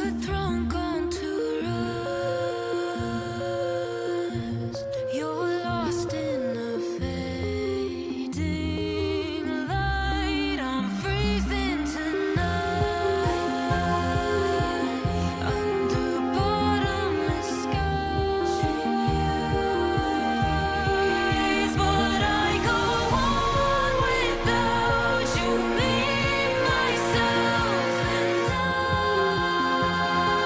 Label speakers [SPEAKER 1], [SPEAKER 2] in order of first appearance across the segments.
[SPEAKER 1] a throne gone to rust. You're lost in a fading light. I'm freezing tonight under bottomless skies. But I go on without you, me, myself, and I.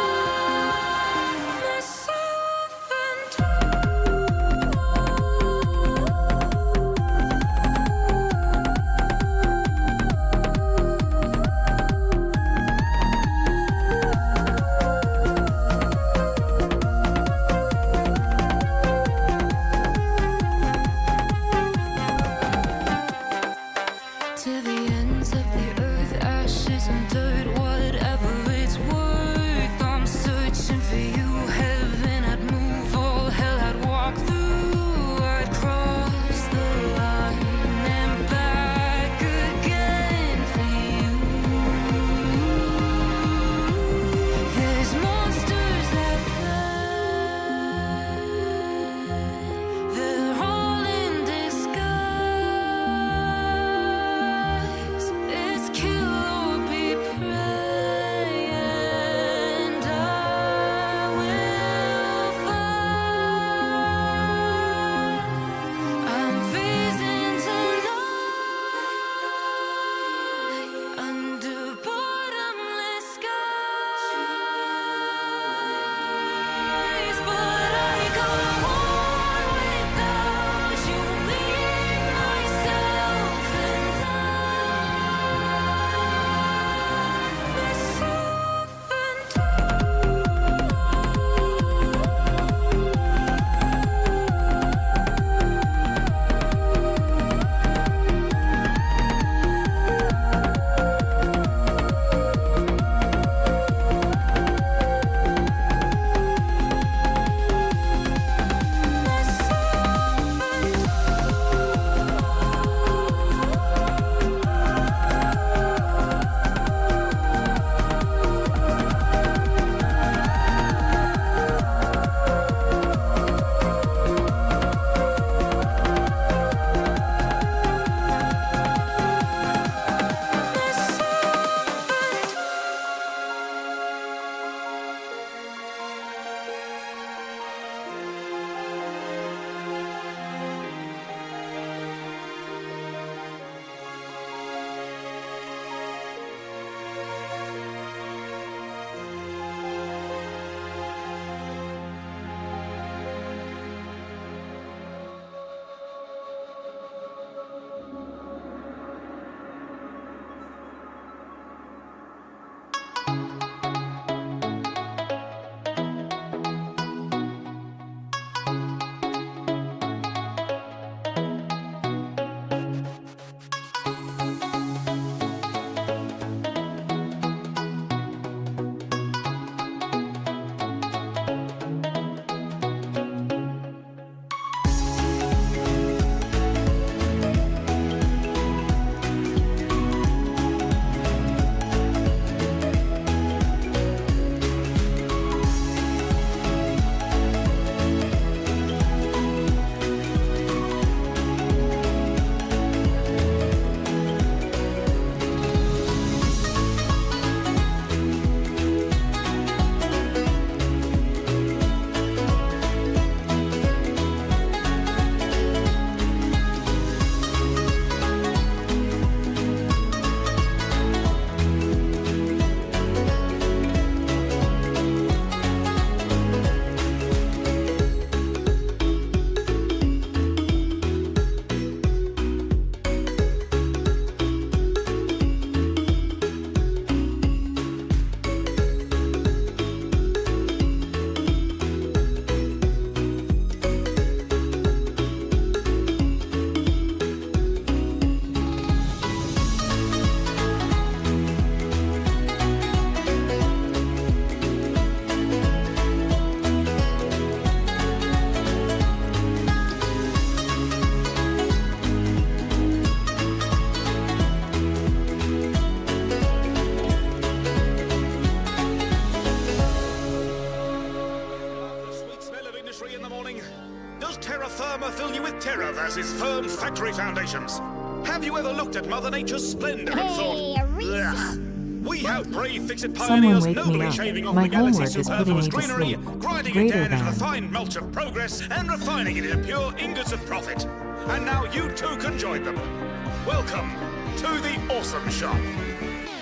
[SPEAKER 2] has its firm factory foundations. Have you ever looked at Mother Nature's splendor and thought, "Ugh"? We have brave fix-it pioneers nobly shaving off the galaxy's superfluous greenery, grinding it down into the fine mulch of progress, and refining it into pure ingots of profit. And now you too can join them. Welcome to the Awesome Shop.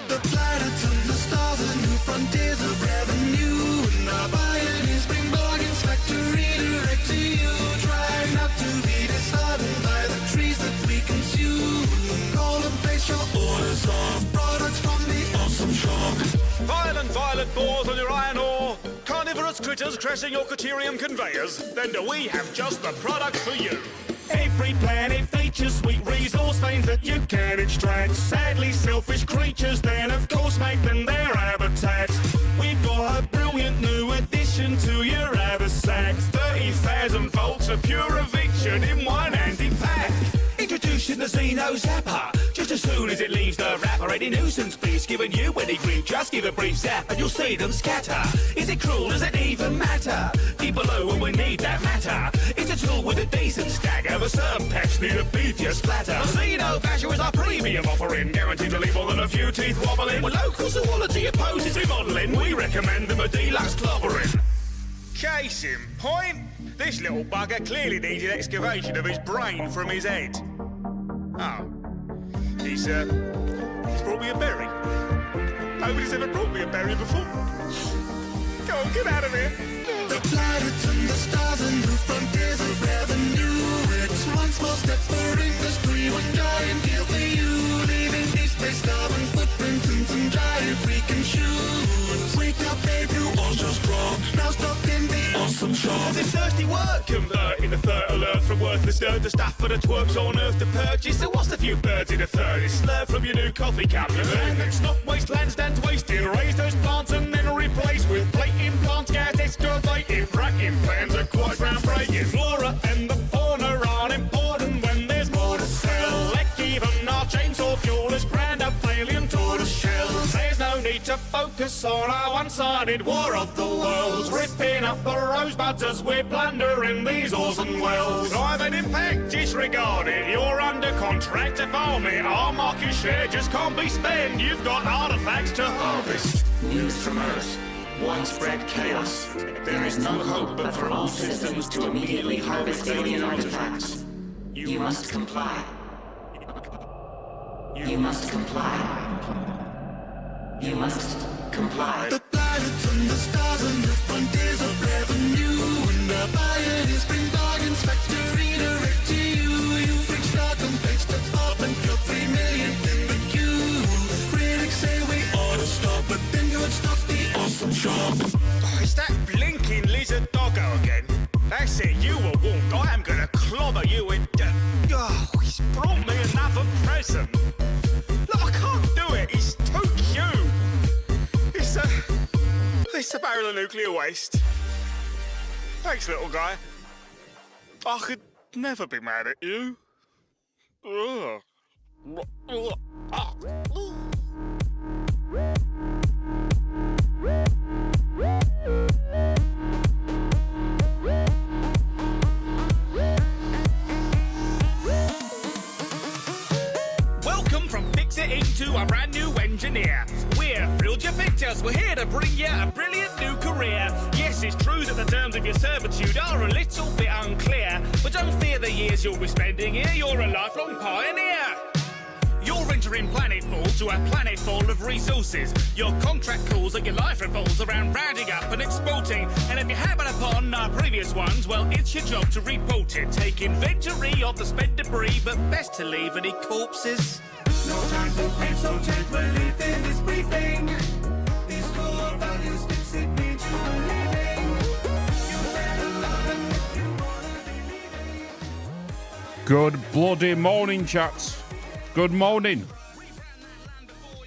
[SPEAKER 1] The planets and the stars and new frontiers of revenue. And our pioneers bring bargains factory direct to you. Try not to be disheartened by the trees that we consume. Call and place your orders of products from the Awesome Shop.
[SPEAKER 2] Violent violet boars on your iron ore, carnivorous critters crashing your Caterium conveyors, then do we have just the product for you. Every planet features sweet resource veins that you can extract. Sadly selfish creatures then of course make them their habitats. We've got a brilliant new addition to your haversack. 30,000 volts of pure eviction in one handy pack. Introducing the Xeno Zapper. Just as soon as it leaves the wrapper, any nuisance beast giving you any grief, just give a brief zap and you'll see them scatter. Is it cruel? Does it even matter? Deep below when we need that matter. It's a tool with a decent stagger, but some pets need a beefier splatter. The Xeno Basher is our premium offering, guaranteed to leave more than a few teeth wobbling. With local quality opposes remodeling, we recommend them a deluxe clobbering. Case in point, this little bugger clearly needed excavation of his brain from his head. Oh. He's brought me a berry. Nobody's ever brought me a berry before. Go on, get out of here.
[SPEAKER 1] The planets and the stars and new frontiers of revenue. It's one small step for industry, one giant deal for you. Leaving deep space carbon footprints in some giant freaking shoes. Wake up, babe, you all just wrong. Now stop in the Awesome Shop.
[SPEAKER 2] It's thirsty work, converting the third alert from worthless dirt to stuff for the twerps on earth to purchase. So what's a few birds in a third? It's slurp from your new coffee cup. You learn that stop wasteland stands wasted. Raise those plants and then replace with plate implants, gas excavated. Fracking plans are quite groundbreaking. Flora and the fauna aren't important when there's more to sell. Like even our chainsaw fuel is grand up alien tortoise shells. There's no need to focus on our one-sided war of the worlds. Ripping up the rosebuds as we're plundering these awesome wells. Private impact disregarded, you're under contract to farm it. Our market share just can't be spent. You've got artifacts to harvest.
[SPEAKER 3] News from Earth. Widespread chaos. There is no hope but for all systems to immediately harvest alien artifacts. You must comply. You must comply. You must comply.
[SPEAKER 1] The planets and the stars and the frontiers of revenue. And our pioneers bring bargains factory direct to you. You've reached our complaints to pop and you're 3 million in the queue. Critics say we ought to stop, but then you would stop the Awesome Shop.
[SPEAKER 2] Oh, is that blinking lizard doggo again? That's it, you were warned. I am gonna clobber you with... Oh, he's brought me another present. Look, I can't do it. He's too cute. It's a barrel of nuclear waste. Thanks, little guy. I could never be mad at you. Ugh. Welcome from Fix-It to a brand new engineer. We're thrilled you picked us. We're here to bring you a brilliant new career. Yes, it's true that the terms of your servitude are a little bit unclear, but don't fear the years you'll be spending here. You're a lifelong pioneer. You're entering planetfall to a planet full of resources. Your contract calls that your life revolves around rounding up and exporting. And if you happen upon our previous ones, well, it's your job to report it. Take inventory of the spent debris, but best to leave any corpses.
[SPEAKER 1] No time for grief, so take belief in this briefing. These core values fix it means you believing. You better love them if you wanna be leaving.
[SPEAKER 4] Good bloody morning, chats. Good morning.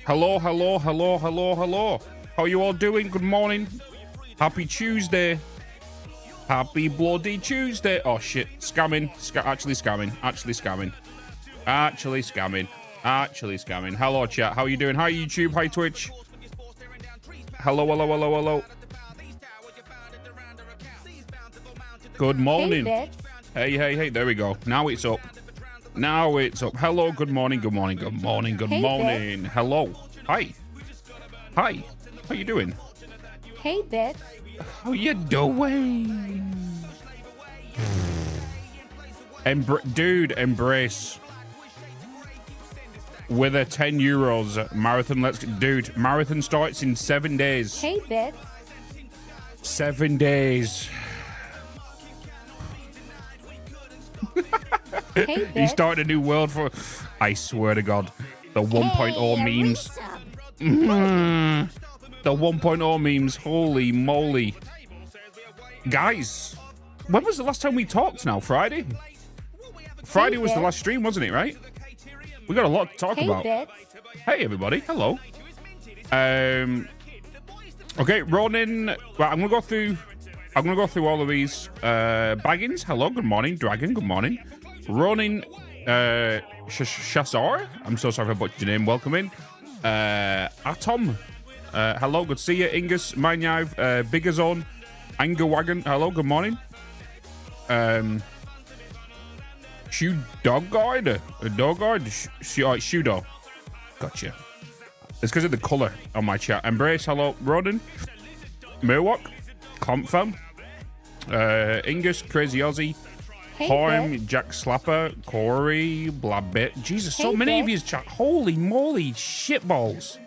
[SPEAKER 4] Hello, hello, hello, hello, hello. How you all doing? Good morning. Happy Tuesday. Happy bloody Tuesday. Oh shit, scamming. Actually scamming. Actually scamming. Actually scamming. Actually scamming. Hello, chat. How you doing? Hi, YouTube. Hi, Twitch. Hello, hello, hello, hello. Good morning.
[SPEAKER 5] Hey,
[SPEAKER 4] Hey, hey, hey. There we go. Now it's up. Now it's up. Hello, good morning, good morning, good morning, good morning.
[SPEAKER 5] Bitz.
[SPEAKER 4] Hello. Hi. Hi. How you doing?
[SPEAKER 5] Hey, Bitz.
[SPEAKER 4] How you doing? Dude, embrace. With a 10 euros marathon, dude, marathon starts in 7 days.
[SPEAKER 5] Hey, Bitz.
[SPEAKER 4] 7 days.
[SPEAKER 5] Hey,
[SPEAKER 4] He
[SPEAKER 5] Bitz.
[SPEAKER 4] started a new world for, I swear to God, the 1.0 memes. The 1.0 memes, holy moly. Guys, when was the last time we talked now? Friday? Friday was the last stream, wasn't it, right? We got a lot to talk about.
[SPEAKER 5] Bitz.
[SPEAKER 4] Hey, everybody. Hello. Okay, Ronin. Well, I'm gonna go through all of these. Baggins. Hello. Good morning. Dragon. Good morning. Ronin. Chassar. I'm so sorry if I butchered your name. Welcome in. Atom. Hello. Good to see you. Ingus. Minyav. Bigazone. Anger Wagon. Hello. Good morning. Shoe dog guard. Dog guard. Shoe dog. Gotcha. It's because of the color on my chat. Embrace, hello, Rodden. Murwalk, Confirm, Ingus, Crazy Aussie,
[SPEAKER 5] Hey,
[SPEAKER 4] Horm,
[SPEAKER 5] Bitz.
[SPEAKER 4] Jack Slapper, Corey, Blabbit. Jesus, so
[SPEAKER 5] Hey,
[SPEAKER 4] many of
[SPEAKER 5] Bitz.
[SPEAKER 4] you chat. Holy moly, shitballs.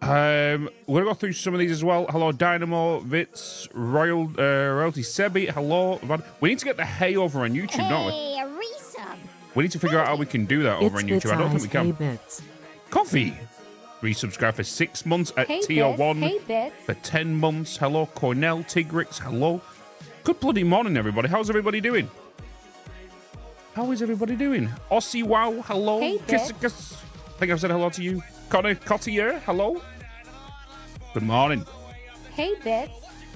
[SPEAKER 4] We're gonna go through some of these as well. Hello, Dynamo, Vitz, Royalty Sebi. Hello, we need to get the hey over on YouTube, don't we?
[SPEAKER 5] Hey, a resub.
[SPEAKER 4] We need to figure out how we can do that over on YouTube. I don't think we can.
[SPEAKER 6] Hey, Bitz.
[SPEAKER 4] Coffee. Resubscribe for 6 months at
[SPEAKER 5] Hey,
[SPEAKER 4] tier
[SPEAKER 5] Bitz.
[SPEAKER 4] 1.
[SPEAKER 5] Hey, Bitz.
[SPEAKER 4] For 10 months. Hello, Cornell, Tigrix. Hello. Good bloody morning, everybody. How's everybody doing? How is everybody doing? Aussie Wow. Hello.
[SPEAKER 5] Hey,
[SPEAKER 4] Kiss,
[SPEAKER 5] Bitz.
[SPEAKER 4] kiss. I think I've said hello to you. Connor Cottier. Hello. Good morning.
[SPEAKER 5] Hey, Bitz.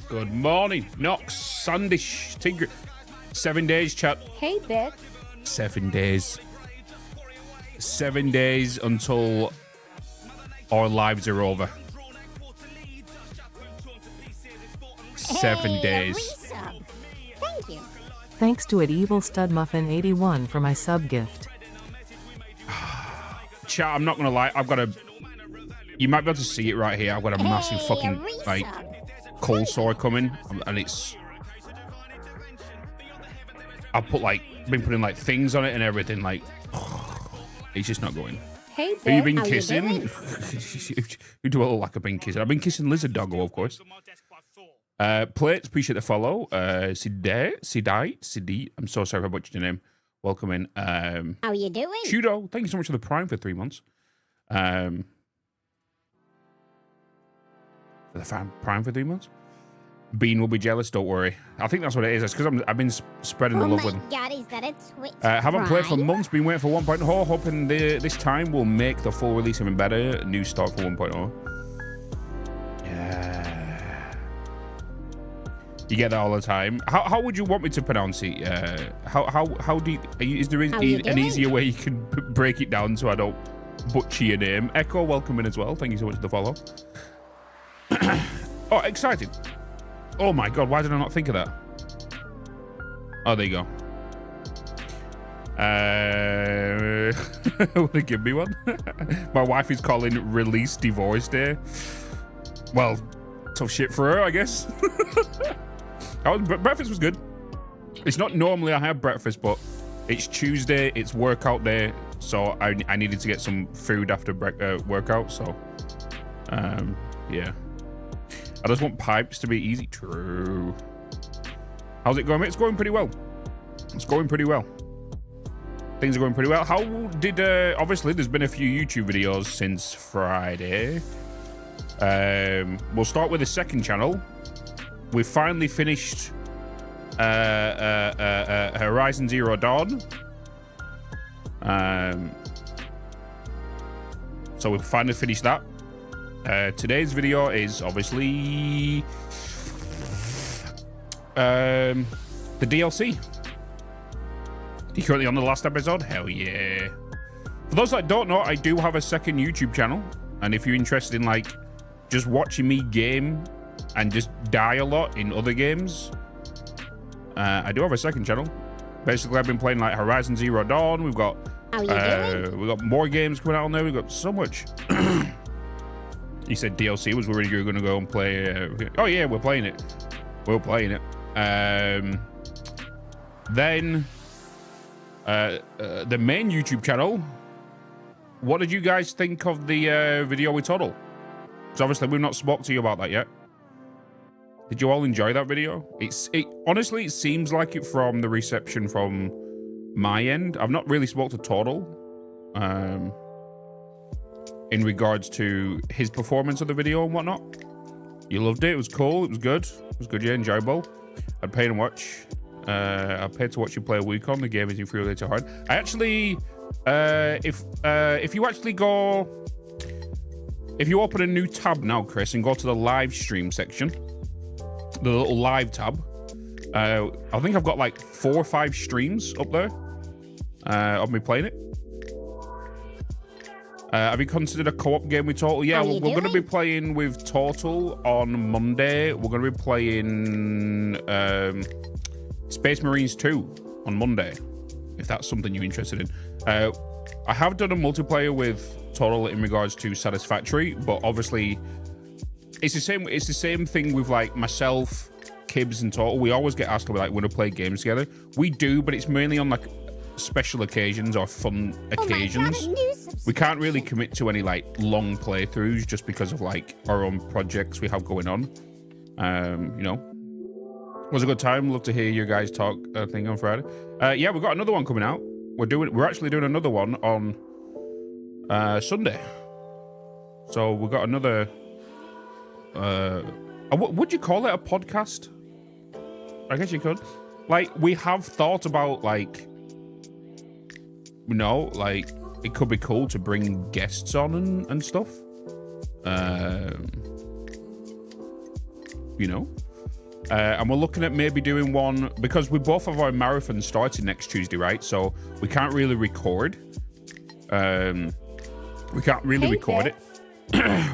[SPEAKER 4] Good morning. Nox, Sandish, Tigr. 7 days, chat.
[SPEAKER 5] Hey, Bitz.
[SPEAKER 4] 7 days. 7 days until our lives are over. 7 days.
[SPEAKER 5] Resub. Thank you.
[SPEAKER 6] Thanks to Evil Stud Muffin 81 for my sub gift.
[SPEAKER 4] Chat, I'm not gonna lie, I've got a. You might be able to see it right here. I've got a massive
[SPEAKER 5] Hey,
[SPEAKER 4] fucking
[SPEAKER 5] a resub.
[SPEAKER 4] like cold sore coming, and it's. I've been putting like things on it and everything. Like, it's just not going.
[SPEAKER 5] Hey, Bitz.
[SPEAKER 4] Have you been
[SPEAKER 5] How
[SPEAKER 4] kissing?
[SPEAKER 5] doing?
[SPEAKER 4] You do all like I've been kissing. I've been kissing Lizard Doggo, of course. Plates, appreciate the follow. Sidai. I'm so sorry if I butchered your name. Welcome in.
[SPEAKER 5] How you doing?
[SPEAKER 4] Shudo, thank you so much for the Prime for 3 months. For the Prime for 3 months. Bean will be jealous. Don't worry. I think that's what it is. It's because I've been spreading the
[SPEAKER 5] Oh
[SPEAKER 4] love
[SPEAKER 5] my
[SPEAKER 4] with him.
[SPEAKER 5] God, is that a Twitch?
[SPEAKER 4] Haven't played for
[SPEAKER 5] Prime?
[SPEAKER 4] months. Been waiting for 1.0. Hoping this time will make the full release even better. New start for 1.0. Yeah. You get that all the time. How would you want me to pronounce it? How do you, is there
[SPEAKER 5] How you
[SPEAKER 4] an
[SPEAKER 5] doing?
[SPEAKER 4] easier way you can break it down so I don't butcher your name? Echo, welcome in as well. Thank you so much for the follow. Oh, excited. Oh my God, why did I not think of that? Oh, there you go. Wanna give me one? My wife is calling release divorce day. Well, tough shit for her, I guess. Breakfast was good. It's not normally I have breakfast, but it's Tuesday, it's workout day, so I needed to get some food after workout, so yeah. I just want pipes to be easy. True. How's it going, mate? It's going pretty well. It's going pretty well. Things are going pretty well. How did obviously there's been a few YouTube videos since Friday. We'll start with the second channel. We finally finished Horizon Zero Dawn. So we've finally finished that. Today's video is obviously the DLC. You currently on the last episode? Hell yeah. For those that don't know, I do have a second YouTube channel, and if you're interested in like just watching me game and just die a lot in other games, I do have a second channel. Basically, I've been playing like Horizon Zero Dawn. We've got
[SPEAKER 5] How you doing?
[SPEAKER 4] we've got more games coming out on there. We've got so much. You said DLC was where you're going to go and play. Oh yeah, we're playing it. We're playing it. Then the main YouTube channel. What did you guys think of the video with Toddle? Because obviously we've not spoke to you about that yet. Did you all enjoy that video? Honestly, it seems like it from the reception from my end. I've not really spoke to Toddle in regards to his performance of the video and whatnot. You loved it. It was cool. It was good. It was good. Yeah, enjoyable. I'd pay to watch. I paid to watch you play a week on the game. Is infuriating too hard? I actually, if you actually go, if you open a new tab now, Chris, and go to the live stream section, the little live tab, I think I've got like 4 or 5 streams up there of me playing it. Have you considered a co-op game with Total? Yeah, we're going to be playing with Total on Monday. We're going to be playing Space Marines 2 on Monday, if that's something you're interested in. I have done a multiplayer with Total in regards to Satisfactory, but obviously it's the same thing with like myself, Kibbs, and Total. We always get asked like when to play games together. We do, but it's mainly on like special occasions or fun occasions. We can't really commit to any like long playthroughs just because of like our own projects we have going on. You know, it was a good time. Love to hear you guys talk. I think on Friday. Yeah, we've got another one coming out. We're actually doing another one on Sunday. So we've got another. Would you call it a podcast? I guess you could. Like, we have thought about like, you know, like it could be cool to bring guests on and stuff. You know, and we're looking at maybe doing one because we both have our marathon starting next Tuesday, right? So we can't really record. We can't really record it.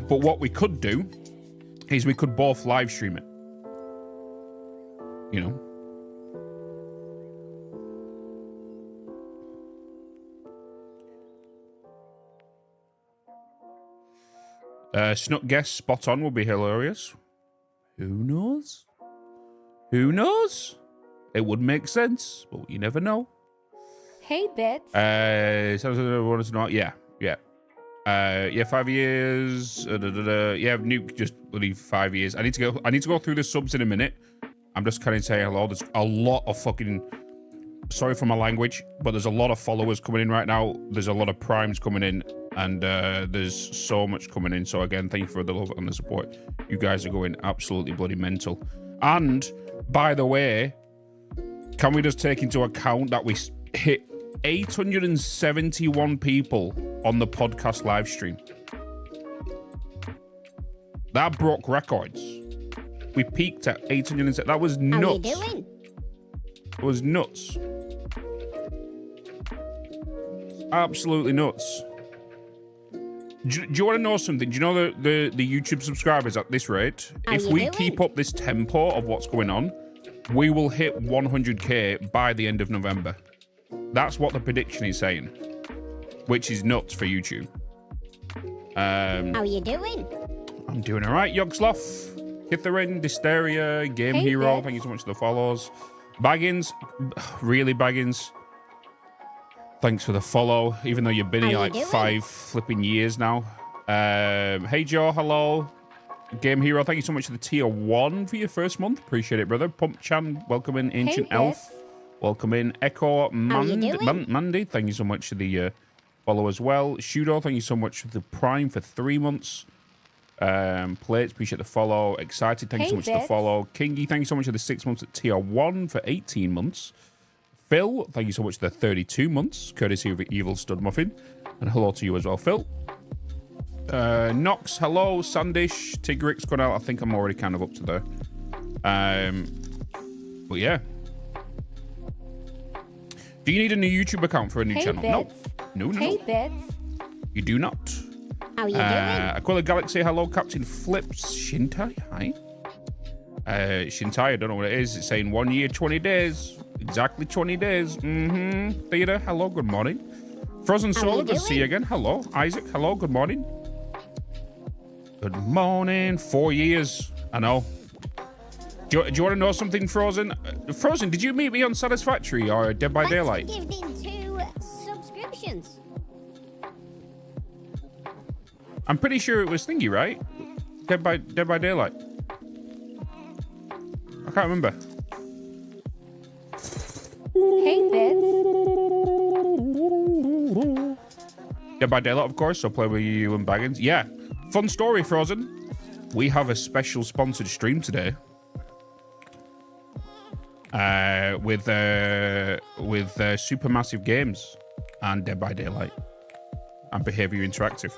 [SPEAKER 4] But what we could do is we could both live stream it. You know. Snook guess spot on would be hilarious. Who knows? Who knows? It would make sense, but you never know.
[SPEAKER 5] Hey, Bitz.
[SPEAKER 4] Yeah. Yeah, 5 years. Yeah, Nuke just bloody 5 years. I need to go through the subs in a minute. I'm just kind of saying hello. There's a lot of fucking. Sorry for my language, but there's a lot of followers coming in right now. There's a lot of primes coming in, and there's so much coming in. So again, thank you for the love and the support. You guys are going absolutely bloody mental. And by the way, can we just take into account that we hit 871 people on the podcast live stream? That broke records. We peaked at 807. That was nuts.
[SPEAKER 5] How you doing?
[SPEAKER 4] It was nuts. Absolutely nuts. Do you want to know something? Do you know the YouTube subscribers at this rate? If we keep up this tempo of what's going on, we will hit 100k by the end of November. That's what the prediction is saying, which is nuts for YouTube.
[SPEAKER 5] How you doing?
[SPEAKER 4] I'm doing all right. Yogsloth, Kitharin, Dysteria, Game Hero. Thank you so much for the follows. Baggins, really Baggins. Thanks for the follow, even though you've been here like 5 flipping years now. Hey Joe, hello. Game Hero, thank you so much for the tier 1 for your first month. Appreciate it, brother. Pump Chan, welcome in. Ancient Elf, welcome in. Echo Mandy, thank you so much for the follow as well. Shudo, thank you so much for the Prime for 3 months. Plates, appreciate the follow. Excited, thank you so much for the follow. Kingy, thank you so much for the 6 months at tier 1 for 18 months. Phil, thank you so much for the 32 months, courtesy of Evil Stud Muffin. And hello to you as well, Phil. Nox, hello. Sandish, Tigrix gone out. I think I'm already kind of up to there. But yeah. Do you need a new YouTube account for a new channel?
[SPEAKER 5] Bitz.
[SPEAKER 4] No.
[SPEAKER 5] Hey, Bitz.
[SPEAKER 4] You do not.
[SPEAKER 5] How you doing?
[SPEAKER 4] Aquila Galaxy, hello. Captain Flips, Shintai, hi. Shintai, I don't know what it is. It's saying 1 year, 20 days. Exactly 20 days. Theater, hello, good morning. Frozen Solar, good to see you again. Hello. Isaac, hello, good morning. Good morning. 4 years. I know. Do you want to know something, Frozen? Frozen, did you meet me on Satisfactory or Dead by Daylight?
[SPEAKER 5] Thanks for giving 2 subscriptions.
[SPEAKER 4] I'm pretty sure it was Thingy, right? Dead by Daylight. I can't remember.
[SPEAKER 5] Hey, Bitz.
[SPEAKER 4] Dead by Daylight, of course. So play with you and Baggins. Yeah. Fun story, Frozen. We have a special sponsored stream today. With Supermassive Games and Dead by Daylight and Behavior Interactive.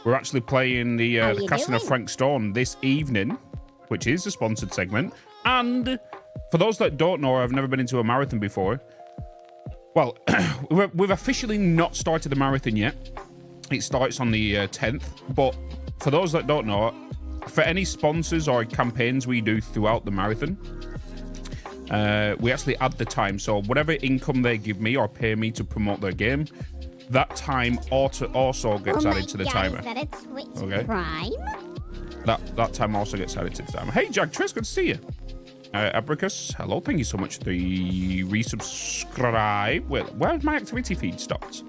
[SPEAKER 4] We're actually playing the Castle of Frank Stone this evening, which is a sponsored segment. And for those that don't know, or have never been into a marathon before, well, we've officially not started the marathon yet. It starts on the 10th. But for those that don't know, for any sponsors or campaigns we do throughout the marathon, we actually add the time. So whatever income they give me or pay me to promote their game, that time also gets added to the timer.
[SPEAKER 5] Is that a Twitch
[SPEAKER 4] Okay.
[SPEAKER 5] Prime?
[SPEAKER 4] That time also gets added to the timer. Hey, Jack Tris, good to see you. Abricus, hello. Thank you so much for the resubscribe. Well, where's my activity feed stopped?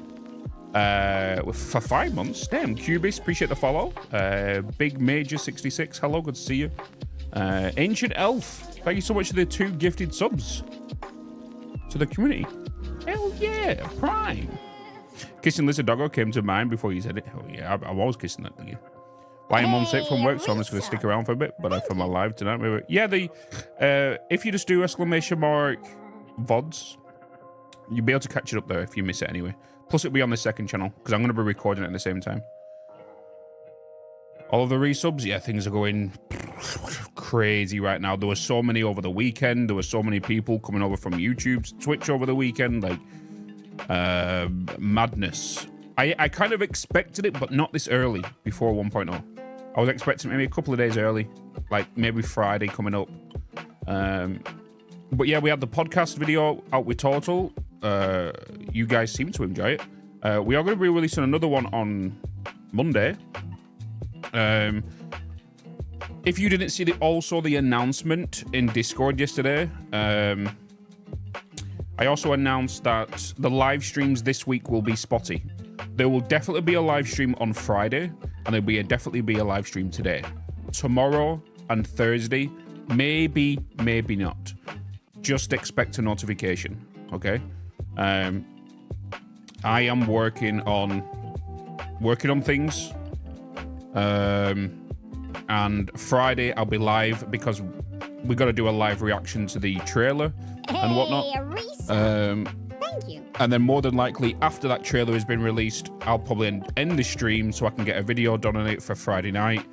[SPEAKER 4] For 5 months. Damn, Cubis, appreciate the follow. Big Major 66, hello, good to see you. Ancient Elf, thank you so much for the 2 gifted subs to the community. Hell yeah, Prime. Kissing Lizard Doggo came to mind before you said it. Oh yeah, I'm always kissing that thing. I am on sick from work, so I'm just going to stick around for a bit. But for my live tonight, maybe. Yeah, if you just do exclamation mark VODs, you'll be able to catch it up there if you miss it anyway. Plus, it'll be on the second channel because I'm going to be recording it at the same time. All of the resubs, yeah, things are going crazy right now. There were so many over the weekend. There were so many people coming over from YouTube to Twitch over the weekend. Like, madness. I kind of expected it, but not this early before 1.0. I was expecting maybe a couple of days early, like maybe Friday coming up. But yeah, we had the podcast video out with Total. You guys seem to enjoy it. We are going to be releasing another one on Monday. If you didn't see the announcement in Discord yesterday, I also announced that the live streams this week will be spotty. There will definitely be a live stream on Friday, and there'll definitely be a live stream today. Tomorrow and Thursday, maybe not. Just expect a notification, okay? I am working on things. And Friday I'll be live because we got to do a live reaction to the trailer and whatnot.
[SPEAKER 5] Thank you.
[SPEAKER 4] And then more than likely after that trailer has been released, I'll probably end the stream so I can get a video done on it for Friday night.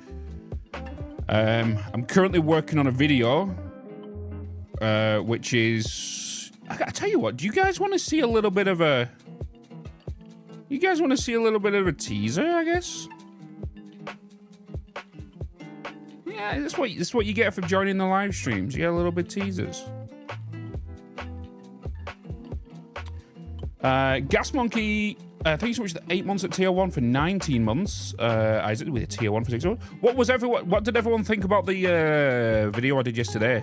[SPEAKER 4] I'm currently working on a video, which is, I tell you what, do you guys want to see a little bit of a teaser, I guess? Yeah, that's what you get for joining the live streams. You get a little bit of teasers. Gas Monkey, thank you so much for the 8 months at tier 1 for 19 months. Isaac with a tier 1 for 6 months. What did everyone think about the video I did yesterday?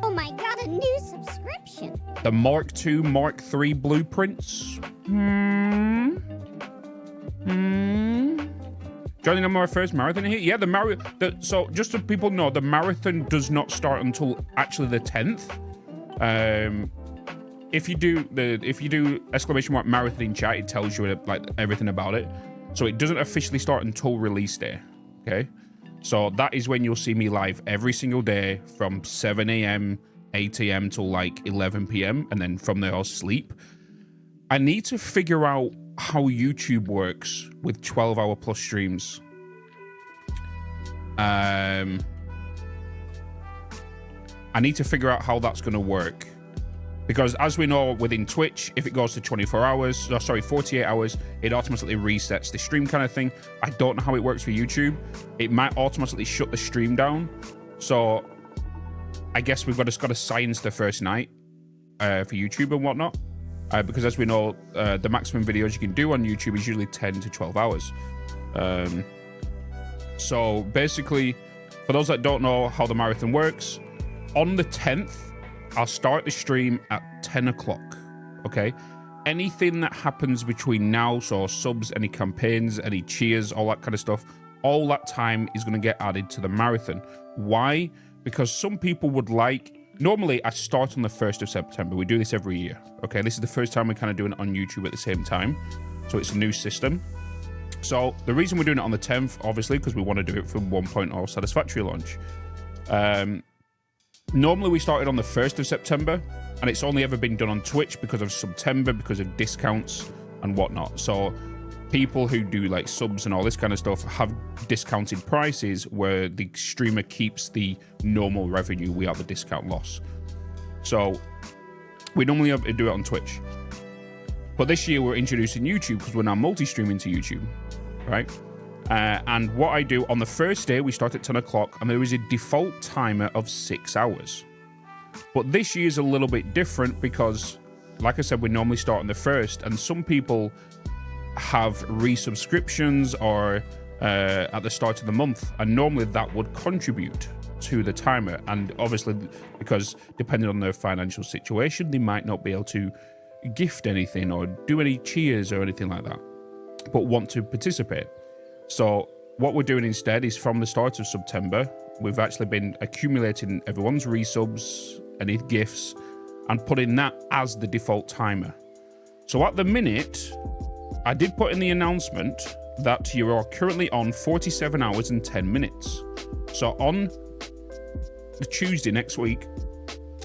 [SPEAKER 5] Oh my god, a new subscription.
[SPEAKER 4] The Mark II, Mark III blueprints. Joining on my first marathon here. Yeah, so just so people know, the marathon does not start until actually the 10th. If you do exclamation mark marathon in chat, it tells you like everything about it. So it doesn't officially start until release day. Okay, so that is when you'll see me live every single day from 7 a.m., 8 a.m. till like 11 p.m. and then from there I'll sleep. I need to figure out how YouTube works with 12-hour plus streams. I need to figure out how that's going to work. Because as we know, within Twitch, if it goes to 48 hours, it automatically resets the stream kind of thing. I don't know how it works for YouTube. It might automatically shut the stream down. So I guess we've just got to science the first night for YouTube and whatnot. Because as we know, the maximum videos you can do on YouTube is usually 10 to 12 hours. So basically, for those that don't know how the marathon works, on the 10th, I'll start the stream at 10 o'clock, okay? Anything that happens between now, so subs, any campaigns, any cheers, all that kind of stuff, all that time is going to get added to the marathon. Why? Because some people would like... Normally, I start on the 1st of September. We do this every year, okay? This is the first time we're kind of doing it on YouTube at the same time, so it's a new system. So the reason we're doing it on the 10th, obviously, because we want to do it for 1.0 Satisfactory launch. Normally, we started on the 1st of September, and it's only ever been done on Twitch because of September, because of discounts and whatnot. So people who do like subs and all this kind of stuff have discounted prices where the streamer keeps the normal revenue. We have the discount loss. So we normally do it on Twitch. But this year we're introducing YouTube because we're now multi-streaming to YouTube, right? And what I do on the first day, we start at 10 o'clock and there is a default timer of 6 hours. But this year is a little bit different because, like I said, we normally start on the 1st, and some people have resubscriptions or at the start of the month, and normally that would contribute to the timer. And obviously, because depending on their financial situation, they might not be able to gift anything or do any cheers or anything like that, but want to participate. So what we're doing instead is from the start of September, we've actually been accumulating everyone's resubs, any gifts, and putting that as the default timer. So at the minute, I did put in the announcement that you are currently on 47 hours and 10 minutes. So on the Tuesday next week,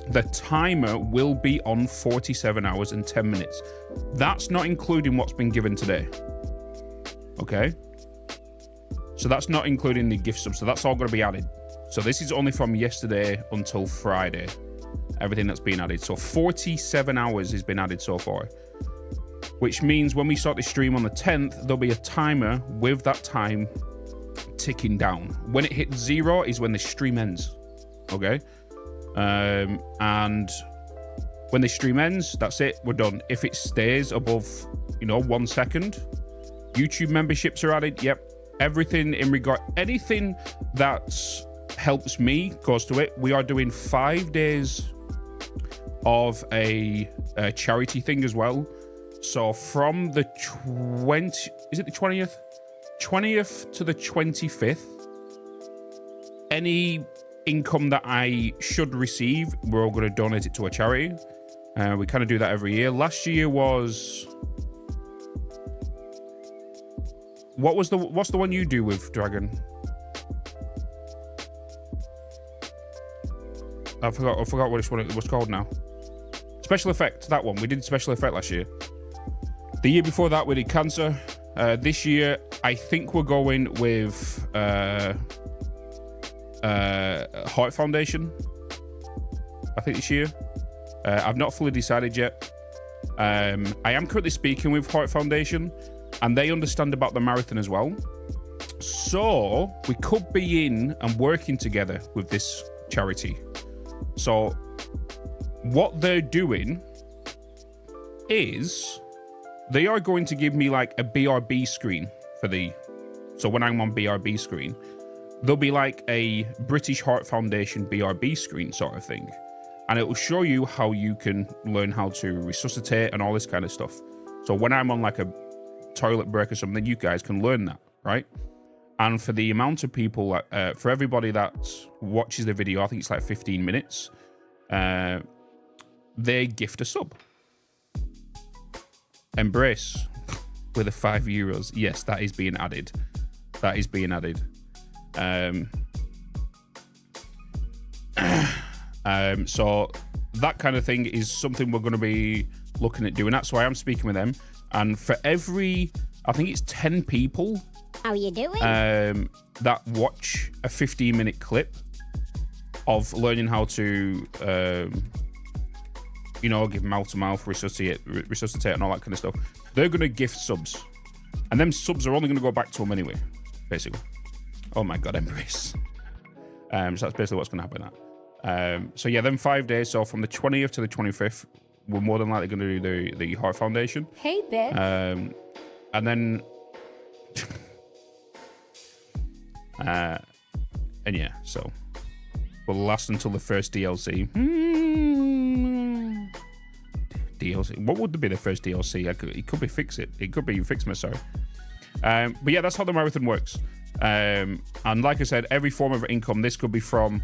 [SPEAKER 4] the timer will be on 47 hours and 10 minutes. That's not including what's been given today. Okay? So that's not including the gift subs. So that's all going to be added. So this is only from yesterday until Friday. Everything that's been added. So 47 hours has been added so far. Which means when we start the stream on the 10th, there'll be a timer with that time ticking down. When it hits 0 is when the stream ends. Okay? And when the stream ends, that's it. We're done. If it stays above, 1 second, YouTube memberships are added. Yep. Everything in regard, anything that helps me goes to it. We are doing 5 days of a charity thing as well. So from the 20th to the 25th, any income that I should receive, we're all going to donate it to a charity. We kind of do that every year. Last year was... what's the one you do with Dragon? I forgot what it was called now. Special effect, that one. We did special effect last year. The year before that, we did cancer. This year, I think we're going with Heart Foundation. I think this year. I've not fully decided yet. I am currently speaking with Heart Foundation, and they understand about the marathon as well. So we could be in and working together with this charity. So what they're doing is they are going to give me like a BRB screen for so when I'm on BRB screen, there'll be like a British Heart Foundation BRB screen sort of thing. And it will show you how you can learn how to resuscitate and all this kind of stuff. So when I'm on like a toilet break or something, you guys can learn that, right? And for the amount of people, for everybody that watches the video, I think it's like 15 minutes, they gift a sub. Embrace with a €5. Yes, that is being added. That is being added. So that kind of thing is something we're going to be looking at doing. That's why I'm speaking with them. And for every, I think it's 10 people.
[SPEAKER 5] How you doing?
[SPEAKER 4] That watch a 15-minute clip of learning how to, give mouth-to-mouth, resuscitate and all that kind of stuff. They're going to gift subs. And them subs are only going to go back to them anyway, basically. Oh my God, Embrace. So that's basically what's going to happen. So yeah, then 5 days. So from the 20th to the 25th, we're more than likely going to do the Heart Foundation.
[SPEAKER 5] Hey, Bitz.
[SPEAKER 4] And then, and yeah, so we'll last until the first DLC. DLC. What would be the first DLC? It could be Fix It. It could be Fixmas, sorry. But yeah, that's how the marathon works. And like I said, every form of income, this could be from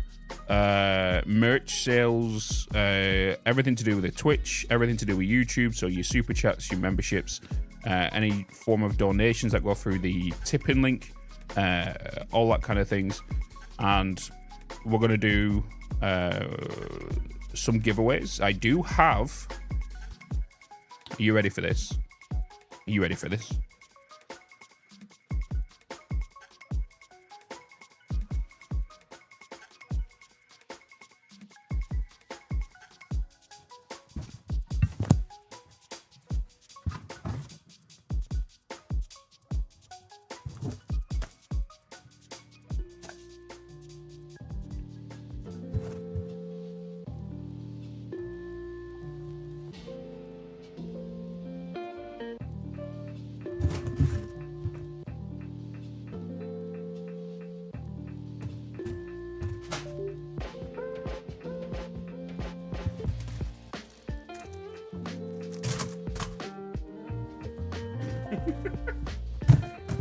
[SPEAKER 4] merch sales, everything to do with the Twitch, everything to do with YouTube, so your super chats, your memberships, any form of donations that go through the tipping link, all that kind of things. And we're going to do some giveaways. I do have... Are you ready for this? Are you ready for this?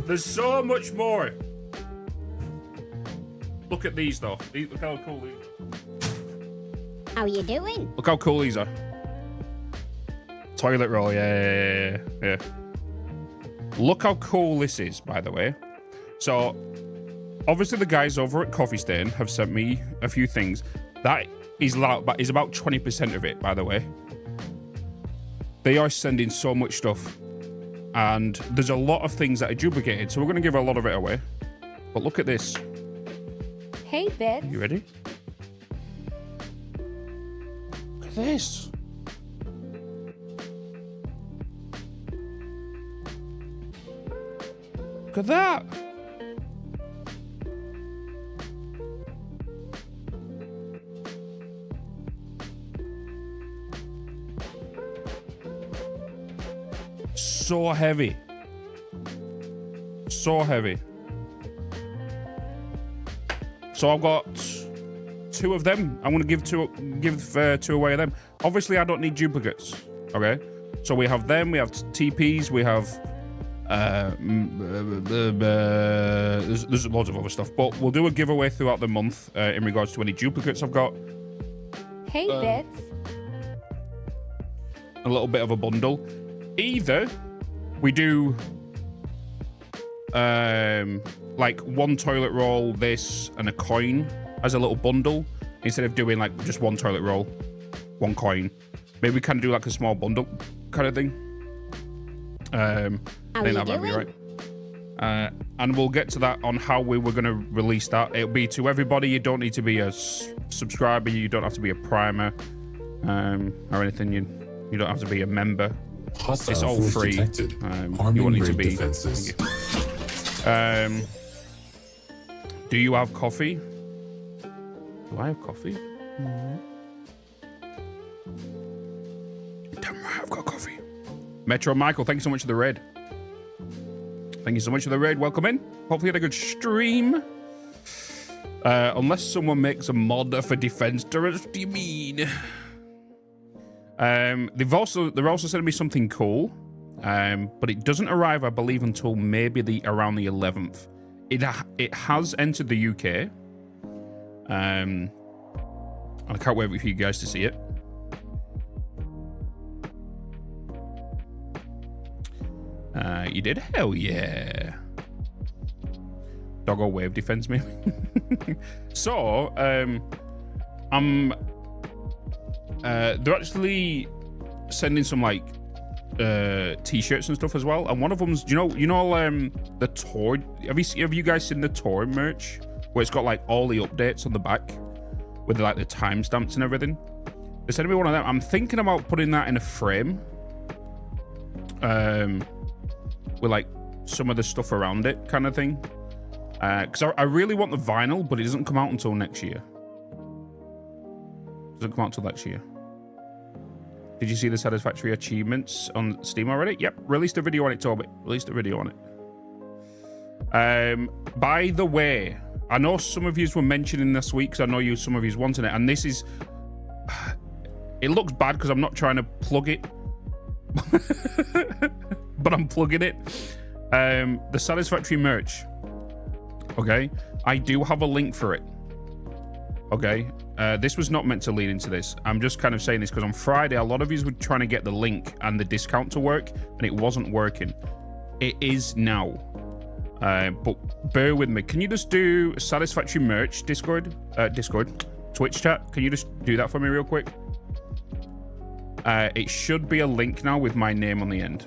[SPEAKER 4] There's so much more. Look at these though. Look how cool these are.
[SPEAKER 5] How you doing?
[SPEAKER 4] Look how cool these are. Toilet roll, yeah. Look how cool this is, by the way. So, obviously the guys over at Coffee Stain have sent me a few things. That is loud, but is about 20% of it, by the way. They are sending so much stuff. And there's a lot of things that are duplicated, so we're going to give a lot of it away. But look at this.
[SPEAKER 5] Hey, Bitz.
[SPEAKER 4] You ready? Look at this. Look at that. So heavy. So heavy. So I've got 2 of them. I'm going to give two away of them. Obviously, I don't need duplicates. Okay. So we have them. We have TPs. We have there's loads of other stuff. But we'll do a giveaway throughout the month in regards to any duplicates I've got.
[SPEAKER 5] Hey, Bitz.
[SPEAKER 4] A little bit of a bundle. Either we do like 1 toilet roll, this, and a coin as a little bundle, instead of doing like just 1 toilet roll, 1 coin. Maybe we can do like a small bundle kind of thing. I think that might be right. And we'll get to that on how we were going to release that. It'll be to everybody. You don't need to be a subscriber. You don't have to be a primer or anything. You don't have to be a member.
[SPEAKER 7] Hostile
[SPEAKER 4] it's all free. You won't need to be. Do you have coffee? Do I have coffee? Damn right, I've got coffee. Metro Michael, thank you so much for the raid. Thank you so much for the raid. Welcome in. Hopefully you had a good stream. Unless someone makes a mod for defense turrets, what do you mean? They're also sending me something cool, but it doesn't arrive, I believe, until maybe around the 11th. It has entered the UK, and I can't wait for you guys to see it. You did? Hell yeah! Doggo wave defends me. So, they're actually sending some like t-shirts and stuff as well, and one of them's you know the tour. Have you guys seen the tour merch where it's got like all the updates on the back with like the timestamps and everything? They're sending me one of them. I'm thinking about putting that in a frame, with like some of the stuff around it, kind of thing. Because I really want the vinyl, but it doesn't come out until next year. Doesn't come out till next year. Did you see the Satisfactory achievements on Steam already? Yep, released a video on it, Toby. Released a video on it. By the way, I know some of you were mentioning this week, because I know some of you wanting it, and this is... It looks bad because I'm not trying to plug it. But I'm plugging it. The Satisfactory merch. Okay? I do have a link for it. Okay? This was not meant to lead into this. I'm just kind of saying this because on Friday, a lot of you were trying to get the link and the discount to work, and it wasn't working. It is now. But bear with me. Can you just do Satisfactory merch, Discord, Twitch chat? Can you just do that for me real quick? It should be a link now with my name on the end.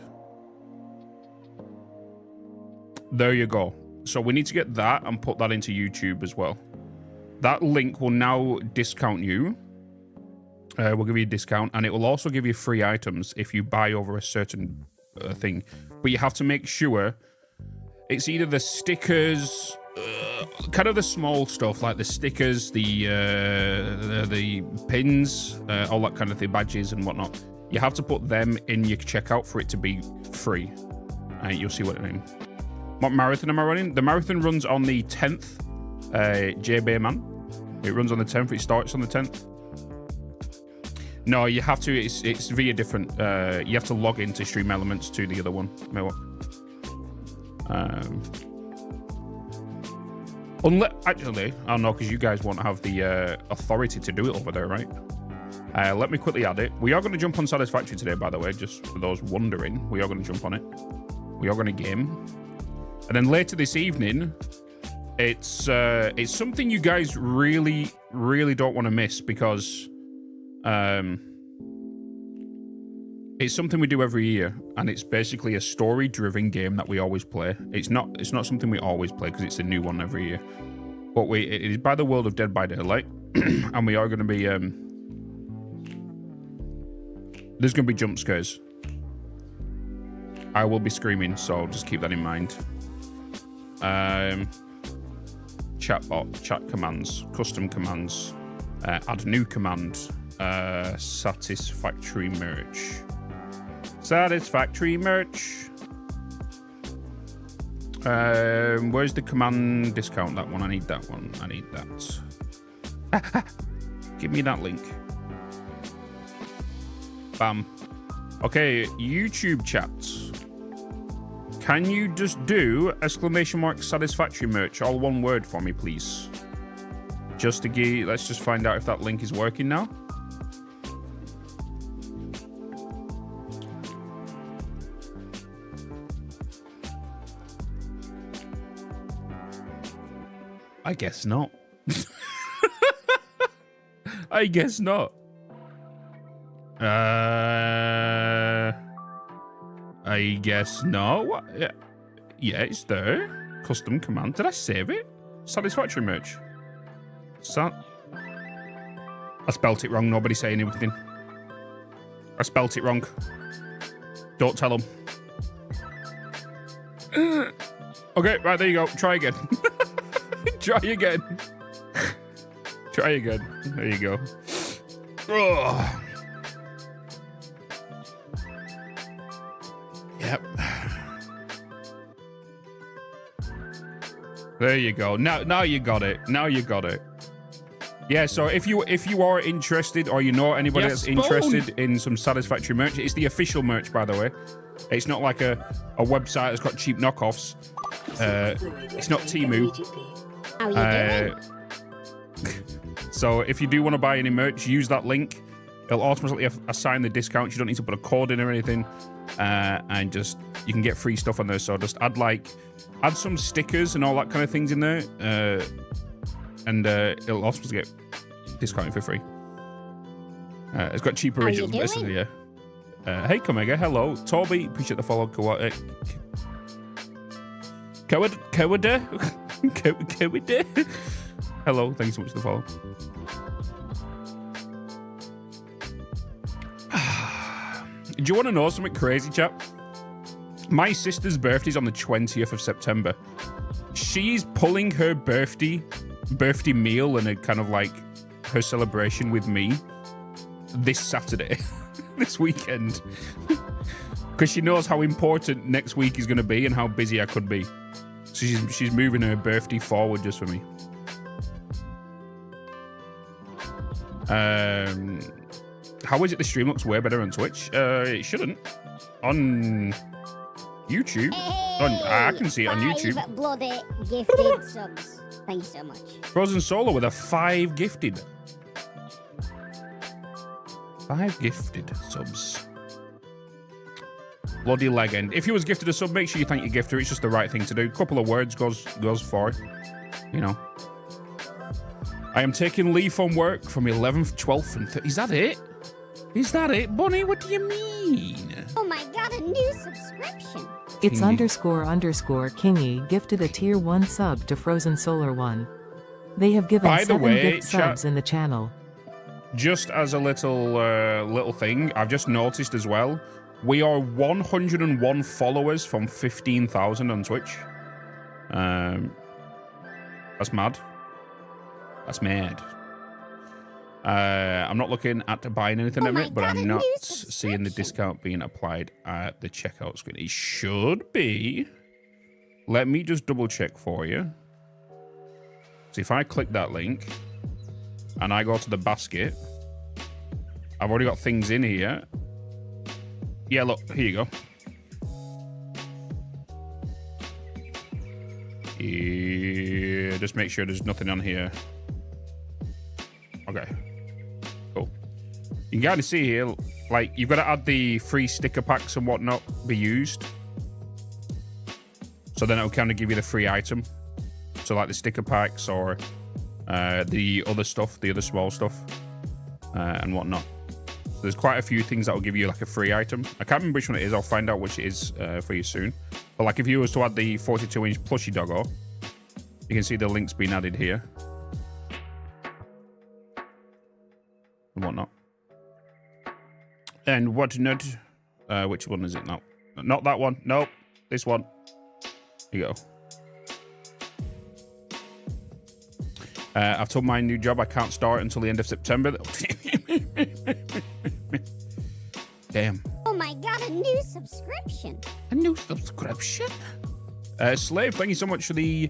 [SPEAKER 4] There you go. So we need to get that and put that into YouTube as well. That link will now discount you. We'll give you a discount, and it will also give you free items if you buy over a certain thing. But you have to make sure it's either the stickers, kind of the small stuff like the stickers, the pins, all that kind of thing, badges and whatnot. You have to put them in your checkout for it to be free. You'll see what I mean. What marathon am I running? The marathon runs on the 10th. JBOD man. It runs on the 10th. It starts on the 10th. No, you have to. It's via different. You have to log into Stream Elements to the other one. Unless actually, I don't know, because you guys won't have the authority to do it over there, right? Let me quickly add it. We are going to jump on Satisfactory today, by the way, just for those wondering. We are going to jump on it. We are going to game, and then later this evening. It's something you guys really don't want to miss because it's something we do every year, and it's basically a story-driven game that we always play. It's not something we always play because it's a new one every year. But it is by the world of Dead by Daylight, and we are going to be there's going to be jump scares. I will be screaming, so just keep that in mind. Chatbot, chat commands, custom commands, add new command, Satisfactory merch. Satisfactory merch. Where's the command discount? That one. I need that one. I need that. Give me that link. Bam. Okay, YouTube chat. Can you just do !Satisfactory merch, all one word for me, please? Just to give, let's just find out if that link is working now. I guess not. I guess not. I guess no. What? Yeah, it's there. Custom command. Did I save it? Satisfactory merch. I spelt it wrong. Nobody say anything. I spelt it wrong. Don't tell them. Okay, right, there you go. Try again. Try again. Try again. There you go. Oh. Yep. There you go. Now you got it. Now you got it. Yeah, so if you are interested or you know anybody that's interested in some Satisfactory merch, it's the official merch, by the way. It's not like a website that's got cheap knockoffs. It's not Temu.
[SPEAKER 5] How are you doing?
[SPEAKER 4] So if you do want to buy any merch, use that link. It'll automatically assign the discount. You don't need to put a code in or anything. And just, you can get free stuff on there. So just add some stickers and all that kind of things in there. And it'll also get discounted for free. It's got cheap originals, basically, yeah. Hey, Comega, hello. Toby, appreciate the follow. Kawada. Hello, thank you so much for the follow. Do you want to know something crazy, chap? My sister's birthday's on the 20th of September. She's pulling her birthday meal and a kind of like her celebration with me this Saturday, this weekend, because she knows how important next week is going to be and how busy I could be. So she's moving her birthday forward just for me. How is it the stream looks way better on Twitch? It shouldn't. On YouTube. I can see it on YouTube.
[SPEAKER 5] 5 bloody gifted subs. Thank you so much.
[SPEAKER 4] Frozen Solo with a 5 gifted. 5 gifted subs. Bloody legend. If you was gifted a sub, make sure you thank your gifter. It's just the right thing to do. A couple of words goes for it. You know. I am taking leave from work from 11th, 12th, and 13th. Is that it? Is that it, Bunny? What do you mean?
[SPEAKER 5] Oh my god, a new subscription.
[SPEAKER 6] It's
[SPEAKER 4] Kingy.
[SPEAKER 6] __Kingy gifted a tier 1 sub to Frozen Solar 1. They have given
[SPEAKER 4] By the
[SPEAKER 6] 7
[SPEAKER 4] way,
[SPEAKER 6] gift subs in the channel.
[SPEAKER 4] Just as a little thing, I've just noticed as well, we are 101 followers from 15,000 on Twitch. That's mad. That's mad. I'm not looking at buying anything at it, but I'm not seeing the discount being applied at the checkout screen. It should be. Let me just double check for you. So if I click that link and I go to the basket, I've already got things in here. Yeah, look, here you go. Yeah, just make sure there's nothing on here. Okay, cool. You can kind of see here, like, you've got to add the free sticker packs and whatnot be used. So then it'll kind of give you the free item. So like the sticker packs or the other stuff, the other small stuff and whatnot. So there's quite a few things that will give you like a free item. I can't remember which one it is. I'll find out which it is for you soon. But like if you was to add the 42-inch plushie doggo, you can see the links being added here. And whatnot. And what not? Which one is it now? Not that one. Nope. This one. Here you go. I've told my new job I can't start until the end of September. Damn.
[SPEAKER 5] Oh my god, a new subscription.
[SPEAKER 4] A new subscription? Slave, thank you so much for the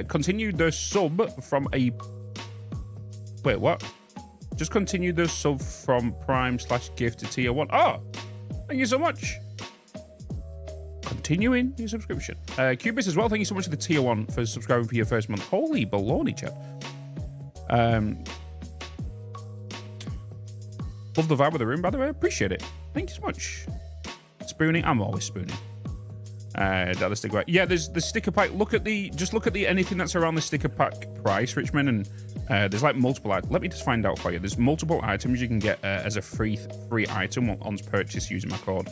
[SPEAKER 4] continue the sub from a... Wait, what? Just continue the sub from Prime/gift to tier 1. Oh, thank you so much. Continuing your subscription. Cubis as well, thank you so much for the tier 1 for subscribing for your first month. Holy baloney, chat. Love the vibe of the room, by the way. Appreciate it. Thank you so much. Spooning. I'm always spooning. That the sticker pack. Yeah, there's the sticker pack. Just look at the anything that's around the sticker pack price, Richmond, and there's like multiple items. Let me just find out for you. There's multiple items you can get as a free item on purchase using my code.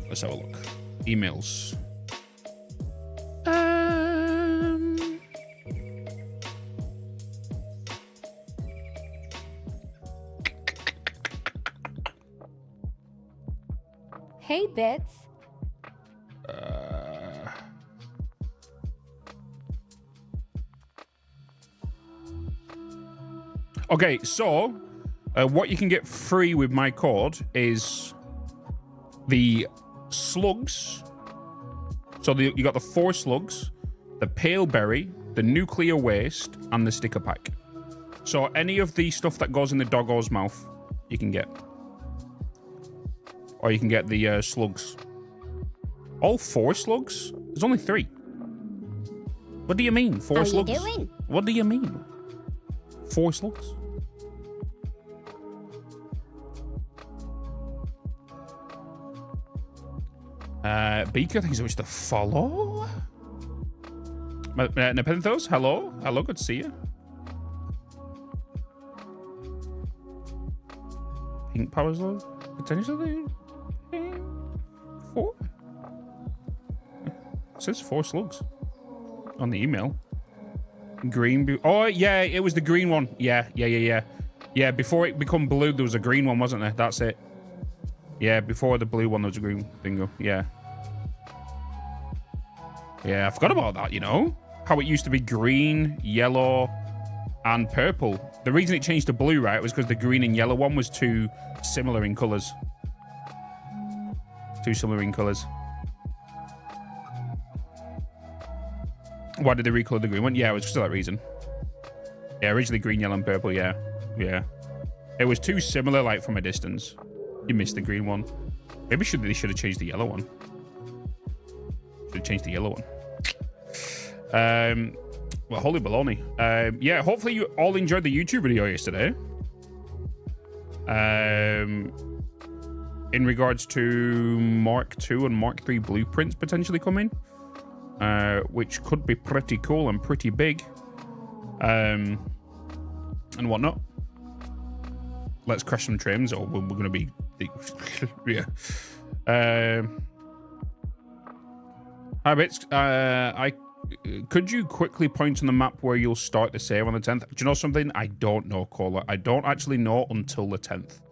[SPEAKER 4] Let's have a look. Emails.
[SPEAKER 7] Hey, Bitz.
[SPEAKER 4] Okay, so what you can get free with my code is the slugs. So you got the 4 slugs, the pale berry, the nuclear waste, and the sticker pack. So any of the stuff that goes in the doggo's mouth, you can get. Or you can get the slugs. All 4 slugs? There's only 3. What do you mean, 4 slugs?
[SPEAKER 5] How you doing?
[SPEAKER 4] What do you mean? 4 slugs? Beaker, thank you so much to follow. Nepenthos, hello. Hello, good to see you. Pink power slug? Potentially? 4? It says 4 slugs on the email. Green. Oh, yeah, it was the green one. Yeah. Yeah, before it become blue, there was a green one, wasn't there? That's it. Yeah, before the blue one, there was a green bingo. Yeah. Yeah, I forgot about that, you know? How it used to be green, yellow, and purple. The reason it changed to blue, right, was because the green and yellow one was too similar in colors. Why did they recolor the green one? Yeah, it was just for that reason. Yeah, originally green, yellow, and purple. Yeah. It was too similar, like, from a distance. You missed the green one. Maybe they should have changed the yellow one. Should have changed the yellow one. Well, holy baloney. Yeah, hopefully you all enjoyed the YouTube video yesterday. In regards to Mark II and Mark III blueprints potentially coming, which could be pretty cool and pretty big, and whatnot. Let's crash some trims, or we're going to be... yeah. Hi, Bitz. Could you quickly point on the map where you'll start the sale on the 10th? Do you know something? I don't know, caller. I don't actually know until the 10th.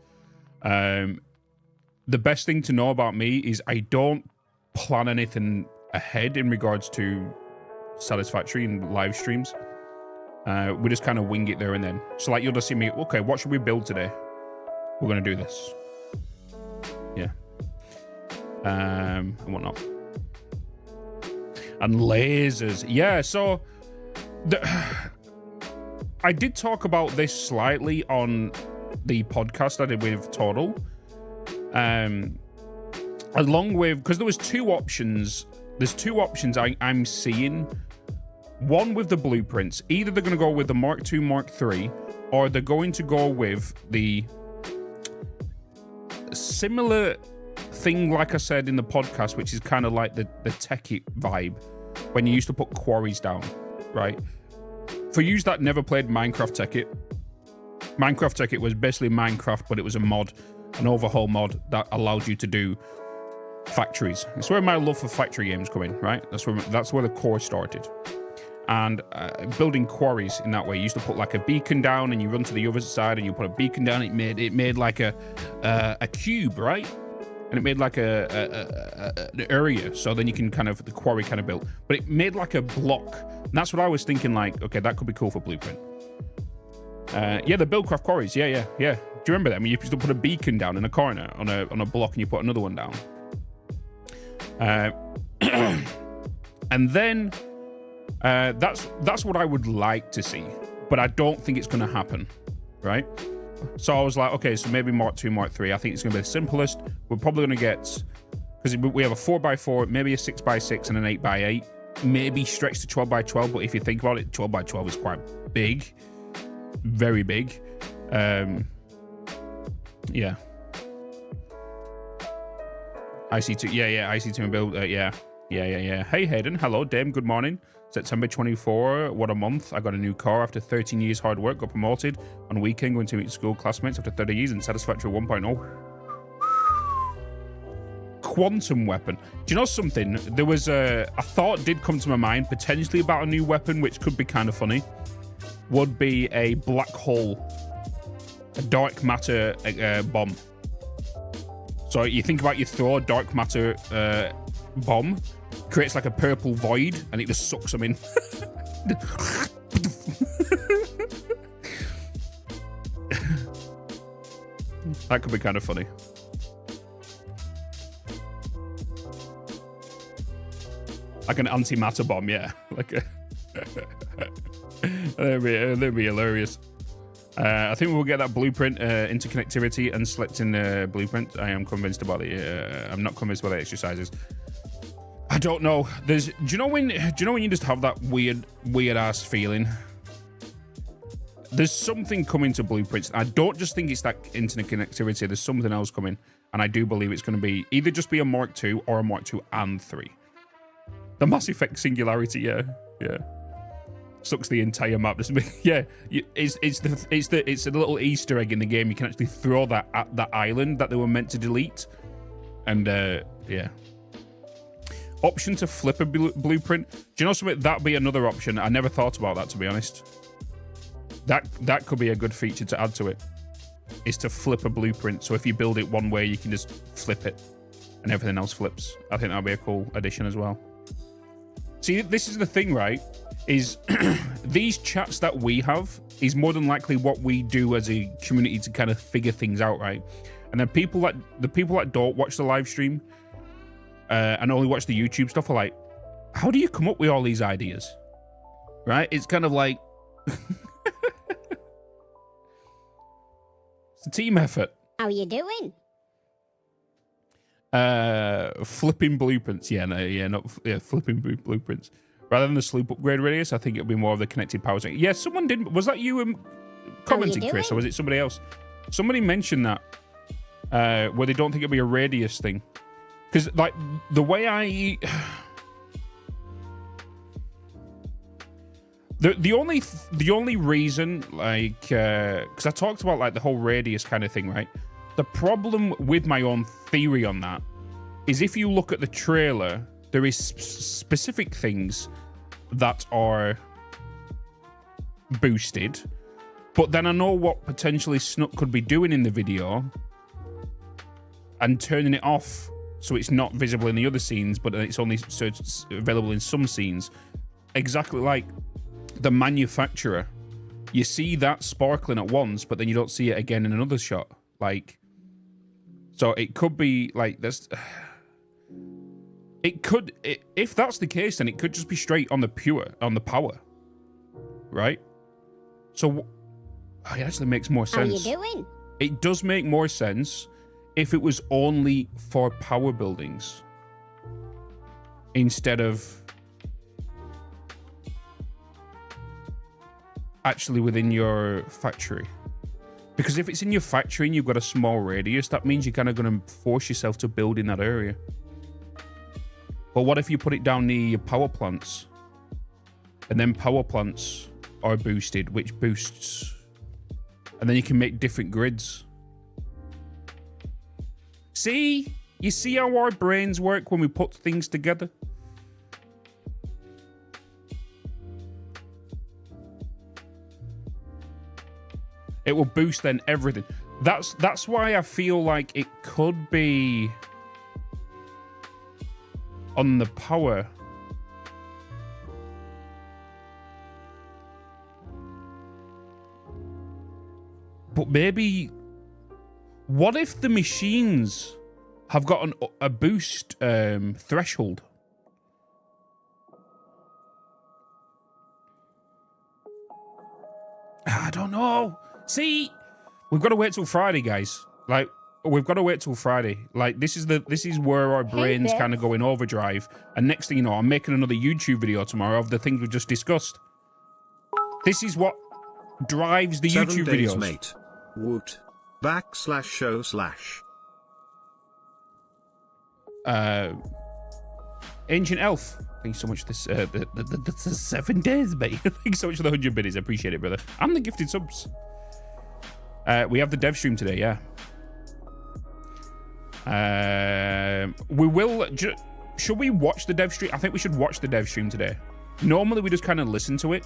[SPEAKER 4] The best thing to know about me is I don't plan anything ahead in regards to Satisfactory and live streams. We just kind of wing it there and then. So like you'll just see me, okay, what should we build today? We're going to do this. Yeah. And whatnot. And lasers. Yeah, so I did talk about this slightly on the podcast I did with Total. Along with, because there was two options. There's two options I'm seeing. One with the blueprints. Either they're going to go with the Mark II, Mark III, or they're going to go with the similar thing, like I said in the podcast, which is kind of like the techie vibe, when you used to put quarries down, right? For you that never played Minecraft Tech It was basically Minecraft, but it was a mod, an overhaul mod that allowed you to do factories. It's where my love for factory games come in, right? That's where the core started. And building quarries in that way, you used to put like a beacon down, and you run to the other side, and you put a beacon down. It made like a cube, right? And it made like an area, so then you can kind of, the quarry kind of built. But it made like a block. And that's what I was thinking, like, okay, that could be cool for blueprint. Yeah, the Buildcraft quarries, yeah. Do you remember that? I mean, you used to put a beacon down in a corner on a block, and you put another one down. And then that's what I would like to see, but I don't think it's going to happen, right? So I was like, okay, so maybe Mark II, Mark III. I think it's going to be the simplest. We're probably going to get, because we have a 4x4, maybe a 6x6, and an 8x8. Maybe stretch to 12x12, but if you think about it, 12x12 is quite big. Very big. Yeah. IC2, yeah, IC2 and build, yeah. Hey, Hayden, hello, Dame, good morning. September 24, what a month. I got a new car after 13 years hard work, got promoted on weekend, going to meet school classmates after 30 years in Satisfactory 1.0. Quantum weapon. Do you know something? There was a thought did come to my mind, potentially about a new weapon, which could be kind of funny. Would be a black hole, a dark matter bomb. So you think about, you throw a dark matter bomb, creates like a purple void, and it just sucks them in. That could be kind of funny. Like an antimatter bomb, yeah. Like a that'd be hilarious. I think we'll get that blueprint interconnectivity and select in the blueprint. I am convinced about the. I'm not convinced about the exercises. I don't know. Do you know when you just have that weird ass feeling? There's something coming to blueprints. I don't just think it's that internet connectivity. There's something else coming, and I do believe it's going to be either just be a Mark II or a Mark II and 3. The Mass Effect Singularity, yeah. Sucks the entire map. Yeah, it's a little Easter egg in the game. You can actually throw that at that island that they were meant to delete, and yeah. Option to flip a blueprint. Do you know something? That'd be another option. I never thought about that, to be honest. That could be a good feature to add to it. Is to flip a blueprint. So if you build it one way, you can just flip it, and everything else flips. I think that'd be a cool addition as well. See, this is the thing, right? is these chats that we have is more than likely what we do as a community to kind of figure things out, right? And then the people that don't watch the live stream and only watch the YouTube stuff are like, how do you come up with all these ideas? Right? It's kind of like it's a team effort.
[SPEAKER 5] How you doing?
[SPEAKER 4] Flipping blueprints. Flipping blueprints. Rather than the sloop upgrade radius, I think it'll be more of the connected power tank. Yeah, someone did. Was that you commenting, Chris, or was it somebody else? Somebody mentioned that where they don't think it'll be a radius thing. Because, like, the way I... The only reason, like, because I talked about, like, the whole radius kind of thing, right? The problem with my own theory on that is if you look at the trailer, there is specific things that are boosted, but then I know what potentially Snook could be doing in the video and turning it off so it's not visible in the other scenes, but it's only so it's available in some scenes. Exactly like the manufacturer. You see that sparkling at once, but then you don't see it again in another shot. Like, so it could be like this. It could, if that's the case, then it could just be straight on the power, right? So it actually makes more sense.
[SPEAKER 5] How you doing?
[SPEAKER 4] It does make more sense if it was only for power buildings instead of actually within your factory. Because if it's in your factory and you've got a small radius, that means you're kind of going to force yourself to build in that area. But what if you put it down near your power plants? And then power plants are boosted, which boosts. And then you can make different grids. See? You see how our brains work when we put things together? It will boost then everything. That's why I feel like it could be on the power. But maybe, what if the machines have got a boost threshold? I don't know. See, we've got to wait till Friday, guys. Like, we've got to wait till Friday. Like, this is where our brains kind of go in overdrive. And next thing you know, I'm making another YouTube video tomorrow of the things we just discussed. This is what drives the
[SPEAKER 7] 7
[SPEAKER 4] YouTube
[SPEAKER 7] days,
[SPEAKER 4] videos.
[SPEAKER 7] Mate. Woot. /show/
[SPEAKER 4] Ancient Elf. Thank you so much for this. The 7 days, mate. Thank you so much for the 100 biddies. I appreciate it, brother. And the gifted subs. We have the dev stream today, yeah. We will. Should we watch the dev stream? I think we should watch the dev stream today. Normally, we just kind of listen to it.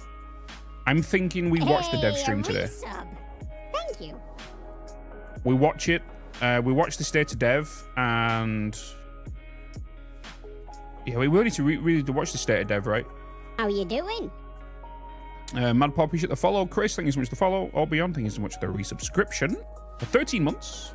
[SPEAKER 4] I'm thinking we watch the dev stream today.
[SPEAKER 5] Thank you.
[SPEAKER 4] We watch it. We watch the state of dev, and yeah, we will need to really watch the state of dev, right?
[SPEAKER 5] How you doing?
[SPEAKER 4] Mad Paul, appreciate the follow. Chris, thank you so much for the follow. All Beyond, thank you so much for the resubscription for 13 months.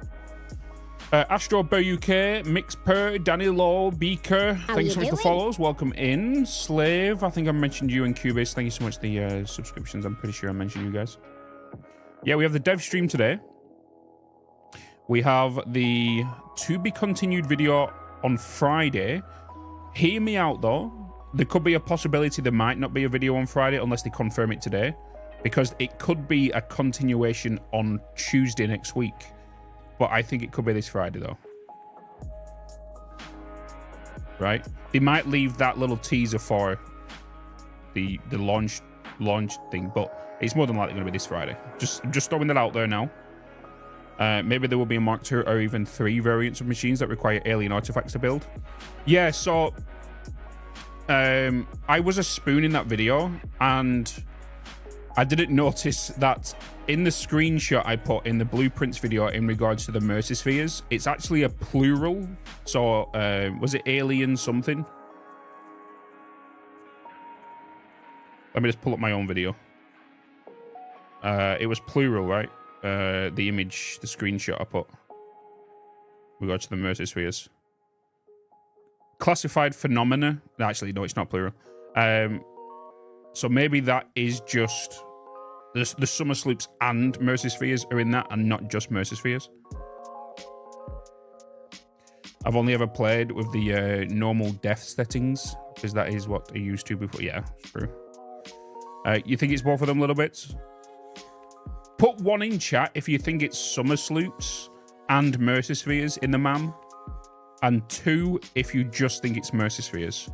[SPEAKER 4] Astro Bear UK, Mix Per, Danny Law, Beaker, thank you so much for the follows. Welcome in. Slave, I think I mentioned you and Cubase. Thank you so much for the subscriptions. I'm pretty sure I mentioned you guys. Yeah, we have the dev stream today. We have the to be continued video on Friday. Hear me out though. There could be a possibility there might not be a video on Friday unless they confirm it today, because it could be a continuation on Tuesday next week. But I think it could be this Friday though. Right? They might leave that little teaser for the launch thing, but it's more than likely going to be this Friday. Just throwing that out there now. Maybe there will be a Mark II or even 3 variants of machines that require alien artifacts to build. Yeah, so I was a spoon in that video, and I didn't notice that in the screenshot I put in the blueprints video in regards to the Mercispheres, it's actually a plural. So was it alien something? Let me just pull up my own video. It was plural, right? The image, the screenshot I put. We go to the Mercy spheres. Classified phenomena. Actually, no, it's not plural. So maybe that is just the summer sloops and Mercy spheres are in that, and not just Mercy spheres. I've only ever played with the normal depth settings, because that is what I used to before. Yeah, it's true. You think it's both of them little bits? Put 1 in chat if you think it's summer sloops and Mercy spheres in the MAM, and 2 if you just think it's Mercy spheres.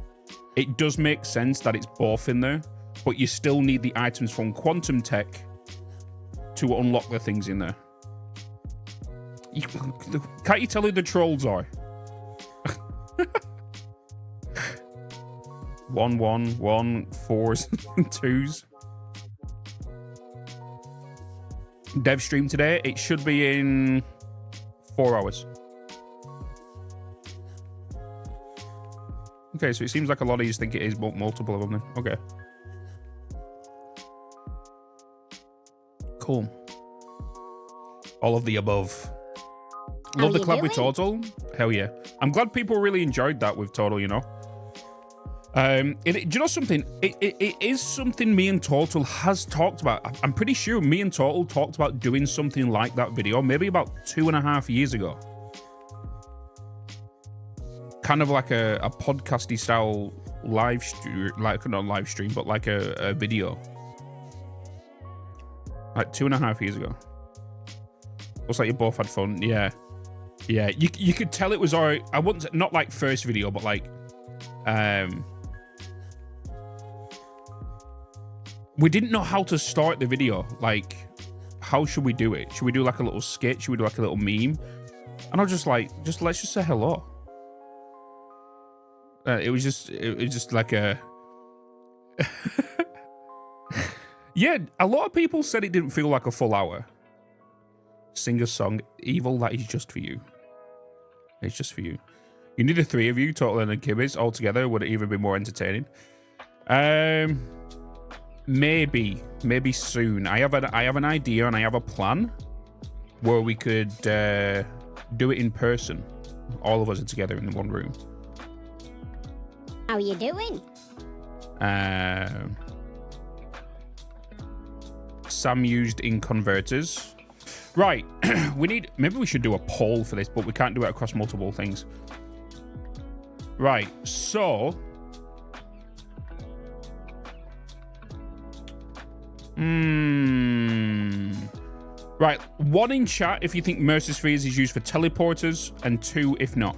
[SPEAKER 4] It does make sense that it's both in there, but you still need the items from Quantum Tech to unlock the things in there. Can't you tell who the trolls are? 1, 1, 1, 4s, and 2s. Dev stream today. It should be in 4 hours. Okay, so it seems like a lot of you think it is multiple of them then. Okay. Cool. All of the above. Love the collab with Total. Hell yeah. I'm glad people really enjoyed that with Total, you know. Do you know something? It is something me and Total has talked about. I'm pretty sure me and Total talked about doing something like that video maybe about 2.5 years ago. Kind of like a podcasty style live stream, like not live stream, but like a video. Like 2.5 years ago. Looks like you both had fun. Yeah. Yeah, you could tell it was alright. I wouldn't say, not like first video, but like we didn't know how to start the video. Like, how should we do it? Should we do like a little skit? Should we do like a little meme? And I was just like, let's just say hello. It was just like a yeah, a lot of people said it didn't feel like a full hour. Sing a song. Evil, that is just for you. It's just for you. You need the 3 of you, Total and Kibbiz, all together. Would it even be more entertaining? Maybe soon. I have an idea and I have a plan where we could do it in person. All of us are together in one room.
[SPEAKER 5] How you doing?
[SPEAKER 4] Sam used in converters. Right. Maybe we should do a poll for this, but we can't do it across multiple things. Right. So right. 1 in chat if you think Mercy spheres is used for teleporters, and 2 if not.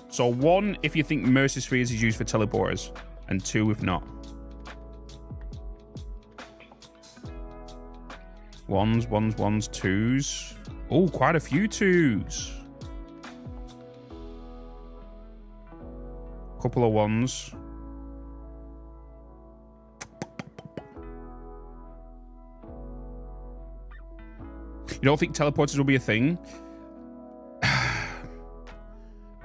[SPEAKER 4] So 1 if you think Mercy spheres is used for teleporters, and 2 if not. 1s, 2s. Oh, quite a few 2s. Couple of 1s. You don't think teleporters will be a thing?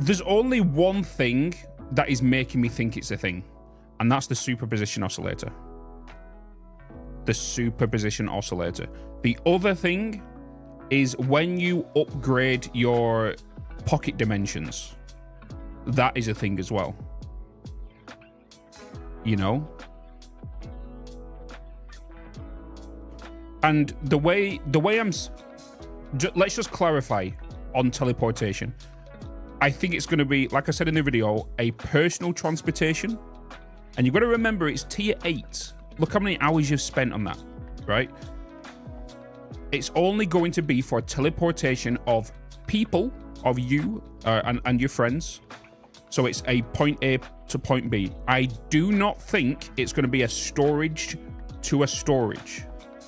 [SPEAKER 4] There's only one thing that is making me think it's a thing, and that's the superposition oscillator. The superposition oscillator. The other thing is when you upgrade your pocket dimensions. That is a thing as well. You know? And the way I'm... let's just clarify on teleportation. I think it's going to be, like I said in the video, a personal transportation. And you've got to remember it's tier 8. Look how many hours you've spent on that, right? It's only going to be for teleportation of people, of you and your friends. So it's a point A to point B. I do not think it's going to be a storage to a storage.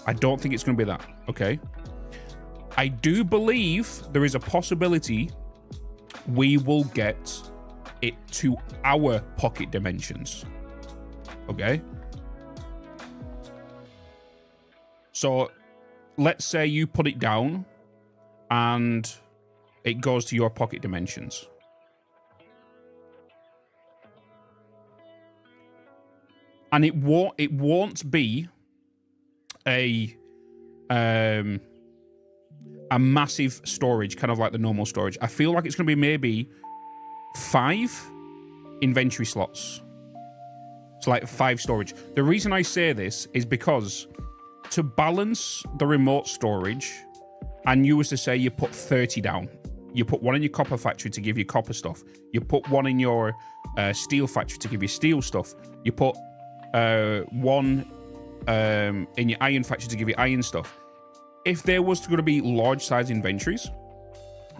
[SPEAKER 4] I don't think it's going to be that, okay? I do believe there is a possibility we will get it to our pocket dimensions, okay? So let's say you put it down and it goes to your pocket dimensions. And it won't be a massive storage, kind of like the normal storage. I feel like it's going to be maybe 5 inventory slots. So like 5 storage. The reason I say this is because to balance the remote storage, and you was to say you put 30 down. You put 1 in your copper factory to give you copper stuff. You put 1 in your steel factory to give you steel stuff. You put 1 in your iron factory to give you iron stuff. If there was going to be large size inventories,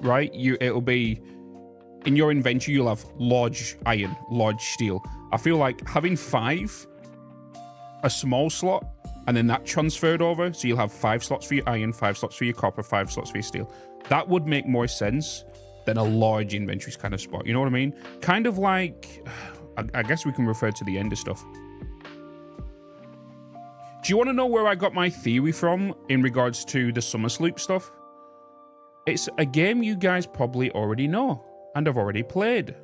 [SPEAKER 4] right? It'll be in your inventory. You'll have large iron, large steel. I feel like having 5, a small slot, and then that transferred over, so you'll have 5 slots for your iron, 5 slots for your copper, 5 slots for your steel. That would make more sense than a large inventories kind of spot. You know what I mean? Kind of like, I guess we can refer to the Ender stuff. Do you want to know where I got my theory from in regards to the Summer Sloop stuff? It's a game you guys probably already know and have already played.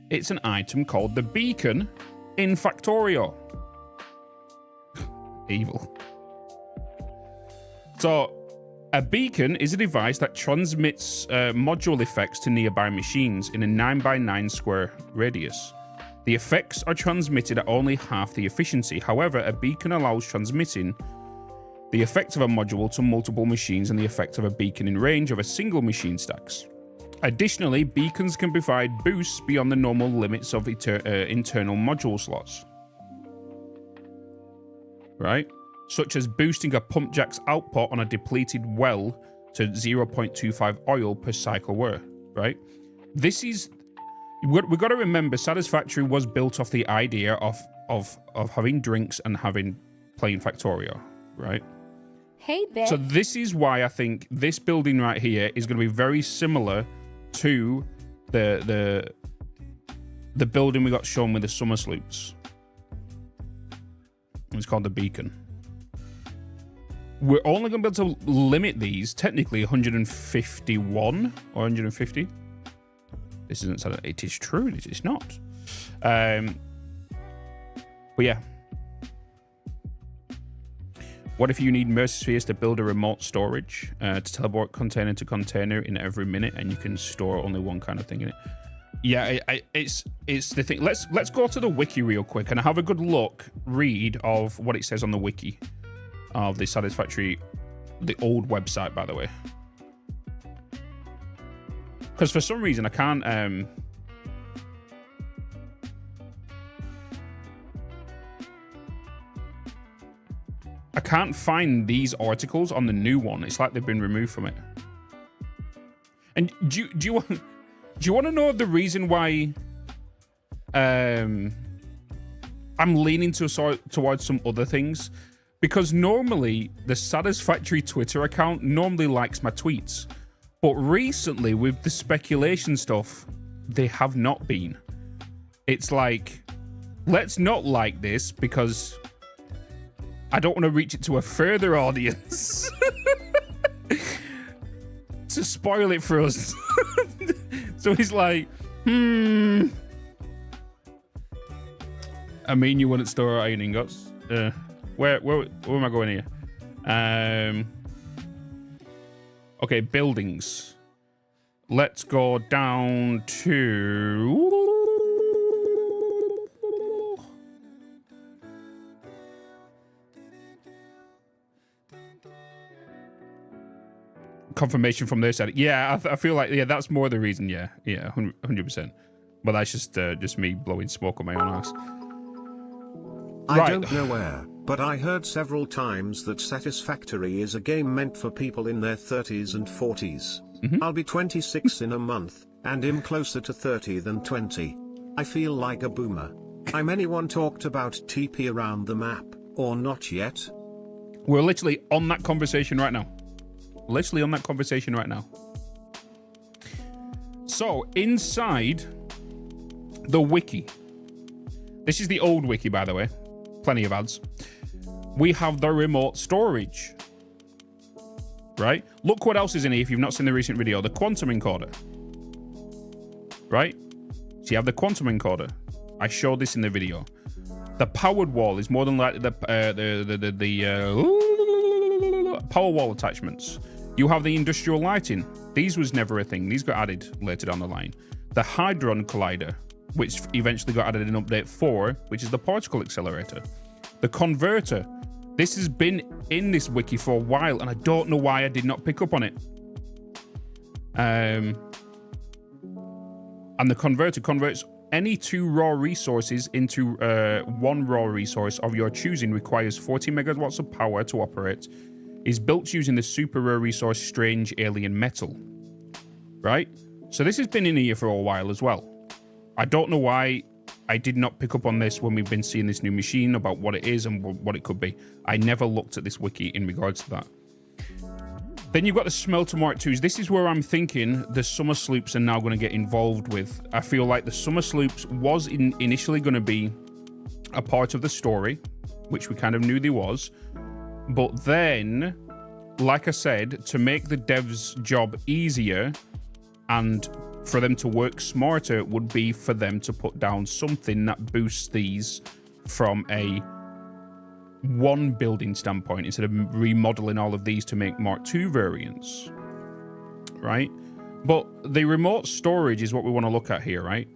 [SPEAKER 4] It's an item called the Beacon in Factorio. Evil. So, a beacon is a device that transmits module effects to nearby machines in a 9x9 square radius. The effects are transmitted at only half the efficiency. However, a beacon allows transmitting the effect of a module to multiple machines and the effect of a beacon in range of a single machine stacks. Additionally, beacons can provide boosts beyond the normal limits of internal module slots. Right? Such as boosting a pump jack's output on a depleted well to 0.25 oil per cycle wear, right? This is, we've got to remember, Satisfactory was built off the idea of having drinks and playing Factorio, right?
[SPEAKER 8] Hey, Bitz.
[SPEAKER 4] So this is why I think this building right here is going to be very similar to the building we got shown with the Summer Sloops. It's called the Beacon. We're only going to be able to limit these, technically, 151 or 150. This isn't, it is true, it is not. But yeah. What if you need Mercy to build a remote storage to teleport container to container in every minute, and you can store only one kind of thing in it? Yeah, it's the thing. Let's go to the wiki real quick and have a good read of what it says on the wiki of the Satisfactory, the old website, by the way. Because for some reason I can't find these articles on the new one. It's like they've been removed from it. And do you want to know the reason why I'm leaning towards some other things? Because normally the Satisfactory Twitter account normally likes my tweets, but recently with the speculation stuff, they have not been. It's like, let's not like this because I don't want to reach it to a further audience to spoil it for us. So he's like, I mean, you wouldn't store iron ingots. Where am I going here? Okay, buildings. Let's go down to confirmation from their side. Yeah, I feel like, yeah, that's more the reason. Yeah, 100%. But that's just me blowing smoke on my own ass.
[SPEAKER 7] I don't know where, but I heard several times that Satisfactory is a game meant for people in their 30s and 40s. I'll be 26 in a month, and am closer to 30 than 20. I feel like a boomer. Anyone talked about TP around the map, or not yet?
[SPEAKER 4] We're literally on that conversation right now. So, inside the wiki, this is the old wiki, by the way. Plenty of ads. We have the remote storage. Right? Look what else is in here if you've not seen the recent video. The quantum encoder. right? So you have the quantum encoder. I showed this in the video. The powered wall is more than likely the power wall attachments. You have the industrial lighting. These was never a thing. These got added later down the line. The Hadron Collider, which eventually got added in update 4, which is the particle accelerator. The converter. This has been in this wiki for a while, and I don't know why I did not pick up on it. And the converter converts any 2 raw resources into 1 raw resource of your choosing, requires 40 megawatts of power to operate, is built using the super rare resource Strange Alien Metal. Right? So this has been in here for a while as well. I don't know why I did not pick up on this when we've been seeing this new machine, about what it is and what it could be. I never looked at this wiki in regards to that. Then you've got the Smelter Mark IIs. This is where I'm thinking the Summer Sloops are now going to get involved with. I feel like the Summer Sloops was initially going to be a part of the story, which we kind of knew there was. But then, like I said, to make the devs' job easier and for them to work smarter would be for them to put down something that boosts these from a one building standpoint instead of remodeling all of these to make Mark II variants, right? But the remote storage is what we want to look at here, right?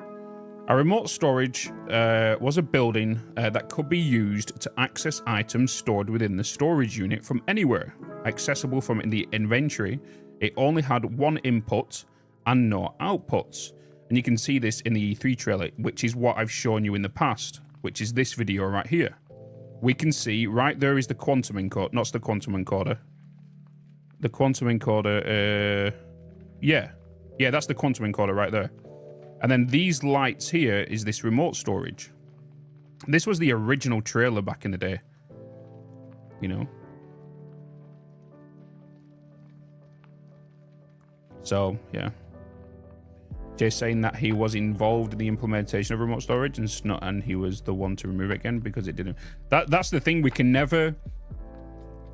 [SPEAKER 4] A remote storage was a building that could be used to access items stored within the storage unit from anywhere, accessible from in the inventory. It only had 1 input and no outputs. And you can see this in the E3 trailer, which is what I've shown you in the past, which is this video right here. We can see right there is the quantum encoder, not the quantum encoder. The quantum encoder, yeah, that's the quantum encoder right there. And then these lights here is this remote storage. This was the original trailer back in the day, you know. So, yeah. Jay's saying that he was involved in the implementation of remote storage and he was the one to remove it again because it didn't. That's the thing, we can never,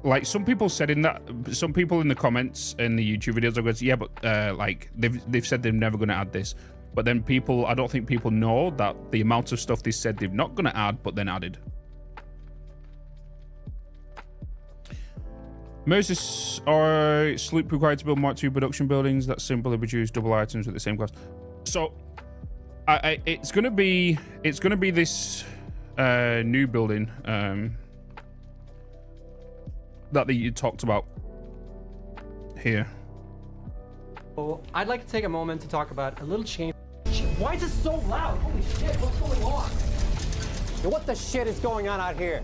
[SPEAKER 4] like some people said in that, some people in the comments in the YouTube videos are going to say, yeah, but like they've said they're never going to add this. But then people, I don't think people know that the amount of stuff they said they're not going to add, but then added. Moses are Sloop required to build Mark II production buildings that simply produce double items with the same cost. So, it's gonna be this new building that you talked about here.
[SPEAKER 8] So I'd like to take a moment to talk about a little change. Why is this so loud? Holy shit! What's going on? What the shit is going on out here?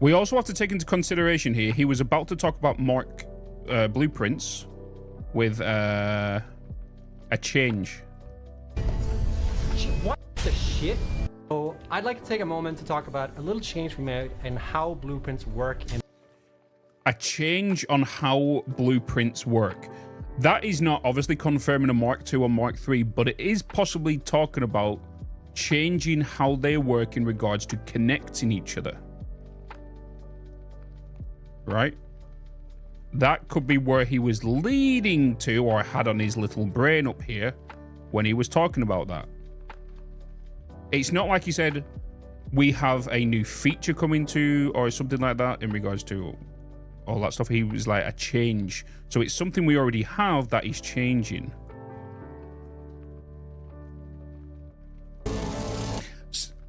[SPEAKER 4] We also have to take into consideration here, he was about to talk about Mark blueprints with a change.
[SPEAKER 8] What the shit? So I'd like to take a moment to talk about a little change we made and how blueprints work.
[SPEAKER 4] A change on how blueprints work. That is not obviously confirming a Mark II or Mark III, but it is possibly talking about changing how they work in regards to connecting each other. Right? That could be where he was leading to, or had on his little brain up here when he was talking about that. It's not like he said, we have a new feature coming to, or something like that in regards to all that stuff. He was like a change. So it's something we already have that is changing.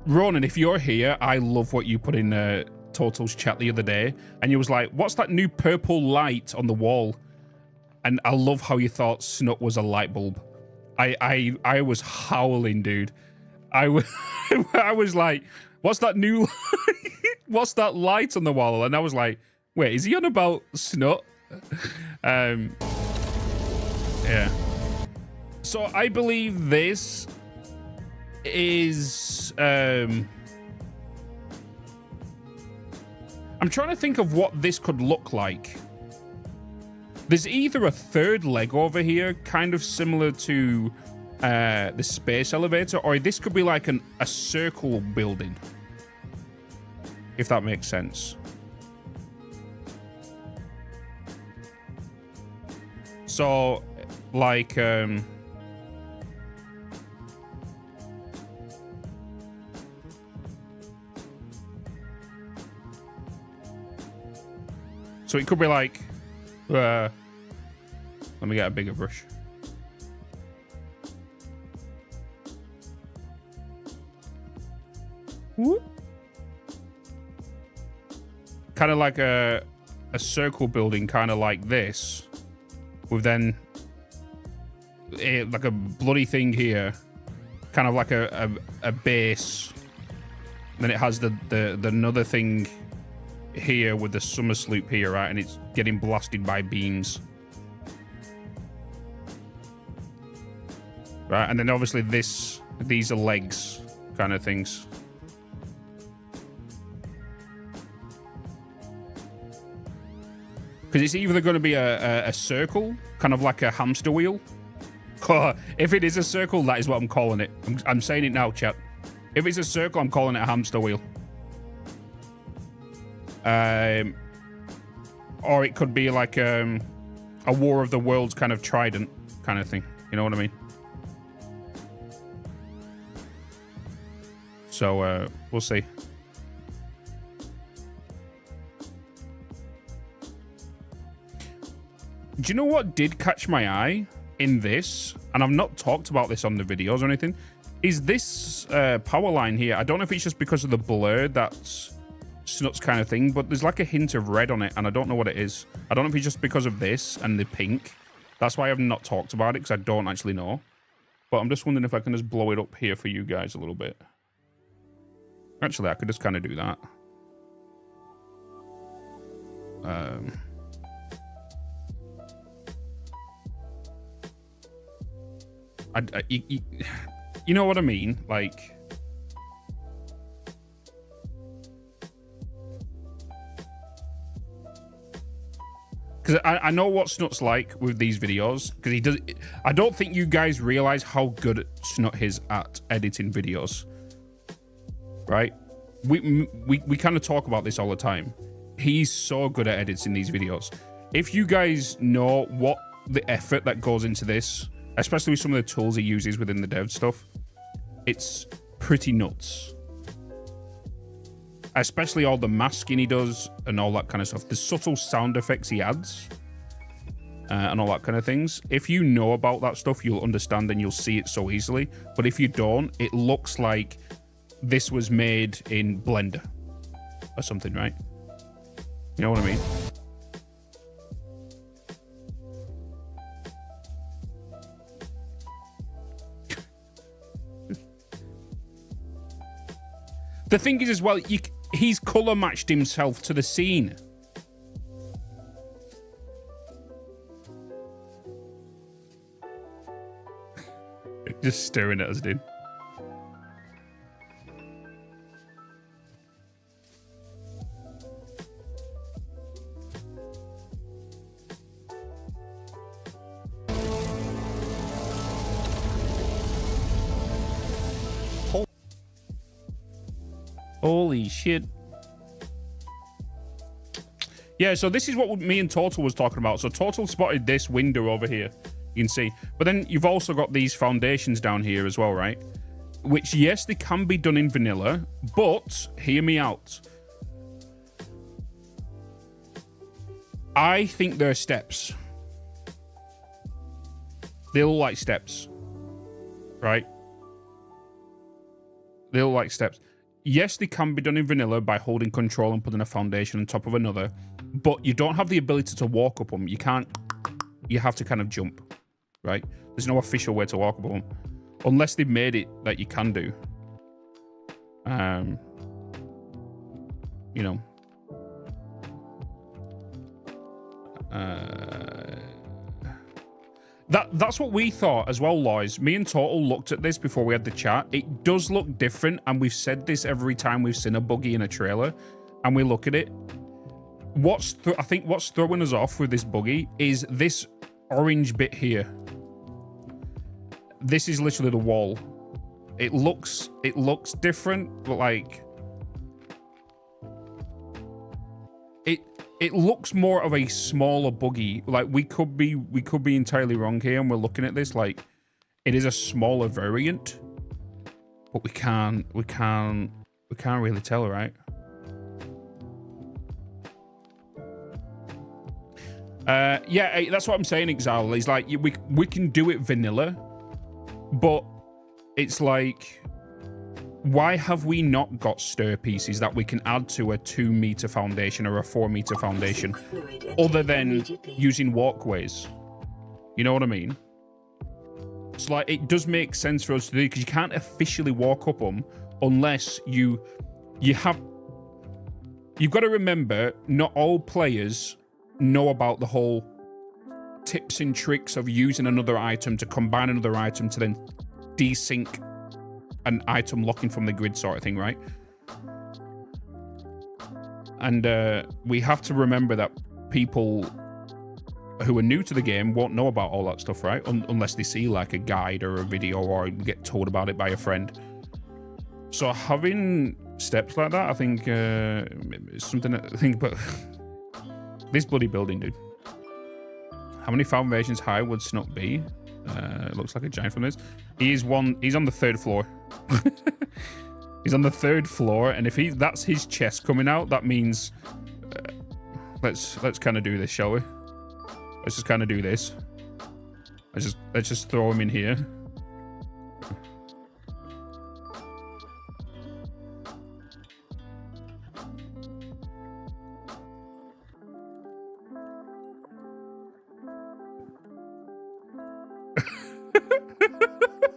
[SPEAKER 4] Ronan, if you're here, I love what you put in Total's chat the other day, and you was like, what's that new purple light on the wall? And I love how you thought Snut was a light bulb. I was howling, dude. I was like, what's that new light? What's that light on the wall? And I was like, wait, is he on about Snut? Yeah. So I believe this is I'm trying to think of what this could look like. There's either a third leg over here, kind of similar to the space elevator, or this could be like a circle building, if that makes sense. So, like, So it could be like, let me get a bigger brush. Kind of like a circle building, kind of like this, with then like a bloody thing here, kind of like a base. Then it has the another thing here with the summer sloop here, right? And it's getting blasted by beams. Right, and then obviously these are legs kind of things. Because it's either going to be a circle, kind of like a hamster wheel. If it is a circle, that is what I'm calling it. I'm saying it now, chat. If it's a circle, I'm calling it a hamster wheel. Or it could be like a War of the Worlds kind of trident kind of thing. You know what I mean? So we'll see. Do you know what did catch my eye in this? And I've not talked about this on the videos or anything. Is this power line here? I don't know if it's just because of the blur that's Snuts kind of thing, but there's like a hint of red on it, and I don't know what it is. I don't know if it's just because of this and the pink. That's why I've not talked about it, because I don't actually know. But I'm just wondering if I can just blow it up here for you guys a little bit. Actually, I could just kind of do that. You know what I mean? Like, because I know what Snut's like with these videos, because he does. I don't think you guys realize how good Snut is at editing videos, right? We kind of talk about this all the time. He's so good at editing these videos. If you guys know what the effort that goes into this, especially with some of the tools he uses within the dev stuff, it's pretty nuts. Especially all the masking he does and all that kind of stuff. The subtle sound effects he adds and all that kind of things. If you know about that stuff, you'll understand and you'll see it so easily. But if you don't, it looks like this was made in Blender or something, right? You know what I mean? The thing is as well, he's color matched himself to the scene. Just staring at us, dude. Holy shit. Yeah, so this is what me and Total was talking about. So Total spotted this window over here, you can see. But then you've also got these foundations down here as well, right? Which, yes, they can be done in vanilla, but hear me out. I think they're steps. They look like steps, right? They look like steps. Yes, they can be done in vanilla by holding control and putting a foundation on top of another, but you don't have the ability to walk up them. You can't, you have to kind of jump, right? There's no official way to walk up them, unless they've made it that you can do. You know. That's what we thought as well, Lois. Me and Total looked at this before we had the chat. It does look different, and we've said this every time we've seen a buggy in a trailer, and we look at it. I think what's throwing us off with this buggy is this orange bit here. This is literally the wall. It looks different, but like it looks more of a smaller buggy. Like we could be entirely wrong here, and we're looking at this like it is a smaller variant, but we can't really tell, right? Yeah, that's what I'm saying, Exile. It's like we can do it vanilla, but it's like, why have we not got stir pieces that we can add to a 2-meter foundation or a 4-meter foundation, other than using walkways? You know what I mean? It's like, it does make sense for us to do, because you can't officially walk up them unless you've got to remember, not all players know about the whole tips and tricks of using another item to combine another item to then desync an item locking from the grid sort of thing, right? And we have to remember that people who are new to the game won't know about all that stuff, right? Unless they see like a guide or a video or get told about it by a friend. So having steps like that, I think is something that I think, but this bloody building, dude. How many foundations high would Snot be? It looks like a giant from this. He's on the 3rd floor. He's on the 3rd floor, and if that's his chest coming out, that means let's kind of do this, shall we? Let's just kind of do this. Let's just throw him in here.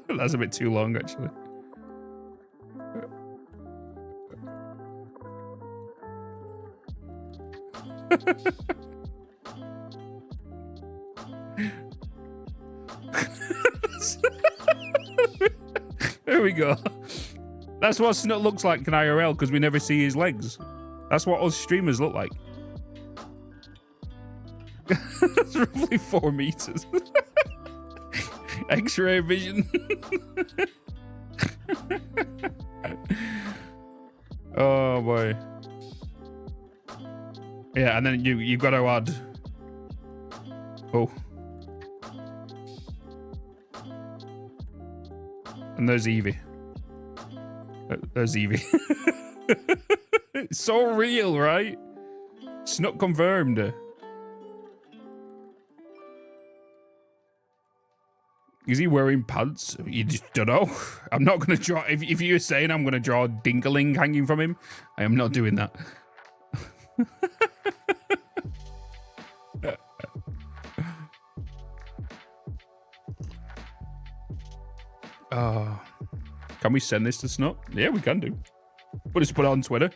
[SPEAKER 4] That's a bit too long, actually. There we go. That's what Snut looks like in IRL, because we never see his legs. That's what us streamers look like. That's roughly 4 meters. X-ray vision. Oh boy. Yeah, and then you've got to add. Oh. And there's Evie. There's Evie. It's so real, right? Snut confirmed. Is he wearing pants? You just don't know. I'm not going to draw... If you're saying I'm going to draw a dingaling hanging from him, I am not doing that. Can we send this to Snut? Yeah, we can do. We'll just put it on Twitter.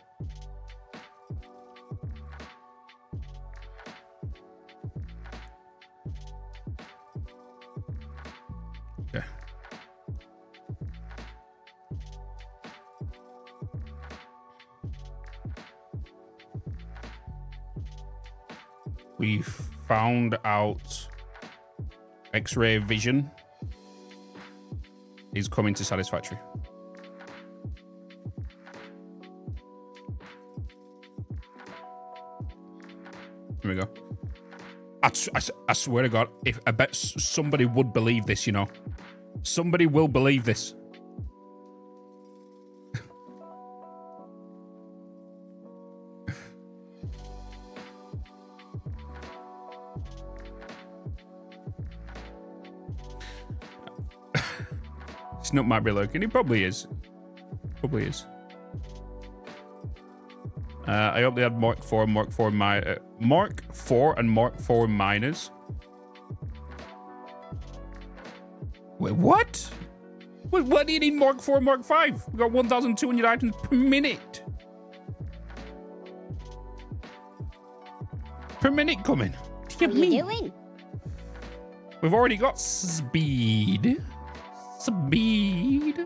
[SPEAKER 4] Yeah. We found out X-ray vision is coming to Satisfactory. Here we go. I swear to God, I bet somebody would believe this, you know. Somebody will believe this. Snut might be lurking. He probably is. Probably is. I hope they had Mark 4 and Mark 4 and Mark 4 miners. Wait, what? What do you need Mark 4 and Mark 5? We got 1,200 items per minute. Per minute coming.
[SPEAKER 5] What are you doing?
[SPEAKER 4] We've already got speed. Speed.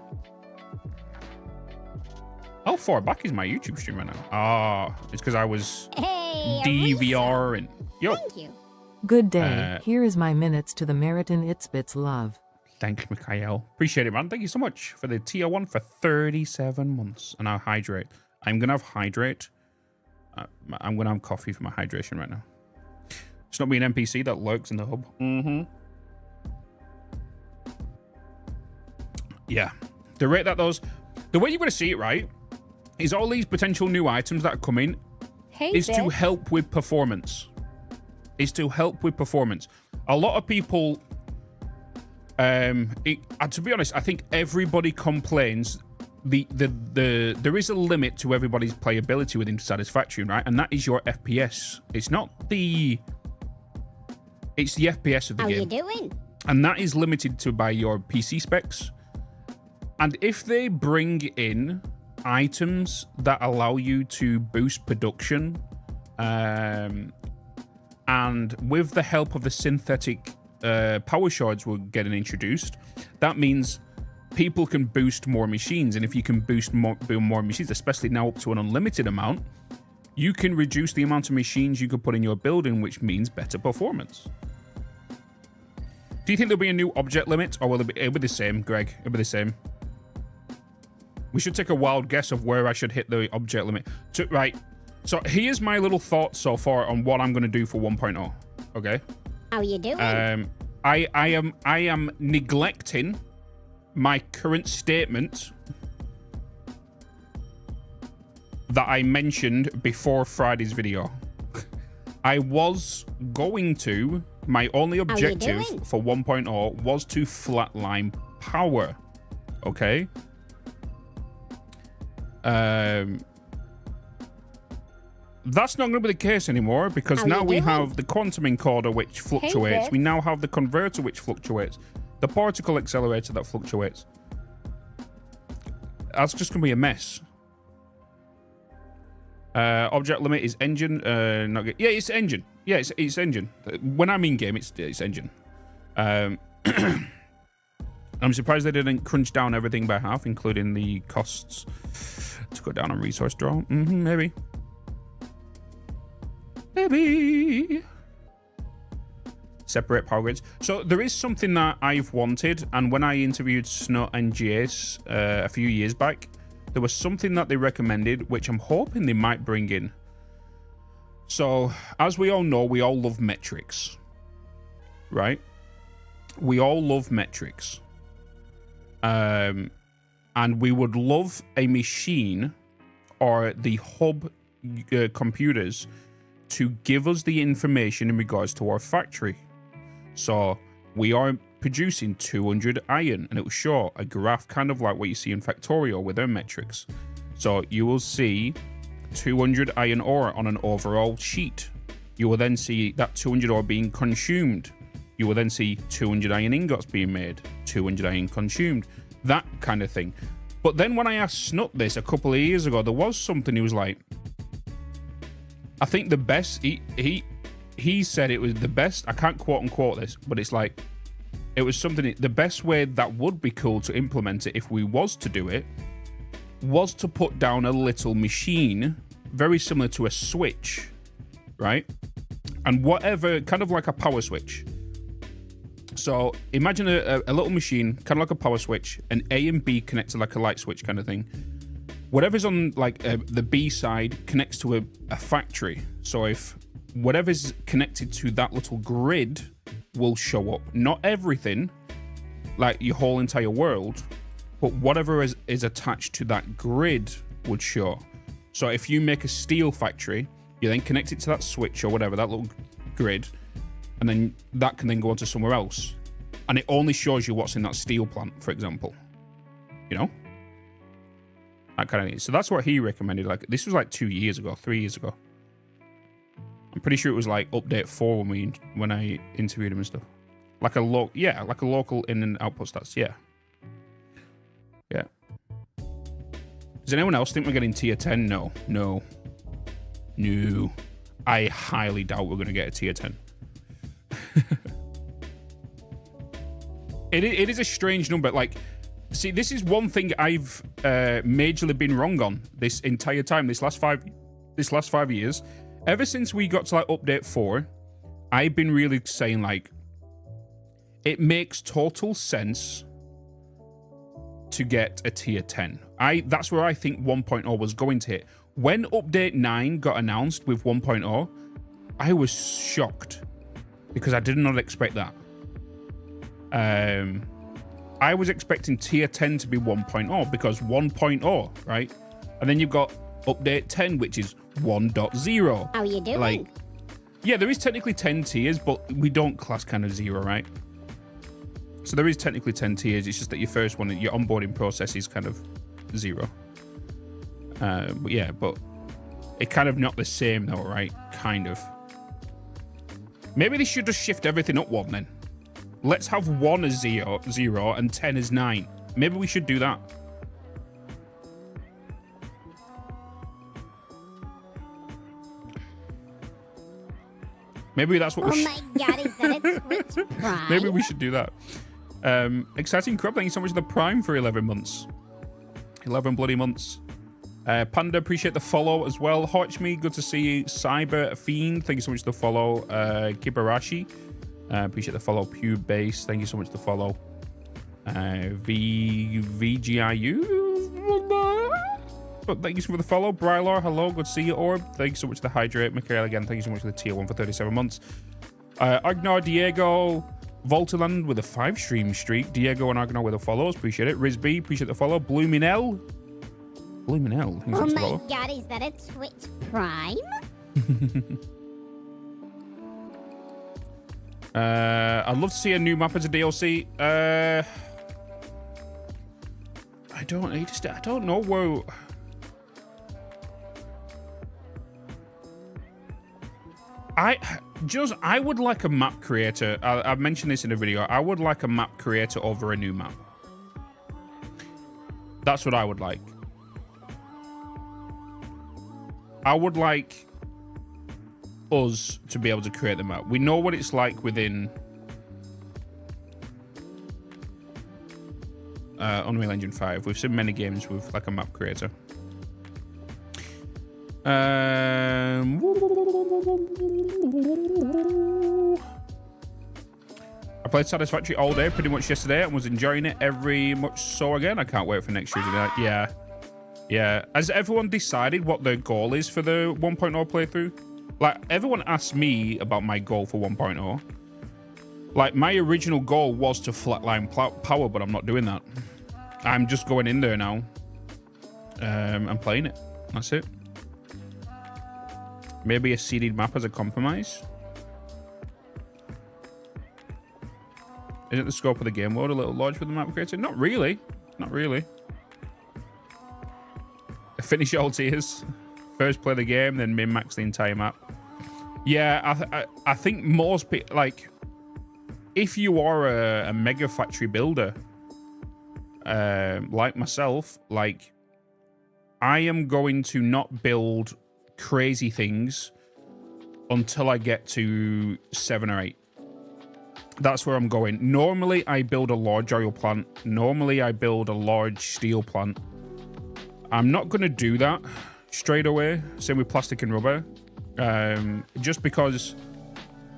[SPEAKER 4] How far back is my YouTube stream right now? Ah, it's because I was DVRing. Yo.
[SPEAKER 5] Thank you.
[SPEAKER 6] Good day. Here is my minutes to the Meriton It's Bits love.
[SPEAKER 4] Thank you, Mikhail. Appreciate it, man. Thank you so much for the tier 1 for 37 months. And I'll hydrate. I'm going to have hydrate. I'm going to have coffee for my hydration right now. It's not being an NPC that lurks in the hub. Yeah. The rate that those... The way you're going to see it, right, is all these potential new items that are coming is to help with performance. is to help with performance. A lot of people, to be honest, I think everybody complains there is a limit to everybody's playability within Satisfactory, right? And that is your FPS. It's not the... It's the FPS of the game.
[SPEAKER 5] How you doing?
[SPEAKER 4] And that is limited to by your PC specs. And if they bring in items that allow you to boost production, and with the help of the synthetic power shards we're getting introduced, that means people can boost more machines. And if you can boost more machines, especially now up to an unlimited amount, you can reduce the amount of machines you could put in your building, which means better performance. Do you think there'll be a new object limit, or will it'll be the same, Greg? It'll be the same. We should take a wild guess of where I should hit the object limit. Right. So here's my little thoughts so far on what I'm going to do for 1.0. Okay.
[SPEAKER 5] How you doing?
[SPEAKER 4] I am neglecting my current statement that I mentioned before Friday's video. I was going to... My only objective for 1.0 was to flatline power. Okay? That's not going to be the case anymore, because now we have the quantum encoder, which fluctuates. We now have the converter, which fluctuates. The particle accelerator that fluctuates. That's just going to be a mess. Object limit is engine. Not good. Yeah, it's engine. Yeah, it's engine. When I'm in game, it's engine. I'm surprised they didn't crunch down everything by half, including the costs to go down on resource draw. Maybe. Maybe. Separate power grids. So there is something that I've wanted, and when I interviewed Snut and Jace a few years back, there was something that they recommended, which I'm hoping they might bring in. So, as we all know, we all love metrics, right? We all love metrics. And we would love a machine or the hub computers to give us the information in regards to our factory. So, we are producing 200 iron, and it will show a graph kind of like what you see in Factorio with their metrics. So, you will see 200 iron ore on an overall sheet. You will then see that 200 ore being consumed. You will then see 200 iron ingots being made, 200 iron consumed, that kind of thing. But then when I asked Snut this a couple of years ago, there was something he was like, I think the best, he said it was the best, I can't quote unquote this, but it's like, it was something, the best way that would be cool to implement it if we was to do it, was to put down a little machine very similar to a switch, right? And whatever, kind of like a power switch. So imagine a little machine, kind of like a power switch, an A and B connected like a light switch kind of thing. Whatever's on like the B side connects to a factory. So if whatever's connected to that little grid will show up. Not everything, like your whole entire world, but whatever is attached to that grid would show. So if you make a steel factory, you then connect it to that switch or whatever, that little grid, and then that can then go on to somewhere else. And it only shows you what's in that steel plant, for example. You know? That kind of thing. So that's what he recommended. Like, this was like 2 years ago, 3 years ago. I'm pretty sure it was like update 4 when I interviewed him and stuff. Like a local in and output stats. Yeah. Yeah. Does anyone else think we're getting tier 10? No. No. No. I highly doubt we're going to get a tier 10. It is a strange number. Like, see, this is one thing I've majorly been wrong on this entire time. This last 5 years, ever since we got to like update 4, I've been really saying like, it makes total sense to get a tier 10. That's where I think 1.0 was going to hit. When update 9 got announced with 1.0, I was shocked because I did not expect that. I was expecting tier 10 to be 1.0 because 1.0, right? And then you've got update 10, which is 1.0.
[SPEAKER 5] How you doing?
[SPEAKER 4] Like, Yeah, there is technically 10 tiers, but we don't class kind of 0, right? So there is technically 10 tiers. It's just that your first one, your onboarding process is kind of 0. But yeah, but it's kind of not the same though, right? Kind of. Maybe they should just shift everything up 1 then. Let's have 1 as 0 and 10 as 9. Maybe we should do that. Maybe that's what
[SPEAKER 5] Oh my god, is that a Twitch Prime?
[SPEAKER 4] Maybe we should do that. Exciting Crop, thank you so much for the Prime for 11 months. 11 bloody months. Panda, appreciate the follow as well. Hotchme, good to see you. Cyber Fiend, thank you so much for the follow. Kibarashi, appreciate the follow. Pew Base, thank you so much for the follow. VGIU, thank you so much for the follow. Brylar, hello, good to see you. Orb, thank you so much for the Hydrate. Mikhail, again, thank you so much for the tier 1 for 37 months. Agnar, Diego, Voltaland with a 5-stream streak. Diego and Agnar with the follows, appreciate it. Rizby, appreciate the follow. Bloominell. Bloominell, thank you so much for the follow.
[SPEAKER 5] Oh my god, is that a Twitch Prime?
[SPEAKER 4] I'd love to see a new map as a DLC. I don't know where. I would like a map creator. I've mentioned this in a video. I would like a map creator over a new map. That's what I would like. I would like us to be able to create the map. We know what it's like within Unreal Engine 5. We've seen many games with like a map creator. I played Satisfactory all day pretty much yesterday and was enjoying it every much so again. I can't wait for next Tuesday night. Yeah. Has everyone decided what their goal is for the 1.0 playthrough? Like, everyone asks me about my goal for 1.0. Like, my original goal was to flatline power, but I'm not doing that. I'm just going in there now and playing it. That's it. Maybe a seeded map as a compromise. Isn't the scope of the game world a little large for the map creator? Not really. Not really. Finish all tiers. First play the game, then min-max the entire map. Yeah, I think most people, like, if you are a mega factory builder, like myself, like, I am going to not build crazy things until I get to 7 or 8. That's where I'm going. Normally, I build a large oil plant. Normally, I build a large steel plant. I'm not going to do that straight away. Same with plastic and rubber. Just because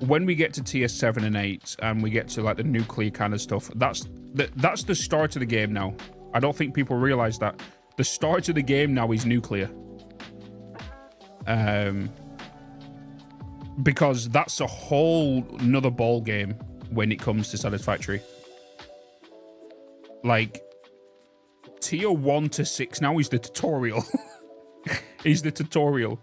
[SPEAKER 4] when we get to tier 7 and 8 and we get to like the nuclear kind of stuff, that's the start of the game now. I don't think people realize that. The start of the game now is nuclear. Because that's a whole nother ball game when it comes to Satisfactory. Like, tier 1 to 6 now is the tutorial. Is the tutorial.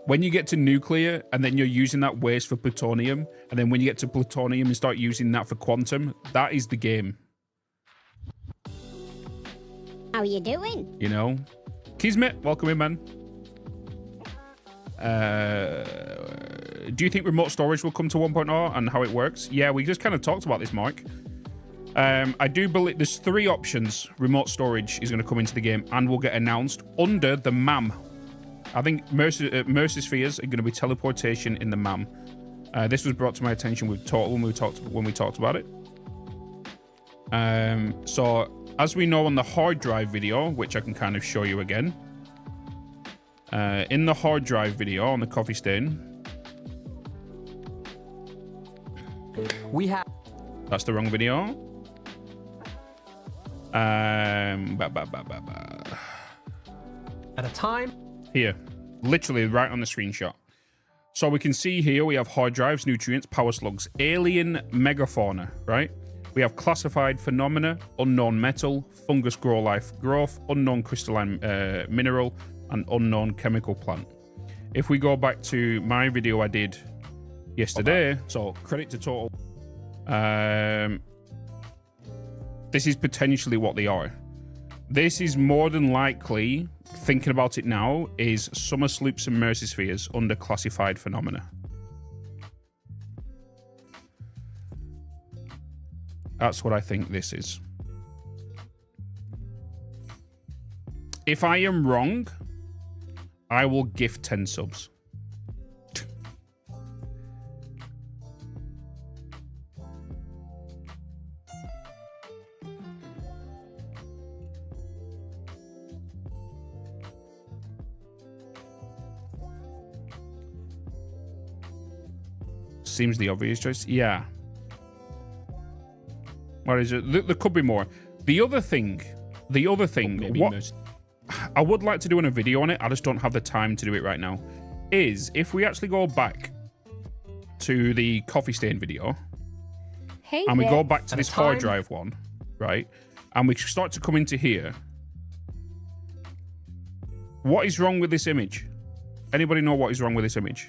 [SPEAKER 4] When you get to nuclear and then you're using that waste for plutonium, and then when you get to plutonium and start using that for quantum, that is the game.
[SPEAKER 5] How you doing?
[SPEAKER 4] You know? Kismet, welcome in, man. Do you think remote storage will come to 1.0 and how it works? Yeah, we just kind of talked about this, Mark. I do believe there's 3 options. Remote storage is going to come into the game and will get announced under the MAM. I think Mercyspheres are going to be teleportation in the MAM. This was brought to my attention with Total when we talked about it. So as we know on the hard drive video, which I can kind of show you again. In the hard drive video on the coffee stain.
[SPEAKER 8] We have.
[SPEAKER 4] That's the wrong video.
[SPEAKER 8] At a time.
[SPEAKER 4] Here, literally right on the screenshot. So we can see here we have hard drives, nutrients, power slugs, alien megafauna, right? We have classified phenomena, unknown metal, fungus grow life growth, unknown crystalline mineral, and unknown chemical plant. if we go back to my video I did yesterday, so credit to Total, this is potentially what they are. This is more than likely, thinking about it now, is summer sloops and mercy spheres under classified phenomena. That's what I think this is. If I am wrong, I will gift 10 subs. Seems the obvious choice. Yeah. What is it? There could be more. The other thing, what I would like to do in a video on it, I just don't have the time to do it right now, is if we actually go back to the coffee stain video, and we go back to this hard drive one, right? And we start to come into here. What is wrong with this image? Anybody know what is wrong with this image?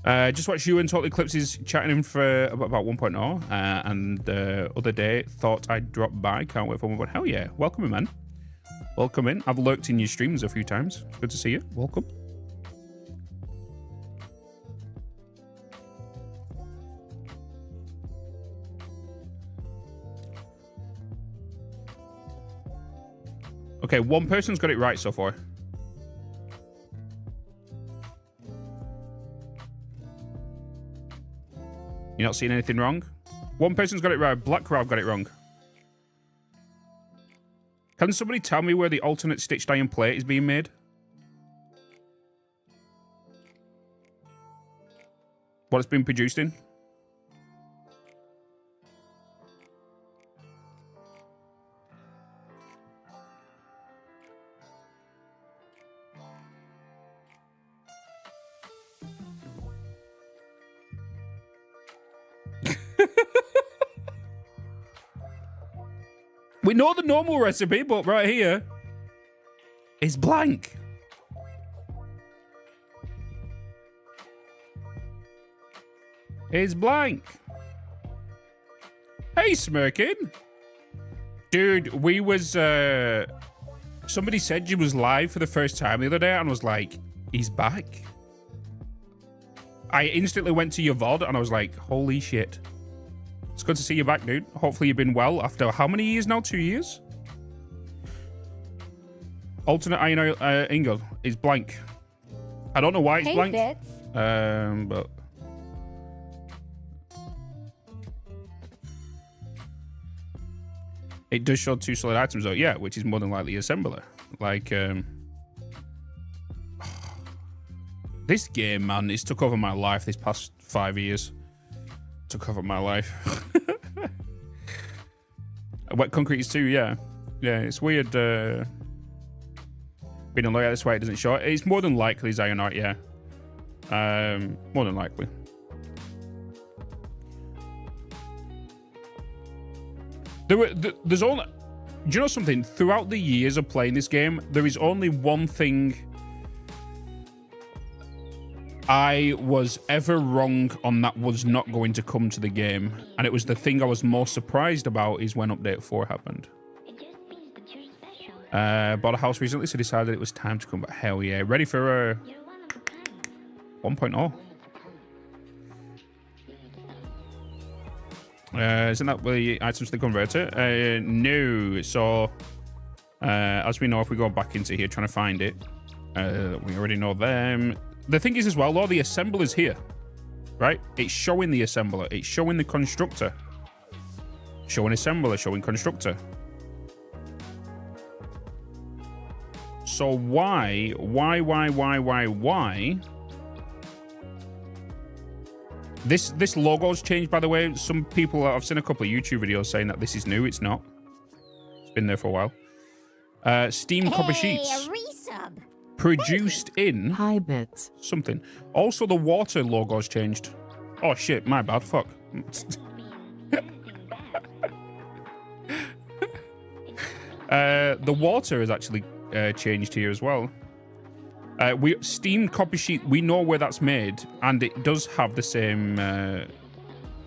[SPEAKER 4] Just watched you and Total Eclipse's chatting in for about 1.0, and the other day thought I'd drop by. Can't wait for 1.0. Hell yeah, welcome in, man. Welcome in. I've lurked in your streams a few times. Good to see you. Welcome. Okay, one person's got it right so far. You're not seeing anything wrong? One person's got it right. Black Crowd got it wrong. Can somebody tell me where the alternate stitched iron plate is being made? What it's been produced in? We know the normal recipe, but right here is blank. It's blank. Hey, Smirkin. Dude, we was, somebody said you was live for the first time the other day and was like, he's back. I instantly went to your VOD and I was like, holy shit. It's good to see you back, dude. Hopefully you've been well after how many years now? 2 years? Alternate iron ingot is blank. I don't know why it's blank. Bitz. But it does show 2 solid items though, yeah, which is more than likely assembler. Like, this game, man, it's took over my life this past 5 years. Took over my life. Wet concrete is too, yeah. Yeah, it's weird. Being a lawyer, that's why it doesn't show it. It's more than likely Zion Art, yeah. More than likely. There's only... Do you know something? Throughout the years of playing this game, there is only one thing I was ever wrong on that was not going to come to the game, and it was the thing I was most surprised about is when Update 4 happened. Bought a house recently, so decided it was time to come back. Hell yeah. Ready for 1.0. Isn't that where the items to the converter? No. So, as we know, if we go back into here trying to find it, we already know them. The thing is as well, though, the assembler's here, right? It's showing the assembler. It's showing the constructor. Showing assembler, showing constructor. So why? This logo's changed, by the way. Some people, I've seen a couple of YouTube videos saying that this is new. It's not. It's been there for a while. Steam copper sheets.
[SPEAKER 5] A resub.
[SPEAKER 4] Produced in...
[SPEAKER 6] Hi, Bitz.
[SPEAKER 4] Something. Also, the water logo's changed. Oh, shit. My bad. Fuck. The water is actually changed here as well. Steamed copy sheet, we know where that's made, and it does have the same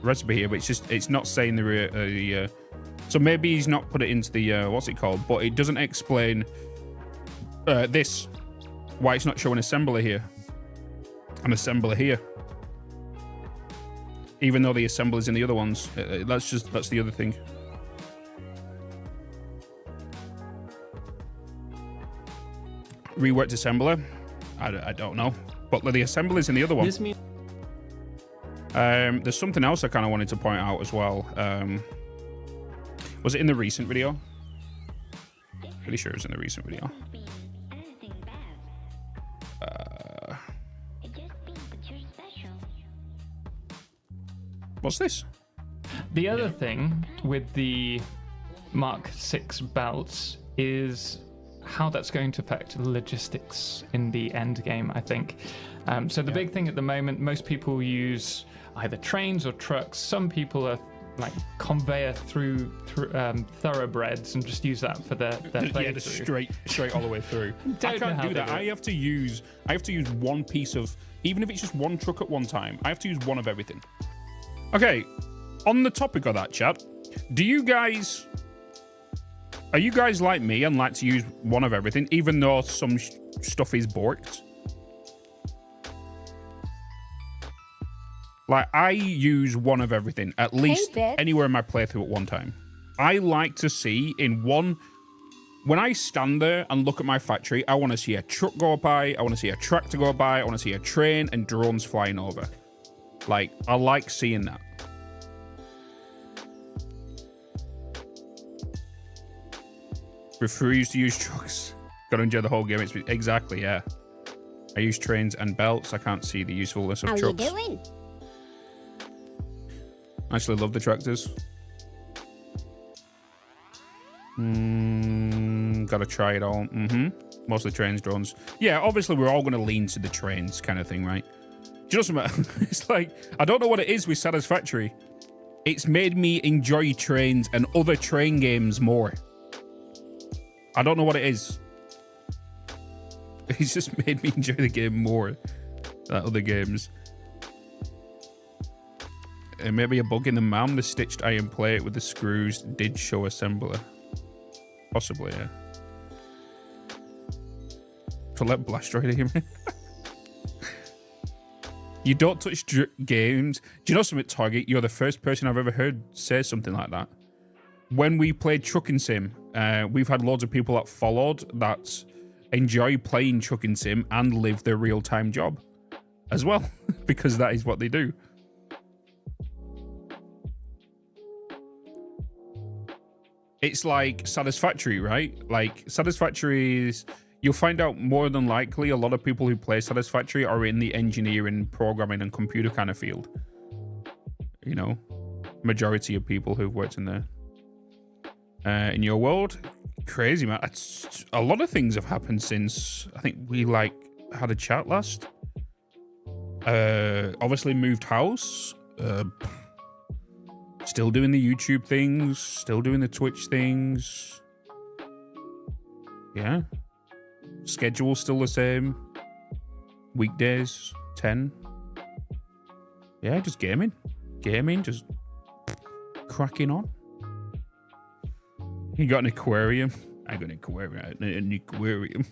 [SPEAKER 4] recipe here, but it's not saying the so maybe he's not put it into the what's it called, but it doesn't explain this, why it's not showing assembler here and assembler here, even though the assembler's in the other ones. That's the other thing. Reworked assembler, I don't know, but the assembler's in the other one.
[SPEAKER 8] This means
[SPEAKER 4] there's something else I kind of wanted to point out as well. Was it in the recent video? Pretty sure it was in the recent video. What's this?
[SPEAKER 9] The other thing with the Mark 6 belts is how that's going to affect logistics in the end game, I think. So the big thing at the moment, most people use either trains or trucks. Some people are like conveyor through thoroughbreds and just use that for their playthrough.
[SPEAKER 4] Yeah, just straight all the way through. I
[SPEAKER 9] Don't know
[SPEAKER 4] can't
[SPEAKER 9] how
[SPEAKER 4] do
[SPEAKER 9] they
[SPEAKER 4] that.
[SPEAKER 9] do it.
[SPEAKER 4] I have to use one piece of, even if it's just one truck at one time, I have to use one of everything. Okay, on the topic of that, chat, are you guys like me and like to use one of everything, even though some stuff is borked? Like, I use one of everything, at least anywhere in my playthrough at one time. I like to see in one... When I stand there and look at my factory, I want to see a truck go by, I want to see a tractor go by, I want to see a train and drones flying over. Like, I like seeing that. Refuse to use trucks. Gotta enjoy the whole game. It's exactly, yeah. I use trains and belts. I can't see the usefulness of
[SPEAKER 5] How
[SPEAKER 4] trucks.
[SPEAKER 5] you doing?
[SPEAKER 4] I actually love the tractors. Gotta try it all. Mostly trains, drones. Yeah, obviously we're all gonna lean to the trains kind of thing, right? Do you know something? It's like, I don't know what it is with Satisfactory. It's made me enjoy trains and other train games more. I don't know what it is. It's just made me enjoy the game more than other games. And maybe a bug in the MAM, the stitched iron plate with the screws did show assembler. Possibly, yeah. To let blast right here, man. You don't touch games. Do you know something, Target? You're the first person I've ever heard say something like that. When we played Trucking Sim, we've had loads of people that followed that enjoy playing Trucking Sim and live their real-time job as well, because that is what they do. It's like Satisfactory, right? Like, Satisfactory is... You'll find out more than likely a lot of people who play Satisfactory are in the engineering, programming, and computer kind of field. You know? Majority of people who've worked in there. In your world, crazy, man. A lot of things have happened since I think we like had a chat last. Obviously moved house. Still doing the YouTube things. Still doing the Twitch things. Yeah. Schedule still the same. Weekdays 10. Yeah, just gaming. Just cracking on. You got an aquarium? I got an aquarium.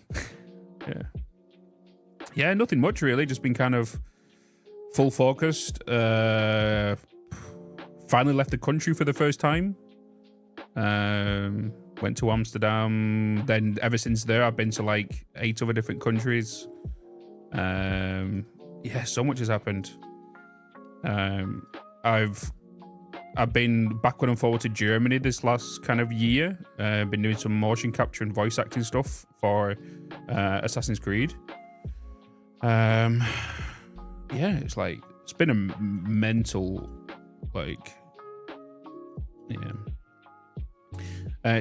[SPEAKER 4] Yeah. Yeah, nothing much really. Just been kind of full focused. Finally left the country for the first time. Went to Amsterdam. Then ever since there, I've been to like 8 other different countries. Yeah, so much has happened. I've been backward and forward to Germany this last kind of year. Been doing some motion capture and voice acting stuff for Assassin's Creed. Yeah, it's like, it's been a mental, like, yeah.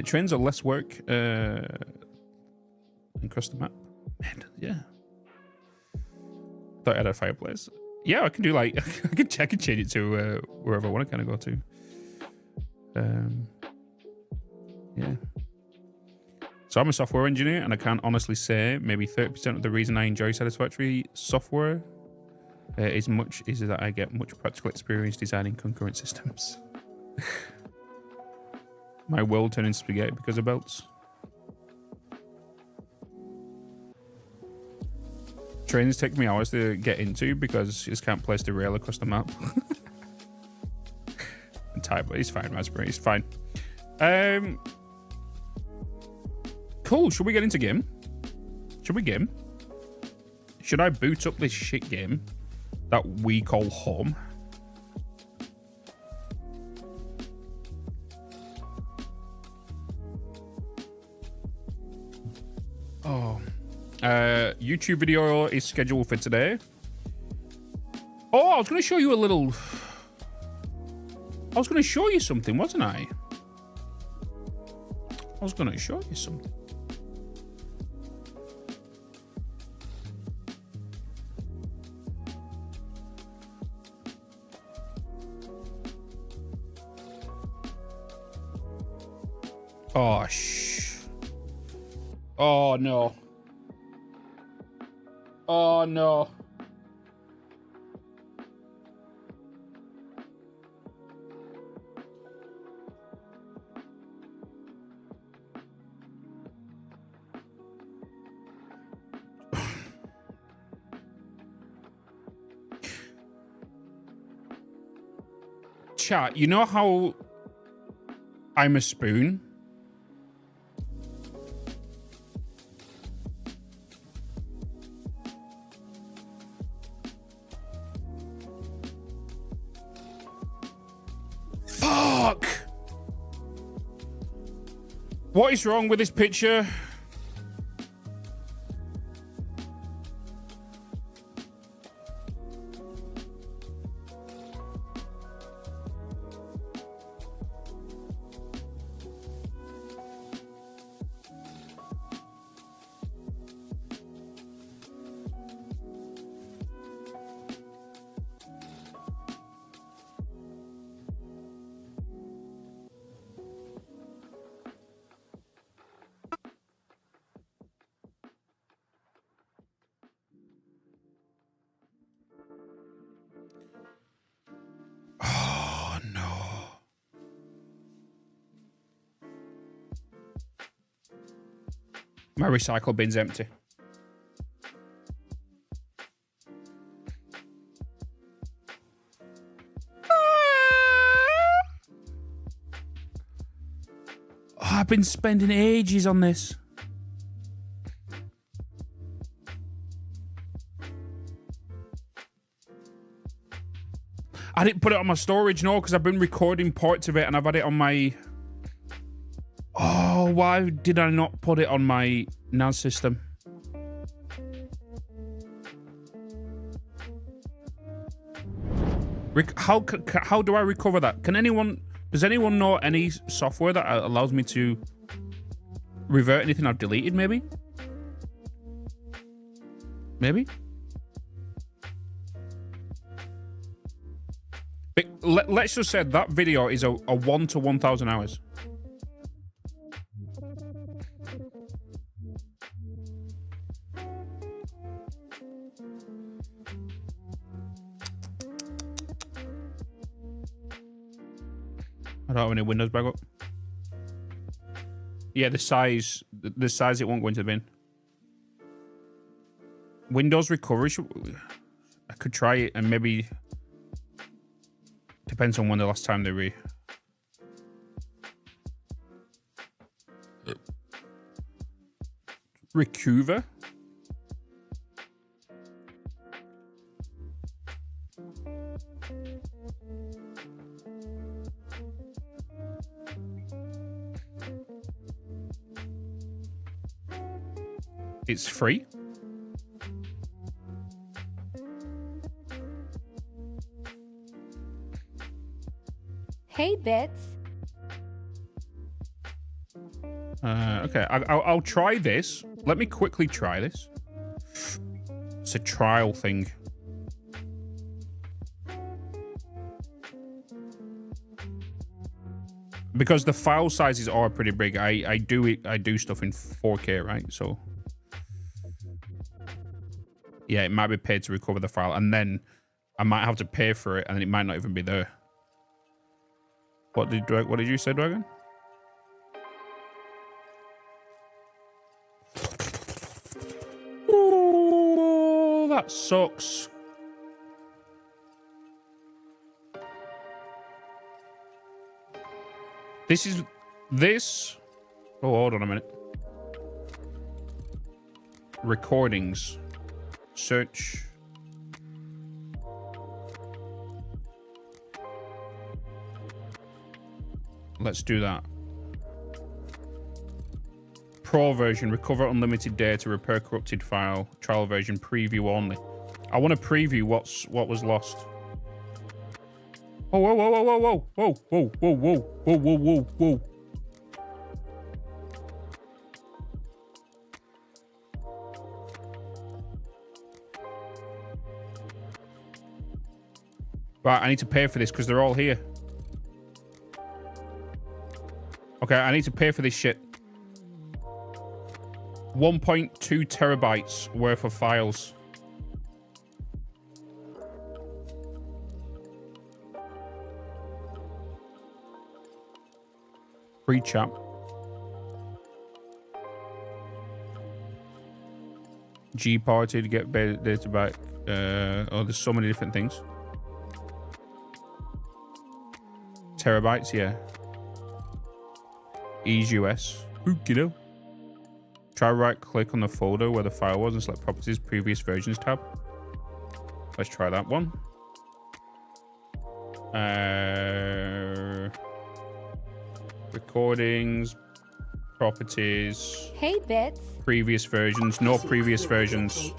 [SPEAKER 4] Trains are less work across the map. Man, yeah. Thought I had a fireplace. Yeah, I can do like I can change it to wherever I want to kind of go to. Yeah. So I'm a software engineer, and I can honestly say maybe 30% of the reason I enjoy Satisfactory software is that I get much practical experience designing concurrent systems. My world turning spaghetti because of belts. Trains take me hours to get into because you just can't place the rail across the map. I'm tired, but it's fine, Raspberry. It's fine. Cool. Should we get into game? Should we game? Should I boot up this shit game that we call home? Oh. YouTube video is scheduled for today. Oh, I was going to show you a little... I was going to show you something, wasn't I? I was going to show you something. Oh, oh, no. Oh, no. Chat, you know how I'm a spoon? Fuck! What is wrong with this picture? My recycle bin's empty. Oh, I've been spending ages on this. I didn't put it on my storage, no, because I've been recording parts of it and I've had it on my... Oh, why did I not put it on my NAS system? How do I recover that? Does anyone know any software that allows me to revert anything I've deleted, maybe? Maybe? But let's just say that video is a 1 to 1,000 hours. I don't have any Windows back up. Yeah, the size it won't go into the bin. Windows recovery, I could try it and maybe depends on when the last time they recover. It's free.
[SPEAKER 10] Hey, Bitz.
[SPEAKER 4] Okay, I'll try this. Let me quickly try this. It's a trial thing. because the file sizes are pretty big. I do stuff in 4K, right? So yeah, it might be paid to recover the file, and then I might have to pay for it, and then it might not even be there. What did you say, Dragon? Oh, that sucks. This. Oh, hold on a minute. Recordings. Search. Let's do that. Pro version, recover unlimited data, repair corrupted file. Trial version, preview only. I want to preview what was lost. Oh, whoa, whoa, whoa, whoa, whoa, whoa, whoa, whoa, whoa, whoa, whoa, whoa. Right, I need to pay for this because they're all here. Okay, I need to pay for this shit. 1.2 terabytes worth of files. Free chat. G-party to get data back. Oh, there's so many different things. Terabytes, yeah. Ease US. You know. Try right click on the folder where the file was and select properties, previous versions tab. Let's try that one. Recordings, properties.
[SPEAKER 10] Hey, Bitz.
[SPEAKER 4] Previous versions. No previous versions.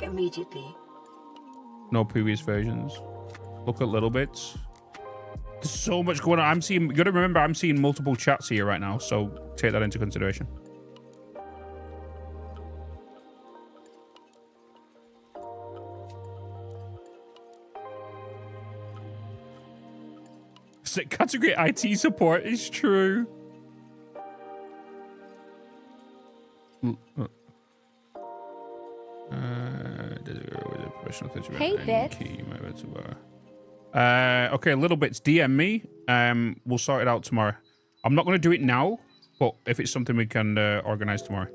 [SPEAKER 4] No previous versions. Look at little bits. There's so much going on. You gotta remember, I'm seeing multiple chats here right now, so take that into consideration. Category IT support is true.
[SPEAKER 10] Hey, Bitz.
[SPEAKER 4] Okay, little bits. DM me. We'll sort it out tomorrow. I'm not going to do it now, but if it's something we can organize tomorrow.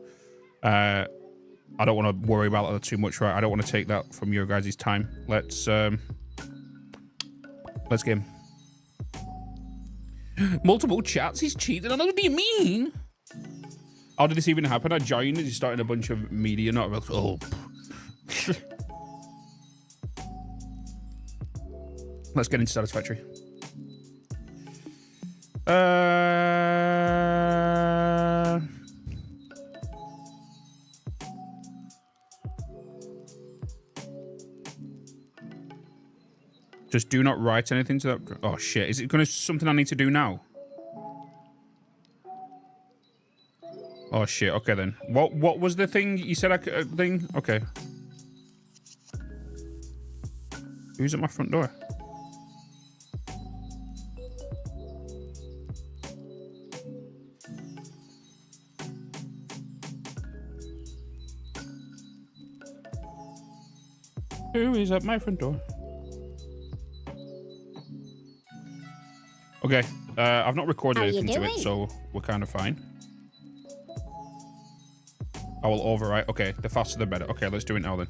[SPEAKER 4] I don't want to worry about it too much, right? I don't want to take that from your guys' time. Let's game. Multiple chats. He's cheating. What do you mean? How did this even happen? I joined. He started a bunch of media. Not real. Oh. Let's get into Satisfactory. Just do not write anything to that. Oh shit! Is it gonna something I need to do now? Oh shit! Okay then. What was the thing you said? Thing? Okay. Who's at my front door? Who is at my front door? Okay, I've not recorded anything to it, so we're kind of fine. I will overwrite. Okay, the faster the better. Okay, let's do it now then.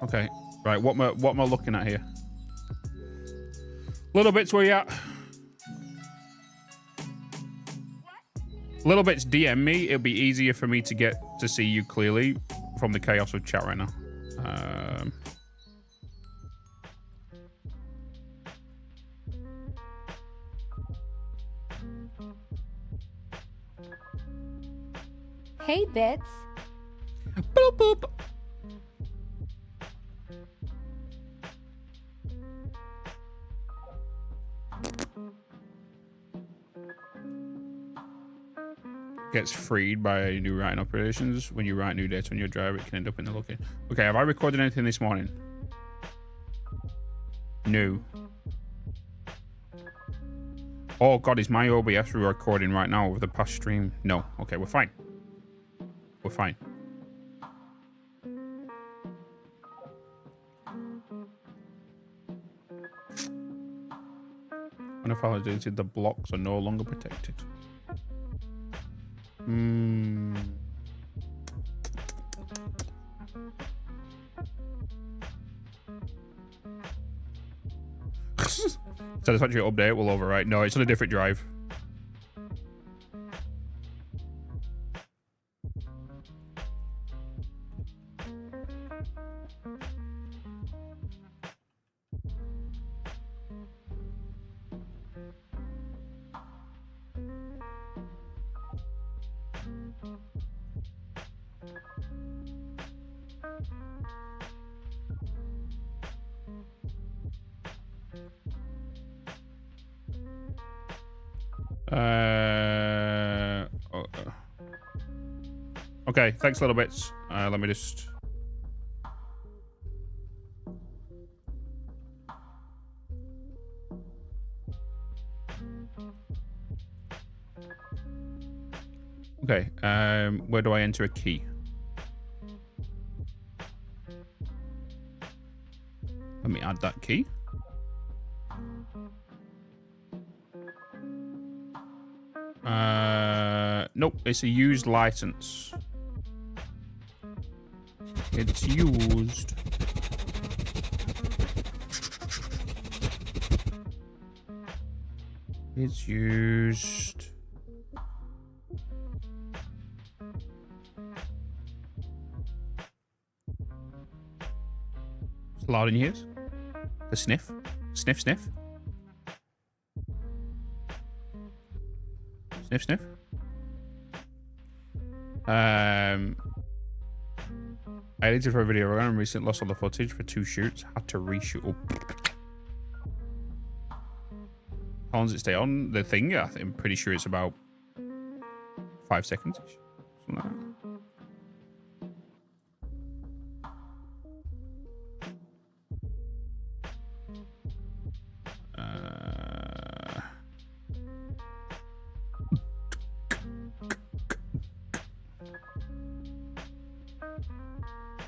[SPEAKER 4] Okay, right. What am I looking at here? Little bits, where you at? Little bits, DM me. It'll be easier for me to get to see you clearly from the chaos of chat right now.
[SPEAKER 10] Hey, Bitz.
[SPEAKER 4] Boop, boop. gets freed by new writing operations. When you write new data on your drive, it can end up in the looking. Okay, have I recorded anything this morning? No. Oh god, is my OBS recording right now over the past stream? No. Okay, we're fine. We're fine. When I validated, the blocks are no longer protected. Satisfactory update will overwrite. No, it's on a different drive. Okay, thanks, little bits. Let me just. Okay, where do I enter a key? Let me add that key. Nope, it's a used license. It's used. It's used. It's loud in your ears. The sniff. Sniff, sniff. Sniff, sniff. I edited for a video and recently lost all the footage for 2 shoots. Had to reshoot. Oh. How long does it stay on the thing? I'm pretty sure it's about 5 seconds. Something like that.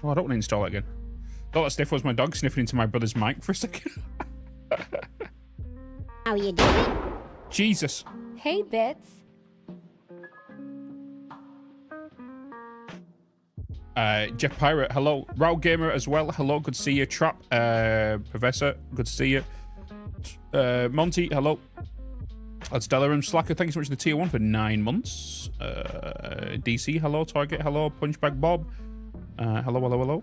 [SPEAKER 4] Oh, I don't want to install it again. Thought that sniff was my dog sniffing into my brother's mic for a second.
[SPEAKER 5] How you doing?
[SPEAKER 10] Hey,
[SPEAKER 4] Jesus.
[SPEAKER 10] Bitz.
[SPEAKER 4] Jeff Pirate, hello. Row Gamer as well, hello. Good to see you. Trap, Professor, good to see you. Monty, hello. That's Delarum Slacker, thank you so much for the tier 1 for 9 months. DC, hello. Target, hello. Punchbag Bob. Hello, hello, hello.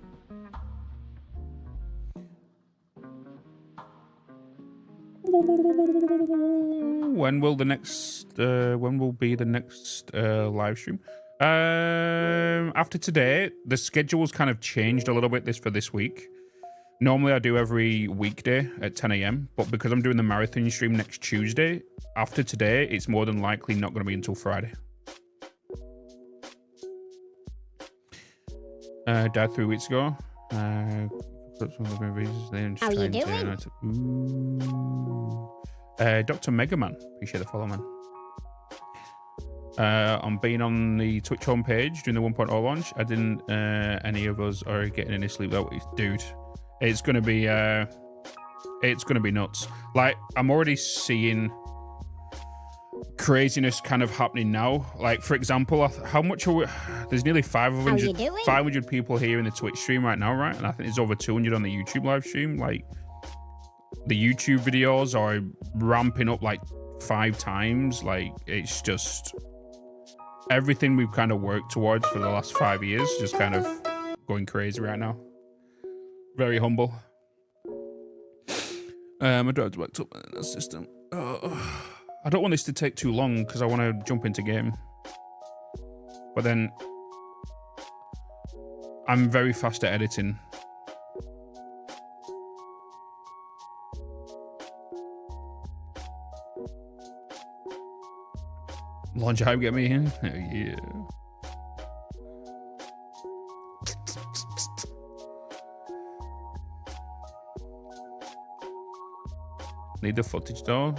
[SPEAKER 4] When will the next? When will be the next live stream? After today, the schedule's kind of changed a little bit for this week. Normally, I do every weekday at 10 AM, but because I'm doing the marathon stream next Tuesday, after today, it's more than likely not going to be until Friday. Died 3 weeks ago. How
[SPEAKER 5] you doing?
[SPEAKER 4] Dr. Megaman, appreciate the follow, man. I'm being on the Twitch homepage during the 1.0 launch. I didn't. Any of us are getting any sleep though, dude. It's gonna be nuts. Like, I'm already seeing craziness kind of happening now. Like, for example, how much are we? There's nearly 500 people here in the Twitch stream right now, right? And I think there's over 200 on the YouTube live stream. Like, the YouTube videos are ramping up like 5 times. Like, it's just everything we've kind of worked towards for the last 5 years just kind of going crazy right now. Very humble. My drive's backed up in that system. I don't want this to take too long because I want to jump into game. But then I'm very fast at editing. Launch hype, get me in. Oh, yeah. Need the footage though.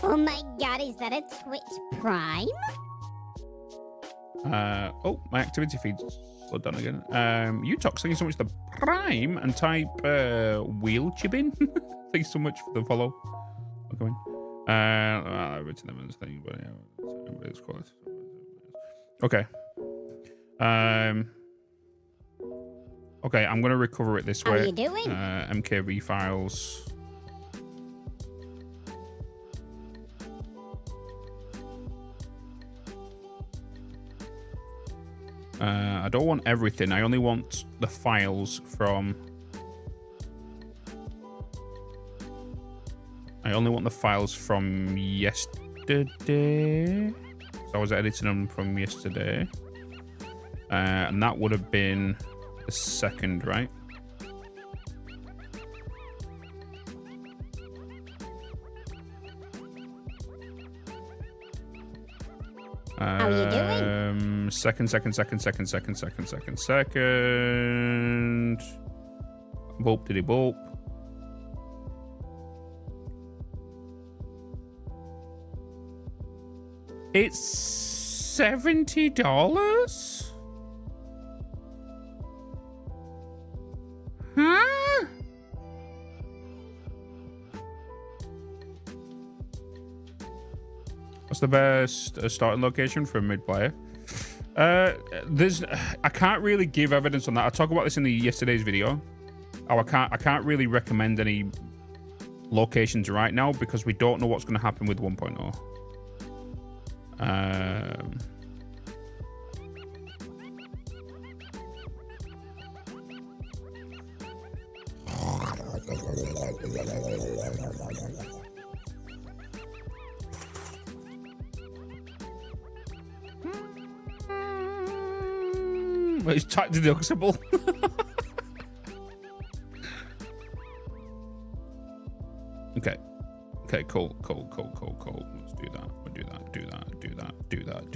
[SPEAKER 5] Oh my god, is that a Twitch Prime?
[SPEAKER 4] Oh, my activity feed's slowed down again. You talk, thank you so much for the Prime and type wheel chibbin. Thank you so much for the follow. Okay. Okay. Okay, I'm gonna recover it this way.
[SPEAKER 5] How you doing?
[SPEAKER 4] MKV files. I don't want everything. I only want the files from. I only want the files from yesterday. So I was editing them from yesterday. And that would have been the 2nd, right?
[SPEAKER 5] How are you doing?
[SPEAKER 4] Second. Boop diddy boop. It's $70? Huh? What's the best starting location for a mid player? I can't really give evidence on that. I talk about this in the yesterday's video. I can't really recommend any locations right now because we don't know what's going to happen with 1.0. It's tax deductible. Okay, cool. Let's do that. We'll do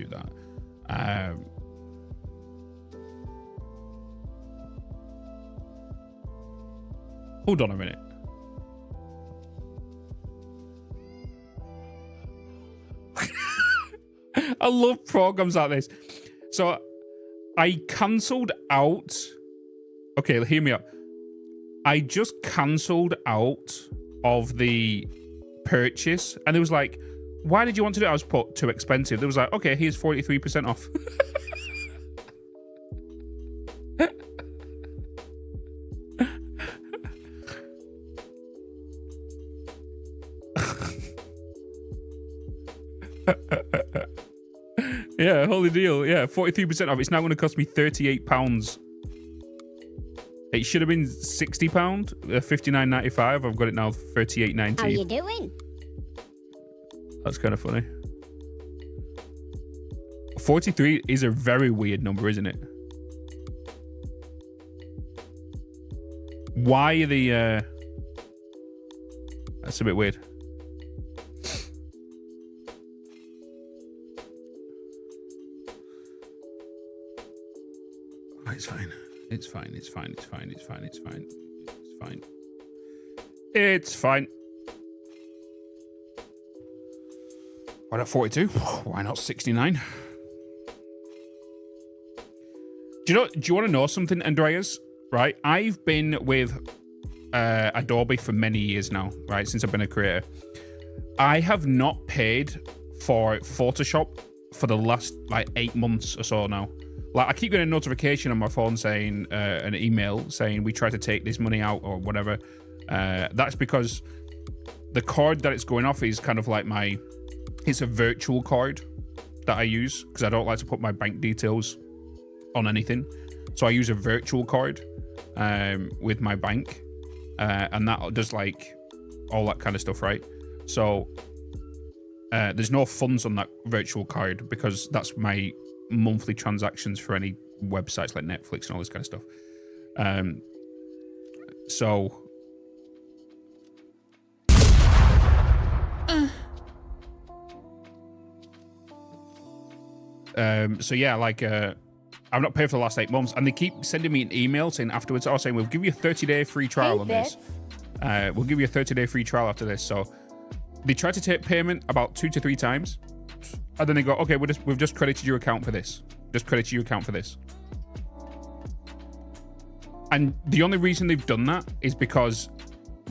[SPEAKER 4] that. Hold on a minute. I love programs like this. So I cancelled out. Okay, hear me out. I just cancelled out of the purchase, and it was like, why did you want to do it? I was put too expensive. It was like, okay, here's 43% off. Yeah, holy deal. Yeah, 43% off. It's now going to cost me £38. It should have been £60, $59.95. I've got it now $38.90.
[SPEAKER 5] How you doing?
[SPEAKER 4] That's kind of funny. 43 is a very weird number, isn't it? Why are the that's a bit weird. Oh, it's fine. It's fine. Why not 42? Why not 69? Do you want to know something, Andreas? Right, I've been with Adobe for many years now, right, since I've been a creator. I have not paid for Photoshop for the last like 8 months or so now. Like, I keep getting a notification on my phone saying, an email saying we tried to take this money out or whatever. That's because the card that it's going off is kind of like it's a virtual card that I use because I don't like to put my bank details on anything. So I use a virtual card with my bank, and that does like all that kind of stuff, right? So there's no funds on that virtual card because that's my monthly transactions for any websites like Netflix and all this kind of stuff. So So yeah, like I've not paid for the last 8 months, and they keep sending me an email saying afterwards, oh, saying we'll give you a 30-day free trial on this. We'll give you a 30-day free trial after this. So they try to take payment about 2 to 3 times, and then they go, okay, we've just credited your account for this. Just credited your account for this. And the only reason they've done that is because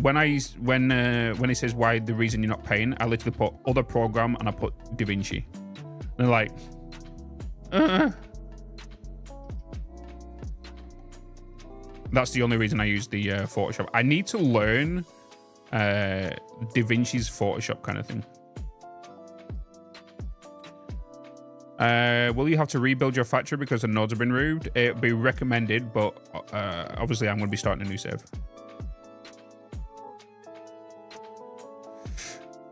[SPEAKER 4] when it says why the reason you're not paying, I literally put other program and I put DaVinci. And they're like, That's the only reason I use the Photoshop. I need to learn DaVinci's Photoshop kind of thing. Will you have to rebuild your factory because the nodes have been removed? It would be recommended, but obviously I'm going to be starting a new save.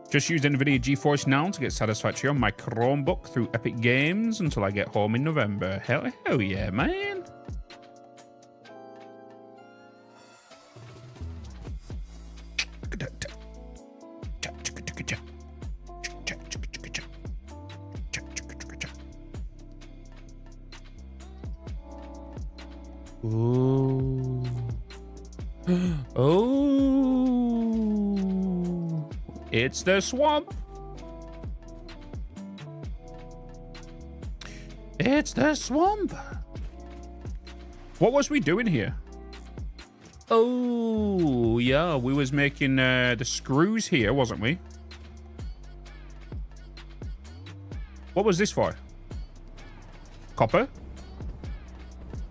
[SPEAKER 4] Just used NVIDIA Geforce now to get Satisfactory on my Chromebook through Epic Games until I get home in November. Hell yeah, man. Ooh. Oh. It's the swamp. It's the swamp. What was we doing here? Oh, yeah, we was making the screws here, wasn't we? What was this for? Copper?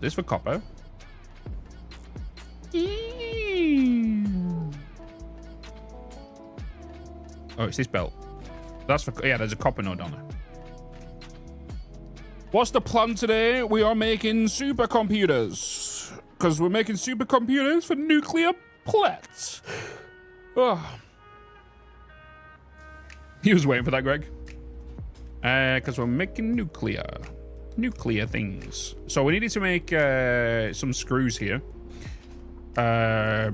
[SPEAKER 4] This for copper? Oh, it's this belt. That's for, yeah, there's a copper node on there. What's the plan today? We are making supercomputers. Because we're making supercomputers for nuclear plants. Oh. He was waiting for that, Greg. Because we're making nuclear things. So we needed to make some screws here.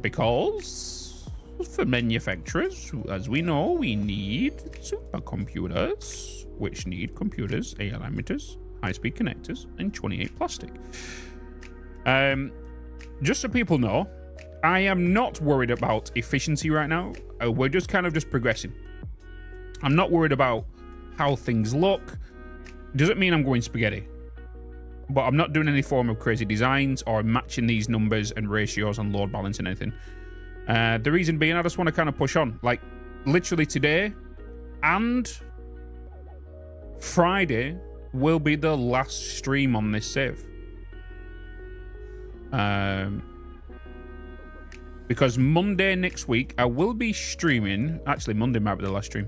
[SPEAKER 4] Because for manufacturers, as we know, we need supercomputers, which need computers, AI limiters, high-speed connectors, and 28 plastic. Just so people know, I am not worried about efficiency right now. We're just kind of just progressing. I'm not worried about how things look. Doesn't mean I'm going spaghetti. But I'm not doing any form of crazy designs or matching these numbers and ratios and load balancing anything. The reason being, I just want to kind of push on. Like, literally today and Friday will be the last stream on this save. Because Monday next week, I will be streaming. Actually, Monday might be the last stream.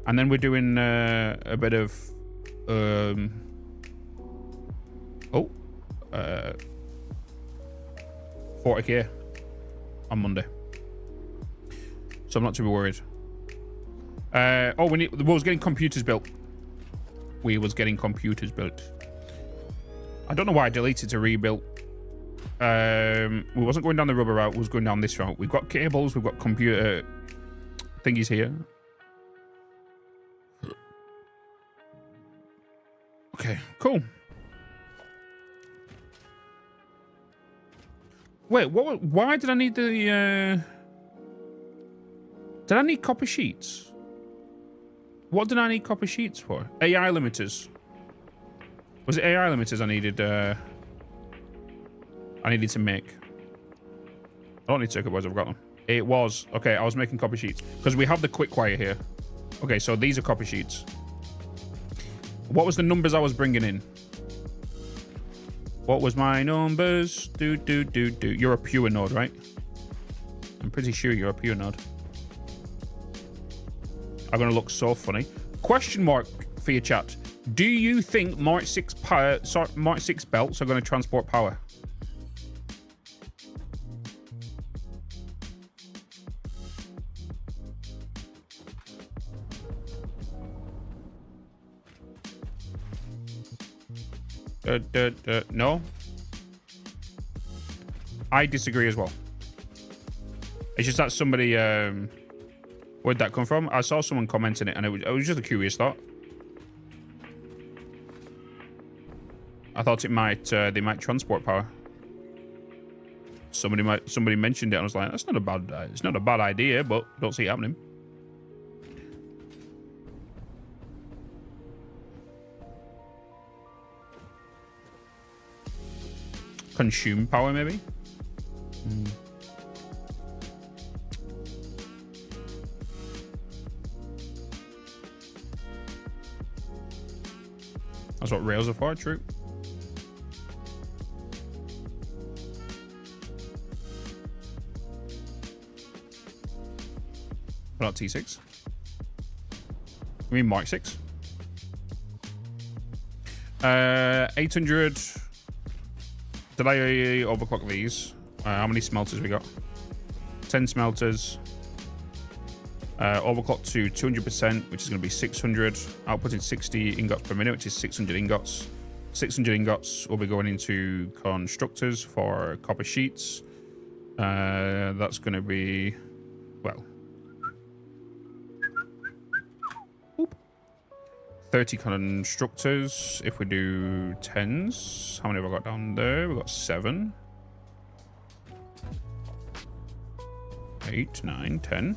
[SPEAKER 4] And then we're doing a bit of... 40k on Monday, so I'm not too worried. We was getting computers built. I don't know why I deleted to rebuild. We wasn't going down the rubber route, we was going down this route. We've got cables, we've got computer thingies here. Okay, cool. Wait, what? Why did I need the... Did I need copper sheets? What did I need copper sheets for? AI limiters. Was it AI limiters I needed to make? I don't need circuit boards, I've got them. It was. Okay, I was making copper sheets. Because we have the quick wire here. Okay, so these are copper sheets. What was the numbers I was bringing in? What was my numbers? You're a pure node, right? I'm pretty sure you're a pure node. I'm gonna look so funny. Question mark for your chat. Do you think Mark 6 belts are gonna transport power? No. I disagree as well. It's just that somebody, where'd that come from? I saw someone commenting it and it was just a curious thought. I thought it might they might transport power. Somebody mentioned it, and I was like, that's not a bad it's not a bad idea, but don't see it happening. Consume power, maybe. That's what rails are for, true. Not T6. I mean Mark 6. 800. Did I overclock these? How many smelters we got? 10 smelters. Overclock to 200%, which is going to be 600. Outputting 60 ingots per minute, which is 600 ingots. 600 ingots will be going into constructors for copper sheets. That's going to be, well, 30 constructors. If we do 10s, how many have I got down there? We've got 7, 8, 9, 10.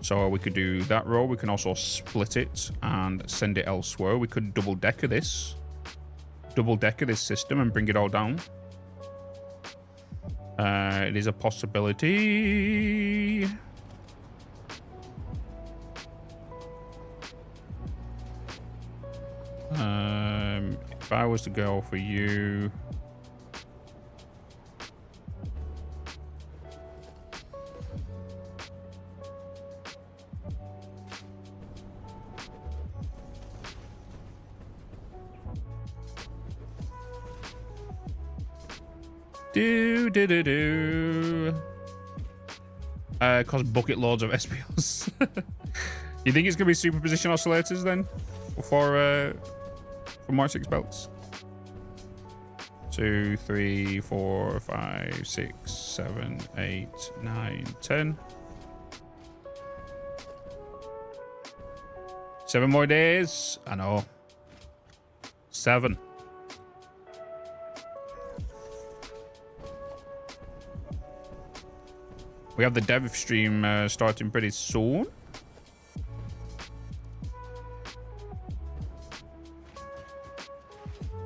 [SPEAKER 4] So we could do that row. We can also split it and send it elsewhere. We could double decker this system and bring it all down. It is a possibility. If I was to go for you, cause bucket loads of SPOs. You think it's gonna be superposition oscillators then for Mark 6 belts? 2, 3, 4, 5, 6, 7, 8, 9, 10. 7 more days. I know. 7. We have the dev stream starting pretty soon.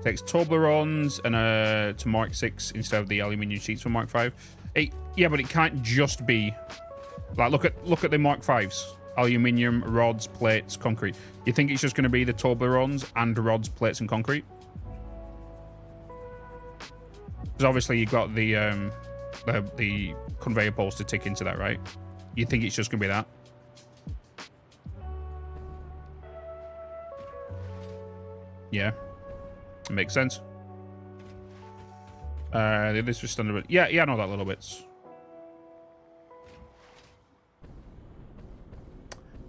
[SPEAKER 4] Takes Toblerones and to Mark 6 instead of the aluminium sheets for Mark 5. Yeah, but it can't just be like look at the Mark 5s. Aluminium, rods, plates, concrete. You think it's just going to be the Toblerones and rods, plates, and concrete? Because obviously you've got the conveyor poles to tick into that, right? You think it's just gonna be that? Yeah, it makes sense. This was standard. Yeah, I know that little bits.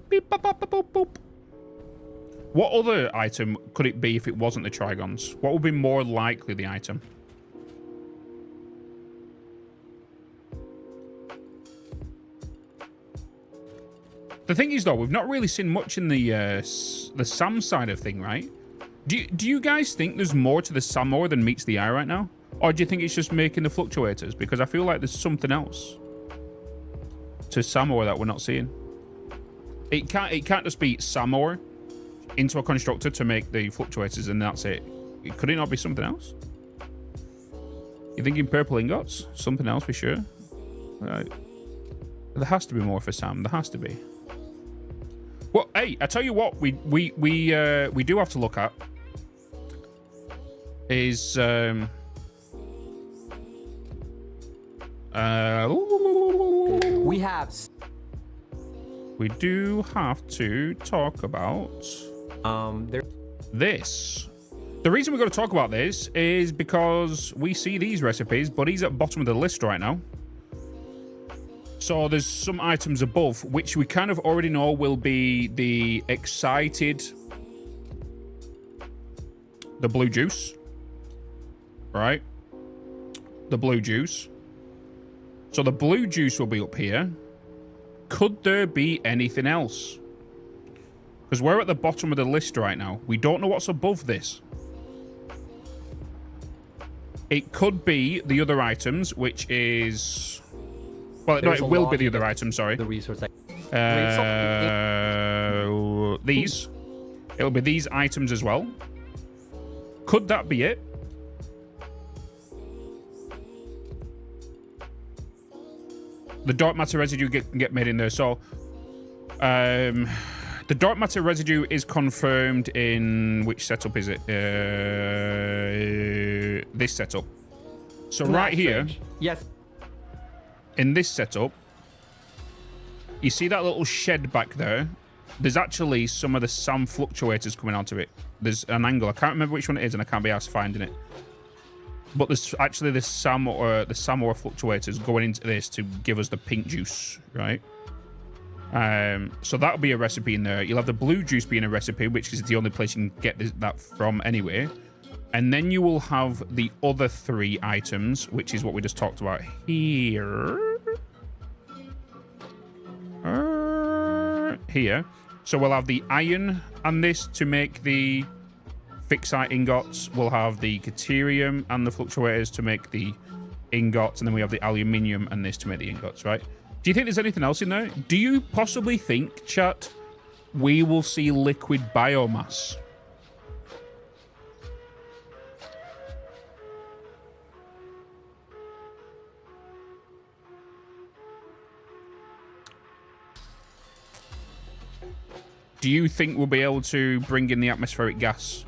[SPEAKER 4] Beep, bop, bop, boop, boop. What other item could it be if it wasn't the Trigons? What would be more likely the item? The thing is, though, we've not really seen much in the SAM side of thing, right? Do you guys think there's more to the SAM ore than meets the eye right now? Or do you think it's just making the fluctuators? Because I feel like there's something else to SAM ore that we're not seeing. It can't just be SAM ore into a constructor to make the fluctuators and that's it. Could it not be something else? You thinking purple ingots? Something else for sure. Right. There has to be more for SAM. There has to be. Well, hey, I tell you what, we do have to look at is we do have to talk about this. The reason we're going to talk about this is because we see these recipes, but he's at the bottom of the list right now. So there's some items above, which we kind of already know will be the excited, the blue juice, right? The blue juice. So the blue juice will be up here. Could there be anything else? Because we're at the bottom of the list right now. We don't know what's above this. It could be the other items, which is... Well, no, it will be the other items, sorry.
[SPEAKER 8] The resource.
[SPEAKER 4] These. It'll be these items as well. Could that be it? The dark matter residue can get made in there. So, the dark matter residue is confirmed in... Which setup is it? This setup. So right here...
[SPEAKER 8] Yes.
[SPEAKER 4] In this setup, you see that little shed back there? There's actually some of the SAM fluctuators coming onto it. There's an angle. I can't remember which one it is, and I can't be asked finding it. But there's actually the SAM or fluctuators going into this to give us the pink juice, right? So that'll be a recipe in there. You'll have the blue juice being a recipe, which is the only place you can get that from anyway. And then you will have the other 3 items, which is what we just talked about here. Here. So we'll have the iron and this to make the fixite ingots. We'll have the deuterium and the fluctuators to make the ingots. And then we have the aluminium and this to make the ingots, right? Do you think there's anything else in there? Do you possibly think, chat, we will see liquid biomass? Do you think we'll be able to bring in the atmospheric gas?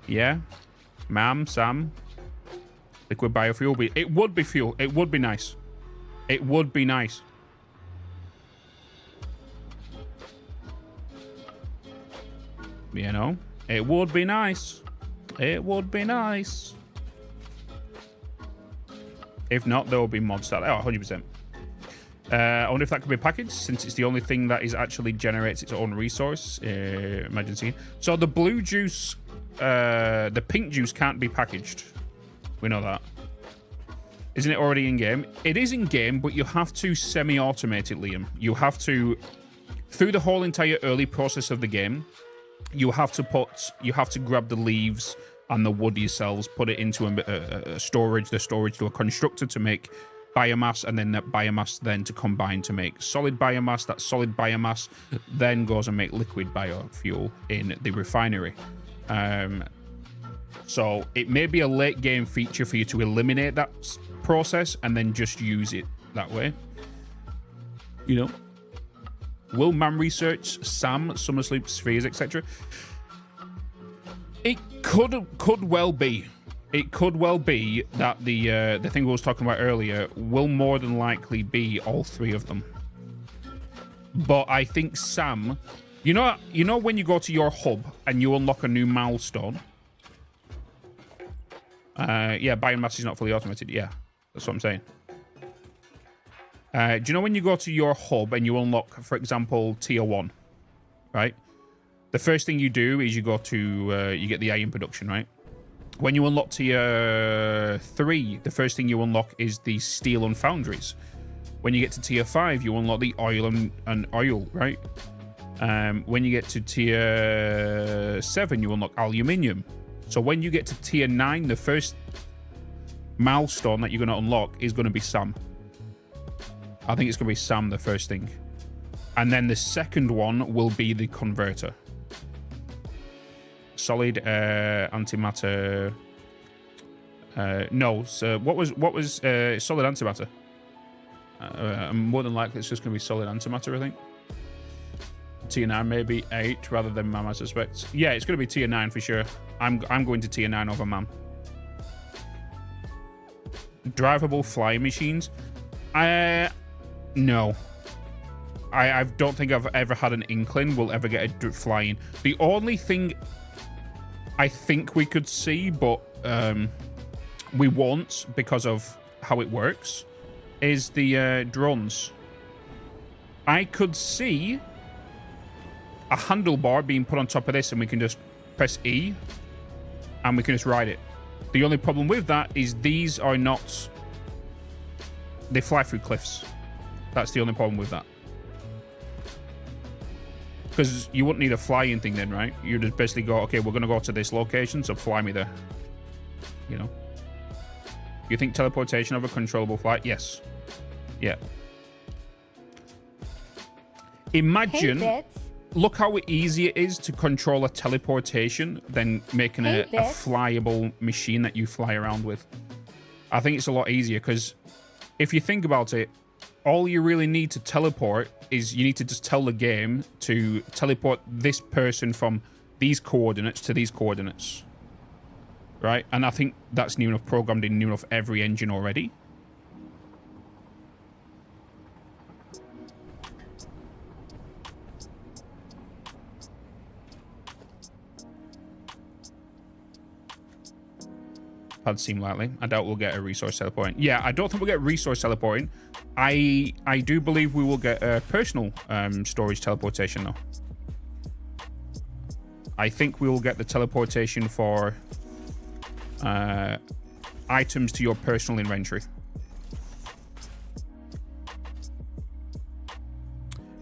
[SPEAKER 4] Yeah? Ma'am, Sam? Liquid biofuel? It would be fuel. It would be nice. It would be nice. You know? It would be nice. It would be nice. If not, there will be mods that... Oh, 100%. I wonder if that could be packaged, since it's the only thing that is actually generates its own resource. Imagine seeing. So the blue juice, the pink juice can't be packaged. We know that. Isn't it already in game? It is in game, but you have to semi-automate it, Liam. You have to, through the whole entire early process of the game, you have to grab the leaves and the wood yourselves, put it into a storage, to a constructor to make biomass, and then that biomass then to combine to make solid biomass. That solid biomass then goes and make liquid biofuel in the refinery. So it may be a late game feature for you to eliminate that process and then just use it that way. You know, will man research SAM, summer sleep spheres, etc.? It could well be. It could well be that the thing we was talking about earlier will more than likely be all 3 of them. But I think SAM, you know when you go to your hub and you unlock a new milestone. Yeah, biomass is not fully automated. Yeah, that's what I'm saying. Do you know when you go to your hub and you unlock, for example, tier 1, right? The first thing you do is you go to you get the iron production, right? When you unlock tier 3, the first thing you unlock is the steel and foundries. When you get to tier 5, you unlock the oil and oil, right? When you get to tier 7, you unlock aluminium. So when you get to tier 9, the first milestone that you're going to unlock is going to be SAM. I think it's going to be SAM, the first thing. And then the second one will be the converter. Solid antimatter. No, so what was solid antimatter? More than likely it's just going to be solid antimatter, I think. Tier 9, maybe 8 rather than MAM, I suspect. Yeah, it's going to be tier 9 for sure. I'm going to tier 9 over MAM. Drivable flying machines? No. I don't think I've ever had an inkling we'll ever get a flying. The only thing I think we could see, but we won't because of how it works, is the drones. I could see a handlebar being put on top of this and we can just press E and we can just ride it. The only problem with that is these are not... They fly through cliffs. That's the only problem with that. Because you wouldn't need a flying thing then, right? You just basically go, okay, we're going to go to this location, so fly me there. you know. You think teleportation over controllable flight? Yes. Yeah. Imagine,
[SPEAKER 10] Hey,
[SPEAKER 4] look how easy it is to control a teleportation than making a flyable machine that you fly around with. I think it's a lot easier because if you think about it, all you really need to teleport is you need to just tell the game to teleport this person from these coordinates to these coordinates. Right? And I think that's new enough programmed in new enough every engine already. Had seemed likely. I doubt we'll get a resource teleporting. Yeah, I don't think we'll get resource teleporting. I do believe we will get a personal storage teleportation though. I think we will get the teleportation for items to your personal inventory.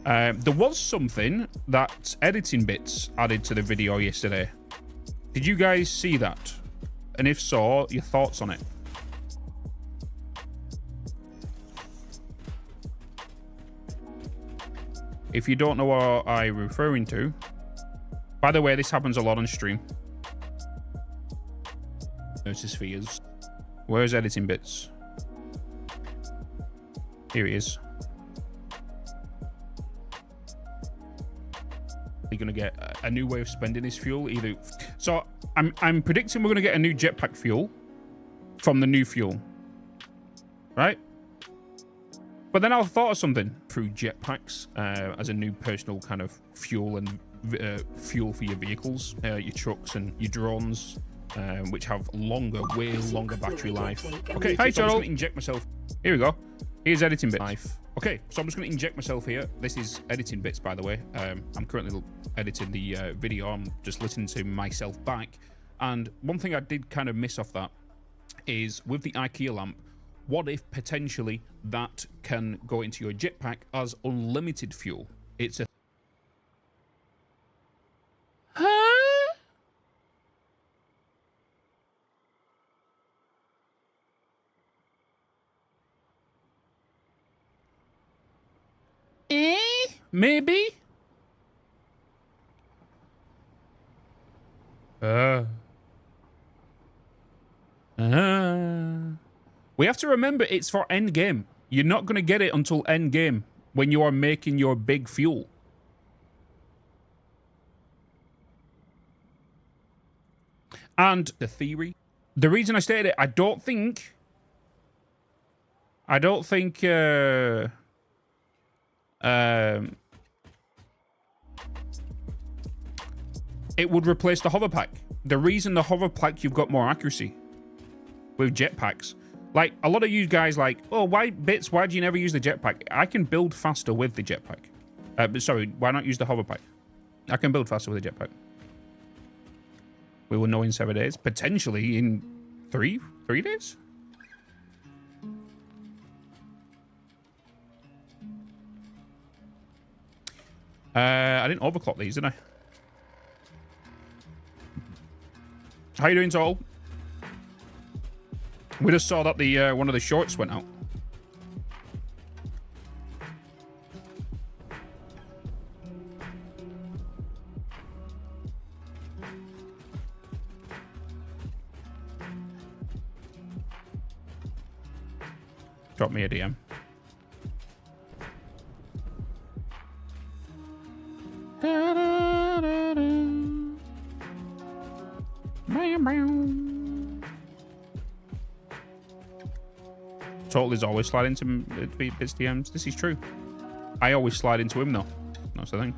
[SPEAKER 4] There was something that Editing Bits added to the video yesterday. Did you guys see that? And if so, your thoughts on it? If you don't know what I'm referring to, by the way, this happens a lot on stream. Notice spheres. Where's Editing Bits? Here he is. You're gonna get a new way of spending his fuel. Either so, I'm predicting we're gonna get a new jetpack fuel from the new fuel, right? But then I thought of something through jetpacks as a new personal kind of fuel and fuel for your vehicles, your trucks and your drones, which have way longer battery life. Okay, hi, so I'm gonna inject myself. Here we go. Here's Editing Bits. Okay, so I'm just going to inject myself here. This is Editing Bits, by the way. I'm currently editing the video. I'm just listening to myself back. And one thing I did kind of miss off that is with the IKEA lamp, what if potentially that can go into your jetpack as unlimited fuel? It's a... Huh? Maybe? We have to remember it's for end game. You're not going to get it until end game when you are making your big fuel. And the theory, the reason I stated it, I don't think it would replace the hover pack. The reason the hover pack, you've got more accuracy with jetpacks. Like, a lot of you guys like, oh, why Bits, why do you never use the jetpack? I can build faster with the jetpack. Sorry, why not use the hover pack? I can build faster with the jetpack. We will know in 7 days. Potentially in three days? I didn't overclock these, did I? How you doing, Tall? We just saw that the one of the shorts went out. Drop me a DM. Total is always sliding into Bitz DMs. This is true. I always slide into him though. That's the thing.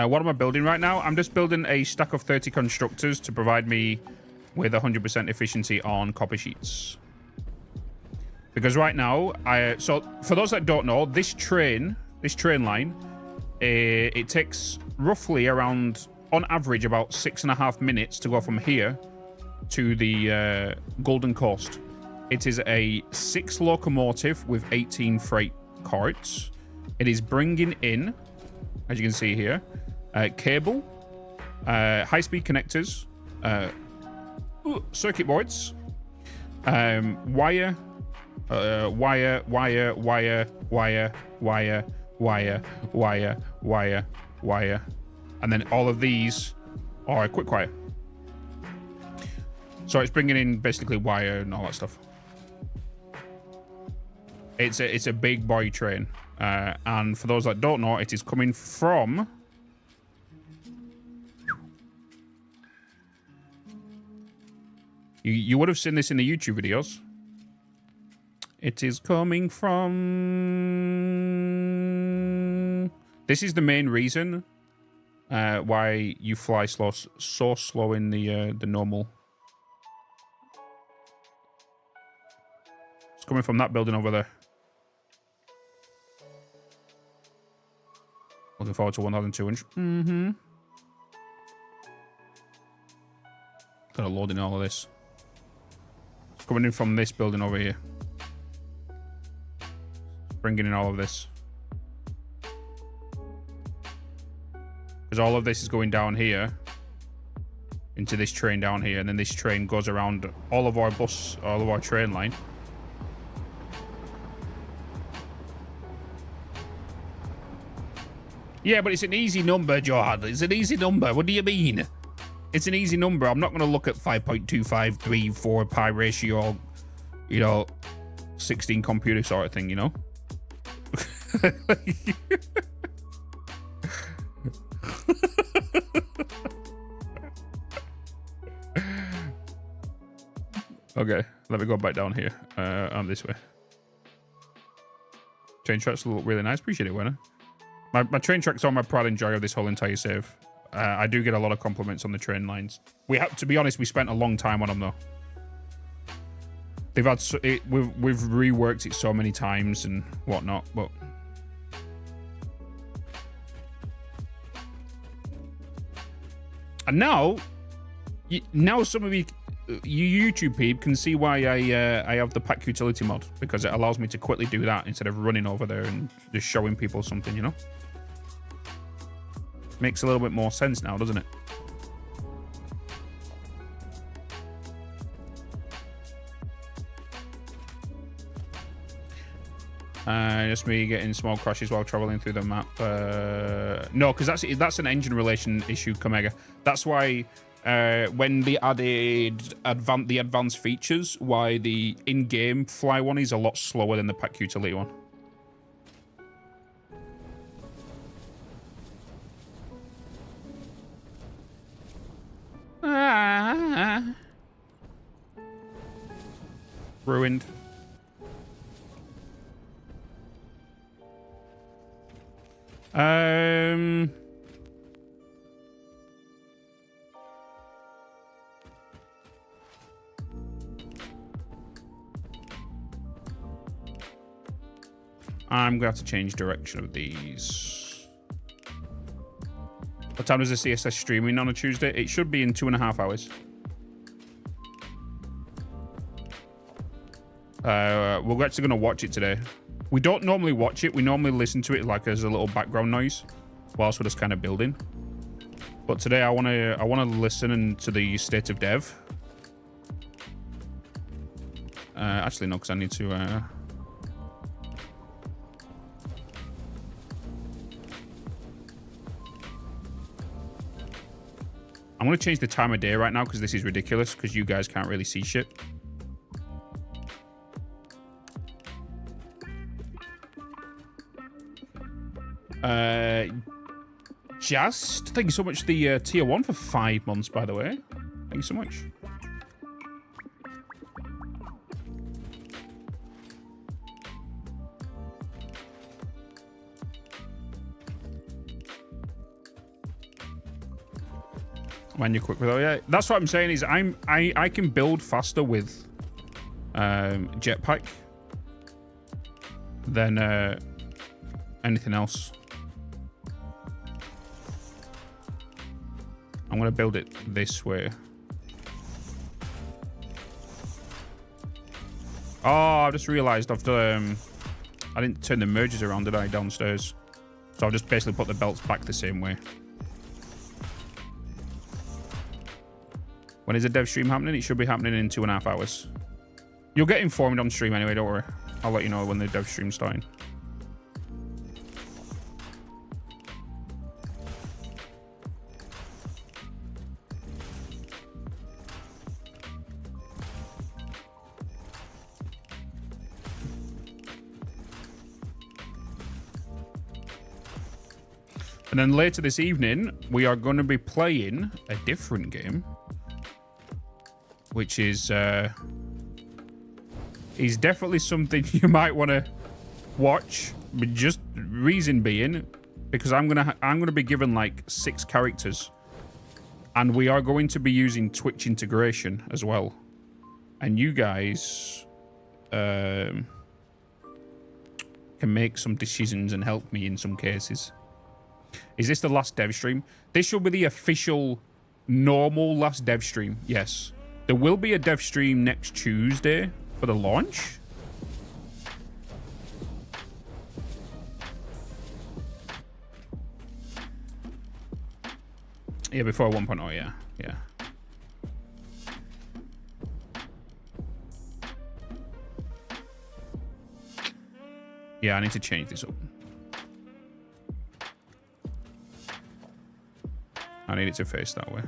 [SPEAKER 4] What am I building right now? I'm just building a stack of 30 constructors to provide me with 100% efficiency on copper sheets. Because right now, so for those that don't know, this train line it takes roughly around, on average, about 6.5 minutes to go from here to the Golden Coast. It is a 6 locomotive with 18 freight carts. It is bringing in, as you can see here, cable, high-speed connectors, circuit boards, wire, wire, and then all of these are quick wire. So it's bringing in basically wire and all that stuff. It's a big boy train, and for those that don't know, it is coming from you would have seen this in the YouTube videos. It is coming from, this is the main reason why you fly so slow in the normal. It's coming from that building over there. Looking forward to 1,200. Mm-hmm. Kind of loading all of this. It's coming in from this building over here. Bringing in all of this. Because all of this is going down here. Into this train down here. And then this train goes around all of our train line. Yeah, but it's an easy number, Johan. It's an easy number. What do you mean? It's an easy number. I'm not going to look at 5.2534 pi ratio, you know, 16 computer sort of thing, you know? Okay, let me go back down here. I'm this way. Train tracks look really nice. Appreciate it, Werner. My train tracks are my pride and joy of this whole entire save. I do get a lot of compliments on the train lines. We have to be honest. We spent a long time on them though. They've had we've reworked it so many times and whatnot, but and now some of you YouTube people can see why I have the pack utility mod, because it allows me to quickly do that instead of running over there and just showing people something, you know. Makes a little bit more sense now, doesn't it? Just me getting small crashes while traveling through the map. No, because that's an engine relation issue, Comega. That's why when they added the advanced features, why the in-game fly one is a lot slower than the pack utility one. Ruined. I'm gonna have to change direction of these. What time does the CSS streaming on a Tuesday? It should be in 2.5 hours. We're actually gonna watch it today. We don't normally watch it. We normally listen to it like as a little background noise whilst we're just kind of building. But today I wanna listen to the state of dev. Actually no, because I need to. I'm gonna change the time of day right now because this is ridiculous because you guys can't really see shit. Just thank you so much. The tier 1 for 5 months, by the way. Thank you so much. Man, you're quick with that. Yeah, that's what I'm saying is I can build faster with jetpack than anything else. I'm going to build it this way. Oh, I just realized I didn't turn the merges around, did I, downstairs? So I've just basically put the belts back the same way. When is the dev stream happening? It should be happening in 2.5 hours. You'll get informed on stream anyway, don't worry. I'll let you know when the dev stream's starting. And then later this evening, we are going to be playing a different game, which is definitely something you might want to watch. But just reason being, because I'm gonna be given like 6 characters, and we are going to be using Twitch integration as well. And you guys can make some decisions and help me in some cases. Is this the last dev stream? This should be the official normal last dev stream. Yes. There will be a dev stream next Tuesday for the launch. Yeah, before 1.0, yeah. Yeah. Yeah, I need to change this up. I need it to face that way.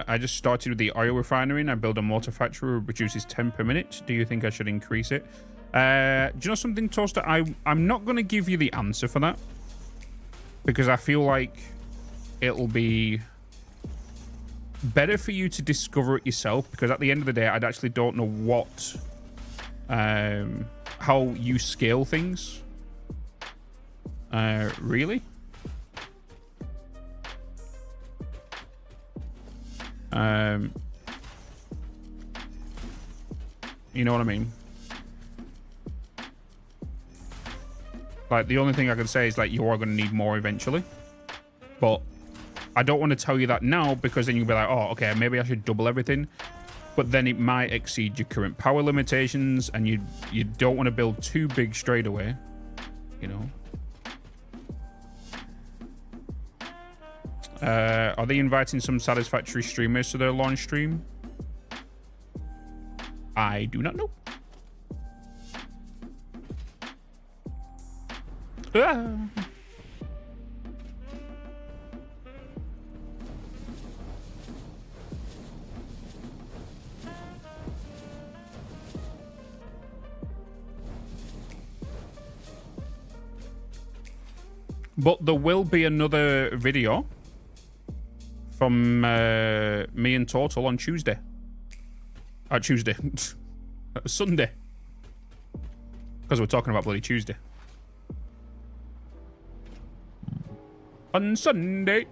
[SPEAKER 4] I just started with the oil refinery and I built a motor factory which reduces 10 per minute. Do you think I should increase it? Do you know something, Toaster? I'm not going to give you the answer for that, because I feel like it'll be better for you to discover it yourself, because at the end of the day, I actually don't know what, how you scale things. Really? You know what I mean? Like, the only thing I can say is, like, you are going to need more eventually. But I don't want to tell you that now, because then you'll be like, oh, okay, maybe I should double everything. But then it might exceed your current power limitations, and you don't want to build too big straight away, you know? Are they inviting some Satisfactory streamers to their launch stream? I do not know. Ah. But there will be another video from me and Total on Tuesday. Sunday. Because we're talking about bloody Tuesday. On Sunday.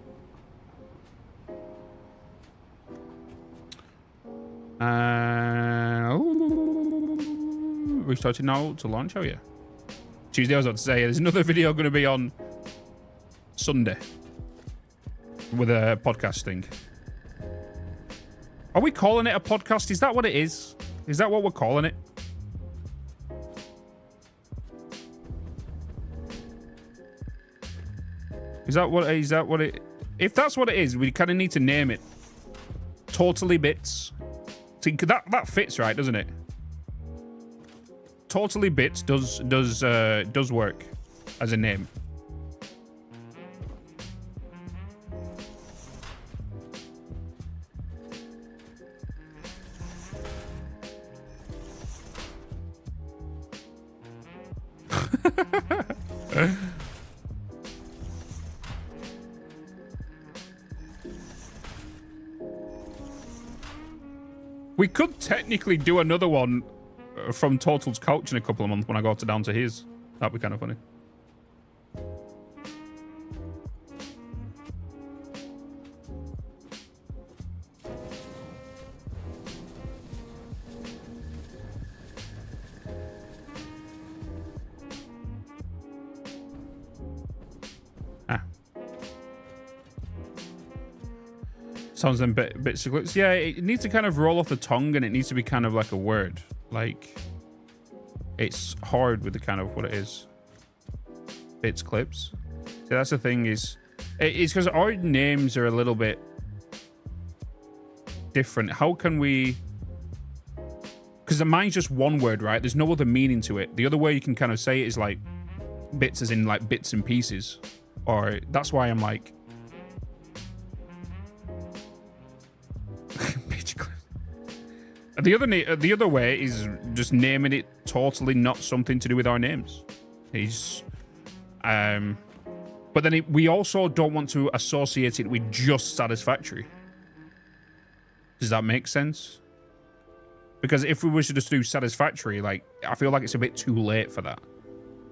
[SPEAKER 4] We started now to launch, oh yeah. Tuesday, I was about to say, there's another video going to be on Sunday. With a podcast thing. Are we calling it a podcast? Is that what it is? Is that what we're calling it? Is that what it... If that's what it is, we kind of need to name it. Totally Bitz. See, that fits, right, doesn't it? Totally Bitz does work as a name. We could technically do another one from Total's couch in a couple of months when I go down to his. That'd be kind of funny. Sounds them bits of glitch. Yeah, it needs to kind of roll off the tongue, and it needs to be kind of like a word. Like, it's hard with the kind of what it is. Bits clips. So that's the thing is, it's because our names are a little bit different. How can we? Because mine's just one word, right? There's no other meaning to it. The other way you can kind of say it is like bits, as in like bits and pieces, or that's why I'm like. The other way is just naming it totally not something to do with our names. But then we also don't want to associate it with just Satisfactory. Does that make sense? Because if we were to just do Satisfactory, like, I feel like it's a bit too late for that.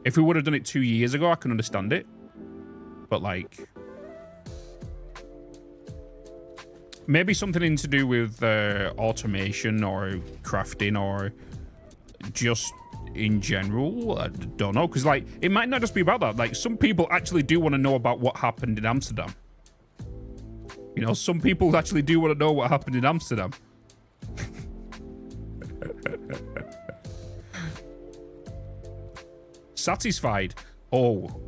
[SPEAKER 4] If we would have done it 2 years ago, I can understand it. But like, maybe something to do with automation or crafting or just in general. I don't know. Because, like, it might not just be about that. Like, some people actually do want to know about what happened in Amsterdam. You know, some people actually do want to know what happened in Amsterdam. Satisfied. Oh.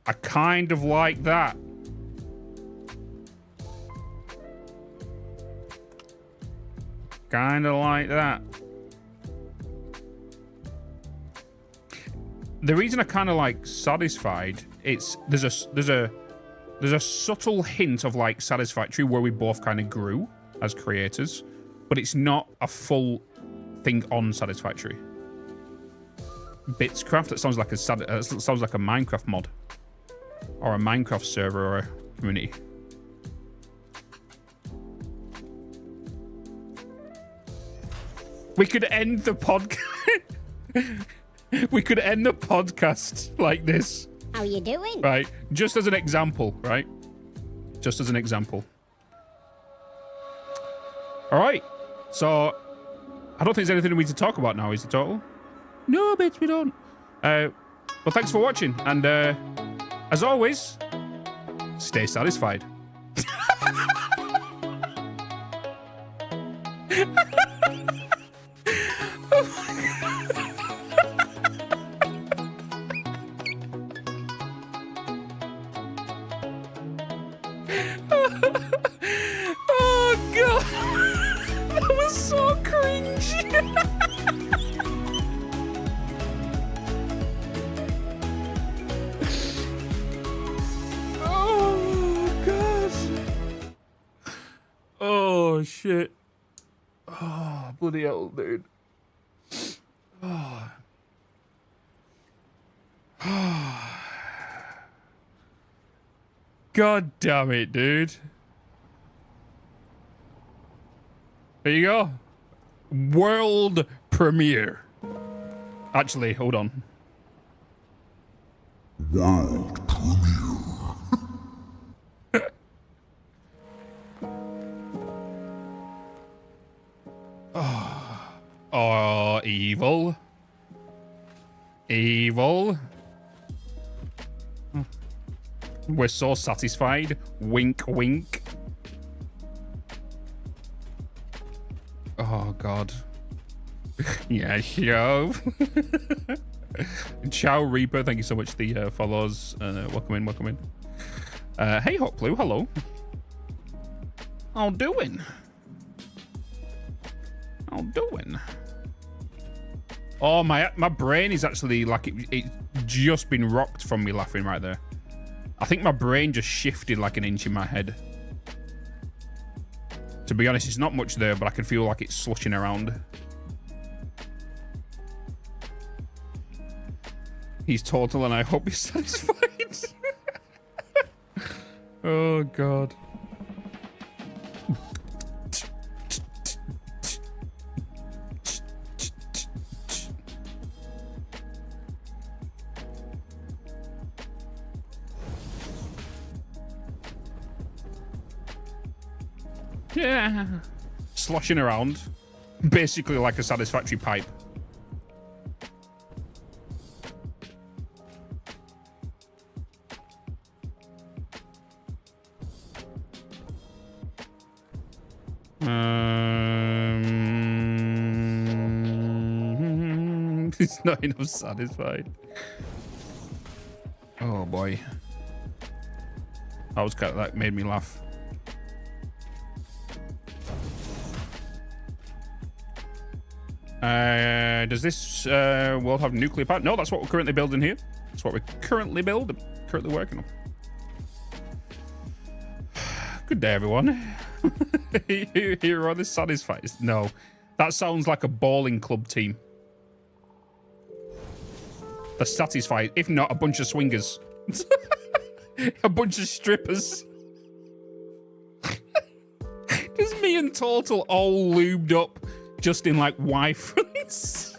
[SPEAKER 4] I kind of like that. Kind of like that. The reason I kind of like Satisfied, there's a subtle hint of like Satisfactory where we both kind of grew as creators, but it's not a full thing on Satisfactory. Bitzcraft, that sounds like a Minecraft mod or a Minecraft server or a community. We could end the podcast. We could end the podcast like this.
[SPEAKER 5] How you doing?
[SPEAKER 4] Right. Just as an example, right? Just as an example. All right. So, I don't think there's anything we need to talk about now, is it, Total? No, bitch, we don't. Well, thanks for watching. And, as always, stay satisfied. Oh god, that was so cringe. Oh god. Oh shit. Oh bloody hell, dude. Oh. God damn it, dude. There you go. World premiere. Actually, hold on. World premiere. Oh, evil. Evil. We're so satisfied. Wink, wink. Oh, God. Yeah, show. Ciao, Reaper. Thank you so much for the follows. Welcome in, welcome in. Hey, Hot Blue. Hello. How doing? How doing? Oh, my brain is actually like it's just been rocked from me laughing right there. I think my brain just shifted like an inch in my head. To be honest, it's not much there, but I can feel like it's slushing around. He's Total, and I hope he's satisfied. Oh, God. Yeah. Sloshing around. Basically like a Satisfactory pipe. It's not enough satisfied. Oh boy. That made me laugh. Does this world have nuclear power? No, that's what we're currently building here. That's what we're currently working on. Good day, everyone. Here are the Satisfied. No, that sounds like a bowling club team. The Satisfied, if not a bunch of swingers. A bunch of strippers. Just me and Total all lubed up, just in like Y-fronts.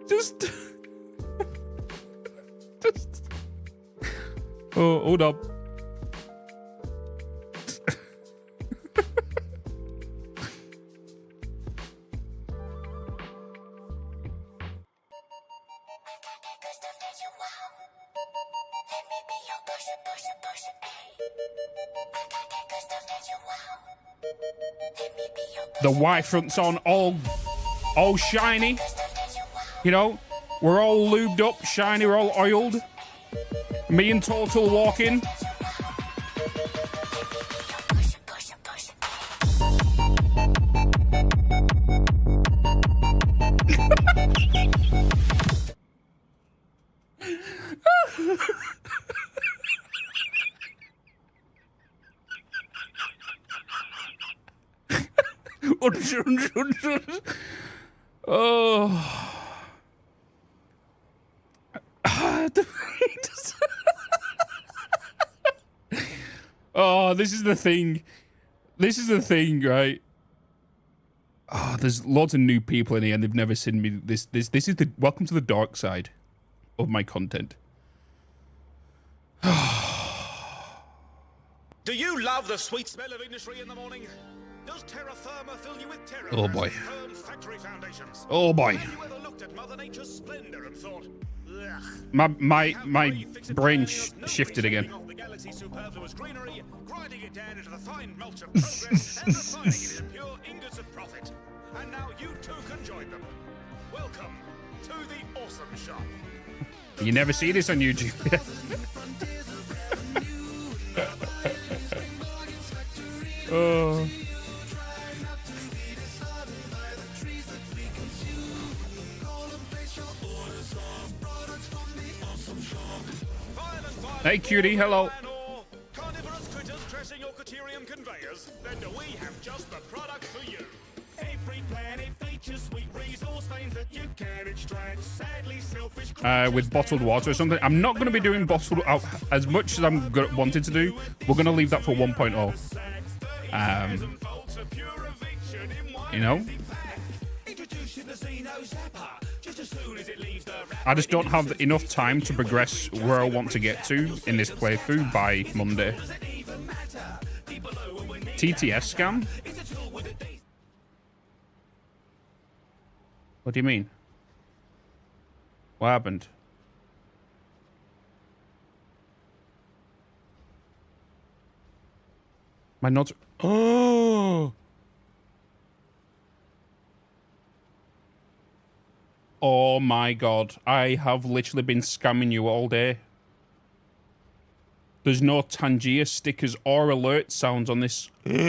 [SPEAKER 4] just. Oh, hold up. The Y-front's on, all shiny. You know, we're all lubed up, shiny, we're all oiled. Me and Total walking. Oh. Oh, this is the thing. This is the thing, right? Oh, there's lots of new people in here and they've never seen me. This is the welcome to the dark side of my content.
[SPEAKER 2] Do you love the sweet smell of industry in the morning? Does terra firma fill you with terror?
[SPEAKER 4] Oh boy.
[SPEAKER 2] Firm factory foundations?
[SPEAKER 4] Oh boy.
[SPEAKER 2] Have you ever looked at Mother Nature's splendor and thought, ugh?
[SPEAKER 4] My brain shifted again.
[SPEAKER 2] The galaxy's superfluous greenery, grinding it down into the fine mulch of progress, and refining it into pure ingots of profit. And now you too can join them. Welcome to the awesome shop.
[SPEAKER 4] You never see this on YouTube. Oh. Hey cutie, hello.
[SPEAKER 2] Carnivorous critters crashing your Coterium conveyors? Then do we have just the product for you? Every planet features sweet resource veins that you can extract. Sadly selfish
[SPEAKER 4] With bottled water or something. I'm not going to be doing bottled out as much as I'm wanted to do. We're going to leave that for 1.0. You know? I just don't have enough time to progress where I want to get to in this playthrough by Monday. TTS scam? What do you mean? What happened? My notes... Oh! Oh my god. I have literally been scamming you all day. There's no Tangier stickers or alert sounds on this. There's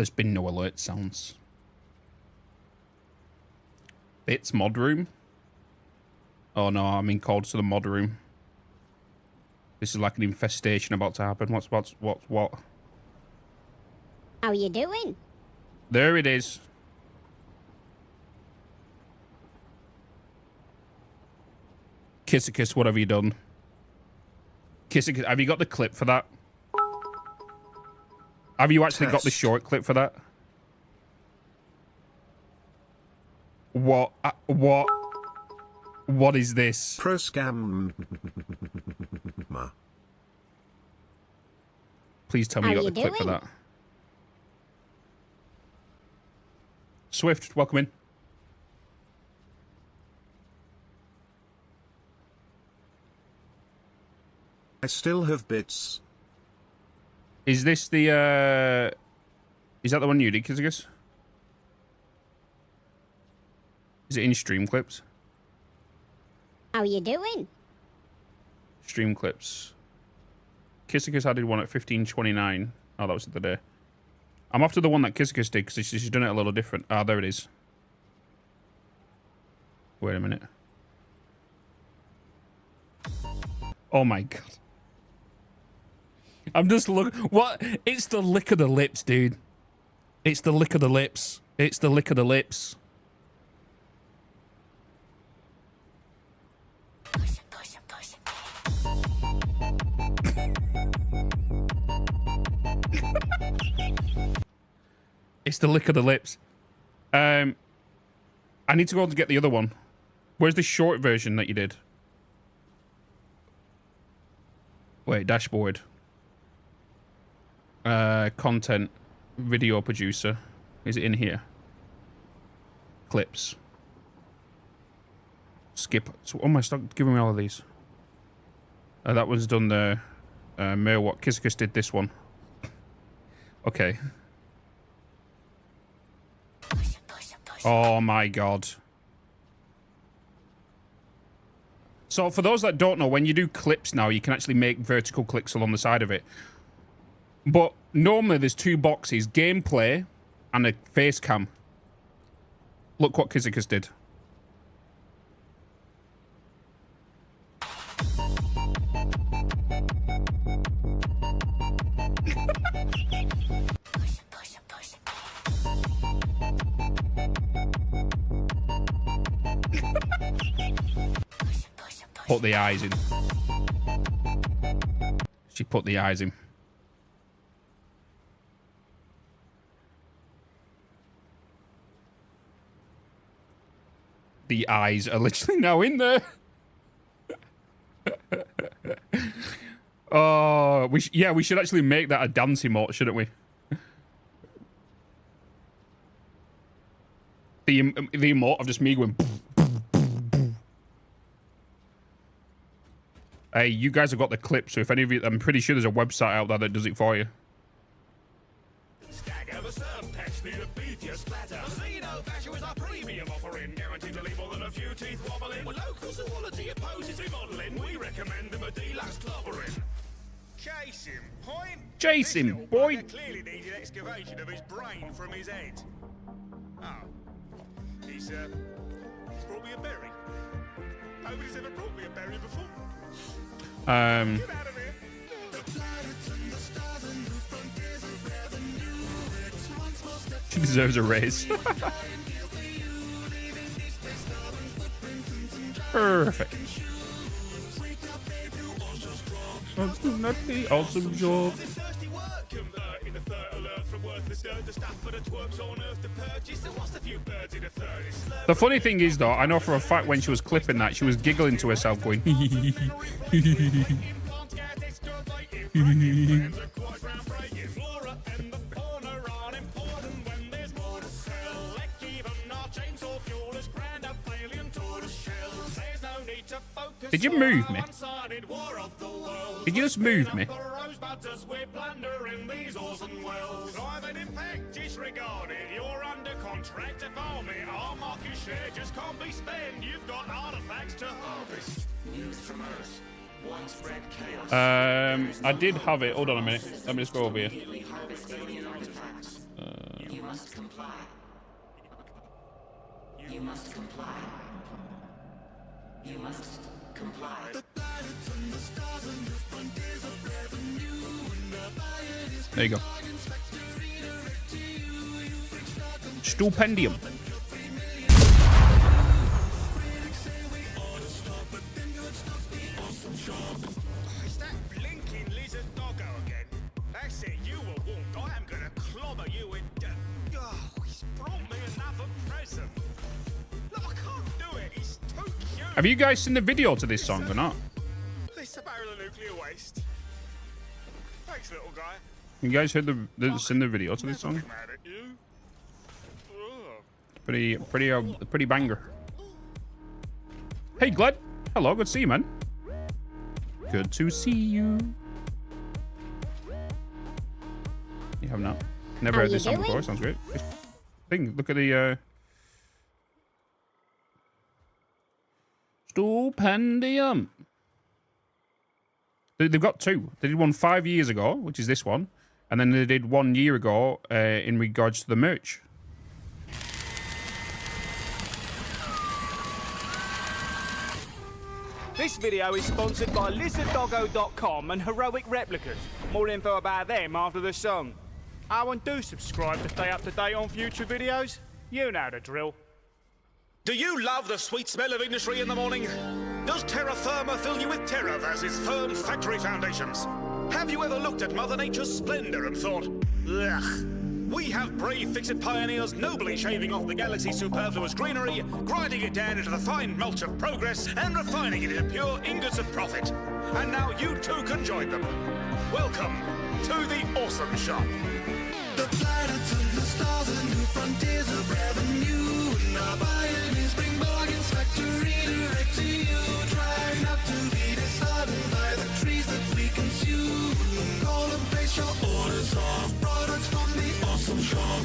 [SPEAKER 4] been no alert sounds. Bitz mod room? Oh no, I'm in codes to the mod room. This is like an infestation about to happen. What?
[SPEAKER 5] How you doing?
[SPEAKER 4] There it is. Kiss, what have you done? Kiss, have you got the clip for that? Have you actually got the short clip for that? What? What is this?
[SPEAKER 7] Pro scam.
[SPEAKER 4] Please tell me you got the clip for that. Swift, welcome in.
[SPEAKER 7] I still have Bitz.
[SPEAKER 4] Is this the, is that the one you did, Kizigus? Is it in stream clips?
[SPEAKER 5] How you doing?
[SPEAKER 4] Stream clips. Kizigus added one at 15:29. Oh, that was the day. I'm after the one that Kizigus did, because she's done it a little different. Ah, there it is. Wait a minute. Oh my god. I'm just what? It's the lick of the lips, dude. It's the lick of the lips. It's the lick of the lips. It's the lick of the lips. I need to go to get the other one. Where's the short version that you did? Wait, dashboard. Content, video producer. Is it in here? Clips. Skip. So, oh my, stop giving me all of these. That was done there. What Kizikus did this one. Okay. Oh my god. So for those that don't know, when you do clips now, you can actually make vertical clicks along the side of it. But normally there's two boxes, gameplay and a face cam. Look what Kizikus did. Put the eyes in. She put the eyes in. The eyes are literally now in there. Oh, we should actually make that a dance emote, shouldn't we? The emote of just me going. Hey, you guys have got the clip, so if any of you, I'm pretty sure there's a website out there that does it for you.
[SPEAKER 2] Stagger the serve packs, need a beat your splatter. Zeno Basher is our premium offering, guaranteed to leave more than a few teeth wobbling. With local quality opposed remodeling, we recommend them a deluxe clobbering. Chase him, point.
[SPEAKER 4] Chase him, point.
[SPEAKER 2] Clearly needed excavation of his brain from his head. Oh, he's brought me a berry. Nobody's ever brought me a berry before. Get out of here.
[SPEAKER 4] She deserves a raise. Perfect. Absolutely awesome job. The funny thing is, though, I know for a fact when she was clipping that, she was giggling to herself, going. Did you move me? Did you just move me?
[SPEAKER 2] You're under contract to farm it. Our market share just can't be spent. You've got artifacts to harvest. News from Earth. Widespread chaos.
[SPEAKER 4] I did have it. Hold on a minute. Let me just go over here.
[SPEAKER 3] You must comply. You must comply. You must comply.
[SPEAKER 4] There you go. Stupendium.
[SPEAKER 2] It's that blinking lizard doggo again. That's it, you were warned. I am
[SPEAKER 4] Have you guys seen the video to this song or not?
[SPEAKER 2] This a barrel of nuclear waste. Thanks, little guy.
[SPEAKER 4] You guys heard seen the video to this song?
[SPEAKER 2] Mad at you.
[SPEAKER 4] Pretty banger. Hey, Gled. Hello, good to see you, man. Good to see you. You have not. Never heard this song before. Sounds great. Look at the Stupendium. They've got two. They did one 5 years ago, which is this one, and then they did 1 year ago in regards to the merch.
[SPEAKER 11] This video is sponsored by LizardDoggo.com and Heroic Replicas. More info about them after the song. Oh, and do subscribe to stay up to date on future videos. You know the drill.
[SPEAKER 2] Do you love the sweet smell of industry in the morning? Does terra firma fill you with terror versus firm factory foundations? Have you ever looked at Mother Nature's splendor and thought, ugh? We have brave fix-it pioneers nobly shaving off the galaxy's superfluous greenery, grinding it down into the fine mulch of progress, and refining it into pure ingots of profit. And now you too can join them. Welcome to the Awesome Shop.
[SPEAKER 1] The planets and the stars and new frontiers of revenue. And our buying is bring bargains factory direct to you. Try not to be disheartened by the trees that we consume. Call and place your orders of products from the Awesome Shop.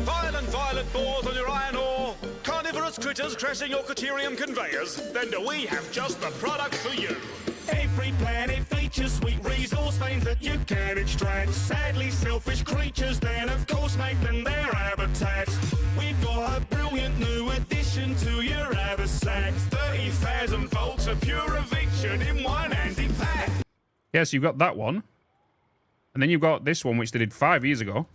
[SPEAKER 2] Violent bores on your iron ore, carnivorous critters crashing your Coterium conveyors, then do we have just the product for you. Every planet features sweet resource veins that you can extract. Sadly selfish creatures then of course make them their habitats. We've got a brilliant new addition to your haversack. 30,000 volts of pure eviction in one handy pack.
[SPEAKER 4] Yes, you've got that one. And then you've got this one, which they did 5 years ago.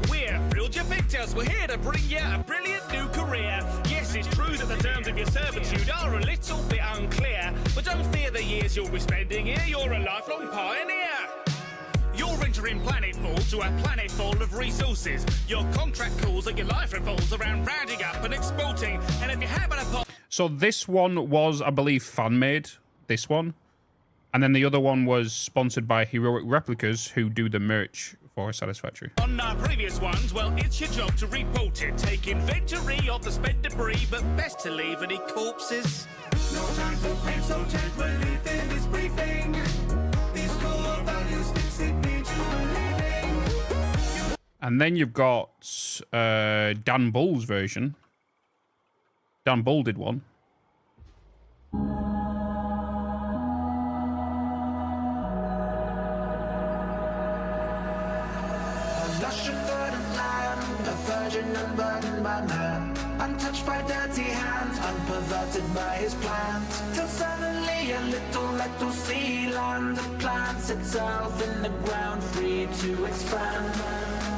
[SPEAKER 2] We're thrilled you picked us. We're here to bring you a brilliant new career. Yes, it's true that the terms of your servitude are a little bit unclear, but don't fear the years you'll be spending here. You're a lifelong pioneer. You're entering planetfall to a planet full of resources. Your contract calls that your life revolves around rounding up and exporting. And if you happen upon...
[SPEAKER 4] So this one was, I believe, fan-made. This one. And then the other one was sponsored by Heroic Replicas, who do the merch for Satisfactory.
[SPEAKER 2] On our previous ones, well, it's your job to report it. Take inventory of the spent debris, but best to leave any corpses.
[SPEAKER 1] No time for grief, so take belief in this briefing. These core values fix it need you believing.
[SPEAKER 4] And then you've got Dan Bull's version. Dan Bull did one.
[SPEAKER 1] Untouched by dirty hands, unperverted by his plans. Till suddenly a little sea land plants itself in the ground, free to expand.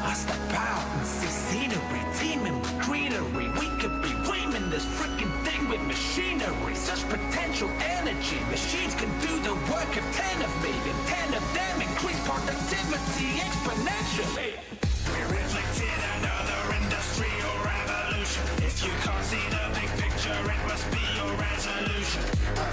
[SPEAKER 1] I step out and see scenery, teeming with greenery. We could be dreaming this freaking thing with machinery. Such potential energy. Machines can do the work of 10 of me, and 10 of them increase productivity exponentially. We're reflecting another industrial revolution. If you can't see the big picture, it must be your resolution.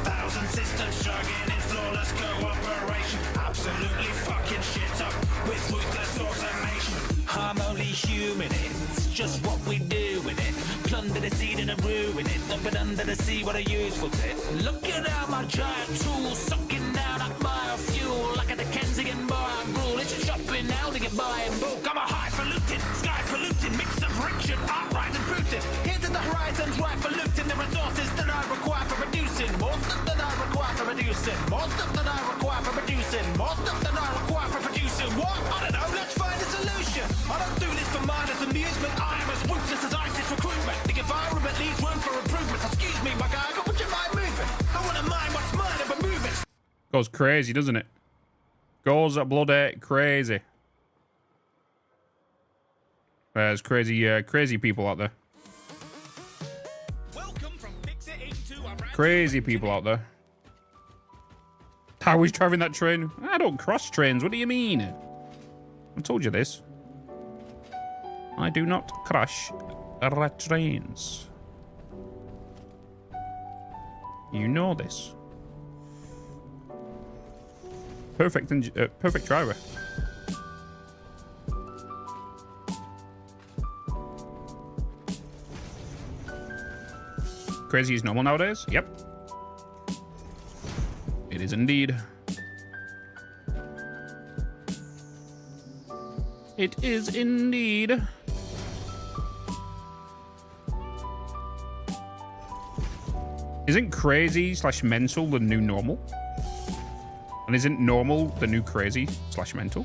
[SPEAKER 1] 1,000 systems struggling in flawless cooperation. Absolutely fucking shit up with ruthless automation. I'm only human, it's just what we do with it. Plunder the seed and ruin it. Dump it under the sea, what a useful tip. Look at how my giant tools sucking down that biofuel. Like a Dickensian bar rule. It's a shopping now to get by and book. I'm a highfalutin, sky polluting mix of rich and outright and rooted. Here to the horizons, right for looting the resources that I require for producing. More stuff that I require for producing. More stuff that I require for producing. More stuff that I require for producing. What? I don't know, let's find a solution. I don't do this for mindless amusement. I am as ruthless as ISIS recruitment. The environment leaves room for improvement. Excuse me, my guy, but would you mind moving? I want to mind what's mine and remove it.
[SPEAKER 4] Goes crazy, doesn't it? Goes bloody crazy. There's crazy people out there. Crazy people out there. How is driving that train? I don't cross trains. What do you mean? I told you this. I do not crash trains. You know this. Perfect driver. Crazy is normal nowadays? Yep. It is indeed. It is indeed. Isn't crazy / mental the new normal? And isn't normal the new crazy / mental?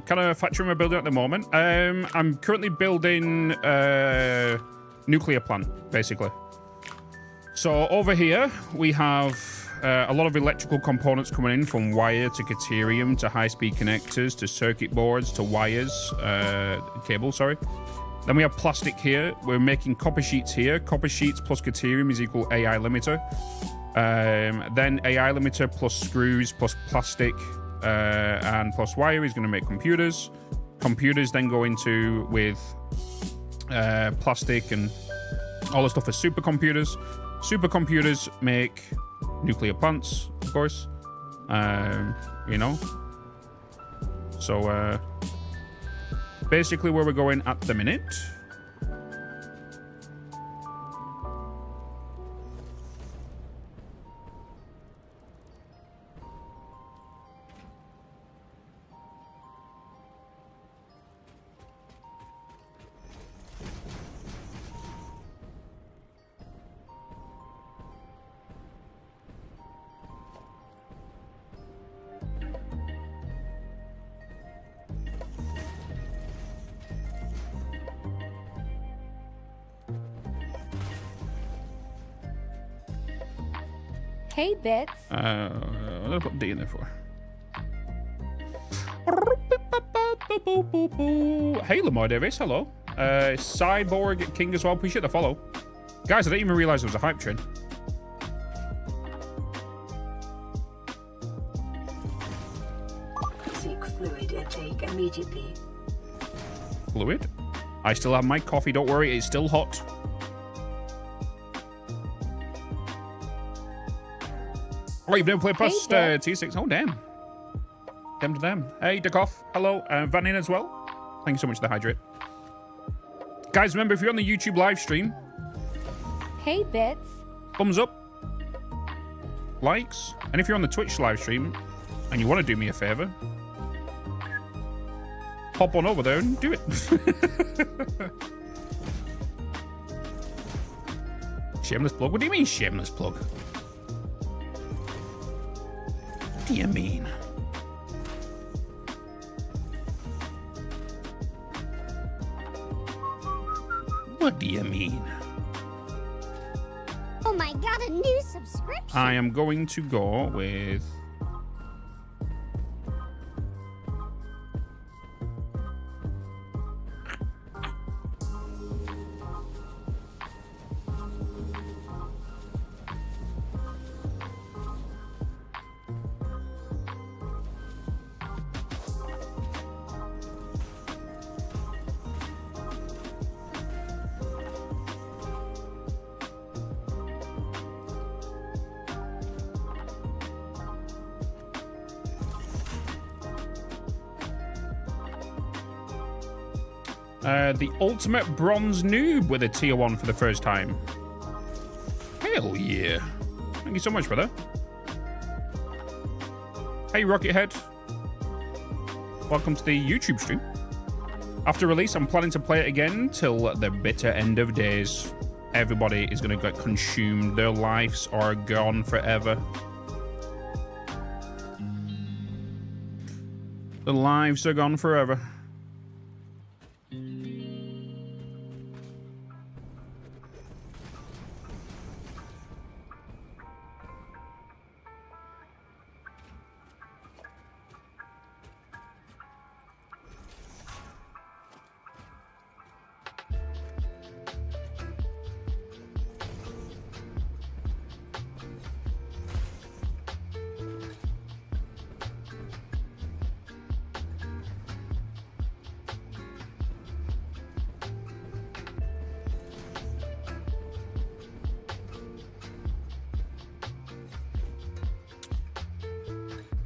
[SPEAKER 4] Kind of factory we're building at the moment. I'm currently building a nuclear plant, basically. So over here, we have a lot of electrical components coming in, from wire to caterium to high-speed connectors to circuit boards to wires, cables, sorry. Then we have plastic here. We're making copper sheets here. Copper sheets plus caterium is equal AI limiter. Then AI limiter plus screws plus plastic and plus wire is going to make computers. Computers then go into with plastic and all the stuff for supercomputers. Supercomputers make nuclear plants, of course. You know. So basically where we're going at the minute.
[SPEAKER 10] Hey, Bitz.
[SPEAKER 4] What did I put D in there for? Hey, Lamar Davis, hello. Cyborg King as well, appreciate the follow. Guys, I didn't even realize there was a hype train.
[SPEAKER 12] Seek fluid intake immediately.
[SPEAKER 4] Fluid? I still have my coffee, don't worry, it's still hot. Oh, you've never played past T6? Oh, damn. Damn to them. Hey, Dukoff. Hello. Van in as well. Thank you so much for the hydrate. Guys, remember, if you're on the YouTube live stream...
[SPEAKER 10] Hey, Bitz.
[SPEAKER 4] Thumbs up. Likes. And if you're on the Twitch live stream and you want to do me a favor, hop on over there and do it. Shameless plug? What do you mean, shameless plug? What do you mean? What do you mean?
[SPEAKER 5] Oh my god, a new subscription!
[SPEAKER 4] I am going to go with... The ultimate bronze noob with a tier 1 for the first time. Hell yeah. Thank you so much, brother. Hey, Rockethead. Welcome to the YouTube stream. After release, I'm planning to play it again till the bitter end of days. Everybody is going to get consumed. Their lives are gone forever. The lives are gone forever.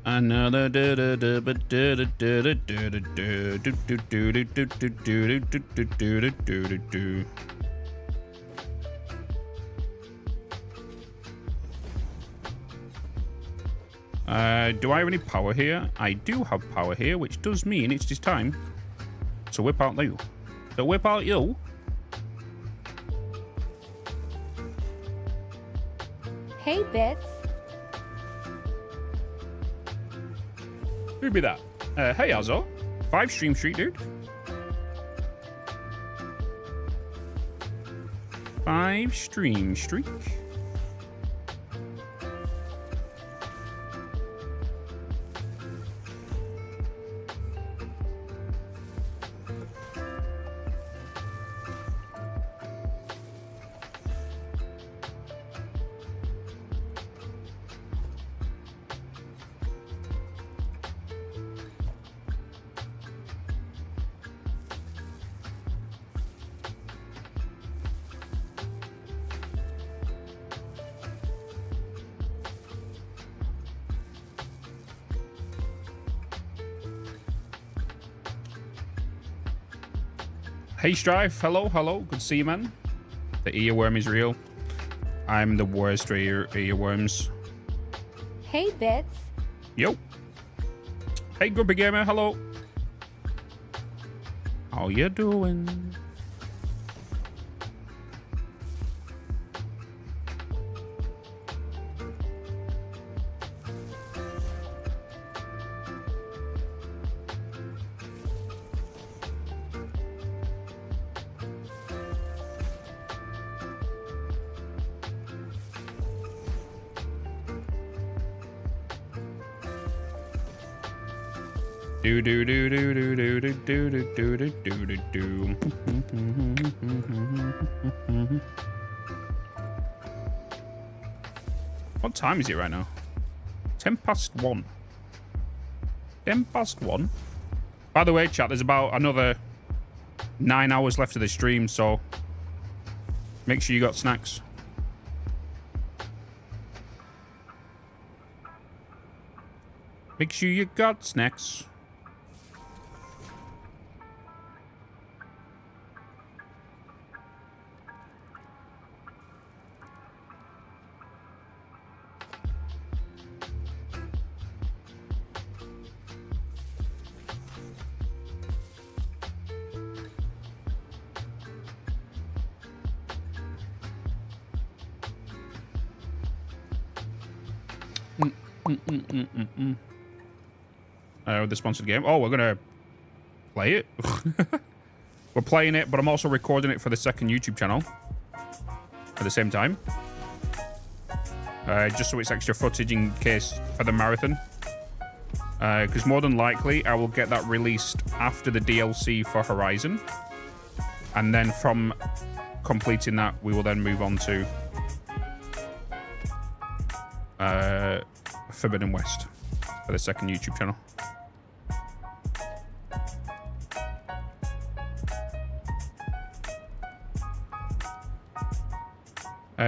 [SPEAKER 4] Another do I have any power here? I do have power here, which does mean it's just time to whip out you. So whip out you.
[SPEAKER 10] Hey, Bitz.
[SPEAKER 4] Who'd be that? Hey, Azo. 5 stream streak, dude. 5 stream streak. Hey Strife, hello, hello, good to see you, man. The earworm is real. I'm the worst for earworms.
[SPEAKER 10] Hey, Bitz.
[SPEAKER 4] Yo. Hey, Grumpy Gamer, hello. How you doing? Do do do do do do do do do do do do do. What time is it right now? 1:10. 1:10. By the way, chat, there's about another 9 hours left of the stream, so make sure you got snacks. Make sure you got snacks. The sponsored game. Oh, we're gonna play it. We're playing it, but I'm also recording it for the second YouTube channel at the same time, just so it's extra footage in case for the marathon. Because more than likely, I will get that released after the DLC for Horizon, and then from completing that, we will then move on to Forbidden West for the second YouTube channel.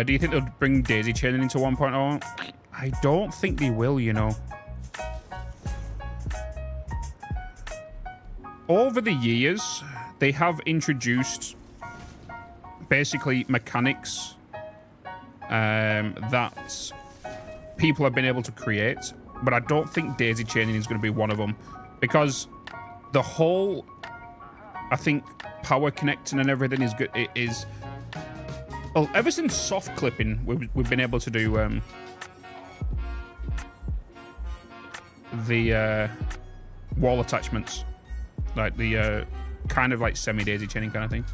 [SPEAKER 4] Do you think they'll bring daisy chaining into 1.0? I don't think they will, you know. Over the years, they have introduced basically mechanics that people have been able to create, but I don't think daisy chaining is going to be one of them, because the whole, I think, power connecting and everything is good. It is, well, ever since soft clipping, we've been able to do the wall attachments, like the kind of like semi-daisy chaining kind of thing.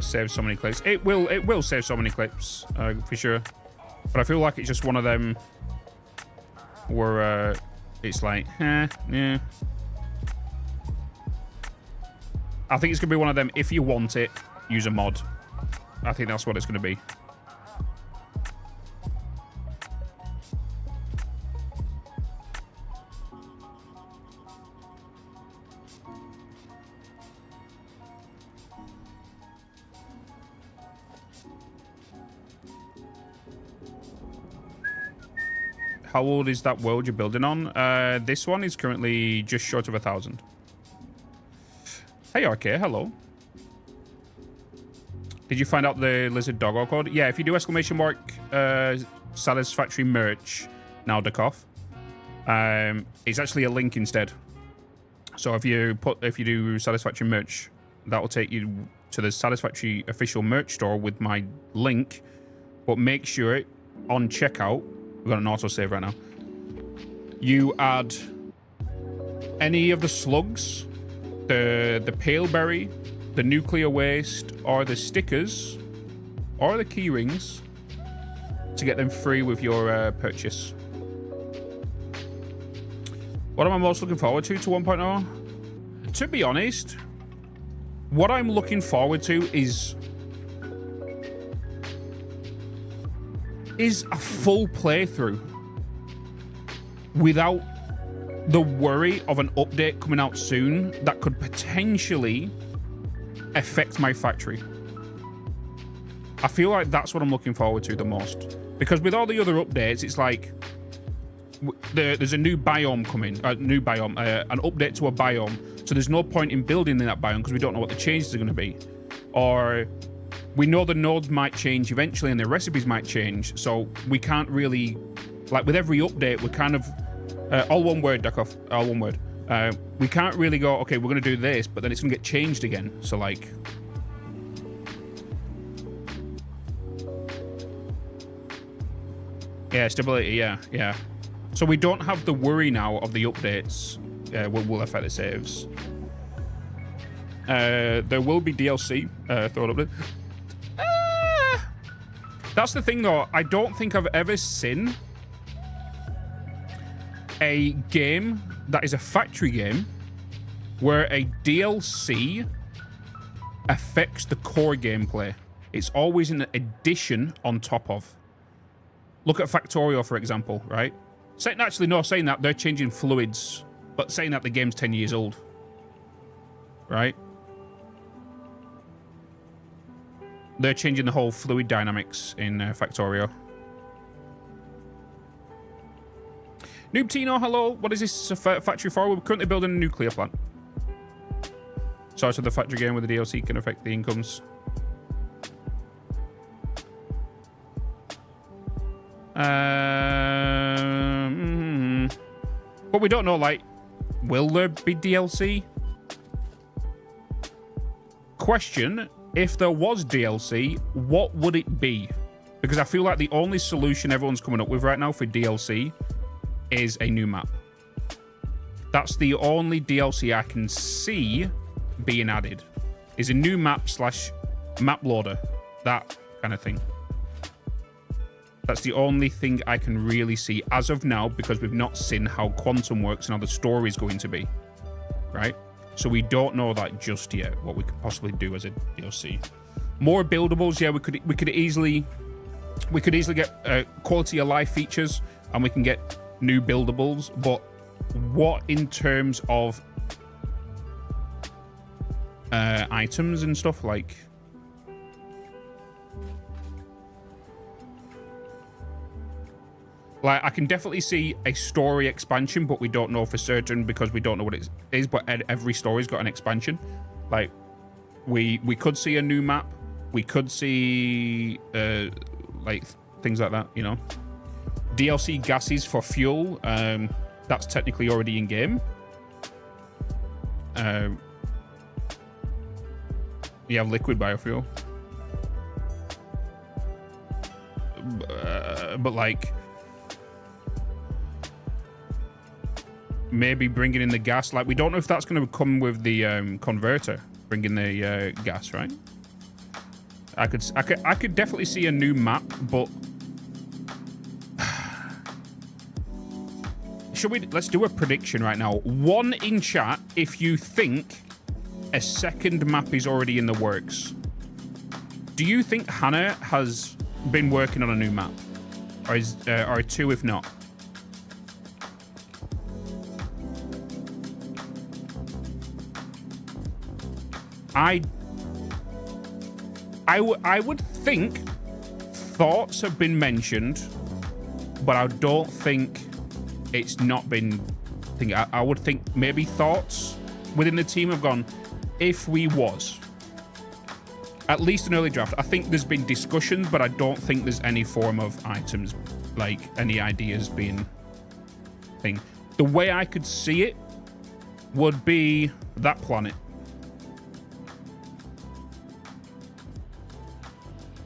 [SPEAKER 4] Save so many clips. It will save so many clips for sure, but I feel like it's just one of them where it's like, yeah. I think it's gonna be one of them. If you want it, use a mod. I think that's what it's gonna be. How old is that world you're building on? This one is currently just short of 1,000. Hey, RK, hello. Did you find out the Lizard Doggo code? Yeah, if you do exclamation mark Satisfactory merch, now Dukoff, it's actually a link instead. So if you do Satisfactory merch, that will take you to the Satisfactory official merch store with my link. But make sure on checkout, we've got an autosave right now, you add any of the slugs, the pale berry, the nuclear waste, or the stickers, or the key rings to get them free with your purchase. What am I most looking forward to 1.0? To be honest, what I'm looking forward to is a full playthrough without the worry of an update coming out soon that could potentially affect my factory. I feel like that's what I'm looking forward to the most, because with all the other updates, it's like there's a new biome coming, an update to a biome, so there's no point in building in that biome because we don't know what the changes are going to be, or we know the nodes might change eventually and the recipes might change, so we can't really, like with every update, we're kind of all one word, Dukoff, all one word. We can't really go, okay, we're going to do this, but then it's going to get changed again. So like, yeah, stability, yeah. So we don't have the worry now of the updates will affect the saves. There will be DLC thrown up there. That's the thing though, I don't think I've ever seen a game that is a factory game where a DLC affects the core gameplay. It's always an addition on top of. Look at Factorio, for example, right? Saying that they're changing fluids, but saying that the game's 10 years old, right? They're changing the whole fluid dynamics in Factorio. Noob Tino, hello. What is this factory for? We're currently building a nuclear plant. So the factory game with the DLC can affect the incomes. But we don't know, like, will there be DLC? Question, if there was DLC, what would it be? Because I feel like the only solution everyone's coming up with right now for DLC is a new map. That's the only DLC I can see being added, is a new map / map loader, that kind of thing. That's the only thing I can really see as of now, because we've not seen how Quantum works and how the story is going to be, right? So we don't know that just yet, what we could possibly do as a DLC. More buildables, yeah, we could easily get quality of life features, and we can get new buildables, but what in terms of items and stuff, like, Like, I can definitely see a story expansion, but we don't know for certain because we don't know what it is. But every story's got an expansion. Like, we could see a new map. We could see, like, things like that, you know. DLC gases for fuel. That's technically already in game. You have liquid biofuel. But like, maybe bringing in the gas. Like, we don't know if that's going to come with the converter, bringing the gas, right? I could definitely see a new map, but let's do a prediction right now. One in chat if you think a second map is already in the works. Do you think Hannah has been working on a new map? Or two if not? I would think thoughts have been mentioned, but I don't think it's not been. I would think maybe thoughts within the team have gone, if we was at least an early draft. I think there's been discussions, but I don't think there's any form of items, like any ideas being thing. The way I could see it would be that planet.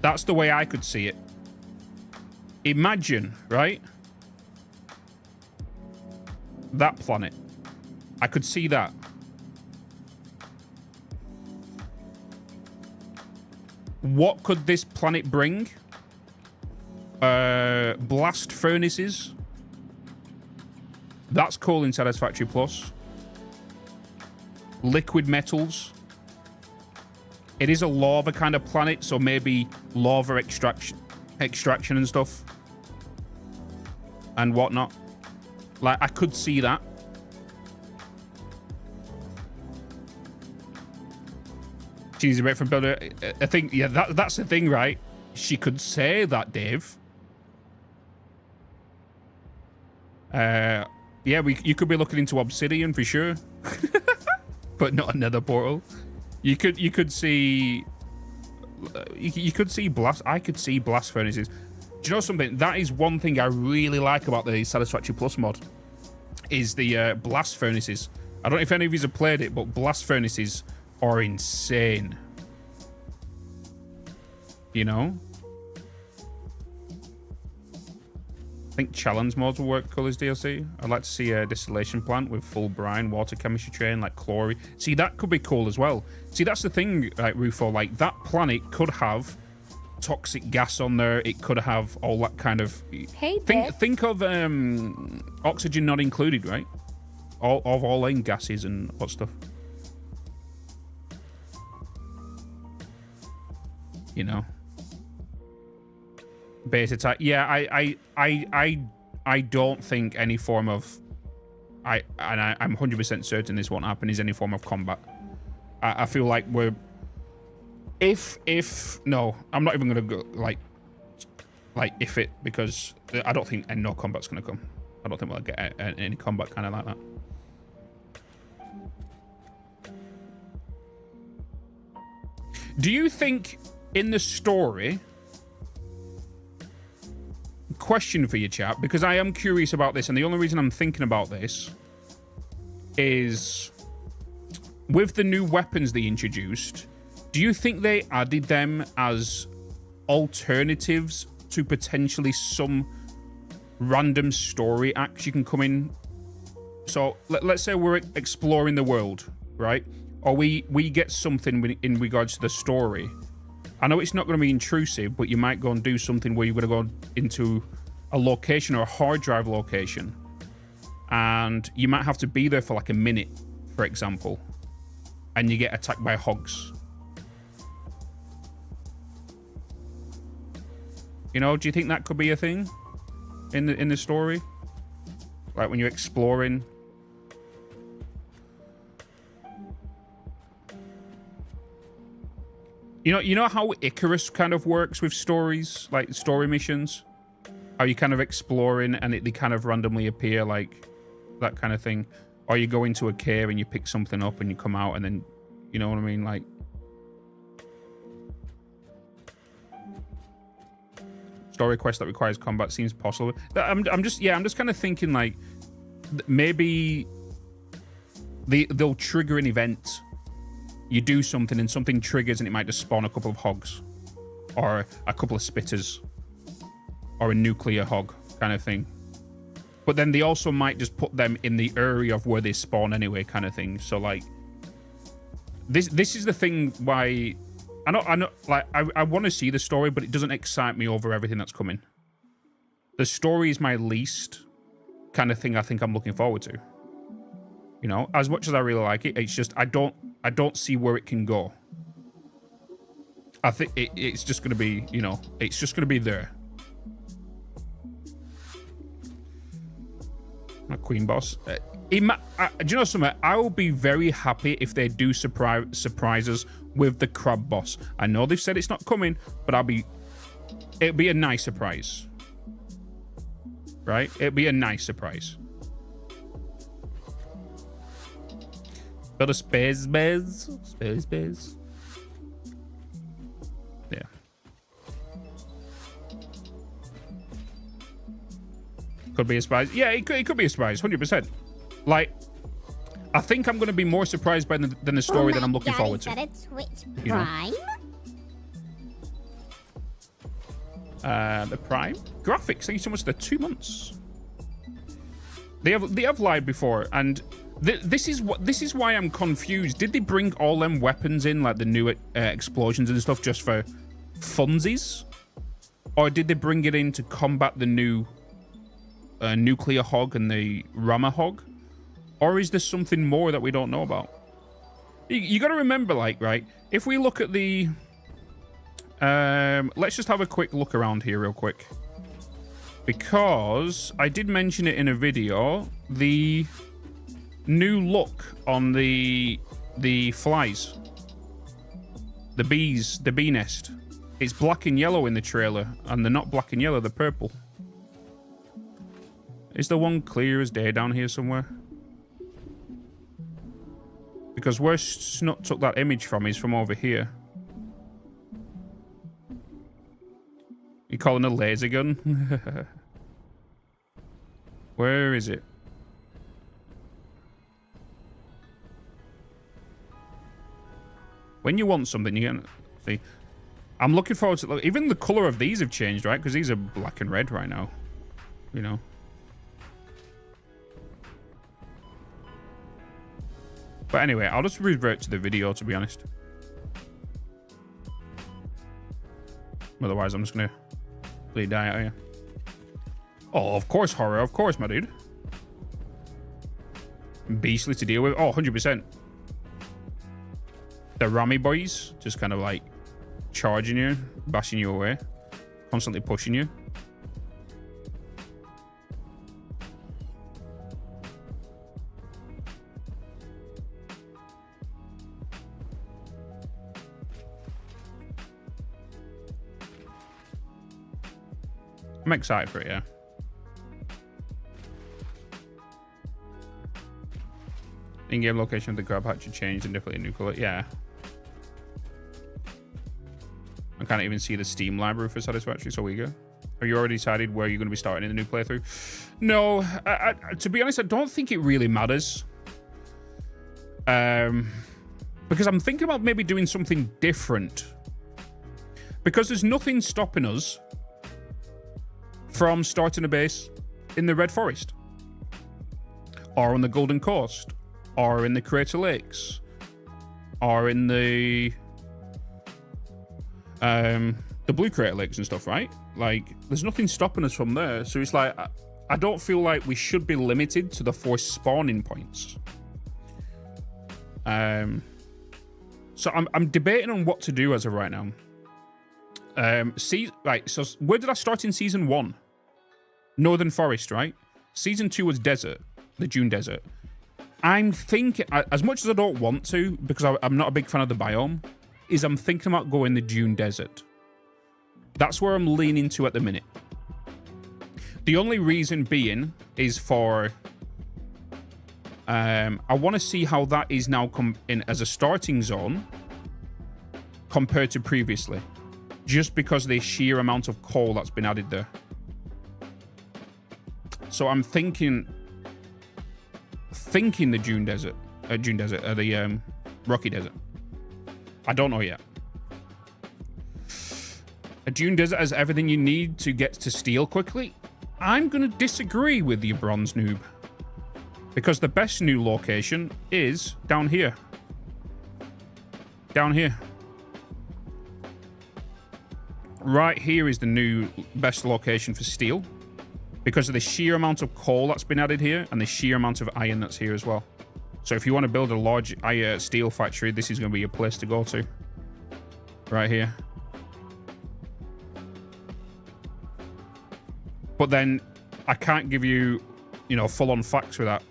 [SPEAKER 4] That's the way I could see it. Imagine, right? That planet. I could see that. What could this planet bring? Blast furnaces. That's cool in Satisfactory Plus. Liquid metals. It is a lava kind of planet, so maybe lava extraction and stuff. And whatnot. Like, I could see that. She's a bit from builder. I think, yeah, that's the thing, right? She could say that, Dave. Yeah, you could be looking into Obsidian for sure. But not another portal. You could see blast. I could see blast furnaces. Do you know something? That is one thing I really like about the Satisfactory Plus mod, is the blast furnaces. I don't know if any of you have played it, but blast furnaces are insane. You know? I think challenge modes will work cool as DLC. I'd like to see a distillation plant with full brine, water chemistry train, like chlorine. See, that could be cool as well. See, that's the thing, like, Rufo, like, that planet could have toxic gas on there. It could have all that kind of...
[SPEAKER 10] Hey,
[SPEAKER 4] think of oxygen not included, right? All in gases and what stuff. You know? Base attack. Yeah, I don't think any form of... I'm 100% certain this won't happen, is any form of combat. I feel like we're... No, I'm not even going to go, like, if it, because I don't think no combat's going to come. I don't think we'll get any combat kind of like that. Do you think in the story... Question for you, chat, because I am curious about this, and the only reason I'm thinking about this is with the new weapons they introduced, do you think they added them as alternatives to potentially some random story acts you can come in? So let's say we're exploring the world, right? Or we get something in regards to the story. I know it's not going to be intrusive, but you might go and do something where you're going to go into a location or a hard drive location, and you might have to be there for like a minute, for example, and you get attacked by hogs. You know, do you think that could be a thing in the story? Like when you're exploring. You know how Icarus kind of works with stories, like story missions? How you kind of exploring and they kind of randomly appear, like that kind of thing. Or you go into a cave and you pick something up and you come out and then, you know what I mean? Like, story quest that requires combat seems possible. I'm just kind of thinking like maybe they'll trigger an event. You do something and something triggers and it might just spawn a couple of hogs or a couple of spitters or a nuclear hog kind of thing. But then they also might just put them in the area of where they spawn anyway kind of thing. So like this is the thing why I know like I want to see the story, but it doesn't excite me over everything that's coming. The story is my least kind of thing I think I'm looking forward to. You know, as much as I really like it, it's just I don't see where it can go. I think it's just going to be, you know, it's just going to be there. My queen boss. Do you know something? I will be very happy if they do surprise us with the crab boss. I know they've said it's not coming, but it'll be a nice surprise. Right? It'll be a nice surprise. Build a space base. Space base. Yeah. Could be a surprise. Yeah, it could be a surprise, 100%. Like, I think I'm going to be more surprised by than the story that I'm looking forward to.
[SPEAKER 5] Twitch Prime?
[SPEAKER 4] The Prime graphics. Thank you so much. They're 2 months. They have live before, and this is why I'm confused. Did they bring all them weapons in, like the new explosions and stuff, just for funsies, or did they bring it in to combat the new nuclear hog and the rammer hog? Or is there something more that we don't know about? You got to remember, like, right, if we look at the let's just have a quick look around here real quick, because I did mention it in a video, the new look on the flies, the bees, the bee nest, it's black and yellow in the trailer, and they're not black and yellow, they're purple. Is the one clear as day down here somewhere? Because where Snut took that image from is from over here. You calling a laser gun? Where is it? When you want something, you can see. I'm looking forward to look. Even the color of these have changed, right? Because these are black and red right now. You know. But anyway, I'll just revert to the video, to be honest. Otherwise, I'm just gonna bleed die out here. Oh, of course, horror. Of course, my dude. Beastly to deal with. Oh, 100%. The Rammy boys, just kind of like charging you, bashing you away, constantly pushing you. I'm excited for it, yeah. In-game location of the grab hatch changed and definitely a new color. Yeah. I can't even see the Steam library for Satisfactory, so we go. Have you already decided where you're going to be starting in the new playthrough? No, to be honest, I don't think it really matters. Because I'm thinking about maybe doing something different. Because there's nothing stopping us from starting a base in the Red Forest, or on the Golden Coast, or in the Crater Lakes, or in the Blue Crater Lakes and stuff, right? Like, there's nothing stopping us from there. So it's like, I don't feel like we should be limited to the 4 spawning points. So I'm debating on what to do as of right now. Right, so where did I start in Season 1? Northern Forest, right? Season 2 was Desert, the Dune Desert. I'm thinking, as much as I don't want to, because I'm not a big fan of the biome, is I'm thinking about going the Dune Desert. That's where I'm leaning to at the minute. The only reason being is for... I want to see how that is now come in as a starting zone compared to previously. Just because of the sheer amount of coal that's been added there. So I'm thinking the the Rocky Desert. I don't know yet. A Dune Desert has everything you need to get to steel quickly. I'm going to disagree with you, Bronze Noob. Because the best new location is down here. Down here. Right here is the new best location for steel. Because of the sheer amount of coal that's been added here and the sheer amount of iron that's here as well. So if you want to build a large steel factory, this is going to be a place to go to. Right here. But then I can't give you, you know, full-on facts with that.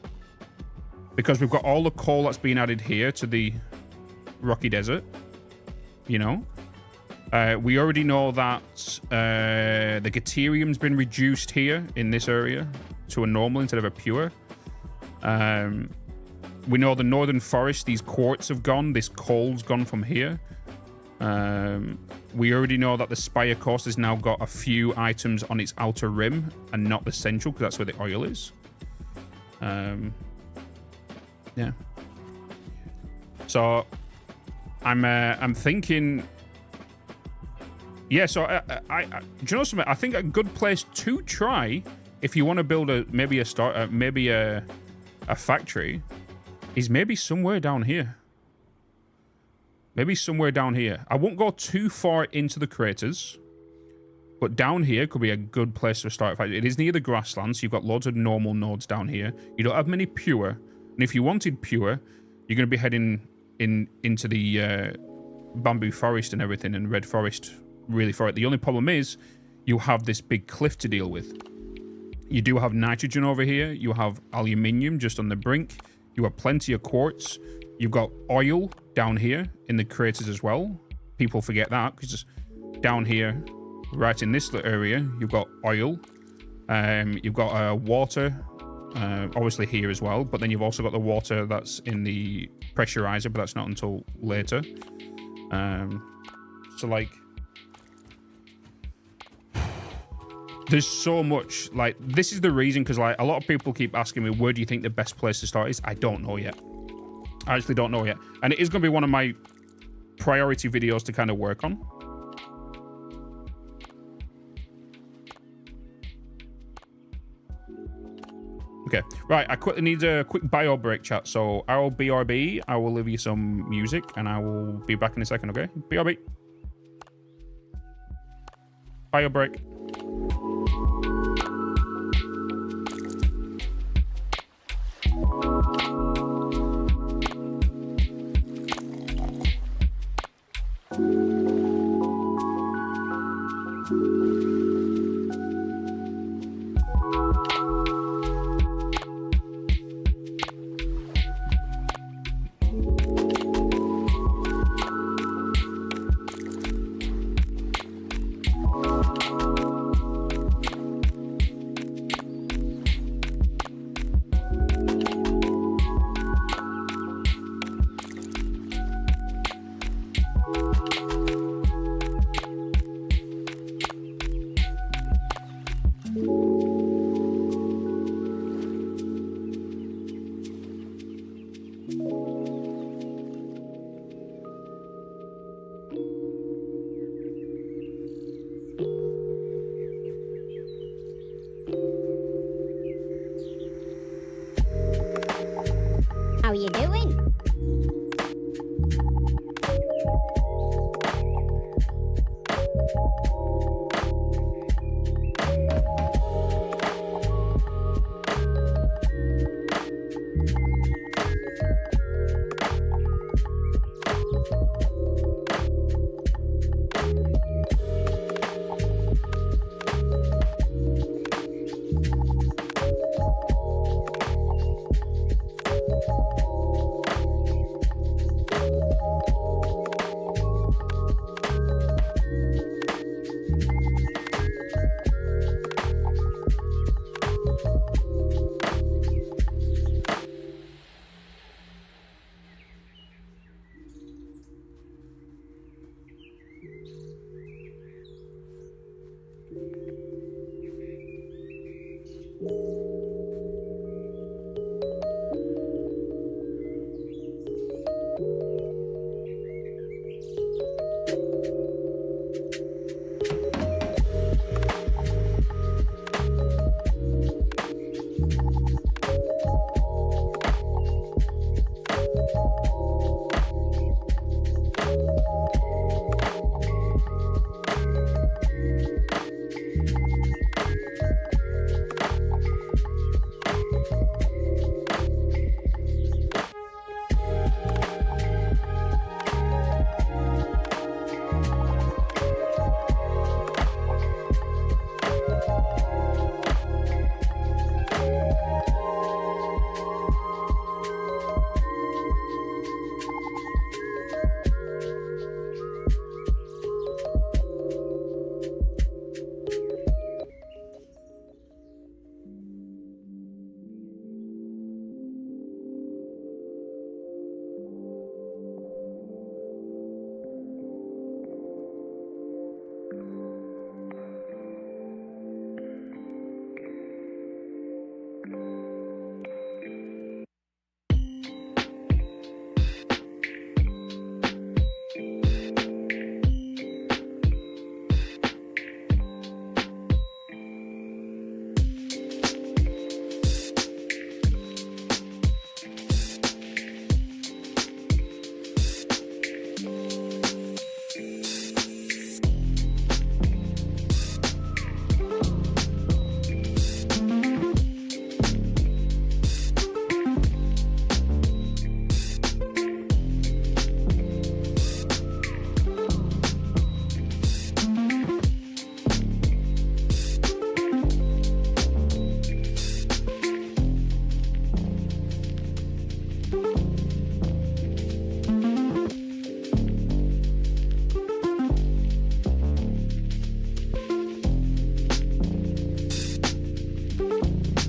[SPEAKER 4] Because we've got all the coal that's been added here to the Rocky Desert. You know. We already know that the Deuterium's been reduced here in this area to a normal instead of a pure. We know the Northern Forest, these quartz have gone. This coal's gone from here. We already know that the Spire Coast has now got a few items on its outer rim and not the central, because that's where the oil is. Yeah. So I'm thinking... Yeah, so do you know something? I think a good place to try if you want to build maybe a factory is maybe somewhere down here. Maybe somewhere down here. I won't go too far into the craters, but down here could be a good place to start a factory. It is near the grasslands, so you've got loads of normal nodes down here. You don't have many pure, and if you wanted pure, you're going to be heading into the bamboo forest and everything, and red forest. Really for it. The only problem is you have this big cliff to deal with. You do have nitrogen over here. You have aluminium just on the brink. You have plenty of quartz. You've got oil down here in the craters as well. People forget that because down here, right in this area, you've got oil. You've got water, obviously here as well. But then you've also got the water that's in the pressurizer, but that's not until later. So like, there's so much, like, this is the reason, because like a lot of people keep asking me, where do you think the best place to start is? I don't know yet. I actually don't know yet. And it is going to be one of my priority videos to kind of work on. Okay, right, I quickly need a quick bio break, chat. So I'll BRB, I will leave you some music, and I will be back in a second, okay? BRB. Bio break.
[SPEAKER 5] How you doing?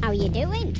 [SPEAKER 5] How you doing?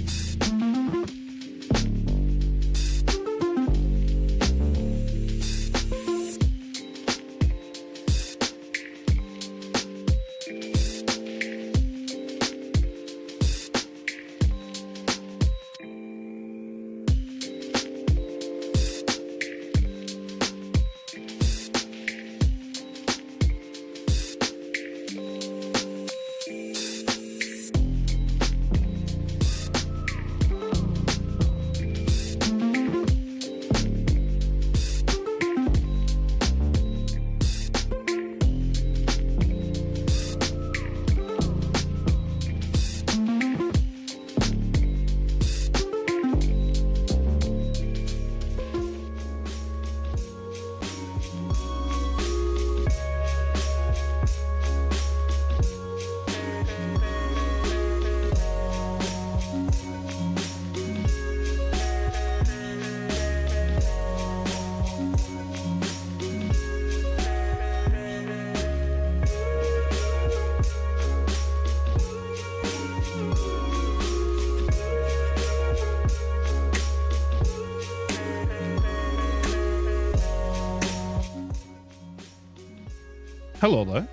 [SPEAKER 4] Hello there.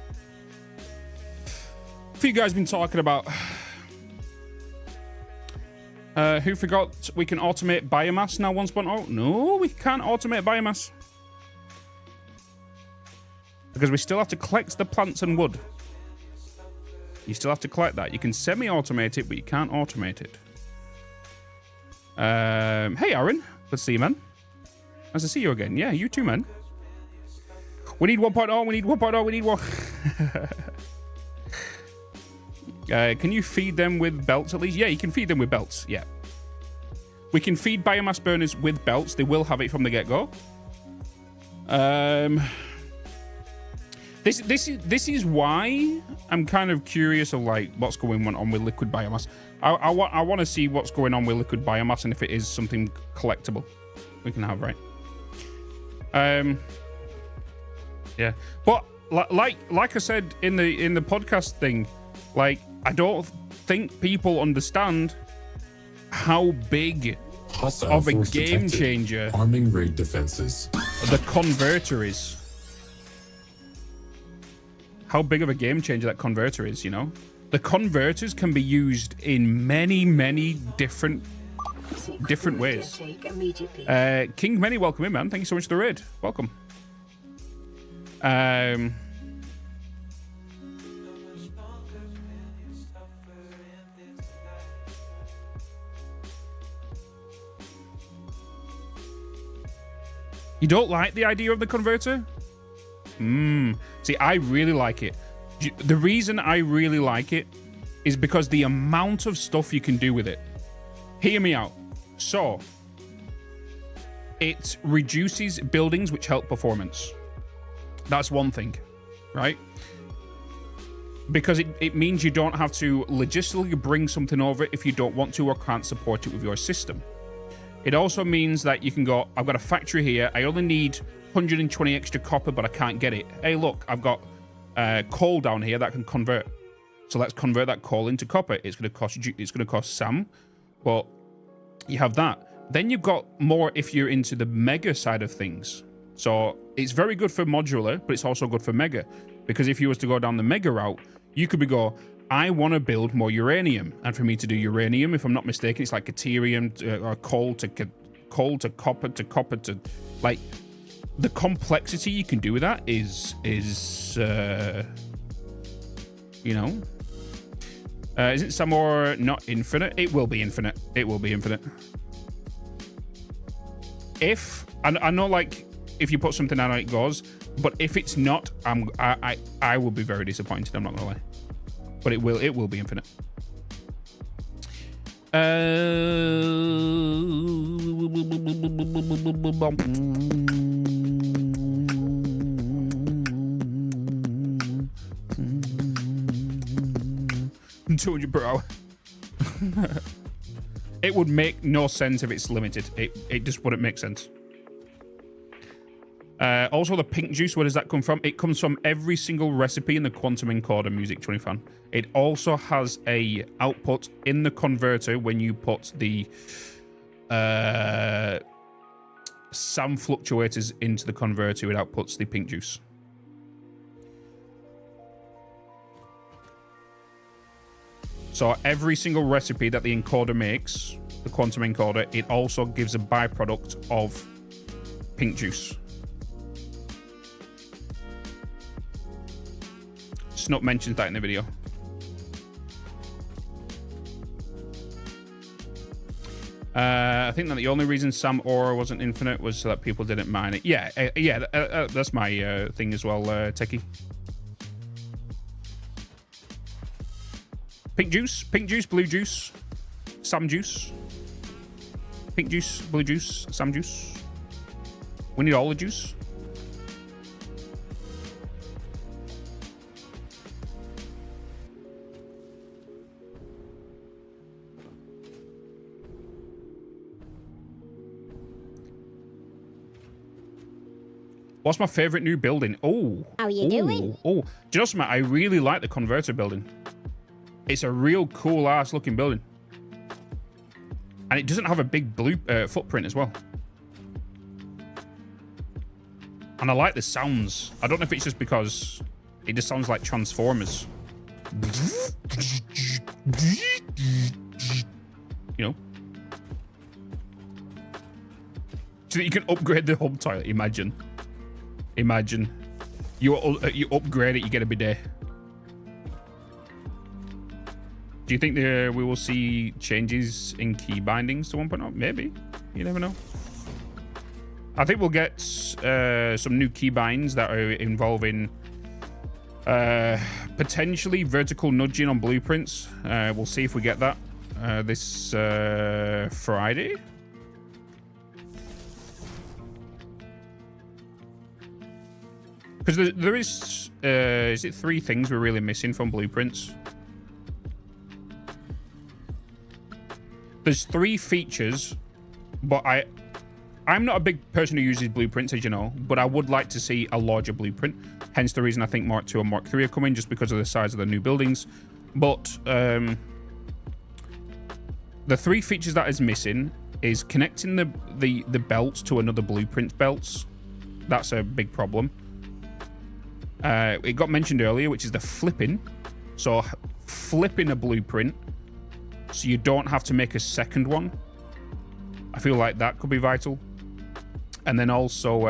[SPEAKER 4] A few guys been talking about who forgot we can automate biomass now 1.0? No, we can't automate biomass. Because we still have to collect the plants and wood. You still have to collect that. You can semi-automate it, but you can't automate it. Hey, Aaron. Good to see you, man. Nice to see you again. Yeah, you too, man. We need 1.0, we need 1.0, we need one. Can you feed them with belts at least? Yeah, you can feed them with belts, yeah. We can feed biomass burners with belts. They will have it from the get-go. This is why I'm kind of curious of like what's going on with liquid biomass. I want to see what's going on with liquid biomass and if it is something collectible we can have, right? Yeah, but like I said in the podcast thing, like I don't think people understand how big of a game changer
[SPEAKER 13] arming raid defenses
[SPEAKER 4] the converter is. How big of a game changer that converter is, you know? the converters can be used in many different ways. King Many, welcome in, man. Thank you so much for the raid. Welcome. You don't like the idea of the converter? See, I really like it. The reason I really like it is because the amount of stuff you can do with it. Hear me out. So, it reduces buildings which help performance. That's one thing, right? Because it means you don't have to logistically bring something over if you don't want to or can't support it with your system. It also means that you can go, I've got a factory here. I only need 120 extra copper, but I can't get it. Hey, look, I've got coal down here that can convert. So let's convert that coal into copper. It's going to cost Sam, but you have that. Then you've got more if you're into the mega side of things. So it's very good for modular, but it's also good for mega. Because if you was to go down the mega route, you could go, I want to build more uranium. And for me to do uranium, if I'm not mistaken, it's like deuterium or coal to copper to like the complexity you can do with that is you know, isn't some more not infinite? It will be infinite. It will be infinite. If I know, like, if you put something down, it goes. But if it's not, I will be very disappointed. I'm not gonna lie. But it will be infinite. $200 per hour. It would make no sense if it's limited. It just wouldn't make sense. Also, the pink juice, where does that come from? It comes from every single recipe in the Quantum Encoder Music 20 fan. It also has a output in the converter when you put the SAM fluctuators into the converter. It outputs the pink juice. So every single recipe that the encoder makes, the Quantum Encoder, it also gives a byproduct of pink juice. Snup mentions that in the video. I think that the only reason Sam Aura wasn't infinite was so that people didn't mine it. Yeah, that's my thing as well, Techie. Pink juice, blue juice, Sam juice. Pink juice, blue juice, Sam juice. We need all the juice. What's my favorite new building? Oh.
[SPEAKER 5] How are you doing?
[SPEAKER 4] Oh. Do you know something? I really like the converter building. It's a real cool ass looking building. And it doesn't have a big blue footprint as well. And I like the sounds. I don't know if it's just because it just sounds like Transformers. You know? So that you can upgrade the hub toilet. Imagine. You upgrade it, you get a bidet. Do you think we will see changes in key bindings to 1.0? Maybe. You never know. I think we'll get some new key binds that are involving potentially vertical nudging on blueprints. We'll see if we get that this Friday. Because there is it 3 things we're really missing from blueprints? There's 3 features, but I'm not a big person who uses blueprints, as you know, but I would like to see a larger blueprint. Hence the reason I think Mark 2 and Mark 3 are coming, just because of the size of the new buildings. But the 3 features that is missing is connecting the belts to another blueprint belts. That's a big problem. It got mentioned earlier, which is the flipping. So flipping a blueprint so you don't have to make a second one. I feel like that could be vital. And then also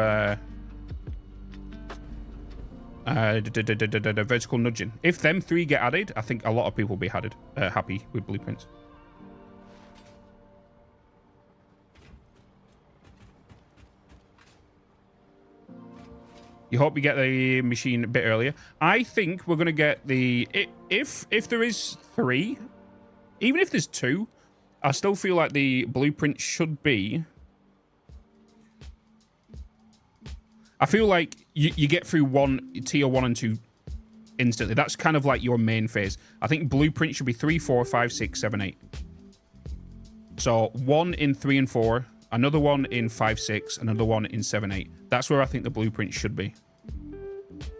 [SPEAKER 4] vertical nudging. If them 3 get added, I think a lot of people will be happy with blueprints. You hope you get the machine a bit earlier. I think we're going to get the... If there is 3, even if there's 2, I still feel like the blueprint should be... I feel like you get through tier 1 and 2 instantly. That's kind of like your main phase. I think blueprint should be 3, 4, 5, 6, 7, 8. So 1 in 3 and 4... Another one in 5, 6, another one in 7, 8. That's where I think the blueprint should be.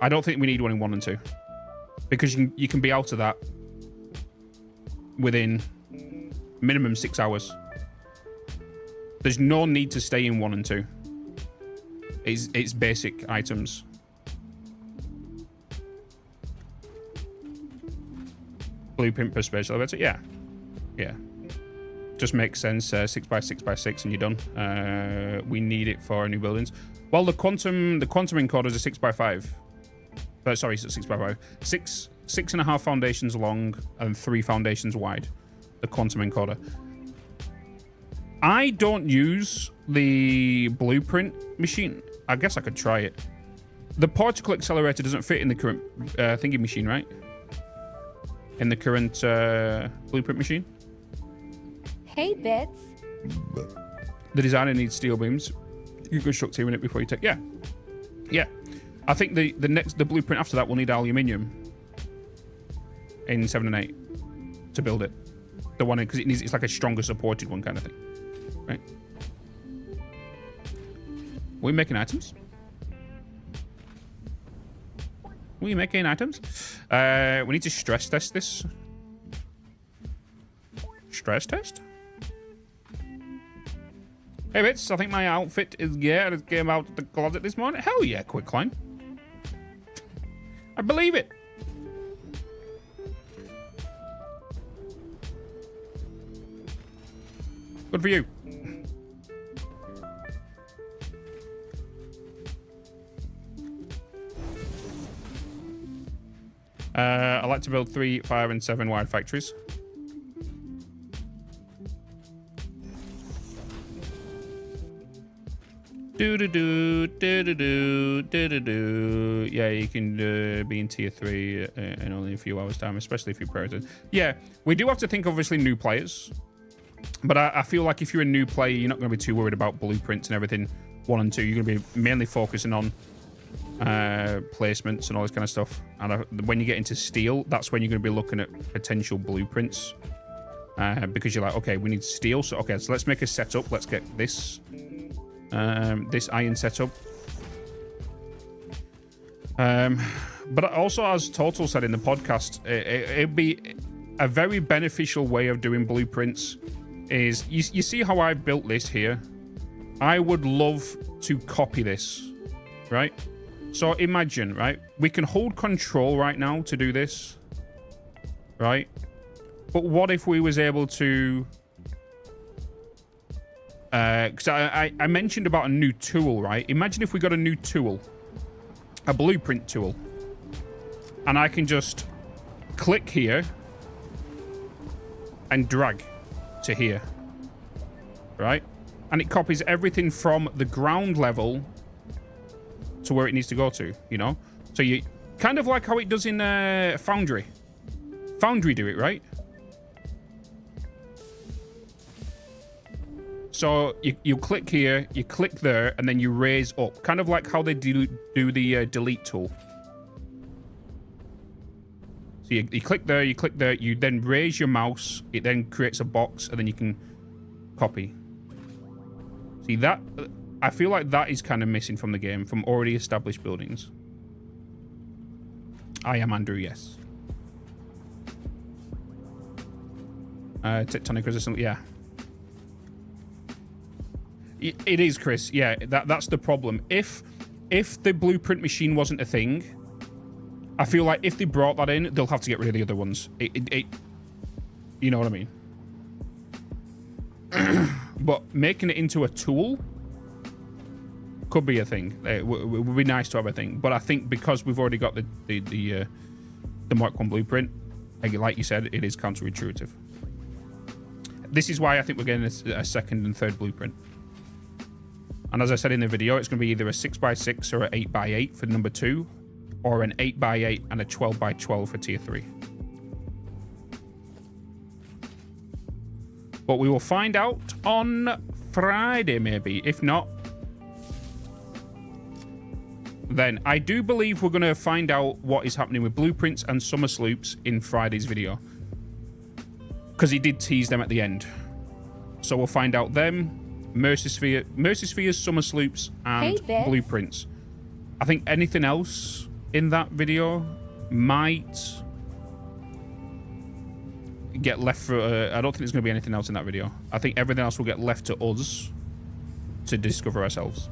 [SPEAKER 4] I don't think we need one in 1 and 2. Because you can be out of that within minimum 6 hours. There's no need to stay in 1 and 2. It's basic items. Blueprint per space elevator? Yeah. Yeah. Just makes sense. 6 by 6 by 6 and you're done. We need it for new buildings. Well, the quantum encoder is a 6 by 5. Sorry, it's a 6 by 5. 6.5 foundations long and 3 foundations wide. The quantum encoder. I don't use the blueprint machine. I guess I could try it. The particle accelerator doesn't fit in the current thingy machine, right? In the current blueprint machine.
[SPEAKER 10] Hey, Bitz.
[SPEAKER 4] The designer needs steel beams. You construct here in it before you take... Yeah. Yeah. I think the blueprint after that will need aluminium in 7 and 8 to build it. The one because it's like a stronger supported one kind of thing. Right. Are we making items? Are we making items? We need to stress test this. Stress test? Hey, Bitz, I think my outfit is geared. It came out of the closet this morning. Hell yeah, quicklime. I believe it. Good for you. I like to build 3, 5, and 7 wide factories. Yeah, you can be in tier 3 in only a few hours time, especially if you're prioritize. Yeah, we do have to think obviously new players, but I feel like if you're a new player, you're not going to be too worried about blueprints and everything 1 and 2. You're going to be mainly focusing on placements and all this kind of stuff. And when you get into steel, that's when you're going to be looking at potential blueprints because you're like, okay, we need steel. So okay, so let's make a setup. Let's get this. This iron setup. But also, as Total said in the podcast, it'd be a very beneficial way of doing blueprints is you see how I built this here. I would love to copy this, right? So imagine, right? We can hold control right now to do this, right? But what if we was able to... Because I mentioned about a new tool, right? Imagine if we got a new tool, a blueprint tool, and I can just click here and drag to here, right? And it copies everything from the ground level to where it needs to go to, you know? So you kind of like how it does in Foundry. Foundry do it, right? So you click here, you click there, and then you raise up. Kind of like how they do the delete tool. So you click there, you then raise your mouse, it then creates a box, and then you can copy. See that? I feel like that is kind of missing from the game, from already established buildings. I am Andrew, yes. Tectonic resistance, yeah. It is, Chris. Yeah, that's the problem. If the blueprint machine wasn't a thing, I feel like if they brought that in, they'll have to get rid of the other ones. You know what I mean? But making it into a tool could be a thing. It would be nice to have a thing. But I think because we've already got the Mark 1 blueprint, like you said, it is counterintuitive. This is why I think we're getting a second and third blueprint. And as I said in the video, it's going to be either a 6x6 or an 8x8 for number 2, or an 8x8 and a 12x12 for tier 3. But we will find out on Friday, maybe. If not, then I do believe we're going to find out what is happening with blueprints and summer sloops in Friday's video, because he did tease them at the end. So we'll find out them, Mercy Spheres, summer sloops, and blueprints. I think anything else in that video might get left for... I don't think there's going to be anything else in that video. I think everything else will get left to us to discover ourselves.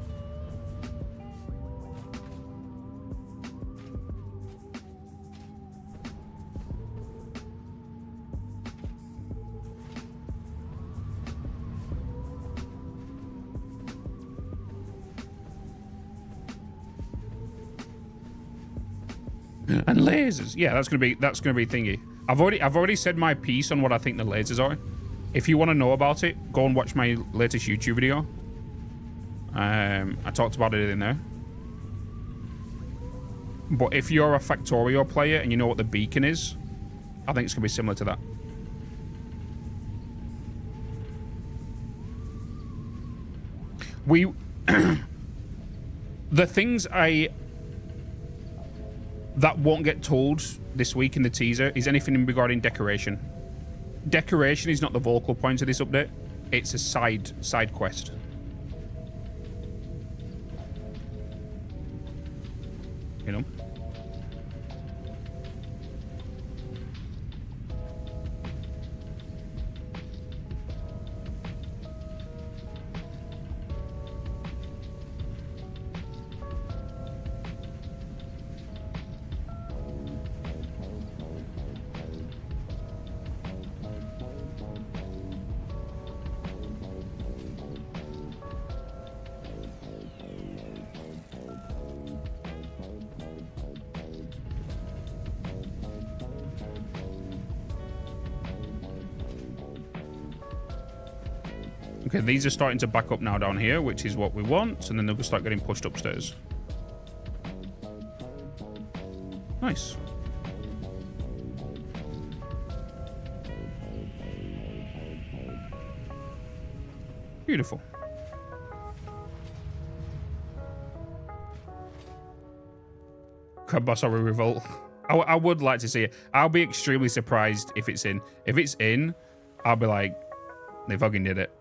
[SPEAKER 4] And lasers, yeah, that's gonna be thingy. I've already said my piece on what I think the lasers are. If you want to know about it, go and watch my latest YouTube video. I talked about it in there. But if you're a Factorio player and you know what the beacon is, I think it's gonna be similar to that. The things that won't get told this week in the teaser is anything regarding decoration. Decoration is not the vocal point of this update. It's a side quest. You know? Okay, these are starting to back up now down here, which is what we want, and then they'll start getting pushed upstairs. Nice. Beautiful. Kabasari Revolt. I would like to see it. I'll be extremely surprised if it's in. If it's in, I'll be like, they fucking did it.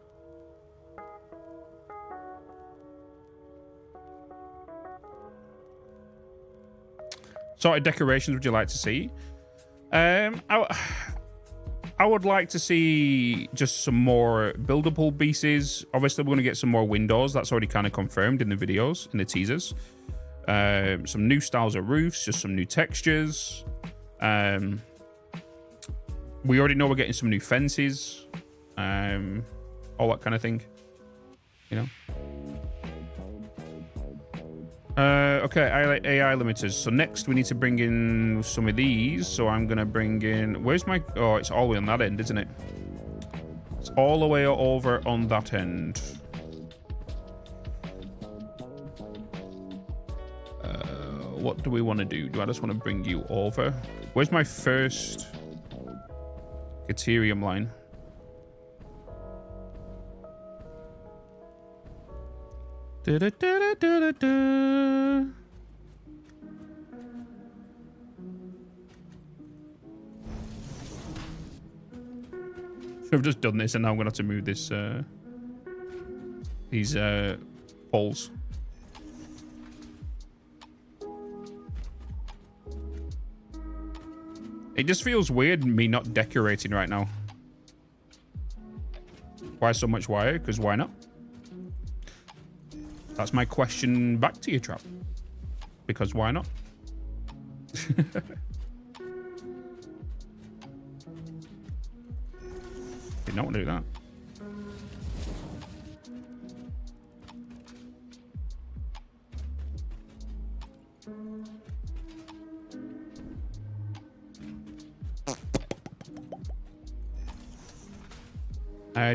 [SPEAKER 4] Sort of decorations would you like to see? I would like to see just some more buildable pieces. Obviously, we're going to get some more windows. That's already kind of confirmed in the videos, in the teasers. Some new styles of roofs, just some new textures. We already know we're getting some new fences. All that kind of thing. You know? Okay, AI limiters. So next we need to bring in some of these. So I'm going to bring in... Where's my... Oh, it's all the way on that end, isn't it? It's all the way over on that end. What do we want to do? Do I just want to bring you over? Where's my first Ethereum line? Da, da, da, da, da, da. I've just done this and now I'm going to have to move this these poles. It just feels weird me not decorating right now. Why so much wire? Because why not? That's my question back to you, Trap. Because why not? Did not want to do that.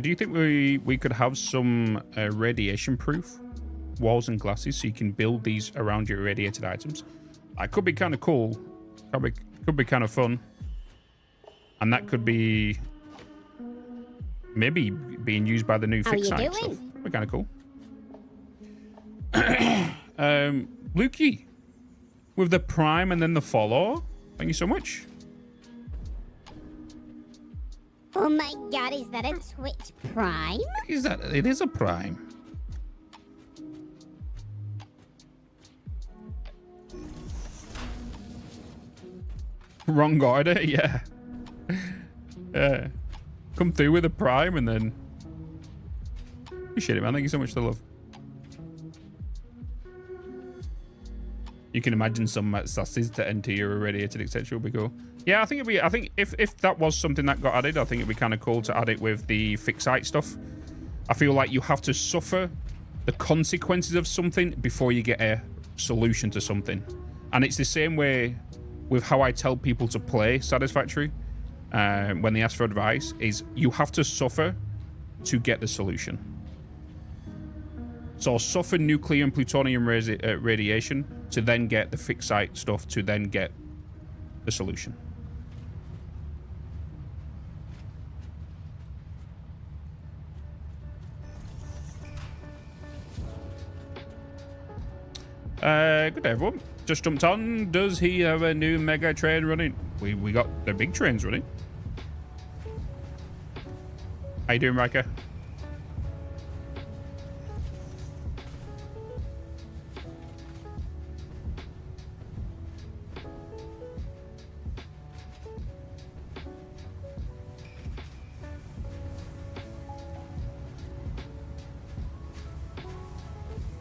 [SPEAKER 4] Do you think we could have some radiation proof walls and glasses so you can build these around your irradiated items? That could be kind of cool. Could be kind of fun. And that could be maybe being used by the new fix site stuff. That'd be kind of cool. Lukey, with the Prime and then the follow. Thank you so much.
[SPEAKER 5] Oh my god, is that a Twitch Prime?
[SPEAKER 4] Is that? It is a Prime. Wrong order, yeah. Yeah. Come through with a Prime and then... Appreciate it, man. Thank you so much for the love. You can imagine some sasses to enter your irradiated, etc. would be cool. Yeah, I think it'd be... I think if that was something that got added, I think it'd be kind of cool to add it with the fixite stuff. I feel like you have to suffer the consequences of something before you get a solution to something. And it's the same way with how I tell people to play Satisfactory when they ask for advice, is you have to suffer to get the solution. So suffer nuclear and plutonium radiation to then get the fixite stuff to then get the solution. Good day, everyone. Just jumped on. Does he have a new mega train running? We got the big trains running. How you doing, Riker?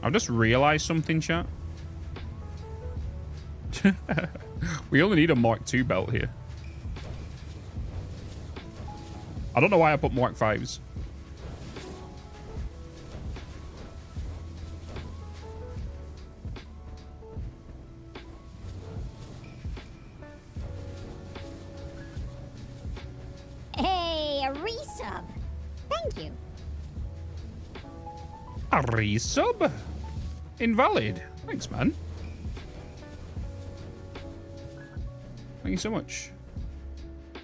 [SPEAKER 4] I've just realized something, chat. We only need a Mark II belt here. I don't know why I put Mark 5s.
[SPEAKER 5] Hey, a resub. Thank you.
[SPEAKER 4] A resub? Invalid. Thanks, man. Thank you so much.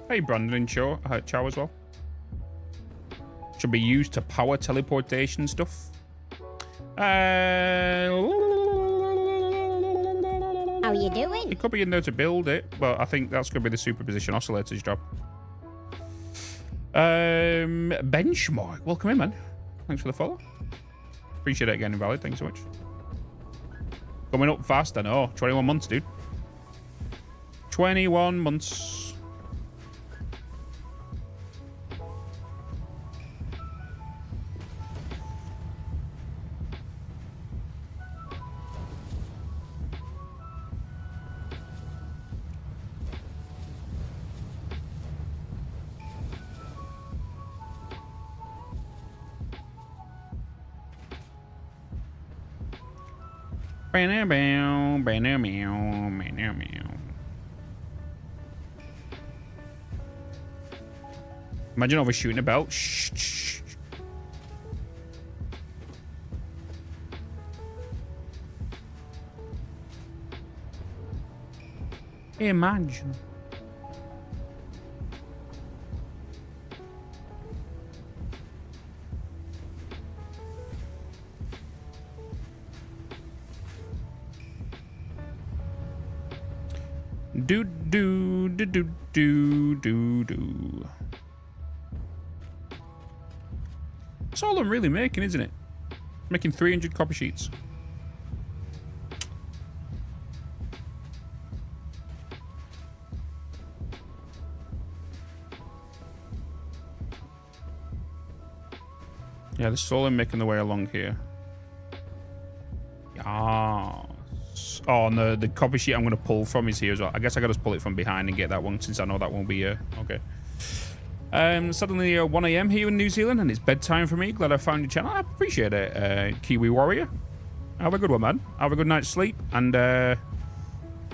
[SPEAKER 4] Hey, Brandon and Chow as well. Should be used to power teleportation stuff. How
[SPEAKER 5] you doing?
[SPEAKER 4] It could be in there to build it, but I think that's going to be the superposition oscillator's job. Benchmark. Welcome in, man. Thanks for the follow. Appreciate it again, Invalid. Thanks so much. Coming up fast, I know. 21 months, dude. 21 months. Imagine overshooting a belt. Shh, shh. Imagine. Do do do do do do do. That's all I'm really making, isn't it? Making 300 copy sheets. Yeah, this is all I'm making the way along here. Yes. Yes. Oh, and the copy sheet I'm going to pull from is here as well. I guess I got to pull it from behind and get that one since I know that won't be here. Okay. Suddenly 1 a.m. here in New Zealand and it's bedtime for me. Glad I found your channel. I appreciate it, Kiwi Warrior. Have a good one, man. Have a good night's sleep. And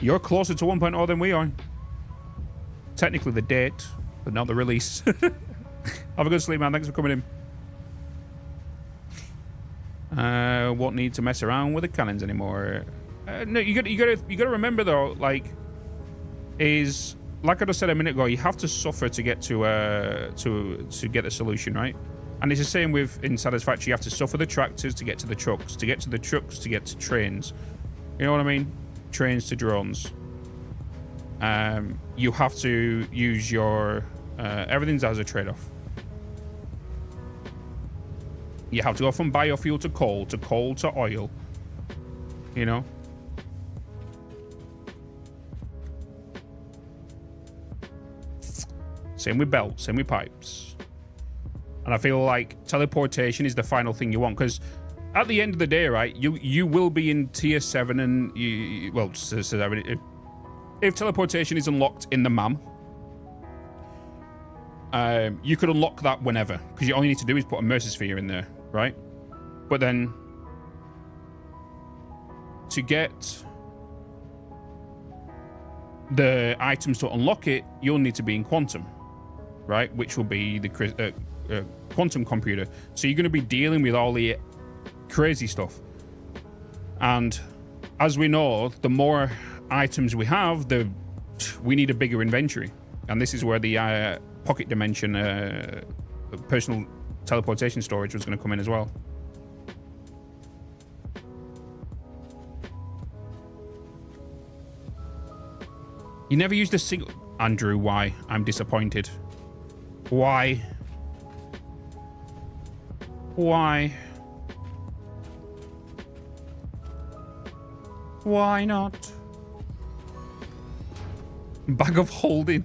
[SPEAKER 4] you're closer to 1.0 than we are. Technically the date, but not the release. Have a good sleep, man. Thanks for coming in. Won't need to mess around with the cannons anymore. No, you got to remember though, like I just said a minute ago, you have to suffer to get to get the solution, right? And it's the same in Satisfactory. You have to suffer the tractors to get to the trucks, to get to the trucks to get to trains. You know what I mean? Trains to drones. You have to use your everything's as a trade-off. You have to go from biofuel to coal to oil. You know? Same with belts, same with pipes. And I feel like teleportation is the final thing you want, because at the end of the day, right, you will be in tier 7 and if teleportation is unlocked in the MAM, you could unlock that whenever, because all you need to do is put a Mercy Sphere in there, right? But then to get the items to unlock it, you'll need to be in Quantum, right? Which will be the Quantum computer. So you're going to be dealing with all the crazy stuff. And as we know, the more items we have, we need a bigger inventory. And this is where the pocket dimension personal teleportation storage was going to come in as well. You never used a single... Andrew, why? I'm disappointed. Why? Why? Why not? Bag of holding.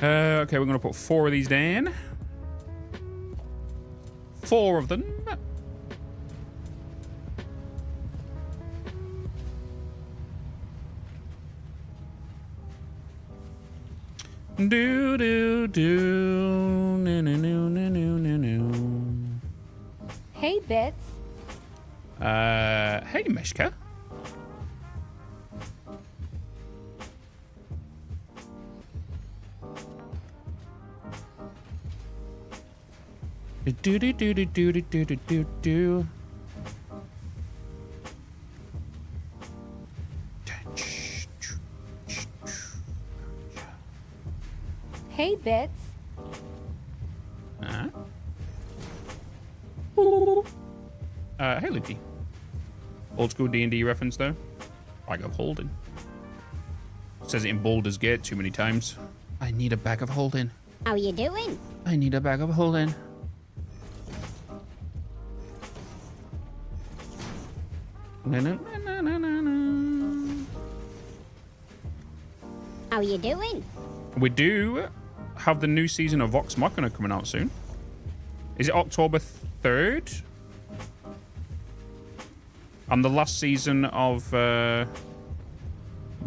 [SPEAKER 4] Okay, we're going to put 4 of these down. 4 of them. Do do do no no no no no no no.
[SPEAKER 10] Hey, Bitz.
[SPEAKER 4] Hey, Mishka. Do do do do do do do do do.
[SPEAKER 10] Hey, Bitz.
[SPEAKER 4] Hey, Luki. Old school D&D reference there. Bag of holding. Says it in Baldur's Gate too many times. I need a bag of holding.
[SPEAKER 5] How you doing?
[SPEAKER 4] I need a bag of holding. Na, na, na, na, na, na.
[SPEAKER 5] How you doing?
[SPEAKER 4] We do have the new season of Vox Machina coming out soon. Is it October 3rd? And the last season of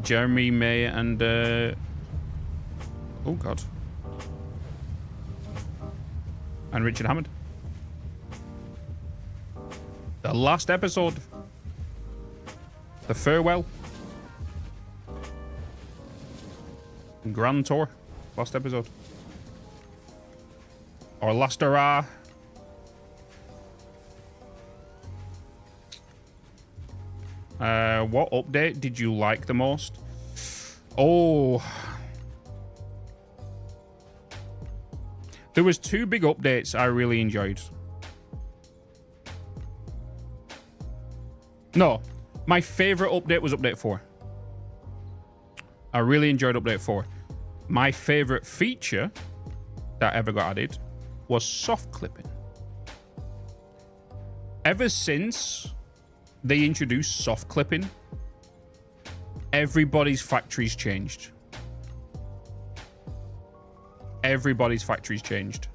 [SPEAKER 4] Jeremy May and oh god, and Richard Hammond. The last episode, the farewell, Grand Tour, last episode, or last hurrah. What update did you like the most? Oh, there was 2 big updates I really enjoyed. No, my favorite update was update 4. I really enjoyed update 4. My favorite feature that ever got added was soft clipping. Ever since they introduced soft clipping, everybody's factory's changed. Everybody's factory's changed.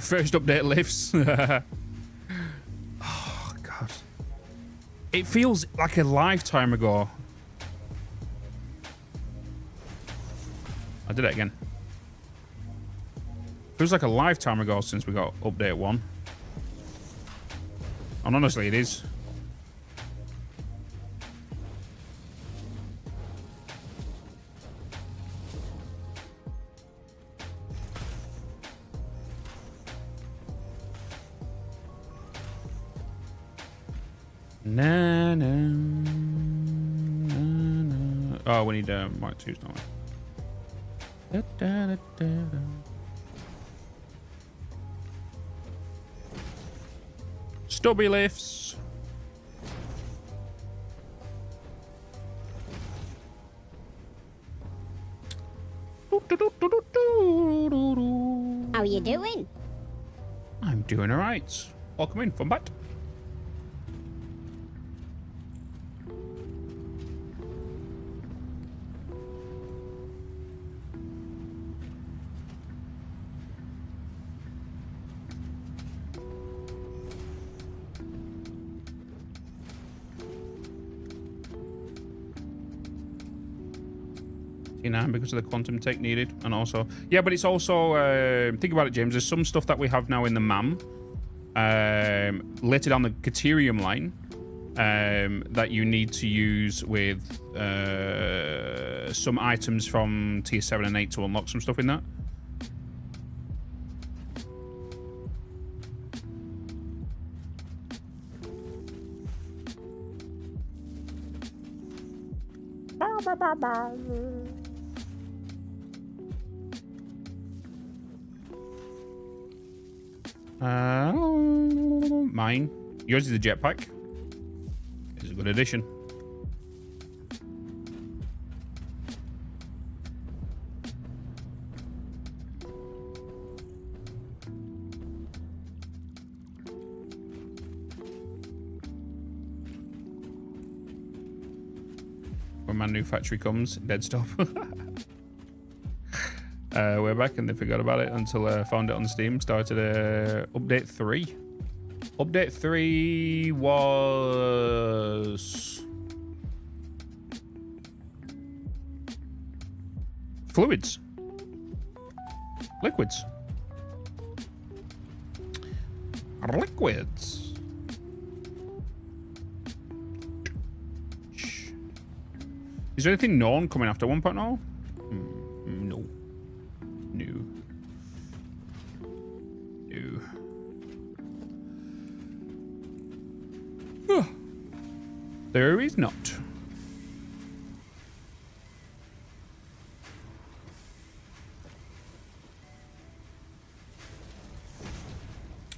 [SPEAKER 4] First update lifts. Oh, God. It feels like a lifetime ago. I did it again. Feels like a lifetime ago since we got update 1. And honestly, it is. Na, na, na, na. Oh, we need Mark 2s, don't we? Da, da, da, da, da. Stubby lifts.
[SPEAKER 5] How are you doing?
[SPEAKER 4] I'm doing alright. Welcome in, Funbat. Because of the quantum tech needed, and also yeah, but it's also think about it, James. There's some stuff that we have now in the MAM later down the Caterium line that you need to use with some items from tier 7 and 8 to unlock some stuff in that. Mine. Yours is the jetpack. It's a good addition. When my new factory comes, dead stop. We're back and they forgot about it until I found it on Steam. Started update 3. Update 3 was fluids, liquids. Is there anything known coming after 1.0? No. No. There is not.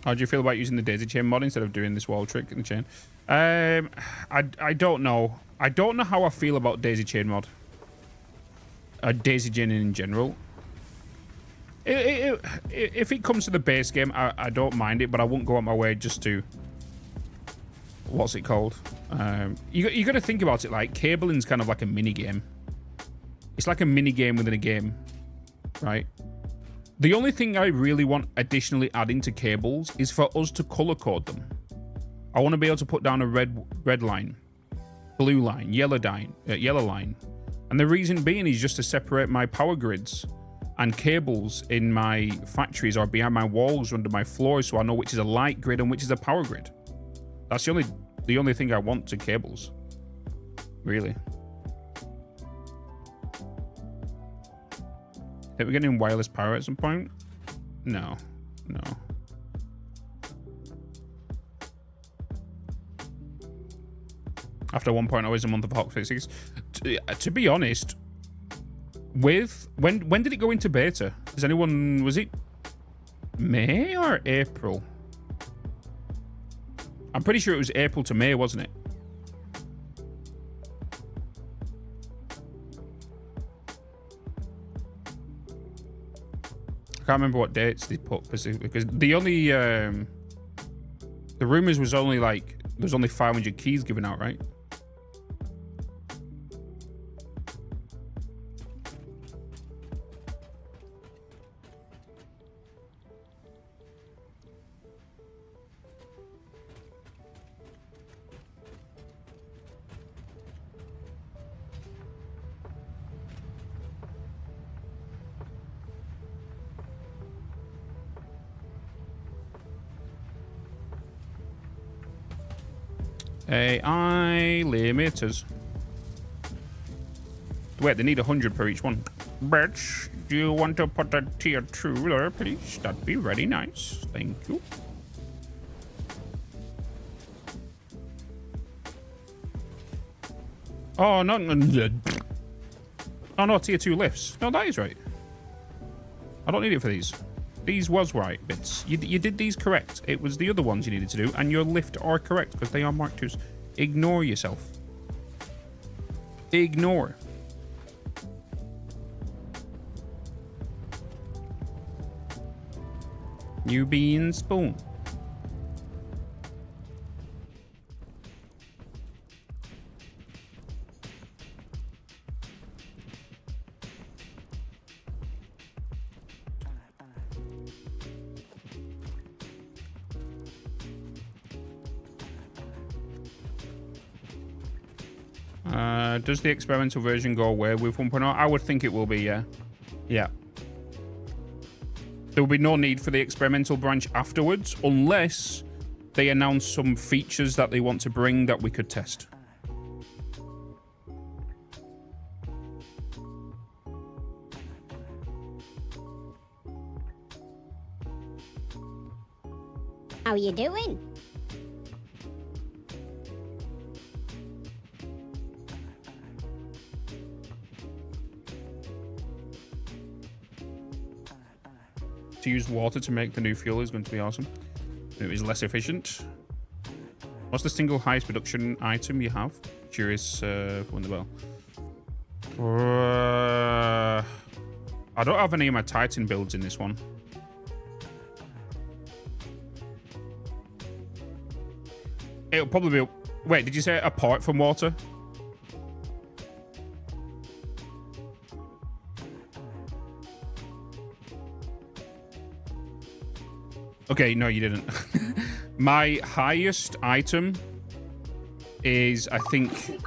[SPEAKER 4] How do you feel about using the daisy chain mod instead of doing this wall trick in the chain? I don't know. I don't know how I feel about daisy chain mod. Daisy chain in general. If it comes to the base game, I don't mind it, but I won't go out my way just to... What's it called? You got to think about it like cabling's kind of like a mini game. It's like a mini game within a game, right? The only thing I really want additionally adding to cables is for us to color code them. I want to be able to put down a red line, blue line, yellow line. And the reason being is just to separate my power grids and cables in my factories or behind my walls or under my floors, so I know which is a light grid and which is a power grid. That's the only thing I want to cables, really. Are we getting wireless power at some point? No. After 1.0 is a month of hot fixes. To be honest, when did it go into beta? Does anyone, was it May or April? I'm pretty sure it was April to May, wasn't it? I can't remember what dates they put specifically, because the only the rumors was only like there's only 500 keys given out, right? AI limiters. Wait, they need 100 per each one. Bitch, do you want to put a tier 2 there, please? That'd be very nice. Thank you. Oh, no. Oh, no, tier 2 lifts. No, that is right. I don't need it for these. These was right, Bitz. You did these correct. It was the other ones you needed to do, and your lift are correct because they are Mark 2s. Ignore yourself. Ignore. You being spoon. Does the experimental version go away with 1.0? I would think it will be, yeah. Yeah. There will be no need for the experimental branch afterwards unless they announce some features that they want to bring that we could test.
[SPEAKER 5] How you doing?
[SPEAKER 4] To use water to make the new fuel is going to be awesome. It is less efficient. What's the single highest production item you have? Curious, won the bell. I don't have any of my Titan builds in this one. It'll probably be... Wait, did you say apart from water? Okay, no, you didn't. My highest item is, I think,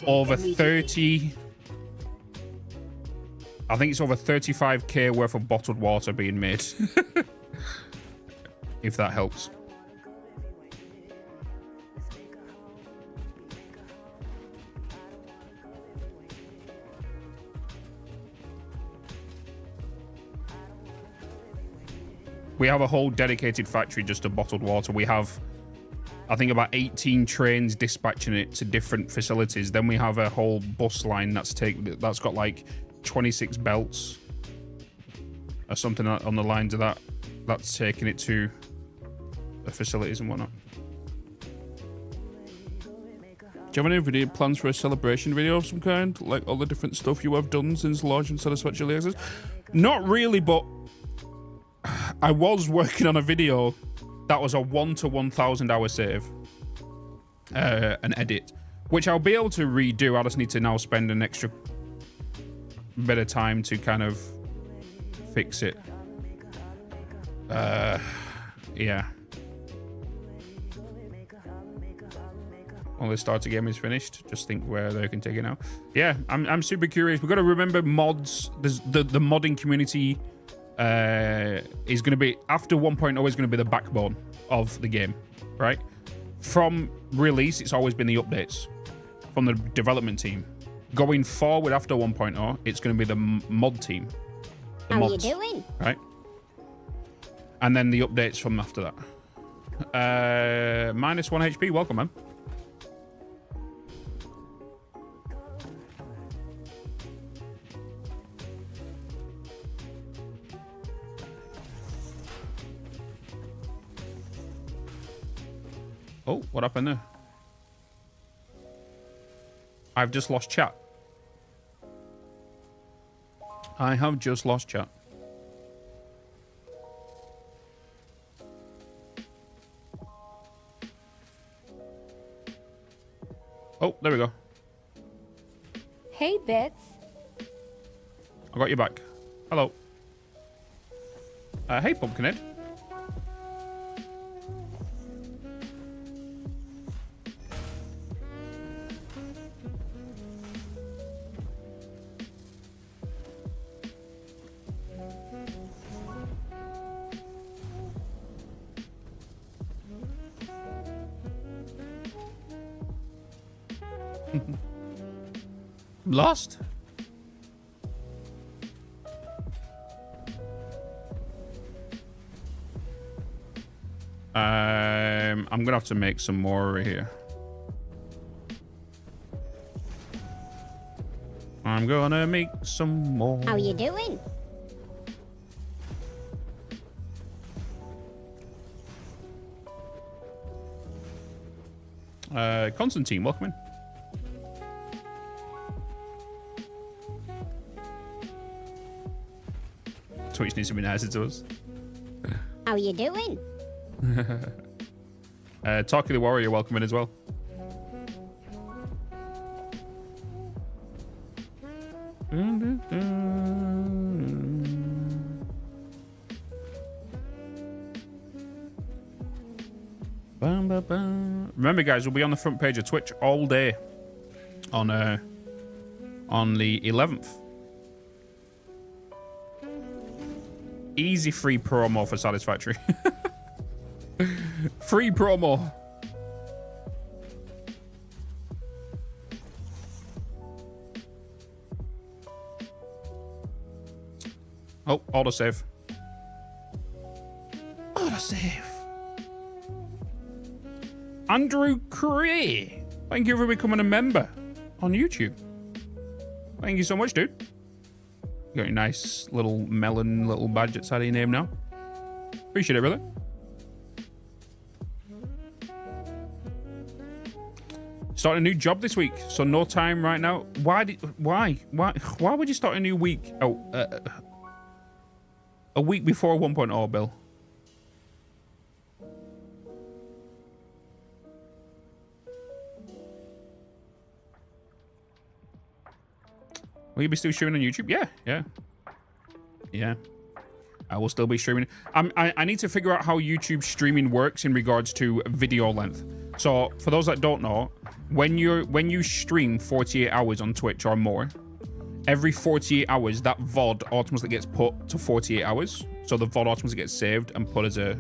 [SPEAKER 4] over 30... I think it's over 35k worth of bottled water being made. If that helps. We have a whole dedicated factory just to bottled water. We have, I think, about 18 trains dispatching it to different facilities. Then we have a whole bus line that's got like 26 belts or something on the lines of that. That's taking it to the facilities and whatnot. Do you have any video plans for a celebration video of some kind? Like all the different stuff you have done since launching Satisfactory Access? Not really, but I was working on a video that was a 1 to 1,000 hour save. An edit. Which I'll be able to redo. I just need to now spend an extra bit of time to kind of fix it. Yeah. When the starter game is finished, just think where they can take it now. Yeah, I'm super curious. We've got to remember mods. There's the modding community is going to be, after 1.0 is going to be the backbone of the game, right? From release, it's always been the updates from the development team. Going forward after 1.0, it's going to be the mod team. The mods,
[SPEAKER 5] you doing?
[SPEAKER 4] right? And then the updates from after that. Minus 1 HP, welcome, man. Oh, what happened there? I've just lost chat. I have just lost chat. Oh, there we go.
[SPEAKER 10] Hey, Bitz.
[SPEAKER 4] I got you back. Hello. Hey, Pumpkinhead. Lost? I'm gonna have to make some more here. I'm gonna make some more.
[SPEAKER 5] How you doing?
[SPEAKER 4] Constantine, welcome in. Twitch needs to be nicer to us.
[SPEAKER 5] How you doing?
[SPEAKER 4] Talkie the Warrior, welcome in as well. Remember, guys, we'll be on the front page of Twitch all day on the 11th. Easy free promo for Satisfactory. Free promo. Oh, autosave. Autosave. Andrew Cree, thank you for becoming a member on YouTube. Thank you so much, dude. You got your nice little melon little badge outside of your name now. Appreciate it, brother. Starting a new job this week, so no time right now. Why would you start a new week? Oh, a week before 1.0, Bill. Will you be still streaming on YouTube? Yeah. I will still be streaming. I need to figure out how YouTube streaming works in regards to video length. So for those that don't know, when you stream 48 hours on Twitch or more, every 48 hours that VOD automatically gets put to 48 hours. So the VOD automatically gets saved and put as a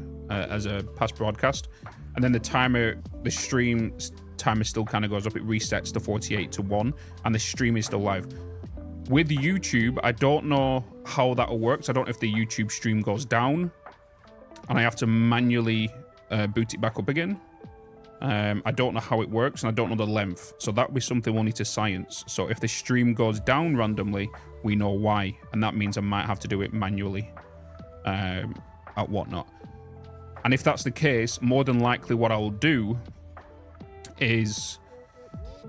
[SPEAKER 4] past broadcast, and then the stream timer still kind of goes up. It resets to 48 to 1, and the stream is still live. With YouTube, I don't know how that'll work. So I don't know if the YouTube stream goes down and I have to manually boot it back up again. I don't know how it works, and I don't know the length. So that'll be something we'll need to science. So if the stream goes down randomly, we know why. And that means I might have to do it manually at whatnot. And if that's the case, more than likely what I'll do is...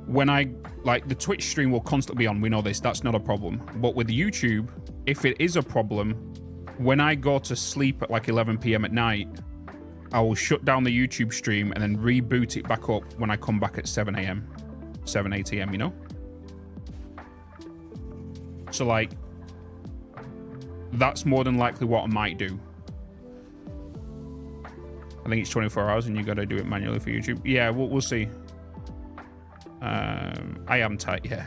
[SPEAKER 4] when the Twitch stream will constantly be on, we know this, that's not a problem. But with YouTube, if it is a problem, when I go to sleep at like 11 p.m. at night, I will shut down the YouTube stream and then reboot it back up when I come back at 7 a.m. 8 a.m., you know? So like, that's more than likely what I might do. I think it's 24 hours and you gotta do it manually for YouTube. Yeah, we'll see. I am tight, yeah.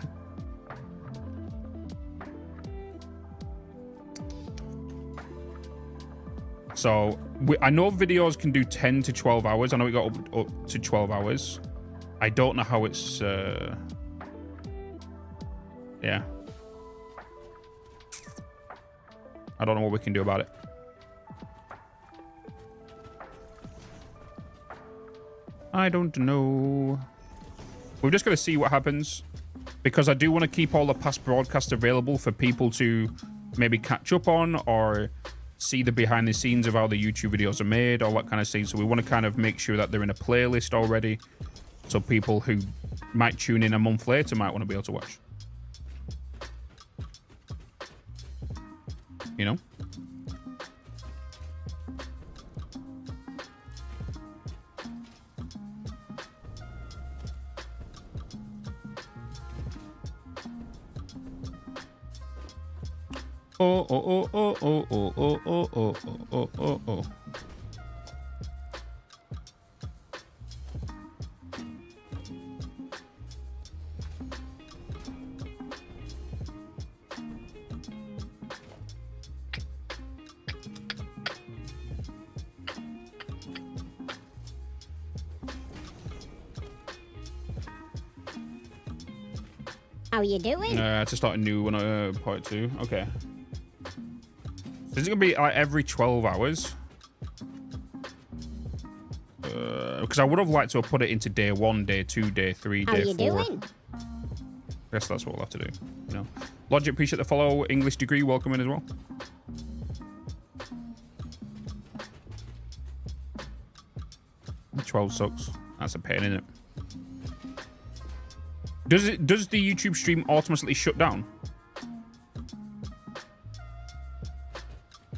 [SPEAKER 4] So I know videos can do 10 to 12 hours. I know we got up to 12 hours. I don't know how it's yeah. I don't know what we can do about it. I don't know. We've just got to see what happens, because I do want to keep all the past broadcasts available for people to maybe catch up on or see the behind the scenes of how the YouTube videos are made, all that kind of thing. So we want to kind of make sure that they're in a playlist already, so people who might tune in a month later might want to be able to watch. You know? Oh, oh, oh, oh, oh, oh, oh, oh, oh, oh, oh.
[SPEAKER 5] How you doing?
[SPEAKER 4] To start a new one, part 2. Okay. So is it gonna be like every 12 hours? Because I would have liked to have put it into day 1, day 2, day 3,
[SPEAKER 5] How
[SPEAKER 4] day
[SPEAKER 5] you
[SPEAKER 4] 4.
[SPEAKER 5] doing?
[SPEAKER 4] I guess that's what we'll have to do. You know. Logic, appreciate the follow. English degree, welcome in as well. The 12 sucks. That's a pain, isn't it? Does the YouTube stream automatically shut down?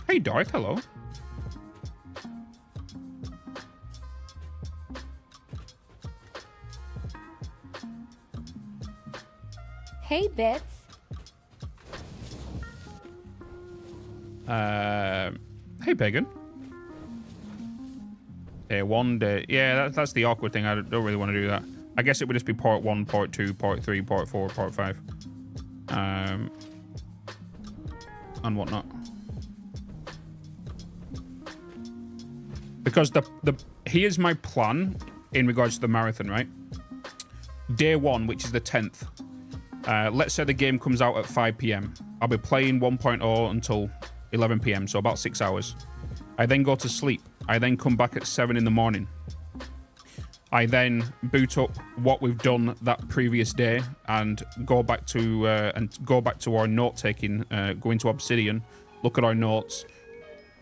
[SPEAKER 4] Hey Darth, hello.
[SPEAKER 10] Hey, Bitz.
[SPEAKER 4] Hey Pagan. Day 1, day... Yeah, that's the awkward thing. I don't really want to do that. I guess it would just be part 1, part 2, part 3, part 4, part 5. And whatnot. Because here's my plan in regards to the marathon, right? Day 1, which is the 10th. Let's say the game comes out at 5 p.m. I'll be playing 1.0 until 11 p.m., so about 6 hours. I then go to sleep. I then come back at 7 in the morning. I then boot up what we've done that previous day and go back to our note taking. Go into Obsidian, look at our notes,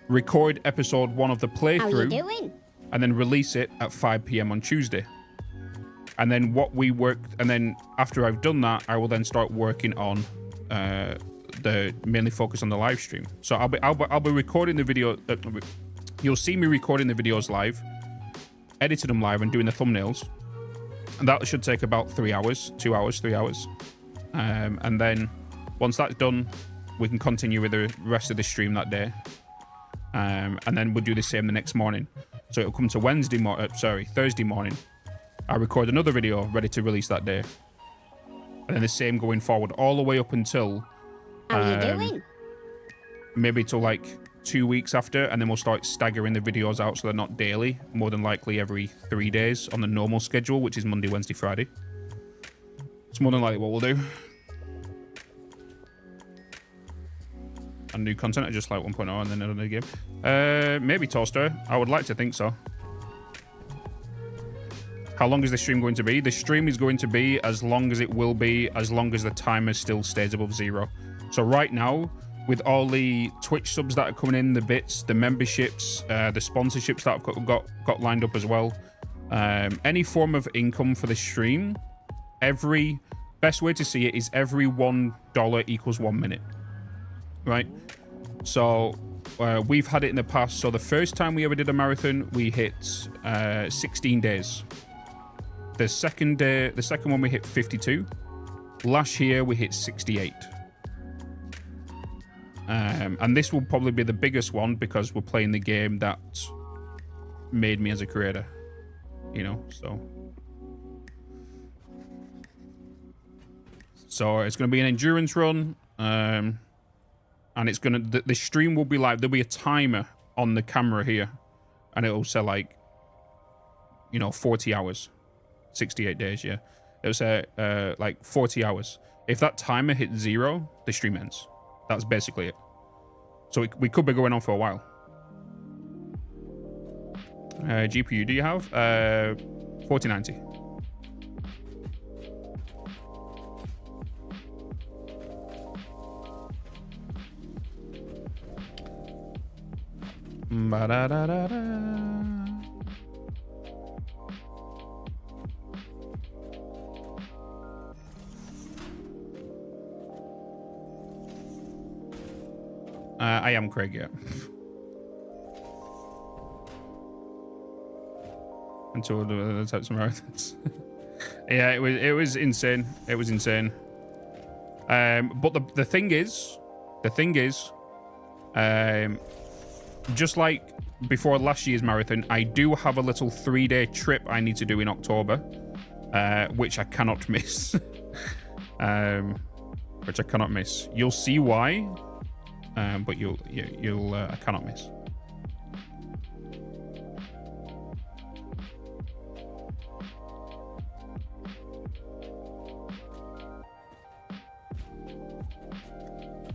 [SPEAKER 4] record episode 1 of the playthrough.
[SPEAKER 5] How you doing?
[SPEAKER 4] And then release it at 5 p.m. on Tuesday. And then and then after I've done that, I will then start working on mainly focus on the live stream. So I'll be recording the video. You'll see me recording the videos live, editing them live, and doing the thumbnails. And that should take about 3 hours, 2 hours, 3 hours. And then once that's done, we can continue with the rest of the stream that day. And then we'll do the same the next morning. So it'll come to Thursday morning. I record another video ready to release that day. And then the same going forward all the way up until
[SPEAKER 5] How you doing?
[SPEAKER 4] maybe till like 2 weeks after, and then we'll start staggering the videos out so they're not daily, more than likely every 3 days on the normal schedule, which is Monday, Wednesday, Friday. It's more than likely what we'll do. And new content, I just like 1.0 and then another game. Maybe Toaster. I would like to think so. How long is the stream going to be? The stream is going to be as long as it will be, as long as the timer still stays above 0. So right now, with all the Twitch subs that are coming in, the bits, the memberships, the sponsorships that I've got lined up as well, any form of income for the stream, best way to see it is every $1 equals 1 minute, right? So we've had it in the past. So the first time we ever did a marathon, we hit 16 days. The second one we hit 52. Last year we hit 68. And this will probably be the biggest one because we're playing the game that made me as a creator, you know. So it's going to be an endurance run, and it's going to the stream will be live. There'll be a timer on the camera here, and it'll say like, you know, 40 hours. 68 days, yeah. It was like 40 hours. If that timer hits 0, the stream ends. That's basically it. So we could be going on for a while. GPU do you have? 4090. Ba-da-da-da-da. I am Craig, yeah. Until the types of marathons. Yeah, it was insane. It was insane. But the thing is, just like before last year's marathon, I do have a little 3-day trip I need to do in October, which I cannot miss. Which I cannot miss. You'll see why. But I cannot miss.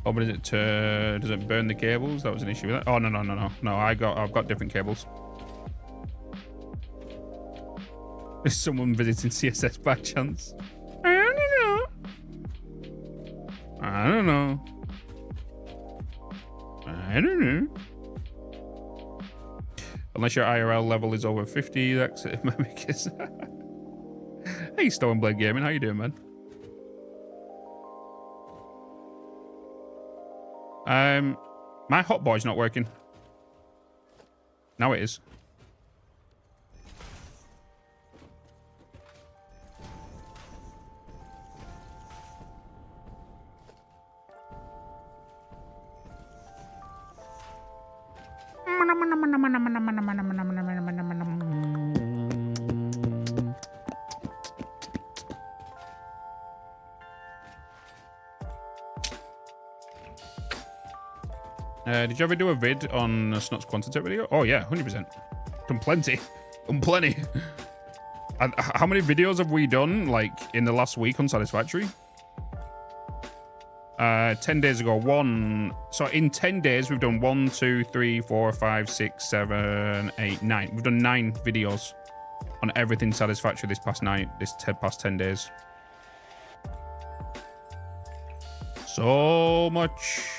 [SPEAKER 4] Oh, but does it burn the cables? That was an issue with that. Oh, no. I've got different cables. Is someone visiting CSS by chance? I don't know. Unless your IRL level is over 50, that's it. Hey, Stoneblade Gaming, how you doing, man? My hotbar's not working. Now it is. Did you ever do a vid on a Snuts Quantitech video? Oh yeah, 100%. Done plenty. How many videos have we done, like, in the last week on Satisfactory? 10 days ago, so in 10 days, we've done 1, 2, 3, 4, 5, 6, 7, 8, 9. We've done 9 videos on everything Satisfactory this past 10 days. So much.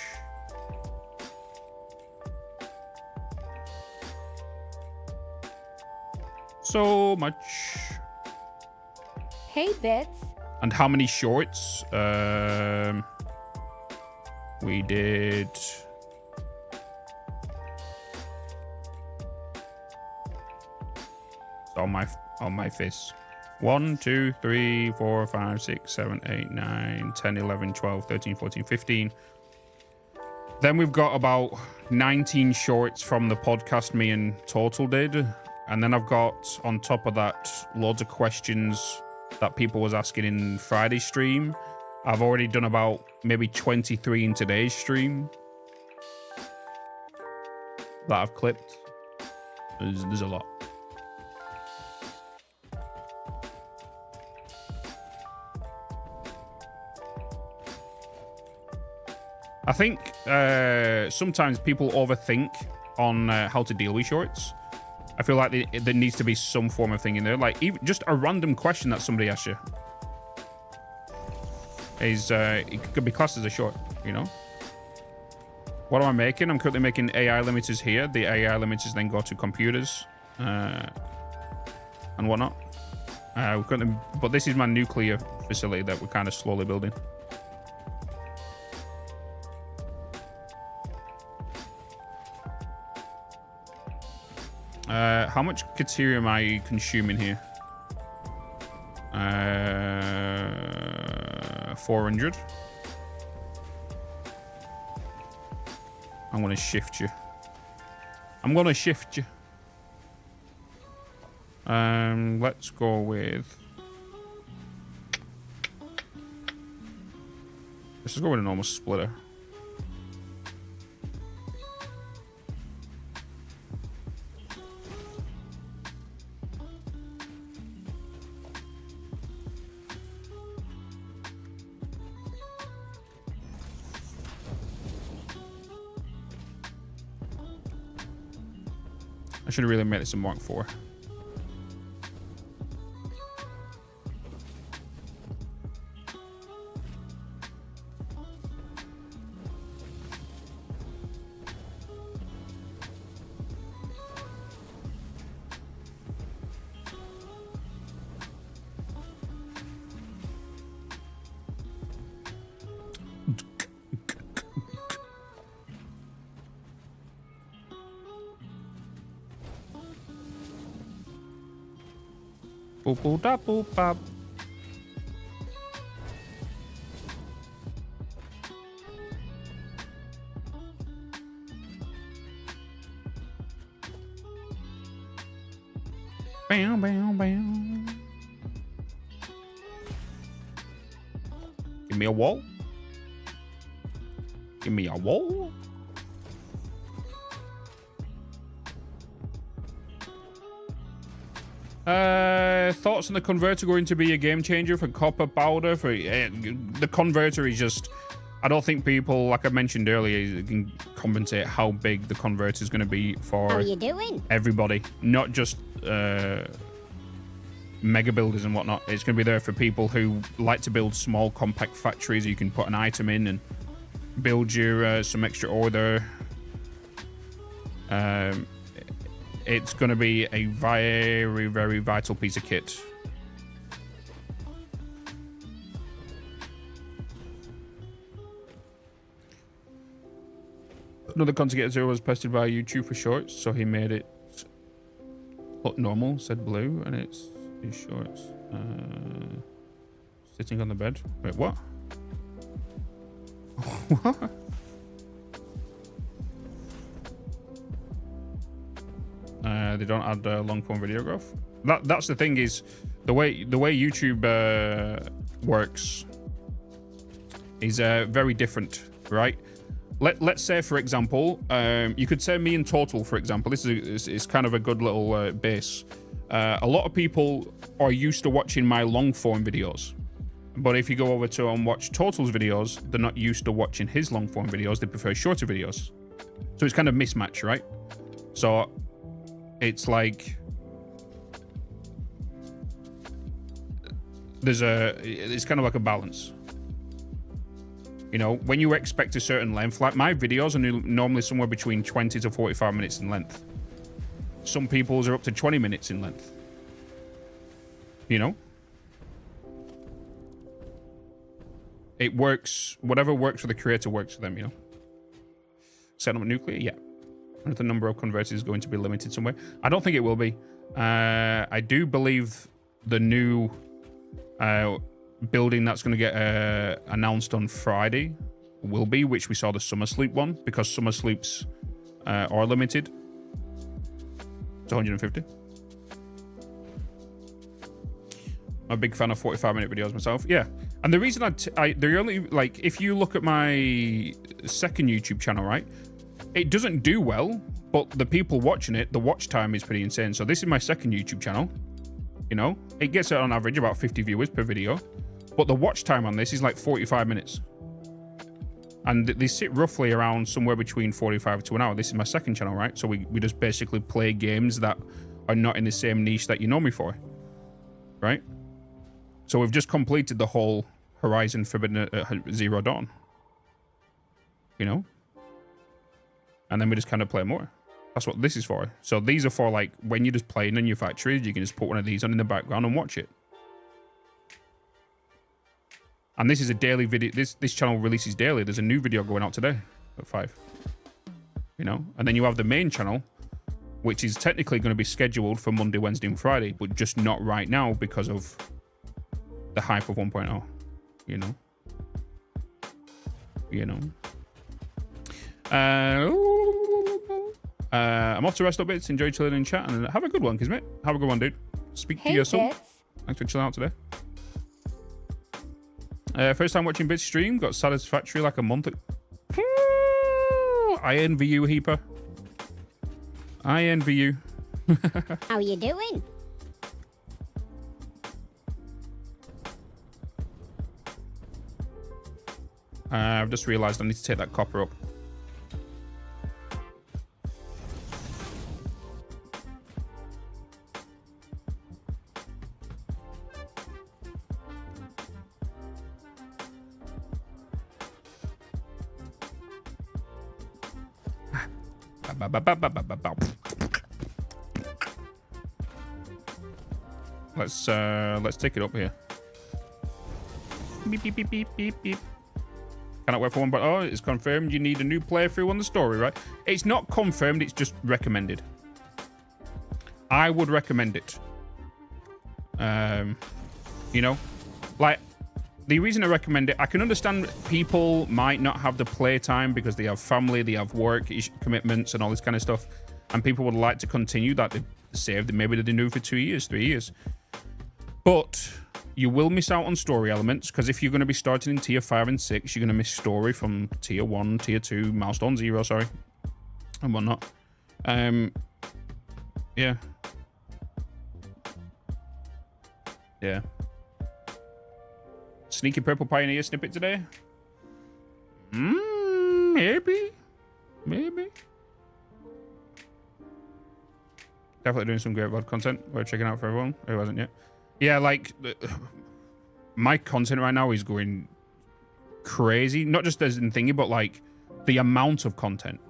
[SPEAKER 4] So much.
[SPEAKER 10] Hey, Bitz.
[SPEAKER 4] And how many shorts? We did... on my face. 1, 2, 3, 4, 5, 6, 7, 8, 9, 10, 11, 12, 13, 14, 15. Then we've got about 19 shorts from the podcast me and Total did. And then I've got, on top of that, loads of questions that people was asking in Friday's stream. I've already done about maybe 23 in today's stream that I've clipped. There's a lot. I think sometimes people overthink on how to deal with shorts. I feel like there needs to be some form of thing in there, like even just a random question that somebody asks you is it could be classed as a short, you know. What am I making? I'm currently making AI limiters here. The AI limiters then go to computers and whatnot. But this is my nuclear facility that we're kind of slowly building. How much Kateria am I consuming here? 400. I'm gonna shift you. Let's go with... let's just go with a normal splitter. I should have really made this a Mark IV. Boop boop da boop bop. Bam bam bam. Give me a wall. Give me a wall. Thoughts on the converter going to be a game changer for copper powder? For the converter is just I don't think people, like I mentioned earlier, can compensate how big the converter is going to be for
[SPEAKER 5] How you doing?
[SPEAKER 4] everybody, not just mega builders and whatnot. It's going to be there for people who like to build small, compact factories. You can put an item in and build your some extra order. It's going to be a very, very vital piece of kit. Another content get zero was posted by YouTube for shorts, so he made it look normal, said blue, and it's his shorts. Sitting on the bed. Wait, what? What? They don't add long form video graph. That's the thing, is the way YouTube works is very different, right? Let's say, for example, you could say me in total, for example. This is kind of a good little base. A lot of people are used to watching my long form videos, but if you go over to and watch Total's videos, they're not used to watching his long form videos. They prefer shorter videos, so it's kind of mismatch, right? So it's like it's kind of like a balance. You know, when you expect a certain length, like my videos are normally somewhere between 20 to 45 minutes in length. Some people's are up to 20 minutes in length. You know? It works, whatever works for the creator works for them, you know? Set up a nuclear? Yeah. And the number of converters is going to be limited somewhere. I don't think it will be. I do believe the new building that's going to get announced on Friday will be, which we saw the Summer Sleep one, because Summer Sleeps are limited. It's 150. I'm a big fan of 45-minute videos myself. Yeah, and the reason the only, like, if you look at my second YouTube channel, right, it doesn't do well, but the people watching it, the watch time is pretty insane. So this is my second YouTube channel. You know, it gets on average about 50 viewers per video. But the watch time on this is like 45 minutes. And they sit roughly around somewhere between 45 to an hour. This is my second channel, right? So we just basically play games that are not in the same niche that you know me for. Right? So we've just completed the whole Horizon Forbidden Zero Dawn. You know? And then we just kind of play more. That's what this is for. So these are for, like, when you're just playing in your factories, you can just put one of these on in the background and watch it. And this is a daily video. This channel releases daily. There's a new video going out today at 5. You know? And then you have the main channel, which is technically going to be scheduled for Monday, Wednesday, and Friday, but just not right now because of the hype of 1.0. You know? You know? I'm off to rest up bits. Enjoy chilling in chat, and have a good one, Kismet. Have a good one, dude. Speak to your son. Thanks for chilling out today. First time watching Bitz stream. Got Satisfactory like a month. I envy you, Heaper. I envy you.
[SPEAKER 5] How you doing?
[SPEAKER 4] I've just realized I need to take that copper up. Let's take it up here. Beep beep beep beep beep beep. Cannot wait for 1.0. It's confirmed you need a new playthrough on the story, right? It's not confirmed, it's just recommended. I would recommend it. You know, like, the reason I recommend it, I can understand people might not have the playtime because they have family, they have work commitments and all this kind of stuff, and people would like to continue that they saved. Maybe they didn't do it for 2 years, 3 years. But you will miss out on story elements, because if you're going to be starting in tier 5 and 6, you're going to miss story from tier 1, tier 2, milestone 0, sorry, and whatnot. Yeah. Yeah. Sneaky Purple Pioneer snippet today. Maybe. Definitely doing some great VOD content. Worth checking out for everyone who hasn't yet. Yeah, like, my content right now is going crazy. Not just as in thingy, but like the amount of content,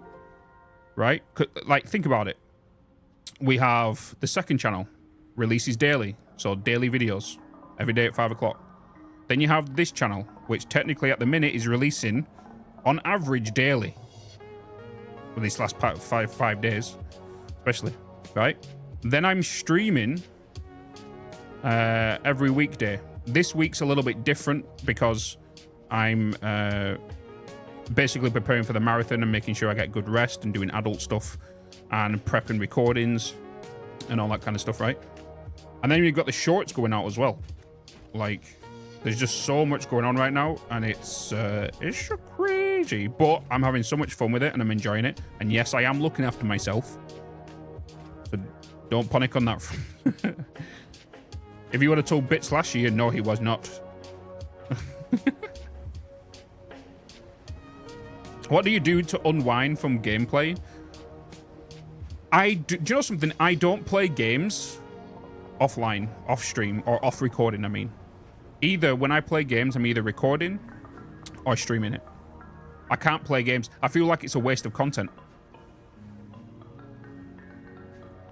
[SPEAKER 4] right? Like, think about it. We have the second channel, releases daily. So daily videos, every day at 5 o'clock. Then you have this channel, which technically at the minute is releasing on average daily. For these last 5 days, especially, right? Then I'm streaming every weekday. This week's a little bit different because I'm basically preparing for the marathon and making sure I get good rest and doing adult stuff and prepping recordings and all that kind of stuff, right? And then you've got the shorts going out as well. Like, there's just so much going on right now, and it's crazy. But I'm having so much fun with it, and I'm enjoying it. And yes, I am looking after myself. So don't panic on that. If you would have told Bitz last year, no, he was not. What do you do to unwind from gameplay? Do you know something? I don't play games offline, off stream, or off recording, I mean. Either when I play games, I'm either recording or streaming it. I can't play games. I feel like it's a waste of content.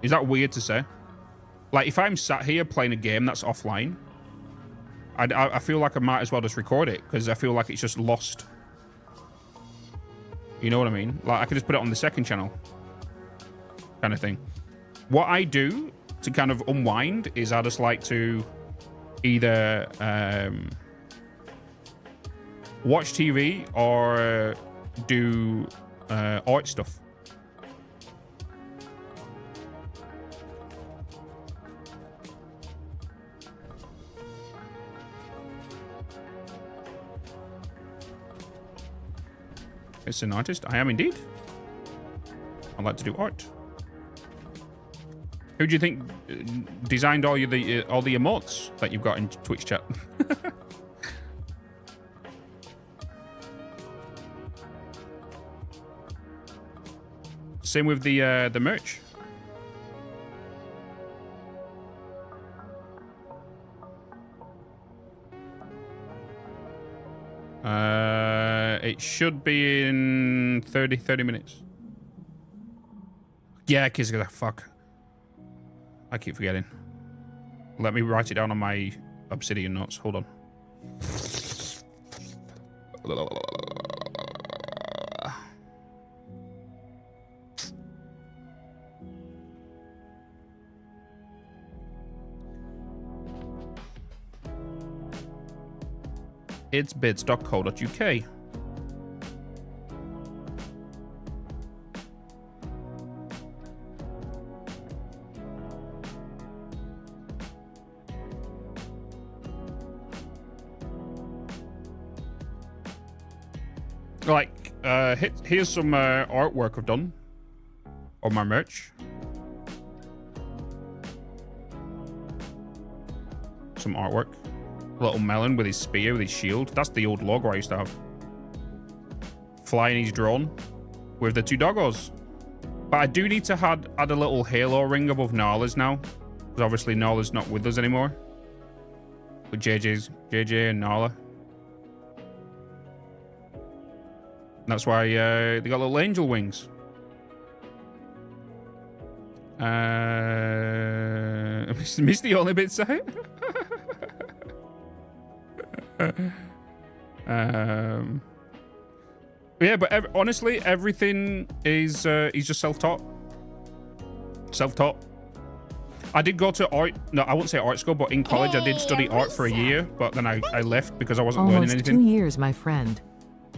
[SPEAKER 4] Is that weird to say? Like, if I'm sat here playing a game that's offline, I feel like I might as well just record it, because I feel like it's just lost. You know what I mean? Like, I could just put it on the second channel. Kind of thing. What I do to kind of unwind is I just like to either watch TV or do art stuff. It's an artist. I am indeed. I like to do art. Who do you think designed all the emotes that you've got in Twitch chat? Same with the merch. It should be in 30 minutes. Yeah, kids, fuck. I keep forgetting. Let me write it down on my Obsidian notes. Hold on. It's bitz.co.uk. Like, here's some artwork I've done on my merch. Some artwork. Little melon with his spear, with his shield. That's the old logo I used to have. Flying his drone with the two doggos. But I do need to add a little halo ring above Nala's now. Because obviously Nala's not with us anymore. With JJ and Nala. That's why they got little angel wings. Missed the only bit, say. Yeah, but honestly, everything is just self-taught. Self-taught. I did go to art. No, I won't say art school, but in college I did study art for a year. But then I left because I wasn't learning anything.
[SPEAKER 6] Almost 2 years, my friend.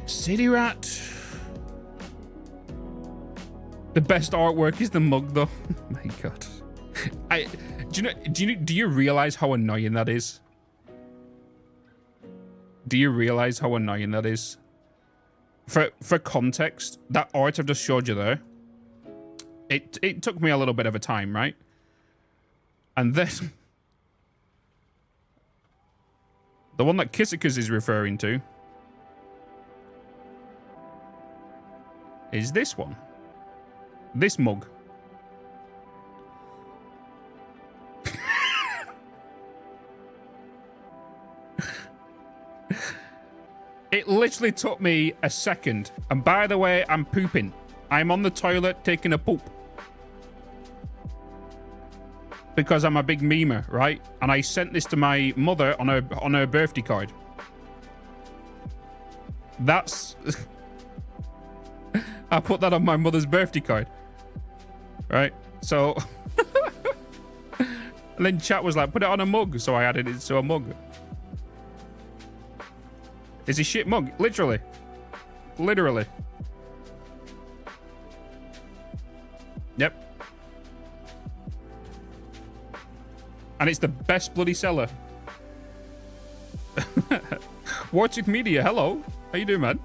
[SPEAKER 4] City Rat. The best artwork is the mug, though. Oh my god. Do you realize how annoying that is? Do you realize how annoying that is? For context, that art I've just showed you there, it took me a little bit of a time, right? And then the one that Kissicus is referring to, is this one. This mug. It literally took me a second. And by the way, I'm pooping. I'm on the toilet taking a poop. Because I'm a big memer, right? And I sent this to my mother on her birthday card. That's... I put that on my mother's birthday card. Right? So... And then chat was like, put it on a mug. So I added it to a mug. It's a shit mug. Literally. Literally. Yep. And it's the best bloody seller. Watching Media, hello. How you doing, man?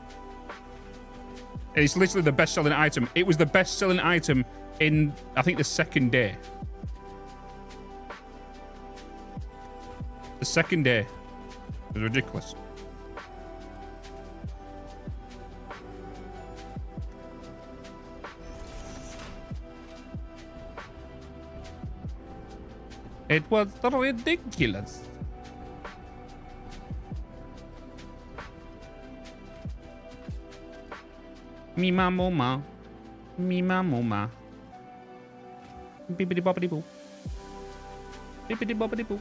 [SPEAKER 4] It's literally the best selling item. It was the best selling item in, I think, the second day. The second day. It was ridiculous. It was ridiculous. Me ma moma. Me ma moma. Bippity boppity boo. Bippity boppity boo.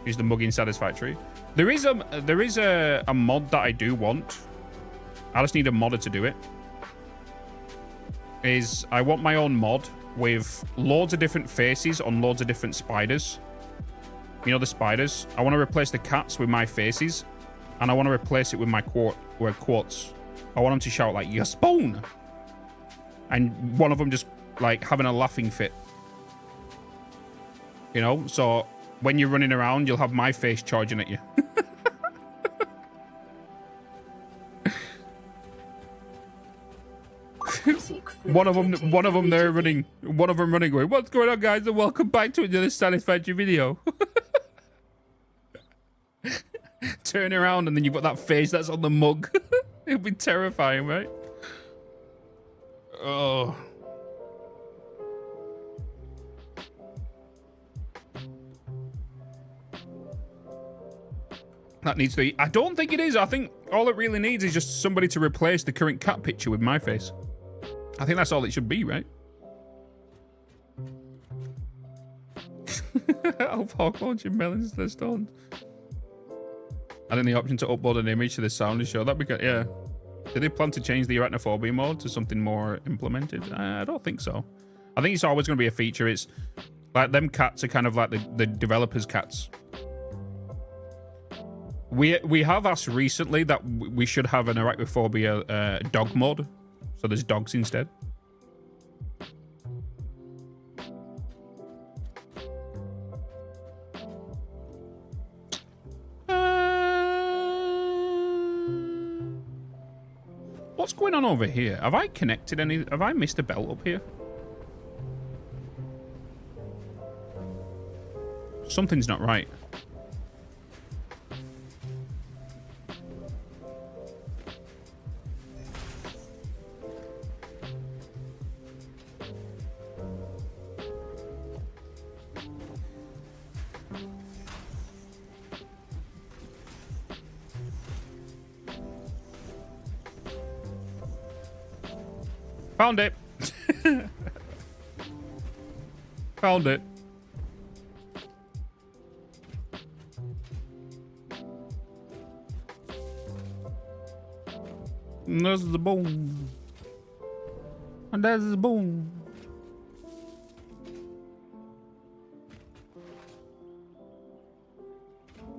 [SPEAKER 4] Use the mug in Satisfactory. There is a mod that I do want. I just need a modder to do it. I want my own mod with loads of different faces on loads of different spiders. You know the spiders? I want to replace the cats with my faces. And I want to replace it with my quotes. I want them to shout like, "You spawn!" And one of them just like having a laughing fit. You know? So when you're running around, you'll have my face charging at you. One of them there running. One of them running going, "What's going on, guys? And welcome back to another Satisfactory video." Turn around and then you've got that face that's on the mug. It'll be terrifying, right? Oh. That needs to be... I don't think it is. I think all it really needs is just somebody to replace the current cat picture with my face. I think that's all it should be, right? I'll park launching melons to the stones. Adding the option to upload an image to the sound show. That'd be good, yeah. Did they plan to change the arachnophobia mode to something more implemented? I don't think so. I think it's always going to be a feature. It's like them cats are kind of like the developers' cats. We have asked recently that we should have an arachnophobia dog mode. So there's dogs instead. What's going on over here? Have I connected any? Have I missed a belt up here? Something's not right. Found it. Found it. And there's the bone. And there's the bone.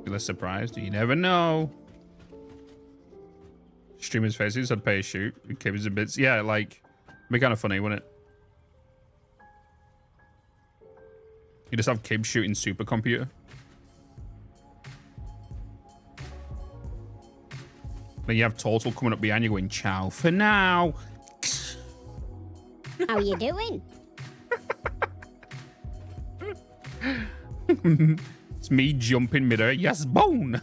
[SPEAKER 4] You're surprised? You never know. Streamers' faces, I'd pay a shoot. Kibs and bits. Yeah, like... It'd be kind of funny, wouldn't it? You just have Kib shooting supercomputer. Then you have Total coming up behind you going, "Ciao for now."
[SPEAKER 5] How you doing?
[SPEAKER 4] It's me jumping midair. Yes, bone.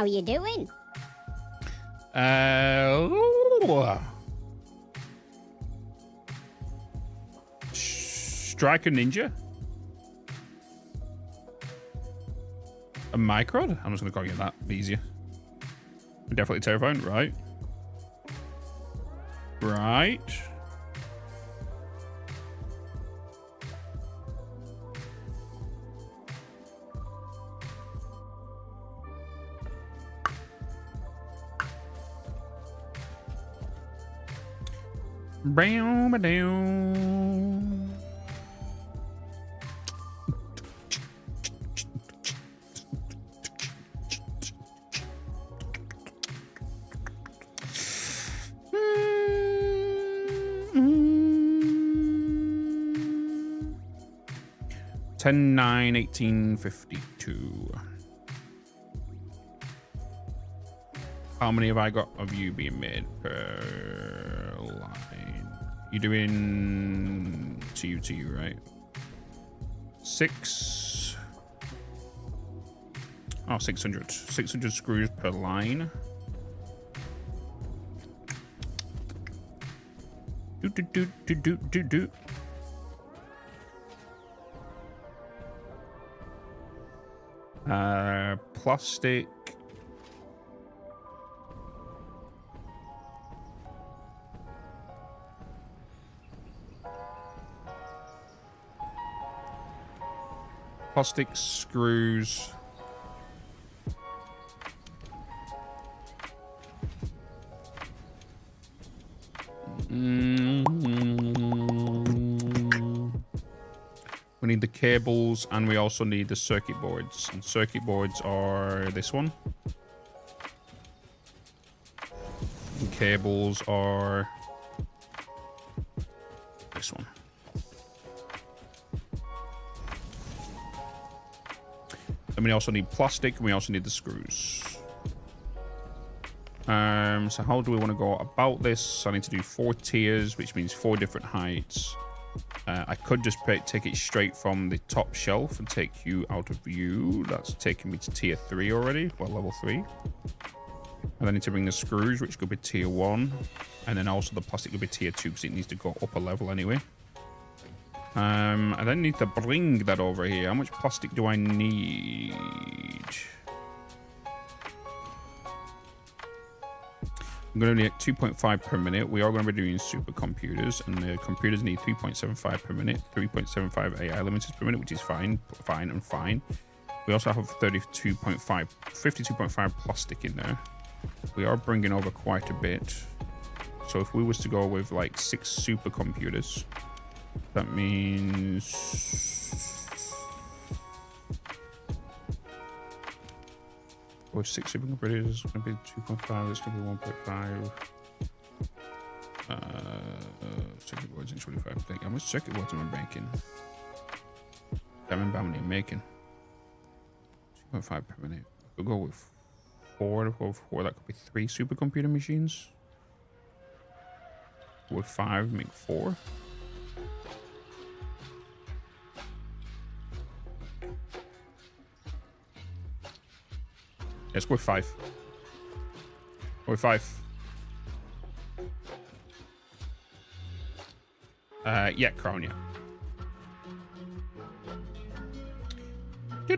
[SPEAKER 5] How you doing?
[SPEAKER 4] Striker Ninja. A Microd? I'm just gonna call you that. Be easier. Definitely terrifying, right? Right. Bam-a-down. Ten 9/18/52. How many have I got of you being made per line? You're doing to you, right? 6. Oh, 600. 600 screws per line. Do. Plastic. Plastic screws. We need the cables and we also need the circuit boards. And circuit boards are this one. And cables are this one. And we also need plastic and we also need the screws. So how do we want to go about this? I need to do 4 tiers, which means 4 different heights. I could just take it straight from the top shelf and take you out of view. That's taking me to tier 3 already, well, level 3. And I need to bring the screws, which could be tier 1. And then also the plastic could be tier 2 because it needs to go up a level anyway. I then need to bring that over here. How much plastic do I need? I'm going to need 2.5 per minute. We are going to be doing supercomputers, and the computers need 3.75 per minute, 3.75 AI limiters per minute, which is fine. We also have 52.5 plastic in there. We are bringing over quite a bit. So if we was to go with like 6 supercomputers, that means... With 6 supercomputers, it's going to be 2.5, it's going to be 1.5. Circuit boards in 25. How much circuit boards am I making? Can't remember how many I'm making. 2.5 per minute. We'll go with 4. That could be 3 supercomputer machines. With 5, make 4. Let's go with 5. Go with 5. Yeah, crown, yeah. We're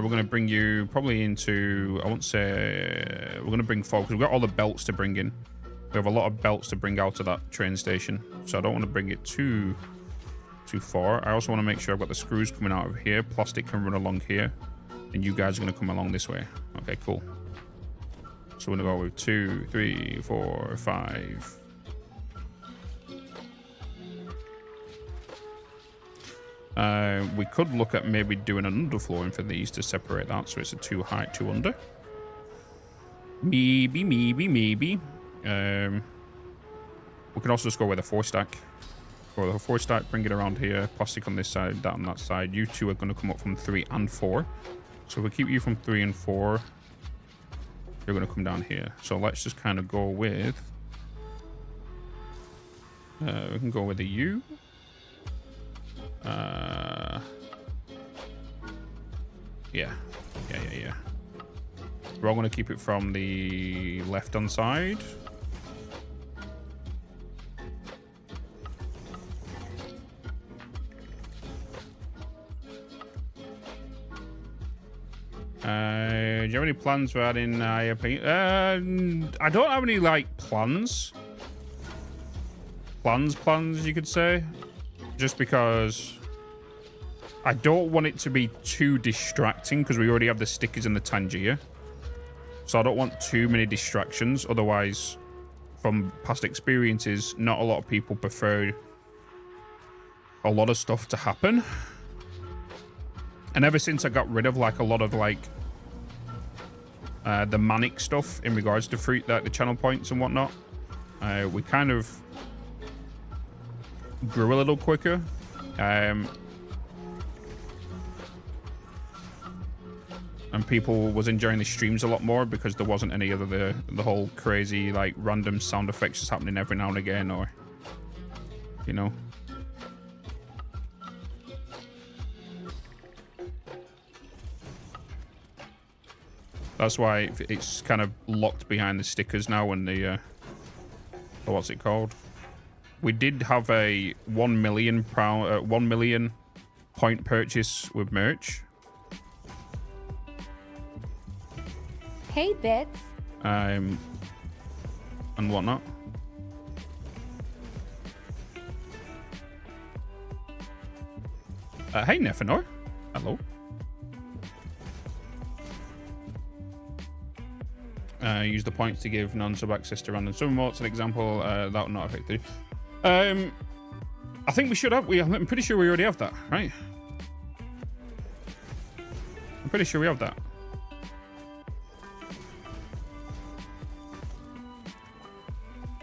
[SPEAKER 4] going to bring you probably into, I won't say, we're going to bring 4 because we've got all the belts to bring in. We have a lot of belts to bring out of that train station, so I don't want to bring it too far. I also want to make sure I've got the screws coming out of here. Plastic can run along here. And you guys are going to come along this way. Okay, cool. So we're going to go with 2, 3, 4, 5. We could look at maybe doing an underflooring for these to separate that, so it's a 2 high, 2 under. Maybe. We can also just go with a 4 stack. Go with a 4 stack, bring it around here. Plastic on this side, that on that side. You two are going to come up from 3 and 4. So if we keep you from 3 and 4, you're going to come down here. So let's just kind of go with... we can go with a U. Yeah. We're all going to keep it from the left-hand side. Do you have any plans for adding IRP? I don't have any, like, plans. Plans, you could say. Just because I don't want it to be too distracting, because we already have the stickers and the Tangier. So I don't want too many distractions. Otherwise, from past experiences, not a lot of people prefer a lot of stuff to happen. And ever since I got rid of, like, a lot of, like, the manic stuff in regards to fruit, like the channel points and whatnot, we kind of grew a little quicker. And people was enjoying the streams a lot more because there wasn't any of the whole crazy, like, random sound effects just happening every now and again, or, you know. That's why it's kind of locked behind the stickers now and the what's it called? We did have a 1 million point purchase with merch.
[SPEAKER 10] Hey, Bitz.
[SPEAKER 4] And whatnot. Hey, Nefanor. Hello. Use the points to give non-sub access to random sub remotes. An example, that will not affect it. I think we should have. I'm pretty sure we already have that, right? I'm pretty sure we have that.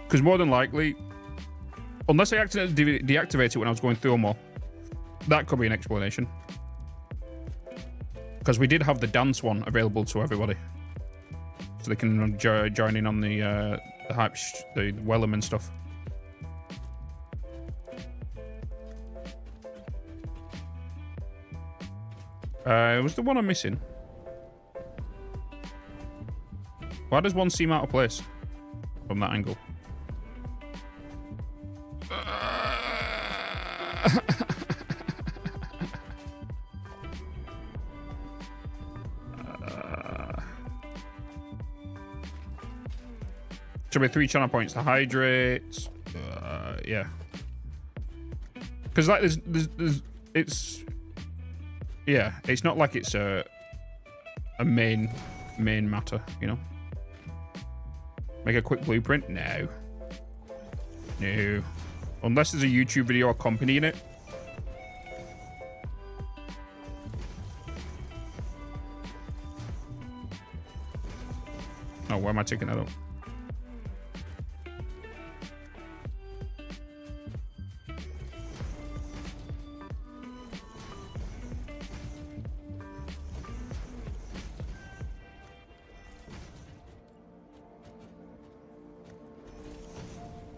[SPEAKER 4] Because more than likely, unless I accidentally deactivate it when I was going through them all, that could be an explanation. Because we did have the dance one available to everybody, so they can join in on the hype, the Wellham and stuff. Was the one I'm missing? Why does one seem out of place from that angle? Should be 3 channel points to hydrate. Yeah, because like there's it's, yeah, it's not like it's a main matter, you know. Make a quick blueprint? No. Unless there's a YouTube video accompanying it. Oh, why am I taking that up?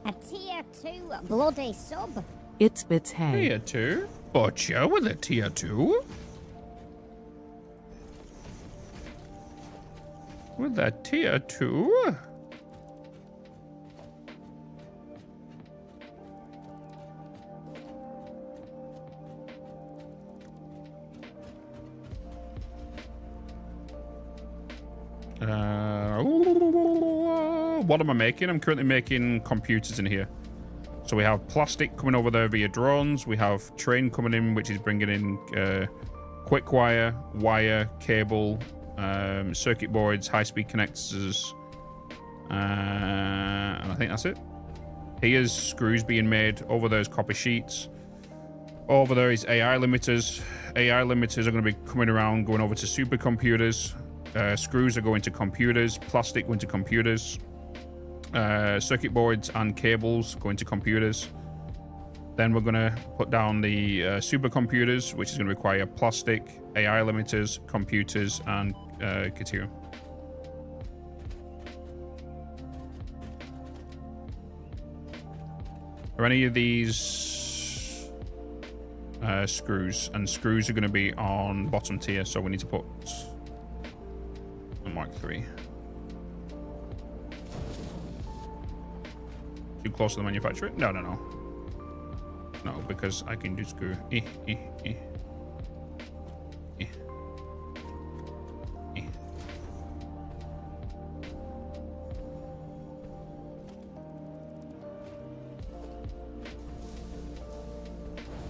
[SPEAKER 5] A tier 2 bloody sub.
[SPEAKER 6] It's Bitz. Hey.
[SPEAKER 4] Tier 2? Butcher with a tier 2? With a tier 2? What am I making? I'm currently making computers in here. So we have plastic coming over there via drones. We have train coming in, which is bringing in quick wire, cable, circuit boards, high-speed connectors, and I think that's it. Here's screws being made. Over there is copper sheets. Over there is AI limiters. AI limiters are going to be coming around, going over to supercomputers. Screws are going to computers. Plastic going to computers. Circuit boards and cables going to computers. Then we're going to put down the supercomputers, which is going to require plastic, AI limiters, computers, and Caterium. Are any of these screws? And screws are going to be on bottom tier, so we need to put them Mark III. Too close to the manufacturer? No, no, no. No, because I can do screw.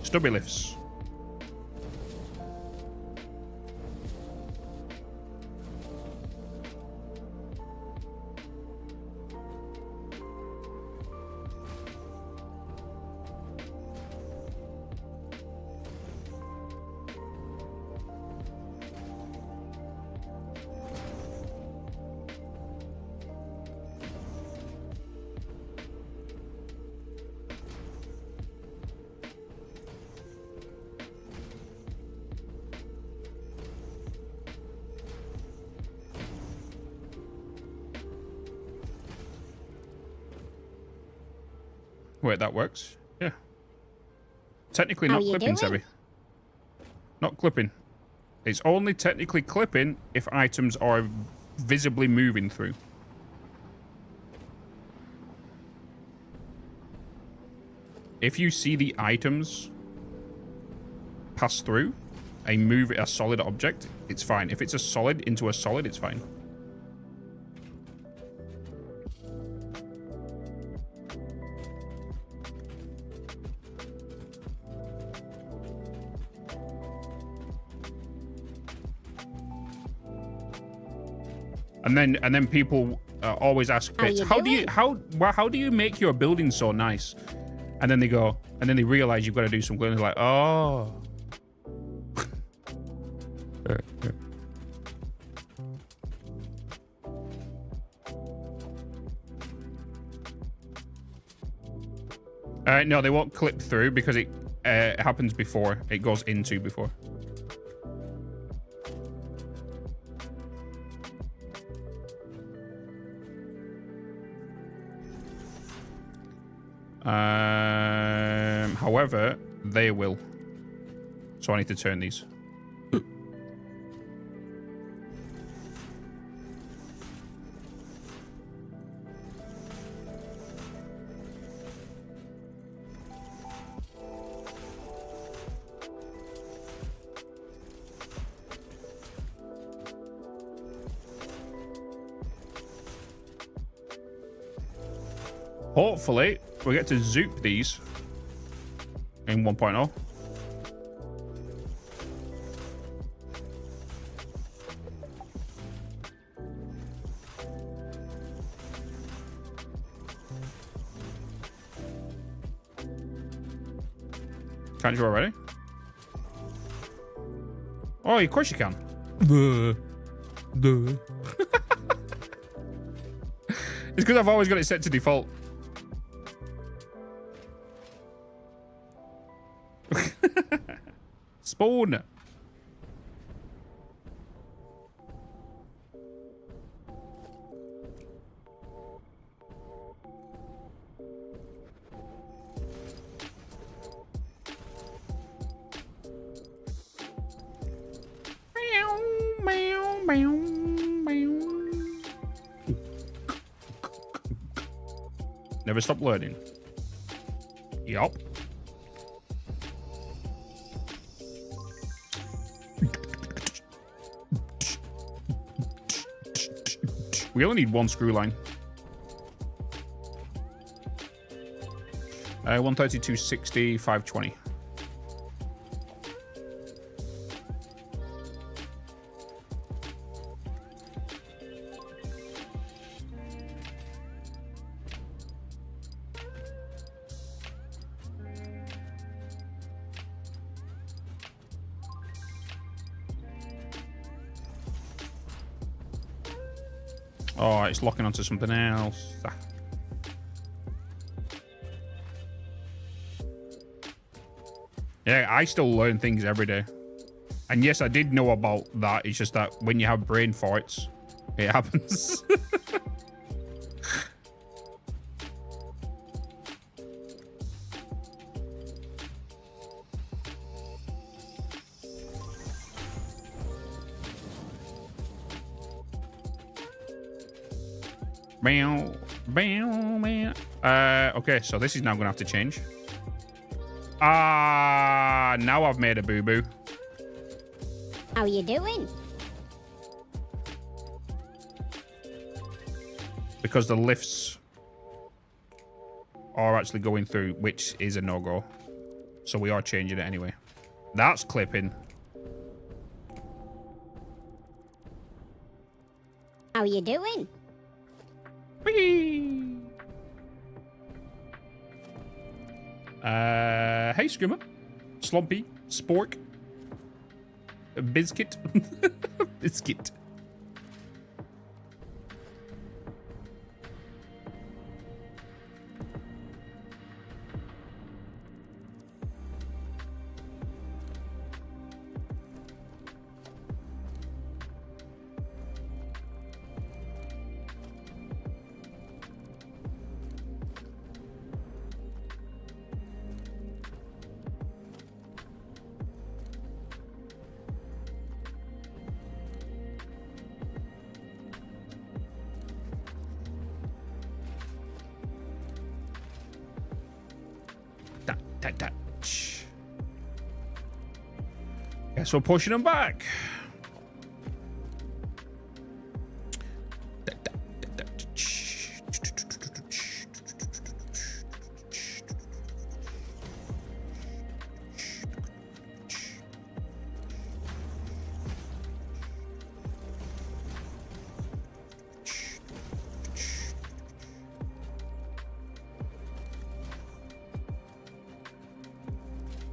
[SPEAKER 4] Stubby lifts. Wait, that works? Yeah. Technically not clipping, Sebi. Not clipping. It's only technically clipping if items are visibly moving through. If you see the items pass through and move a solid object, it's fine. If it's a solid into a solid, it's fine. And then people always ask Bitz, how do you make your building so nice? And then they go, and then they realize you've got to do some glue. And they're like, oh. No, they won't clip through because it happens before. It goes into before. However, they will. So I need to turn these. Hopefully, we get to zoop these in 1.0. Can't you already? Oh, of course you can. Duh. It's because I've always got it set to default. Spawn. Never stop learning. Yup. We only need one screw line. 130, 260, 520. Oh, it's locking onto something else. Yeah, I still learn things every day. And yes, I did know about that. It's just that when you have brain farts, it happens. Bow, bow, bow. Okay, so this is now going to have to change. Now I've made a boo-boo.
[SPEAKER 5] How you doing?
[SPEAKER 4] Because the lifts are actually going through, which is a no-go. So we are changing it anyway. That's clipping.
[SPEAKER 5] How you doing?
[SPEAKER 4] Whee! Hey, Screamer. Slompy. Spork. Biscuit. Biscuit. Guess we're pushing them back.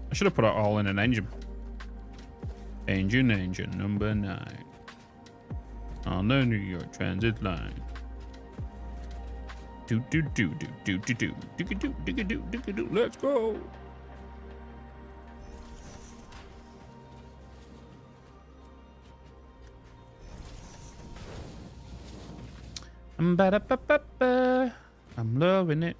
[SPEAKER 4] I should have put it all in an engine. Engine number 9 on the New York Transit line. Do. Let's go. I'm loving it.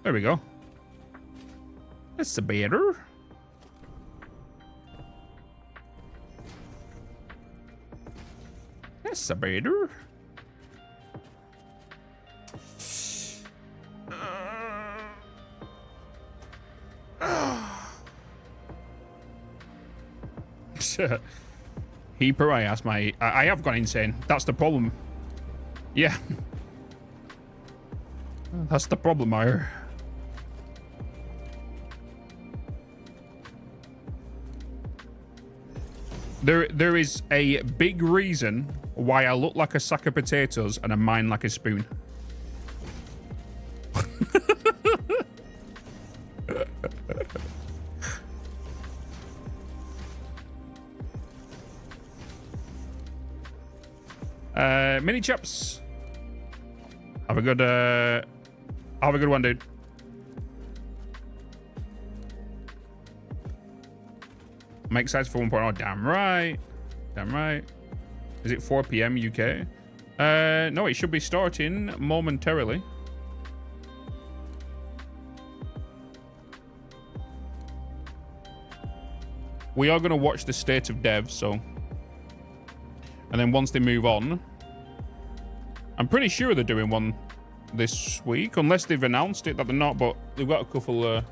[SPEAKER 4] There we go. That's better. That's better. Heaper, I asked I have gone insane. That's the problem. Yeah. That's the problem, Ire. There is a big reason why I look like a sack of potatoes and I mine like a spoon. Mini chaps. Have a good one, dude. I'm excited for 1.0. Damn right. Damn right. Is it 4 p.m. UK? No, it should be starting momentarily. We are going to watch the state of dev, so... And then once they move on... I'm pretty sure they're doing one this week, unless they've announced it that they're not, but they've got a couple...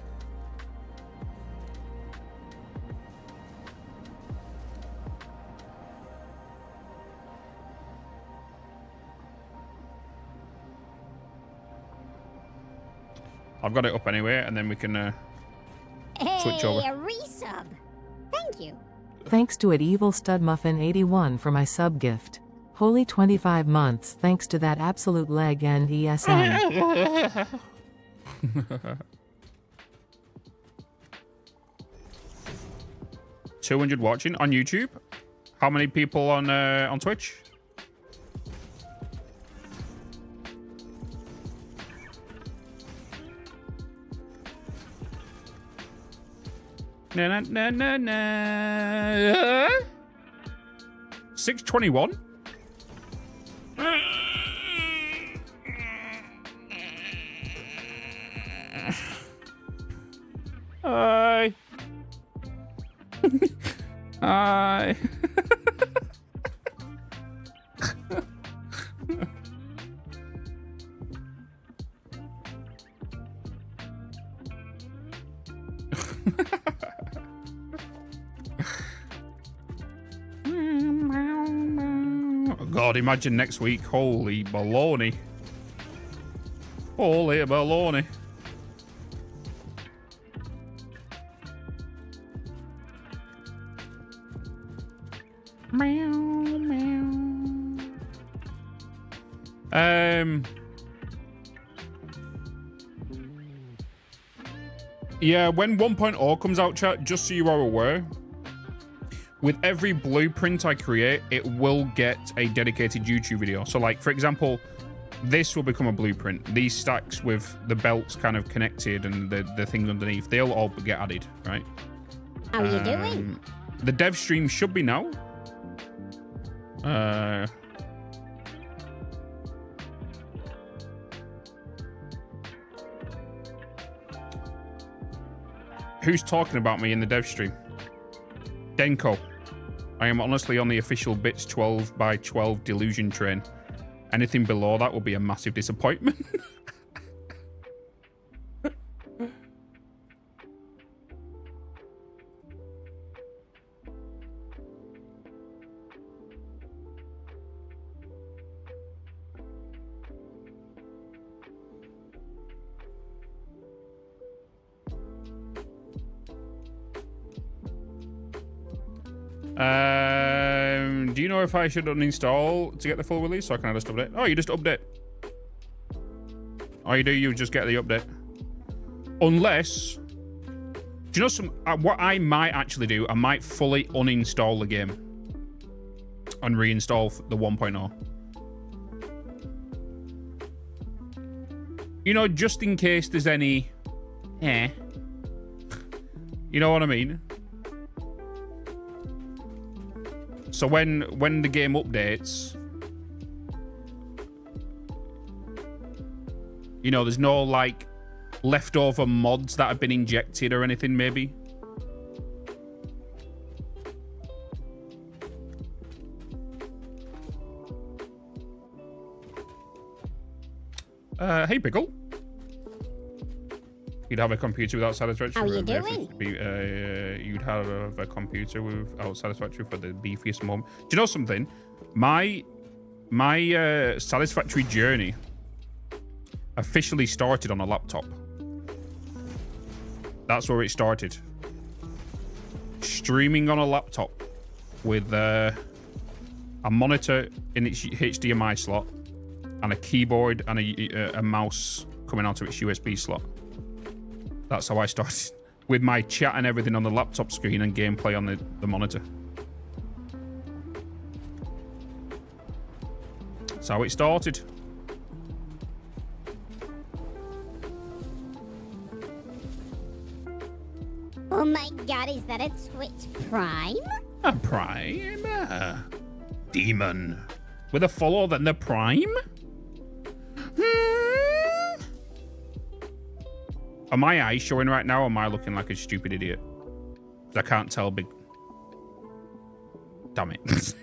[SPEAKER 4] I've got it up anyway, and then we can switch over.
[SPEAKER 5] Hey, a resub. Thank you.
[SPEAKER 6] Thanks to EvilStudMuffin81 for my sub gift. Holy 25 months thanks to that absolute leg and ESN.
[SPEAKER 4] 200 watching on YouTube. How many people on Twitch? Na na na na na. 621. Hi. Hi. God, imagine next week. Holy baloney. Holy baloney. Yeah, when 1.0 comes out, chat, just so you are aware, with every blueprint I create, it will get a dedicated YouTube video. So, like, for example, this will become a blueprint. These stacks with the belts kind of connected and the things underneath, they'll all get added, right?
[SPEAKER 5] How are you doing?
[SPEAKER 4] The dev stream should be now. Who's talking about me in the dev stream? Denko. I am honestly on the official Bitz 12x12 delusion train. Anything below that will be a massive disappointment. Do you know if I should uninstall to get the full release, or can I just update? Oh, you just update. All you do, you just get the update. Unless, do you know what I might actually do? I might fully uninstall the game and reinstall the 1.0. You know, just in case there's any, you know what I mean? So when the game updates, you know, there's no like leftover mods that have been injected or anything, maybe. Hey Pickle. You'd have a computer without Satisfactory.
[SPEAKER 5] How are you doing?
[SPEAKER 4] You'd have a computer without Satisfactory for the beefiest moment. Do you know something? My Satisfactory journey officially started on a laptop. That's where it started. Streaming on a laptop with a monitor in its HDMI slot and a keyboard and a mouse coming out of its USB slot. That's how I started, with my chat and everything on the laptop screen and gameplay on the monitor. That's how it started.
[SPEAKER 5] Oh my god, is that a Twitch Prime?
[SPEAKER 4] A Prime? Demon. With a follow than the Prime? Are my eyes showing right now, or am I looking like a stupid idiot? I can't tell big... Damn it.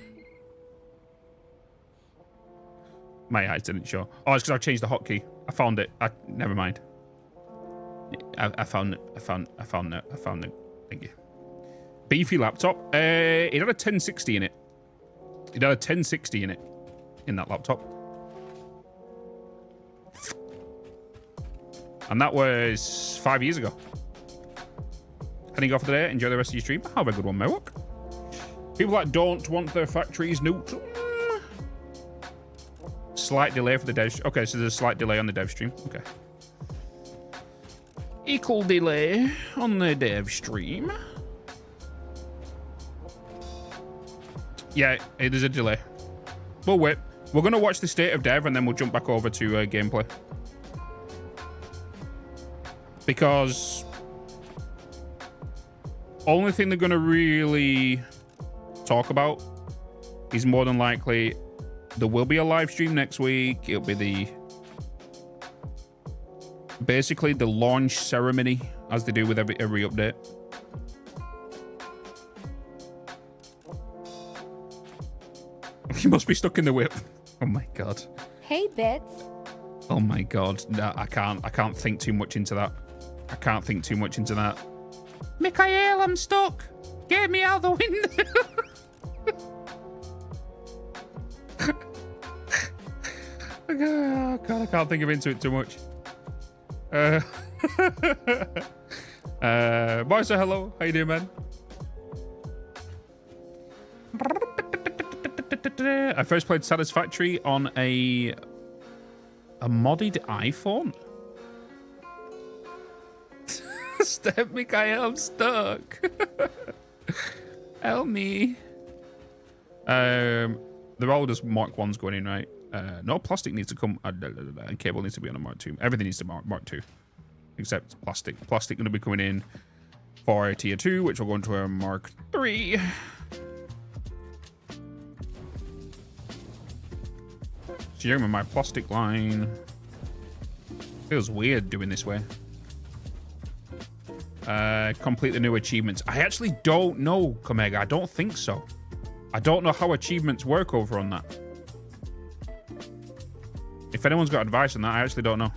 [SPEAKER 4] My eyes didn't show. Oh, it's because I've changed the hotkey. I found it. Never mind. I found it. I found it. Thank you. Beefy laptop. It had a 1060 in it. It had a 1060 in it. In that laptop. And that was 5 years ago. Heading off today. Enjoy the rest of your stream. Have a good one, Mewok. People that don't want their factories nuked. Slight delay for the dev. Okay, so there's a slight delay on the dev stream. Okay. Equal delay on the dev stream. Yeah, there's a delay. We'll wait. We're going to watch the state of dev and then we'll jump back over to gameplay. Because only thing they're going to really talk about is more than likely there will be a live stream next week. It'll be basically the launch ceremony as they do with every update. You must be stuck in the whip. Oh my god.
[SPEAKER 10] Hey, Bitz.
[SPEAKER 4] Oh my god. No, I can't think too much into that. I can't think too much into that. Mikhail, I'm stuck. Get me out the window. Oh god, I can't think of into it too much. Boy, say hello. How you doing, man? I first played Satisfactory on a modded iPhone. Step Mikhail, I'm stuck. Help me. They're all just Mark 1s going in, right? No plastic needs to come, and cable needs to be on a Mark 2. Everything needs to be Mark 2, except plastic. Plastic going to be coming in for tier 2, which will go into a Mark 3. Sharing with my plastic line. Feels weird doing this way. Complete the new achievements. I actually don't know, Komega. I don't think so. I don't know how achievements work over on that. If anyone's got advice on that, I actually don't know.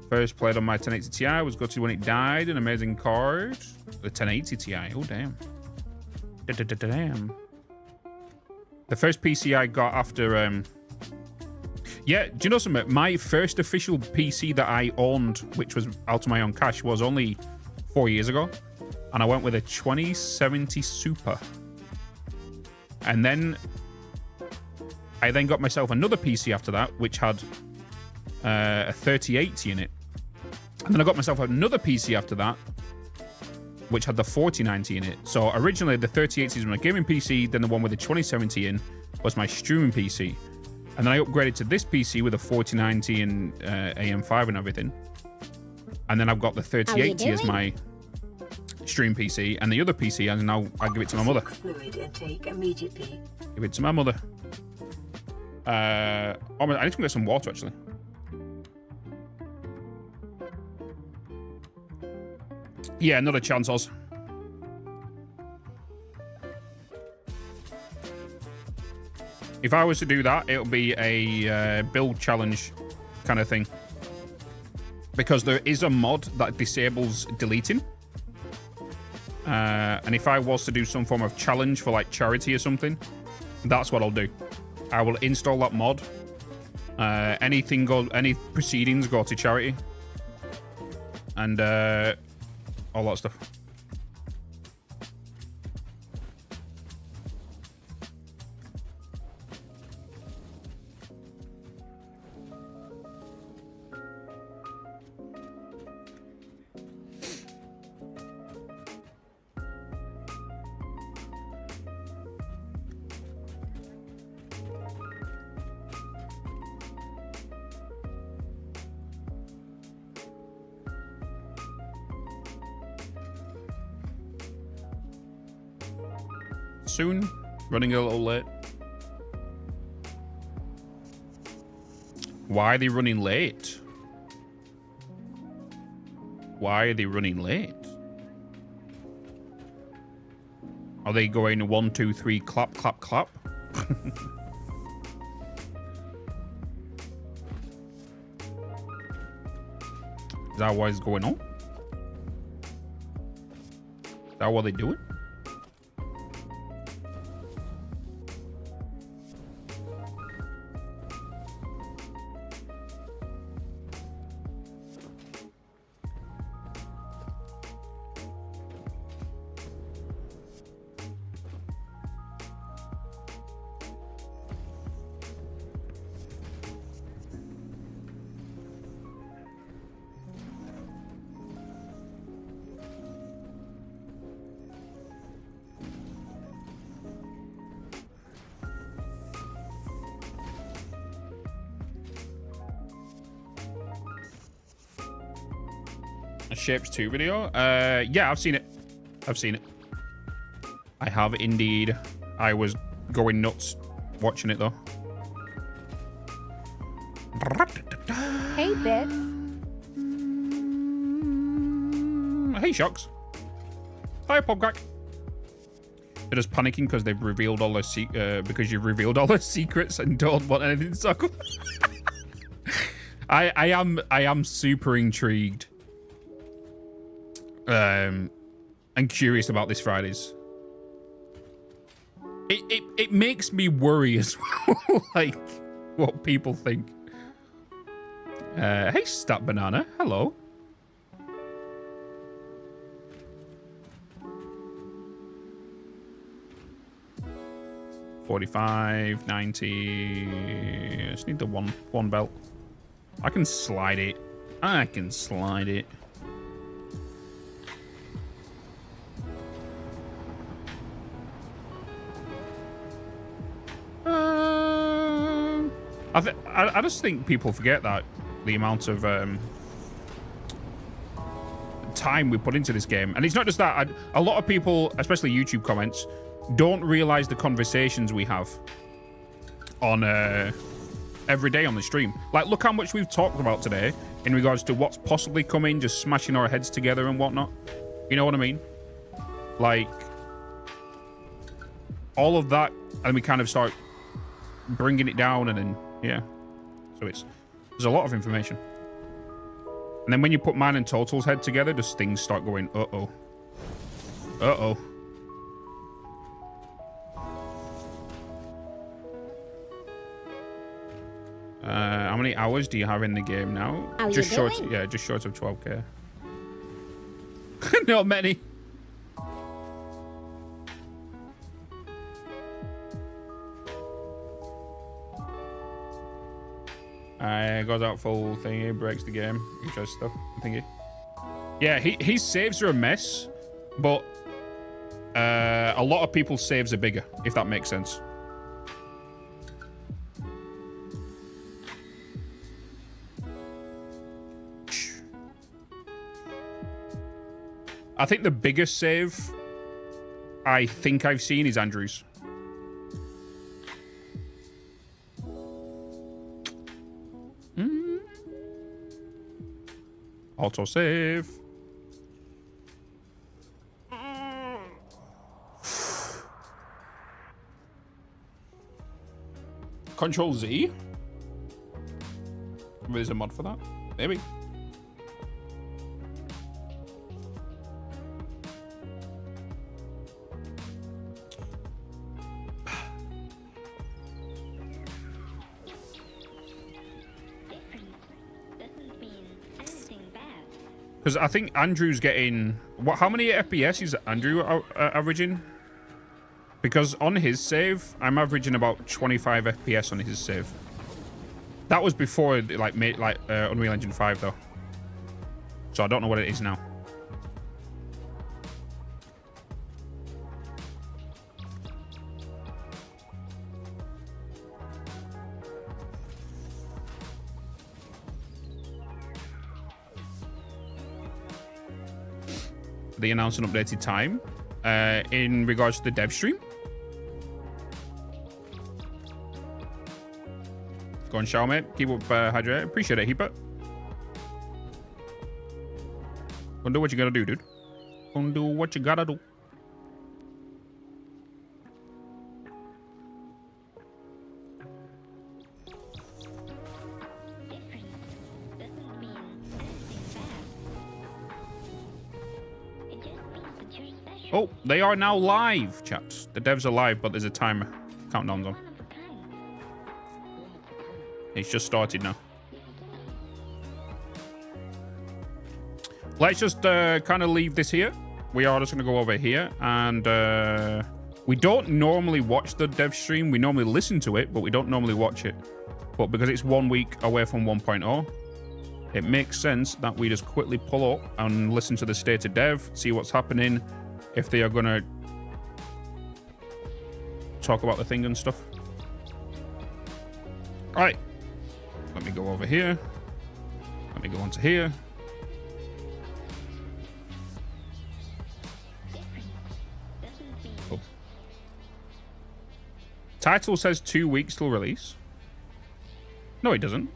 [SPEAKER 4] First played on my 1080 Ti, was gutted when it died. An amazing card. The 1080 Ti. Oh, damn. Damn. The first PC I got after... Yeah, do you know something? My first official PC that I owned, which was out of my own cash, was only 4 years ago. And I went with a 2070 Super. And then I then got myself another PC after that, which had a 3080 in it. And then I got myself another PC after that, which had the 4090 in it. So originally the 3080 was my gaming PC, then the one with the 2070 in was my streaming PC. And then I upgraded to this PC with a 4090 and AM5 and everything. And then I've got the 3080 as my stream PC, and the other PC, and now I give it to my mother.
[SPEAKER 12] Fluid intake immediately.
[SPEAKER 4] Give it to my mother. I need to go get some water, actually. Yeah, another chance, Oz. If I was to do that, it'll be a build challenge kind of thing. Because there is a mod that disables deleting. And if I was to do some form of challenge for like charity or something, that's what I'll do. I will install that mod. Any proceedings go to charity. And all that stuff. Soon, running a little late. Why are they running late? Why are they running late? Are they going 1, 2, 3, clap, clap, clap? Is that what is going on? Is that what they're doing? A Shapes 2 video? Yeah, I've seen it. I've seen it. I have indeed. I was going nuts watching it though.
[SPEAKER 10] Bitz.
[SPEAKER 4] Hey, Shocks. Hi, Popcrack. They're just panicking because they've revealed all their because you've revealed all their secrets and don't want anything to talk about. I am super intrigued. And curious about this Friday's. It makes me worry as well, like what people think. Hey, Stat Banana, hello. $45, $90. I just need the one belt. I can slide it. I can slide it. I just think people forget that the amount of time we put into this game, and it's not just that. A lot of people, especially YouTube comments, don't realize the conversations we have on every day on the stream. Like, look how much we've talked about today in regards to what's possibly coming, just smashing our heads together and whatnot. You know what I mean? Like, all of that, and we kind of start bringing it down, and then yeah. So there's a lot of information. And then when you put mine and Total's head together, just things start going, uh-oh. Uh-oh. How many hours do you have in the game now? Just short, yeah, just short of 12k. Not many. Goes out full thingy, breaks the game, interest stuff, thingy. Yeah, his saves are a mess, but a lot of people's saves are bigger, if that makes sense. I think the biggest save I think I've seen is Andrew's. Auto save. Control Z. There's a mod for that. Maybe. Because I think Andrew's getting... How many FPS is Andrew averaging? Because on his save, I'm averaging about 25 FPS on his save. That was before Unreal Engine 5 though. So I don't know what it is now. They announced an updated time in regards to the dev stream. Go on, shower, mate. Keep up hydrated. Appreciate it, Heaper. Gonna do what you gotta do, dude. Gonna do what you gotta do. Oh, they are now live, chaps. The devs are live, but there's a timer countdown on. It's just started now. Let's just kind of leave this here. We are just going to go over here. And we don't normally watch the dev stream. We normally listen to it, but we don't normally watch it. But because it's 1 week away from 1.0, it makes sense that we just quickly pull up and listen to the state of dev, see what's happening, if they are going to talk about the thing and stuff. All right. Let me go over here. Let me go onto here. Oh. Title says 2 weeks till release. No, it doesn't.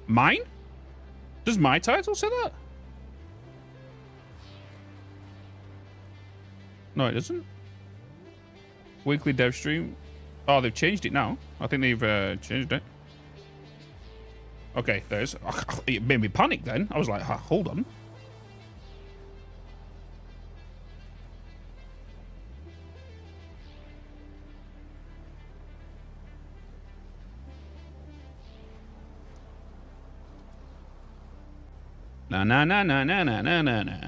[SPEAKER 4] Mine? Does my title say that? No, it doesn't. Weekly dev stream. Oh, they've changed it now. I think they've changed it. Okay, there's... It made me panic then. I was like, hold on. Na na na na na na na na na.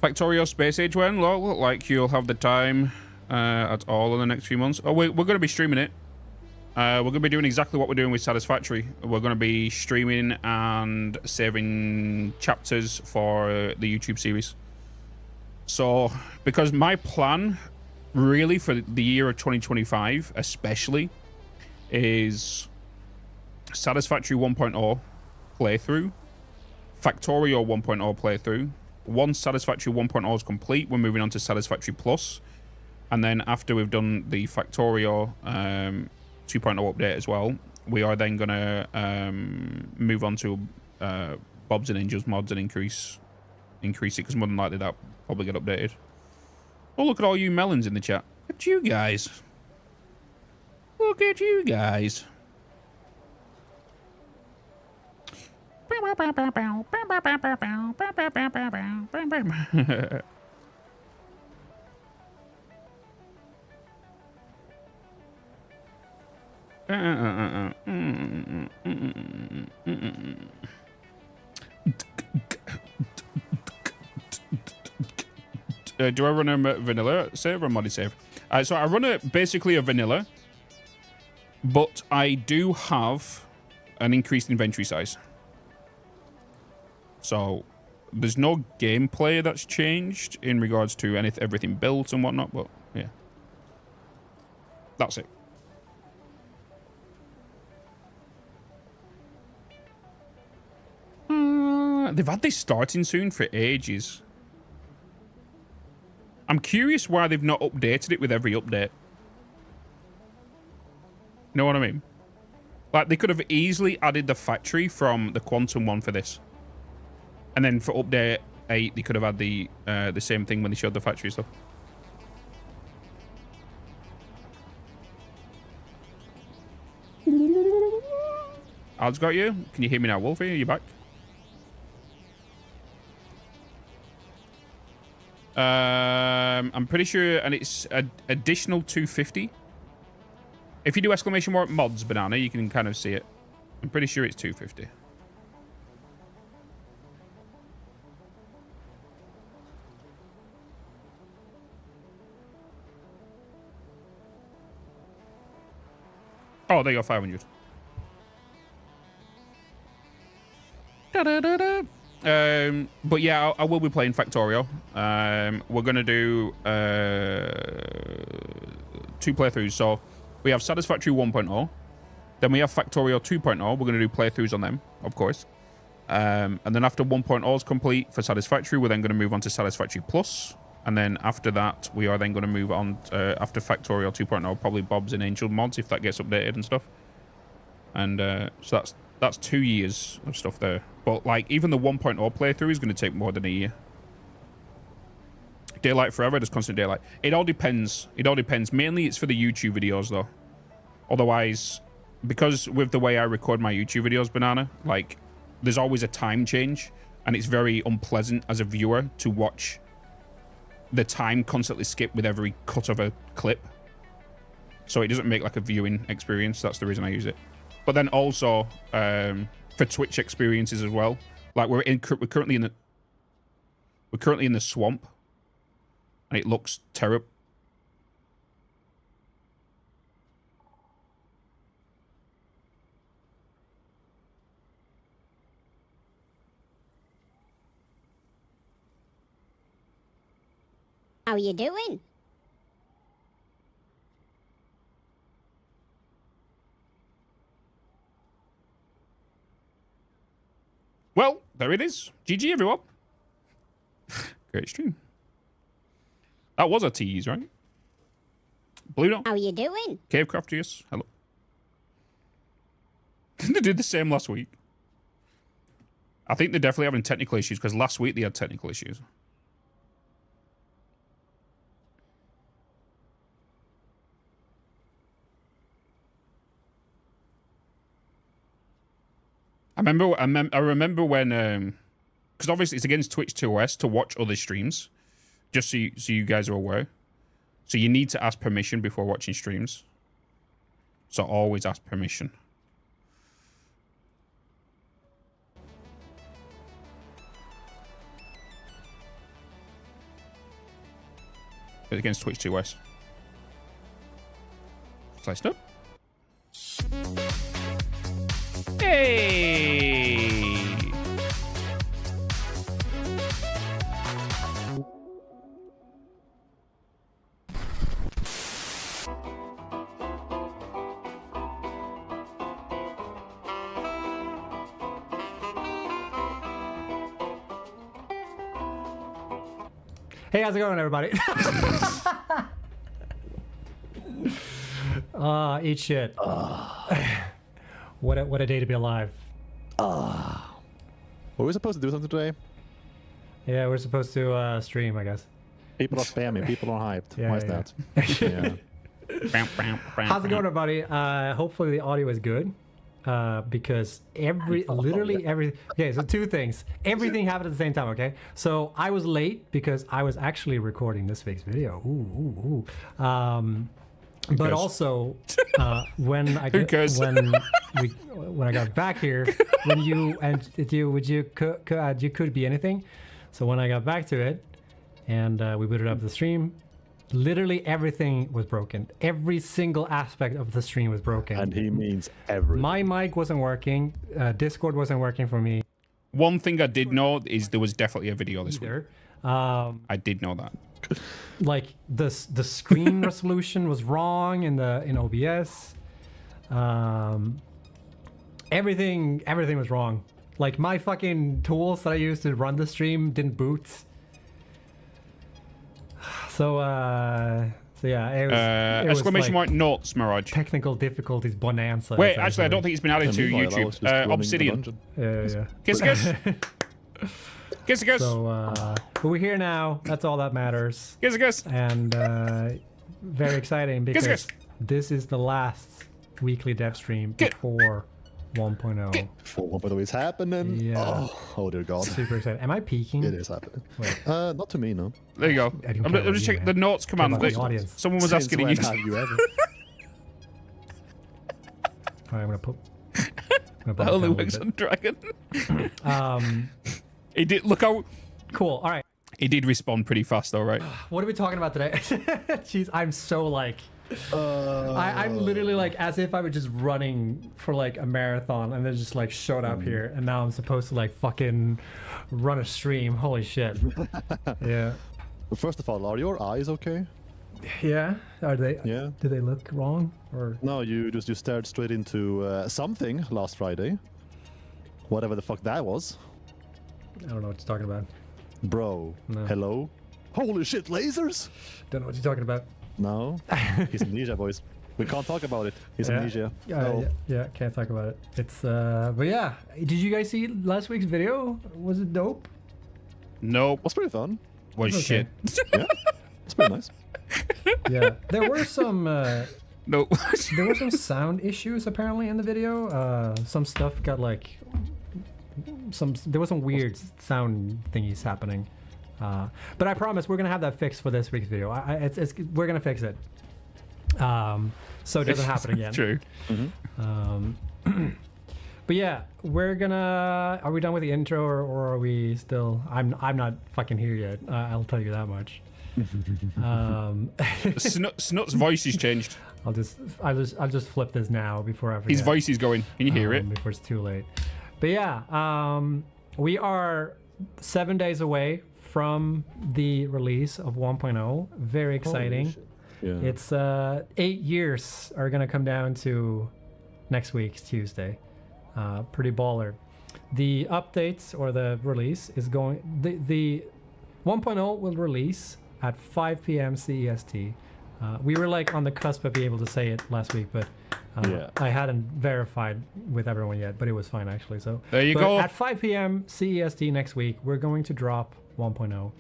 [SPEAKER 4] Factorio Space Age when? Look like you'll have the time at all in the next few months. Oh, we're going to be streaming it. We're going to be doing exactly what we're doing with Satisfactory. We're going to be streaming and saving chapters for the YouTube series. So, because my plan, really, for the year of 2025, especially, is Satisfactory 1.0 playthrough, Factorio 1.0 playthrough. Once Satisfactory 1.0 is complete, we're moving on to Satisfactory Plus. And then after we've done the Factorio 2.0 update as well, we are then going to move on to Bobs and Angels mods and increase it, because more than likely that probably get updated. Oh, look at all you melons in the chat. Look at you guys. Look at you guys. Do I run a vanilla save or a modded save? So I run basically a vanilla, but I do have an increased inventory size. So there's no gameplay that's changed in regards to everything built and whatnot, but yeah. That's it. They've had this starting soon for ages. I'm curious why they've not updated it with every update. You know what I mean? Like, they could have easily added the factory from the Quantum one for this. And then for update 8, they could have had the same thing when they showed the factory stuff. Al's got you. Can you hear me now, Wolfie? Are you back? I'm pretty sure, and it's an additional 250. If you do exclamation mark mods, Banana, you can kind of see it. I'm pretty sure it's 250. Oh, there you go, 500. But yeah, I will be playing Factorio. We're going to do 2 playthroughs. So we have Satisfactory 1.0. Then we have Factorio 2.0. We're going to do playthroughs on them, of course. And then after 1.0 is complete for Satisfactory, we're then going to move on to Satisfactory Plus. And then after that, we are then going to move on after Factorio 2.0, probably Bob's and Angel mods if that gets updated and stuff. And so that's 2 years of stuff there. But like even the 1.0 playthrough is going to take more than a year. Daylight forever, just constant daylight. It all depends. It all depends. Mainly it's for the YouTube videos though. Otherwise, because with the way I record my YouTube videos, Banana, like there's always a time change and it's very unpleasant as a viewer to watch the time constantly skip with every cut of a clip. So it doesn't make like a viewing experience. That's the reason I use it. But then also for Twitch experiences as well. Like we're currently in the swamp, and it looks terrible.
[SPEAKER 5] How you doing?
[SPEAKER 4] Well, there it is. GG, everyone. Great stream. That was a tease, right? Blue Dot.
[SPEAKER 5] How you doing?
[SPEAKER 4] Cavecraftius. Hello. They did the same last week. I think they're definitely having technical issues because last week they had technical issues. I remember when, because obviously it's against Twitch 2OS to watch other streams, just so you guys are aware. So you need to ask permission before watching streams. So always ask permission. But against Twitch 2OS. Sliced up. Hey!
[SPEAKER 8] Hey, how's it going, everybody? Eat shit. What a day to be alive.
[SPEAKER 13] Were we supposed to do something today?
[SPEAKER 8] Yeah, we're supposed to stream, I guess.
[SPEAKER 13] People are spamming. People are hyped.
[SPEAKER 8] Yeah,
[SPEAKER 13] Why is that? Yeah.
[SPEAKER 8] How's it going, everybody? Hopefully the audio is good. Because literally every. Okay, so two things. Everything happened at the same time. Okay, so I was late because I was actually recording this week's video. But also, when I got back here, you could be anything. So when I got back to it, and we booted up the stream, literally everything was broken. Every single aspect of the stream was broken.
[SPEAKER 13] And he means everything.
[SPEAKER 8] My mic wasn't working. Discord wasn't working for me.
[SPEAKER 4] One thing I did know is there was definitely a video this week. I did know that.
[SPEAKER 8] Like the screen resolution was wrong in OBS. Everything was wrong. Like my fucking tools that I used to run the stream didn't boot. So yeah, it was
[SPEAKER 4] exclamation
[SPEAKER 8] like
[SPEAKER 4] mark notes, Mirage.
[SPEAKER 8] Technical difficulties bonanza.
[SPEAKER 4] Wait, actually, I don't think it's been added to YouTube. Obsidian.
[SPEAKER 8] Yeah.
[SPEAKER 4] Kiss. Kiss.
[SPEAKER 8] So, but we're here now. That's all that matters.
[SPEAKER 4] Kiss.
[SPEAKER 8] And very exciting because this is the last weekly dev stream before 1.0.
[SPEAKER 13] Before 1.0 is happening.
[SPEAKER 8] Yeah.
[SPEAKER 13] Oh dear God.
[SPEAKER 8] Super excited. Am I peeking?
[SPEAKER 13] It is happening.
[SPEAKER 8] Wait.
[SPEAKER 13] Not to me, no.
[SPEAKER 4] There you go. I'm just checking the notes command. Someone was asking you.
[SPEAKER 13] Have you ever?
[SPEAKER 8] Alright, I'm gonna put.
[SPEAKER 4] That only works on Dragon. He did look how
[SPEAKER 8] cool. All right.
[SPEAKER 4] He did respond pretty fast, though, right?
[SPEAKER 8] What are we talking about today? Jeez, I'm so like. I'm literally like as if I was just running for like a marathon and then just like showed up here and now I'm supposed to like fucking run a stream. Holy shit. Yeah.
[SPEAKER 13] Well, first of all, are your eyes okay?
[SPEAKER 8] Yeah. Are they?
[SPEAKER 13] Yeah.
[SPEAKER 8] Do they look wrong or?
[SPEAKER 13] No, you stared straight into something last Friday. Whatever the fuck that was.
[SPEAKER 8] I don't know what you're talking about.
[SPEAKER 13] Bro. No. Hello. Holy shit, lasers?
[SPEAKER 8] Don't know what you're talking about.
[SPEAKER 13] No, he's amnesia, boys. We can't talk about it. He's amnesia.
[SPEAKER 8] Yeah, can't talk about it. It's but yeah, did you guys see last week's video? Was it dope?
[SPEAKER 4] Nope.
[SPEAKER 13] Was pretty fun.
[SPEAKER 4] Was shit.
[SPEAKER 13] Yeah, it's pretty nice.
[SPEAKER 8] Yeah, there were some.
[SPEAKER 4] Nope.
[SPEAKER 8] There were some sound issues apparently in the video. Some stuff got like. There was some weird sound thingies happening. But I promise we're gonna have that fixed for this week's video. We're gonna fix it, so it doesn't happen again.
[SPEAKER 4] True.
[SPEAKER 8] But yeah, we're gonna. Are we done with the intro, or are we still? I'm not fucking here yet. I'll tell you that much.
[SPEAKER 4] Snut's voice has changed.
[SPEAKER 8] I'll just flip this now before I forget.
[SPEAKER 4] His voice is going. Can you hear it?
[SPEAKER 8] Before it's too late. But yeah, we are 7 days away from the release of 1.0. Very exciting.
[SPEAKER 13] Yeah.
[SPEAKER 8] It's 8 years are gonna come down to next week's Tuesday. Pretty baller. The updates or the release is going. The 1.0 will release at 5 p.m. CEST. We were like on the cusp of being able to say it last week, but I hadn't verified with everyone yet, but it was fine actually. So
[SPEAKER 4] there you go.
[SPEAKER 8] At 5 p.m. CEST next week, we're going to drop 1.0,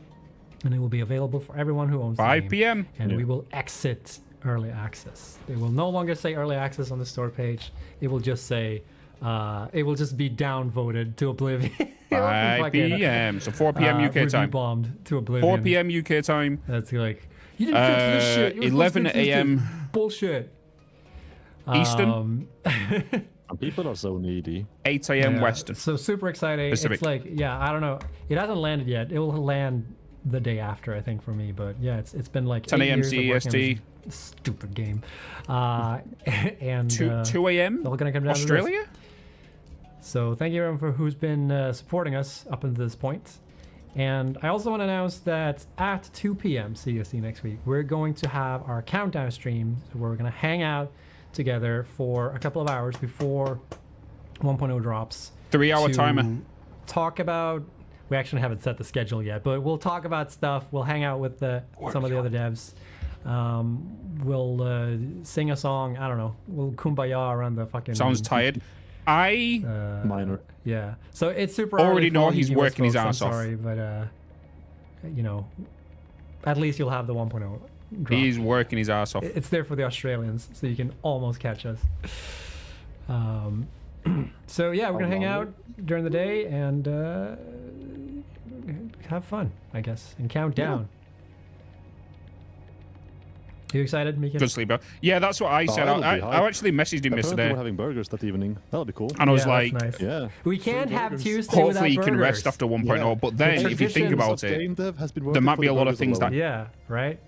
[SPEAKER 8] and it will be available for everyone who owns
[SPEAKER 4] 5
[SPEAKER 8] the game,
[SPEAKER 4] p.m.
[SPEAKER 8] And we will exit early access. It will no longer say early access on the store page. It will just say, it will just be downvoted to oblivion.
[SPEAKER 4] 5 p.m. So 4 p.m. UK time.
[SPEAKER 8] Bombed to oblivion.
[SPEAKER 4] 4 p.m. UK time.
[SPEAKER 8] That's like, you didn't fix this shit. You were
[SPEAKER 4] 11
[SPEAKER 8] supposed to fix
[SPEAKER 4] a.m.
[SPEAKER 8] this bullshit.
[SPEAKER 4] Eastern.
[SPEAKER 13] People are so needy.
[SPEAKER 4] 8 a.m. Western.
[SPEAKER 8] So super exciting.
[SPEAKER 4] Pacific.
[SPEAKER 8] It's like, yeah, I don't know. It hasn't landed yet. It will land the day after, I think, for me. But yeah, it's been like
[SPEAKER 4] 10 a.m. CEST.
[SPEAKER 8] Stupid game. And
[SPEAKER 4] 2 a.m.
[SPEAKER 8] All gonna come down
[SPEAKER 4] Australia.
[SPEAKER 8] To this. So thank you everyone for who's been supporting us up until this point. And I also want to announce that at 2 p.m. CEST next week, we're going to have our countdown stream where we're going to hang out together for a couple of hours before 1.0 drops.
[SPEAKER 4] 3-hour timer.
[SPEAKER 8] Talk about, we actually haven't set the schedule yet, but we'll talk about stuff. We'll hang out with some of the other devs. We'll sing a song. I don't know. We'll kumbaya around the fucking...
[SPEAKER 4] Sounds tired.
[SPEAKER 13] Minor.
[SPEAKER 8] Yeah. So it's super
[SPEAKER 4] already
[SPEAKER 8] early for
[SPEAKER 4] know
[SPEAKER 8] all
[SPEAKER 4] he's
[SPEAKER 8] you US
[SPEAKER 4] working his
[SPEAKER 8] folks,
[SPEAKER 4] ass
[SPEAKER 8] I'm
[SPEAKER 4] off.
[SPEAKER 8] sorry, but you know, at least you'll have the 1.0 drop.
[SPEAKER 4] He's working his ass off.
[SPEAKER 8] It's there for the Australians, so you can almost catch us. So yeah, we're gonna hang out during the day and have fun, I guess, and count down. You excited, Mika?
[SPEAKER 4] Good sleep, bro. Yeah, that's what I said. I actually messaged him yesterday.
[SPEAKER 13] We're having burgers that evening. That'll be cool.
[SPEAKER 4] And I was like,
[SPEAKER 8] nice.
[SPEAKER 13] Yeah.
[SPEAKER 8] We can't have Tuesday
[SPEAKER 4] hopefully you
[SPEAKER 8] without
[SPEAKER 4] can
[SPEAKER 8] burgers.
[SPEAKER 4] rest after 1.0. But then, if you think about it, there might be a lot of things that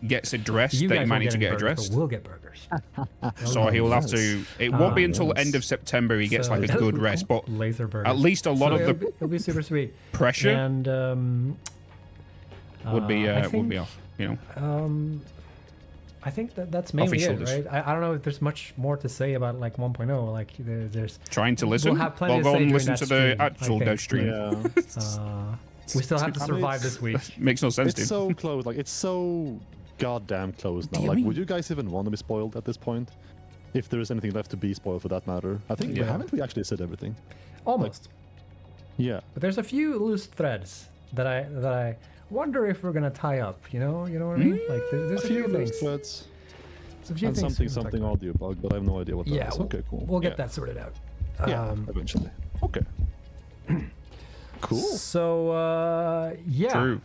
[SPEAKER 4] gets addressed that you might need to get addressed.
[SPEAKER 8] We'll get burgers.
[SPEAKER 4] So he will have to. It won't be until end of September he gets like a good rest. But
[SPEAKER 8] laser burgers.
[SPEAKER 4] at least a lot of the
[SPEAKER 8] it'll be super sweet.
[SPEAKER 4] pressure
[SPEAKER 8] And
[SPEAKER 4] would be off. You know.
[SPEAKER 8] I think that's mainly
[SPEAKER 4] Official
[SPEAKER 8] it, right? I don't know if there's much more to say about like 1.0. Like there's
[SPEAKER 4] trying to listen.
[SPEAKER 8] We'll have plenty
[SPEAKER 4] Well,
[SPEAKER 8] to
[SPEAKER 4] go
[SPEAKER 8] say
[SPEAKER 4] and
[SPEAKER 8] during
[SPEAKER 4] listen
[SPEAKER 8] that
[SPEAKER 4] to the
[SPEAKER 8] stream,
[SPEAKER 4] actual
[SPEAKER 8] I
[SPEAKER 4] dev
[SPEAKER 8] think.
[SPEAKER 4] stream.
[SPEAKER 13] Yeah.
[SPEAKER 8] We still have to survive this week.
[SPEAKER 4] Makes no sense.
[SPEAKER 13] It's so close. Like it's so goddamn close now. Like, would you guys even want to be spoiled at this point? If there is anything left to be spoiled, for that matter. I think haven't we actually said everything?
[SPEAKER 8] Almost.
[SPEAKER 13] Yeah.
[SPEAKER 8] But there's a few loose threads that I wonder if we're gonna tie up. You know what I mean? Like there's a few things.
[SPEAKER 13] Threads.
[SPEAKER 8] There's a few
[SPEAKER 13] And
[SPEAKER 8] things
[SPEAKER 13] something audio bug, but I have no idea what that is. Okay, cool.
[SPEAKER 8] We'll get that sorted out.
[SPEAKER 13] Eventually. Okay. Cool.
[SPEAKER 8] So yeah.
[SPEAKER 4] True.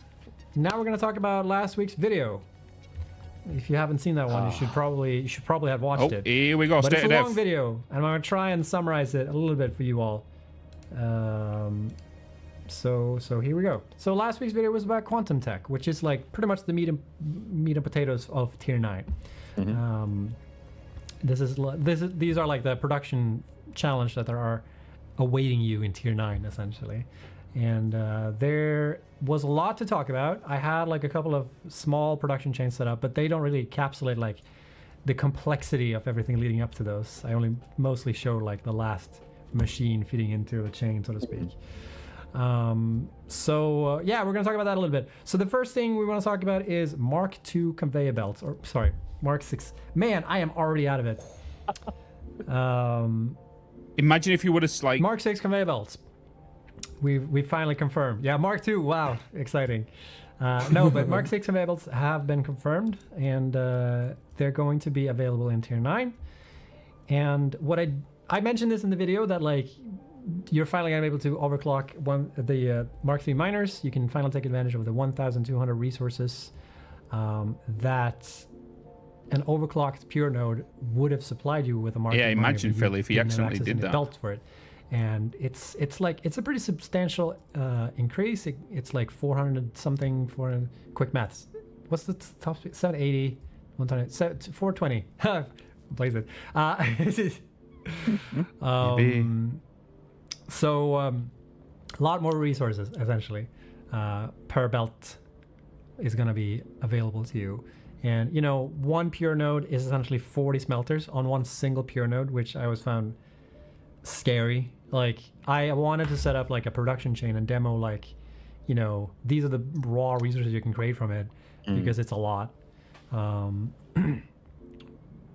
[SPEAKER 8] Now we're gonna talk about last week's video. If you haven't seen that one, you should probably have watched it.
[SPEAKER 4] Here we go.
[SPEAKER 8] But it's
[SPEAKER 4] State
[SPEAKER 8] a
[SPEAKER 4] of
[SPEAKER 8] long
[SPEAKER 4] dev.
[SPEAKER 8] video, and I'm gonna try and summarize it a little bit for you all. So here we go. So last week's video was about quantum tech, which is like pretty much the meat and potatoes of Tier 9. These are like the production challenge that there are awaiting you in Tier 9 essentially. And there was a lot to talk about. I had like a couple of small production chains set up, but they don't really encapsulate like the complexity of everything leading up to those. I only mostly show like the last machine feeding into a chain, so to speak. Yeah, we're gonna talk about that a little bit. So the first thing we want to talk about is Mark II conveyor belts, or sorry, Mark 6. Man, I am already out of it.
[SPEAKER 4] Imagine if you would have like
[SPEAKER 8] Mark 6 conveyor belts. We finally confirmed. Yeah, Mark II. Wow, exciting. No, but Mark 6 conveyor belts have been confirmed, and they're going to be available in Tier 9. And what I mentioned this in the video that like you're finally going to be able to overclock the Mark III miners. You can finally take advantage of the 1,200 resources that an overclocked pure node would have supplied you with a Mark III miner.
[SPEAKER 4] Imagine Phil if he accidentally did that.
[SPEAKER 8] Belt for it. And it's a pretty substantial increase. It's like 400 something for quick maths. What's the top speed? 780, 420. Blaze it. So a lot more resources essentially per belt is going to be available to you. And you know, one pure node is essentially 40 smelters on one single pure node, which I always found scary. Like I wanted to set up like a production chain and demo like, you know, these are the raw resources you can create from it because it's a lot.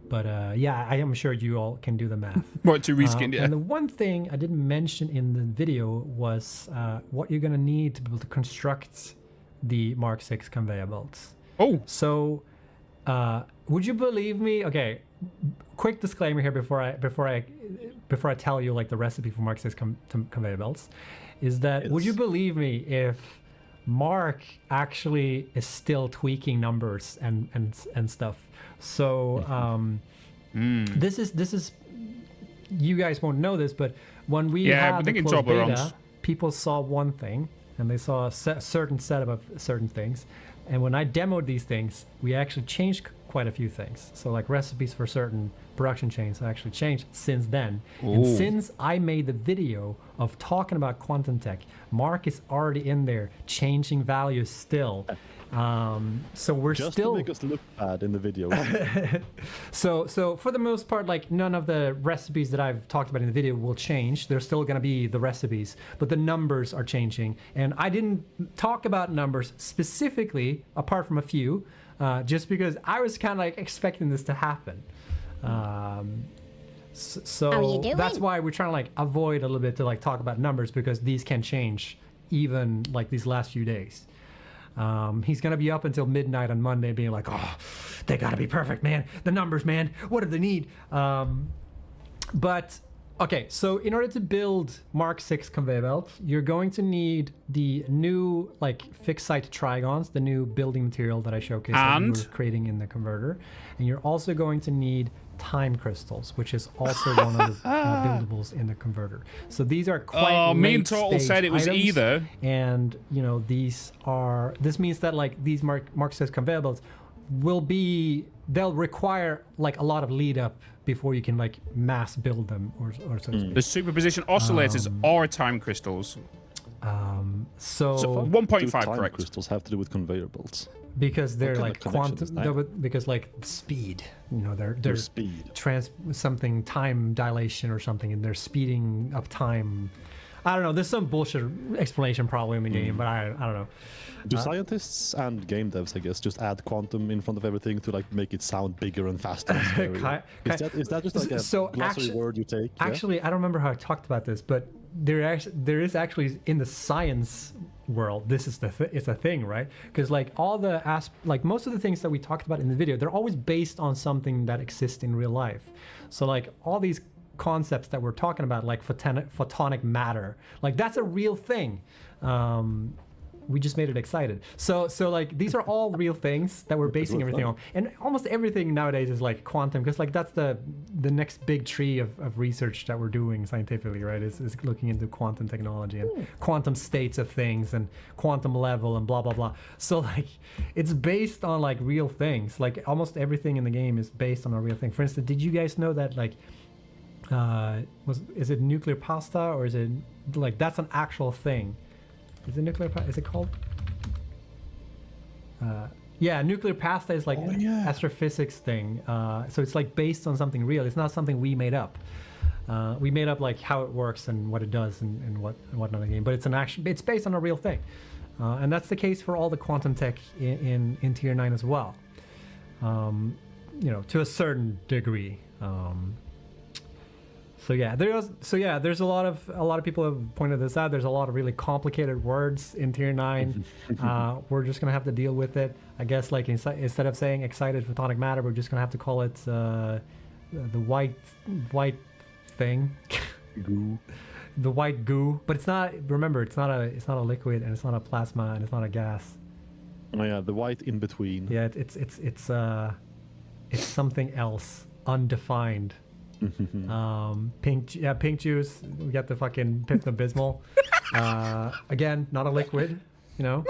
[SPEAKER 8] But yeah, I am sure you all can do the math.
[SPEAKER 4] What to reskin? Yeah.
[SPEAKER 8] And the one thing I didn't mention in the video was what you're gonna need to be able to construct the Mark 6 conveyor belts.
[SPEAKER 4] Oh.
[SPEAKER 8] So, would you believe me? Okay, quick disclaimer here before I tell you like the recipe for Mark 6 conveyor belts, is that would you believe me if Mark actually is still tweaking numbers and stuff? So this is you guys won't know this, but when we had the closed beta, people saw one thing and they saw a certain setup of certain things, and when I demoed these things, we actually changed quite a few things. So like recipes for certain production chains actually changed since then. Ooh. And since I made the video of talking about quantum tech, Mark is already in there changing values still. So we're
[SPEAKER 13] just
[SPEAKER 8] still
[SPEAKER 13] to make us look bad in the video.
[SPEAKER 8] so for the most part, like none of the recipes that I've talked about in the video will change. They're still going to be the recipes, but the numbers are changing. And I didn't talk about numbers specifically, apart from a few, just because I was kind of like expecting this to happen. So that's why we're trying to like avoid a little bit to like talk about numbers, because these can change even like these last few days. He's gonna be up until midnight on Monday being like, oh, they gotta be perfect, man. The numbers, man. What do they need? But okay, so in order to build Mark 6 conveyor belt, you're going to need the new like fixed site trigons, the new building material that I showcased that we were creating in the converter. And you're also going to need time crystals, which is also one of the buildables in the converter. So these are quite
[SPEAKER 4] me and Total said it was
[SPEAKER 8] items,
[SPEAKER 4] either.
[SPEAKER 8] and you know this means that like these Mark 6 conveyor belts they'll require like a lot of lead up before you can like mass build them or so to speak.
[SPEAKER 4] The superposition oscillators are time crystals.
[SPEAKER 8] So
[SPEAKER 4] 1.5 correct.
[SPEAKER 13] Crystals have to do with conveyor belts.
[SPEAKER 8] Because they're like quantum, because like speed, you know, they're
[SPEAKER 13] speed,
[SPEAKER 8] something time dilation or something, and they're speeding up time. I don't know. There's some bullshit explanation probably in the game, but I don't know.
[SPEAKER 13] Do scientists and game devs, I guess, just add quantum in front of everything to like make it sound bigger and faster? And is that just like a glossary word you take?
[SPEAKER 8] Actually, I don't remember how I talked about this, but there is actually in the science world, this is it's a thing, right? Because like all the like most of the things that we talked about in the video, they're always based on something that exists in real life. So like all these concepts that we're talking about, like photonic matter, like that's a real thing. We just made it excited. So like these are all real things that we're basing everything on, and almost everything nowadays is like quantum, because like that's the next big tree of research that we're doing scientifically, right? Is looking into quantum technology and quantum states of things and quantum level and blah blah blah. So like it's based on like real things. Like almost everything in the game is based on a real thing. For instance, did you guys know that like is it nuclear pasta, or is it like that's an actual thing? Is it nuclear pasta? Is it called? Yeah, nuclear pasta is like astrophysics thing. So it's like based on something real. It's not something we made up. We made up like how it works and what it does and whatnot in the game. But it's based on a real thing, and that's the case for all the quantum tech in Tier 9 as well. You know, to a certain degree. So there's a lot of people have pointed this out. There's a lot of really complicated words in Tier 9. We're just gonna have to deal with it. I guess like instead of saying excited photonic matter, we're just gonna have to call it the white thing.
[SPEAKER 13] Goo.
[SPEAKER 8] The white goo. But it's not. Remember, it's not a liquid, and it's not a plasma, and it's not a gas.
[SPEAKER 13] Oh yeah, the white in between.
[SPEAKER 8] Yeah, it's something else, undefined. Pink juice. We got the fucking Pepto-Bismol. Again, not a liquid, you know,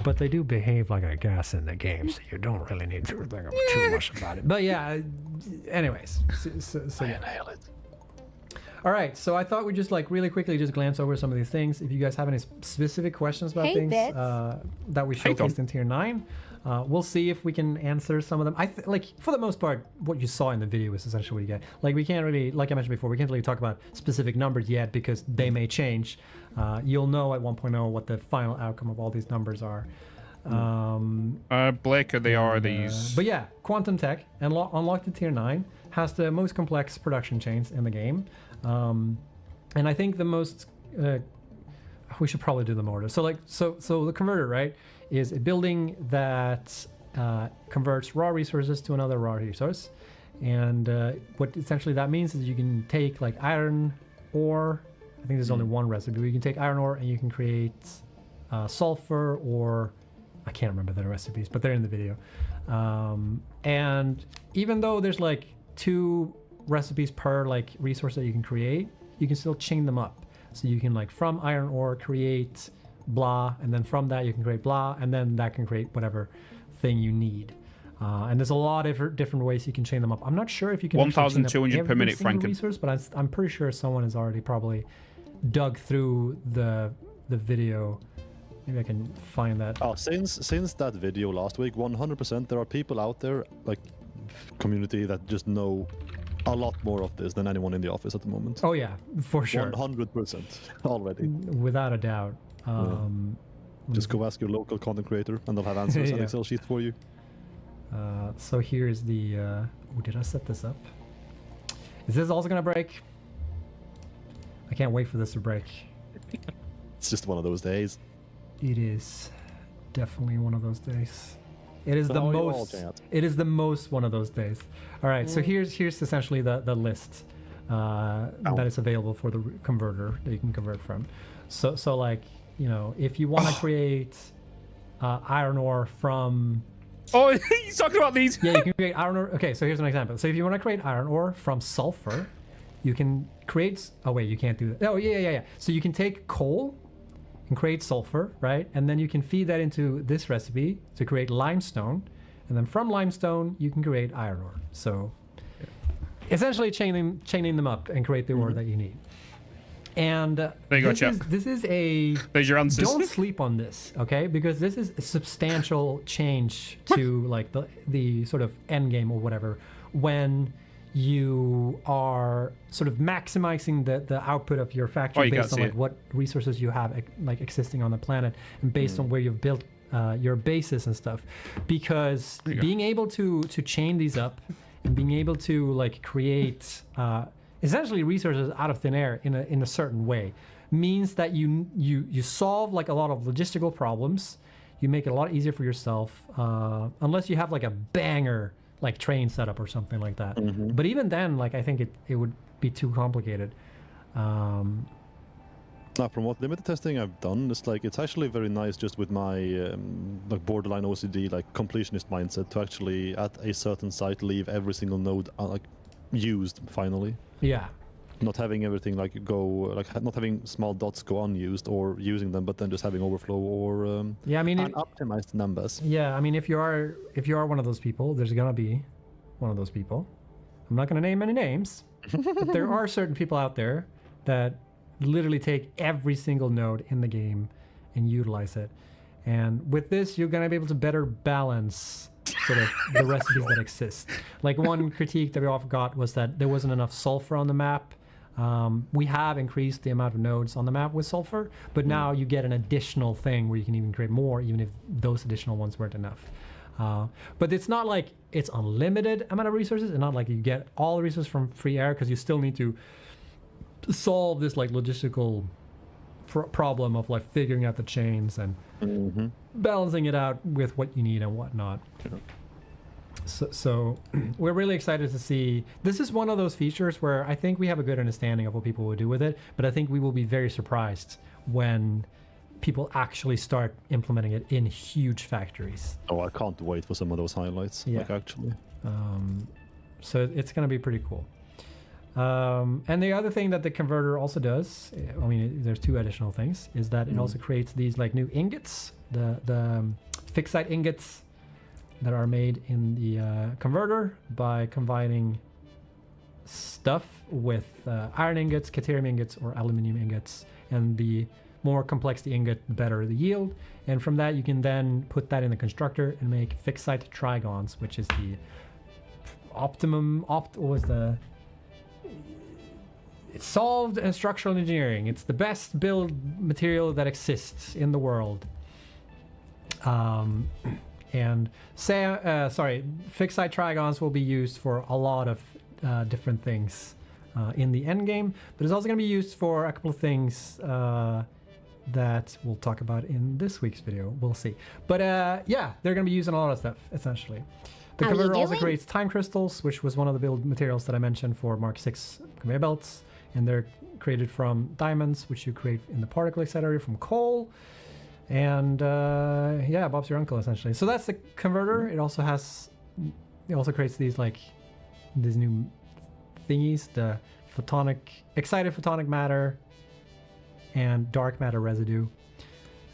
[SPEAKER 8] but they do behave like a gas in the game, so you don't really need to think too much about it. But yeah, anyways, so yeah.
[SPEAKER 13] Nail it.
[SPEAKER 8] All right, so I thought we'd just like really quickly just glance over some of these things. If you guys have any specific questions about things that we showcased in Tier 9, we'll see if we can answer some of them. Like for the most part, what you saw in the video is essentially what you get. Like we can't really, like I mentioned before, we can't really talk about specific numbers yet because they may change. You'll know at 1.0 what the final outcome of all these numbers are.
[SPEAKER 4] Blake, they are these.
[SPEAKER 8] But yeah, Quantum Tech, and unlocked to tier 9, has the most complex production chains in the game. And I think the most... we should probably do them order. So the converter, right, is a building that converts raw resources to another raw resource. And what essentially that means is you can take like iron ore. I think there's only one recipe. You can take iron ore and you can create sulfur, or I can't remember the recipes, but they're in the video. And even though there's like 2 recipes per like resource that you can create, you can still chain them up. So you can like from iron ore create blah, and then from that you can create blah, and then that can create whatever thing you need. And there's a lot of different ways you can chain them up. I'm not sure if you can
[SPEAKER 4] 1,200 per minute, Franken.
[SPEAKER 8] Resource, but I'm pretty sure someone has already probably dug through the video. Maybe I can find that.
[SPEAKER 13] Oh, since that video last week, 100% there are people out there, like community, that just know a lot more of this than anyone in the office at the moment.
[SPEAKER 8] Oh yeah, for sure.
[SPEAKER 13] 100% already.
[SPEAKER 8] Without a doubt.
[SPEAKER 13] Just go ask your local content creator and they'll have answers and Excel sheets for you.
[SPEAKER 8] So here's the... did I set this up? Is this also gonna break? I can't wait for this to break.
[SPEAKER 13] It's just one of those days.
[SPEAKER 8] It is definitely one of those days. It is the most. It is the most one of those days. All right, so here's essentially the list that is available for the converter that you can convert from. So like, you know, if you want to create iron ore from...
[SPEAKER 4] Oh, he's talking about these.
[SPEAKER 8] Yeah, you can create iron ore. Okay, so here's an example. So if you want to create iron ore from sulfur, you can create... Oh, wait, you can't do that. Oh, yeah. So you can take coal and create sulfur, right? And then you can feed that into this recipe to create limestone. And then from limestone, you can create iron ore. So essentially chaining them up and create the ore that you need. And
[SPEAKER 4] there you go, Chef.
[SPEAKER 8] This is a...
[SPEAKER 4] There's your answers.
[SPEAKER 8] Don't sleep on this, okay? Because this is a substantial change to like the sort of end game or whatever, when you are sort of maximizing the output of your factory based on like what resources you have like existing on the planet, and based on where you've built your bases and stuff. Because being able to chain these up and being able to like create essentially resources out of thin air in a certain way means that you solve like a lot of logistical problems. You make it a lot easier for yourself, unless you have like a banger like train setup or something like that. But even then, like I think it would be too complicated.
[SPEAKER 13] Now, from what limited testing I've done, it's actually very nice just with my like borderline OCD, like completionist mindset, to actually at a certain site leave every single node like used finally.
[SPEAKER 8] Yeah.
[SPEAKER 13] Not having everything like go, like not having small dots go unused, or using them but then just having overflow, or
[SPEAKER 8] yeah, I mean
[SPEAKER 13] unoptimized numbers.
[SPEAKER 8] Yeah, I mean if you are one of those people, there's gonna be one of those people. I'm not gonna name any names, but there are certain people out there that literally take every single node in the game and utilize it. And with this, you're gonna be able to better balance sort of the recipes that exist. Like one critique that we often got was that there wasn't enough sulfur on the map. We have increased the amount of nodes on the map with sulfur, but now you get an additional thing where you can even create more, even if those additional ones weren't enough. But it's not like it's unlimited amount of resources, and not like you get all the resources from free air, because you still need to solve this like logistical problem of like figuring out the chains and balancing it out with what you need and whatnot. So we're really excited to see. This is one of those features where I think we have a good understanding of what people will do with it, but I think we will be very surprised when people actually start implementing it in huge factories.
[SPEAKER 13] Oh, I can't wait for some of those highlights.
[SPEAKER 8] Yeah.
[SPEAKER 13] Like actually.
[SPEAKER 8] So it's going to be pretty cool. And the other thing that the converter also does, I mean, there's 2 additional things, is that it also creates these like new ingots, the fixed site ingots that are made in the converter by combining stuff with iron ingots, caterium ingots, or aluminum ingots. And the more complex the ingot, the better the yield. And from that, you can then put that in the constructor and make fixed site trigons, which is the it's solved in structural engineering. It's the best build material that exists in the world. And fixed site trigons will be used for a lot of different things in the end game, but it's also going to be used for a couple of things that we'll talk about in this week's video. We'll see. But yeah, they're going to be using a lot of stuff, essentially. The converter also creates time crystals, which was one of the build materials that I mentioned for Mark 6 conveyor belts. And they're created from diamonds, which you create in the particle accelerator from coal. And yeah, Bob's your uncle, essentially. So that's the converter. It also creates these new thingies, the excited photonic matter and dark matter residue.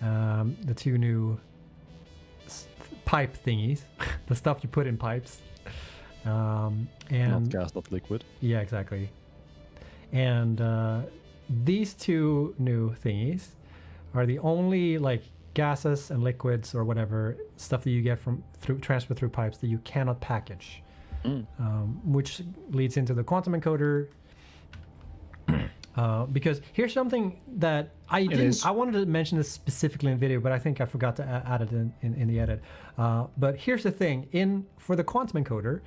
[SPEAKER 8] The two new pipe thingies, the stuff you put in pipes. And
[SPEAKER 13] not gas, not liquid.
[SPEAKER 8] Yeah, exactly. And these two new thingies are the only gases and liquids or whatever stuff that you get transfer through pipes that you cannot package, which leads into the quantum encoder. Because here's something that I wanted to mention this specifically in the video, but I think I forgot to add it in the edit. But here's the thing: for the quantum encoder,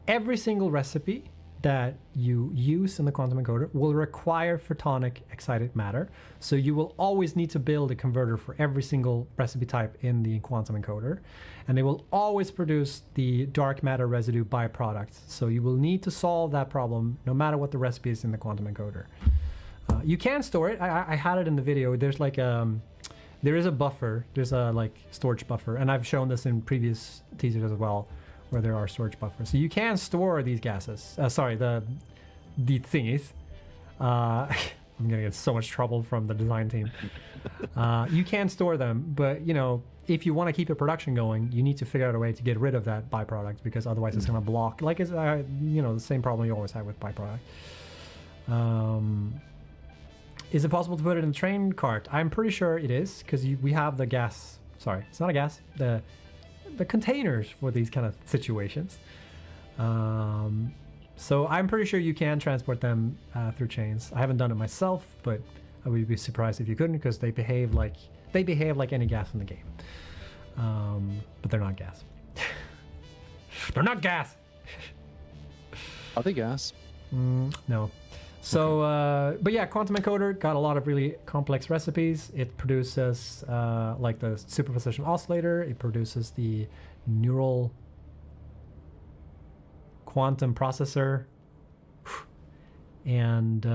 [SPEAKER 8] every single recipe that you use in the quantum encoder will require photonic excited matter. So you will always need to build a converter for every single recipe type in the quantum encoder. And they will always produce the dark matter residue byproduct. So you will need to solve that problem no matter what the recipe is in the quantum encoder. You can store it. I had it in the video. There's there is a buffer. There's a storage buffer. And I've shown this in previous teasers as well, where there are storage buffers. So you can store these gases. The thingies. I'm gonna get so much trouble from the design team. You can store them, but if you want to keep the production going, you need to figure out a way to get rid of that byproduct, because otherwise it's gonna block. It's the same problem you always have with byproduct. Is it possible to put it in the train cart? I'm pretty sure it is, because we have the gas. Sorry, it's not a gas. The containers for these kind of situations. So I'm pretty sure you can transport them through chains. I haven't done it myself, but I would be surprised if you couldn't, because they behave like any gas in the game. But they're not gas. They're not gas.
[SPEAKER 13] Are they gas?
[SPEAKER 8] No. So, but yeah, quantum encoder got a lot of really complex recipes. It produces the superposition oscillator. It produces the neural quantum processor, and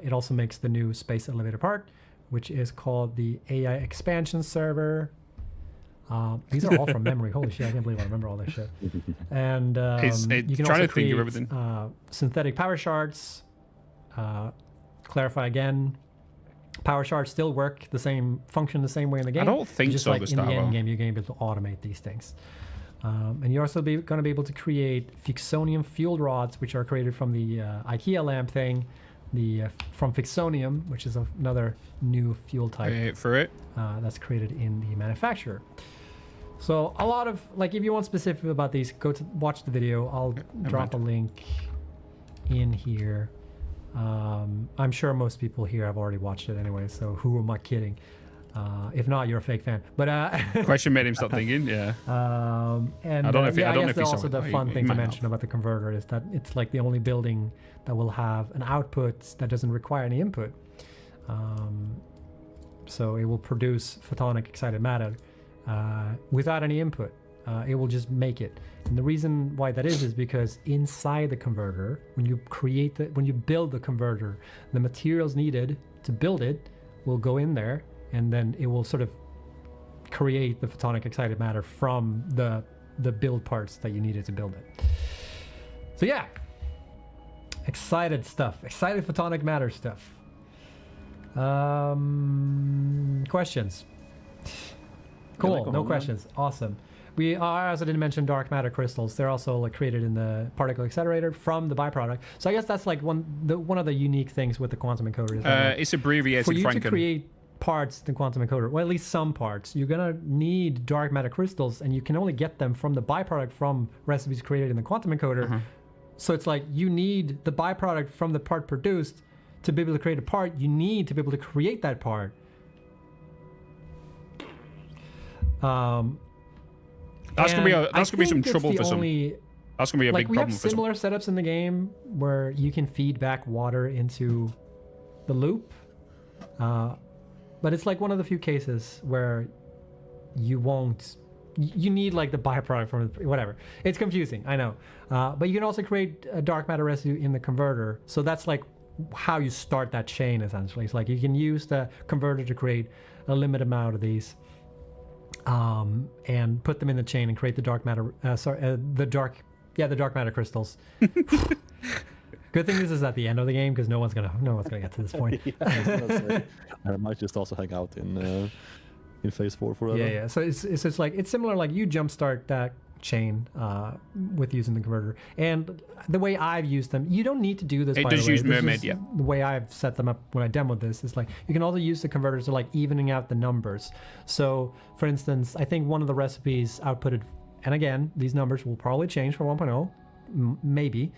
[SPEAKER 8] it also makes the new space elevator part, which is called the AI expansion server. These are all from memory. Holy shit, I can't believe I remember all this shit. And you can also create synthetic power shards. Clarify again, power shards still work function the same way in the game.
[SPEAKER 4] I don't think
[SPEAKER 8] just
[SPEAKER 4] so.
[SPEAKER 8] Like in the end game, you're going to be able to automate these things. And you're also going to be able to create Fixonium fuel rods, which are created from the IKEA lamp thing, from Fixonium, which is another new fuel type.
[SPEAKER 4] For it.
[SPEAKER 8] That's created in the manufacturer. So a lot of if you want specific about these, go to watch the video. I'll drop a link in here. I'm sure most people here have already watched it anyway, so who am I kidding? If not, you're a fake fan. But
[SPEAKER 4] question made him start thinking, yeah.
[SPEAKER 8] And
[SPEAKER 4] I don't know if
[SPEAKER 8] I guess
[SPEAKER 4] he
[SPEAKER 8] also the fun thing to mention about the converter is that it's the only building that will have an output that doesn't require any input. So it will produce photonic excited matter without any input. It will just make it. And the reason why that is because inside the converter, when you build the converter, the materials needed to build it will go in there, and then it will sort of create the photonic excited matter from the build parts that you needed to build it. So yeah, excited photonic matter stuff. Questions? Cool, no questions. Awesome. I also didn't mention dark matter crystals. They're also created in the particle accelerator from the byproduct. So I guess that's one of the unique things with the quantum encoder. Is
[SPEAKER 4] it's abbreviated.
[SPEAKER 8] For you to create parts in the quantum encoder, or at least some parts, you're gonna need dark matter crystals, and you can only get them from the byproduct from recipes created in the quantum encoder. So it's you need the byproduct from the part produced to be able to create a part. You need to be able to create that part.
[SPEAKER 4] That's gonna be some trouble for some. That's gonna be a big
[SPEAKER 8] we
[SPEAKER 4] problem
[SPEAKER 8] have
[SPEAKER 4] for some.
[SPEAKER 8] similar setups in the game where you can feed back water into the loop, but it's like one of the few cases where you won't. You need like the byproduct from it, whatever. It's confusing, I know, but you can also create a dark matter residue in the converter. So that's like how you start that chain essentially. It's like you can use the converter to create a limited amount of these, and put them in the chain and create the dark matter. The dark matter crystals. Good thing this is at the end of the game because no one's gonna get to this point.
[SPEAKER 13] I might just also hang out in phase 4 forever.
[SPEAKER 8] Yeah. So it's just like it's similar. Like you jumpstart that chain with using the converter, and the way I've used them, you don't need to do this.
[SPEAKER 4] It does use Mermaid, yeah.
[SPEAKER 8] The way I've set them up when I demoed this is like you can also use the converters to like evening out the numbers. So, for instance, I think one of the recipes outputted, and again, these numbers will probably change for 1.0, maybe.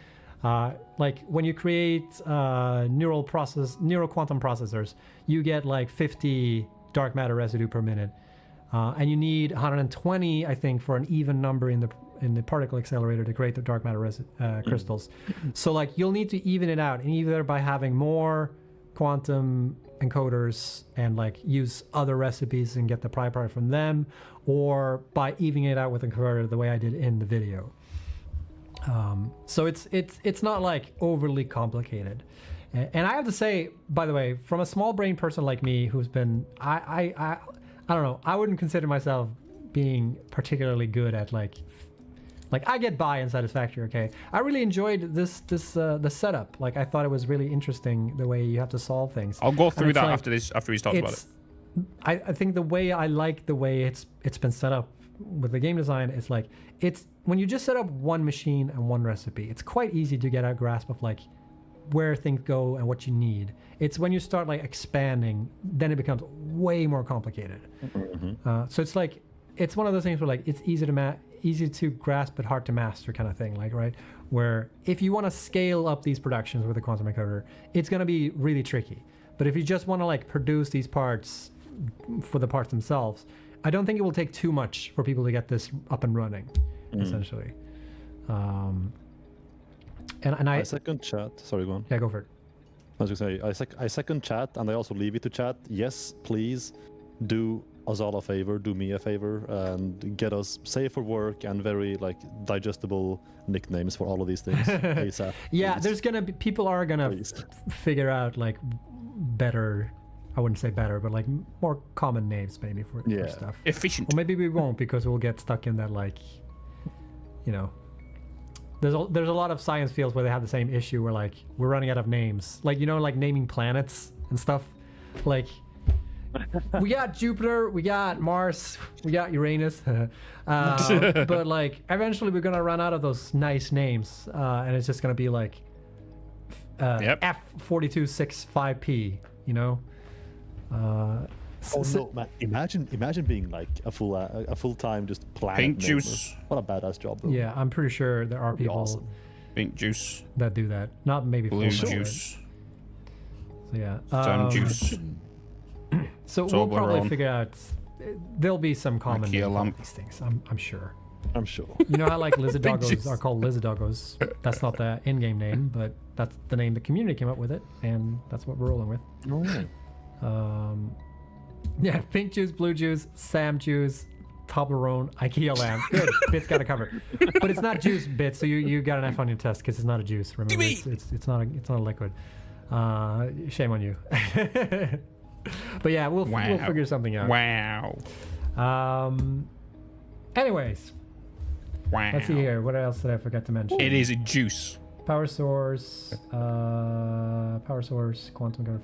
[SPEAKER 8] Like when you create neural quantum processors, you get like 50 dark matter residue per minute, and you need 120, I think, for an even number in the particle accelerator to create the dark matter crystals. So like you'll need to even it out, and either by having more quantum encoders and like use other recipes and get the byproduct from them, or by evening it out with a converter the way I did in the video. So it's not like overly complicated. And I have to say, by the way, from a small brain person like me who's been, I don't know, I wouldn't consider myself being particularly good at like I get by in Satisfactory, okay? I really enjoyed the setup. Like I thought it was really interesting the way you have to solve things.
[SPEAKER 4] I'll go through that like, after he's talked about it.
[SPEAKER 8] I think the way I like the way it's been set up with the game design is like it's when you just set up one machine and one recipe, it's quite easy to get a grasp of like where things go and what you need. It's when you start like expanding, then it becomes way more complicated. So it's like it's one of those things where like it's easy to grasp but hard to master kind of thing, like, right? Where if you want to scale up these productions with a quantum encoder, it's going to be really tricky. But if you just want to like produce these parts for the parts themselves, I don't think it will take too much for people to get this up and running, essentially. And I
[SPEAKER 13] second chat. Sorry, go on.
[SPEAKER 8] Yeah, go for it.
[SPEAKER 13] I was going to say, I second chat, and I also leave it to chat. Yes, please do us all a favor, do me a favor, and get us safe for work and very like digestible nicknames for all of these things. ASAP,
[SPEAKER 8] yeah,
[SPEAKER 13] please.
[SPEAKER 8] there's gonna be people are gonna figure out like better. I wouldn't say better, but like more common names maybe for stuff.
[SPEAKER 4] Efficient.
[SPEAKER 8] Or maybe we won't because we'll get stuck in that like, you know. There's a lot of science fields where they have the same issue where like we're running out of names, like, you know, like naming planets and stuff. Like we got Jupiter, we got Mars, we got Uranus, but like eventually we're gonna run out of those nice names, and it's just gonna be like F4265P, you know.
[SPEAKER 13] No, man! Imagine being like a full-time just planet.
[SPEAKER 4] Pink juice.
[SPEAKER 13] What a badass job, bro.
[SPEAKER 8] Yeah, I'm pretty sure there are people
[SPEAKER 13] awesome.
[SPEAKER 4] Pink juice
[SPEAKER 8] that do that. Not maybe
[SPEAKER 4] blue
[SPEAKER 8] full
[SPEAKER 4] juice.
[SPEAKER 8] So yeah,
[SPEAKER 4] Sun juice.
[SPEAKER 8] So we'll probably figure out. There'll be some common names for these things. I'm sure.
[SPEAKER 13] I'm sure.
[SPEAKER 8] You know how like lizardoggos are called lizardoggos? That's not the in-game name, but that's the name the community came up with it, and that's what we're rolling with.
[SPEAKER 13] Oh yeah.
[SPEAKER 8] Yeah, pink juice, blue juice, Sam juice, Toblerone, IKEA lamp. Good, Bitz got it covered. But it's not juice, Bitz. So you got an F on your test because it's not a juice. Remember, it's not a liquid. Shame on you. But yeah, we'll figure something out.
[SPEAKER 4] Wow.
[SPEAKER 8] Anyways.
[SPEAKER 4] Wow.
[SPEAKER 8] Let's see here. What else did I forget to mention?
[SPEAKER 4] It is a juice.
[SPEAKER 8] Power source, quantum encoder,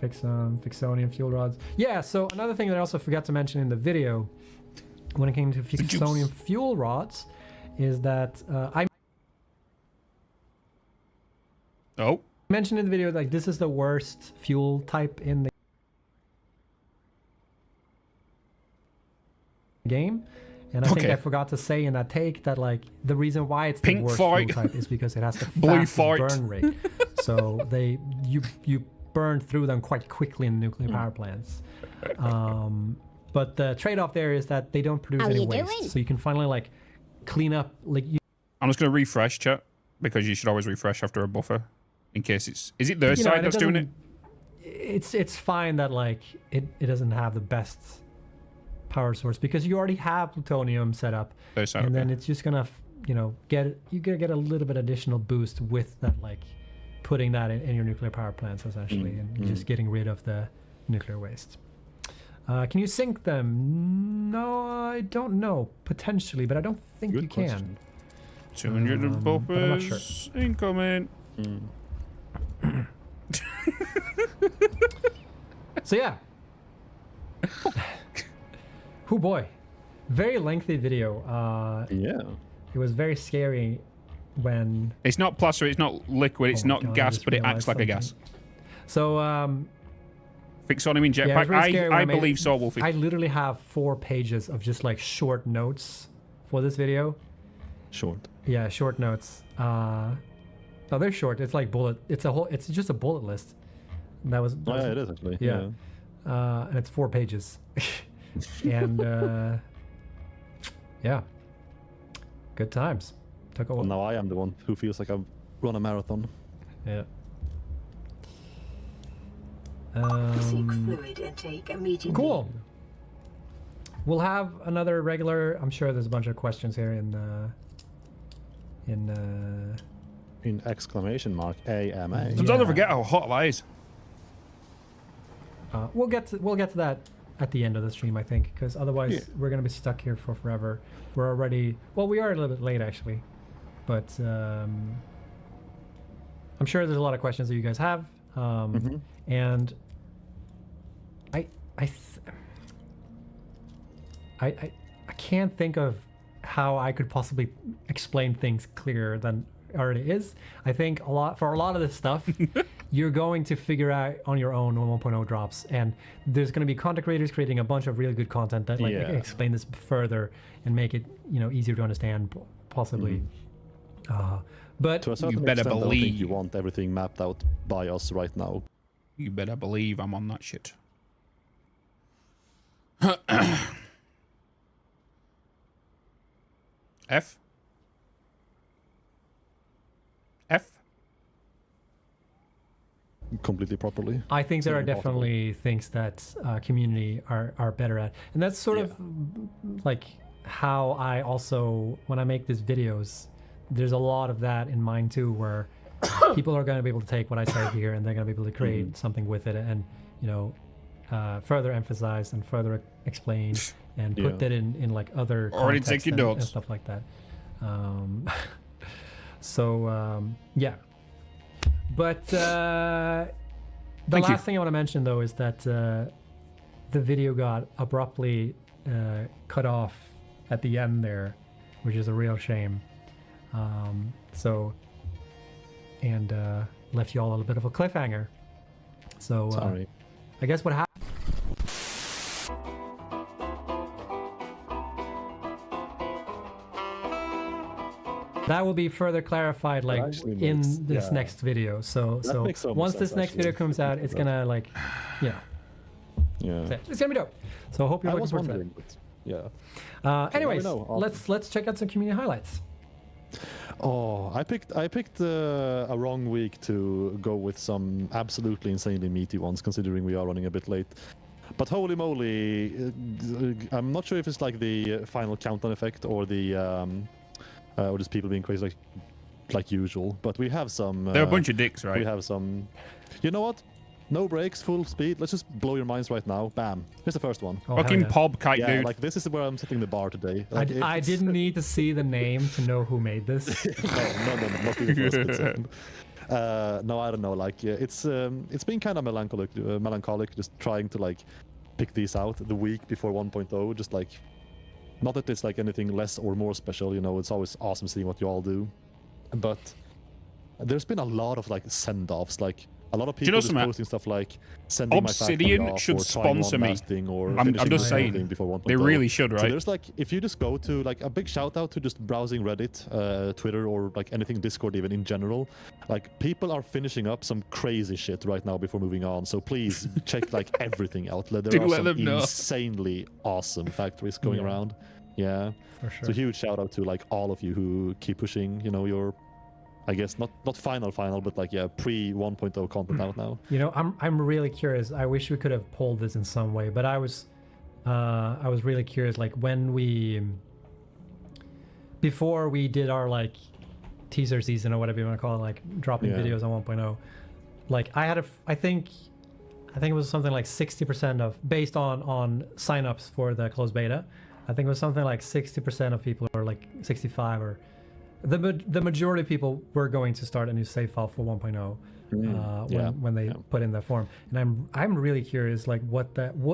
[SPEAKER 8] Fixonium fuel rods. Yeah, so another thing that I also forgot to mention in the video when it came to Fixonium fuel rods is that I mentioned in the video like this is the worst fuel type in the game. And I think I forgot to say in that take that like the reason why it's the worst fuel type is because it has the fastest burn rate. So you burn through them quite quickly in nuclear power plants. But the trade-off there is that they don't produce
[SPEAKER 5] How
[SPEAKER 8] any
[SPEAKER 5] you
[SPEAKER 8] waste,
[SPEAKER 5] doing?
[SPEAKER 8] so you can finally like clean up. Like
[SPEAKER 4] I'm just going to refresh, chat, because you should always refresh after a buffer in case it's. Is it their
[SPEAKER 8] and
[SPEAKER 4] side that's doing it?
[SPEAKER 8] It's fine that like it doesn't have the best power source because you already have plutonium set up,
[SPEAKER 4] Their side,
[SPEAKER 8] and then
[SPEAKER 4] okay.
[SPEAKER 8] it's just gonna get a little bit additional boost with that, like putting that in your nuclear power plants essentially, and just getting rid of the nuclear waste. Can you sync them? No, I don't know. Potentially, but I don't think
[SPEAKER 13] Good
[SPEAKER 8] you
[SPEAKER 13] question.
[SPEAKER 8] can.
[SPEAKER 4] 200
[SPEAKER 8] but I'm not sure.
[SPEAKER 4] buffers incoming.
[SPEAKER 8] So yeah. Oh boy, very lengthy video.
[SPEAKER 13] Yeah.
[SPEAKER 8] It was very scary when.
[SPEAKER 4] It's not plasma, it's not liquid, it's
[SPEAKER 8] Oh my
[SPEAKER 4] not
[SPEAKER 8] God, I
[SPEAKER 4] gas,
[SPEAKER 8] just
[SPEAKER 4] but it
[SPEAKER 8] realized
[SPEAKER 4] acts like a gas.
[SPEAKER 8] something. So
[SPEAKER 4] Fix on him in
[SPEAKER 8] yeah, it was
[SPEAKER 4] jetpack.
[SPEAKER 8] really scary when
[SPEAKER 4] I
[SPEAKER 8] made
[SPEAKER 4] believe
[SPEAKER 8] it.
[SPEAKER 4] so, Wolfie.
[SPEAKER 8] I literally have 4 pages of just like short notes for this video.
[SPEAKER 13] Short.
[SPEAKER 8] Yeah, short notes. No, they're short. It's like bullet. It's just a bullet list. And that was.
[SPEAKER 13] Oh, yeah, it is actually.
[SPEAKER 8] Yeah. And it's 4 pages. And yeah, good times. Took a
[SPEAKER 13] Well,
[SPEAKER 8] while.
[SPEAKER 13] now I am the one who feels like I've run a marathon.
[SPEAKER 8] Yeah.
[SPEAKER 12] Seek fluid intake immediately.
[SPEAKER 8] Cool. We'll have another regular. I'm sure there's a bunch of questions here
[SPEAKER 13] In exclamation mark AMA.
[SPEAKER 4] So don't forget how hot that is.
[SPEAKER 8] We'll get to that at the end of the stream, I think, because otherwise we're gonna be stuck here for forever. We're already we are a little bit late actually, but I'm sure there's a lot of questions that you guys have, and I can't think of how I could possibly explain things clearer than it already is. I think for a lot of this stuff, you're going to figure out on your own when 1.0 drops, and there's going to be content creators creating a bunch of really good content that like explain this further and make it easier to understand, possibly. But
[SPEAKER 13] to a certain
[SPEAKER 4] you better
[SPEAKER 13] extent, I don't think
[SPEAKER 4] believe
[SPEAKER 13] you want everything mapped out by us right now.
[SPEAKER 4] You better believe I'm on that shit. F?
[SPEAKER 13] Completely properly.
[SPEAKER 8] I think there are
[SPEAKER 13] Impossible.
[SPEAKER 8] definitely things that community are better at, and that's sort of like how I also, when I make these videos, there's a lot of that in mind too, where people are going to be able to take what I say here and they're going to be able to create something with it, and further emphasize and further explain and put that in like other
[SPEAKER 4] Already
[SPEAKER 8] context
[SPEAKER 4] taking
[SPEAKER 8] and
[SPEAKER 4] notes.
[SPEAKER 8] stuff like that. Yeah. But the last thing I want to mention though is that the video got abruptly cut off at the end there, which is a real shame. And left you all a little bit of a cliffhanger. So
[SPEAKER 13] Sorry.
[SPEAKER 8] I guess what happened. That will be further clarified like in this next video. So
[SPEAKER 13] makes so much
[SPEAKER 8] once
[SPEAKER 13] sense,
[SPEAKER 8] this next video
[SPEAKER 13] actually.
[SPEAKER 8] comes out, it's gonna like,
[SPEAKER 13] Yeah.
[SPEAKER 8] it's gonna be dope. So I hope you're
[SPEAKER 13] I
[SPEAKER 8] looking
[SPEAKER 13] was
[SPEAKER 8] forward to
[SPEAKER 13] wondering,
[SPEAKER 8] that.
[SPEAKER 13] but yeah.
[SPEAKER 8] Anyways,
[SPEAKER 13] know.
[SPEAKER 8] let's check out some community highlights.
[SPEAKER 13] Oh, I picked a wrong week to go with some absolutely insanely meaty ones, considering we are running a bit late. But holy moly, I'm not sure if it's like the final countdown effect or the or just people being crazy like usual. But we have some.
[SPEAKER 4] They're a bunch of dicks, right?
[SPEAKER 13] We have some. You know what? No brakes, full speed. Let's just blow your minds right now. Bam. Here's the first one.
[SPEAKER 8] Oh,
[SPEAKER 4] Fucking
[SPEAKER 8] hell yeah.
[SPEAKER 4] Pob kite,
[SPEAKER 13] Yeah,
[SPEAKER 4] dude.
[SPEAKER 13] like this is where I'm setting the bar today. Like,
[SPEAKER 8] I didn't need to see the name to know who made this.
[SPEAKER 13] no, not even for a split second. No, I don't know. Like, it's been kind of melancholic, just trying to like pick these out the week before 1.0. Just like, not that it's like anything less or more special. It's always awesome seeing what you all do, but there's been a lot of like send-offs. Like A lot of
[SPEAKER 4] Do you know
[SPEAKER 13] people just
[SPEAKER 4] something?
[SPEAKER 13] posting stuff like sending
[SPEAKER 4] Obsidian
[SPEAKER 13] my factory
[SPEAKER 4] should
[SPEAKER 13] off, or trying
[SPEAKER 4] sponsor
[SPEAKER 13] on
[SPEAKER 4] me.
[SPEAKER 13] lasting, or
[SPEAKER 4] I'm
[SPEAKER 13] finishing
[SPEAKER 4] just saying,
[SPEAKER 13] something before 1.0.
[SPEAKER 4] they really should,
[SPEAKER 13] So
[SPEAKER 4] right?
[SPEAKER 13] there's like, if you just go to like a big shout out to just browsing Reddit, Twitter, or like anything Discord even in general, like people are finishing up some crazy shit right now before moving on. So please check like everything out. There
[SPEAKER 4] Do
[SPEAKER 13] are
[SPEAKER 4] let
[SPEAKER 13] some
[SPEAKER 4] them know.
[SPEAKER 13] insanely awesome factories going around. Yeah.
[SPEAKER 8] For sure.
[SPEAKER 13] So huge shout out to like all of you who keep pushing, you know, your, I guess not final, but like pre 1.0 content out now.
[SPEAKER 8] You know, I'm really curious. I wish we could have polled this in some way, but I was really curious. Like before we did our like teaser season or whatever you want to call it, like dropping videos on 1.0, like I think it was something like 60% of, based on signups for the closed beta. I think it was something like 60% of people, or like 65, or the majority of people were going to start a new save file for 1.0 when they put in the form. And I'm really curious, like what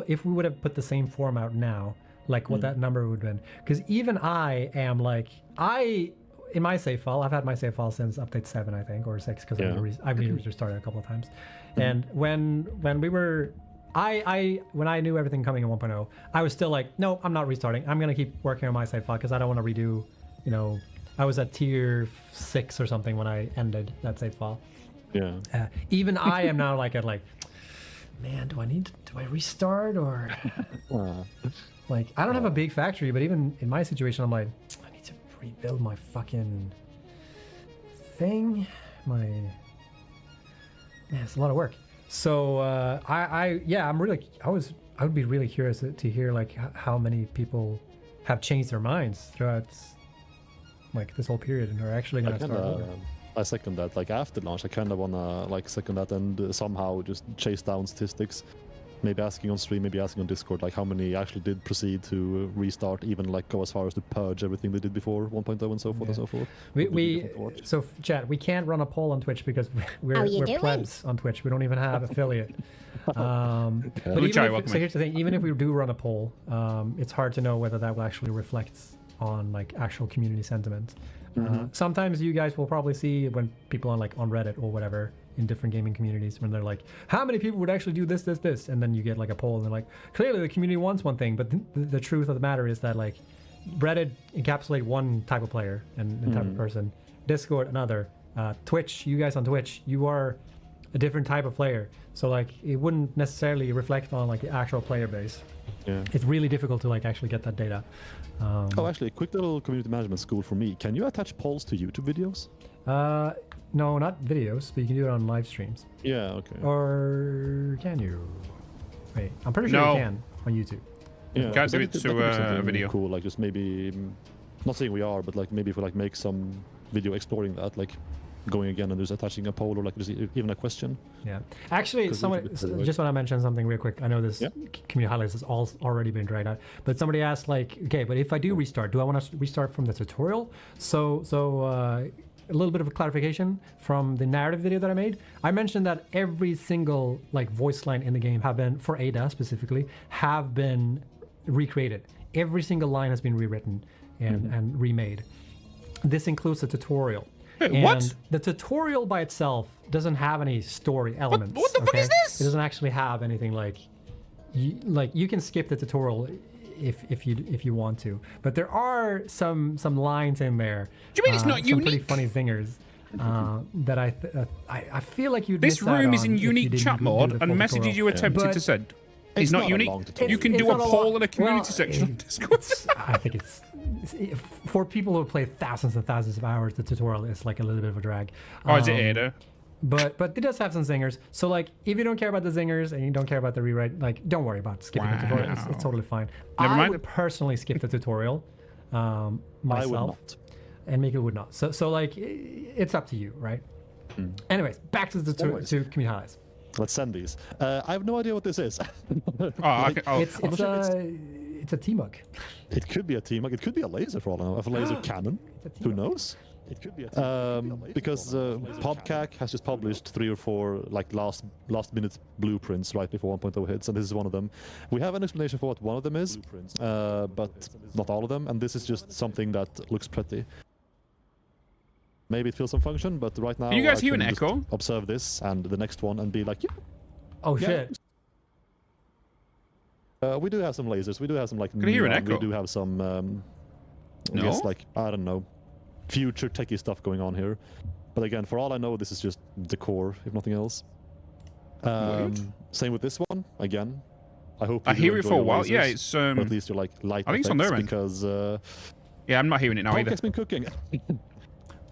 [SPEAKER 8] if we would have put the same form out now, like what that number would have been. Because even I am like, in my save file, I've had my save file since update 7, I think, or 6, because I've needed to restart it a couple of times. And when we were, when I knew everything coming in 1.0, I was still like, no, I'm not restarting. I'm gonna keep working on my save file because I don't want to redo, you know. I was at tier 6 or something when I ended that save file.
[SPEAKER 13] Yeah.
[SPEAKER 8] Even I am now like man, do I restart, or like, I don't have a big factory, but even in my situation, I'm like, I need to rebuild my fucking thing. It's a lot of work. So I would be really curious to hear like how many people have changed their minds throughout like this whole period and are actually gonna start over.
[SPEAKER 13] I second that. Like after launch, I kind of wanna like second that and somehow just chase down statistics. Maybe asking on stream, maybe asking on Discord, like how many actually did proceed to restart, even like go as far as to purge everything they did before 1.0 and so forth and so forth.
[SPEAKER 8] So chat, we can't run a poll on Twitch because we're plebs on Twitch. We don't even have affiliate. But here's the thing: even if we do run a poll, it's hard to know whether that will actually reflect on like actual community sentiment. Sometimes you guys will probably see when people on Reddit or whatever in different gaming communities, when they're like, how many people would actually do this, and then you get like a poll and they're like, clearly the community wants one thing, but the truth of the matter is that like Reddit encapsulate one type of player and type of person, Discord another, Twitch, you guys on Twitch, you are a different type of player, so like it wouldn't necessarily reflect on like the actual player base. It's really difficult to like actually get that data.
[SPEAKER 13] Actually, a quick little community management school for me. Can you attach polls to YouTube videos?
[SPEAKER 8] No, not videos, but you can do it on live streams.
[SPEAKER 13] Yeah, okay.
[SPEAKER 8] Or can you? Wait, I'm pretty sure you can on YouTube.
[SPEAKER 13] Yeah,
[SPEAKER 4] you can't do it to a video.
[SPEAKER 13] Cool, like just maybe, not saying we are, but like maybe if we like make some video exploring that, like going again and just attaching a poll or like just even a question.
[SPEAKER 8] Yeah, actually, somebody just want to mention something real quick. I know this community highlights has already been dragged out, but somebody asked like, okay, but if I do restart, do I want to restart from the tutorial? So a little bit of a clarification from the narrative video that I made. I mentioned that every single like voice line in the game have been, for Ada specifically, have been recreated. Every single line has been rewritten and remade. This includes the tutorial.
[SPEAKER 4] Wait,
[SPEAKER 8] and
[SPEAKER 4] what?
[SPEAKER 8] The tutorial by itself doesn't have any story elements.
[SPEAKER 4] What the fuck is this?
[SPEAKER 8] It doesn't actually have anything like you can skip the tutorial if you want to, but there are some lines in there.
[SPEAKER 4] Do you mean it's not
[SPEAKER 8] some
[SPEAKER 4] unique?
[SPEAKER 8] Pretty funny zingers that I feel like you'd
[SPEAKER 4] This
[SPEAKER 8] miss out
[SPEAKER 4] room is
[SPEAKER 8] on
[SPEAKER 4] in
[SPEAKER 8] if you
[SPEAKER 4] unique
[SPEAKER 8] didn't
[SPEAKER 4] chat
[SPEAKER 8] do
[SPEAKER 4] mode,
[SPEAKER 8] the
[SPEAKER 4] and
[SPEAKER 8] full
[SPEAKER 4] messages
[SPEAKER 8] tutorial.
[SPEAKER 4] you attempted to send. It's not unique. You can do a poll in a community section on Discord.
[SPEAKER 8] I think it's for people who play thousands and thousands of hours. The tutorial is like a little bit of a drag.
[SPEAKER 4] Oh, is it Ada?
[SPEAKER 8] But it does have some zingers. So like, if you don't care about the zingers and you don't care about the rewrite, like, don't worry about skipping the tutorial. It's totally fine. I would personally skip the tutorial myself.
[SPEAKER 13] I would not.
[SPEAKER 8] And Mikael would not. So like, it's up to you, right? Anyways, back to the community highlights.
[SPEAKER 13] Let's send these. I have no idea what this is.
[SPEAKER 8] It's a T-mug.
[SPEAKER 13] It could be a T-mug. It could be a laser for all I know. A laser cannon. Who knows? It could be a because PubCac has just published 3 or 4 like last minute blueprints right before 1.0 hits, and this is one of them. We have an explanation for what one of them is, but not all of them. And this is just something that looks pretty. maybe it feels some function, but right now
[SPEAKER 4] Can you guys
[SPEAKER 13] I
[SPEAKER 4] hear
[SPEAKER 13] can
[SPEAKER 4] an
[SPEAKER 13] just
[SPEAKER 4] echo?
[SPEAKER 13] observe this and the next one and be like, yeah.
[SPEAKER 8] Oh
[SPEAKER 13] Yeah.
[SPEAKER 8] shit.
[SPEAKER 13] We do have some lasers. We do have some like.
[SPEAKER 4] Can I hear an
[SPEAKER 13] neon,
[SPEAKER 4] echo?
[SPEAKER 13] We do have some. I guess like I don't know, future techie stuff going on here. But again, for all I know, this is just decor, if nothing else. Same with this one. Again, I hope.
[SPEAKER 4] I
[SPEAKER 13] you do
[SPEAKER 4] hear it
[SPEAKER 13] enjoy
[SPEAKER 4] for a
[SPEAKER 13] your
[SPEAKER 4] while.
[SPEAKER 13] lasers,
[SPEAKER 4] Yeah, it's
[SPEAKER 13] but at least you're like light.
[SPEAKER 4] I think it's on their end.
[SPEAKER 13] Because
[SPEAKER 4] yeah, I'm not hearing it now either.
[SPEAKER 13] has been cooking.
[SPEAKER 8] A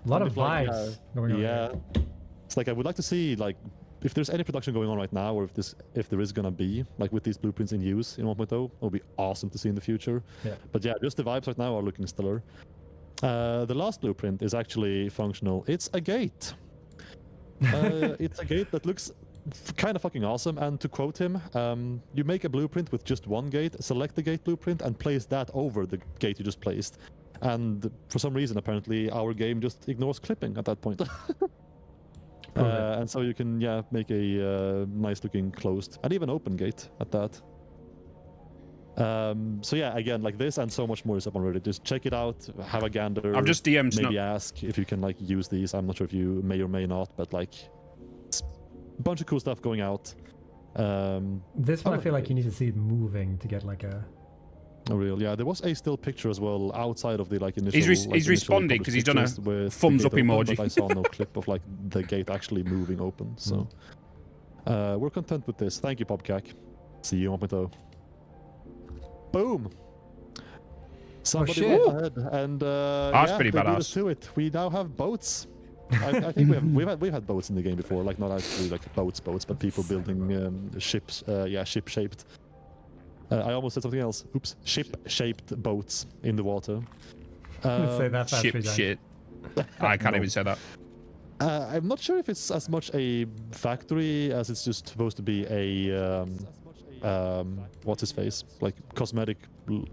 [SPEAKER 8] lot of
[SPEAKER 13] Like,
[SPEAKER 8] vibes going on.
[SPEAKER 13] yeah,
[SPEAKER 8] here.
[SPEAKER 13] it's like I would like to see like if there's any production going on right now, or if there is gonna be like with these blueprints in use in 1.0, it would be awesome to see in the future.
[SPEAKER 8] Yeah.
[SPEAKER 13] But yeah, just the vibes right now are looking stellar. The last blueprint is actually functional. It's a gate. It's a gate that looks kind of fucking awesome. And to quote him, you make a blueprint with just one gate, select the gate blueprint, and place that over the gate you just placed. And for some reason, apparently, our game just ignores clipping at that point. And so you can, yeah, make a nice-looking closed and even open gate at that. So yeah, again, like this and so much more is up on Reddit. Just check it out, have a gander.
[SPEAKER 4] I've just DM'd
[SPEAKER 13] maybe ask if you can like use these. I'm not sure if you may or may not, but like it's a bunch of cool stuff going out.
[SPEAKER 8] This one I feel like you need to see it moving to get like a.
[SPEAKER 13] Oh, real, yeah. There was a still picture as well outside of the like initial.
[SPEAKER 4] He's responding because he's done a thumbs up emoji.
[SPEAKER 13] But I saw no clip of like the gate actually moving open. So we're content with this. Thank you, Popcac. See you 1.0. Boom. Somebody went ahead and
[SPEAKER 4] that's pretty
[SPEAKER 13] they beat
[SPEAKER 4] badass.
[SPEAKER 13] us to it. We now have boats. I think we've had boats in the game before, like not actually like boats, but people building ships. Ship shaped. I almost said something else. Oops. Ship-shaped boats in the water.
[SPEAKER 8] Say that fast,
[SPEAKER 4] Ship shit. I can't
[SPEAKER 13] No.
[SPEAKER 4] even say that.
[SPEAKER 13] I'm not sure if it's as much a factory as it's just supposed to be a what's his face, like cosmetic,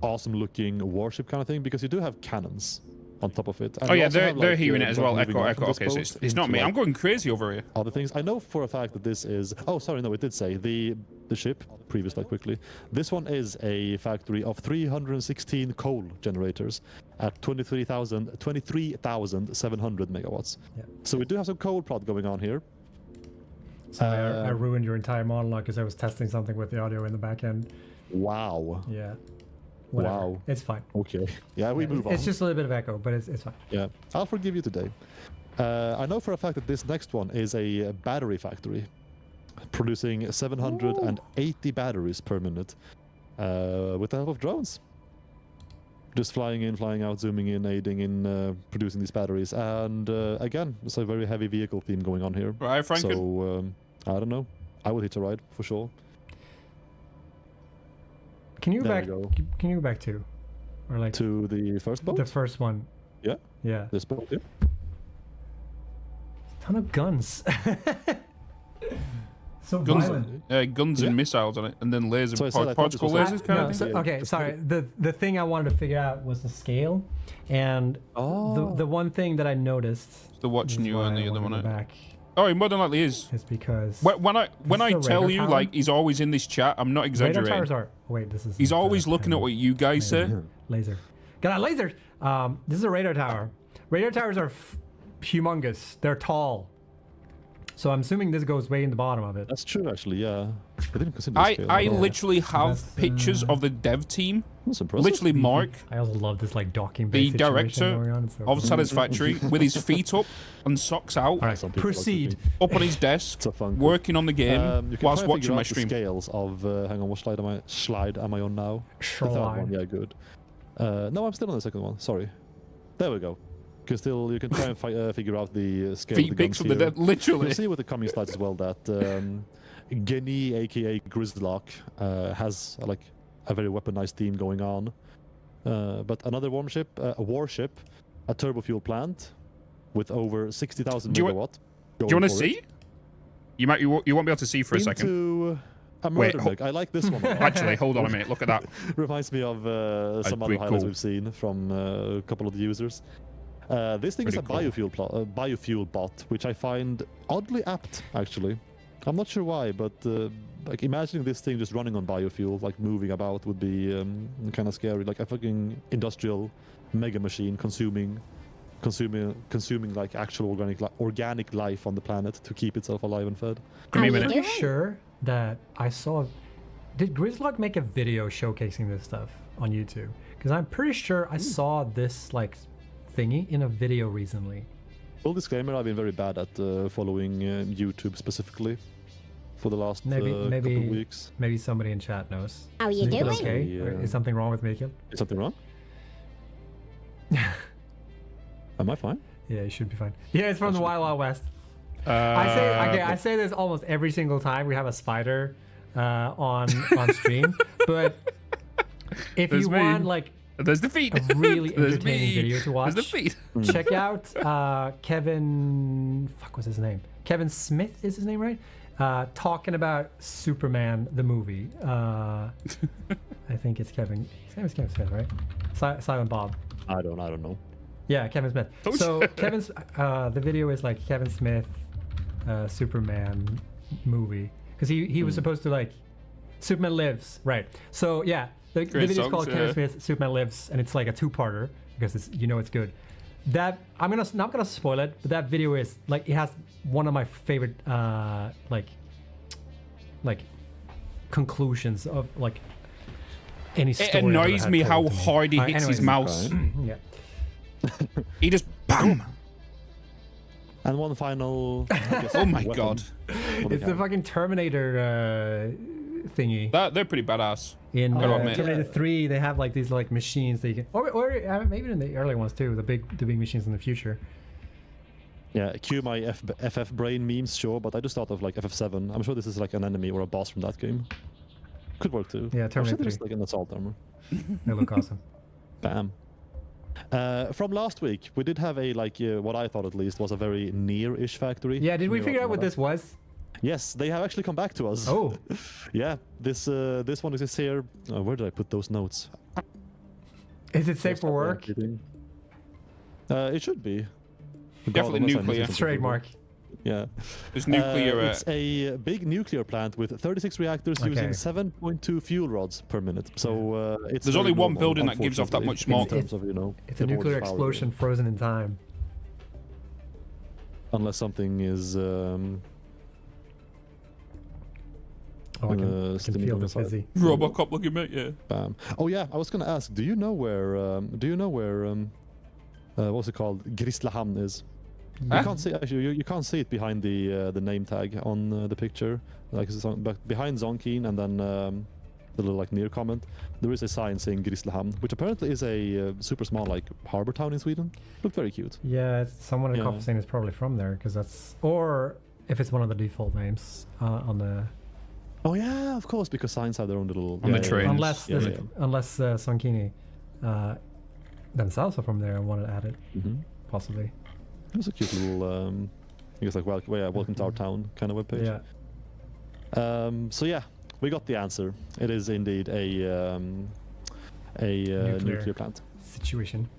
[SPEAKER 13] awesome-looking warship kind of thing, because you do have cannons on top of it. And
[SPEAKER 4] Oh
[SPEAKER 13] you
[SPEAKER 4] yeah,
[SPEAKER 13] also have,
[SPEAKER 4] they're
[SPEAKER 13] like,
[SPEAKER 4] hearing it as well.
[SPEAKER 13] moving
[SPEAKER 4] Echo,
[SPEAKER 13] on
[SPEAKER 4] echo.
[SPEAKER 13] from this
[SPEAKER 4] Okay, so
[SPEAKER 13] boat
[SPEAKER 4] it's not
[SPEAKER 13] into,
[SPEAKER 4] me.
[SPEAKER 13] like,
[SPEAKER 4] I'm going crazy over here.
[SPEAKER 13] other things. I know for a fact that this is. Oh, sorry, no, it did say the ship. Previous, like quickly. This one is a factory of 316 coal generators at 23,700 megawatts.
[SPEAKER 8] Yeah.
[SPEAKER 13] So we do have some coal prod going on here.
[SPEAKER 8] Sorry, I ruined your entire monologue because I was testing something with the audio in the back end.
[SPEAKER 13] Wow.
[SPEAKER 8] Yeah. Whatever.
[SPEAKER 13] Wow.
[SPEAKER 8] It's fine.
[SPEAKER 13] Okay. Yeah, we move on.
[SPEAKER 8] It's just a little bit of echo, but it's fine.
[SPEAKER 13] Yeah, I'll forgive you today. I know for a fact that this next one is a battery factory, producing 780 batteries per minute with the help of drones. Just flying in, flying out, zooming in, aiding in producing these batteries. And again, it's a very heavy vehicle theme going on here.
[SPEAKER 4] Right, Frank.
[SPEAKER 13] So, I don't know. I would hitch a ride for sure.
[SPEAKER 8] Can you go
[SPEAKER 13] There
[SPEAKER 8] back?
[SPEAKER 13] we go.
[SPEAKER 8] Can you go back to, or like
[SPEAKER 13] To the first boat?
[SPEAKER 8] the first one?
[SPEAKER 13] Yeah.
[SPEAKER 8] Yeah.
[SPEAKER 13] This boat, yeah.
[SPEAKER 8] Ton of guns. So
[SPEAKER 4] Guns,
[SPEAKER 8] violent.
[SPEAKER 4] guns and missiles on it, and then laser
[SPEAKER 13] So I said I thought
[SPEAKER 4] particle
[SPEAKER 13] this was
[SPEAKER 4] lasers kind
[SPEAKER 8] No,
[SPEAKER 4] of
[SPEAKER 8] so-
[SPEAKER 4] thing.
[SPEAKER 8] okay, sorry. The thing I wanted to figure out was the scale, and the one thing that I noticed.
[SPEAKER 4] The watching
[SPEAKER 8] this is
[SPEAKER 4] you
[SPEAKER 8] why
[SPEAKER 4] and
[SPEAKER 8] I
[SPEAKER 4] the other
[SPEAKER 8] wanted
[SPEAKER 4] one.
[SPEAKER 8] to go back
[SPEAKER 4] Oh, he more than likely is.
[SPEAKER 8] is because
[SPEAKER 4] When I
[SPEAKER 8] the
[SPEAKER 4] tell
[SPEAKER 8] radar
[SPEAKER 4] you,
[SPEAKER 8] tower?
[SPEAKER 4] like, he's always in this chat, I'm not
[SPEAKER 8] radar
[SPEAKER 4] exaggerating.
[SPEAKER 8] towers are. Oh, wait, this is.
[SPEAKER 4] He's always looking at what you guys say.
[SPEAKER 8] Laser. Got a laser. This is a radar tower. Radar towers are humongous. They're tall. So I'm assuming this goes way in the bottom of it.
[SPEAKER 13] That's true, actually. Yeah. I didn't consider the scale.
[SPEAKER 4] I literally have pictures of the dev team.
[SPEAKER 13] That's impressive.
[SPEAKER 4] Literally, Mark,
[SPEAKER 8] I also love this like docking.
[SPEAKER 4] the
[SPEAKER 8] base situation
[SPEAKER 4] director
[SPEAKER 8] going on. It's so
[SPEAKER 4] of
[SPEAKER 8] cool.
[SPEAKER 4] Satisfactory, with his feet up and socks out,
[SPEAKER 8] All right,
[SPEAKER 13] Some people like
[SPEAKER 8] proceed.
[SPEAKER 13] to think.
[SPEAKER 4] up on his desk,
[SPEAKER 13] It's a fun
[SPEAKER 4] working on the game
[SPEAKER 13] You can
[SPEAKER 4] whilst
[SPEAKER 13] try and figure
[SPEAKER 4] watching my
[SPEAKER 13] out the
[SPEAKER 4] stream.
[SPEAKER 13] scales of hang on, what slide am I on now? The third
[SPEAKER 8] Shoreline.
[SPEAKER 13] one, yeah, good. No, I'm still on the second one. Sorry. There we go. Because still, you can try and figure out the scale
[SPEAKER 4] Feet
[SPEAKER 13] of the
[SPEAKER 4] pics
[SPEAKER 13] guns
[SPEAKER 4] from the
[SPEAKER 13] here.
[SPEAKER 4] dev, literally.
[SPEAKER 13] You'll see with the coming slides as well that Geni, aka Grizzlock, has like a very weaponized theme going on. But another warship, a turbo fuel plant with over 60,000
[SPEAKER 4] Do you
[SPEAKER 13] megawatt.
[SPEAKER 4] want- Do you want to see? You won't be able to see for a second.
[SPEAKER 13] Into a
[SPEAKER 4] Wait,
[SPEAKER 13] murder rig. I like this one.
[SPEAKER 4] Actually, hold on a minute. Look at that.
[SPEAKER 13] Reminds me of some other
[SPEAKER 4] pretty
[SPEAKER 13] highlights
[SPEAKER 4] cool.
[SPEAKER 13] we've seen from a couple of the users. This thing is a
[SPEAKER 4] Pretty cool.
[SPEAKER 13] biofuel bot, which I find oddly apt, actually. I'm not sure why, but like imagining this thing just running on biofuel, like moving about, would be kind of scary. Like a fucking industrial mega machine consuming consuming like actual organic life on the planet to keep itself alive and fed.
[SPEAKER 8] I'm pretty sure that I saw. Did Grizzlog make a video showcasing this stuff on YouTube? Because I'm pretty sure I saw this like thingy in a video recently.
[SPEAKER 13] Full disclaimer: I've been very bad at following YouTube specifically for the last couple of weeks.
[SPEAKER 5] Maybe somebody in chat knows.
[SPEAKER 8] How you doing? Okay. Is something wrong with Mikkel?
[SPEAKER 13] Is something wrong? Am I fine?
[SPEAKER 8] Yeah, you should be fine. Yeah, it's from the Wild Wild West. I say this almost every single time we have a spider on stream, but if you want like
[SPEAKER 4] there's the feet.
[SPEAKER 8] A really entertaining video to watch.
[SPEAKER 4] There's the feet.
[SPEAKER 8] Check out Kevin. Fuck, what's his name? Kevin Smith is his name, right? Talking about Superman the movie. I think it's Kevin. His name is Kevin Smith, right? Silent Bob.
[SPEAKER 13] I don't know.
[SPEAKER 8] Yeah, Kevin Smith. So Kevin's the video is like Kevin Smith Superman movie, because he was supposed to like Superman Lives, right? So yeah, the video is called Kevin Smith Superman Lives, and it's like a two-parter because it's good. That I'm not gonna spoil it, but that video is like it has one of my favorite like conclusions of like any story.
[SPEAKER 4] It annoys me how hard he hits his mouse.
[SPEAKER 8] Yeah.
[SPEAKER 4] He just BAM!
[SPEAKER 13] And one final.
[SPEAKER 4] Oh my god!
[SPEAKER 8] It's the fucking Terminator thingy.
[SPEAKER 4] They're pretty badass.
[SPEAKER 8] In Terminator 3, they have like these like machines that you can, or maybe in the early ones too, the big machines in the future.
[SPEAKER 13] Yeah, cue my FF brain memes, sure, but I just thought of like FF7. I'm sure this is like an enemy or a boss from that game. Could work too.
[SPEAKER 8] Yeah, Terminator 3.
[SPEAKER 13] There's like an assault armor.
[SPEAKER 8] They look awesome.
[SPEAKER 13] Bam. From last week, we did have a like what I thought at least was a very near-ish factory.
[SPEAKER 8] Yeah, did we figure out what this was?
[SPEAKER 13] Yes, they have actually come back to us.
[SPEAKER 8] Oh.
[SPEAKER 13] Yeah, this one is here. Where did I put those notes?
[SPEAKER 8] Is it safe for work?
[SPEAKER 13] It should be.
[SPEAKER 4] Definitely nuclear.
[SPEAKER 8] Trademark.
[SPEAKER 13] Yeah.
[SPEAKER 4] There's nuclear.
[SPEAKER 13] It's a big nuclear plant with 36 reactors using 7.2 fuel rods per minute. So it's
[SPEAKER 4] there's only one building that gives off that much smoke.
[SPEAKER 8] It's a nuclear explosion frozen in time.
[SPEAKER 13] Unless something is.
[SPEAKER 8] I can feel the fizzy.
[SPEAKER 4] Robocop looking at you.
[SPEAKER 13] Bam. Oh yeah, I was gonna ask. Do you know where? What's it called? Grisslehamn is. You can't see actually. You can't see it behind the name tag on the picture. Like behind Zonkeen and then the little like near comment, there is a sign saying Grisslehamn, which apparently is a super small like harbor town in Sweden. Looked very cute.
[SPEAKER 8] Yeah, someone in Coffee Stain is probably from there because that's, or if it's one of the default names on the.
[SPEAKER 13] Oh yeah, of course, because signs have their own little
[SPEAKER 4] on the trains.
[SPEAKER 8] Unless Zonkini themselves are from there and want to add it, possibly.
[SPEAKER 13] It's a cute little, I guess like welcome to our town kind of webpage.
[SPEAKER 8] Yeah.
[SPEAKER 13] So yeah, we got the answer. It is indeed a nuclear plant
[SPEAKER 8] situation.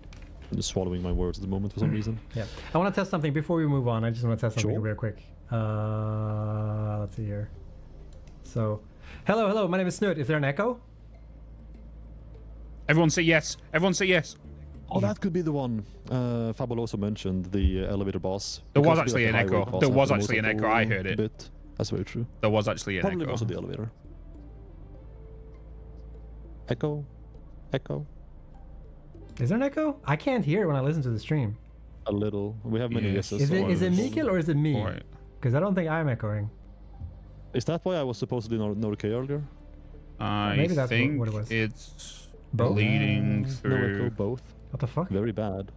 [SPEAKER 13] I'm just swallowing my words at the moment for some reason.
[SPEAKER 8] Yeah. I want to test something before we move on. I just want to test something real quick. Let's see here. So, hello. My name is Snoot. Is there an echo?
[SPEAKER 4] Everyone say yes. Everyone say yes.
[SPEAKER 13] Oh, that could be the one. Fabuloso mentioned the elevator boss.
[SPEAKER 4] There was actually an echo. There was actually an echo. I heard it.
[SPEAKER 13] That's very true.
[SPEAKER 4] There was actually an
[SPEAKER 13] Probably
[SPEAKER 4] echo.
[SPEAKER 13] also the elevator. Echo.
[SPEAKER 8] Is there an echo? I can't hear when I listen to the stream.
[SPEAKER 13] A little. We have many yeses.
[SPEAKER 8] Is it Mikkel or is it me? Because I don't think I'm echoing.
[SPEAKER 13] Is that why I was supposedly not okay earlier?
[SPEAKER 8] Maybe that's
[SPEAKER 4] think
[SPEAKER 8] what it was.
[SPEAKER 4] It's
[SPEAKER 8] both?
[SPEAKER 4] bleeding through.
[SPEAKER 13] No echo, both.
[SPEAKER 8] What the fuck?
[SPEAKER 13] Very bad.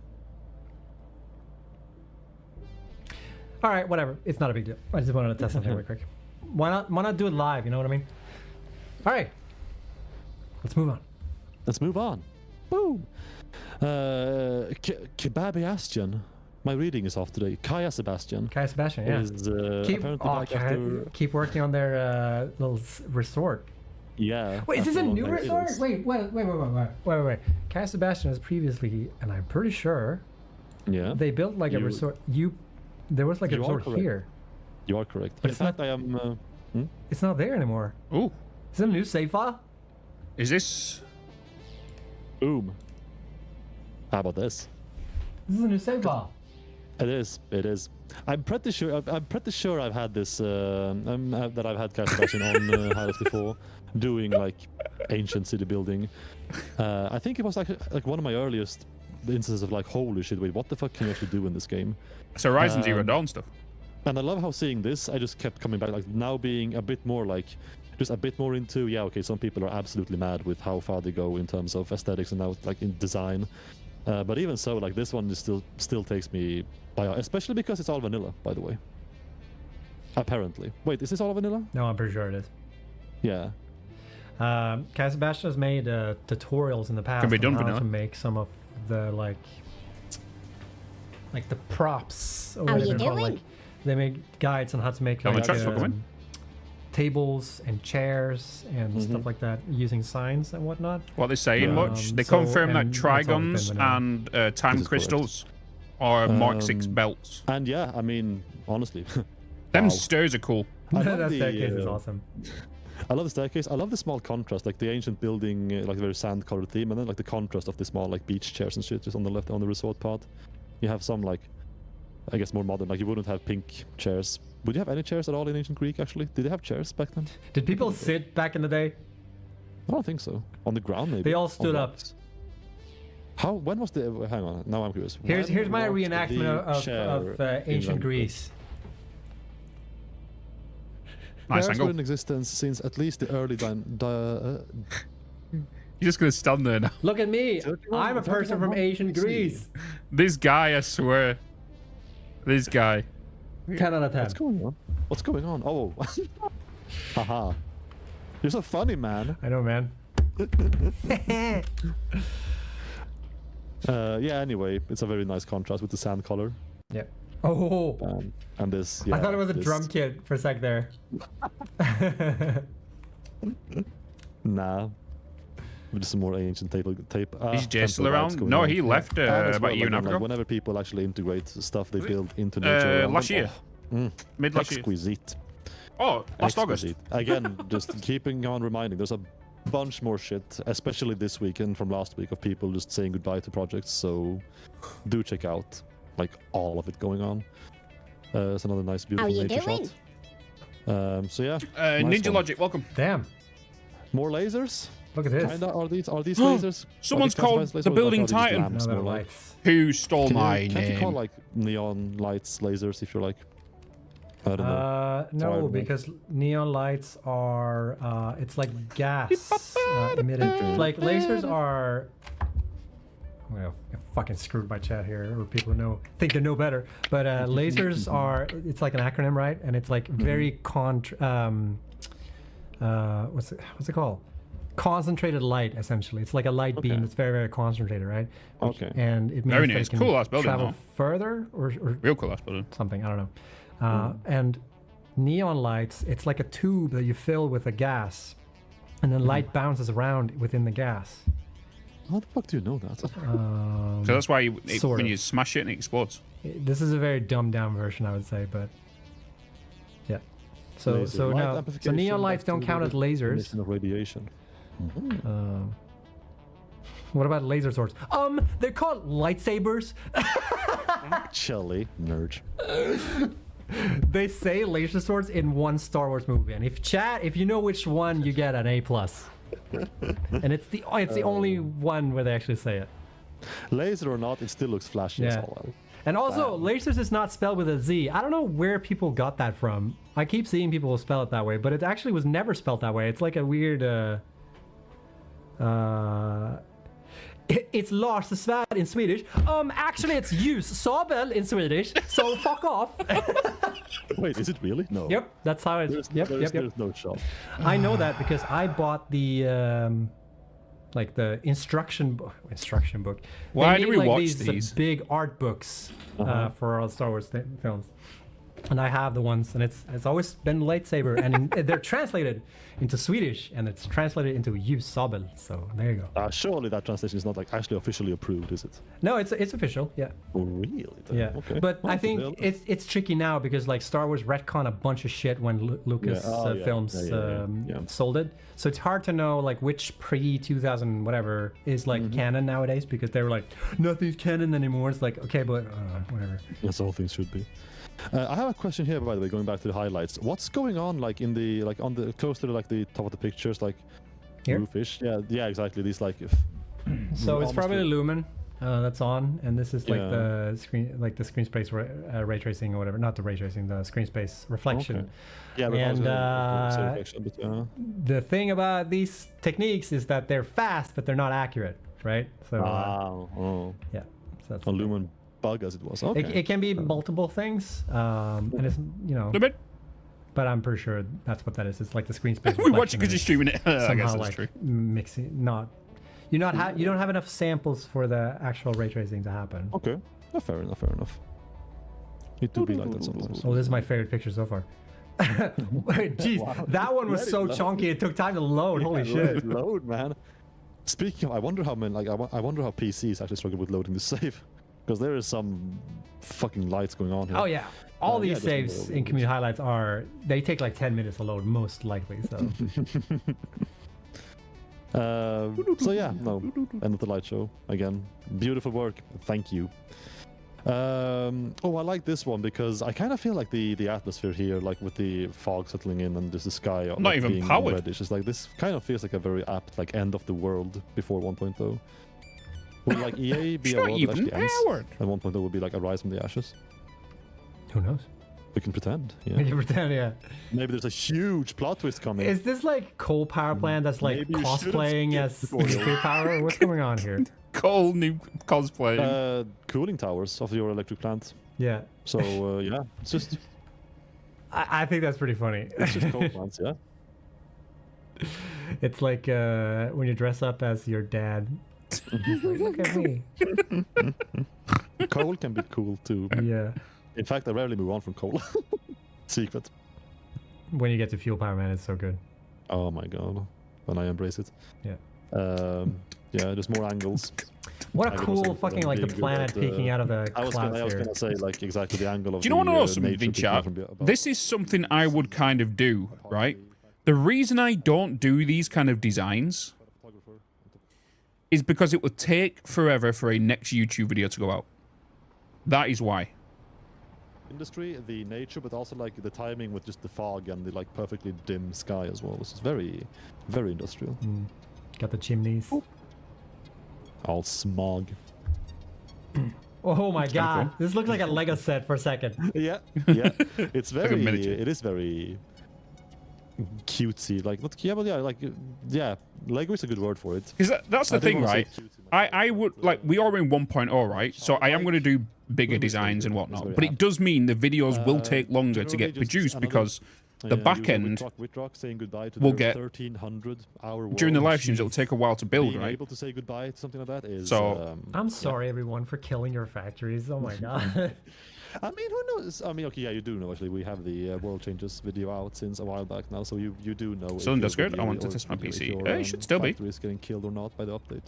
[SPEAKER 8] All right, whatever. It's not a big deal. I just wanted to test something real quick. Why not do it live? You know what I mean? All right. Let's move on.
[SPEAKER 13] Boom. Kebabiastian. My reading is off today. Kaya Sebastian.
[SPEAKER 8] Yeah.
[SPEAKER 13] Is,
[SPEAKER 8] keep working on their little resort.
[SPEAKER 13] Yeah.
[SPEAKER 8] Wait, is this a new resort? Wait. Kaya Sebastian was previously, and I'm pretty sure.
[SPEAKER 13] Yeah.
[SPEAKER 8] They built like a resort. There was like a resort here.
[SPEAKER 13] You are correct.
[SPEAKER 8] But
[SPEAKER 13] in fact, I am.
[SPEAKER 8] It's not there anymore.
[SPEAKER 4] Ooh.
[SPEAKER 8] Is it a new save file?
[SPEAKER 4] Is this?
[SPEAKER 13] Boom. How about this?
[SPEAKER 8] This is a new save bar.
[SPEAKER 13] It is. It is. I'm pretty sure. I'm pretty sure I've had this. That I've had Sebastian on Highlights before, doing like ancient city building. I think it was like one of my earliest instances of like, holy shit! Wait, what the fuck can you actually do in this game?
[SPEAKER 4] So Ryzen Zero Dawn stuff.
[SPEAKER 13] And I love how seeing this, I just kept coming back, like now being a bit more like, just a bit more into, yeah, okay, some people are absolutely mad with how far they go in terms of aesthetics and now like in design. But even so, like this one is still takes me by, especially because it's all vanilla, by the way. Apparently. Wait, is this all vanilla?
[SPEAKER 8] No, I'm pretty sure it is.
[SPEAKER 13] Yeah.
[SPEAKER 8] Sebastian has made tutorials in the past
[SPEAKER 4] Can be done
[SPEAKER 8] on how
[SPEAKER 4] vanilla.
[SPEAKER 8] to make some of the like the props or
[SPEAKER 5] How
[SPEAKER 8] whatever
[SPEAKER 5] you
[SPEAKER 8] they're called.
[SPEAKER 5] doing?
[SPEAKER 8] Like they make guides on how to make
[SPEAKER 4] Tell me
[SPEAKER 8] like
[SPEAKER 4] tracks, welcome
[SPEAKER 8] tables and chairs and stuff like that using signs and whatnot.
[SPEAKER 4] What they saying much? They
[SPEAKER 8] so-
[SPEAKER 4] confirm that
[SPEAKER 8] and that's always been
[SPEAKER 4] trigons
[SPEAKER 8] vanilla.
[SPEAKER 4] and time
[SPEAKER 13] This is
[SPEAKER 4] crystals are Mark 6 belts.
[SPEAKER 13] And yeah, I mean, honestly.
[SPEAKER 4] Them
[SPEAKER 13] wow.
[SPEAKER 4] stairs are cool.
[SPEAKER 13] I love
[SPEAKER 8] That
[SPEAKER 13] the,
[SPEAKER 8] staircase is awesome.
[SPEAKER 13] I love the staircase. I love the small contrast, like the ancient building, like the very sand-colored theme, and then like the contrast of the small like beach chairs and shit just on the left, on the resort part. You have some like, I guess more modern. Like you wouldn't have pink chairs. Would you have any chairs at all in ancient Greek? Actually, did they have chairs back then?
[SPEAKER 8] Did people sit back in the day?
[SPEAKER 13] I don't think so. On the ground, maybe.
[SPEAKER 8] They all
[SPEAKER 13] On
[SPEAKER 8] stood up.
[SPEAKER 13] rocks. How? When was the? Hang on. Now I'm curious.
[SPEAKER 8] Here's
[SPEAKER 13] When
[SPEAKER 8] my
[SPEAKER 13] was
[SPEAKER 8] reenactment
[SPEAKER 13] the chair
[SPEAKER 8] of ancient
[SPEAKER 13] invented?
[SPEAKER 8] Greece.
[SPEAKER 4] Nice
[SPEAKER 13] Chairs
[SPEAKER 4] angle.
[SPEAKER 13] were in existence since at least the early
[SPEAKER 4] You're just gonna stand there now.
[SPEAKER 8] Look at me. I'm a person from ancient Greece.
[SPEAKER 4] This guy, I swear. This guy.
[SPEAKER 8] 10 out of 10.
[SPEAKER 13] What's going on? What's going on? Oh. Haha. You're so funny, man.
[SPEAKER 8] I know, man.
[SPEAKER 13] Yeah, anyway, it's a very nice contrast with the sand color.
[SPEAKER 8] Yep. Oh.
[SPEAKER 13] And this.
[SPEAKER 8] I
[SPEAKER 13] Yeah,
[SPEAKER 8] thought it was a
[SPEAKER 13] this-
[SPEAKER 8] drum kit for a sec there.
[SPEAKER 13] Nah. Just some more ancient tape.
[SPEAKER 4] Is Jay still
[SPEAKER 13] temple vibes
[SPEAKER 4] around?
[SPEAKER 13] going
[SPEAKER 4] No,
[SPEAKER 13] on.
[SPEAKER 4] he left
[SPEAKER 13] And as
[SPEAKER 4] about a
[SPEAKER 13] well,
[SPEAKER 4] year and a half
[SPEAKER 13] like,
[SPEAKER 4] ago.
[SPEAKER 13] whenever people actually integrate stuff they build into nature. around
[SPEAKER 4] Last
[SPEAKER 13] them,
[SPEAKER 4] year. Mid last year.
[SPEAKER 13] exquisite.
[SPEAKER 4] Oh, last August.
[SPEAKER 13] Exquisite. Again, just keeping on reminding, there's a bunch more shit, especially this weekend from last week, of people just saying goodbye to projects, so do check out like all of it going on. It's another nice, beautiful
[SPEAKER 5] you
[SPEAKER 13] nature
[SPEAKER 5] doing?
[SPEAKER 13] shot. So yeah. nice
[SPEAKER 4] Ninja
[SPEAKER 13] one.
[SPEAKER 4] Logic, welcome.
[SPEAKER 8] Damn.
[SPEAKER 13] More lasers?
[SPEAKER 8] Look at this.
[SPEAKER 13] Kinda, are these lasers?
[SPEAKER 4] Someone's
[SPEAKER 13] Are these
[SPEAKER 4] called
[SPEAKER 13] classified
[SPEAKER 4] the
[SPEAKER 13] lasers, or
[SPEAKER 4] Building
[SPEAKER 13] are these
[SPEAKER 4] Titan.
[SPEAKER 13] lamps
[SPEAKER 8] Now they're
[SPEAKER 13] more like?
[SPEAKER 8] lights.
[SPEAKER 4] Who stole my
[SPEAKER 13] Can't you call
[SPEAKER 4] name?
[SPEAKER 13] like neon lights lasers if you're like? I don't know.
[SPEAKER 8] No,
[SPEAKER 13] Sorry.
[SPEAKER 8] because neon lights are it's like gas emitted. Like lasers are. I'm gonna fucking screwed my chat here, or people who think they know better. But lasers are. It's like an acronym, right? And it's like very what's it called? Concentrated light, essentially. It's like a light beam that's very, very concentrated, right?
[SPEAKER 13] Okay.
[SPEAKER 8] And it means
[SPEAKER 4] Very
[SPEAKER 8] that
[SPEAKER 4] nice.
[SPEAKER 8] it can
[SPEAKER 4] Cool ass building,
[SPEAKER 8] travel
[SPEAKER 4] though.
[SPEAKER 8] further, or
[SPEAKER 4] Real cool ass building.
[SPEAKER 8] something. I don't know. And neon lights, it's like a tube that you fill with a gas, and then light bounces around within the gas.
[SPEAKER 13] How the fuck do you know that?
[SPEAKER 4] So that's why
[SPEAKER 8] Sort
[SPEAKER 4] when
[SPEAKER 8] of.
[SPEAKER 4] you smash it, it explodes.
[SPEAKER 8] This is a very dumbed down version, I would say, but yeah. So
[SPEAKER 13] Laser
[SPEAKER 8] so
[SPEAKER 13] light
[SPEAKER 8] now
[SPEAKER 13] amplification
[SPEAKER 8] neon lights don't count as
[SPEAKER 13] activated
[SPEAKER 8] lasers.
[SPEAKER 13] emission of radiation.
[SPEAKER 8] What about laser swords? They're called lightsabers.
[SPEAKER 13] Chilly nerd.
[SPEAKER 8] They say laser swords in one Star Wars movie, and if you know which one, you get an A+. And it's the only one where they actually say it.
[SPEAKER 13] Laser or not, it still looks flashy as
[SPEAKER 8] Yeah.
[SPEAKER 13] all.
[SPEAKER 8] And also, lasers is not spelled with a Z. I don't know where people got that from. I keep seeing people spell it that way, but it actually was never spelled that way. It's like a weird. It's Lars Svärd in Swedish. Actually, it's ljus sabel in Swedish. So fuck off.
[SPEAKER 13] Wait, is it really? No.
[SPEAKER 8] Yep, that's how it.
[SPEAKER 13] There's no shot.
[SPEAKER 8] I know that because I bought the like the instruction book.
[SPEAKER 4] Why
[SPEAKER 8] They
[SPEAKER 4] do
[SPEAKER 8] made,
[SPEAKER 4] we watch
[SPEAKER 8] these
[SPEAKER 4] these?
[SPEAKER 8] big art books for all Star Wars films. And I have the ones, and it's always been lightsaber, and they're translated into Swedish, and it's translated into ljussabel. So there you go.
[SPEAKER 13] Surely that translation is not like actually officially approved, is it?
[SPEAKER 8] No, it's official. Yeah.
[SPEAKER 13] Oh, really?
[SPEAKER 8] Yeah.
[SPEAKER 13] Okay.
[SPEAKER 8] But I think it's tricky now because like Star Wars retcon a bunch of shit when Lucas films sold it. So it's hard to know like which pre-2000 whatever is like canon nowadays because they were like nothing's canon anymore. It's like okay, but whatever.
[SPEAKER 13] Yes, all things should be. I have a question here, by the way, going back to the highlights. What's going on, like in the on the close to like the top of the pictures, like
[SPEAKER 8] here?
[SPEAKER 13] Roofish? Yeah, exactly. These like.
[SPEAKER 8] So it's probably the lumen that's on, and this is like the screen, like the screen space ray tracing or whatever. Not the ray tracing, the screen space reflection.
[SPEAKER 13] Okay. Yeah,
[SPEAKER 8] and the thing about these techniques is that they're fast, but they're not accurate, right? So yeah, so that's
[SPEAKER 13] a lumen bug as it was. Okay.
[SPEAKER 8] It can be multiple things, and it's but I'm pretty sure that's what that is. It's like the screen space.
[SPEAKER 4] We watch it because you're streaming it. I guess that's
[SPEAKER 8] like
[SPEAKER 4] true.
[SPEAKER 8] Mixing, you don't have enough samples for the actual ray tracing to happen.
[SPEAKER 13] Okay, fair enough. It do be like that sometimes.
[SPEAKER 8] Oh, this is my favorite picture so far. Jeez, wow. That one was so chunky. It took time to load. Holy shit!
[SPEAKER 13] Load, man. Speaking of, I wonder how many. Like, I wonder how PCs actually struggle with loading the save. Because there is some fucking lights going on here.
[SPEAKER 8] Oh yeah, all these saves in community highlights they take like 10 minutes to load, most likely. So.
[SPEAKER 13] So yeah, end of the light show again. Beautiful work, thank you. Oh, I like this one because I kind of feel like the atmosphere here, like with the fog settling in and just the sky
[SPEAKER 4] not
[SPEAKER 13] like,
[SPEAKER 4] even
[SPEAKER 13] being
[SPEAKER 4] powered.
[SPEAKER 13] reddish. It's like this kind of feels like a very apt like end of the world before 1.0. Will like EA be a world that actually ends? And 1.0 will be like a rise from the ashes?
[SPEAKER 8] Who knows?
[SPEAKER 13] We can pretend. Yeah.
[SPEAKER 8] We can pretend, yeah.
[SPEAKER 13] Maybe there's a huge plot twist coming.
[SPEAKER 8] Is this like coal power plant that's like cosplaying as nuclear power? What's going on here?
[SPEAKER 4] Coal cosplaying.
[SPEAKER 13] Cooling towers of your electric plant.
[SPEAKER 8] Yeah.
[SPEAKER 13] So yeah, it's just.
[SPEAKER 8] I think that's pretty funny.
[SPEAKER 13] It's just coal plants, yeah.
[SPEAKER 8] It's like when you dress up as your dad. Look at me.
[SPEAKER 13] Coal can be cool too.
[SPEAKER 8] Yeah.
[SPEAKER 13] In fact, I rarely move on from coal. Secret.
[SPEAKER 8] When you get to fuel power, man, it's so good.
[SPEAKER 13] Oh my god. When I embrace it.
[SPEAKER 8] Yeah.
[SPEAKER 13] Yeah, there's more angles.
[SPEAKER 8] What a cool fucking like the planet peeking out of the clouds
[SPEAKER 13] I was gonna say like exactly the angle of.
[SPEAKER 4] Do you want to know something, chat? This is something I would kind of do, right? The reason I don't do these kind of designs is because it would take forever for a next YouTube video to go out. That is why.
[SPEAKER 13] Industry, the nature, but also like the timing with just the fog and the like perfectly dim sky as well. This is very, very industrial.
[SPEAKER 8] Got the chimneys.
[SPEAKER 13] All smog.
[SPEAKER 8] Oh my god! This looks like a Lego set for a second.
[SPEAKER 13] Yeah, yeah. It's very. Like it is very cutesy. Like not yeah, but yeah, like yeah. Lego is a good word for it.
[SPEAKER 4] Because that's the thing, right? I would like we are in 1.0, right? So I am going to do bigger designs and whatnot, but it does mean the videos will take longer to get produced because the back end will get
[SPEAKER 13] 1300 hour
[SPEAKER 4] during the live streams. It'll take a while to build, right?
[SPEAKER 13] Able to say goodbye to something like that is.
[SPEAKER 4] So
[SPEAKER 8] I'm sorry, everyone, for killing your factories. Oh my god.
[SPEAKER 13] I mean, who knows? I mean, okay, yeah, you do know. Actually, we have the World Changes video out since a while back now, so you do know.
[SPEAKER 4] So that's good. I want to test my PC. It should still be.
[SPEAKER 13] Is getting killed or not by the update.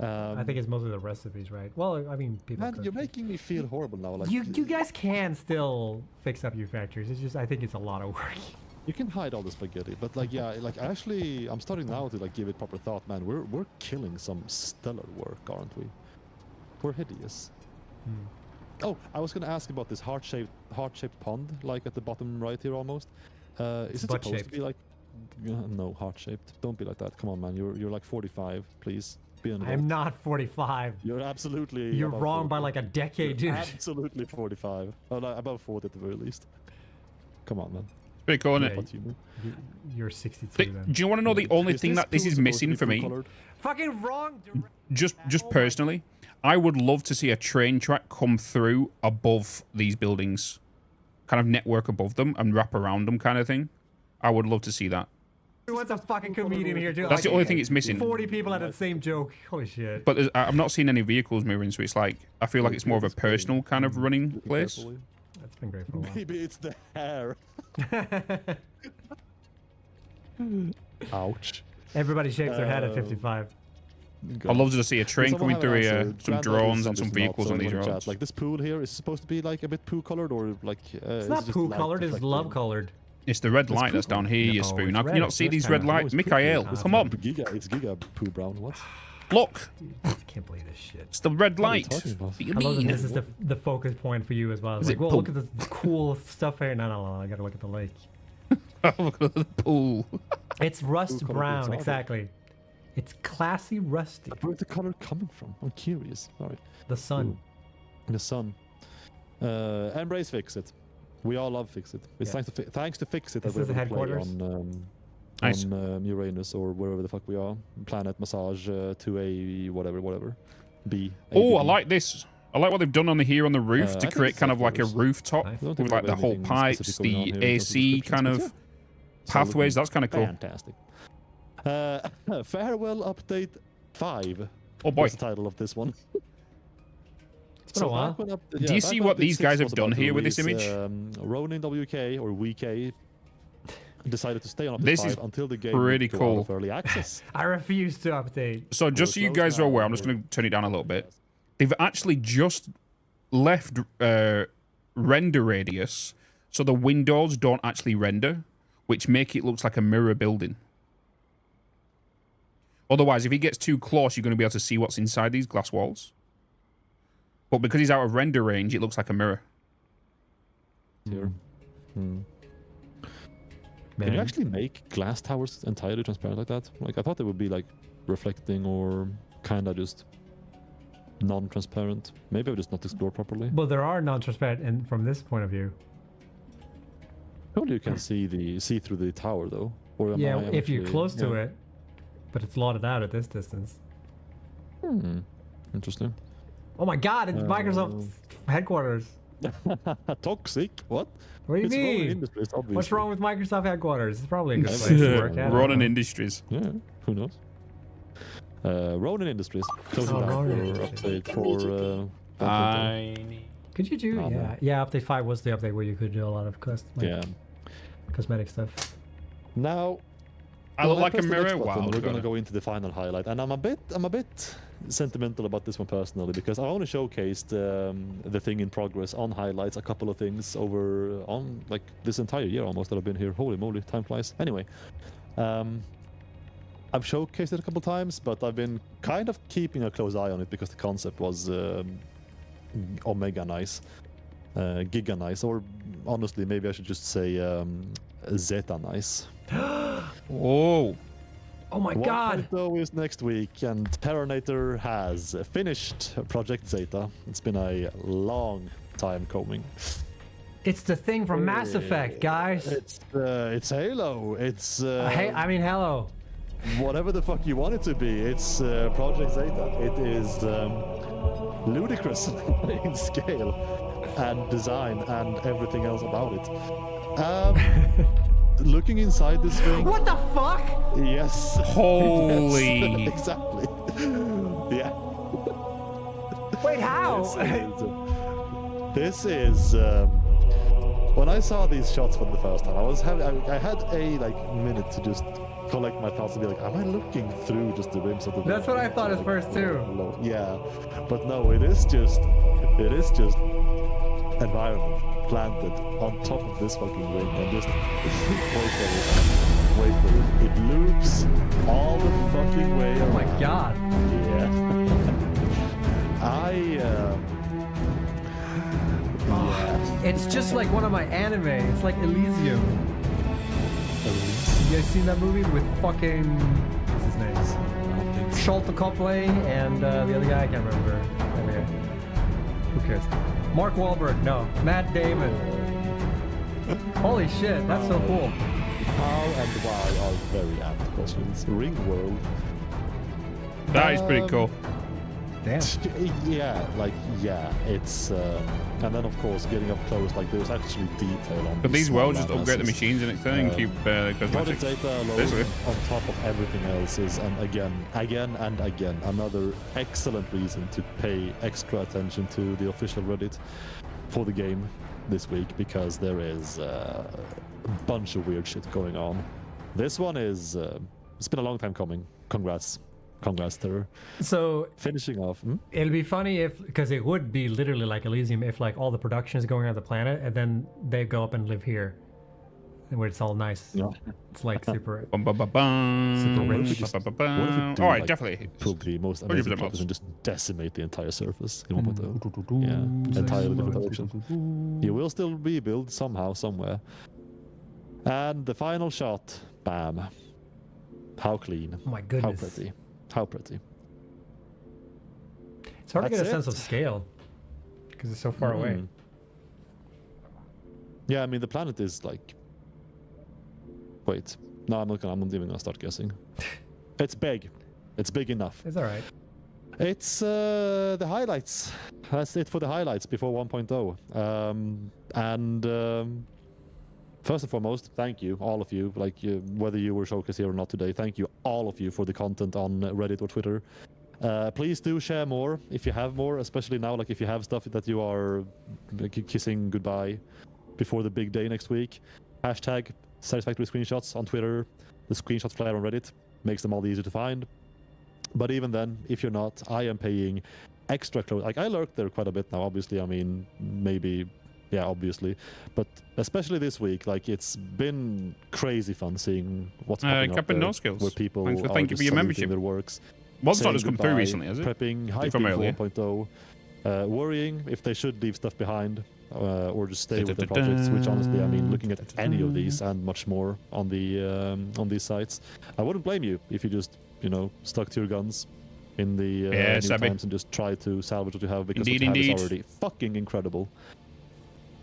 [SPEAKER 8] I think it's mostly the recipes, right? Well, I mean, people.
[SPEAKER 13] Man, you're making me feel horrible now. Like
[SPEAKER 8] you guys can still fix up your factories. It's just I think it's a lot of work.
[SPEAKER 13] You can hide all the spaghetti, but like yeah, like actually, I'm starting now to like give it proper thought, man. We're killing some stellar work, aren't we? We're hideous. Oh, I was gonna ask about this heart-shaped pond, like at the bottom right here almost. Is it supposed to be like? No, heart-shaped. Don't be like that. Come on, man. You're like 45. Please.
[SPEAKER 8] I'm not 45.
[SPEAKER 13] You're absolutely.
[SPEAKER 8] You're wrong 40. By like a decade, dude.
[SPEAKER 13] Absolutely 45. Oh, like about 40 at the very least. Come on, man.
[SPEAKER 4] Pretty cool, isn't it?
[SPEAKER 8] You're 62 then.
[SPEAKER 4] Do you want to know the only thing that this is missing for me?
[SPEAKER 8] Fucking wrong.
[SPEAKER 4] Just personally, I would love to see a train track come through above these buildings, kind of network above them and wrap around them, kind of thing. I would love to see that.
[SPEAKER 8] What's a fucking comedian here, dude?
[SPEAKER 4] That's the only thing it's missing.
[SPEAKER 8] 40 people had the same joke. Holy shit.
[SPEAKER 4] But I'm not seeing any vehicles moving, so it's like I feel like it's more of a personal kind of running place.
[SPEAKER 8] That's been great for a while.
[SPEAKER 13] Maybe it's the hair. Ouch.
[SPEAKER 8] Everybody shakes their head at 55.
[SPEAKER 4] I'd love to see a train coming through here, some drones and some vehicles on these roads.
[SPEAKER 13] Like this pool here is supposed to be like a bit poo colored or like.
[SPEAKER 8] It's not poo colored. It's love colored.
[SPEAKER 4] It's the red light that's down here, you spoon. How can you not see these red lights? Mikhail, come on.
[SPEAKER 13] It's giga poo brown. What?
[SPEAKER 4] Look.
[SPEAKER 8] I can't believe this shit.
[SPEAKER 4] It's the red light.
[SPEAKER 8] What do you mean? This is the focus point for you as well. It's like, well, look at this cool stuff here. No. I gotta look at the lake.
[SPEAKER 4] Look at the pool.
[SPEAKER 8] It's rust brown, exactly. It's classy rusty.
[SPEAKER 13] Where's the color coming from? I'm curious. Sorry.
[SPEAKER 8] The sun.
[SPEAKER 13] The sun. Embrace Fix It. We all love Fix It. It's thanks to Fix It that we're able to play on Uranus or wherever the fuck we are. Planet Massage 2A whatever. B.
[SPEAKER 4] Oh, I like this. I like what they've done on here on the roof to create kind of like a rooftop with like the whole pipes, the AC kind of pathways. That's kind of cool.
[SPEAKER 13] Fantastic. Farewell Update 5.
[SPEAKER 4] Oh boy.
[SPEAKER 13] What's the title of this one?
[SPEAKER 8] It's been a while.
[SPEAKER 4] Do you see what these guys have done here with this image?
[SPEAKER 13] Ronin WK or WK decided to stay on Update
[SPEAKER 4] this
[SPEAKER 13] 5
[SPEAKER 4] is
[SPEAKER 13] until the game
[SPEAKER 4] pretty
[SPEAKER 13] would go
[SPEAKER 4] cool.
[SPEAKER 13] out of early access.
[SPEAKER 8] I refuse to update.
[SPEAKER 4] So just so you guys are aware, I'm just going to turn it down a little bit. They've actually just left render radius, so the windows don't actually render, which make it look like a mirror building. Otherwise, if he gets too close, you're going to be able to see what's inside these glass walls. But because he's out of render range, it looks like a mirror.
[SPEAKER 13] Sure. Can you actually make glass towers entirely transparent like that? Like I thought they would be like reflecting or kind of just non-transparent. Maybe I've just not explored properly.
[SPEAKER 8] Well, there are non-transparent, and from this point of view.
[SPEAKER 13] Only you can see through the tower though. Or am I
[SPEAKER 8] if you're close to it, but it's blotted out at this distance.
[SPEAKER 13] Interesting.
[SPEAKER 8] Oh my God! It's Microsoft headquarters.
[SPEAKER 13] Toxic? What?
[SPEAKER 8] What do you mean? What's wrong with Microsoft headquarters? It's probably a good place to work at.
[SPEAKER 4] Ronin Industries.
[SPEAKER 13] Yeah, who knows? Ronin Industries. Closing down for update for.
[SPEAKER 8] Could you do? Yeah. Update 5 was the update where you could do a lot of cosmetic stuff.
[SPEAKER 13] Now,
[SPEAKER 4] I look like a mirror. Wow.
[SPEAKER 13] We're gonna go into the final highlight, and I'm a bit sentimental about this one personally because I only showcased the thing in progress on highlights, a couple of things over on like this entire year almost that I've been here. Holy moly, time flies. Anyway, I've showcased it a couple times, but I've been kind of keeping a close eye on it because the concept was omega nice, giga nice, or honestly maybe I should just say zeta nice.
[SPEAKER 4] Oh.
[SPEAKER 8] Oh my God!
[SPEAKER 13] 1.0 is next week, and Terranator has finished Project Zeta. It's been a long time coming.
[SPEAKER 8] It's the thing from Mass Effect, guys.
[SPEAKER 13] It's Halo. It's
[SPEAKER 8] I mean, hello.
[SPEAKER 13] Whatever the fuck you want it to be. It's Project Zeta. It is ludicrous in scale and design and everything else about it. Looking inside this thing.
[SPEAKER 8] What the fuck?
[SPEAKER 13] Yes.
[SPEAKER 4] Holy.
[SPEAKER 13] Yes, exactly. Yeah.
[SPEAKER 8] Wait, how?
[SPEAKER 13] This is. When I saw these shots for the first time, I had a minute to just collect my thoughts and be like, am I looking through just the rims of the?
[SPEAKER 8] That's what I thought at first too.
[SPEAKER 13] Yeah, but no, it is just environment planted on top of this fucking ring and just wait for it. It loops all the fucking way around.
[SPEAKER 8] Oh my God.
[SPEAKER 13] Yeah.
[SPEAKER 8] It's just like one of my anime. It's like Elysium. You guys seen that movie with fucking what's his name? Sholto Copley and the other guy I can't remember. Anyway, who cares? Mark Wahlberg, no. Matt Damon. Holy shit, that's so cool.
[SPEAKER 13] How and why are very apt questions. Ring World.
[SPEAKER 4] That is pretty cool.
[SPEAKER 8] Damn.
[SPEAKER 13] Yeah, it's and then of course getting up close, like there's actually detail on.
[SPEAKER 4] But these worlds just upgrade the machines and everything, keep cosmetics.
[SPEAKER 13] Data alone on top of everything else is, and again, another excellent reason to pay extra attention to the official Reddit for the game. this week because there is a bunch of weird shit going on. This one is it's been a long time coming. Congrats, Terror.
[SPEAKER 8] So
[SPEAKER 13] finishing off.
[SPEAKER 8] It'll be funny because it would be literally like Elysium if like all the production is going on the planet and then they go up and live here, where it's all nice.
[SPEAKER 13] Yeah.
[SPEAKER 8] It's like super.
[SPEAKER 4] Super rich. All right, definitely.
[SPEAKER 13] Probably most amazing purpose and just decimate the entire surface in 1.0. Yeah, entirely different direction. You will still rebuild somehow, somewhere. And the final shot, bam. How clean.
[SPEAKER 8] Oh my goodness.
[SPEAKER 13] How pretty. How pretty.
[SPEAKER 8] It's hard to get a
[SPEAKER 13] That's
[SPEAKER 8] sense
[SPEAKER 13] it.
[SPEAKER 8] of scale because it's so far away.
[SPEAKER 13] Yeah, I mean the planet is like. Wait, no, I'm not even gonna start guessing. It's big. It's big enough.
[SPEAKER 8] It's all right.
[SPEAKER 13] It's the highlights. That's it for the highlights before 1.0. First and foremost, thank you, all of you. Like whether you were showcased here or not today, thank you, all of you, for the content on Reddit or Twitter. Please do share more if you have more, especially now. Like if you have stuff that you are kissing goodbye before the big day next week. Hashtag Satisfactory screenshots on Twitter. The screenshots flyer on Reddit makes them all easier to find. But even then, if you're not, I am paying extra close. Like I lurk there quite a bit now. Obviously, I mean maybe. Yeah, obviously, but especially this week, like it's been crazy fun seeing what's popping up there,
[SPEAKER 4] no skills.
[SPEAKER 13] where people
[SPEAKER 4] Thank
[SPEAKER 13] are
[SPEAKER 4] you for your membership.
[SPEAKER 13] Their works.
[SPEAKER 4] One's not just come through
[SPEAKER 13] goodbye,
[SPEAKER 4] recently, has it?
[SPEAKER 13] Prepping, hyping
[SPEAKER 4] From earlier.
[SPEAKER 13] for 1.0, worrying if they should leave stuff behind or just stay with their projects. Which honestly, I mean, looking at any of these and much more on these sites, I wouldn't blame you if you just stuck to your guns in the new times and just try to salvage what you have, because what you have is already fucking incredible.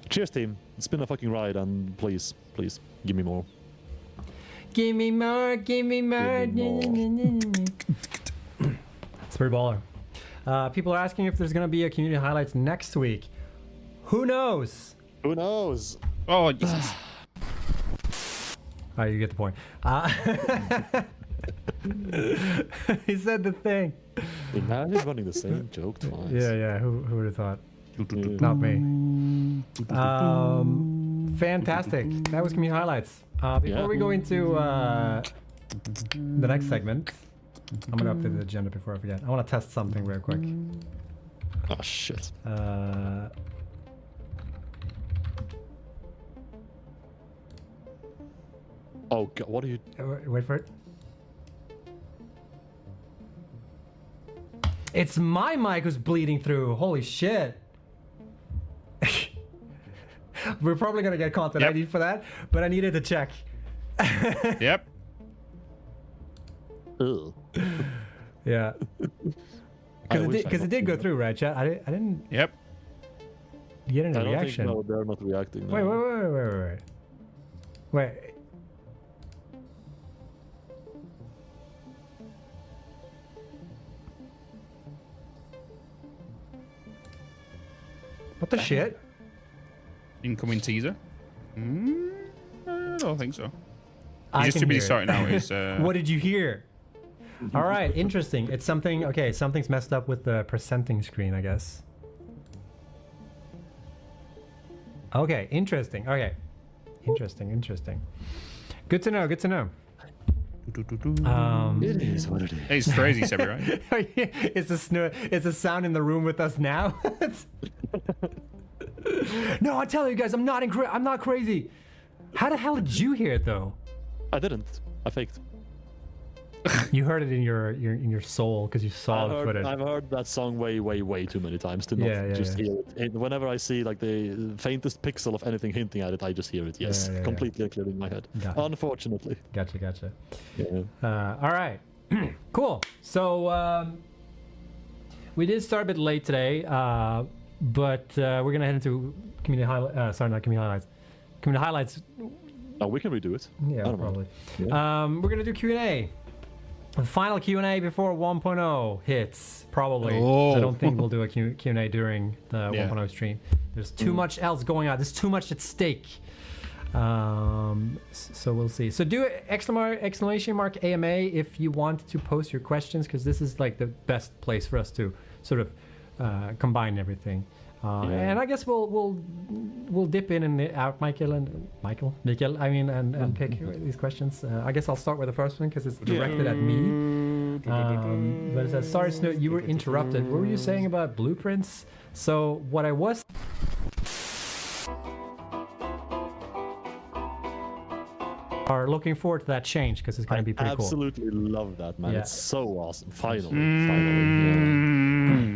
[SPEAKER 13] Cheers, team. It's been a fucking ride, and please, give me more.
[SPEAKER 8] Give me more, give me more. It's pretty baller. People are asking if there's going to be a community highlights next week. Who knows?
[SPEAKER 13] Who knows?
[SPEAKER 4] Oh, Jesus.
[SPEAKER 8] Alright, you get the point. He said the thing.
[SPEAKER 13] Imagine running the same joke twice.
[SPEAKER 8] Yeah. Who would have thought? Not me. Fantastic. That was community highlights. Before we go into the next segment, I'm gonna update the agenda before I forget. I want to test something real quick.
[SPEAKER 13] Oh shit. Oh god, what are you?
[SPEAKER 8] Wait for it. It's my mic who's bleeding through. Holy shit. We're probably gonna get content ID for that, but I needed to check.
[SPEAKER 4] Yep.
[SPEAKER 13] Ugh.
[SPEAKER 8] Yeah. Because it did go through, right, chat? I didn't.
[SPEAKER 4] Yep.
[SPEAKER 8] Get any
[SPEAKER 13] I don't
[SPEAKER 8] reaction.
[SPEAKER 13] think, no, they're not reacting. No.
[SPEAKER 8] Wait. What the shit?
[SPEAKER 4] Incoming teaser? I don't think so.
[SPEAKER 8] I
[SPEAKER 4] He's just too
[SPEAKER 8] can
[SPEAKER 4] busy
[SPEAKER 8] hear
[SPEAKER 4] sorting out his...
[SPEAKER 8] What did you hear? All right, interesting. It's something... Okay, something's messed up with the presenting screen, I guess. Okay, interesting. Okay. Interesting. Good to know, good to know.
[SPEAKER 13] It is what it is.
[SPEAKER 4] It's crazy, Sebby, right?
[SPEAKER 8] It's the sound in the room with us now. No, I tell you guys, I'm not crazy. How the hell did you hear it though?
[SPEAKER 13] I didn't. I faked.
[SPEAKER 8] You heard it in your soul because you saw the footage.
[SPEAKER 13] I've heard that song way too many times to not hear it. Whenever I see like the faintest pixel of anything hinting at it, I just hear it. Yes, completely clear in my head. Unfortunately.
[SPEAKER 8] Gotcha.
[SPEAKER 13] Yeah.
[SPEAKER 8] All right. Cool. So we did start a bit late today, but we're gonna head into community highlights. Sorry, not community highlights. Community highlights.
[SPEAKER 13] Oh, we can redo it.
[SPEAKER 8] Yeah, probably.
[SPEAKER 13] Yeah.
[SPEAKER 8] We're gonna do Q&A. The final Q&A before 1.0 hits, probably. I don't think we'll do a Q&A during the 1.0 stream. There's too much else going on. There's too much at stake. So we'll see. So do exclamation mark AMA if you want to post your questions, because this is like the best place for us to sort of combine everything. And I guess we'll dip in and out, Michael. I mean, and pick these questions. I guess I'll start with the first one because it's directed at me. But it says, sorry, Snoot, you were interrupted. What were you saying about blueprints? So what I was. Are looking forward to that change because it's going to be pretty cool.
[SPEAKER 13] I absolutely love that, man.
[SPEAKER 8] Yeah.
[SPEAKER 13] It's so awesome. Finally.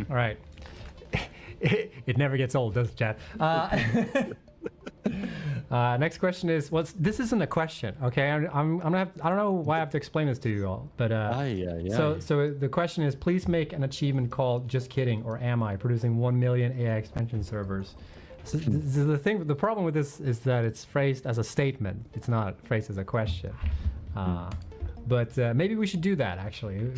[SPEAKER 8] All right. It never gets old, does it, chat? Next question is, this isn't a question, okay? I'm gonna have, I don't know why I have to explain this to you all, but so the question is, please make an achievement called "Just Kidding" or "Am I?" producing 1 million AI expansion servers. So the problem with this is that it's phrased as a statement. It's not phrased as a question. But maybe we should do that actually.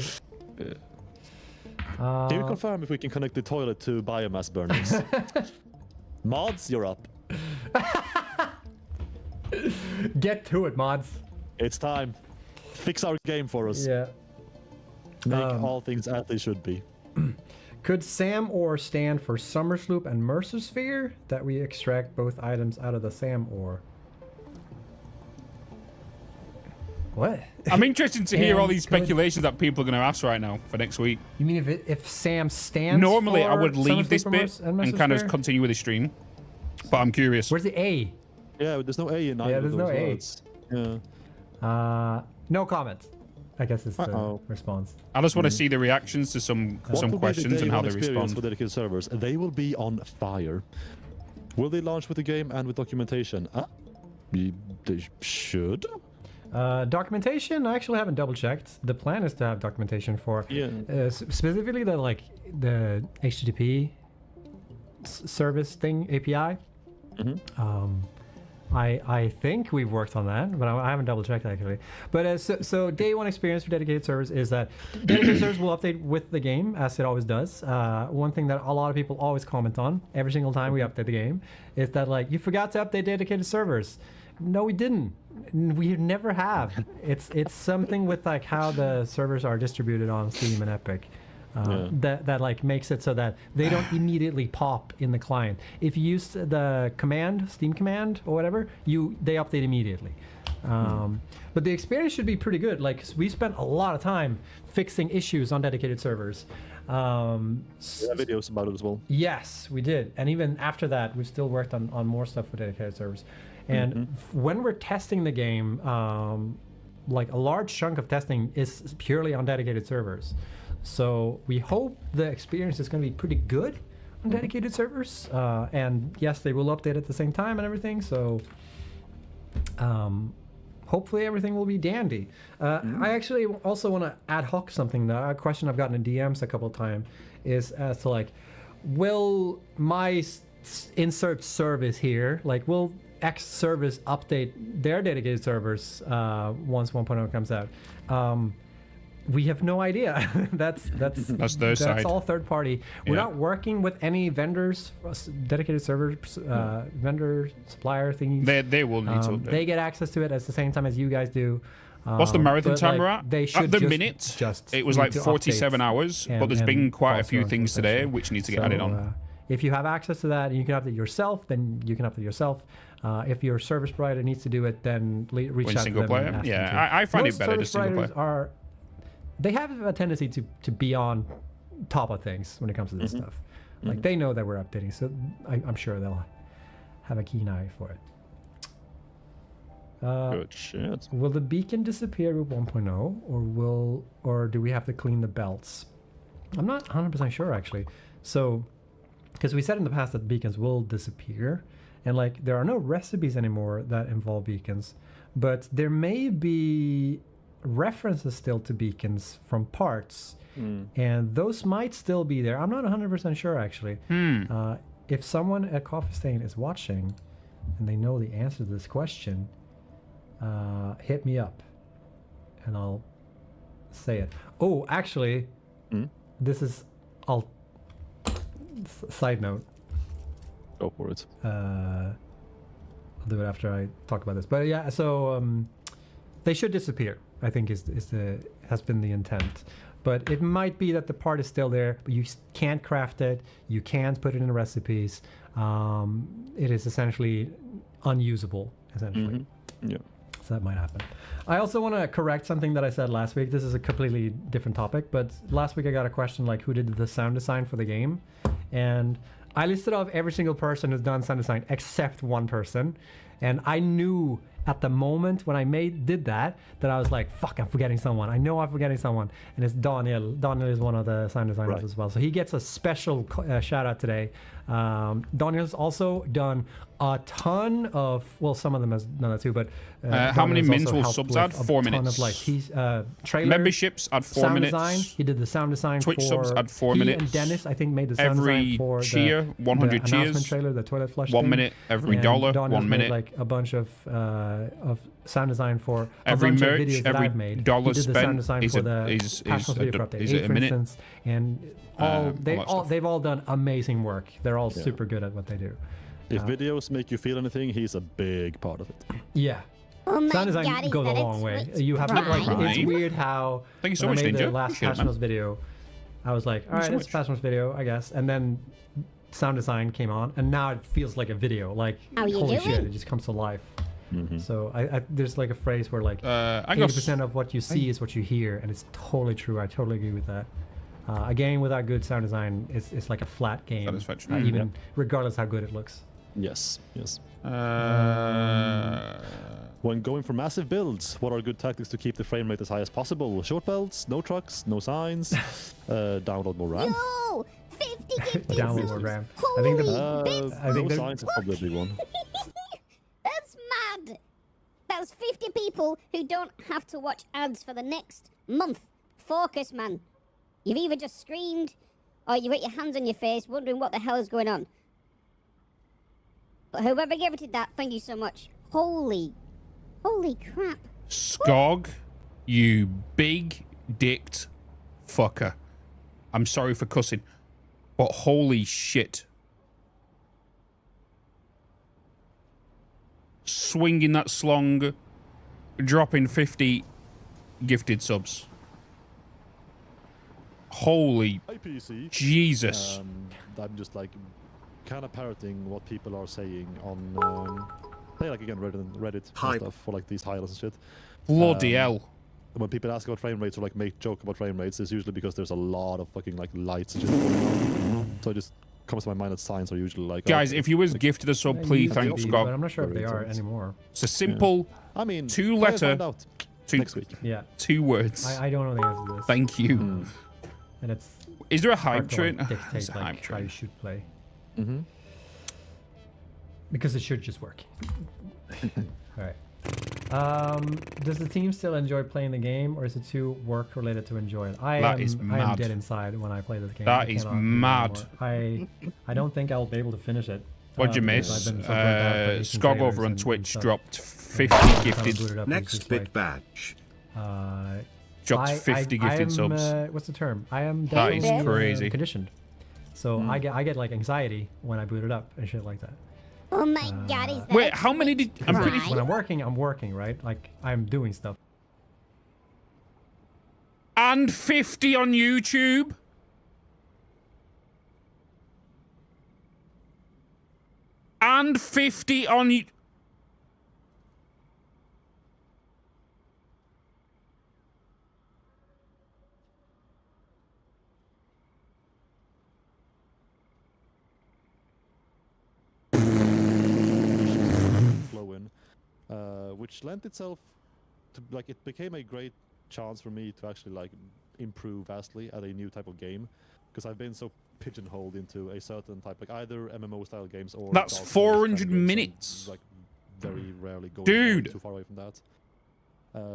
[SPEAKER 13] Can you confirm if we can connect the toilet to biomass burners? Mods, you're up.
[SPEAKER 8] Get to it, mods.
[SPEAKER 13] It's time. Fix our game for us.
[SPEAKER 8] Yeah.
[SPEAKER 13] Make all things as they should be.
[SPEAKER 8] Could SAM ore stand for Summersloop and Mercer Sphere? That we extract both items out of the SAM ore. What?
[SPEAKER 4] I'm interested to hear all these speculations that people are going to ask right now for next week.
[SPEAKER 8] You mean if SAM stands
[SPEAKER 4] Normally,
[SPEAKER 8] for
[SPEAKER 4] I would leave this bit and kind of
[SPEAKER 8] Sphere?
[SPEAKER 4] continue with the stream, but I'm curious.
[SPEAKER 8] Where's the A?
[SPEAKER 13] Yeah, there's no A in either.
[SPEAKER 8] Yeah, there's no A.
[SPEAKER 13] Yeah.
[SPEAKER 8] No comments. I guess it's the response.
[SPEAKER 4] I just want to see the reactions to some questions and how they respond.
[SPEAKER 13] For dedicated servers, they will be on fire. Will they launch with the game and with documentation? They should.
[SPEAKER 8] Documentation, I actually haven't double checked. The plan is to have documentation for specifically the HTTP service thing API. I think we've worked on that, but I haven't double checked actually. But so day one experience for dedicated servers is that dedicated servers will update with the game as it always does. One thing that a lot of people always comment on every single time we update the game is that like, you forgot to update dedicated servers. No, we didn't. We never have. It's something with like how the servers are distributed on Steam and Epic. That like makes it so that they don't immediately pop in the client. If you use the command, Steam command or whatever, they update immediately. But the experience should be pretty good. Like we spent a lot of time fixing issues on dedicated servers.
[SPEAKER 13] Videos about it as well.
[SPEAKER 8] Yes, we did. And even after that, we still worked on more stuff for dedicated servers. And when we're testing the game, like a large chunk of testing is purely on dedicated servers. So we hope the experience is going to be pretty good on dedicated servers. And yes, they will update at the same time and everything. So hopefully everything will be dandy. I actually also want to ad hoc something. A question I've gotten in DMs a couple of times is as to like, will my insert service here, like will X service update their dedicated servers once 1.0 comes out? We have no idea. that's
[SPEAKER 4] their side.
[SPEAKER 8] That's all third party. We're not working with any vendors, dedicated servers, vendor supplier thingies.
[SPEAKER 4] They will need to update.
[SPEAKER 8] They get access to it at the same time as you guys do.
[SPEAKER 4] What's the marathon time we're at?
[SPEAKER 8] They should
[SPEAKER 4] at the minute, it was like 47 hours, but there's been quite a few things today which need to get added on.
[SPEAKER 8] If you have access to that and you can update yourself, then you can update yourself. If your service provider needs to do it, then reach out to them.
[SPEAKER 4] Player? Yeah, I find it better to single player.
[SPEAKER 8] They have a tendency to be on top of things when it comes to this stuff. Like they know that we're updating, so I'm sure they'll have a keen eye for it.
[SPEAKER 13] Good shit.
[SPEAKER 8] Will the beacon disappear with 1.0, or do we have to clean the belts? I'm not 100% sure actually. So, because we said in the past that beacons will disappear, and like there are no recipes anymore that involve beacons, but there may be references still to beacons from parts, and those might still be there. I'm not 100% sure actually. If someone at Coffee Stain is watching and they know the answer to this question, hit me up and I'll say it. Oh, actually, this is side note.
[SPEAKER 13] Go for it.
[SPEAKER 8] I'll do it after I talk about this. But yeah, so they should disappear, I think has been the intent. But it might be that the part is still there, but you can't craft it. You can't put it in the recipes. It is essentially unusable, essentially.
[SPEAKER 13] Yeah.
[SPEAKER 8] So that might happen. I also want to correct something that I said last week. This is a completely different topic, but last week I got a question like, who did the sound design for the game? And I listed off every single person who's done sound design except one person. And I knew at the moment when I did that I was like, fuck, I'm forgetting someone. I know I'm forgetting someone. And it's Daniel. Daniel is one of the sound designers as well. So he gets a special shout out today. Daniel's also done a ton of, well, some of them has done that too, but
[SPEAKER 4] how many minutes will subs add? 4 minutes.
[SPEAKER 8] Of like trailers,
[SPEAKER 4] memberships add 4
[SPEAKER 8] sound
[SPEAKER 4] minutes.
[SPEAKER 8] Design. He did the sound design
[SPEAKER 4] Twitch
[SPEAKER 8] for
[SPEAKER 4] subs add 4
[SPEAKER 8] he
[SPEAKER 4] minutes.
[SPEAKER 8] And Dennis, I think, made the sound
[SPEAKER 4] every
[SPEAKER 8] design for
[SPEAKER 4] cheer, 100
[SPEAKER 8] the
[SPEAKER 4] cheers.
[SPEAKER 8] announcement trailer, the toilet flush
[SPEAKER 4] 1
[SPEAKER 8] thing.
[SPEAKER 4] minute, every
[SPEAKER 8] And
[SPEAKER 4] dollar,
[SPEAKER 8] Daniel's
[SPEAKER 4] 1 minute.
[SPEAKER 8] made like a bunch of sound design for
[SPEAKER 4] Every
[SPEAKER 8] a bunch
[SPEAKER 4] merch,
[SPEAKER 8] of videos
[SPEAKER 4] every
[SPEAKER 8] that I've made.
[SPEAKER 4] dollar
[SPEAKER 8] he did the
[SPEAKER 4] spent
[SPEAKER 8] sound design
[SPEAKER 4] is
[SPEAKER 8] for
[SPEAKER 4] a-
[SPEAKER 8] the
[SPEAKER 4] is
[SPEAKER 8] Passion's
[SPEAKER 4] a-
[SPEAKER 8] video for update
[SPEAKER 4] is it
[SPEAKER 8] 8,
[SPEAKER 4] a
[SPEAKER 8] for
[SPEAKER 4] minute?
[SPEAKER 8] instance, and they've all done amazing work. They're all super good at what they do.
[SPEAKER 13] If videos make you feel anything, he's a big part of it.
[SPEAKER 8] Yeah.
[SPEAKER 5] Oh my
[SPEAKER 8] Sound design
[SPEAKER 5] God, is
[SPEAKER 8] goes a
[SPEAKER 5] that
[SPEAKER 8] long way.
[SPEAKER 5] Twitch
[SPEAKER 8] You have
[SPEAKER 5] Prime?
[SPEAKER 8] like it's weird how
[SPEAKER 4] Thank you so
[SPEAKER 8] when
[SPEAKER 4] much,
[SPEAKER 8] I made the
[SPEAKER 4] Ninja.
[SPEAKER 8] last
[SPEAKER 4] Appreciate it, man.
[SPEAKER 8] Passion's video, I was like, all right,
[SPEAKER 4] so
[SPEAKER 8] it's Passion's video, I guess, and then sound design came on, and now it feels like a video. Like
[SPEAKER 5] How you
[SPEAKER 8] holy
[SPEAKER 5] doing?
[SPEAKER 8] shit, it just comes to life. So I there's like a phrase where like
[SPEAKER 4] I got
[SPEAKER 8] 80% of what you see is what you hear, and it's totally true. I totally agree with that. A game without good sound design it's like a flat game,
[SPEAKER 4] Satisfactory.
[SPEAKER 8] even regardless how good it looks.
[SPEAKER 13] Yes. When going for massive builds, what are good tactics to keep the frame rate as high as possible? Short belts, no trucks, no signs, download more RAM.
[SPEAKER 5] Yo, 50 gifted
[SPEAKER 8] Download more
[SPEAKER 5] subs.
[SPEAKER 8] RAM.
[SPEAKER 5] Holy
[SPEAKER 8] I think the-
[SPEAKER 5] bits.
[SPEAKER 8] I think
[SPEAKER 13] no
[SPEAKER 8] the-
[SPEAKER 13] signs is probably a big one.
[SPEAKER 5] That's mad. That's 50 people who don't have to watch ads for the next month. Focus, man. You've either just screamed or you've got your hands on your face wondering what the hell is going on. But whoever gifted that, thank you so much. Holy crap.
[SPEAKER 4] Skog, you big dicked fucker. I'm sorry for cussing, but holy shit. Swinging that slong, dropping 50 gifted subs. Holy
[SPEAKER 13] IPC.
[SPEAKER 4] Jesus.
[SPEAKER 13] I'm just like kind of parroting what people are saying on say like again Reddit and stuff for like these titles and shit.
[SPEAKER 4] Bloody hell.
[SPEAKER 13] When people ask about frame rates or like make joke about frame rates, it's usually because there's a lot of fucking like lights and shit going on. So it just comes to my mind that signs are usually like
[SPEAKER 4] Guys, if you was gifted a sub, please
[SPEAKER 8] Used
[SPEAKER 4] thank
[SPEAKER 8] to be,
[SPEAKER 4] Skog.
[SPEAKER 8] but I'm not sure if they are anymore.
[SPEAKER 4] It's a simple
[SPEAKER 13] I mean,
[SPEAKER 4] two-letter,
[SPEAKER 13] find out
[SPEAKER 4] two,
[SPEAKER 13] next week.
[SPEAKER 8] Yeah.
[SPEAKER 4] 2 words.
[SPEAKER 8] I don't know the answer to this.
[SPEAKER 4] Thank you.
[SPEAKER 8] And it's
[SPEAKER 4] Is there a
[SPEAKER 8] hard
[SPEAKER 4] hype
[SPEAKER 8] to,
[SPEAKER 4] train?
[SPEAKER 8] like,
[SPEAKER 4] There's
[SPEAKER 8] dictate
[SPEAKER 4] a hype
[SPEAKER 8] like how
[SPEAKER 4] train.
[SPEAKER 8] you should play.
[SPEAKER 13] Mm-hmm.
[SPEAKER 8] Because it should just work. Alright. Does the team still enjoy playing the game, or is it too work related to enjoy it? I am
[SPEAKER 4] mad.
[SPEAKER 8] dead inside when I play this game.
[SPEAKER 4] That
[SPEAKER 8] I
[SPEAKER 4] is
[SPEAKER 8] cannot do it
[SPEAKER 4] mad.
[SPEAKER 8] anymore. I don't think I'll be able to finish it.
[SPEAKER 4] What'd you
[SPEAKER 8] because
[SPEAKER 4] miss?
[SPEAKER 8] I've been so burnt out by making
[SPEAKER 4] Skog over
[SPEAKER 8] trailers
[SPEAKER 4] on
[SPEAKER 8] and
[SPEAKER 4] Twitch
[SPEAKER 8] stuff.
[SPEAKER 4] dropped 50
[SPEAKER 8] Kind of
[SPEAKER 4] gifted.
[SPEAKER 8] booted up and
[SPEAKER 7] Next
[SPEAKER 8] just
[SPEAKER 7] bit
[SPEAKER 8] like,
[SPEAKER 7] badge.
[SPEAKER 4] Dropped 50 gifted subs.
[SPEAKER 8] What's the term? I am
[SPEAKER 4] That is
[SPEAKER 8] definitely,
[SPEAKER 4] crazy.
[SPEAKER 8] conditioned. So I get like anxiety when I boot it up and shit like that.
[SPEAKER 5] Oh my God, is that
[SPEAKER 4] Wait,
[SPEAKER 5] a
[SPEAKER 4] how many did... I'm pretty
[SPEAKER 5] Prime?
[SPEAKER 8] When I'm working, right? Like I'm doing stuff.
[SPEAKER 4] And 50 on YouTube. And 50 on...
[SPEAKER 13] flow in, which lent itself to like it became a great chance for me to actually like improve vastly at a new type of game because I've been so pigeonholed into a certain type, like either MMO style games or
[SPEAKER 4] That's
[SPEAKER 13] Dark Souls
[SPEAKER 4] 400
[SPEAKER 13] kind of games.
[SPEAKER 4] minutes.
[SPEAKER 13] I'm, like very rarely going
[SPEAKER 4] Dude.
[SPEAKER 13] too far away from that.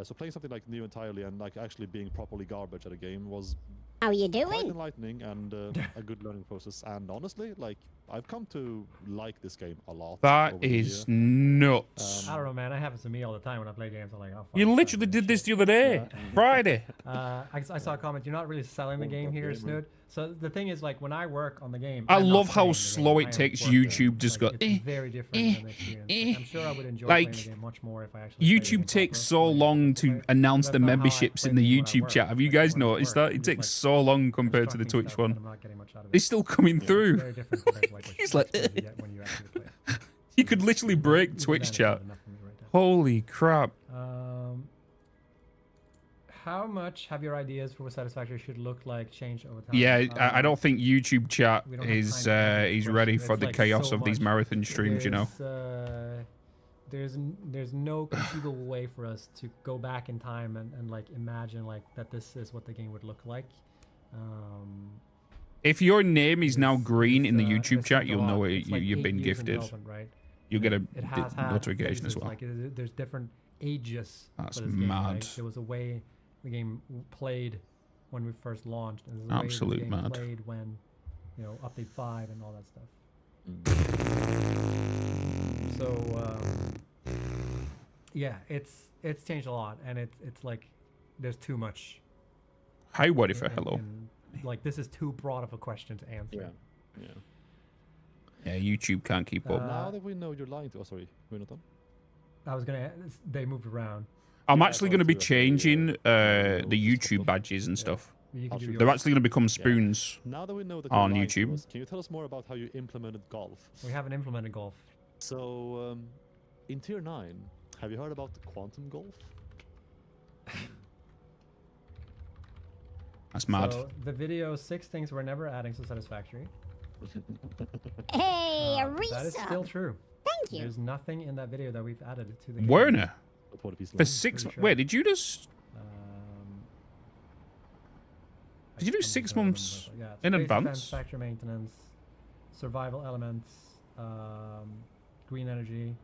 [SPEAKER 13] So playing something like new entirely and like actually being properly garbage at a game was
[SPEAKER 5] How are you
[SPEAKER 13] quite
[SPEAKER 5] doing?
[SPEAKER 13] enlightening and a good learning process. And honestly, like I've come to like this game a lot.
[SPEAKER 4] That
[SPEAKER 13] over the
[SPEAKER 4] is
[SPEAKER 13] year.
[SPEAKER 4] nuts.
[SPEAKER 8] I don't know, man. That happens to me all the time when I play games. I'm like, oh, fuck,
[SPEAKER 4] You literally did this the other day, Friday.
[SPEAKER 8] I saw a comment. You're not really selling the game here, Snood. So the thing is, like, when I work on the game,
[SPEAKER 4] I
[SPEAKER 8] I'm not
[SPEAKER 4] love how
[SPEAKER 8] playing the
[SPEAKER 4] slow
[SPEAKER 8] game,
[SPEAKER 4] it
[SPEAKER 8] I am
[SPEAKER 4] takes
[SPEAKER 8] working.
[SPEAKER 4] YouTube just
[SPEAKER 8] Like,
[SPEAKER 4] go,
[SPEAKER 8] it's very different than the experience. I'm sure I would enjoy playing the game much more if I actually played the game
[SPEAKER 4] YouTube takes
[SPEAKER 8] proper.
[SPEAKER 4] so long to announce the
[SPEAKER 8] That's not how I
[SPEAKER 4] memberships
[SPEAKER 8] play
[SPEAKER 4] in the
[SPEAKER 8] the game when I
[SPEAKER 4] YouTube
[SPEAKER 8] work.
[SPEAKER 4] chat. Have you
[SPEAKER 8] Like,
[SPEAKER 4] guys
[SPEAKER 8] when I
[SPEAKER 4] noticed
[SPEAKER 8] work,
[SPEAKER 4] that?
[SPEAKER 8] I'm
[SPEAKER 4] It
[SPEAKER 8] just,
[SPEAKER 4] takes
[SPEAKER 8] like,
[SPEAKER 4] so long compared to the
[SPEAKER 8] constructing
[SPEAKER 4] Twitch
[SPEAKER 8] stuff, and
[SPEAKER 4] one.
[SPEAKER 8] I'm not getting much out of it.
[SPEAKER 4] It's still coming through.
[SPEAKER 8] Very different compared to, like,
[SPEAKER 4] He's like,
[SPEAKER 8] what you get when you actually play it.
[SPEAKER 4] you could literally break
[SPEAKER 8] Even
[SPEAKER 4] Twitch
[SPEAKER 8] then, it's
[SPEAKER 4] chat.
[SPEAKER 8] not enough for me right now.
[SPEAKER 4] Holy crap.
[SPEAKER 8] How much have your ideas for what Satisfactory should look like changed over time?
[SPEAKER 4] Yeah, I don't think YouTube chat
[SPEAKER 8] we don't have
[SPEAKER 4] is
[SPEAKER 8] time to answer this
[SPEAKER 4] ready
[SPEAKER 8] question.
[SPEAKER 4] for
[SPEAKER 8] It's,
[SPEAKER 4] the
[SPEAKER 8] like,
[SPEAKER 4] chaos
[SPEAKER 8] so
[SPEAKER 4] of these
[SPEAKER 8] much.
[SPEAKER 4] marathon streams, you know.
[SPEAKER 8] There's no conceivable way for us to go back in time and like imagine like that this is what the game would look like.
[SPEAKER 4] If your name is now green in the YouTube
[SPEAKER 8] it's
[SPEAKER 4] chat,
[SPEAKER 8] like a
[SPEAKER 4] you'll know
[SPEAKER 8] lot.
[SPEAKER 4] it,
[SPEAKER 8] It's like
[SPEAKER 4] you've
[SPEAKER 8] 8
[SPEAKER 4] been
[SPEAKER 8] years in
[SPEAKER 4] gifted.
[SPEAKER 8] development, right?
[SPEAKER 4] You'll get a
[SPEAKER 8] It has had
[SPEAKER 4] notification as
[SPEAKER 8] phases,
[SPEAKER 4] well.
[SPEAKER 8] like there's different ages.
[SPEAKER 4] That's
[SPEAKER 8] for this game,
[SPEAKER 4] mad.
[SPEAKER 8] right? There was a way the game played when we first launched, and there's a
[SPEAKER 4] Absolute
[SPEAKER 8] way the game
[SPEAKER 4] mad.
[SPEAKER 8] played when, you know, update 5 and all that stuff. So yeah, it's changed a lot, and it's like there's too much.
[SPEAKER 4] Hi, what if hello?
[SPEAKER 8] Like this is too broad of a question to answer.
[SPEAKER 13] Yeah.
[SPEAKER 4] Yeah, YouTube can't keep up.
[SPEAKER 13] Now that we know you're lying to us, sorry, we're not done.
[SPEAKER 8] I was gonna. They moved around.
[SPEAKER 4] I'm
[SPEAKER 13] Yeah,
[SPEAKER 4] actually
[SPEAKER 13] I
[SPEAKER 4] going to
[SPEAKER 13] thought
[SPEAKER 4] be
[SPEAKER 13] you were actually,
[SPEAKER 4] changing the YouTube badges and stuff.
[SPEAKER 8] You can do
[SPEAKER 4] They're
[SPEAKER 8] yours.
[SPEAKER 4] actually going to become spoons
[SPEAKER 13] Now that we know that
[SPEAKER 4] on
[SPEAKER 13] you're lying to
[SPEAKER 4] YouTube.
[SPEAKER 13] us, can you tell us more about how you implemented golf?
[SPEAKER 8] We haven't implemented golf.
[SPEAKER 13] So, in Tier 9, have you heard about the quantum golf?
[SPEAKER 4] That's mad.
[SPEAKER 8] So the video 6 things we're never adding to Satisfactory.
[SPEAKER 5] Hey, a
[SPEAKER 8] That is still
[SPEAKER 5] resub.
[SPEAKER 8] true.
[SPEAKER 5] Thank you.
[SPEAKER 8] There's nothing in that video that we've added to the game.
[SPEAKER 4] Werner,
[SPEAKER 13] But what if he's
[SPEAKER 4] for
[SPEAKER 13] lying?
[SPEAKER 4] 6
[SPEAKER 8] pretty sure.
[SPEAKER 4] wait, did you just
[SPEAKER 8] I
[SPEAKER 4] Did you do
[SPEAKER 8] can't
[SPEAKER 4] 6
[SPEAKER 8] remember,
[SPEAKER 4] months
[SPEAKER 8] but yeah,
[SPEAKER 4] in
[SPEAKER 8] space
[SPEAKER 4] advance?
[SPEAKER 8] defense, factory maintenance, survival elements, green energy,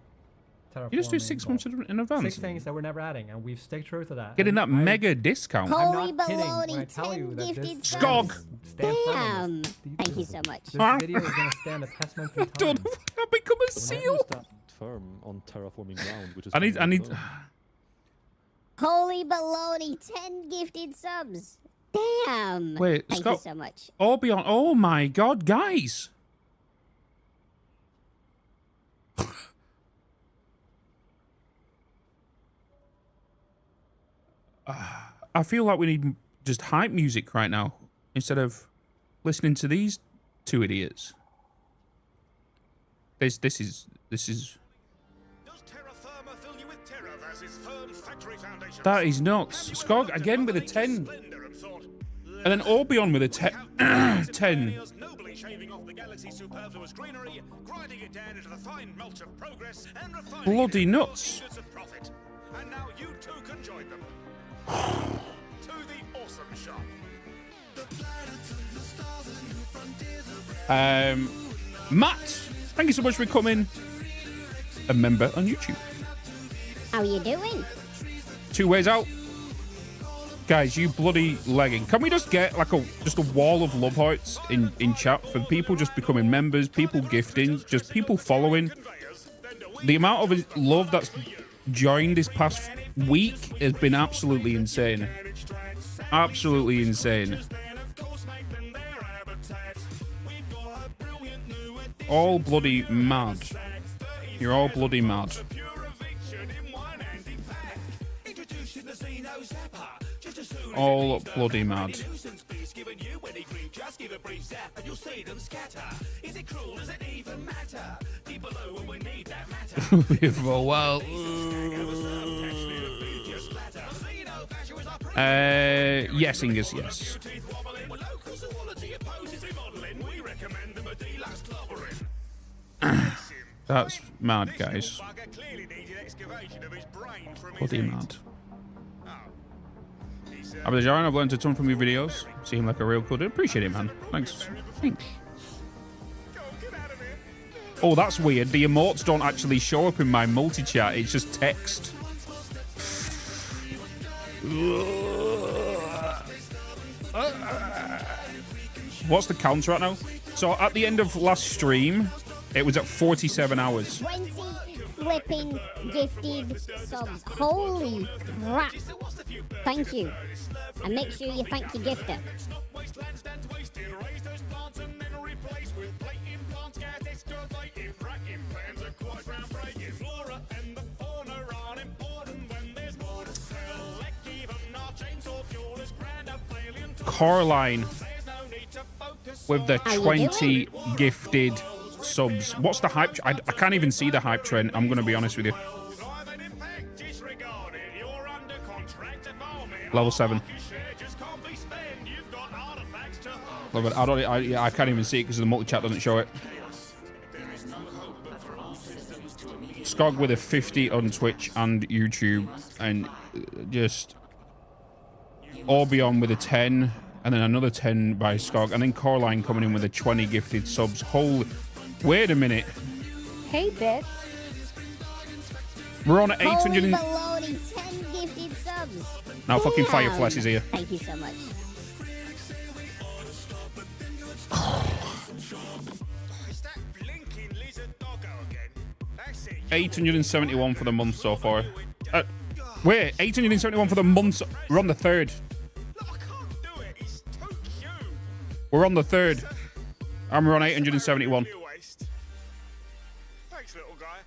[SPEAKER 8] terraforming.
[SPEAKER 4] You just do 6 months
[SPEAKER 8] golf.
[SPEAKER 4] in advance?
[SPEAKER 8] 6 things that we're never adding, and we've stick true to that.
[SPEAKER 4] Getting
[SPEAKER 8] And
[SPEAKER 4] that
[SPEAKER 8] I-
[SPEAKER 4] mega discount.
[SPEAKER 8] I'm
[SPEAKER 5] Holy
[SPEAKER 8] not kidding when I
[SPEAKER 5] baloney,
[SPEAKER 8] tell you
[SPEAKER 5] 10
[SPEAKER 8] that
[SPEAKER 5] gifted
[SPEAKER 8] this
[SPEAKER 4] Skog!
[SPEAKER 8] stand firm on
[SPEAKER 5] Damn.
[SPEAKER 8] this.
[SPEAKER 5] Thank you so much.
[SPEAKER 8] This video is going to stand a testament through
[SPEAKER 4] Don't
[SPEAKER 8] time.
[SPEAKER 4] I've become a
[SPEAKER 13] But now
[SPEAKER 4] seal.
[SPEAKER 13] you stand firm on terraforming ground, which is
[SPEAKER 4] I need
[SPEAKER 13] pretty low.
[SPEAKER 5] Holy baloney, 10 gifted subs. Damn.
[SPEAKER 4] Wait,
[SPEAKER 5] Thank
[SPEAKER 4] Scott-
[SPEAKER 5] you so much.
[SPEAKER 4] Orbeon. Oh my god, guys. I feel like we need just hype music right now instead of listening to these two idiots. This is
[SPEAKER 2] Does Terra Firma fill you with terror versus Firm's factory foundation?
[SPEAKER 4] that is nuts. Skog again with a 10. And then Orbeon with a 10.
[SPEAKER 2] Nobly shaving off the galaxy's superfluous greenery, grinding it down into the fine mulch of progress, and refining
[SPEAKER 4] Bloody
[SPEAKER 2] it into
[SPEAKER 4] nuts.
[SPEAKER 2] units of profit. And now you too can join them. To the awesome shop.
[SPEAKER 4] Matt, thank you so much for becoming a member on YouTube.
[SPEAKER 5] How you doing?
[SPEAKER 4] 2 ways out. Guys, you bloody legging. Can we just get like just a wall of love hearts in chat for people just becoming members, people gifting, just people following? The amount of love that's joined this past week has been absolutely insane. Absolutely insane. All bloody mad. You're all bloody mad. All bloody mad. Well, yes, Ingus, yes. That's mad, guys. Bloody mad. Abduljaran, I've learned a ton from your videos. Seem like a real cool dude. Appreciate it, man. Thanks. Thanks. Oh, that's weird. The emotes don't actually show up in my multi-chat. It's just text. What's the counter right now? So at the end of last stream, it was at 47 hours.
[SPEAKER 5] 20 flipping gifted subs. Holy crap. Thank you. And make sure you thank your gifter.
[SPEAKER 4] Coraline with the 20 gifted subs. What's the hype? I can't even see the hype trend. I'm going to be honest with you. Level 7. Love it. I can't even see it because the multi-chat doesn't show it. Skog with a 50 on Twitch and YouTube, and just Orbeon with a 10, and then another 10 by Skog, and then Coraline coming in with a 20 gifted subs. Holy, wait a minute.
[SPEAKER 10] Hey, Bitz.
[SPEAKER 4] We're on 800.
[SPEAKER 5] Holy baloney, 10 gifted subs.
[SPEAKER 4] Now fucking Fireflash is here.
[SPEAKER 5] Thank you so much.
[SPEAKER 4] 871 for the month so far. Wait, 871 for the month. We're on the 3rd. We're on the 3rd. And we're on 871.
[SPEAKER 2] Thanks, little guy.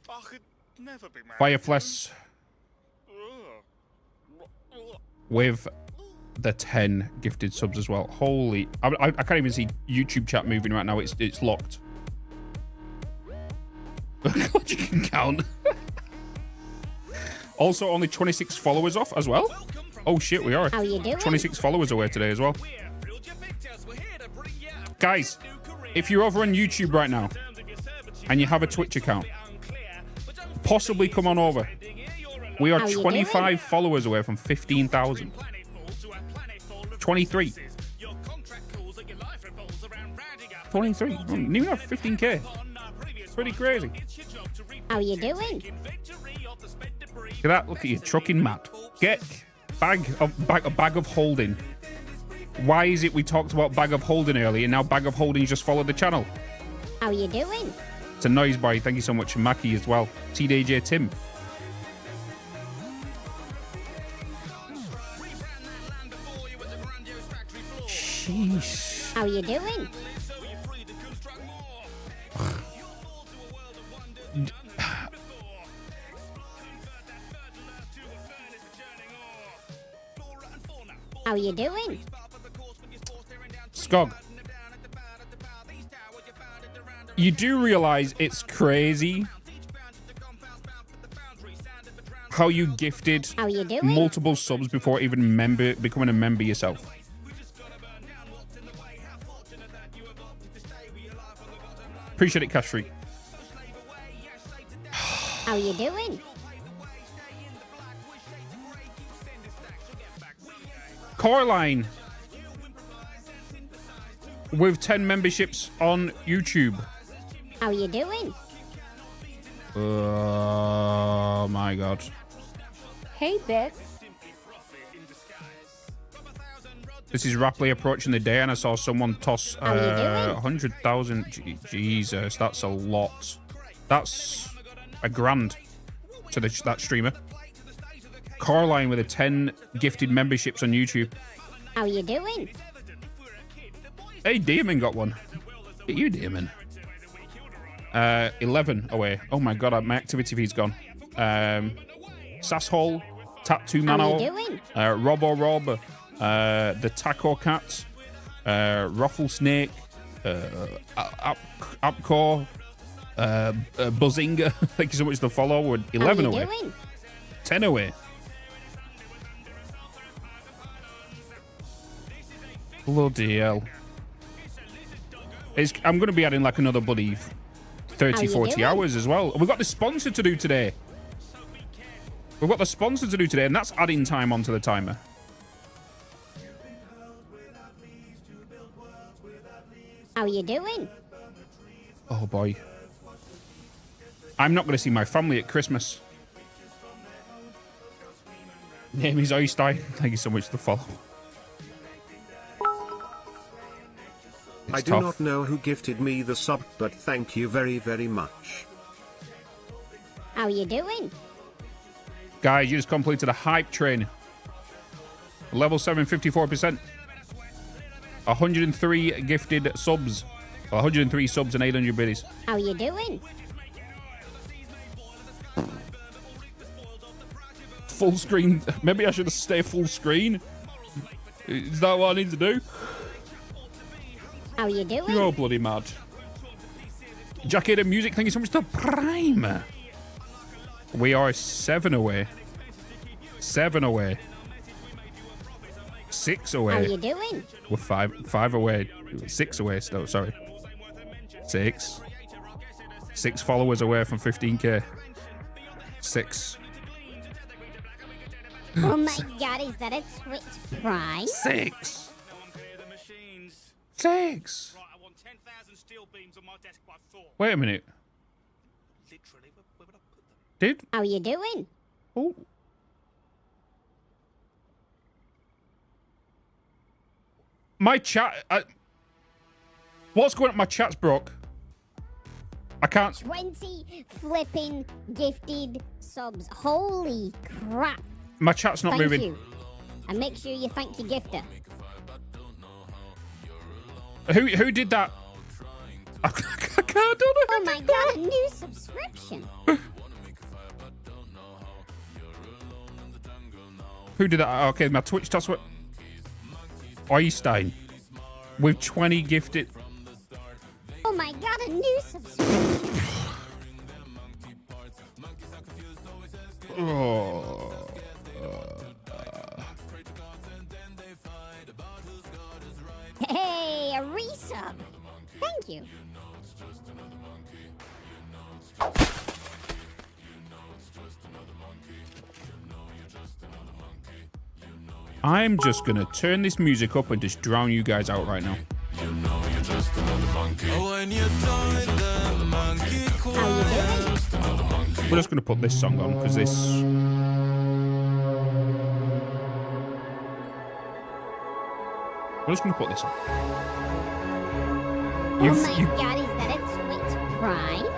[SPEAKER 2] I could never be mad.
[SPEAKER 4] Fireflash with the 10 gifted subs as well. Holy, I can't even see YouTube chat moving right now. It's locked. God, you can count. Also, only 26 followers off as well. Oh shit, we are.
[SPEAKER 5] How you doing?
[SPEAKER 4] 26 followers away today as well. Guys, if you're over on YouTube right now and you have a Twitch account, possibly come on over. We are 25 followers away from 15,000. 23. 23. I didn't even have 15k. It's pretty crazy.
[SPEAKER 5] How you doing?
[SPEAKER 4] Look at that. Look at you, trucking mad. Get bag of holding. Why is it we talked about bag of holding earlier and now bag of holding just followed the channel?
[SPEAKER 5] How you doing?
[SPEAKER 4] It's a noise boy. Thank you so much, Mackie as well. TDJ Tim. Sheesh.
[SPEAKER 5] How you doing? How you doing?
[SPEAKER 4] Skog. You do realize it's crazy how you gifted multiple subs before even becoming a member yourself. Appreciate it, Cash Freak.
[SPEAKER 5] How you doing?
[SPEAKER 4] Coraline with 10 memberships on YouTube.
[SPEAKER 5] How you doing?
[SPEAKER 4] Oh my god.
[SPEAKER 10] Hey, Bitz.
[SPEAKER 4] This is rapidly approaching the day, and I saw someone toss 100,000. Jesus, that's a lot. That's a grand to that streamer. Coraline with a 10 gifted memberships on YouTube.
[SPEAKER 5] How you doing?
[SPEAKER 4] Hey, Demon got one. Look at you, Demon. 11 away. Oh my god, my activity feed's gone. Sasshole, Tattoo Mano, Robo Rob, the Taco Cat, Ruffle Snake, Apcore, Buzzinga. Thank you so much for the follow. We're 11 away. 10 away. Bloody hell. I'm going to be adding like another bloody 30, 40 hours as well. We've got the sponsor to do today. And that's adding time onto the timer.
[SPEAKER 5] How you doing?
[SPEAKER 4] Oh boy. I'm not going to see my family at Christmas. Name is Oystein. Thank you so much for the follow.
[SPEAKER 7] I do
[SPEAKER 4] tough.
[SPEAKER 7] not know who gifted me the sub, but thank you very, very much.
[SPEAKER 5] How you doing?
[SPEAKER 4] Guys, you just completed a hype train. Level 7, 54%. 103 gifted subs. 103 subs and 800 biddies.
[SPEAKER 5] How you doing?
[SPEAKER 4] Full screen. Maybe I should stay full screen. Is that what I need to do?
[SPEAKER 5] How you doing?
[SPEAKER 4] You're all bloody mad. Jacket and music, thank you so much to Prime. We are 7 away. 7 away. 6 away.
[SPEAKER 5] How you doing?
[SPEAKER 4] We're 5 away. 6 away still, sorry. 6. 6 followers away from 15k. 6.
[SPEAKER 5] Oh my god, is that a Twitch Prime?
[SPEAKER 4] 6. 6. Wait a minute. Did?
[SPEAKER 5] How you doing?
[SPEAKER 4] Oh. My chat. What's going on? My chat's broke. I can't.
[SPEAKER 5] 20 flipping gifted subs. Holy crap.
[SPEAKER 4] My chat's not moving.
[SPEAKER 5] Thank you. And make sure you thank your gifter.
[SPEAKER 4] Who did that? I can't do it.
[SPEAKER 5] Oh my god, a new subscription.
[SPEAKER 4] Who did that? Okay, my Twitch that's what. Einstein. With 20 gifted.
[SPEAKER 5] Oh my god, a new subscription.
[SPEAKER 4] Oh.
[SPEAKER 5] Hey, a resub. Thank you.
[SPEAKER 4] I'm just gonna turn this music up and just drown you guys out right now. We're just gonna put this song on because this. We're just gonna put this on.
[SPEAKER 5] Oh my god, is that a Twitch Prime?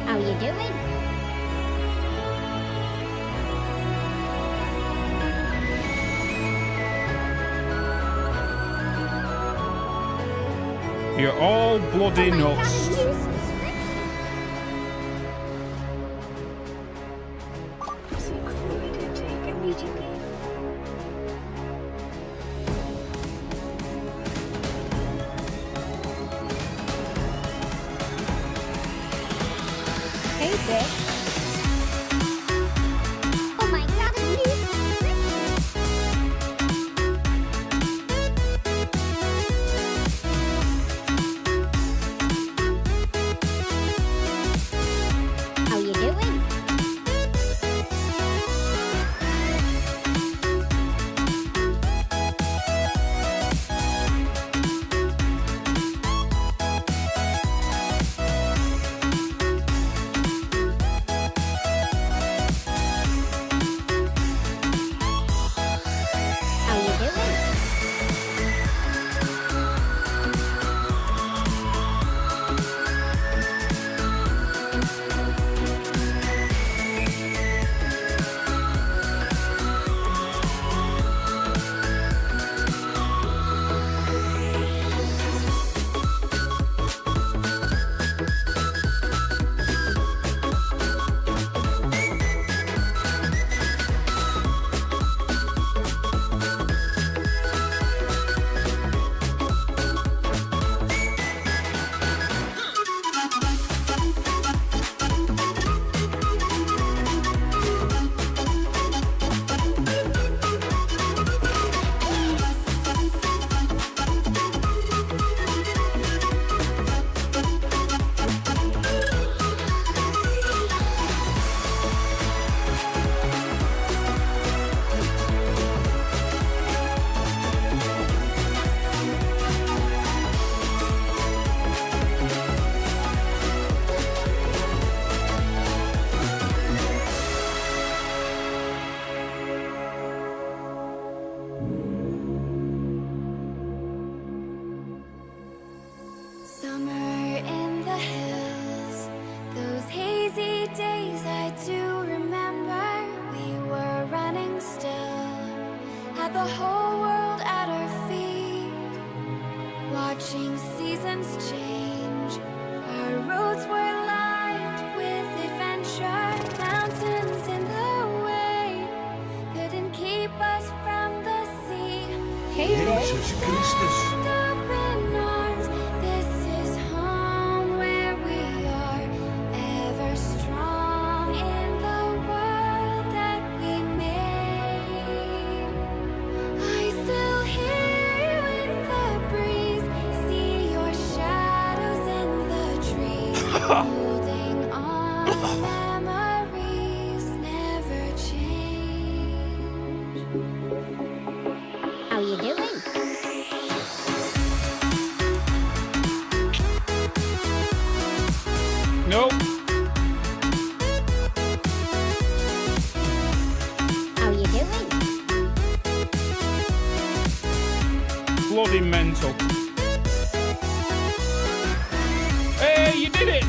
[SPEAKER 5] How you doing?
[SPEAKER 4] You're all bloody nuts.
[SPEAKER 12] Seek fluid intake immediately.
[SPEAKER 10] Hey, Bitz.
[SPEAKER 5] Oh my god, a new subscription. How you doing?
[SPEAKER 12] seasons change. Our roads were lined with adventure. Mountains in the way couldn't keep us from the sea. Stand up in arms. This is home where we are, ever strong in the world that we made. I still hear you in the breeze, see your shadows in the trees. Holding on, memories never change.
[SPEAKER 5] How you doing?
[SPEAKER 4] Nope.
[SPEAKER 5] How you doing?
[SPEAKER 4] Bloody mental. Hey, you did it!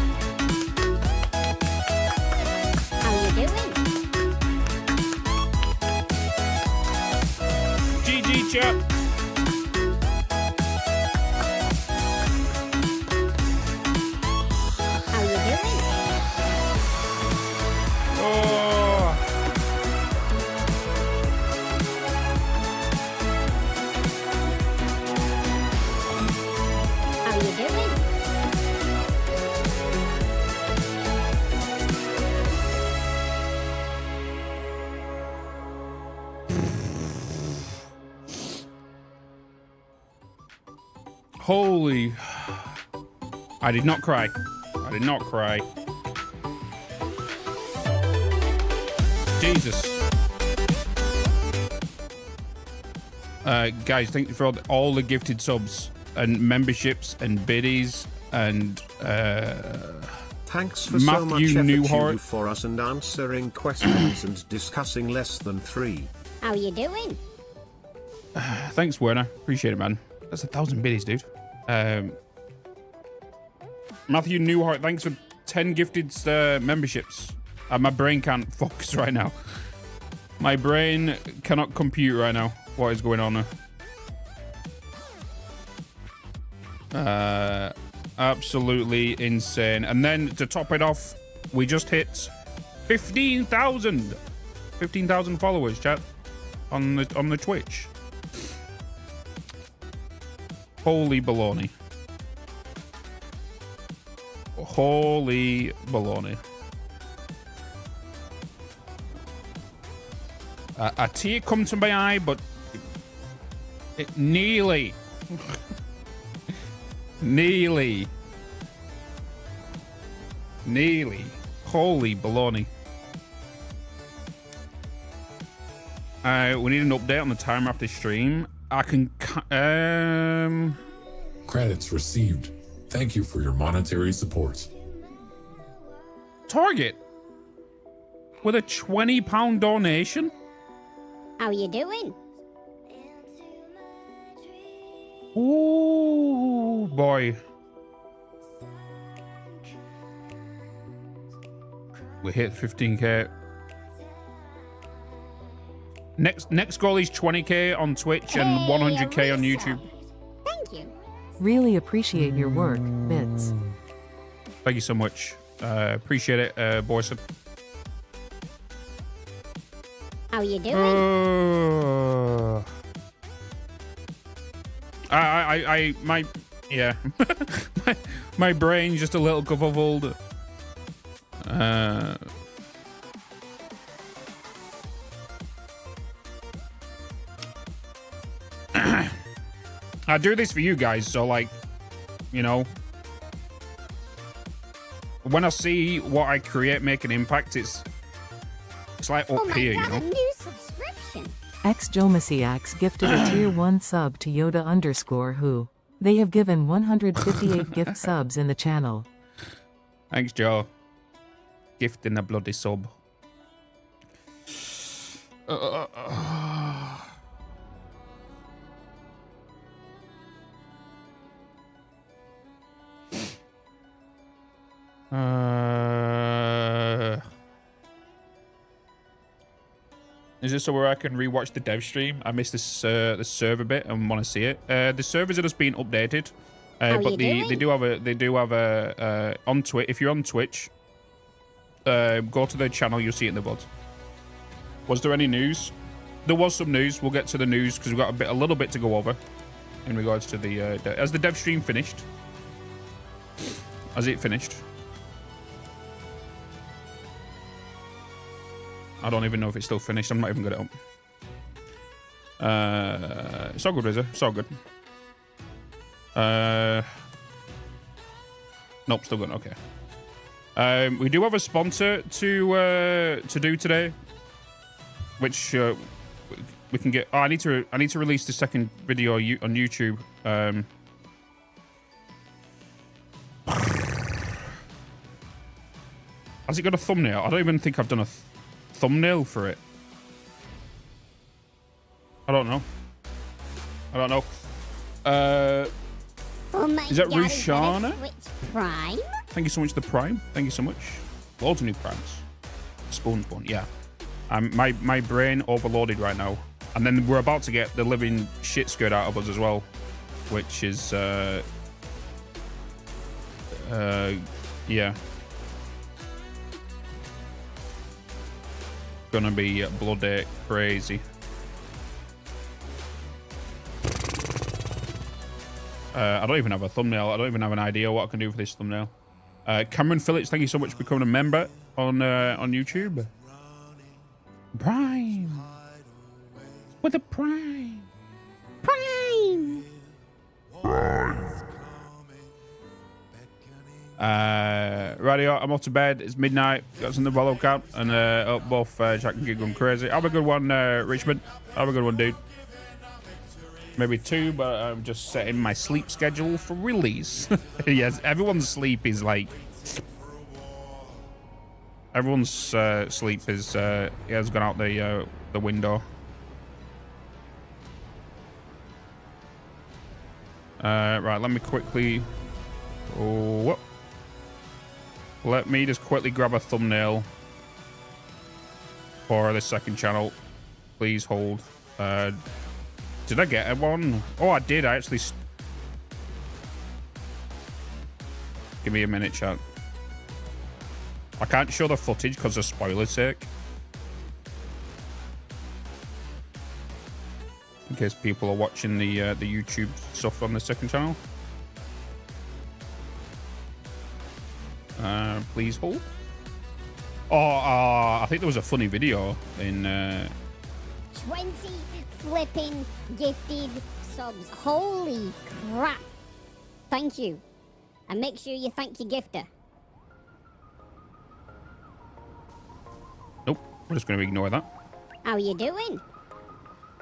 [SPEAKER 5] How you doing?
[SPEAKER 4] GG, chat.
[SPEAKER 5] How you doing?
[SPEAKER 4] Oh.
[SPEAKER 5] How you doing?
[SPEAKER 4] Holy. I did not cry. I did not cry. Jesus. Guys, thank you for all the gifted subs and memberships and biddies and
[SPEAKER 7] Thanks for
[SPEAKER 4] Matthew
[SPEAKER 7] so much effort you
[SPEAKER 4] Newhart.
[SPEAKER 7] do for us and answering questions and discussing less than 3.
[SPEAKER 5] How you doing?
[SPEAKER 4] Thanks, Werner. Appreciate it, man. That's 1,000 biddies, dude. Matthew Newhart, thanks for 10 gifted memberships. My brain can't focus right now. My brain cannot compute right now what is going on there. Absolutely insane. And then to top it off, we just hit 15,000 followers, chat, on the Twitch. Holy baloney. Holy baloney. A tear come to my eye, but it nearly Nearly. Holy baloney. We need an update on the timer after stream. I can...
[SPEAKER 14] Credits received. Thank you for your monetary support.
[SPEAKER 4] Target. With a £20 donation?
[SPEAKER 5] How you doing?
[SPEAKER 4] Ooh, boy. We hit 15k. Next goal is 20k on Twitch and 100k on YouTube.
[SPEAKER 5] Thank you.
[SPEAKER 6] Really appreciate your work, Bitz.
[SPEAKER 4] Thank you so much. Appreciate it, Boyson.
[SPEAKER 5] How you doing?
[SPEAKER 4] my brain's just a little kerfuffled. I do this for you guys, so like, you know, when I see what I create make an impact, it's like up here, you know.
[SPEAKER 5] A new subscription.
[SPEAKER 6] X-Jomasiax gifted a tier 1 sub to Yoda_who. They have given 158 gift subs in the channel.
[SPEAKER 4] Thanks, Joe. Gifting a bloody sub. Is this where I can rewatch the dev stream? I missed this the server bit and want to see it. The servers are just being updated. But they do have a on Twitch. If you're on Twitch, go to their channel. You'll see it in the VOD. Was there any news? There was some news. We'll get to the news because we've got a little bit to go over in regards to the has the dev stream finished? Has it finished? I don't even know if it's still finished. I'm not even got it up. It's all good, Rizzo. It's all good. Nope, still good. Okay. We do have a sponsor to do today, which we can get. Oh, I need to release the second video on YouTube. Has it got a thumbnail? I don't even think I've done a thumbnail for it. I don't know.
[SPEAKER 5] Oh my
[SPEAKER 4] is that
[SPEAKER 5] God,
[SPEAKER 4] Rushana?
[SPEAKER 5] Prime?
[SPEAKER 4] Thank you so much, the Prime. Thank you so much. Loads of new Primes. Spoon's one, yeah. My brain overloaded right now. And then we're about to get the living shit scared out of us as well. Which is, yeah. Gonna be bloody crazy. I don't even have a thumbnail. I don't even have an idea what I can do for this thumbnail. Cameron Phillips, thank you so much for becoming a member on YouTube. Prime. With a Prime.
[SPEAKER 5] Prime.
[SPEAKER 4] Radio, I'm off to bed. It's midnight. Got some follow count and up both Jack and Gig going crazy. Have a good one, Richmond. Have a good one, dude. Maybe 2, but I'm just setting my sleep schedule for release. Yes, everyone's sleep is like. Everyone's sleep is has gone out the window. Right, let me quickly. Oh, let me just quickly grab a thumbnail for the second channel. Please hold. Did I get one? Oh, I did. I actually. Give me a minute, chat. I can't show the footage because of spoiler's sake. In case people are watching the YouTube stuff on the second channel. Please hold. Oh, I think there was a funny video in.
[SPEAKER 5] 20 flipping gifted subs. Holy crap. Thank you. And make sure you thank your gifter.
[SPEAKER 4] Nope. We're just going to ignore that.
[SPEAKER 5] How you doing?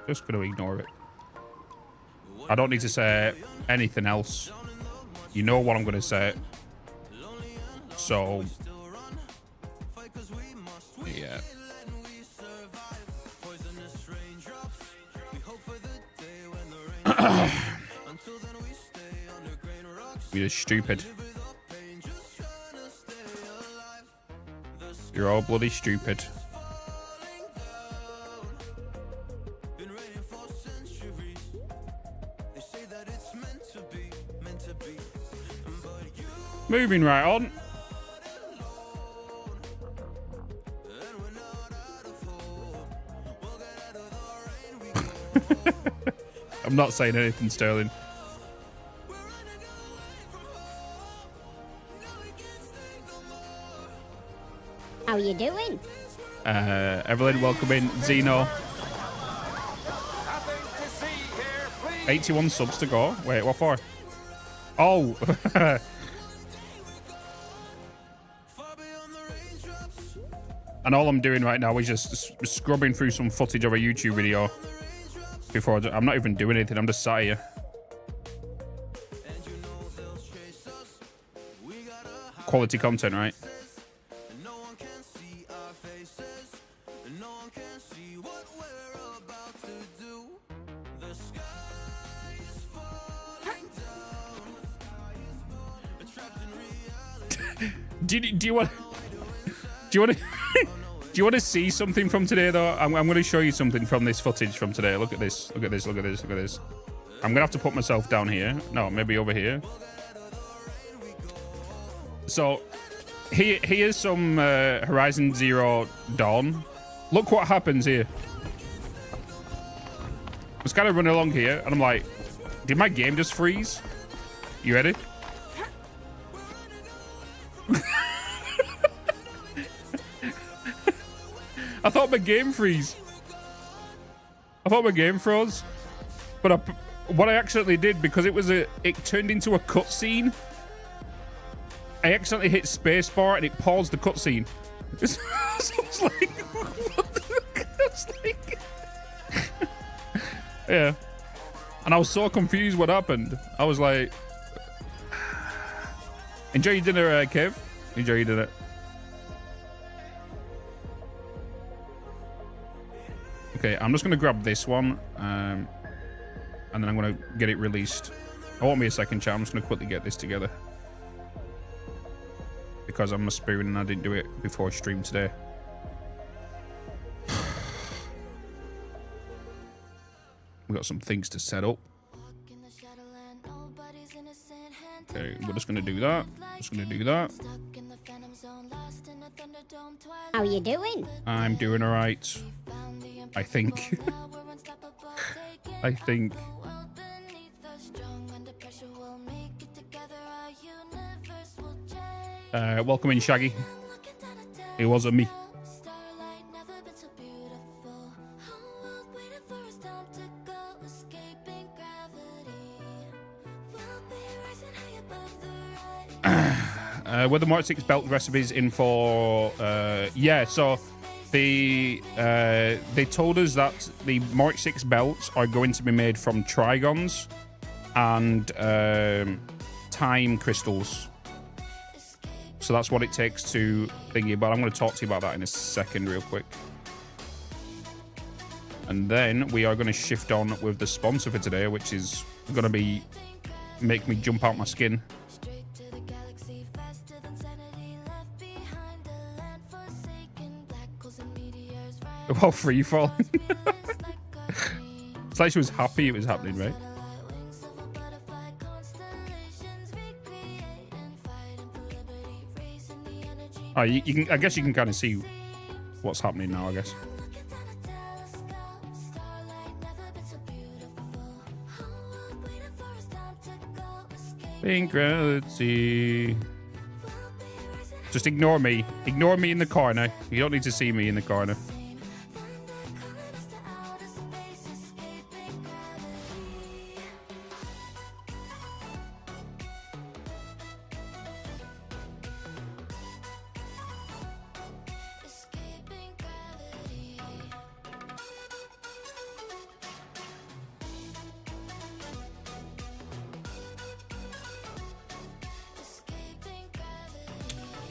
[SPEAKER 4] Just going to ignore it. I don't need to say anything else. You know what I'm going to say. So, yeah. You're stupid. You're all bloody stupid. Moving right on. I'm not saying anything, Sterling.
[SPEAKER 5] How you doing?
[SPEAKER 4] Evelyn, welcome in. Zeno. 81 subs to go. Wait, what for? Oh. And all I'm doing right now is just scrubbing through some footage of a YouTube video. Before I'm not even doing anything. I'm just sat here. Quality content, right? Do you want to see something from today though? I'm going to show you something from this footage from today. Look at this. Look at this. Look at this. Look at this. I'm gonna have to put myself down here. No, maybe over here. So here's some Horizon Zero Dawn. Look what happens here. I was kind of running along here, and I'm like, did my game just freeze? You ready? I thought my game freeze. I thought my game froze. But what I accidentally did, because it turned into a cutscene, I accidentally hit spacebar and it paused the cutscene. So I was like, what the fuck? I was like, yeah. And I was so confused what happened. I was like, enjoy your dinner, Kev. Enjoy your dinner. Okay, I'm just going to grab this one, and then I'm going to get it released. I won't be a second, chat. I'm just going to quickly get this together. Because I'm a spoon and I didn't do it before stream today. We got some things to set up. Okay, we're just going to do that. Just going to do that.
[SPEAKER 5] How you doing?
[SPEAKER 4] I'm doing all right. I think. I think. Welcome in, Shaggy. It wasn't me. Were the Mark 6 belt recipes in for... yeah, so they told us that the Mark 6 belts are going to be made from trigons and time crystals. So that's what it takes to thingy, but I'm going to talk to you about that in a second real quick. And then we are going to shift on with the sponsor for today, which is going to be make me jump out my skin. Well, free fall. It's like she was happy it was happening, right? Oh, you can. I guess you can kind of see what's happening now, I guess. Pink gravity. Just ignore me. Ignore me in the corner. You don't need to see me in the corner.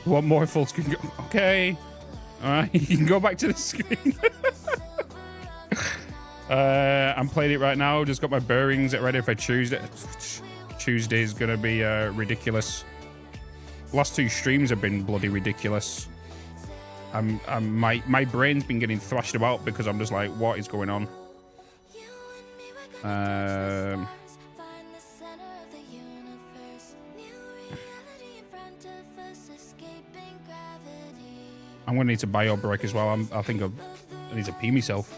[SPEAKER 4] One more full screen. Okay. Alright, you can go back to the screen. I'm playing it right now. Just got my bearings. Get ready for Tuesday. Tuesday is gonna be ridiculous. Last two streams have been bloody ridiculous. My brain's been getting thrashed about because I'm just like, what is going on? I'm gonna need to bio break as well. I think I need to pee myself.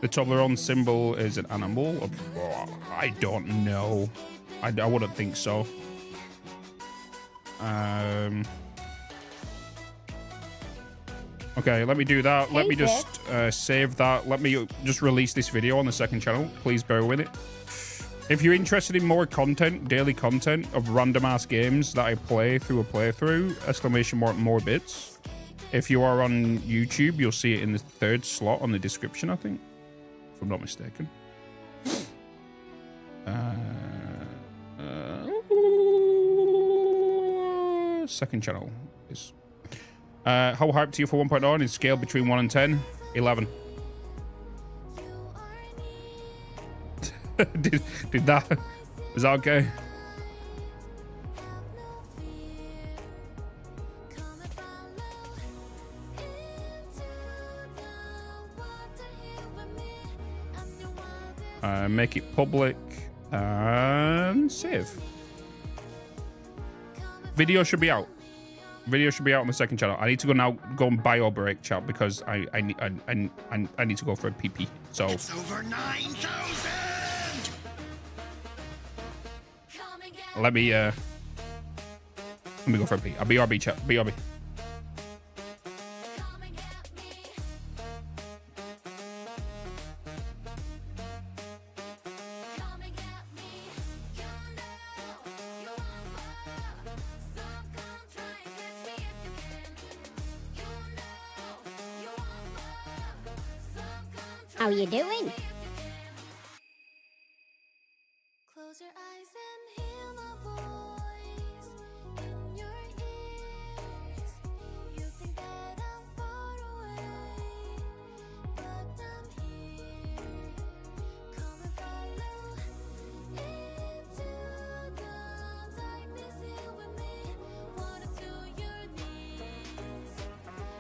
[SPEAKER 4] The Toblerone symbol is an animal. I don't know. I wouldn't think so. Okay, let me do that.
[SPEAKER 10] Hey,
[SPEAKER 4] let me just save that. Let me just release this video on the second channel. Please bear with it. If you're interested in more content, daily content of random ass games that I play through a playthrough, ! more bits. If you are on YouTube, you'll see it in the third slot on the description, I think, if I'm not mistaken. Second channel is how hyped are you for 1.0 and is scale between 1 and 10? 11. did that? Was that okay? Make it public. And save. Video should be out. Video should be out on my second channel. I need to go and bio break, chat, because I need to go for a pee. So
[SPEAKER 1] It's over 9,000!
[SPEAKER 4] let me go for a pee. I'll BRB, chat. BRB.
[SPEAKER 5] How you doing?
[SPEAKER 12] Close your eyes and hear my voice in your ears. You think that I'm far away, but I'm here. Come and follow into the darkness here with me. Water to your knees,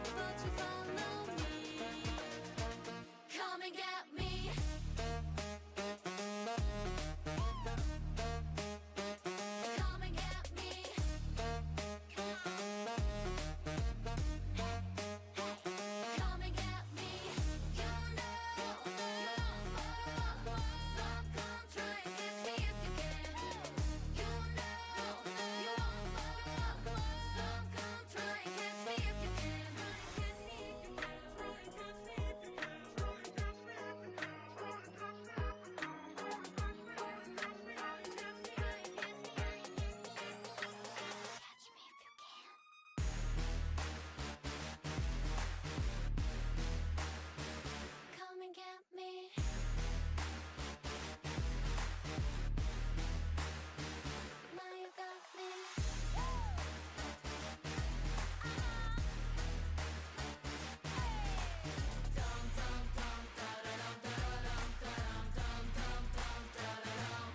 [SPEAKER 12] but you follow me. Come and get me. Come and get me. Come and get me. You know you want more, so come try and kiss me if you can. You know you want more, so come try and kiss me if you can. Come and get me. Now you got me.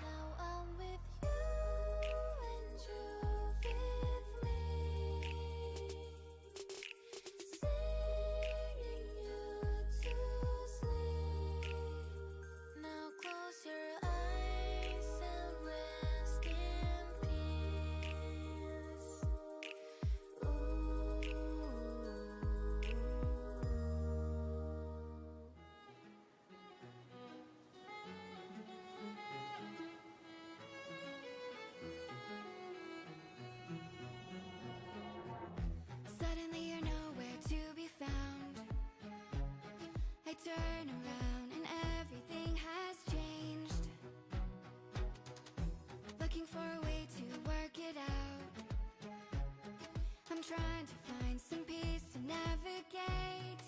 [SPEAKER 12] Now I'm with you and you with me, singing you to sleep. Now close your eyes and rest in peace. Suddenly you're nowhere to be found. I turn around and everything has changed. Looking for a way to work it out. I'm trying to find some peace to navigate.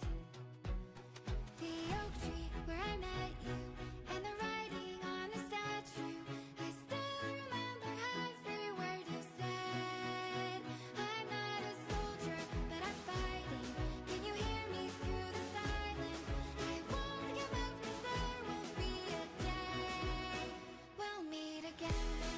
[SPEAKER 12] The oak tree where I met you and the writing on the statue. I still remember every word you said. I'm not a soldier, but I'm fighting. Can you hear me through the silence? I won't give up 'cause there will be a day we'll meet again.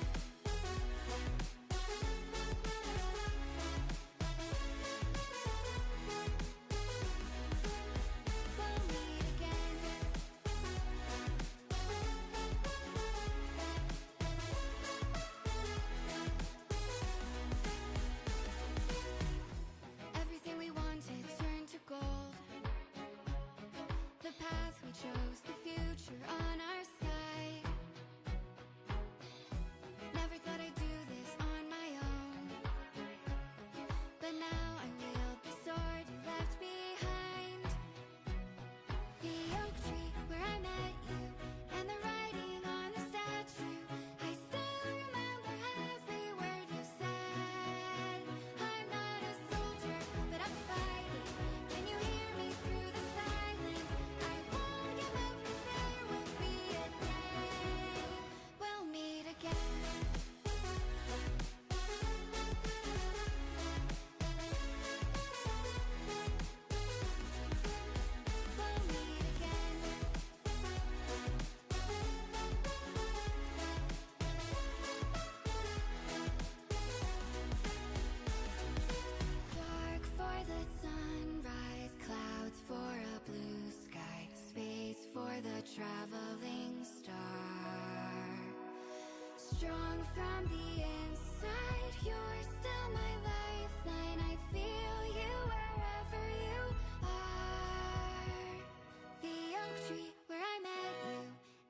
[SPEAKER 12] strong from the inside. You're still my lifeline. I feel you wherever you are. The oak tree where I met you,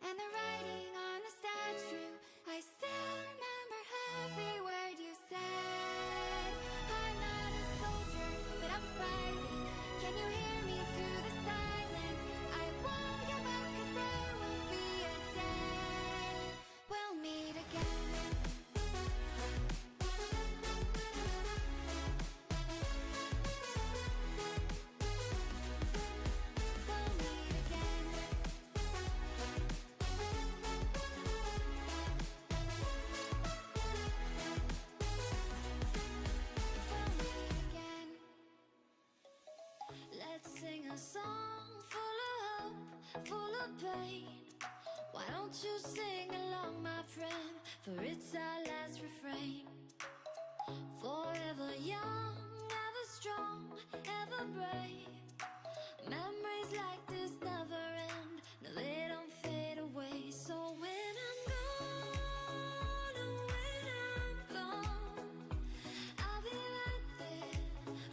[SPEAKER 12] and the writing on the statue. I still remember every word you said. I'm not a soldier, but I'm fighting. Can you hear me through the silence? I won't give up, 'cause there will be a day we'll meet again. We'll meet again. We'll meet again. Let's sing a song full of hope, full of pain. Why don't you sing along, my friend? For it's our last refrain. Forever young, ever strong, ever brave. Memories like this never end. No, they don't fade away. So when I'm gone, oh, when I'm gone, I'll be right there,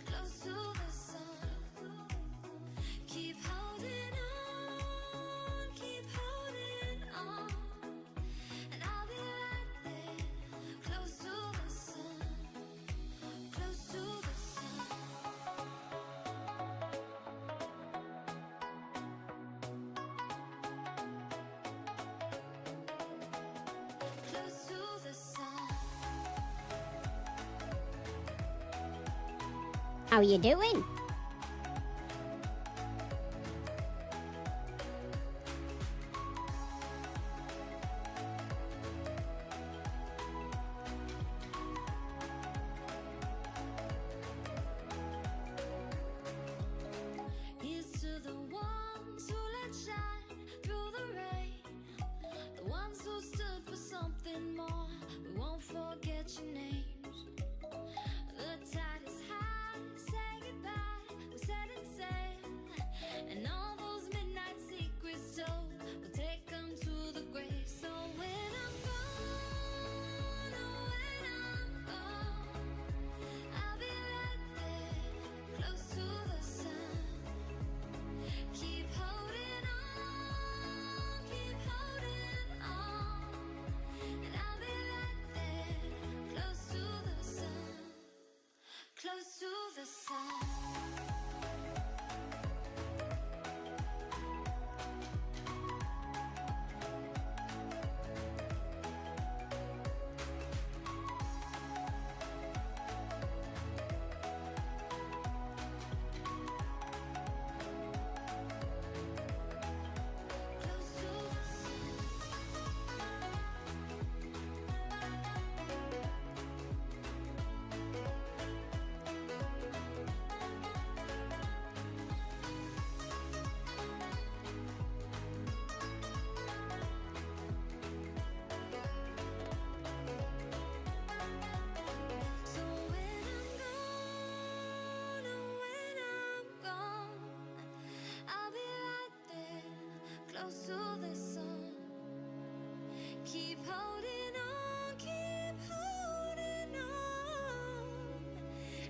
[SPEAKER 12] close to the sun. Keep holding on, and I'll be right there, close to the sun, close to the sun. Close to the sun.
[SPEAKER 5] How you doing?
[SPEAKER 12] Here's to the ones who let shine through the rain, the ones who stood for something more. We won't forget your names. The tide is high, say goodbye, we're setting sail, and all those midnight secrets told, we'll take them to the grave. So when I'm gone, oh, when I'm gone, I'll be right there, close to the sun. Keep holding on, and I'll be right there, close to the sun, close to the sun. Close to the sun. So when I'm gone, oh, when I'm gone, I'll be right there, close to the sun. Keep holding on,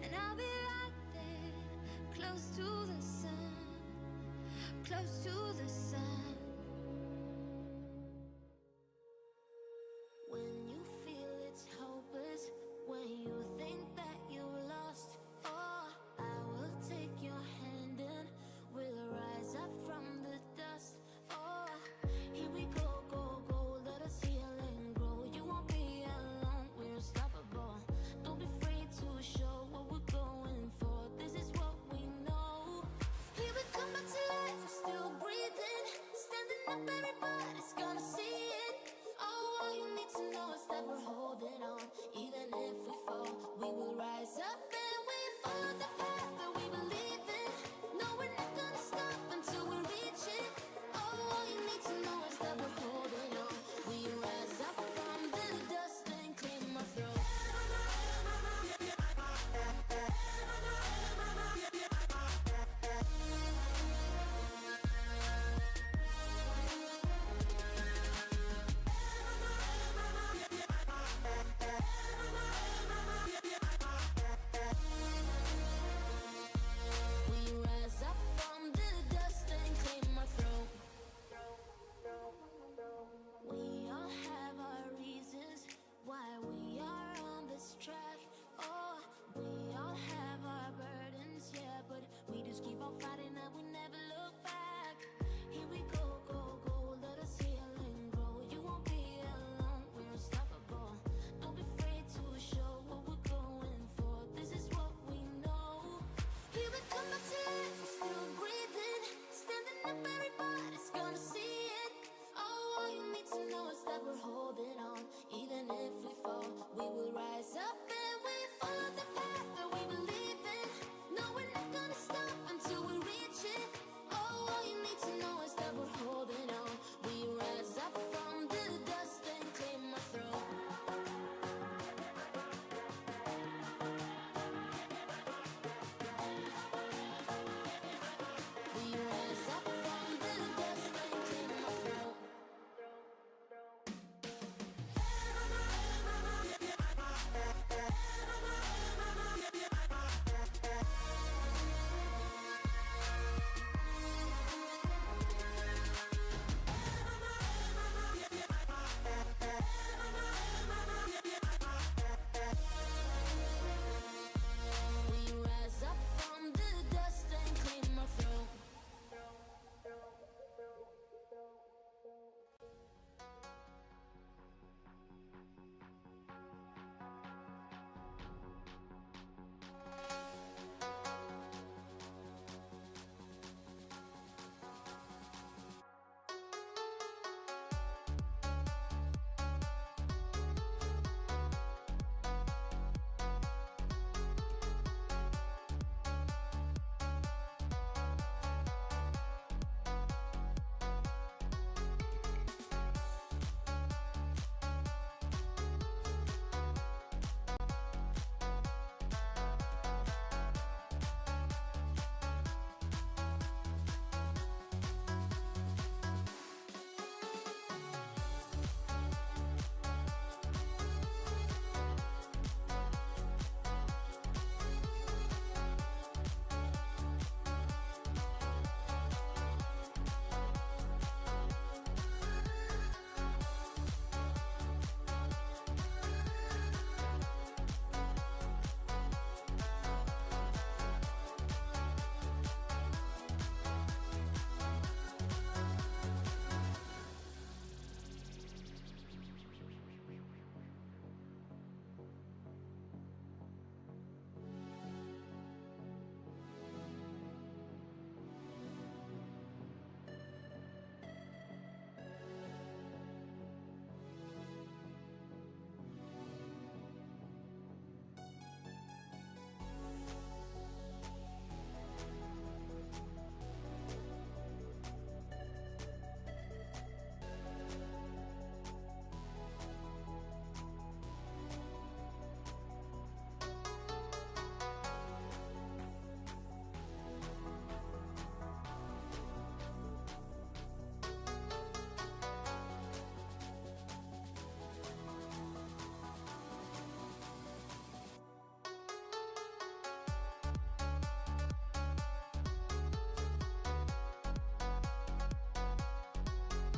[SPEAKER 12] and I'll be right there, close to the sun, close to the sun. When you feel it's hopeless, when you think that you're lost, oh, I will take your hand and we'll rise up from the dust. Oh, here we go, go, go, let us heal and grow. You won't be alone, we're unstoppable. Don't be afraid to show what we're going for. This is what we know. Here we come back to life, we're still breathing.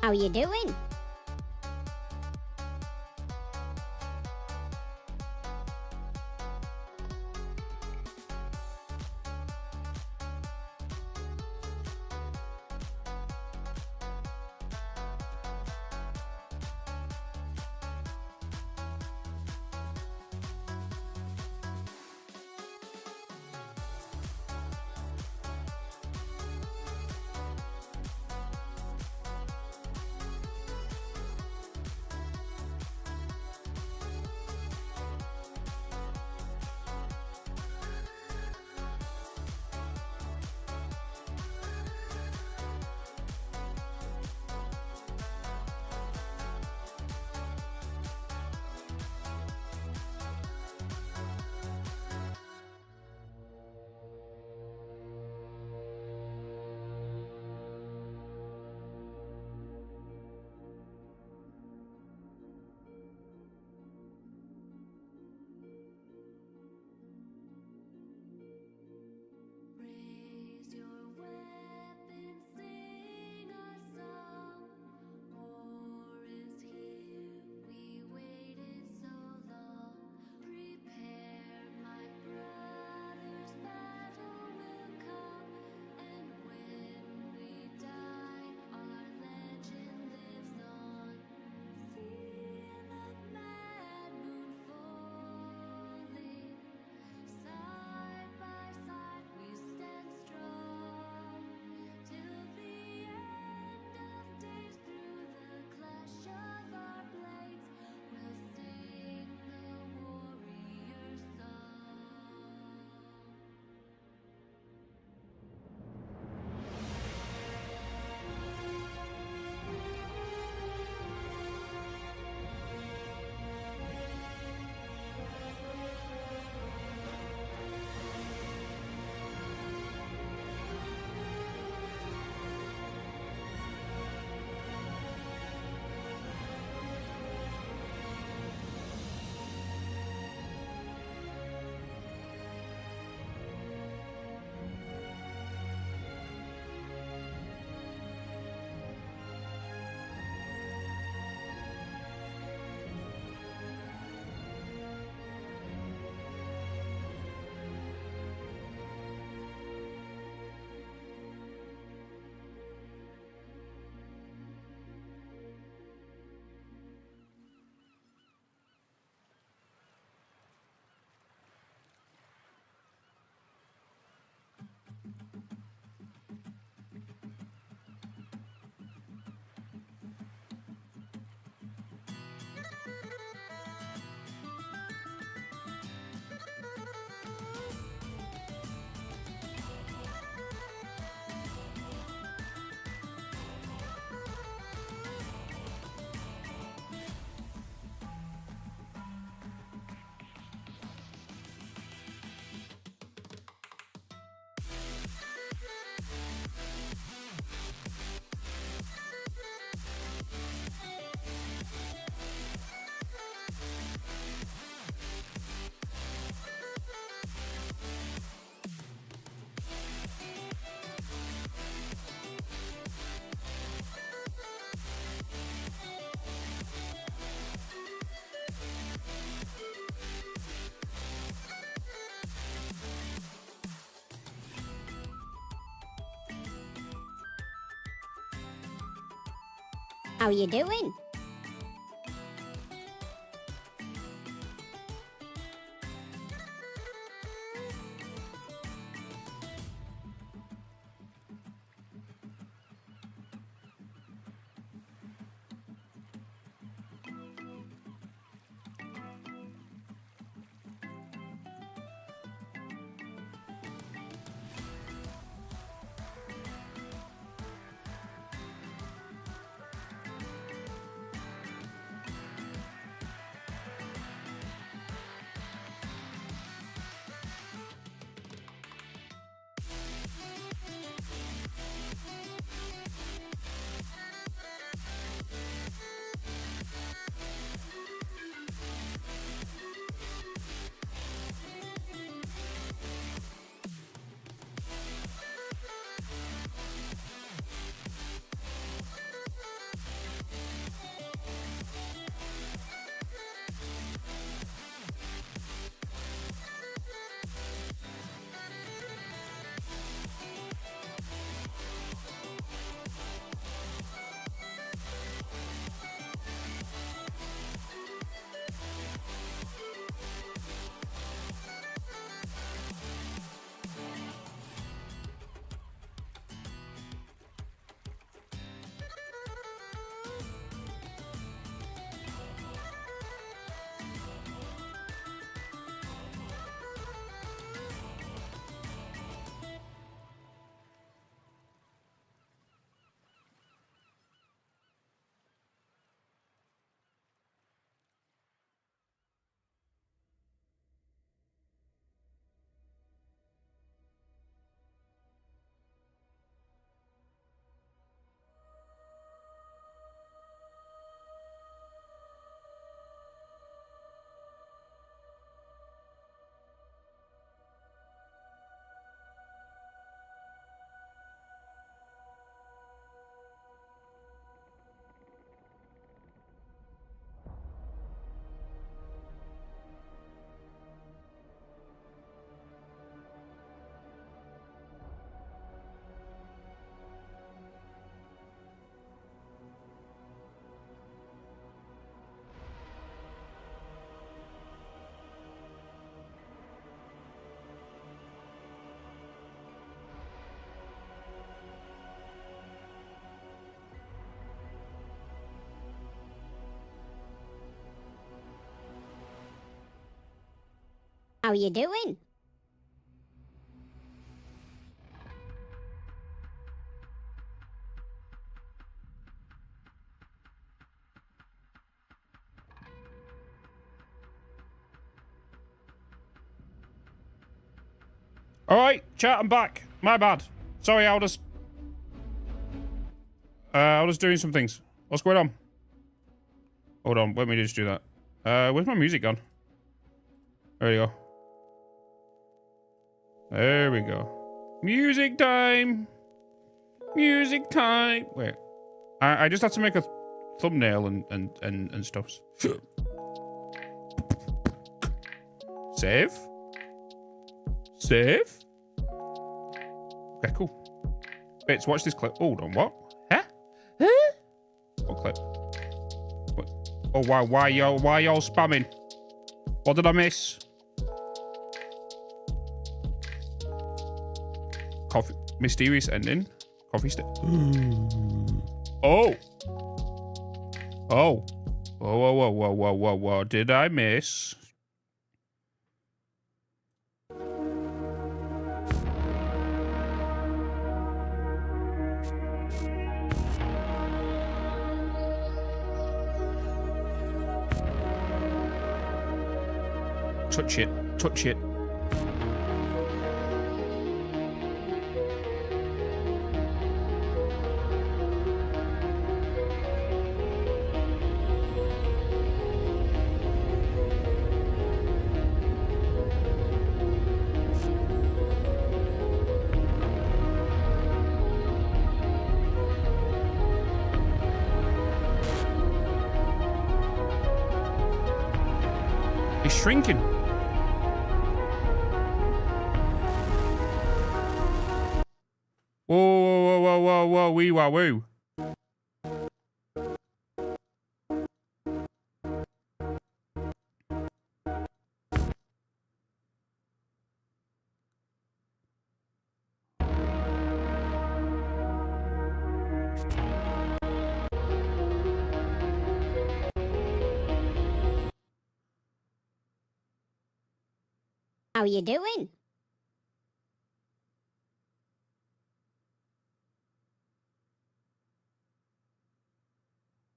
[SPEAKER 5] How you doing? How you doing? How you doing?
[SPEAKER 4] All right, chat, I'm back. My bad. Sorry, I was doing some things. What's going on? Hold on, let me just do that. Where's my music gone? There you go. There we go. Music time. Music time. Wait. I just had to make a thumbnail and stuff. Save. Save. Okay, cool. Bitz, watch this clip. Hold on, what? Huh? Huh? What clip? What? Oh wow, why y'all spamming? What did I miss? Coffee mysterious ending. Coffee stick. Oh. Oh. Whoa. What did I miss? Touch it. Touch it. It's shrinking. Whoa, wee wah woo.
[SPEAKER 5] How you doing?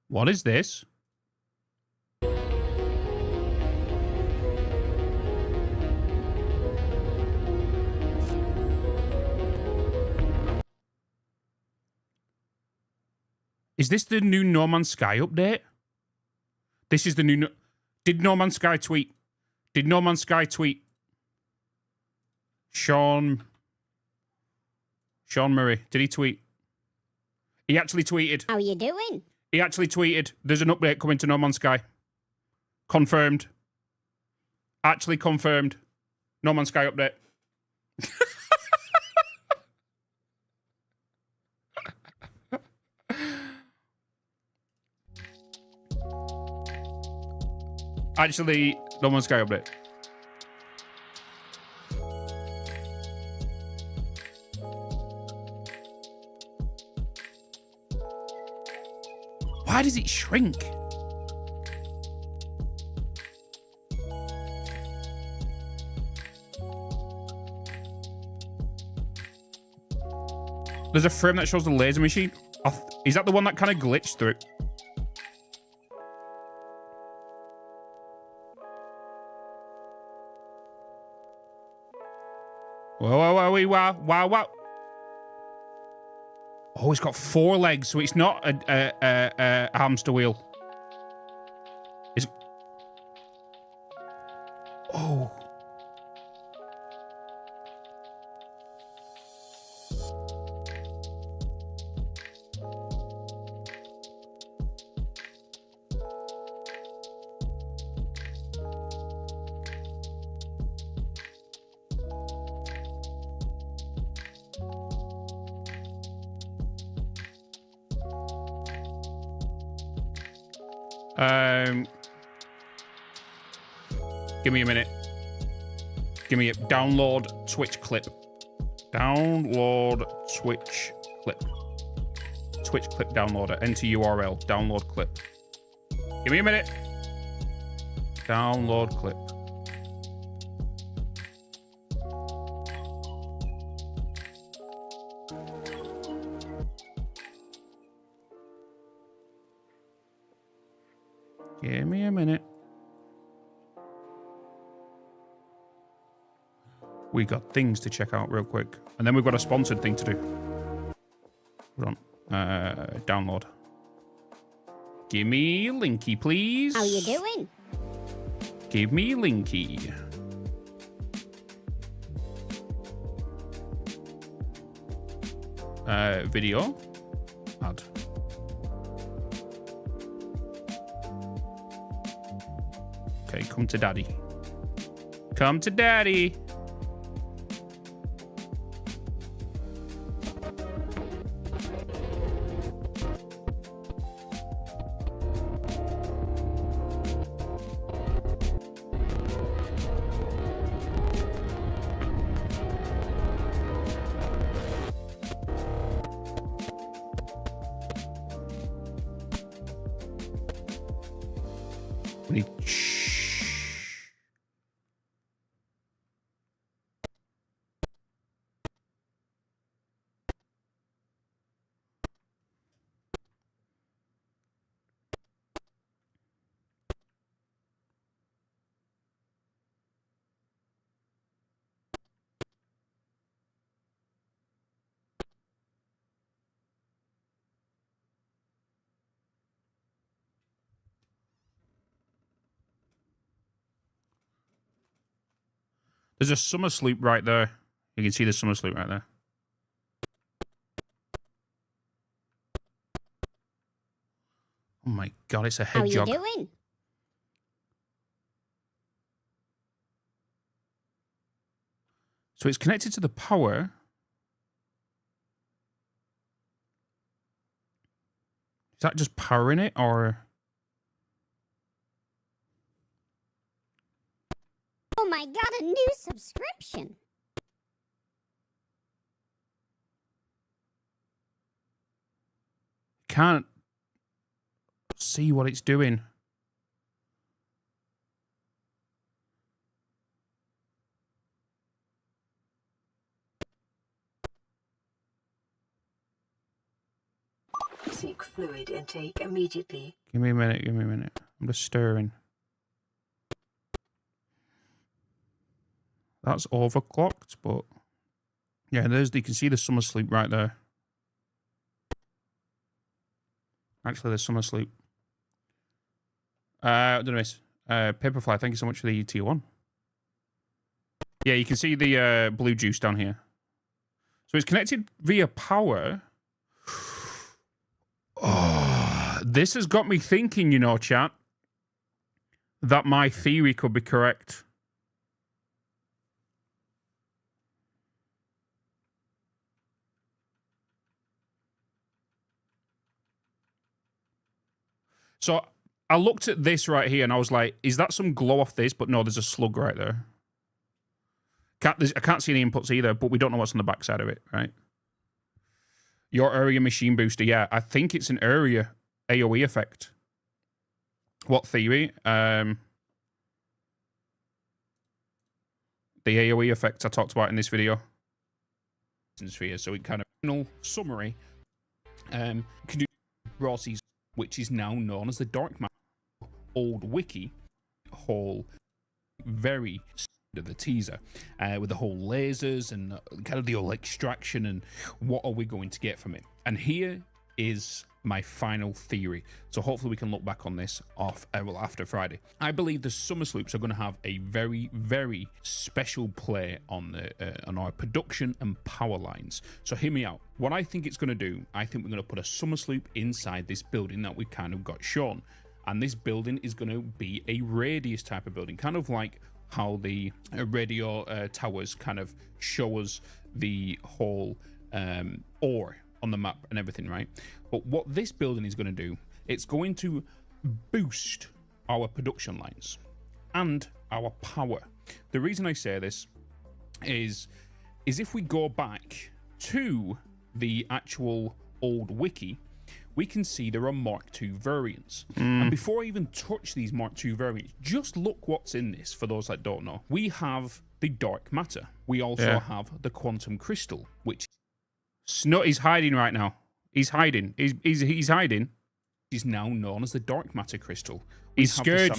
[SPEAKER 4] What is this? Is this the new No Man's Sky update? This is the new... Did No Man's Sky tweet? Did No Man's Sky tweet? Sean Murray. Did he tweet? He actually tweeted.
[SPEAKER 5] How you doing?
[SPEAKER 4] He actually tweeted, there's an update coming to No Man's Sky. Confirmed. Actually confirmed. No Man's Sky update. Actually, No Man's Sky update. Why does it shrink? There's a frame that shows the laser machine. Is that the one that kind of glitched through? Wow. Oh, it's got 4 legs, so it's not a hamster wheel. It's... Oh. Give me a minute. Give me a download Twitch clip. Download Twitch clip. Twitch clip downloader. Enter URL. Download clip. Give me a minute. Download clip. Give me a minute. We got things to check out real quick. And then we've got a sponsored thing to do. Hold on. Download. Give me Linky, please.
[SPEAKER 5] How you doing?
[SPEAKER 4] Give me Linky. Video. Add. Okay, come to daddy. Come to daddy. We need There's a summer sleep right there. You can see the summer sleep right there. Oh my god, it's a hedgehog.
[SPEAKER 5] How you doing?
[SPEAKER 4] So it's connected to the power. Is that just powering it, or?
[SPEAKER 5] Oh my god, a new subscription.
[SPEAKER 4] Can't see what it's doing.
[SPEAKER 15] Seek fluid intake immediately.
[SPEAKER 4] Give me a minute, give me a minute. I'm just stirring. That's overclocked, but yeah, you can see the summer sleep right there. Actually, there's summer sleep. I don't know, miss. Paperfly, thank you so much for the tier 1. Yeah, you can see the blue juice down here. So it's connected via power. Oh, this has got me thinking, you know, chat, that my theory could be correct. So I looked at this right here and I was like, is that some glow off this? But no, there's a slug right there. I can't see any inputs either, but we don't know what's on the backside of it, right? Your area machine booster. Yeah, I think it's an area AoE effect. What theory? The AoE effect I talked about in this video. So it kind of summary. Can do raw season, which is now known as the Dark Matter. Old wiki whole very of the teaser with the whole lasers and kind of the whole extraction and what are we going to get from it. And here is my final theory. So hopefully we can look back on this after Friday. I believe the summer sloops are going to have a very, very special play on our production and power lines. So hear me out. What I think it's going to do, I think we're going to put a summer sloop inside this building that we kind of got shown. And this building is going to be a radius type of building, kind of like how the radio towers kind of show us the whole ore on the map and everything, right? But what this building is going to do, it's going to boost our production lines and our power. The reason I say this is if we go back to the actual old wiki, we can see there are Mark II variants. And before I even touch these Mark II variants, just look what's in this for those that don't know. We have the dark matter. We also have the quantum crystal, which Snut is hiding right now. He's hiding. He's hiding. Is now known as the dark matter crystal. He's scared.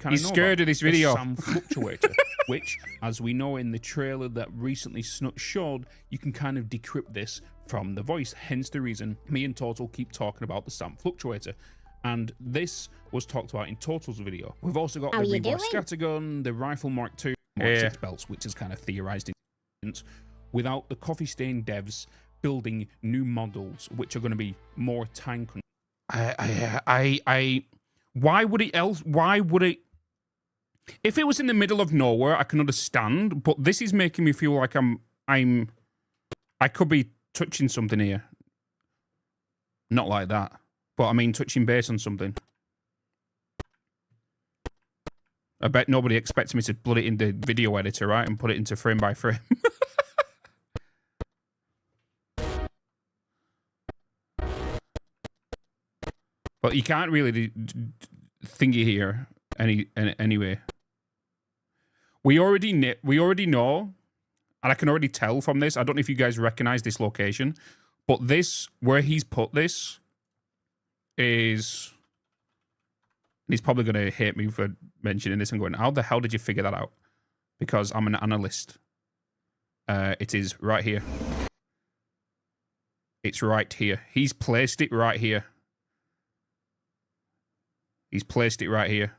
[SPEAKER 16] He's
[SPEAKER 4] scared of this video.
[SPEAKER 16] The SAM fluctuator, which, as we know in the trailer that recently showed, you can kind of decrypt this from the voice. Hence the reason me and Total keep talking about the SAM fluctuator. And this was talked about in Total's video. We've also got the Reborn Scattergun, the Rifle Mark II, Mark 6 belts, which is kind of theorized in without the coffee stain devs building new models, which are going to be more time consuming. Why would it else? Why would it? If it was in the middle of nowhere, I can understand. But this is making me feel like I could be touching something here. Not like that, but I mean touching base on something. I bet nobody expects me to put it in the video editor, right, and put it into frame by frame. But you can't really thingy here anyway. We already know, and I can already tell from this. I don't know if you guys recognize this location, but this, where he's put this, is... He's probably going to hate me for mentioning this and going, how the hell did you figure that out? Because I'm an analyst. It is right here. It's right here. He's placed it right here. He's placed it right here.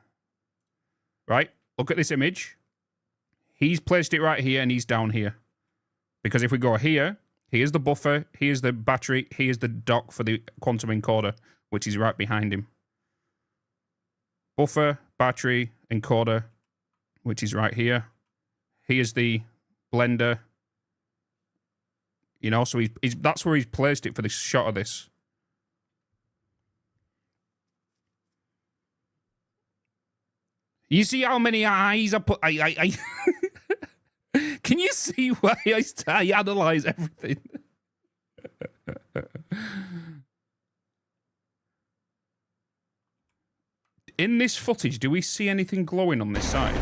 [SPEAKER 16] Right? Look at this image. He's placed it right here and he's down here. Because if we go here, here's the buffer, here's the battery, here's the dock for the quantum encoder, which is right behind him. Buffer, battery, encoder, which is right here. Here's the blender. You know, so that's where he's placed it for this shot of this. You see how many eyes I put? I Can you see why I analyze everything? In this footage, do we see anything glowing on this side?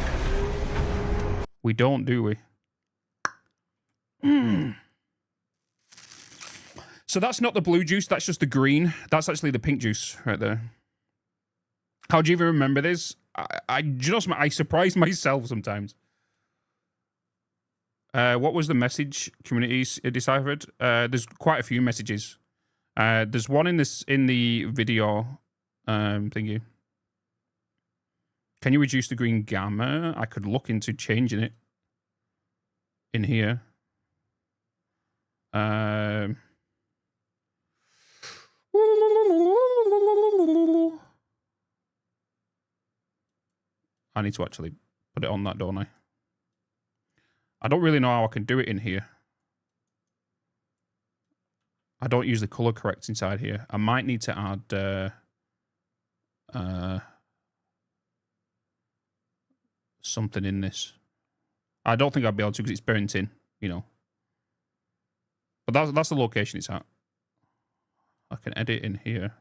[SPEAKER 16] We don't, do we? So that's not the blue juice, that's just the green. That's actually the pink juice right there. How do you even remember this? I surprise myself sometimes. What was the message communities deciphered? There's quite a few messages. There's one in the video thingy. Can you reduce the green gamma? I could look into changing it in here. I need to actually put it on that, don't I? I don't really know how I can do it in here. I don't use the color correct inside here. I might need to add something in this. I don't think I'll be able to because it's burnt in, you know. But that's the location it's at. I can edit in here.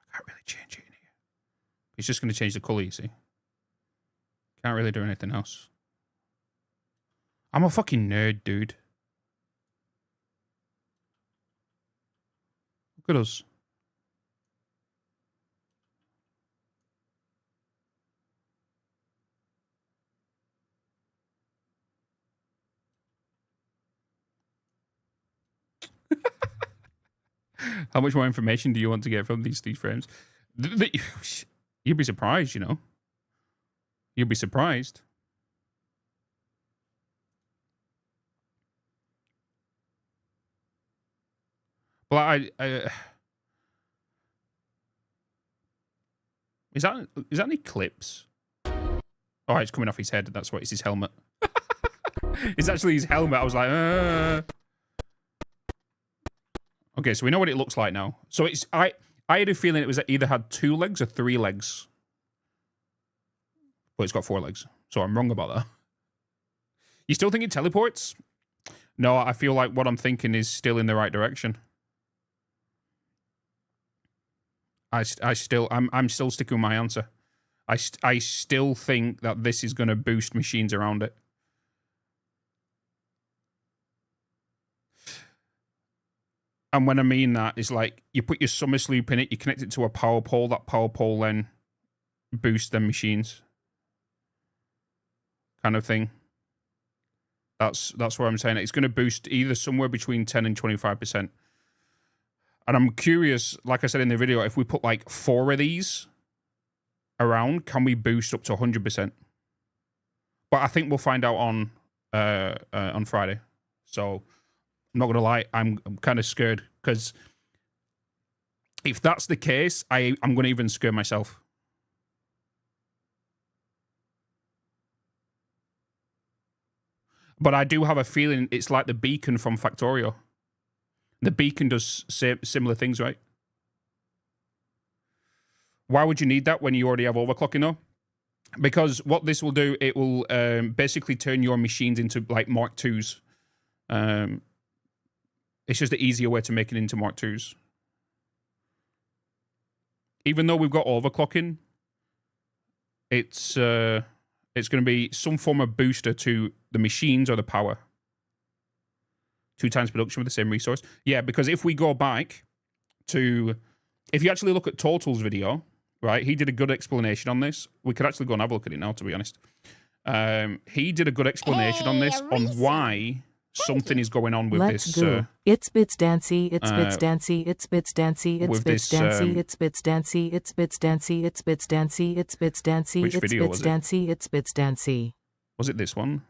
[SPEAKER 16] I can't really change it in here. It's just going to change the color, you see. Can't really do anything else. I'm a fucking nerd, dude. Look at us. How much more information do you want to get from these frames? You'd be surprised, you know. You'd be surprised. Well, is that an eclipse? Oh, it's coming off his head. That's what it's his helmet. It's actually his helmet. I was like, Okay, so we know what it looks like now. So it's I had a feeling it was either had 2 legs or 3 legs. But it's got 4 legs. So I'm wrong about that. You still think it teleports? No, I feel like what I'm thinking is still in the right direction. I'm still sticking with my answer. I still think that this is going to boost machines around it. And when I mean that, it's like you put your summer sleep in it, you connect it to a power pole, that power pole then boosts them machines. Kind of thing. That's what I'm saying. It's going to boost either somewhere between 10 and 25%. And I'm curious, like I said in the video, if we put like 4 of these around, can we boost up to 100%? But I think we'll find out on Friday. So I'm not gonna lie, I'm kind of scared because if that's the case, I'm gonna even scare myself. But I do have a feeling it's like the beacon from Factorio. The beacon does similar things, right? Why would you need that when you already have overclocking though? Because what this will do, it will basically turn your machines into like Mark IIs. It's just the easier way to make it into Mark IIs. Even though we've got overclocking, it's going to be some form of booster to the machines or the power. 2 times production with the same resource. Yeah, because if we go back to... If you actually look at Total's video, right, he did a good explanation on this. We could actually go and have a look at it now, to be honest. He did a good explanation on this, on why something is going on with
[SPEAKER 6] Let's
[SPEAKER 16] this...
[SPEAKER 6] go. It's Bitz Dancy, it's Bitz Dancy, it's Bitz Dancy, it's Bitz Dancy, it's Bitz Dancy, it's Bitz Dancy, it's Bitz Dancy, it's Bitz Dancy,
[SPEAKER 16] Which
[SPEAKER 6] it's
[SPEAKER 16] video
[SPEAKER 6] Bitz
[SPEAKER 16] was it?
[SPEAKER 6] Dancy, it's Bitz Dancy.
[SPEAKER 16] Was it this one?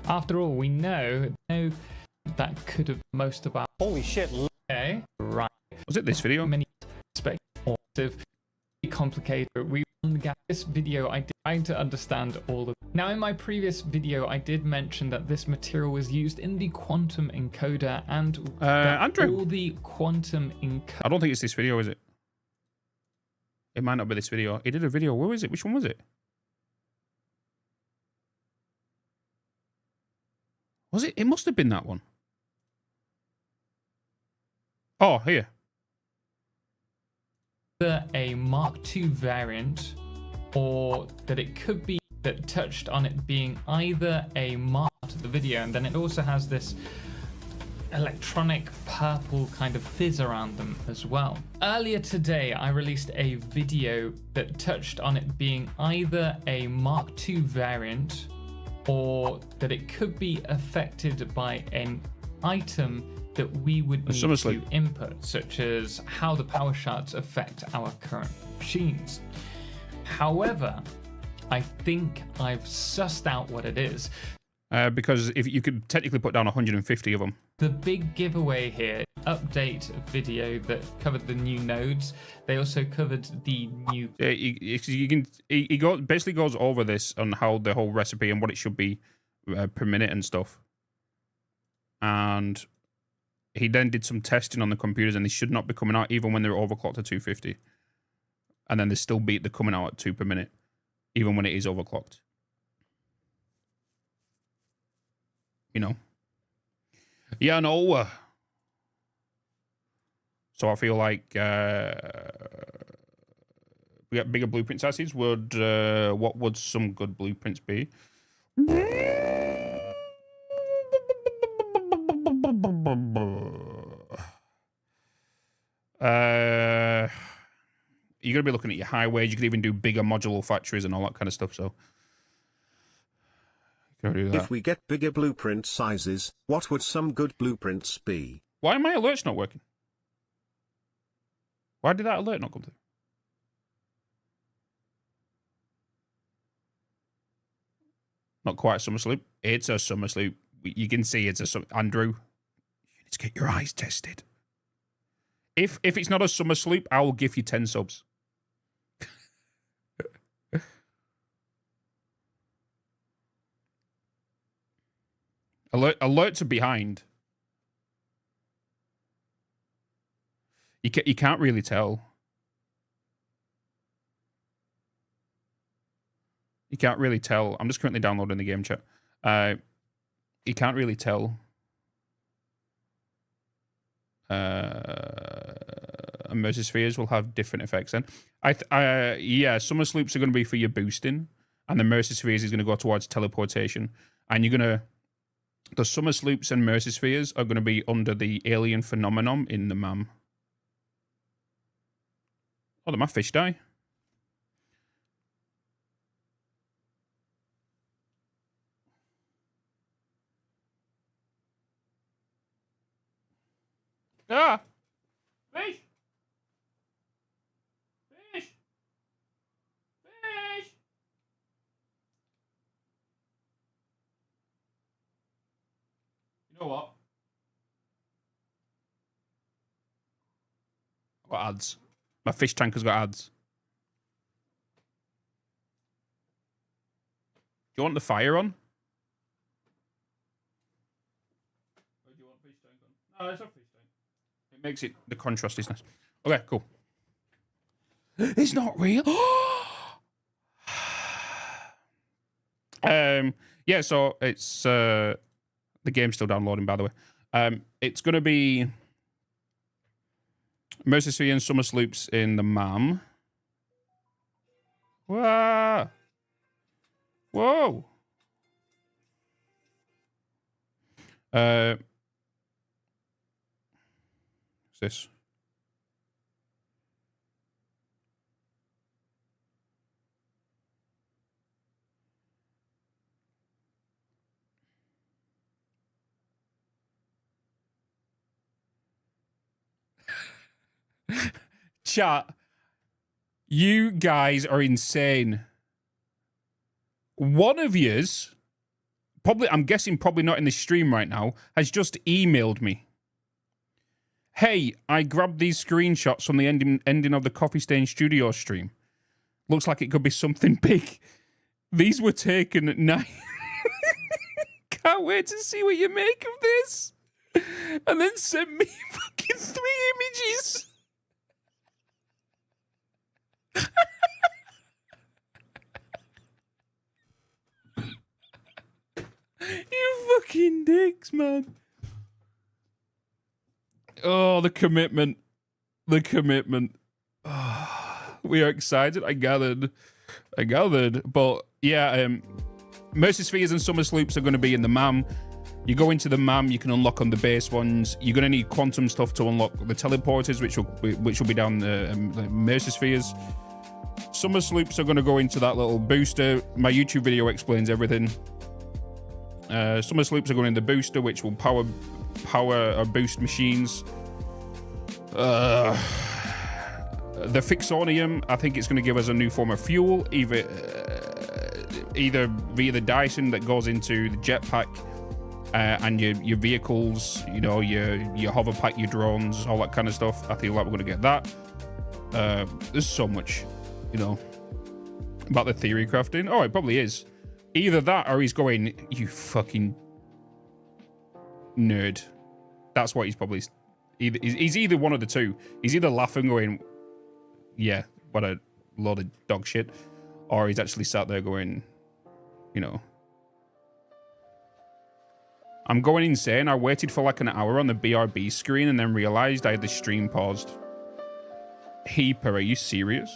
[SPEAKER 9] After all, we know that could have most of our...
[SPEAKER 11] Holy shit.
[SPEAKER 9] Okay, right.
[SPEAKER 16] Was it this video?
[SPEAKER 9] Many speculative, complicated. We this video, I did trying to understand all of. Now, in my previous video, I did mention that this material was used in the quantum encoder and
[SPEAKER 16] Andrew.
[SPEAKER 9] all the quantum encoder.
[SPEAKER 16] I don't think it's this video, is it? It might not be this video. He did a video. Where was it? Which one was it? Was it? It must have been that one. Oh, here.
[SPEAKER 9] A Mark II variant, or that it could be that touched on it being either a Mark to the video, and then it also has this electronic purple kind of fizz around them as well. Earlier today, I released a video that touched on it being either a Mark II variant, or that it could be affected by an item that we would need to input, such as how the power shards affect our current machines. However, I think I've sussed out what it is.
[SPEAKER 16] Because if you could technically put down 150 of them.
[SPEAKER 9] The big giveaway here, update video that covered the new nodes. They also covered the new...
[SPEAKER 16] He basically goes over this on how the whole recipe and what it should be per minute and stuff. And he then did some testing on the computers, and they should not be coming out even when they're overclocked to 250. And then they still beat the coming out at 2 per minute, even when it is overclocked. You know? Yeah, no. So I feel like we got bigger blueprint sizes. What would some good blueprints be? You're going to be looking at your highways. You could even do bigger modular factories and all that kind of stuff. So, do that.
[SPEAKER 7] If we get bigger blueprint sizes, what would some good blueprints be?
[SPEAKER 16] Why are my alerts not working? Why did that alert not come through? Not quite a summer sleep. It's a summer sleep. You can see it's a summer. Andrew, you need to get your eyes tested. If it's not a summer sleep, I will give you 10 subs. Alerts are behind. You can't really tell. You can't really tell. I'm just currently downloading the game chat. You can't really tell. Immersive spheres will have different effects then. Yeah, summer sloops are going to be for your boosting, and the immersive spheres is going to go towards teleportation, and you're going to The summer sloops and mercy spheres are going to be under the alien phenomenon in the MAM. Oh, did my fish die? Ah! Fish! Fish! Fish! You know what? I've got ads. My fish tank has got ads. Do you want the fire on? Or do you want fish tank on? No, it's not fish tank. It makes it, the contrast is nice. Okay, cool. It's not real. Yeah, so it's the game's still downloading, by the way. It's gonna be Mercy Sphere and Summer Sloops in the MAM. Whoa! Whoa! What's this? Chat, you guys are insane. One of yous, probably, I'm guessing probably not in the stream right now, has just emailed me. Hey, I grabbed these screenshots from the ending of the Coffee Stain Studio stream. Looks like it could be something big. These were taken at night. Can't wait to see what you make of this. And then send me fucking 3 images. You fucking dicks, man. Oh, the commitment. The commitment. Oh, we are excited. I gathered. But yeah, Mercy Spheres and Summer Sloops are going to be in the MAM. You go into the MAM, you can unlock on the base ones. You're going to need quantum stuff to unlock the teleporters, which will be down the Mercy Spheres. Summer Sloops are going to go into that little booster. My YouTube video explains everything. Summer Sloops are going in the booster, which will power or boost machines. The Fixonium, I think it's going to give us a new form of fuel, either via the Dyson that goes into the jetpack and your vehicles, you know, your hover pack, your drones, all that kind of stuff. I feel like we're going to get that. There's so much, you know, about the theory crafting. Oh, it probably is. Either that or he's going, you fucking nerd. That's what he's probably... He's either one of the two. He's either laughing going, yeah, what a load of dog shit. Or he's actually sat there going, you know... I'm going insane. I waited for like an hour on the BRB screen and then realized I had the stream paused. Heaper, are you serious?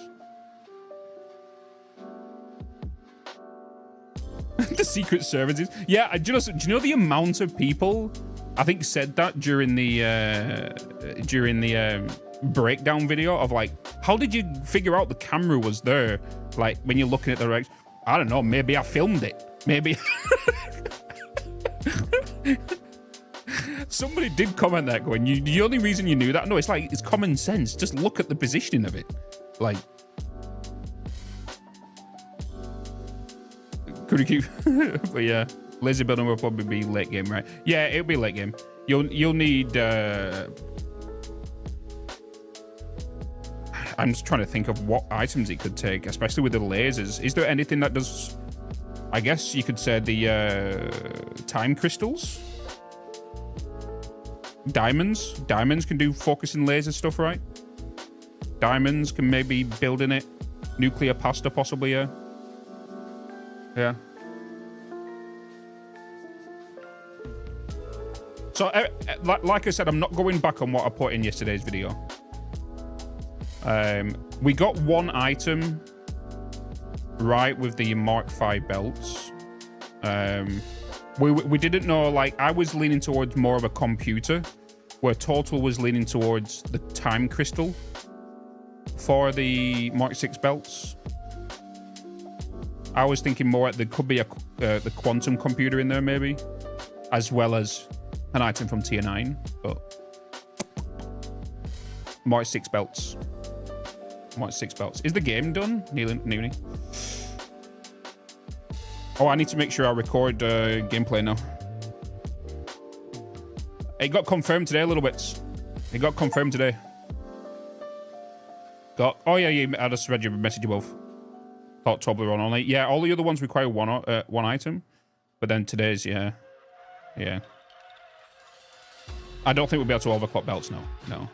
[SPEAKER 16] The Secret Services. Yeah, do you know the amount of people I think said that during the breakdown video of like, how did you figure out the camera was there? Like when you're looking at the right, I don't know, maybe I filmed it. Maybe somebody did comment that going, the only reason you knew that? No, it's like, it's common sense. Just look at the positioning of it. Like, could you keep... But yeah, laser building will probably be late game, right? Yeah, it'll be late game. You'll need... I'm just trying to think of what items it could take, especially with the lasers. Is there anything that does... I guess you could say the time crystals? Diamonds? Diamonds can do focusing laser stuff, right? Diamonds can maybe build in it. Nuclear pasta, possibly, yeah. Yeah. So, like I said, I'm not going back on what I put in yesterday's video. We got one item right with the Mark V belts. We didn't know, like, I was leaning towards more of a computer, where Total was leaning towards the time crystal for the Mark 6 belts. I was thinking more there could be the quantum computer in there maybe, as well as an item from tier 9, but Mark 6 belts. Mark 6 belts. Is the game done? Neely? Oh, I need to make sure I record gameplay now. It got confirmed today, little bits. It got confirmed today. Oh yeah, I just read your message above. Thought Toblerone only. Yeah, all the other ones require one item, but then today's, yeah. I don't think we'll be able to overclock belts now. No.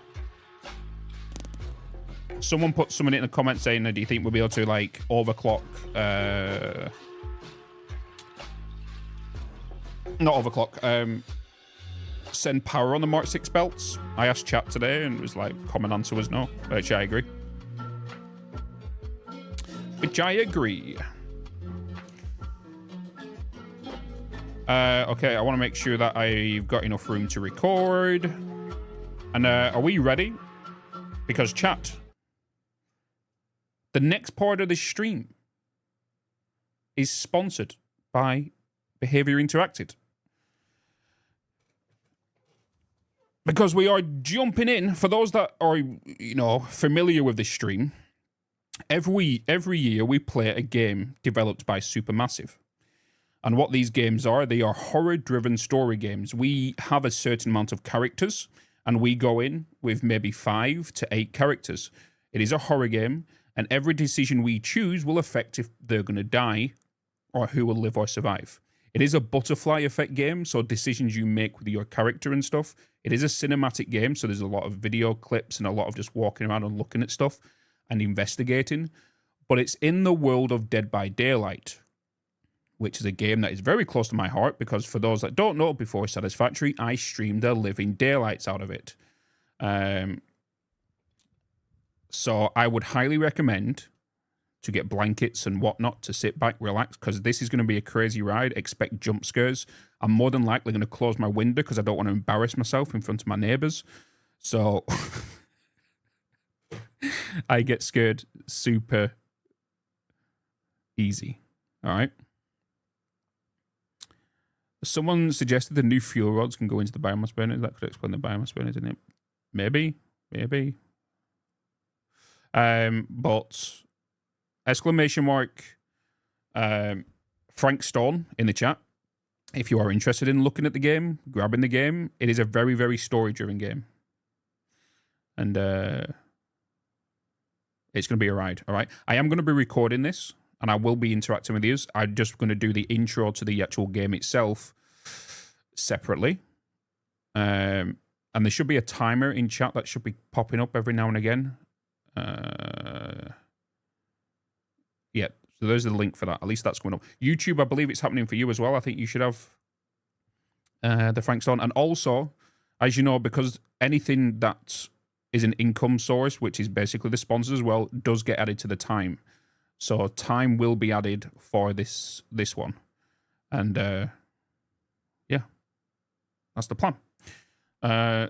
[SPEAKER 16] Someone put something in the comments saying, do you think we'll be able to like overclock? Not overclock. Send power on the Mark 6 belts. I asked chat today and it was like, common answer was no, which I agree. Okay, I want to make sure that I've got enough room to record. And are we ready? Because chat, the next part of this stream is sponsored by Behavior Interacted. Because we are jumping in, for those that are, familiar with this stream, every year we play a game developed by Supermassive. And what these games are, they are horror-driven story games. We have a certain amount of characters, and we go in with maybe 5 to 8 characters. It is a horror game, and every decision we choose will affect if they're going to die or who will live or survive. It is a butterfly effect game, so decisions you make with your character and stuff. It is a cinematic game, so there's a lot of video clips and a lot of just walking around and looking at stuff and investigating. But it's in the world of Dead by Daylight, which is a game that is very close to my heart, because for those that don't know, before Satisfactory, I streamed a living daylights out of it. So I would highly recommend to get blankets and whatnot to sit back, relax, because this is going to be a crazy ride. Expect jump scares. I'm more than likely going to close my window because I don't want to embarrass myself in front of my neighbors. So I get scared super easy. All right. Someone suggested the new fuel rods can go into the biomass burners. That could explain the biomass burners, didn't it? Maybe. But exclamation mark Frank Stone in the chat. If you are interested in looking at the game, grabbing the game, it is a very, very story-driven game. And it's going to be a ride, all right? I am going to be recording this, and I will be interacting with you. I'm just going to do the intro to the actual game itself separately. And there should be a timer in chat that should be popping up every now and again. Yeah, so there's the link for that. At least that's going up. YouTube, I believe it's happening for you as well. I think you should have the Frank Stone. And also, as you know, because anything that is an income source, which is basically the sponsors as well, does get added to the time. So time will be added for this one. And yeah, that's the plan.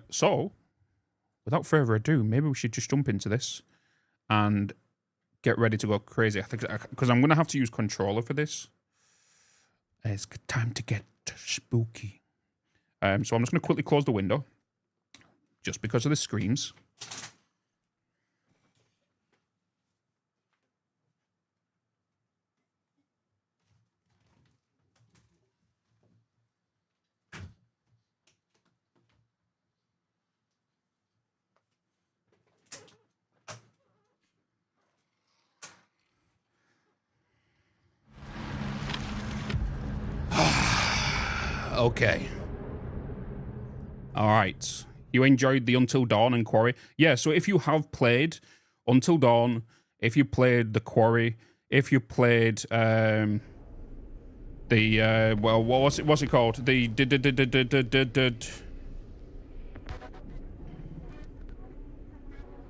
[SPEAKER 16] So without further ado, maybe we should just jump into this and get ready to go crazy. I think because I'm going to have to use controller for this. It's time to get spooky. So I'm just going to quickly close the window just because of the screams. Okay. All right. You enjoyed the Until Dawn and Quarry? Yeah, so if you have played Until Dawn, if you played the Quarry, if you played well, what's it called? The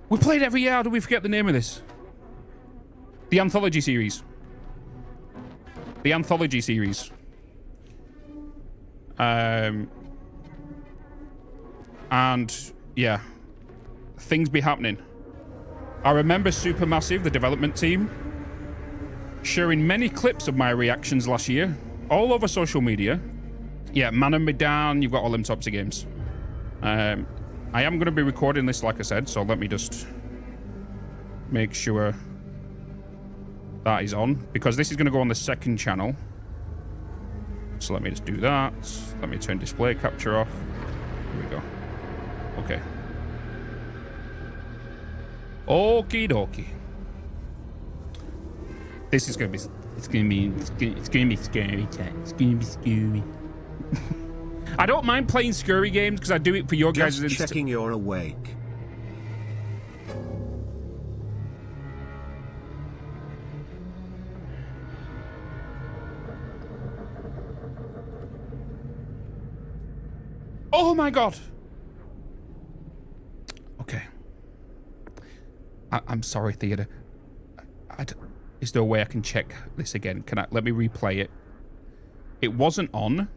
[SPEAKER 16] we played every year. How do we forget the name of this? The Anthology series. The Anthology series. And yeah, things be happening. I remember Supermassive, the development team, sharing many clips of my reactions last year, all over social media. Yeah, Man and Me Down, you've got all them types of games. I am going to be recording this, like I said, so let me just make sure that is on, because this is going to go on the second channel. So let me just do that. Let me turn display capture off. Here we go. Okay. Okie dokie. This is gonna be. It's gonna be scary. Chat. It's gonna be scary. I don't mind playing scary games because I do it for your guys'.
[SPEAKER 7] Just checking you're awake.
[SPEAKER 16] Oh my god. Okay. I'm sorry, Theodore. Is there a way I can check this again? Let me replay it. It wasn't on.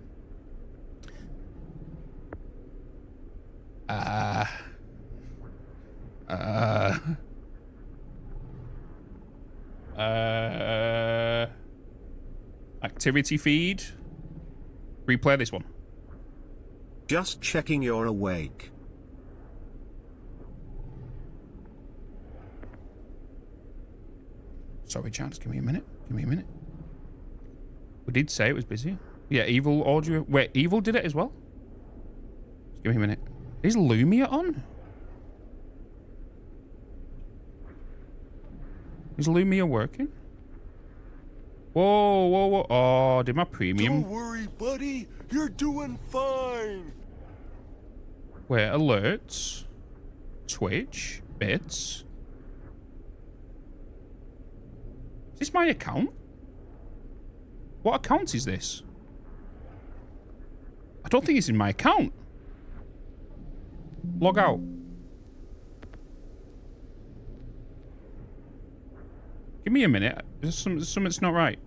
[SPEAKER 16] Activity feed. Replay this one.
[SPEAKER 7] Just checking you're awake.
[SPEAKER 16] Sorry, Chance. Give me a minute. Give me a minute. We did say it was busy. Yeah, Evil audio. Wait, Evil did it as well? Just give me a minute. Is Lumia on? Is Lumia working? Whoa, whoa, whoa. Oh, did my premium...
[SPEAKER 17] Don't worry, buddy. You're doing fine.
[SPEAKER 16] Wait, alerts. Twitch. Bitz. Is this my account? What account is this? I don't think it's in my account. Log out. Give me a minute. Something's not right.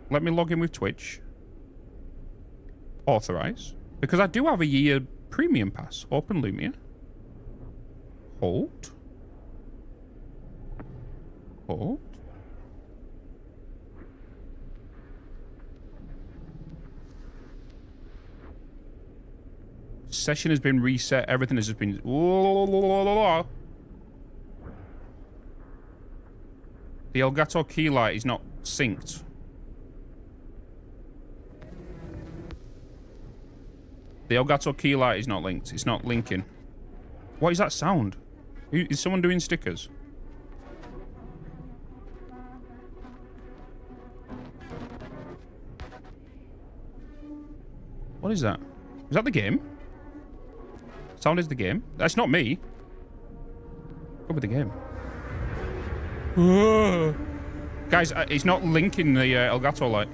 [SPEAKER 16] Let me log in with Twitch. Authorize. Because I do have a year premium pass. Open Lumia. Hold. Hold. Session has been reset. Everything has just been... The Elgato key light is not synced. The Elgato key light is not linked. It's not linking. What is that sound? Is someone doing stickers? What is that? Is that the game? Sound is the game. That's not me. Go with the game. Guys, it's not linking the Elgato light.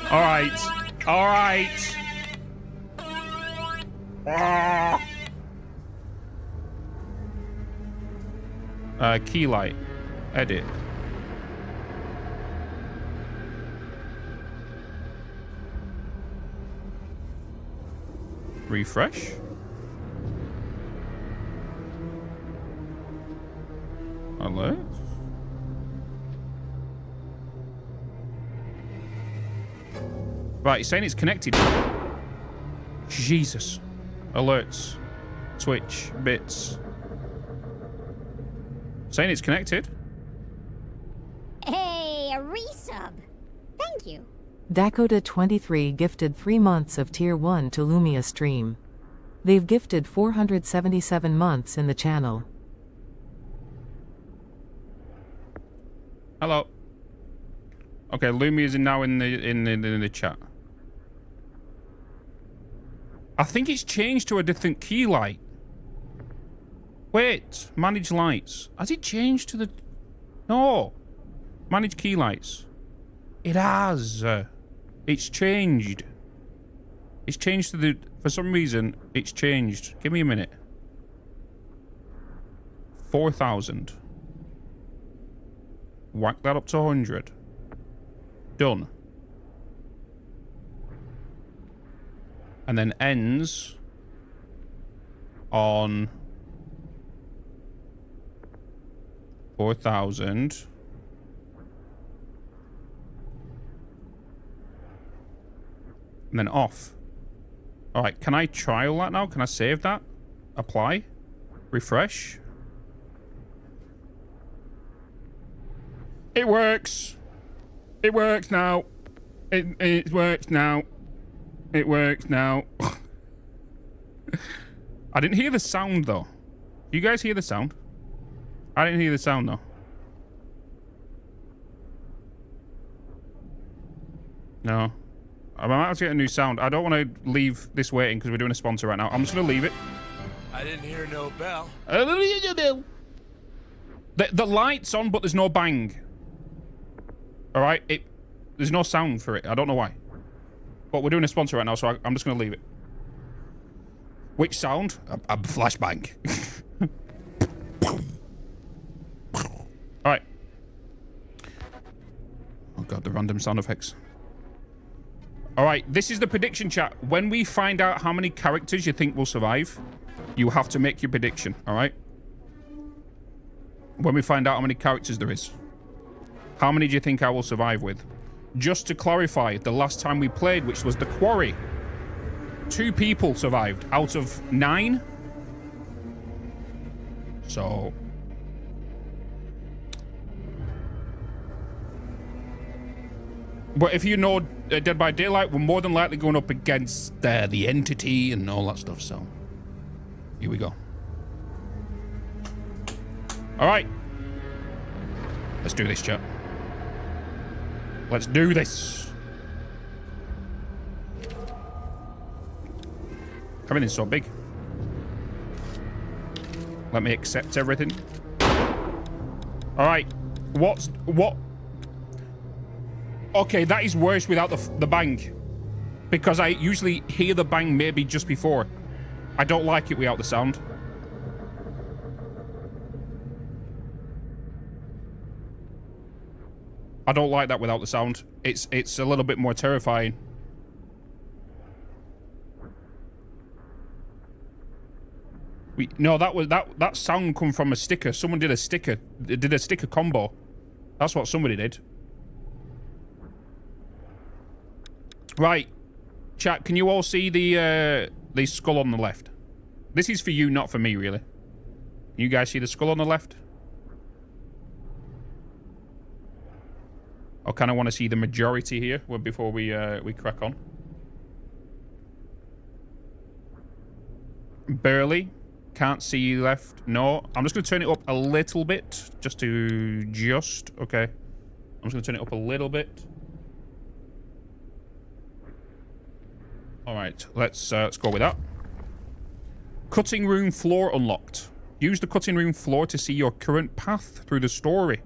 [SPEAKER 16] Alright. Alright. Key light. Edit. Refresh. Alert. Right, it's saying it's connected. Jesus. Alerts. Twitch. Bitz. Saying it's connected.
[SPEAKER 5] Hey, a resub. Thank you.
[SPEAKER 6] Dakota23 gifted 3 months of Tier 1 to Lumia stream. They've gifted 477 months in the channel.
[SPEAKER 16] Hello. Okay, Lumia is now in the chat. I think it's changed to a different key light. Wait, manage lights. Has it changed to the... No. Manage key lights. It has. It's changed. It's changed to the... For some reason, it's changed. Give me a minute. 4,000. Whack that up to 100. Done. And then ends on 4,000. And then off. All right, can I trial that now? Can I save that? Apply. Refresh. It works. It works now. It works now. It works now. I didn't hear the sound though. You guys hear the sound? I didn't hear the sound though. No. I might have to get a new sound. I don't want to leave this waiting because we're doing a sponsor right now. I'm just going to leave it.
[SPEAKER 17] I didn't hear no bell.
[SPEAKER 16] The light's on, but there's no bang. All right? There's no sound for it. I don't know why. But we're doing a sponsor right now, so I'm just going to leave it. Which sound? A flashbang. All right. Oh, God, the random sound effects. All right, this is the prediction chat. When we find out how many characters you think will survive, you have to make your prediction, all right? When we find out how many characters there is. How many do you think I will survive with? Just to clarify, the last time we played, which was the Quarry, 2 people survived out of 9. So... But if you know Dead by Daylight, we're more than likely going up against the Entity and all that stuff, so... Here we go. Alright. Let's do this, chat. Let's do this. Everything's so big. Let me accept everything. Alright. What... Okay, that is worse without the bang. Because I usually hear the bang maybe just before. I don't like it without the sound. I don't like that without the sound. It's a little bit more terrifying. No, that sound come from a sticker. Someone did a sticker. Did a sticker combo. That's what somebody did. Right, chat, can you all see the skull on the left? This is for you, not for me, really. You guys see the skull on the left? I kind of want to see the majority here before we crack on. Barely. Can't see left. No. I'm just going to turn it up a little bit. Okay. I'm just going to turn it up a little bit. Alright, let's go with that. Cutting room floor unlocked. Use the cutting room floor to see your current path through the story.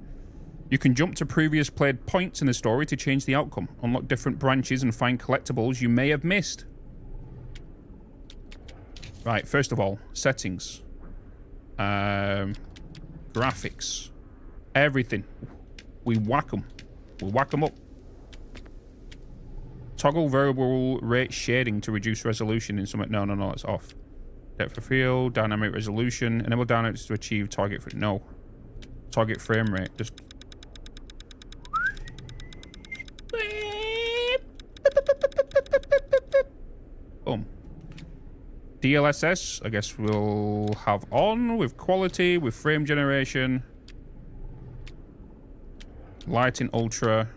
[SPEAKER 16] You can jump to previous played points in the story to change the outcome. Unlock different branches and find collectibles you may have missed. Right, first of all, settings. Graphics. Everything. We whack them. We whack them up. Toggle variable rate shading to reduce resolution in some... No, it's off. Depth of field, dynamic resolution. Enable dynamics to achieve target... No. Target frame rate. Just... Boom. DLSS, I guess we'll have on with quality, with frame generation. Lighting ultra.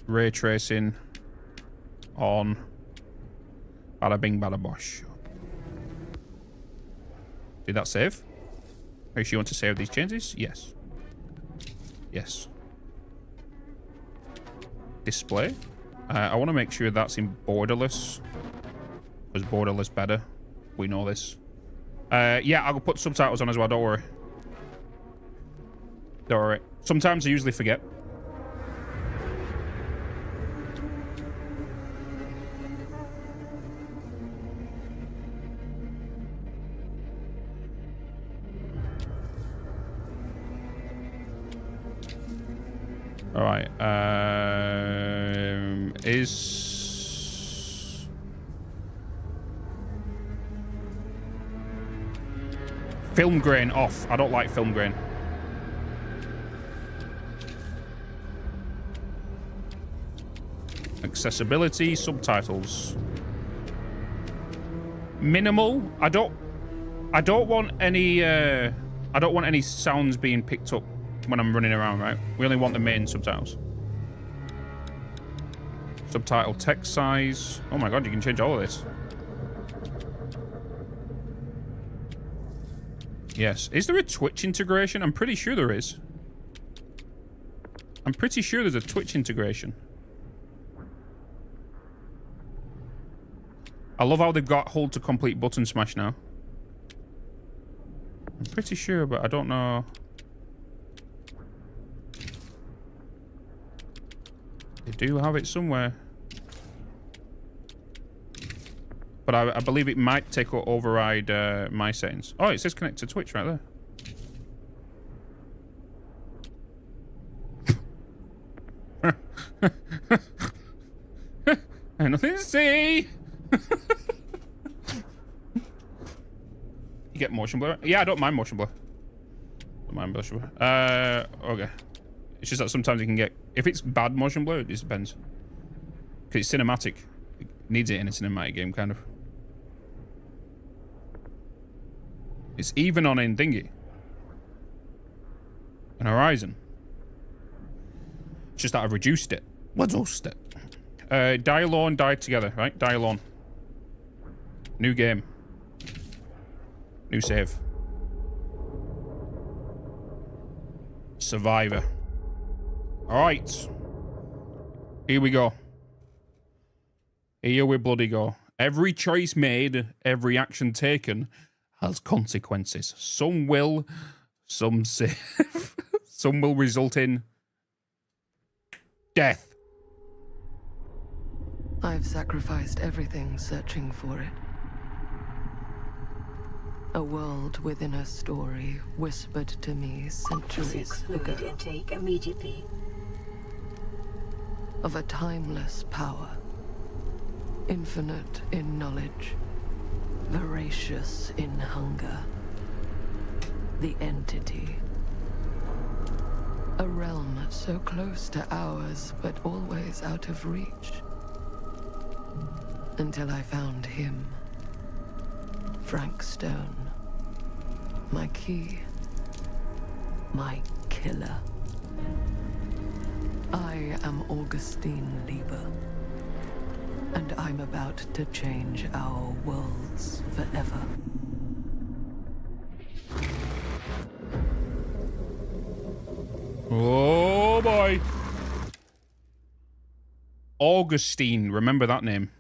[SPEAKER 16] Ray tracing on. Bada bing, bada bosh. Did that save? Make sure you want to save these changes? Yes. Yes. Display. I want to make sure that's in borderless. Was borderless better? We know this. Yeah, I'll put subtitles on as well, don't worry. Don't worry. Sometimes I usually forget. All right. Is film grain off? I don't like film grain. Accessibility, subtitles. Minimal. I don't want any sounds being picked up when I'm running around, right? We only want the main subtitles. Subtitle text size. Oh my god, you can change all of this. Yes. Is there a Twitch integration? I'm pretty sure there is. I'm pretty sure there's a Twitch integration. I love how they've got hold to complete button smash now. I'm pretty sure, but I don't know. They do have it somewhere. But I believe it might take or override my settings. Oh, it says connect to Twitch right there. Nothing to see. You get motion blur? Yeah, I don't mind motion blur. Don't mind motion blur. Okay. It's just that sometimes you can get... If it's bad motion blur, it just depends. Because it's cinematic. It needs it in a cinematic game, kind of. It's even on in thingy. An Horizon. It's just that I've reduced it. Reduced it. Die alone, die together, right? Die alone. New game. New save. Survivor. Alright. Here we go. Here we bloody go. Every choice made, every action taken has consequences. Some will, some save. Some will result in death.
[SPEAKER 18] I've sacrificed everything searching for it. A world within a story whispered to me centuries ago.
[SPEAKER 15] Intake immediately.
[SPEAKER 18] Of a timeless power. Infinite in knowledge. Voracious in hunger. The entity. A realm so close to ours, but always out of reach. Until I found him. Frank Stone. My key. My killer. I am Augustine Lieber. And I'm about to change our worlds forever.
[SPEAKER 16] Oh boy. Augustine, remember that name.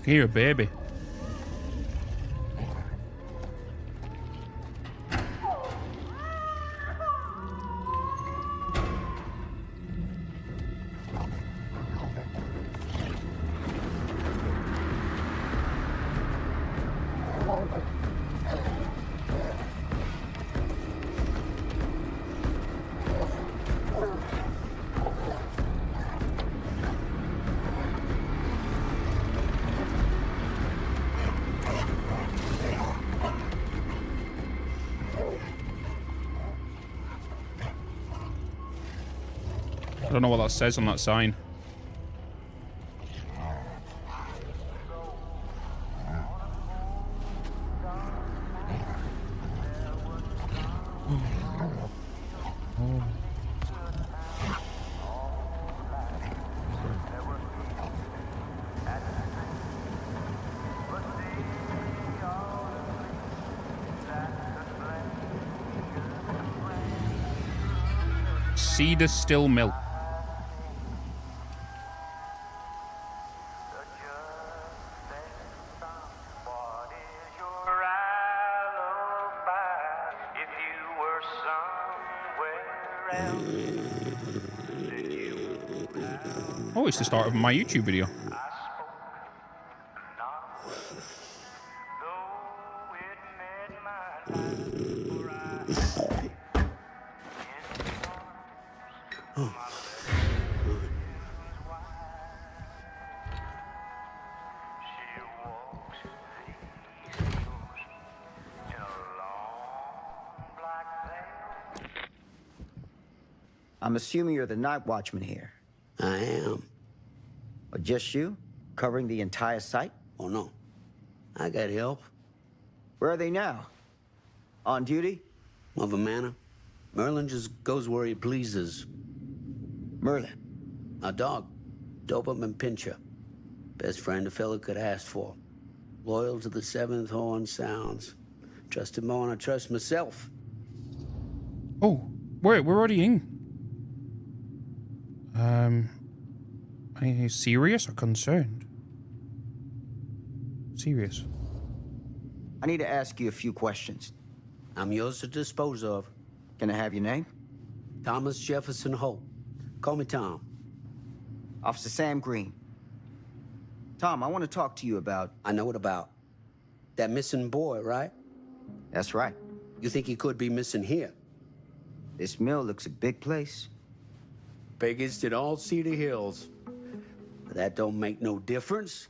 [SPEAKER 16] Here, baby. I don't know what that says on that sign. Cedar Still Mill. Oh, it's the start of my YouTube video.
[SPEAKER 19] I'm assuming you're the night watchman here.
[SPEAKER 20] I am.
[SPEAKER 19] Or just you? Covering the entire site?
[SPEAKER 20] Oh, no. I got help.
[SPEAKER 19] Where are they now? On duty?
[SPEAKER 20] Mother Manor. Merlin just goes where he pleases.
[SPEAKER 19] Merlin?
[SPEAKER 20] A dog. Doberman Pinscher. Best friend a fella could ask for. Loyal to the seventh horn sounds. Trust him more than I trust myself.
[SPEAKER 16] Oh, wait, we're already in. Are you serious or concerned? Serious.
[SPEAKER 19] I need to ask you a few questions.
[SPEAKER 20] I'm yours to dispose of.
[SPEAKER 19] Can I have your name?
[SPEAKER 20] Thomas Jefferson Holt. Call me Tom.
[SPEAKER 19] Officer Sam Green. Tom, I want to talk to you about...
[SPEAKER 20] I know what about. That missing boy, right?
[SPEAKER 19] That's right.
[SPEAKER 20] You think he could be missing here?
[SPEAKER 19] This mill looks a big place.
[SPEAKER 20] Biggest in all Cedar Hills. But that don't make no difference.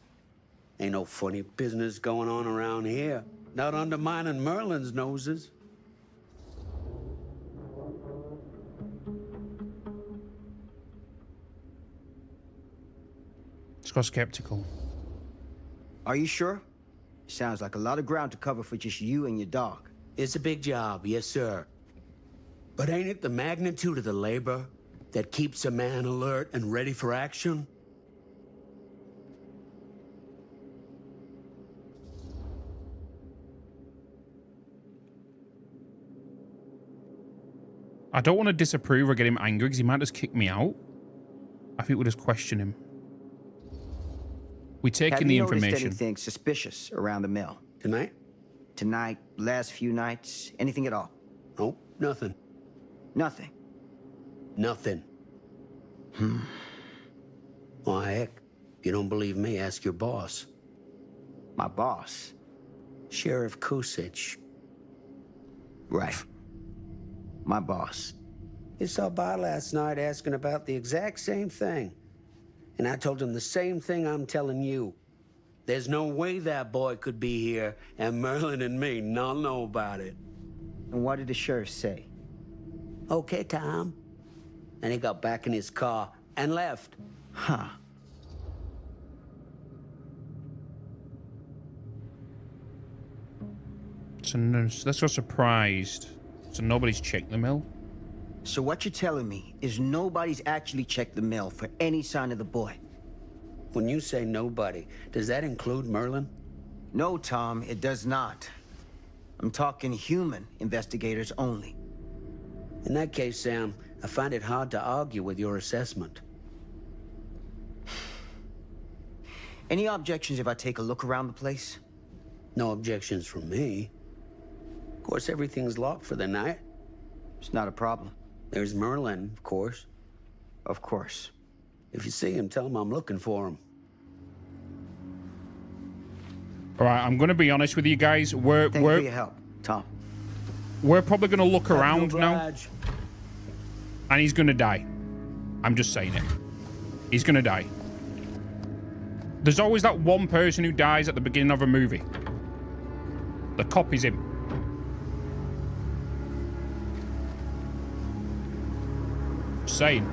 [SPEAKER 20] Ain't no funny business going on around here. Not undermining Merlin's noses.
[SPEAKER 16] It's got skeptical.
[SPEAKER 19] Are you sure? Sounds like a lot of ground to cover for just you and your dog.
[SPEAKER 20] It's a big job, yes, sir. But ain't it the magnitude of the labor that keeps a man alert and ready for action?
[SPEAKER 16] I don't want to disapprove or get him angry because he might just kick me out. I think we'll just question him. We take in the information.
[SPEAKER 19] Have you noticed anything suspicious around the mill?
[SPEAKER 20] Tonight?
[SPEAKER 19] Tonight, last few nights, anything at all?
[SPEAKER 20] Nope, nothing.
[SPEAKER 19] Nothing?
[SPEAKER 20] Nothing. Well, heck, if you don't believe me, ask your boss.
[SPEAKER 19] My boss?
[SPEAKER 20] Sheriff Kusich.
[SPEAKER 19] Right. My boss.
[SPEAKER 20] He stopped by last night asking about the exact same thing. And I told him the same thing I'm telling you. There's no way that boy could be here and Merlin and me not know about it.
[SPEAKER 19] And what did the sheriff say?
[SPEAKER 20] Okay, Tom. And he got back in his car and left.
[SPEAKER 19] Huh.
[SPEAKER 16] So that's not surprised. So nobody's checked the mill?
[SPEAKER 19] So what you're telling me is nobody's actually checked the mill for any sign of the boy?
[SPEAKER 20] When you say nobody, does that include Merlin?
[SPEAKER 19] No, Tom, it does not. I'm talking human investigators only.
[SPEAKER 20] In that case, Sam, I find it hard to argue with your assessment.
[SPEAKER 19] Any objections if I take a look around the place?
[SPEAKER 20] No objections from me. Of course, everything's locked for the night.
[SPEAKER 19] It's not a problem.
[SPEAKER 20] There's Merlin, of course.
[SPEAKER 19] Of course.
[SPEAKER 20] If you see him, tell him I'm looking for him.
[SPEAKER 16] All right, I'm going to be honest with you guys.
[SPEAKER 19] Thank you for your help, Tom.
[SPEAKER 16] We're probably going to look around now. And he's going to die. I'm just saying it. He's going to die. There's always that one person who dies at the beginning of a movie. The cop is him. Saying.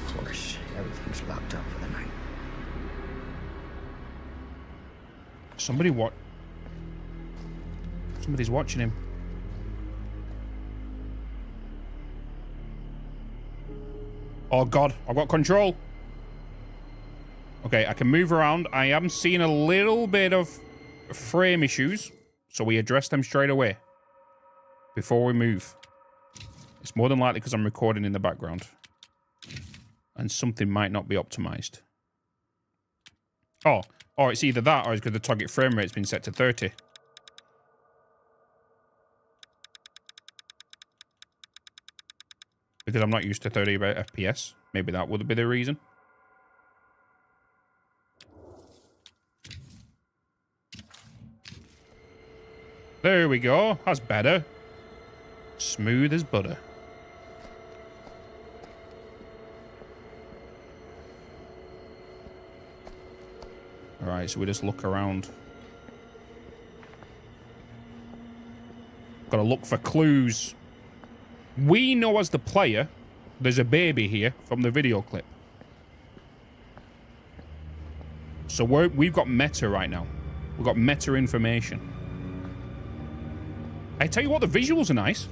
[SPEAKER 19] Of course, everything's locked up for the night.
[SPEAKER 16] Somebody what? Somebody's watching him. Oh god, I've got control. Okay, I can move around. I am seeing a little bit of frame issues, so we address them straight away before we move. It's more than likely because I'm recording in the background and something might not be optimized. Oh, or it's either that or it's because the target frame rate's been set to 30. Because I'm not used to 30 FPS. Maybe that would be the reason. There we go. That's better. Smooth as butter. Alright, so we just look around. Gotta look for clues. We know as the player, there's a baby here from the video clip. So we've got meta right now. We've got meta information. I tell you what, the visuals are nice.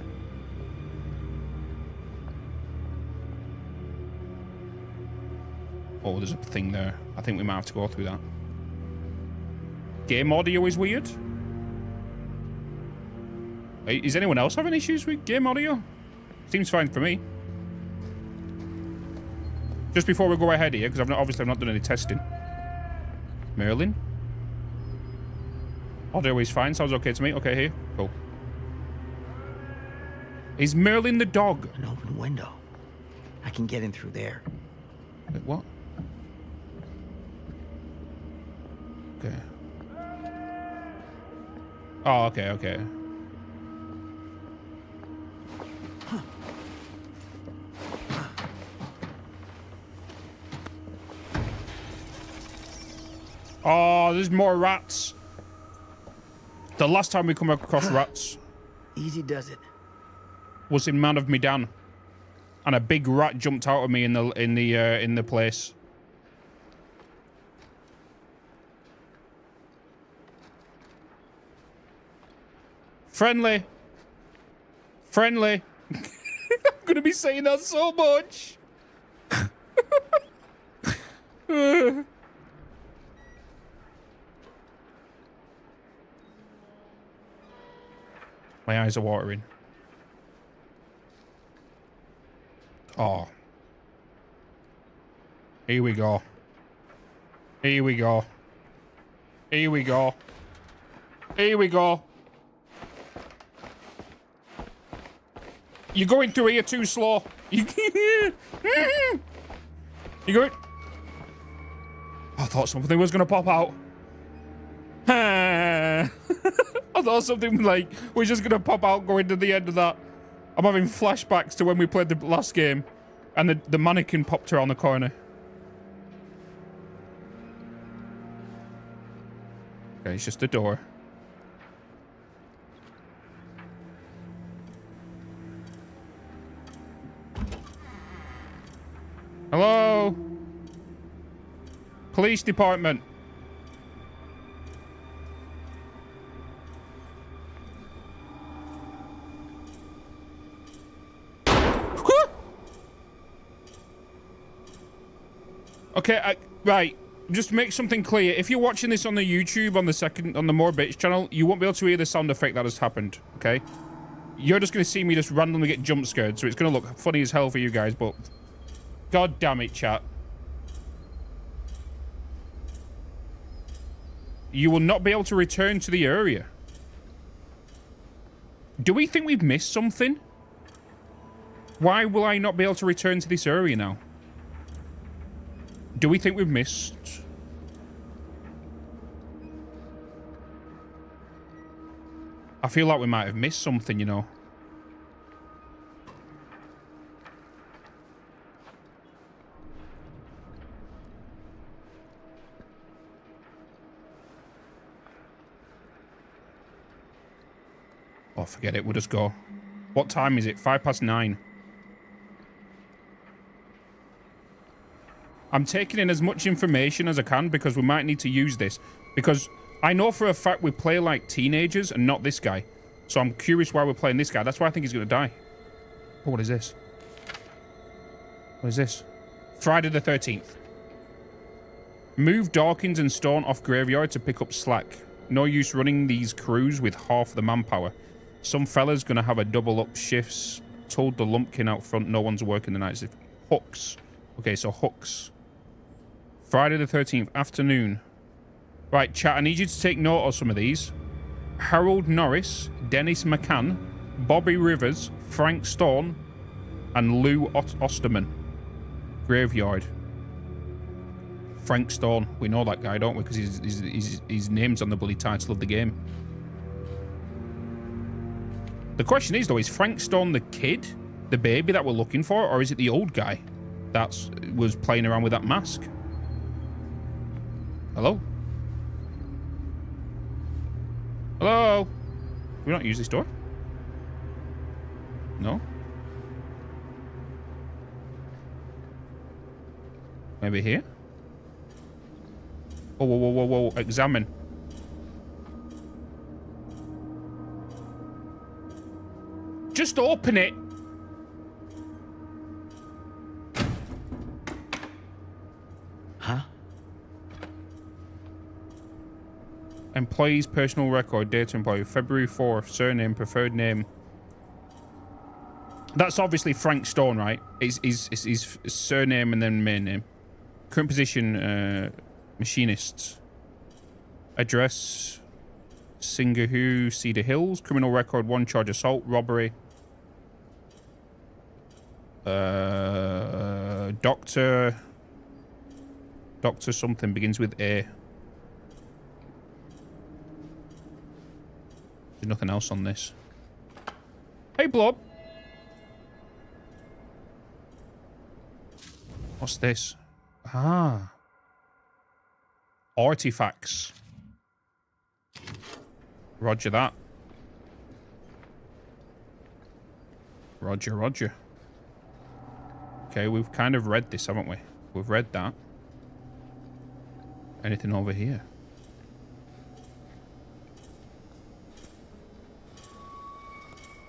[SPEAKER 16] Oh, there's a thing there. I think we might have to go through that. Game audio is weird. Is anyone else having issues with game audio? Seems fine for me. Just before we go ahead here, because obviously I've not done any testing. Merlin? Audio is fine, sounds okay to me. Okay, here. Cool. Is Merlin the dog?
[SPEAKER 19] An open window. I can get in through there.
[SPEAKER 16] Wait, what? Okay. Oh, okay, okay. Oh, there's more rats. The last time we come across rats
[SPEAKER 19] Easy does it.
[SPEAKER 16] was in Man of Medan, and a big rat jumped out of me in the place. Friendly. Friendly. I'm gonna be saying that so much. My eyes are watering. Oh. Here we go. Here we go. Here we go. Here we go. You're going through here too slow. You going? I thought something was gonna pop out. I thought something like was just gonna pop out going to the end of that. I'm having flashbacks to when we played the last game and the mannequin popped around the corner. Okay, it's just a door. Hello? Police department. Okay, right. Just to make something clear, if you're watching this on the YouTube on the More Bitz channel, you won't be able to hear the sound effect that has happened, okay? You're just going to see me just randomly get jump scared, so it's going to look funny as hell for you guys, but god damn it, chat. You will not be able to return to the area. Do we think we've missed something? Why will I not be able to return to this area now? Do we think we've missed? I feel like we might have missed something, you know. Oh, forget it. We'll just go. What time is it? 9:05. I'm taking in as much information as I can because we might need to use this. Because I know for a fact we play like teenagers and not this guy. So I'm curious why we're playing this guy. That's why I think he's going to die. Oh, what is this? What is this? Friday the 13th. Move Dawkins and Stone off graveyard to pick up slack. No use running these crews with half the manpower. Some fella's going to have a double up shifts. Told the lumpkin out front no one's working the nights. Hooks. Okay, so hooks. Friday the 13th, afternoon. Right, chat, I need you to take note of some of these. Harold Norris, Dennis McCann, Bobby Rivers, Frank Stone, and Lou Osterman. Graveyard. Frank Stone. We know that guy, don't we? Because his name's on the bloody title of the game. The question is, though, is Frank Stone the kid? The baby that we're looking for? Or is it the old guy that was playing around with that mask? Hello? Hello? Can we not use this door? No? Maybe here? Whoa, whoa, whoa, whoa, whoa. Examine. Just open it.
[SPEAKER 19] Huh?
[SPEAKER 16] Employee's personal record, data employee, February 4th, surname, preferred name. That's obviously Frank Stone, right? His surname and then main name. Current position, machinists. Address, Singerhu, Cedar Hills. Criminal record, 1 charge, assault, robbery. Doctor something begins with A. There's nothing else on this. Hey, Blob. What's this? Ah. Artifacts. Roger that. Roger, roger. Okay, we've kind of read this, haven't we? We've read that. Anything over here?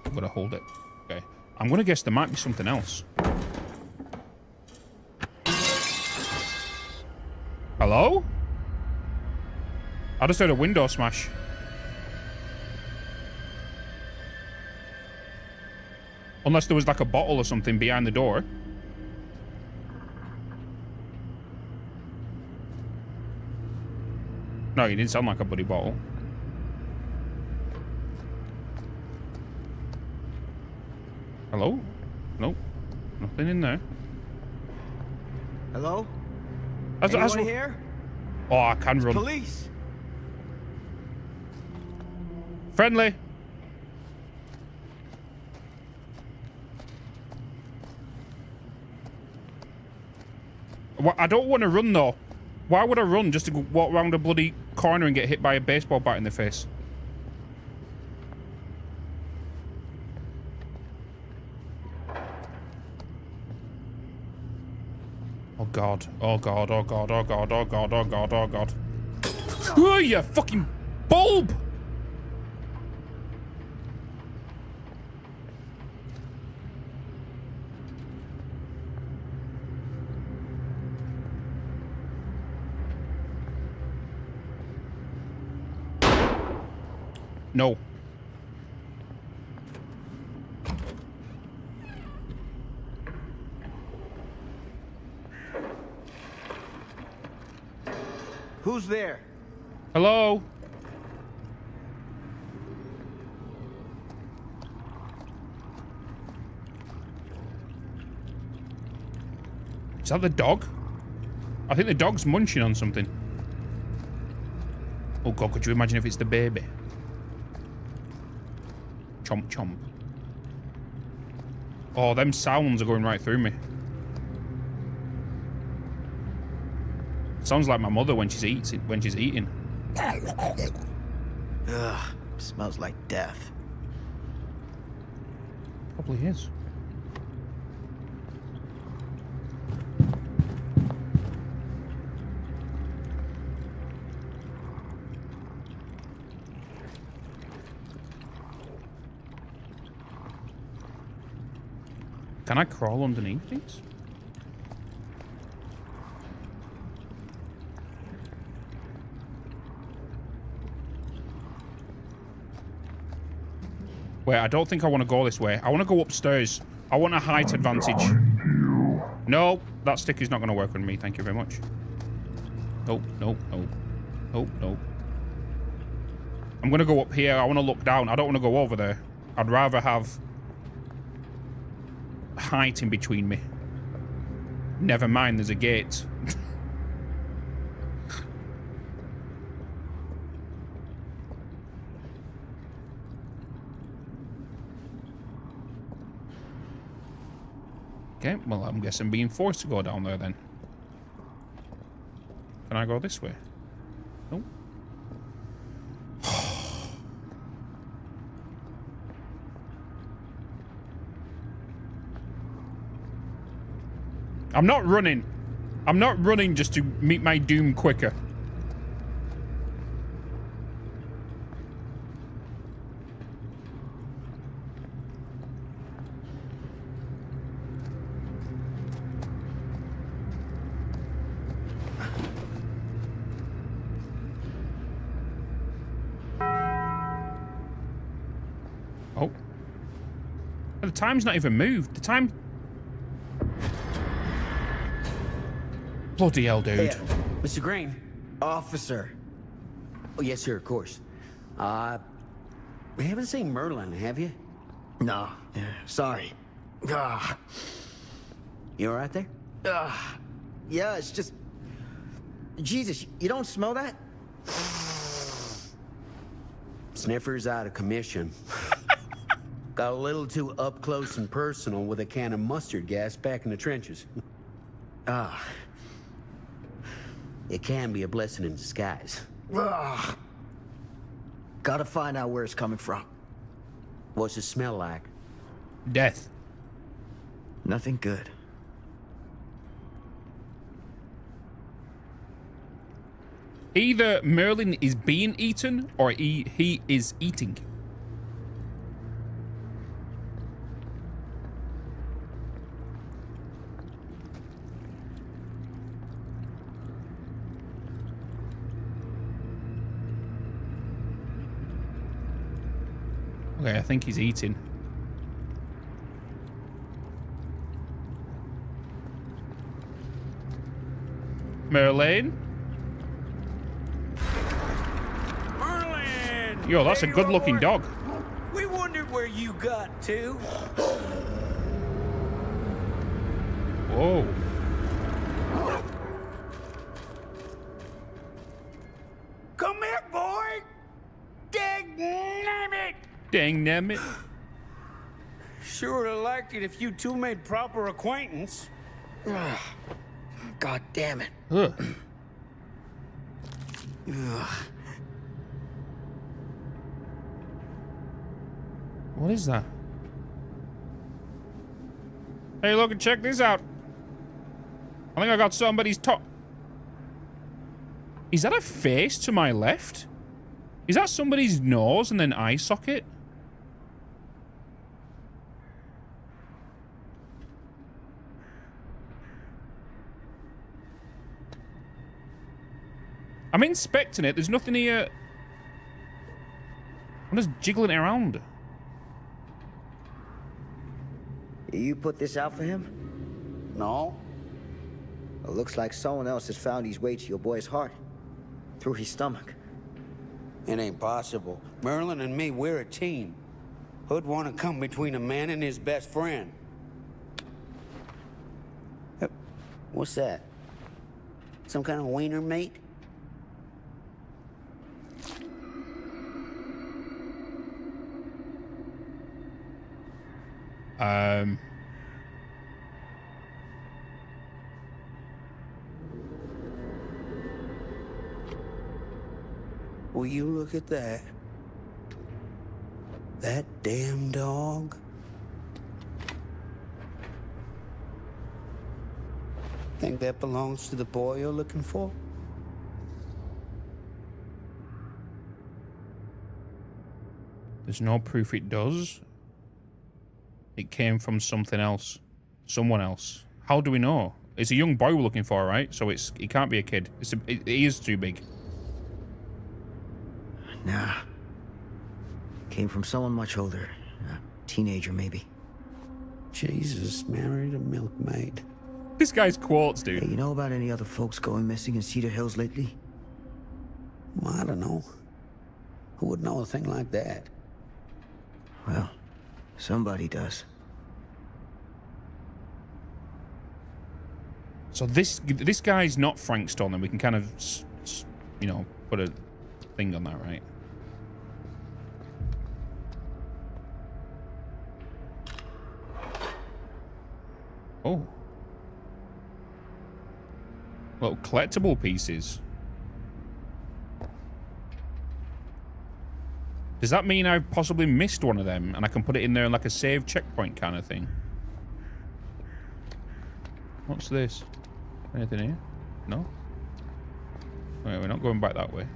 [SPEAKER 16] I'm gonna hold it. Okay. I'm gonna guess there might be something else. Hello? I just heard a window smash. Unless there was like a bottle or something behind the door. No, you didn't sound like a bloody bottle. Hello? Nope. Nothing in there.
[SPEAKER 19] Hello?
[SPEAKER 16] Anyone
[SPEAKER 19] here?
[SPEAKER 16] Oh, I can run.
[SPEAKER 19] Police!
[SPEAKER 16] Friendly. Well, I don't want to run, though. Why would I run just to go walk around a bloody corner and get hit by a baseball bat in the face? Oh god, oh god, oh god, oh god, oh god, oh god, oh god. Oh, you fucking bulb! No.
[SPEAKER 19] Who's there?
[SPEAKER 16] Hello? Is that the dog? I think the dog's munching on something. Oh god, could you imagine if it's the baby? Chomp chomp. Oh, them sounds are going right through me. Sounds like my mother when she's eating.
[SPEAKER 19] Ugh, smells like death.
[SPEAKER 16] Probably is. Can I crawl underneath these? Wait, I don't think I want to go this way. I want to go upstairs. I want a height advantage. No, that stick is not going to work on me. Thank you very much. Nope, nope, nope. Nope, nope. I'm going to go up here. I want to look down. I don't want to go over there. I'd rather have height in between me. Never mind, there's a gate. Okay, well, I'm guessing being forced to go down there then. Can I go this way? Nope. I'm not running. I'm not running just to meet my doom quicker. Oh. The time's not even moved. The time... Bloody hell, dude.
[SPEAKER 20] Hey, Mr. Green. Officer. Oh, yes, sir, of course. We haven't seen Merlin, have you?
[SPEAKER 19] No. Yeah, sorry.
[SPEAKER 20] You all right there?
[SPEAKER 19] Yeah, it's just... Jesus, you don't smell that?
[SPEAKER 20] Sniffer's out of commission. Got a little too up close and personal with a can of mustard gas back in the trenches. It can be a blessing in disguise.
[SPEAKER 19] Gotta find out where it's coming from.
[SPEAKER 20] What's it smell like?
[SPEAKER 16] Death.
[SPEAKER 19] Nothing good.
[SPEAKER 16] Either Merlin is being eaten or he is eating. Okay, I think he's eating. Merlin?
[SPEAKER 20] Merlin!
[SPEAKER 16] Yo, that's a good-looking dog.
[SPEAKER 20] We wondered where you got to.
[SPEAKER 16] Whoa.
[SPEAKER 20] Come here, boy! Dang it!
[SPEAKER 16] Dang nabbit.
[SPEAKER 20] Sure would have liked it if you two made proper acquaintance.
[SPEAKER 19] God damn it.
[SPEAKER 16] Ugh. What is that? Hey, look and check this out. I think I got somebody's top. Is that a face to my left? Is that somebody's nose and then eye socket? I'm inspecting it. There's nothing here. I'm just jiggling it around.
[SPEAKER 19] You put this out for him?
[SPEAKER 20] No.
[SPEAKER 19] It looks like someone else has found his way to your boy's heart. Through his stomach.
[SPEAKER 20] It ain't possible. Merlin and me, we're a team. Who'd want to come between a man and his best friend? What's that? Some kind of wiener mate? Will you look at that? That damn dog? Think that belongs to the boy you're looking for?
[SPEAKER 16] There's no proof it does. It came from something else. Someone else. How do we know? It's a young boy we're looking for, right? So it can't be a kid. It is too big.
[SPEAKER 19] Nah. Came from someone much older. A teenager, maybe.
[SPEAKER 20] Jesus, married a milkmaid.
[SPEAKER 16] This guy's quotes, dude.
[SPEAKER 19] Hey, you know about any other folks going missing in Cedar Hills lately?
[SPEAKER 20] Well, I don't know. Who would know a thing like that?
[SPEAKER 19] Well, somebody does.
[SPEAKER 16] So this guy's not Frank Stone, and we can kind of, you know, put a thing on that, right? Oh. Little collectible pieces. Does that mean I've possibly missed one of them and I can put it in there in like a save checkpoint kind of thing? What's this? Anything here? No? Wait, we're not going back that way.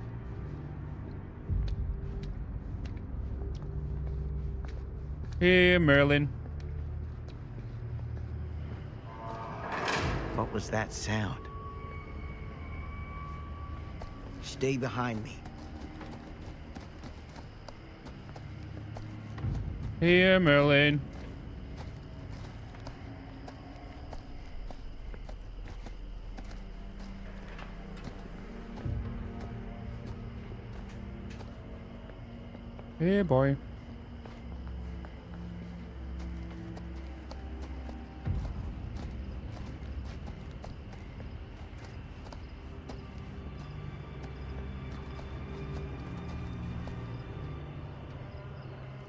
[SPEAKER 16] Here, Merlin.
[SPEAKER 19] What was that sound? Stay behind me.
[SPEAKER 16] Here, Merlin. Hey, boy.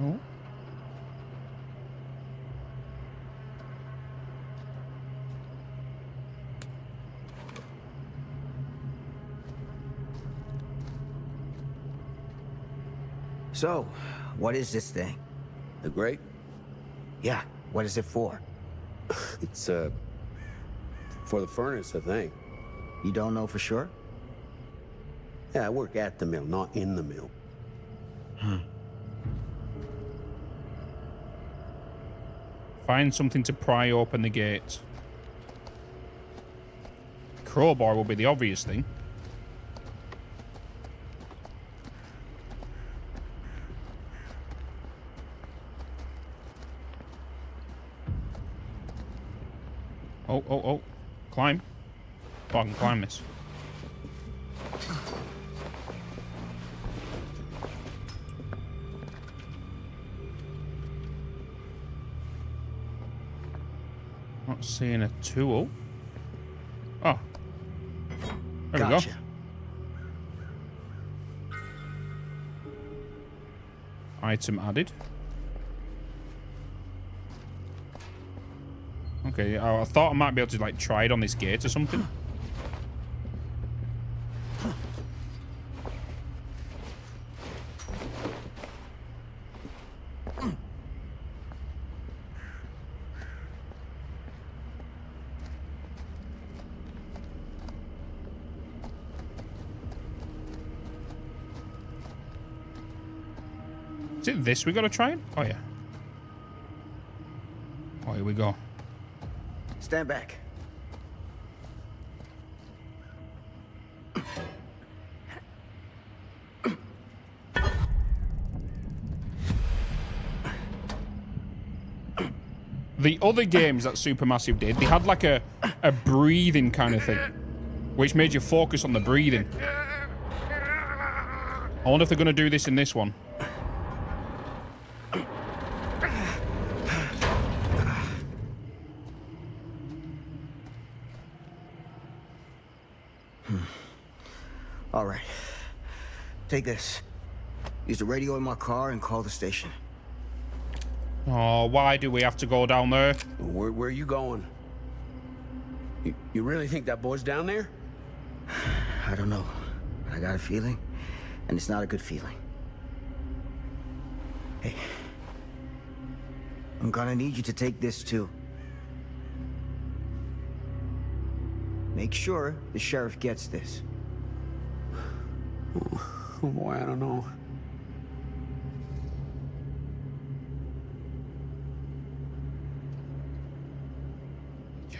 [SPEAKER 16] Oh.
[SPEAKER 19] So, what is this thing?
[SPEAKER 20] The grate?
[SPEAKER 19] Yeah, what is it for?
[SPEAKER 20] It's, for the furnace, I think.
[SPEAKER 19] You don't know for sure?
[SPEAKER 20] Yeah, I work at the mill, not in the mill.
[SPEAKER 16] Find something to pry open the gate. Crowbar will be the obvious thing. Oh, oh, oh. Climb. Oh, I can climb this. Not seeing a tool. Oh. There we go. Item added. Okay, I thought I might be able to like try it on this gate or something. Is it this we gotta try it? Oh yeah. Oh, here we go.
[SPEAKER 19] Stand back.
[SPEAKER 16] The other games that Supermassive did, they had like a breathing kind of thing, which made you focus on the breathing. I wonder if they're going to do this in this one.
[SPEAKER 19] All right. Take this. Use the radio in my car and call the station.
[SPEAKER 16] Oh, why do we have to go down there?
[SPEAKER 20] Where are you going? You really think that boy's down there?
[SPEAKER 19] I don't know. I got a feeling, and it's not a good feeling. Hey. I'm gonna need you to take this too. Make sure the sheriff gets this.
[SPEAKER 20] Oh boy, I don't know.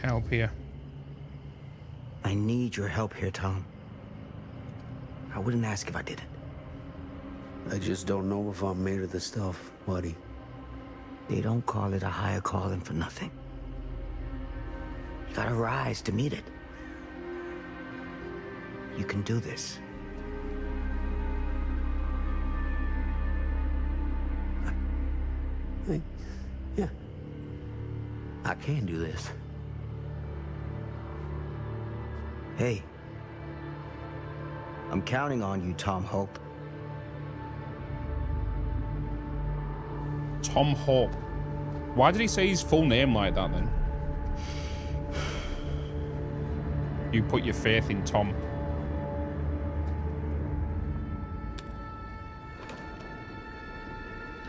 [SPEAKER 16] help here.
[SPEAKER 19] I need your help here, Tom. I wouldn't ask if I didn't.
[SPEAKER 20] I just don't know if I'm made of the stuff, buddy.
[SPEAKER 19] They don't call it a higher calling for nothing. You gotta rise to meet it. You can do this.
[SPEAKER 20] Yeah.
[SPEAKER 19] I can do this. Hey. I'm counting on you, Tom Hope.
[SPEAKER 16] Tom Hope. Why did he say his full name like that then? You put your faith in Tom.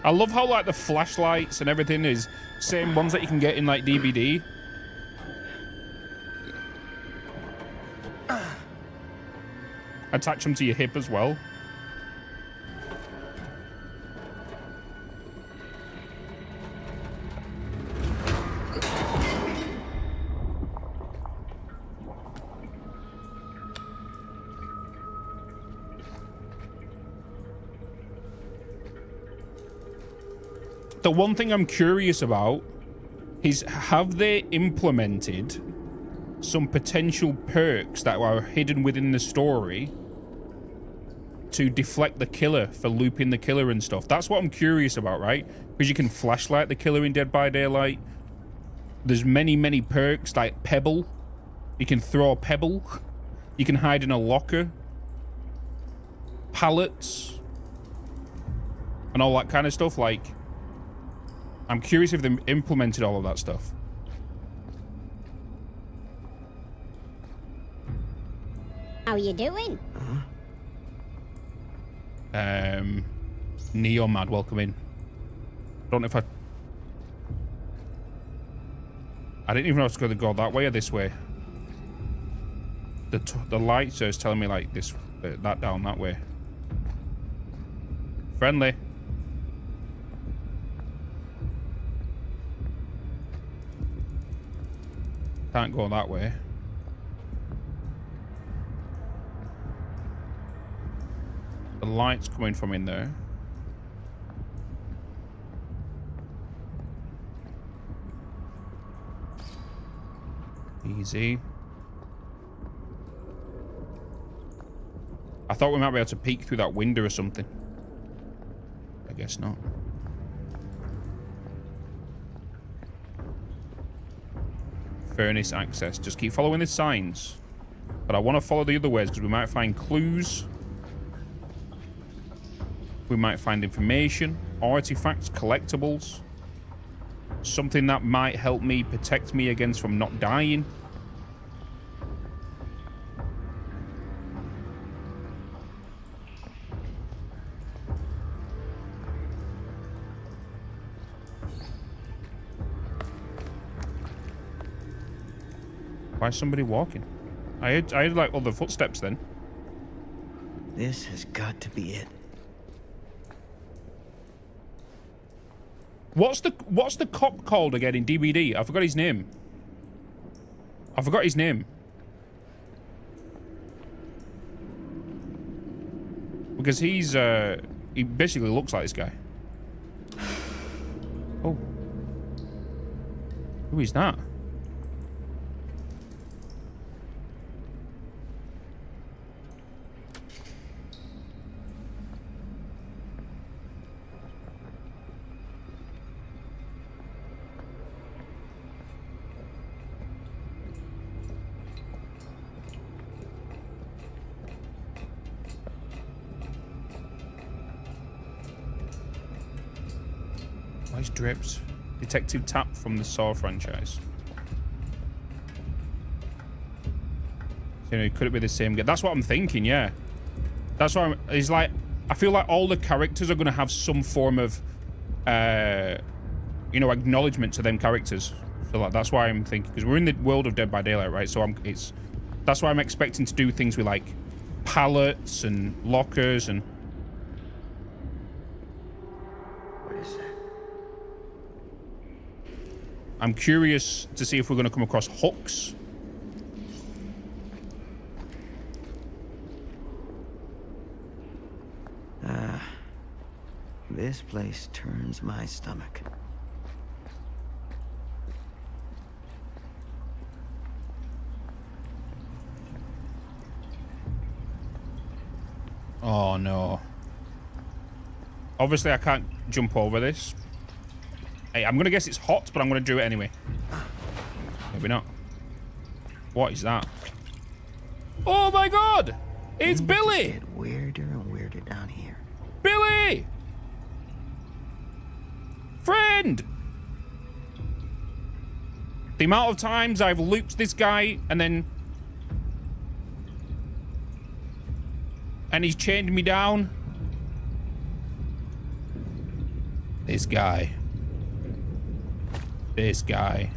[SPEAKER 16] I love how like the flashlights and everything is same ones that you can get in like DBD. Attach them to your hip as well. The one thing I'm curious about is, have they implemented some potential perks that are hidden within the story to deflect the killer for looping the killer and stuff? That's what I'm curious about, right? Because you can flashlight the killer in Dead by Daylight. There's many perks like Pebble. You can throw a pebble. You can hide in a locker. Pallets. And all that kind of stuff. Like, I'm curious if they implemented all of that stuff.
[SPEAKER 5] How you doing?
[SPEAKER 16] Neo Mad, welcome in. Don't know if I didn't even know I was going to go that way or this way. The light is telling me like this, that down that way. Friendly. Can't go that way. The light's coming from in there. Easy. I thought we might be able to peek through that window or something. I guess not. Furnace access. Just keep following the signs. But I want to follow the other ways because we might find clues. We might find information, artifacts, collectibles. Something that might help me, protect me against from not dying. Why is somebody walking? I heard like other footsteps then.
[SPEAKER 19] This has got to be it.
[SPEAKER 16] What's the cop called again in DBD? I forgot his name. Because he's he basically looks like this guy. Oh. Who is that? Drips. Detective Tap from the Saw franchise. You know, could it be the same guy? That's what I'm thinking, yeah. That's why it's like, I feel like all the characters are going to have some form of, you know, acknowledgement to them characters. So like, that's why I'm thinking, because we're in the world of Dead by Daylight, right? So that's why I'm expecting to do things with like pallets and lockers and.
[SPEAKER 19] What is that?
[SPEAKER 16] I'm curious to see if we're going to come across hooks.
[SPEAKER 19] This place turns my stomach.
[SPEAKER 16] Oh, no. Obviously, I can't jump over this. Hey, I'm going to guess it's hot, but I'm going to do it anyway. Maybe not. What is that? Oh, my God! It's Billy!
[SPEAKER 19] Get weirder and weirder down here.
[SPEAKER 16] Billy! Friend! The amount of times I've looped this guy and then... and he's chained me down. This guy. This guy.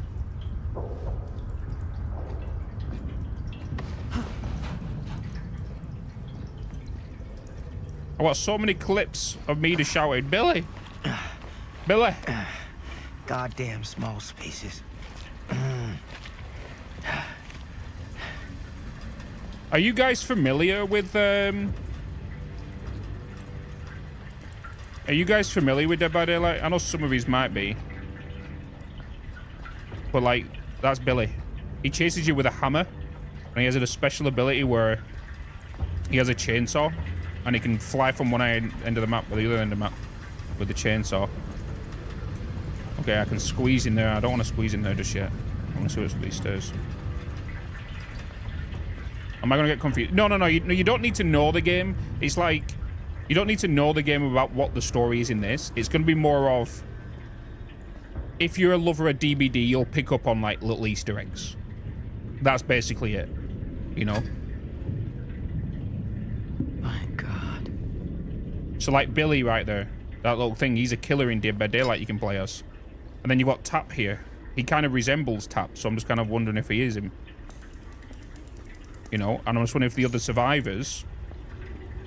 [SPEAKER 16] I got so many clips of me to shouting, Billy! Billy!
[SPEAKER 19] Goddamn small spaces.
[SPEAKER 16] Are you guys familiar with, Are you guys familiar with Dead by Daylight? I know some of these might be. But, like, that's Billy. He chases you with a hammer. And he has a special ability where he has a chainsaw. And he can fly from one end of the map to the other end of the map with the chainsaw. Okay, I can squeeze in there. I don't want to squeeze in there just yet. I want to see what's these stairs. Am I going to get confused? No. You don't need to know the game. It's like, you don't need to know the game about what the story is in this. It's going to be more of, if you're a lover of DBD, you'll pick up on, like, little Easter eggs. That's basically it. You know?
[SPEAKER 19] My God.
[SPEAKER 16] So, like, Billy right there. That little thing, he's a killer in Dead by Daylight you can play as. And then you've got Tap here. He kind of resembles Tap, so I'm just kind of wondering if he is him. You know, and I'm just wondering if the other survivors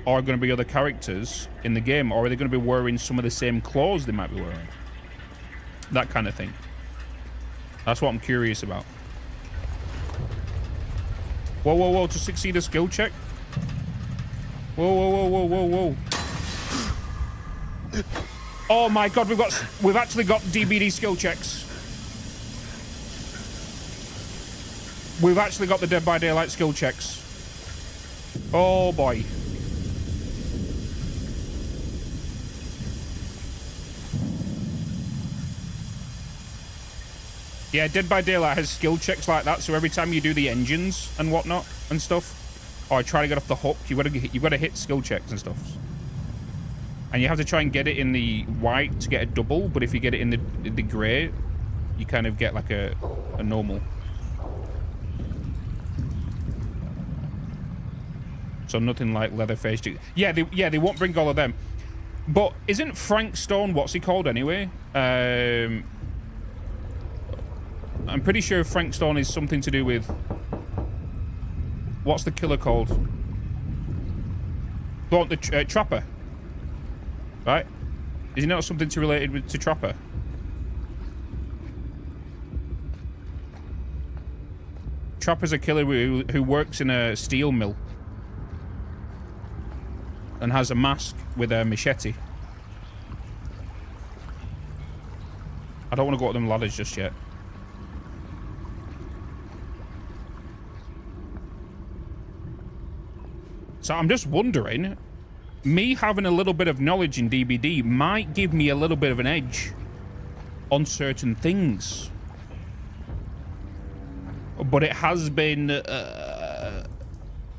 [SPEAKER 16] are going to be other characters in the game, or are they going to be wearing some of the same clothes they might be wearing? That kind of thing. That's what I'm curious about. Whoa, to succeed a skill check? Whoa. Oh my God, we've actually got DBD skill checks. We've actually got the Dead by Daylight skill checks. Oh boy. Yeah, Dead by Daylight has skill checks like that, so every time you do the engines and whatnot and stuff, or try to get off the hook, you've got to hit skill checks and stuff. And you have to try and get it in the white to get a double, but if you get it in the grey, you kind of get like a normal. So nothing like Leatherface. Yeah, they won't bring all of them. But isn't Frank Stone, what's he called anyway? I'm pretty sure Frank Stone is something to do with... What's the killer called? The Trapper. Right? Is he not something related to Trapper? Trapper's a killer who works in a steel mill. And has a mask with a machete. I don't want to go up them ladders just yet. So I'm just wondering, me having a little bit of knowledge in DBD might give me a little bit of an edge on certain things. But it has been a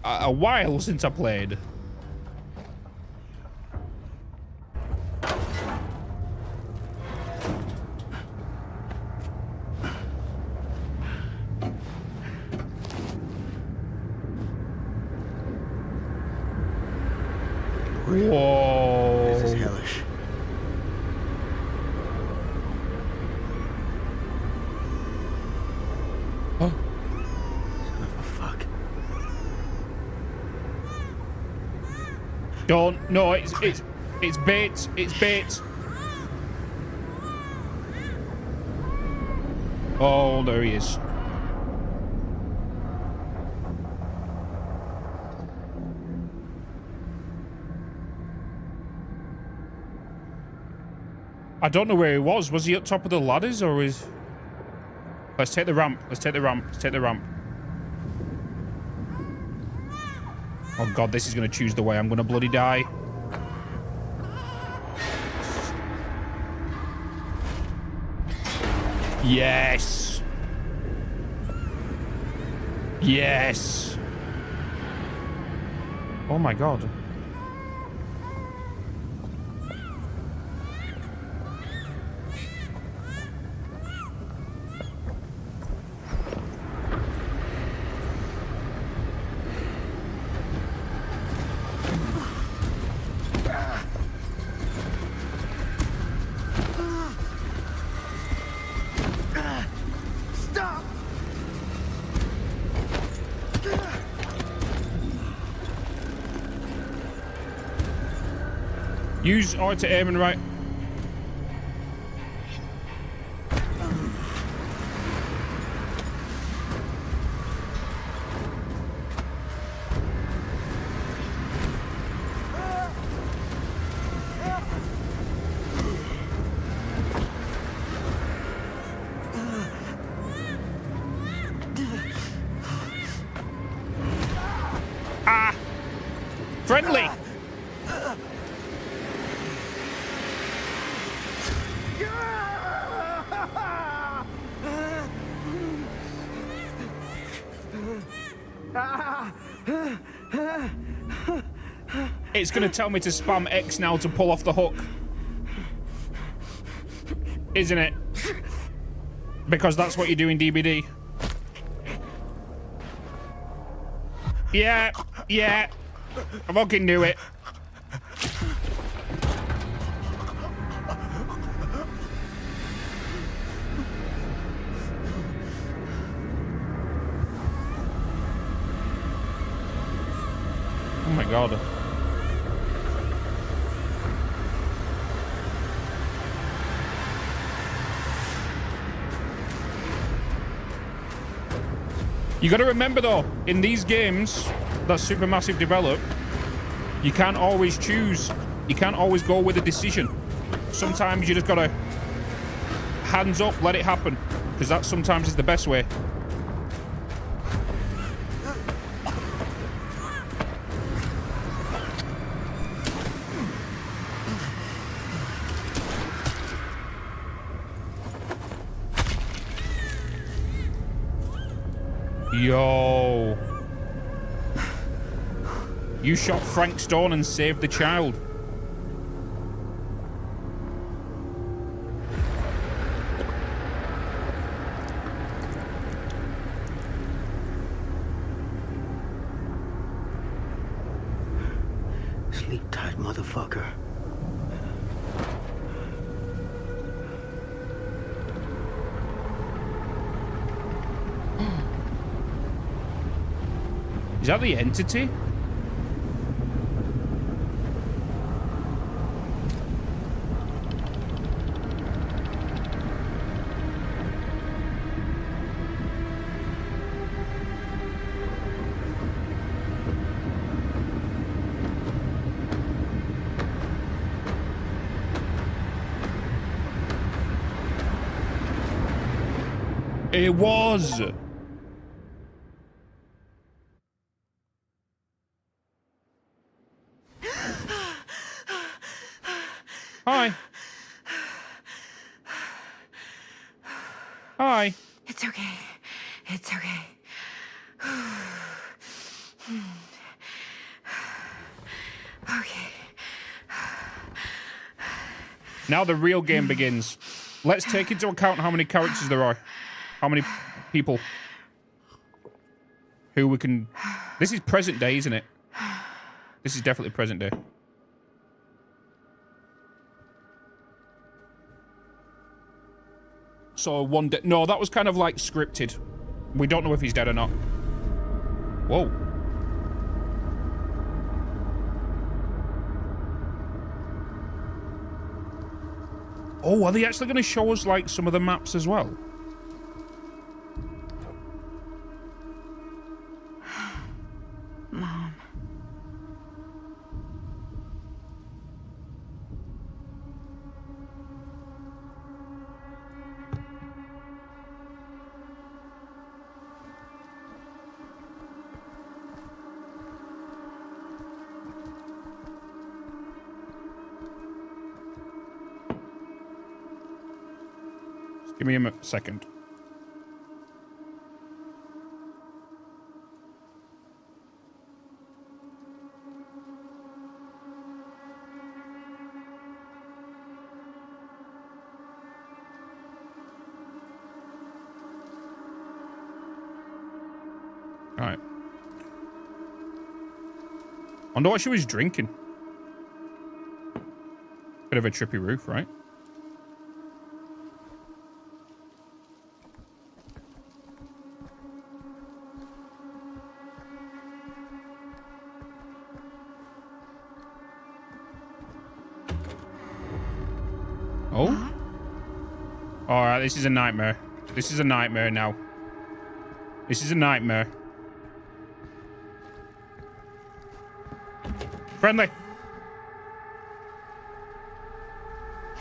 [SPEAKER 16] while since I played. Whoa.
[SPEAKER 19] This is hellish.
[SPEAKER 16] Oh.
[SPEAKER 19] Son of a fuck.
[SPEAKER 16] Don't. No, it's bait. It's bait. Oh, there he is. I don't know where he was. Was he up top of the ladders or is... Let's take the ramp. Let's take the ramp. Let's take the ramp. Oh god, this is going to choose the way I'm going to bloody die. Yes. Yes. Oh my god. Use R to aim and right. Ah! Friendly! It's going to tell me to spam X now to pull off the hook. Isn't it? Because that's what you do in DBD. Yeah, yeah. I fucking knew it. Oh my god. You got to remember though, in these games that Supermassive develop, you can't always choose. You can't always go with a decision. Sometimes you just got to hands up, let it happen, because that sometimes is the best way. Yo. You shot Frank Stone and saved the child.
[SPEAKER 19] Sleep tight, motherfucker.
[SPEAKER 16] Is that the entity? It was. Hi. Hi.
[SPEAKER 12] It's okay. It's okay. Okay.
[SPEAKER 16] Now the real game begins. Let's take into account how many characters there are. How many people who we can... This is present day, isn't it? This is definitely present day. So one day... No, that was kind of like scripted. We don't know if he's dead or not. Whoa. Oh, are they actually going to show us like some of the maps as well?
[SPEAKER 12] Mom.
[SPEAKER 16] Just give me a second. All right. I wonder what she was drinking. Bit of a trippy roof, right? Oh? Alright, this is a nightmare. This is a nightmare now. This is a nightmare. Friendly.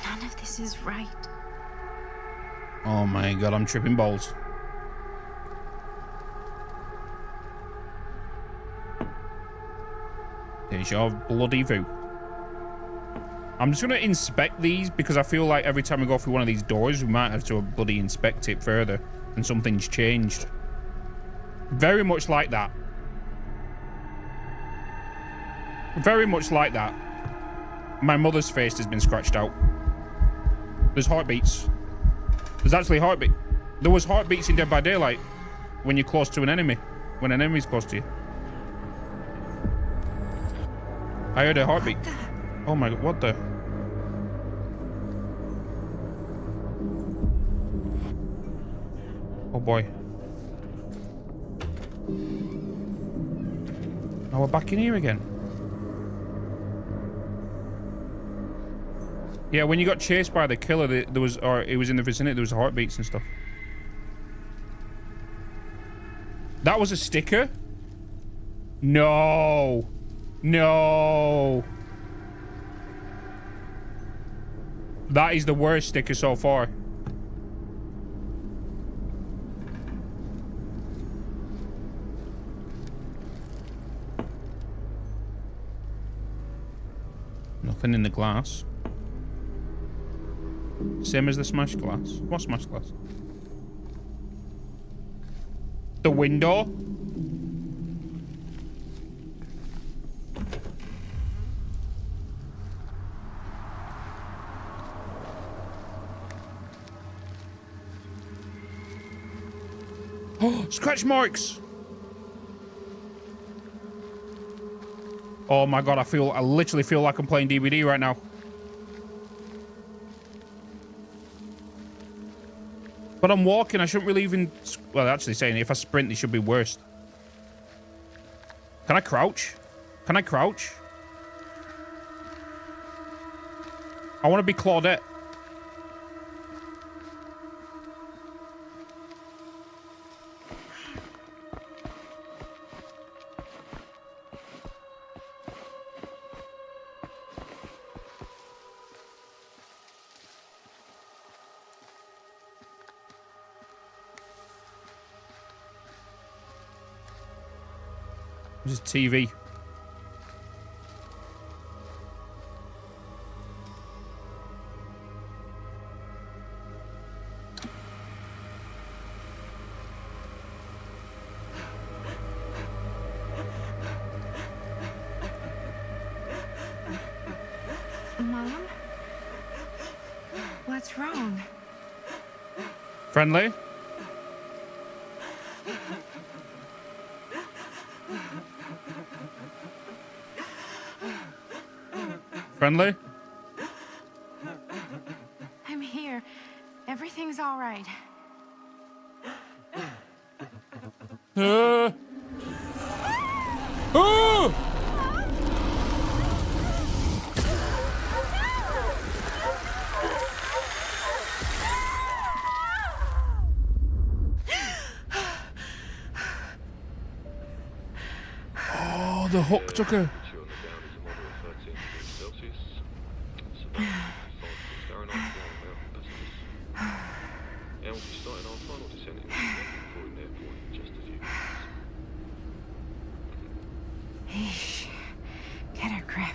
[SPEAKER 12] None of this is right.
[SPEAKER 16] Oh my god, I'm tripping balls. Deja bloody vu. I'm just going to inspect these because I feel like every time we go through one of these doors, we might have to bloody inspect it further and something's changed. Very much like that. Very much like that. My mother's face has been scratched out. There's heartbeats. There's actually heartbeat. There was heartbeats in Dead by Daylight when you're close to an enemy. When an enemy's close to you. I heard a heartbeat. Oh my god, what the? Oh boy. Oh, we're back in here again. Yeah, when you got chased by the killer, there was, or it was in the vicinity, there was heartbeats and stuff. That was a sticker? No. No. That is the worst sticker so far. Nothing in the glass. Same as the smashed glass. What smashed glass? The window? Oh, scratch marks! Oh my god, I literally feel like I'm playing DBD right now. But I'm walking, I shouldn't really even... Well, actually saying if I sprint, it should be worse. Can I crouch? Can I crouch? I want to be Claudette. Just TV.
[SPEAKER 12] Mom? What's wrong?
[SPEAKER 16] Friendly? Friendly?
[SPEAKER 12] I'm here. Everything's all right.
[SPEAKER 16] Oh! Oh, the hook took her.
[SPEAKER 21] Eesh. Get a grip.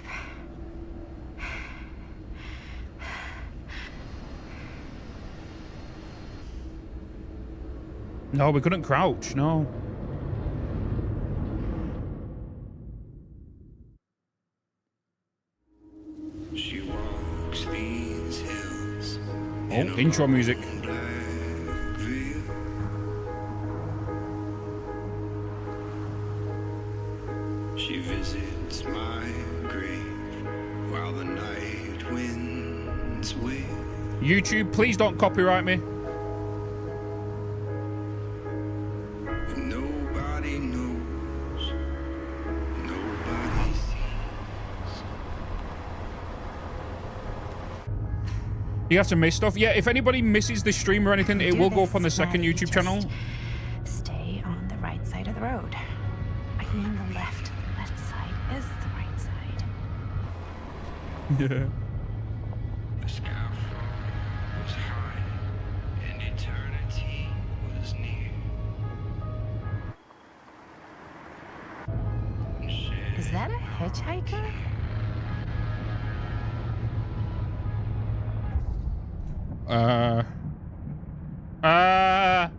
[SPEAKER 16] No, we couldn't crouch, no.
[SPEAKER 1] She walks these hills.
[SPEAKER 16] Oh, intro music.
[SPEAKER 1] She visits my grave while the night winds wail.
[SPEAKER 16] YouTube, please don't copyright me.
[SPEAKER 1] Nobody knows. Nobody sees.
[SPEAKER 16] You have to miss stuff. Yeah, if anybody misses the stream or anything, it will go up on the second YouTube channel.
[SPEAKER 21] Stay on the right side of the road. I mean the left. The left side is the right side.
[SPEAKER 16] Yeah.
[SPEAKER 1] The skyfall was high and eternity was near.
[SPEAKER 21] Is that a hitchhiker? Hi.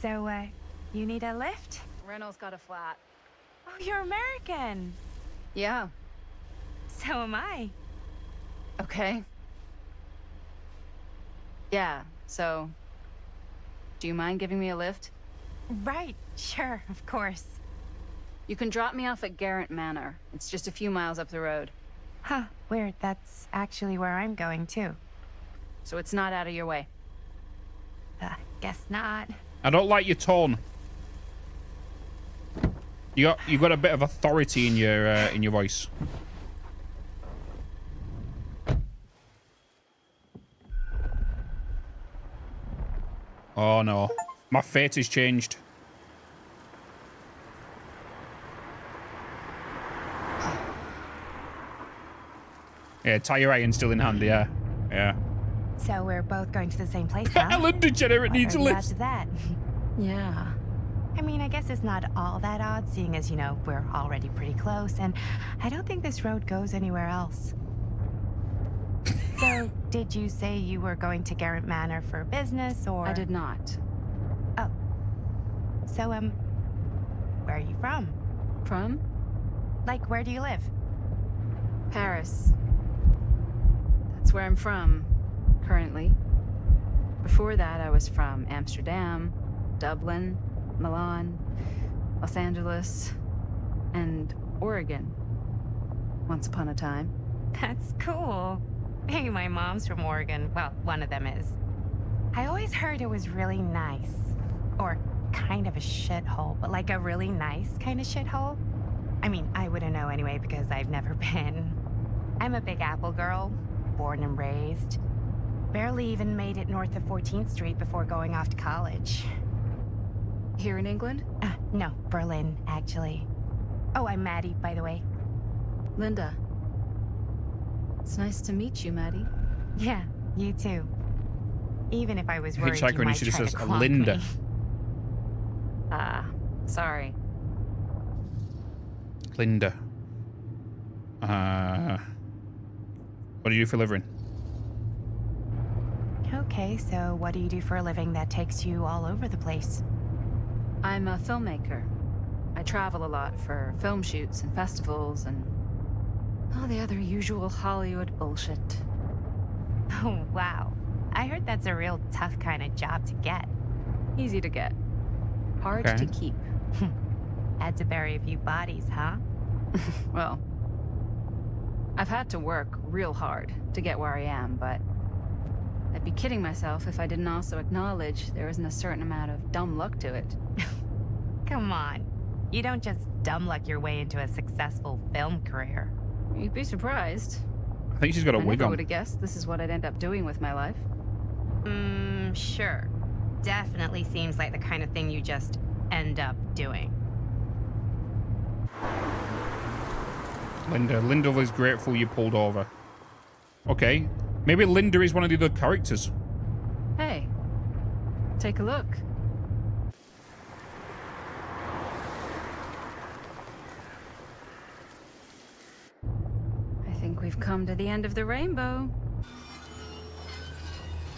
[SPEAKER 21] So, you need a lift?
[SPEAKER 22] Reynolds got a flat.
[SPEAKER 21] Oh, you're American.
[SPEAKER 22] Yeah.
[SPEAKER 21] So am I.
[SPEAKER 22] Okay. Yeah, so... Do you mind giving me a lift?
[SPEAKER 21] Right, sure, of course.
[SPEAKER 22] You can drop me off at Garrett Manor. It's just a few miles up the road.
[SPEAKER 21] Huh, weird. That's actually where I'm going, too.
[SPEAKER 22] So it's not out of your way.
[SPEAKER 21] Guess not.
[SPEAKER 16] I don't like your tone. You got a bit of authority in your voice. Oh no, my fate has changed. Yeah, tie your iron still in hand. Yeah, yeah.
[SPEAKER 21] So we're both going to the same place, huh?
[SPEAKER 16] Ellen DeGenerate needs a lift.
[SPEAKER 21] After that.
[SPEAKER 22] Yeah.
[SPEAKER 21] I mean, I guess it's not all that odd, seeing as, you know, we're already pretty close, and I don't think this road goes anywhere else. So, did you say you were going to Garrett Manor for business, or...?
[SPEAKER 22] I did not.
[SPEAKER 21] Oh. So, where are you from?
[SPEAKER 22] From?
[SPEAKER 21] Like, where do you live?
[SPEAKER 22] Paris. That's where I'm from, currently. Before that, I was from Amsterdam, Dublin, Milan, Los Angeles, and Oregon. Once upon a time.
[SPEAKER 21] That's cool. Hey, my mom's from Oregon. Well, one of them is. I always heard it was really nice. Or kind of a shithole, but like a really nice kind of shithole. I mean, I wouldn't know anyway because I've never been. I'm a Big Apple girl, born and raised. Barely even made it north of 14th Street before going off to college.
[SPEAKER 22] Here in England?
[SPEAKER 21] No, Berlin, actually. Oh, I'm Maddie, by the way.
[SPEAKER 22] Linda. It's nice to meet you, Maddie.
[SPEAKER 21] Yeah, you too. Even if I was worried you
[SPEAKER 16] Hitchhiker
[SPEAKER 21] might
[SPEAKER 16] initiative
[SPEAKER 21] try
[SPEAKER 16] says
[SPEAKER 21] to clonk
[SPEAKER 16] Linda.
[SPEAKER 21] me.
[SPEAKER 22] Sorry.
[SPEAKER 16] Linda. What do you do for a living?
[SPEAKER 21] Okay, so what do you do for a living that takes you all over the place?
[SPEAKER 22] I'm a filmmaker. I travel a lot for film shoots and festivals and all the other usual Hollywood bullshit.
[SPEAKER 21] Oh, wow. I heard that's a real tough kind of job to get.
[SPEAKER 22] Easy to get. Hard
[SPEAKER 16] Okay.
[SPEAKER 22] to keep.
[SPEAKER 21] Had to bury a few bodies, huh?
[SPEAKER 22] Well, I've had to work real hard to get where I am, but I'd be kidding myself if I didn't also acknowledge there isn't a certain amount of dumb luck to it.
[SPEAKER 21] Come Come on. You don't just dumb luck your way into a successful film career.
[SPEAKER 22] You'd be surprised.
[SPEAKER 16] I think she's got a wig
[SPEAKER 22] I
[SPEAKER 16] on.
[SPEAKER 22] would have guessed this is what I'd end up doing with my life.
[SPEAKER 21] Sure. Definitely seems like the kind of thing you just end up doing.
[SPEAKER 16] Linda was grateful you pulled over. Okay. Maybe Linda is one of the other characters.
[SPEAKER 22] Hey, take a look. I think we've come to the end of the rainbow.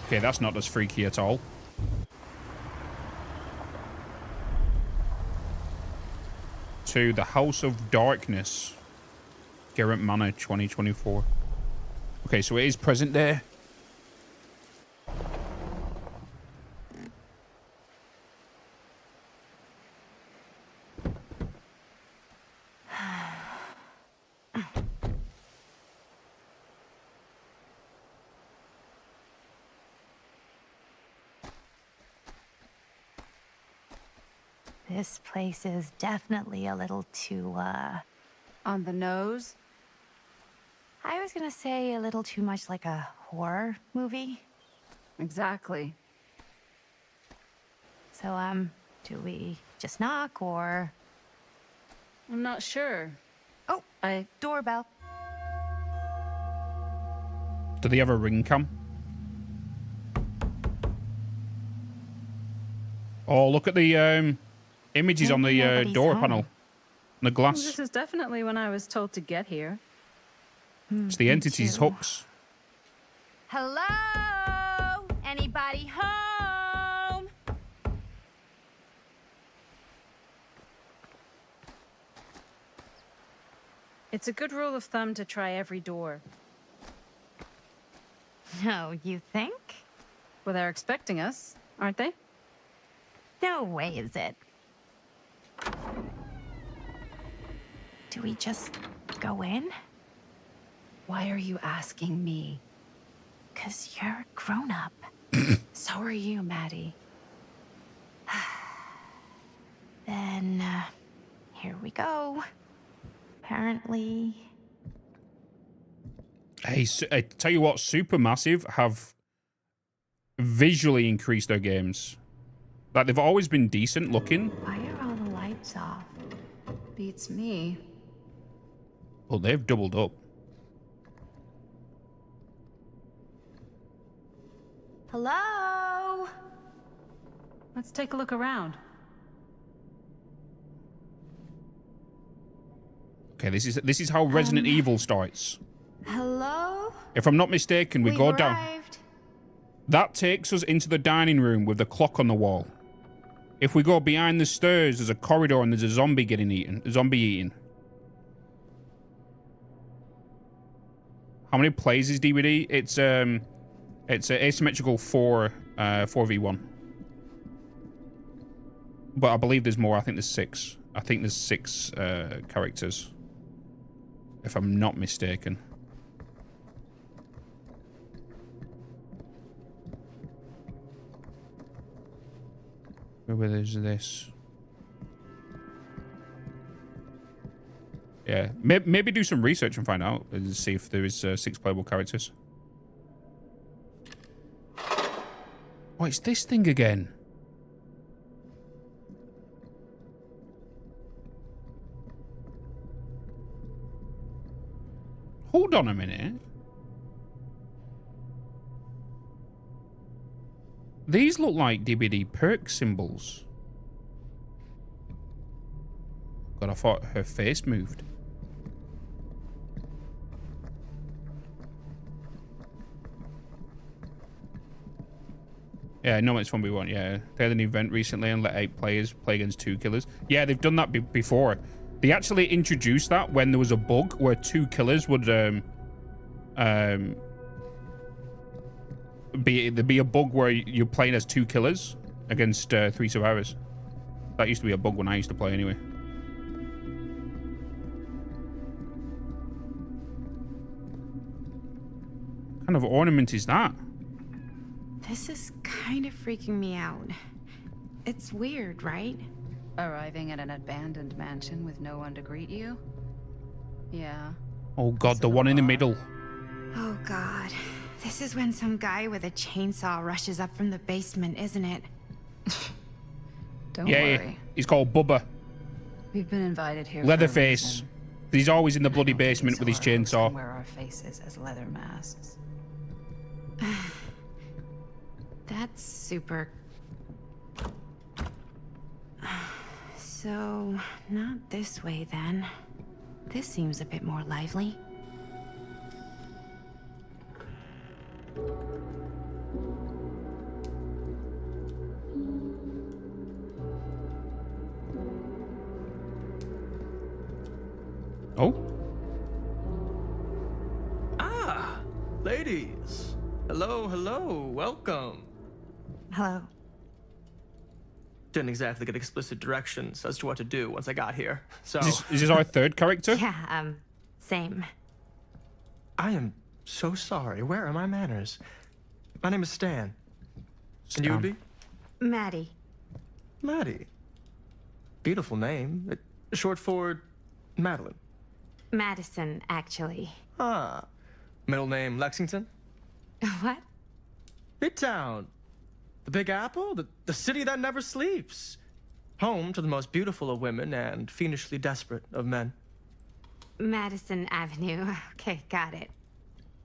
[SPEAKER 16] Okay, that's not as freaky at all. To the House of Darkness. Garrett Manor 2024. Okay, so it is present day.
[SPEAKER 21] This place is definitely a little too,
[SPEAKER 22] on the nose?
[SPEAKER 21] I was gonna say a little too much like a horror movie.
[SPEAKER 22] Exactly.
[SPEAKER 21] So, do we just knock, or?
[SPEAKER 22] I'm not sure.
[SPEAKER 21] Oh, doorbell.
[SPEAKER 16] Do they have a ring cam? Oh, look at the images on the door panel. The glass.
[SPEAKER 22] Well, this is definitely when I was told to get here.
[SPEAKER 16] It's the entity's hooks.
[SPEAKER 21] Hello? Anybody home?
[SPEAKER 22] It's a good rule of thumb to try every door.
[SPEAKER 21] No, you think?
[SPEAKER 22] Well, they're expecting us, aren't they?
[SPEAKER 21] No way is it. Do we just go in?
[SPEAKER 22] Why are you asking me?
[SPEAKER 21] 'Cause you're a grown-up.
[SPEAKER 22] So are you, Maddie.
[SPEAKER 21] Then, here we go. Apparently...
[SPEAKER 16] Hey, I tell you what, Supermassive have visually increased their games. Like, they've always been decent looking.
[SPEAKER 21] Why are all the lights off?
[SPEAKER 22] Beats me.
[SPEAKER 16] Well, they've doubled up.
[SPEAKER 21] Hello?
[SPEAKER 22] Let's take a look around.
[SPEAKER 16] Okay, this is how Resident Evil starts.
[SPEAKER 21] Hello?
[SPEAKER 16] If I'm not mistaken, we
[SPEAKER 21] We've
[SPEAKER 16] go down.
[SPEAKER 21] arrived.
[SPEAKER 16] That takes us into the dining room with the clock on the wall. If we go behind the stairs, there's a corridor and there's a zombie getting eaten. A zombie eating. How many plays is DVD? It's an asymmetrical 4v1. But I believe there's more. I think there's 6. I think there's 6 characters. If I'm not mistaken. Where is this? Yeah, maybe do some research and find out and see if there is 6 playable characters. Oh, it's this thing again. Hold on a minute. These look like DBD perk symbols. God, I thought her face moved. Yeah, no, it's 1v1, yeah. They had an event recently and let 8 players play against 2 killers. Yeah, they've done that before. They actually introduced that when there was a bug where 2 killers would there'd be a bug where you're playing as 2 killers against 3 survivors. That used to be a bug when I used to play anyway. What kind of ornament is that?
[SPEAKER 21] This is kind of freaking me out. It's weird, right?
[SPEAKER 22] Arriving at an abandoned mansion with no one to greet you? Yeah.
[SPEAKER 16] Oh god, the one in the middle.
[SPEAKER 21] Oh god. This is when some guy with a chainsaw rushes up from the basement, isn't it?
[SPEAKER 22] Don't
[SPEAKER 16] Yeah,
[SPEAKER 22] worry.
[SPEAKER 16] he's called Bubba.
[SPEAKER 22] We've been invited here.
[SPEAKER 16] Leatherface. He's always in the bloody basement with his chainsaw.
[SPEAKER 22] Wear our faces as leather masks.
[SPEAKER 21] That's super... So, not this way then. This seems a bit more lively.
[SPEAKER 16] Oh?
[SPEAKER 3] Ah, ladies. Hello, hello, welcome.
[SPEAKER 21] Hello.
[SPEAKER 3] Didn't exactly get explicit directions as to what to do once I got here, so...
[SPEAKER 16] Is this our third character?
[SPEAKER 21] Yeah, same.
[SPEAKER 3] I am so sorry. Where are my manners? My name is Stan. And you would be?
[SPEAKER 21] Maddie.
[SPEAKER 3] Maddie. Beautiful name. Short for Madeline.
[SPEAKER 21] Madison, actually.
[SPEAKER 3] Ah. Middle name Lexington?
[SPEAKER 21] What?
[SPEAKER 3] Midtown. The Big Apple? The city that never sleeps. Home to the most beautiful of women and fiendishly desperate of men.
[SPEAKER 21] Madison Avenue. Okay, got it.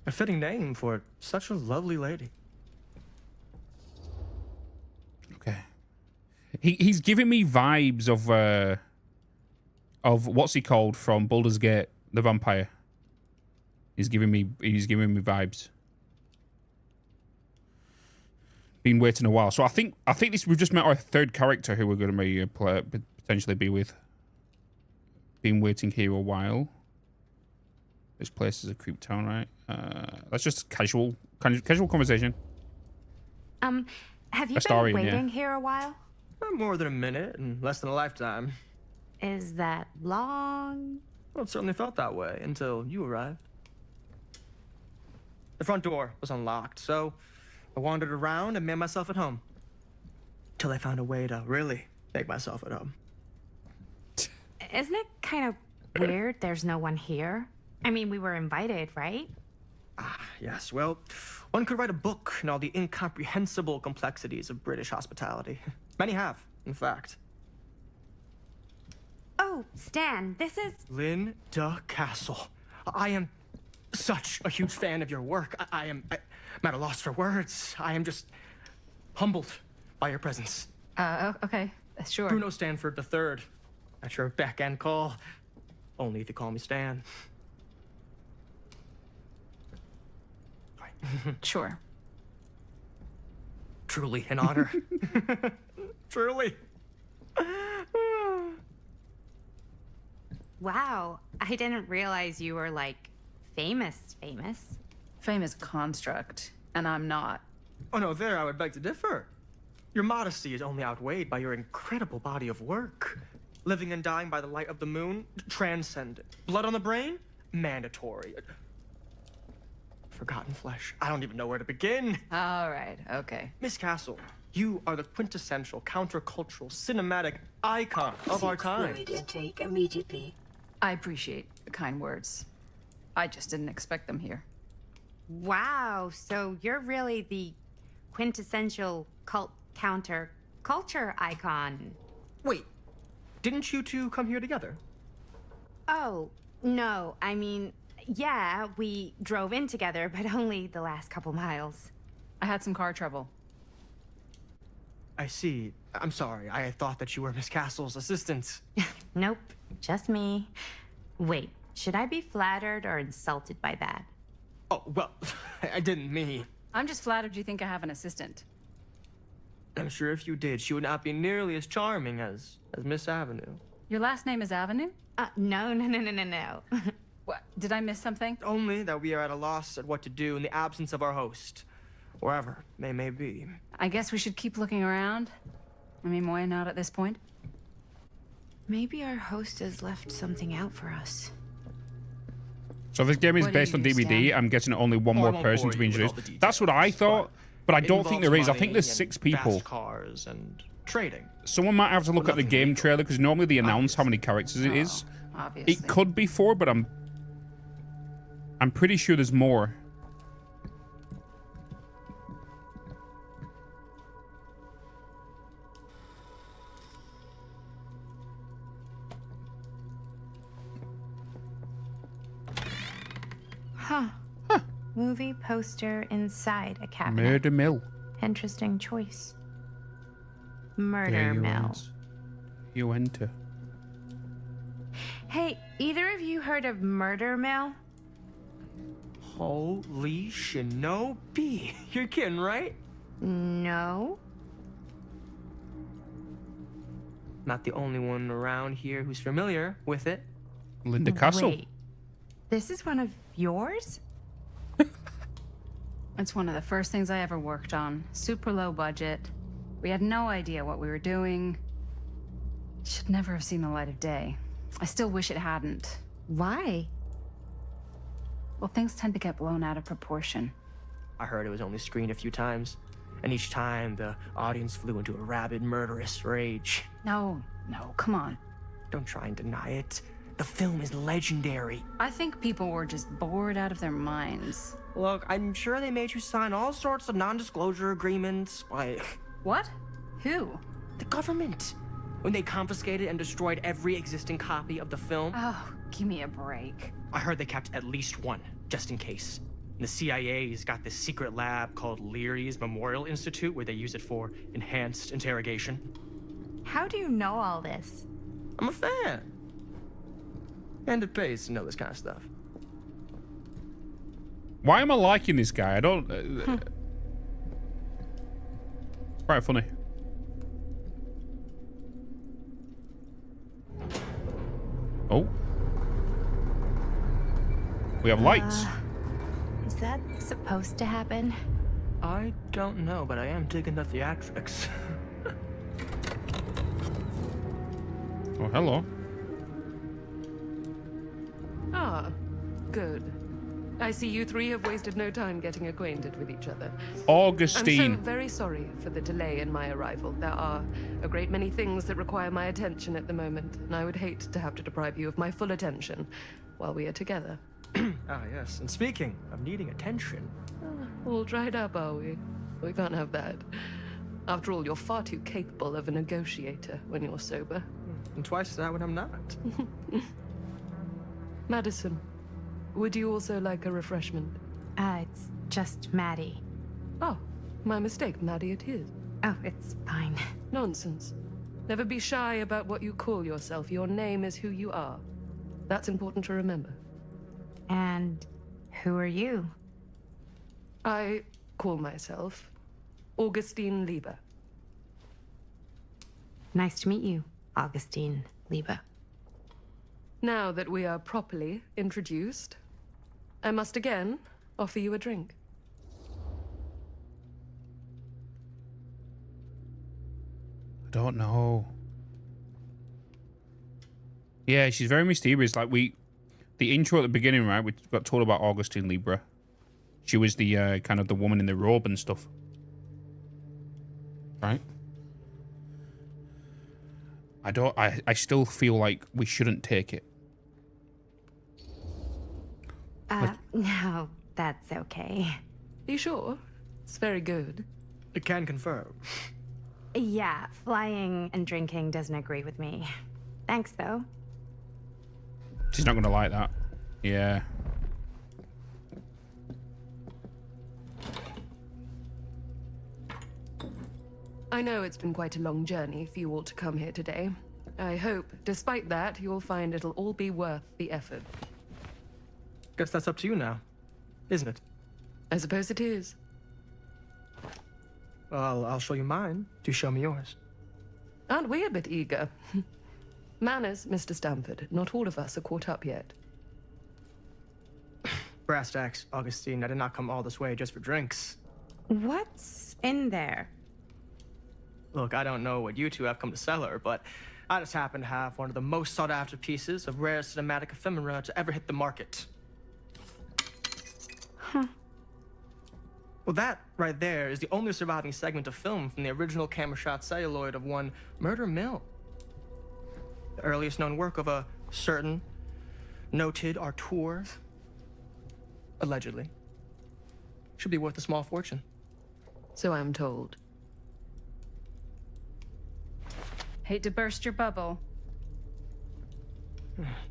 [SPEAKER 3] A fitting name for such a lovely lady.
[SPEAKER 16] Okay. He's giving me vibes of what's he called from Baldur's Gate, the vampire. He's giving me vibes. Been waiting a while, so I think we've just met our third character who we're going to be potentially be with. Been waiting here a while. This place is a creep town, right? That's just casual conversation.
[SPEAKER 21] Have you
[SPEAKER 16] Astarian,
[SPEAKER 21] been waiting
[SPEAKER 16] yeah.
[SPEAKER 21] here a while?
[SPEAKER 3] More than a minute and less than a lifetime.
[SPEAKER 21] Is that long?
[SPEAKER 3] Well, it certainly felt that way until you arrived. The front door was unlocked, so I wandered around and made myself at home. Till I found a way to really make myself at home.
[SPEAKER 21] Isn't it kind of weird there's no one here? I mean, we were invited, right?
[SPEAKER 3] Ah, yes. Well, one could write a book in all the incomprehensible complexities of British hospitality. Many have, in fact.
[SPEAKER 21] Oh, Stan, this is...
[SPEAKER 3] Linda Castle. I am such a huge fan of your work. I'm at a loss for words. I am just humbled by your presence.
[SPEAKER 22] Okay, sure.
[SPEAKER 3] Bruno Stanford III. At your beck and call. Only if you call me Stan.
[SPEAKER 22] Sure.
[SPEAKER 3] Truly an honor. Truly.
[SPEAKER 21] Wow, I didn't realize you were, like, famous.
[SPEAKER 22] Famous construct, and I'm not.
[SPEAKER 3] Oh no, there I would beg to differ. Your modesty is only outweighed by your incredible body of work. Living and dying by the light of the moon, transcendent. Blood on the brain, mandatory. Forgotten flesh. I don't even know where to begin.
[SPEAKER 22] All right, okay.
[SPEAKER 3] Miss Castle, you are the quintessential countercultural cinematic icon of our time.
[SPEAKER 15] Fluid intake immediately.
[SPEAKER 22] I appreciate the kind words. I just didn't expect them here.
[SPEAKER 21] Wow, so you're really the quintessential counter-culture icon.
[SPEAKER 3] Wait, didn't you two come here together?
[SPEAKER 21] Oh, no, I mean, yeah, we drove in together, but only the last couple miles.
[SPEAKER 22] I had some car trouble.
[SPEAKER 3] I see. I'm sorry. I thought that you were Miss Castle's assistant.
[SPEAKER 21] Nope, just me. Wait, should I be flattered or insulted by that?
[SPEAKER 3] Oh, well, I didn't mean.
[SPEAKER 22] I'm just flattered you think I have an assistant.
[SPEAKER 3] I'm sure if you did, she would not be nearly as charming as Miss Avenue.
[SPEAKER 22] Your last name is Avenue?
[SPEAKER 21] No.
[SPEAKER 22] What? Did I miss something?
[SPEAKER 3] Only that we are at a loss at what to do in the absence of our host. Wherever they may be.
[SPEAKER 22] I guess we should keep looking around. I mean, why not at this point?
[SPEAKER 21] Maybe our host has left something out for us.
[SPEAKER 16] So this game is
[SPEAKER 22] What do
[SPEAKER 16] based
[SPEAKER 22] you
[SPEAKER 16] on DVD.
[SPEAKER 22] stand?
[SPEAKER 16] I'm guessing only one more
[SPEAKER 3] won't
[SPEAKER 16] person
[SPEAKER 3] bore
[SPEAKER 16] to be
[SPEAKER 3] you with all
[SPEAKER 16] introduced.
[SPEAKER 3] the
[SPEAKER 16] That's what I
[SPEAKER 3] details,
[SPEAKER 16] thought, but I
[SPEAKER 3] it
[SPEAKER 16] don't think
[SPEAKER 3] involves
[SPEAKER 16] there is. I think
[SPEAKER 3] money
[SPEAKER 16] there's
[SPEAKER 3] and
[SPEAKER 16] 6 people.
[SPEAKER 3] Fast cars and trading.
[SPEAKER 16] Someone might have to look at the game trailer because normally they announce how many characters it is.
[SPEAKER 22] Obviously.
[SPEAKER 16] It could be 4, but I'm pretty sure there's more.
[SPEAKER 21] Huh. Movie poster inside a cabinet.
[SPEAKER 16] Murder Mill.
[SPEAKER 21] Interesting choice.
[SPEAKER 16] There
[SPEAKER 21] Murder
[SPEAKER 16] you
[SPEAKER 21] Mill.
[SPEAKER 16] is. You enter.
[SPEAKER 21] Hey, either of you heard of Murder Mill?
[SPEAKER 3] Holy shinobi. You're kidding, right?
[SPEAKER 21] No.
[SPEAKER 3] Not the only one around here who's familiar with it.
[SPEAKER 16] Linda Castle.
[SPEAKER 21] Wait, this is one of yours?
[SPEAKER 22] It's one of the first things I ever worked on. Super low budget. We had no idea what we were doing. Should never have seen the light of day. I still wish it hadn't.
[SPEAKER 21] Why?
[SPEAKER 22] Well, things tend to get blown out of proportion.
[SPEAKER 3] I heard it was only screened a few times, and each time the audience flew into a rabid, murderous rage.
[SPEAKER 22] No, come on.
[SPEAKER 3] Don't try and deny it. The film is legendary.
[SPEAKER 22] I think people were just bored out of their minds.
[SPEAKER 3] Look, I'm sure they made you sign all sorts of non-disclosure agreements, like...
[SPEAKER 22] What? Who?
[SPEAKER 3] The government. When they confiscated and destroyed every existing copy of the film.
[SPEAKER 22] Oh, give me a break.
[SPEAKER 3] I heard they kept at least one, just in case. And the CIA's got this secret lab called Leary's Memorial Institute where they use it for enhanced interrogation.
[SPEAKER 21] How do you know all this?
[SPEAKER 3] I'm a fan. And it pays to know this kind of stuff.
[SPEAKER 16] Why am I liking this guy? I don't... Quite funny. Oh. We have lights.
[SPEAKER 21] Is that supposed to happen?
[SPEAKER 3] I don't know, but I am digging the theatrics.
[SPEAKER 16] Oh, hello.
[SPEAKER 18] Ah, good. I see you three have wasted no time getting acquainted with each other.
[SPEAKER 16] Augustine.
[SPEAKER 18] I'm so very sorry for the delay in my arrival. There are a great many things that require my attention at the moment, and I would hate to have to deprive you of my full attention while we are together.
[SPEAKER 3] Ah, yes. And speaking of needing attention...
[SPEAKER 18] All dried up, are we? We can't have that. After all, you're far too capable of a negotiator when you're sober.
[SPEAKER 3] And twice that when I'm not.
[SPEAKER 18] Madison, would you also like a refreshment?
[SPEAKER 21] It's just Maddie.
[SPEAKER 18] Oh, my mistake, Maddie it is.
[SPEAKER 21] Oh, it's fine.
[SPEAKER 18] Nonsense. Never be shy about what you call yourself. Your name is who you are. That's important to remember.
[SPEAKER 21] And who are you?
[SPEAKER 18] I call myself Augustine Lieber.
[SPEAKER 21] Nice to meet you, Augustine Lieber.
[SPEAKER 18] Now that we are properly introduced, I must again offer you a drink.
[SPEAKER 16] I don't know. Yeah, she's very mysterious. Like the intro at the beginning, right? We got told about Augustine Lieber. She was the kind of the woman in the robe and stuff, right? I still feel like we shouldn't take it.
[SPEAKER 21] No, that's okay.
[SPEAKER 18] You sure? It's very good.
[SPEAKER 3] It can confirm.
[SPEAKER 21] Yeah, flying and drinking doesn't agree with me. Thanks, though.
[SPEAKER 16] She's not gonna like that. Yeah.
[SPEAKER 18] I know it's been quite a long journey for you all to come here today. I hope, despite that, you'll find it'll all be worth the effort.
[SPEAKER 3] Guess that's up to you now, isn't it?
[SPEAKER 18] I suppose it is.
[SPEAKER 3] Well, I'll show you mine. Do show me yours.
[SPEAKER 18] Aren't we a bit eager? Manners, Mr. Stamford. Not all of us are caught up yet.
[SPEAKER 3] Brass tacks, Augustine. I did not come all this way just for drinks.
[SPEAKER 21] What's in there?
[SPEAKER 3] Look, I don't know what you two have come to cellar, but I just happen to have one of the most sought-after pieces of rare cinematic ephemera to ever hit the market.
[SPEAKER 21] Huh.
[SPEAKER 3] Well, that right there is the only surviving segment of film from the original camera shot celluloid of one Murder Mill. The earliest known work of a certain noted auteur, allegedly. Should be worth a small fortune.
[SPEAKER 18] So I'm told.
[SPEAKER 22] Hate to burst your bubble.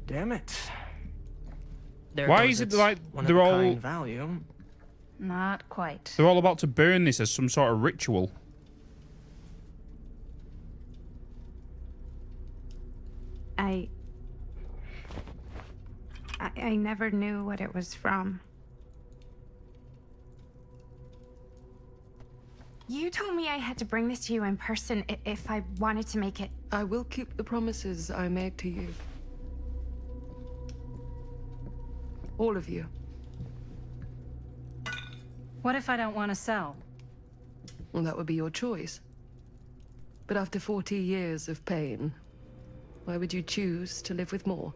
[SPEAKER 3] Damn it. There
[SPEAKER 16] Why
[SPEAKER 3] goes
[SPEAKER 16] is it
[SPEAKER 3] its
[SPEAKER 16] like
[SPEAKER 3] one of
[SPEAKER 16] they're
[SPEAKER 3] a
[SPEAKER 16] all
[SPEAKER 3] kind value.
[SPEAKER 22] Not quite.
[SPEAKER 16] they're all about to burn this as some sort of ritual?
[SPEAKER 21] I never knew what it was from. You told me I had to bring this to you in person if I wanted to make it.
[SPEAKER 18] I will keep the promises I made to you. All of you.
[SPEAKER 22] What if I don't want to sell?
[SPEAKER 18] Well, that would be your choice. But after 40 years of pain, why would you choose to live with more?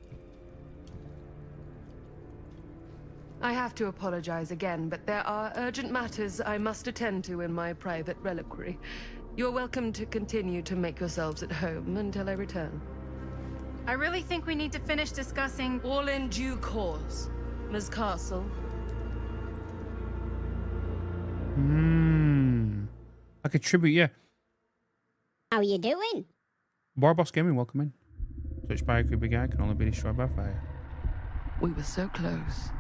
[SPEAKER 18] I have to apologize again, but there are urgent matters I must attend to in my private reliquary. You're welcome to continue to make yourselves at home until I return.
[SPEAKER 22] I really think we need to finish discussing.
[SPEAKER 18] All in due course, Ms. Castle.
[SPEAKER 16] Like a tribute, yeah.
[SPEAKER 5] How you doing?
[SPEAKER 16] Warboss Gaming, welcome in. Touched by a creepy guy can only be destroyed by fire.
[SPEAKER 18] We were so close.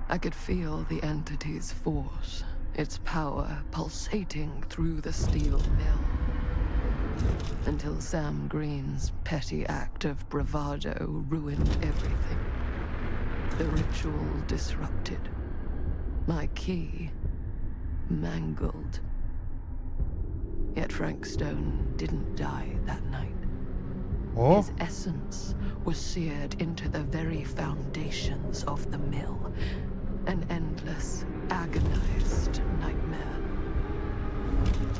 [SPEAKER 18] I could feel the entity's force, its power pulsating through the steel mill. Until Sam Green's petty act of bravado ruined everything. The ritual disrupted. My key mangled. Yet Frank Stone didn't die that night.
[SPEAKER 16] Oh.
[SPEAKER 18] His essence was seared into the very foundations of the mill. An endless, agonized nightmare.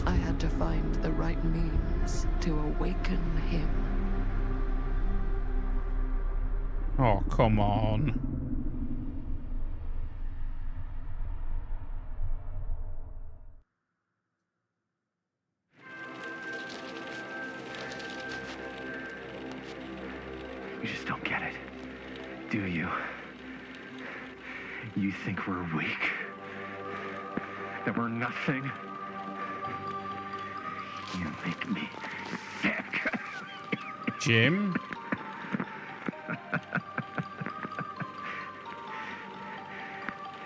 [SPEAKER 18] I had to find the right means to awaken him.
[SPEAKER 16] Oh, come on.
[SPEAKER 8] You just don't get it, do you? You think we're weak? That we're nothing? You make me sick.
[SPEAKER 16] Jim?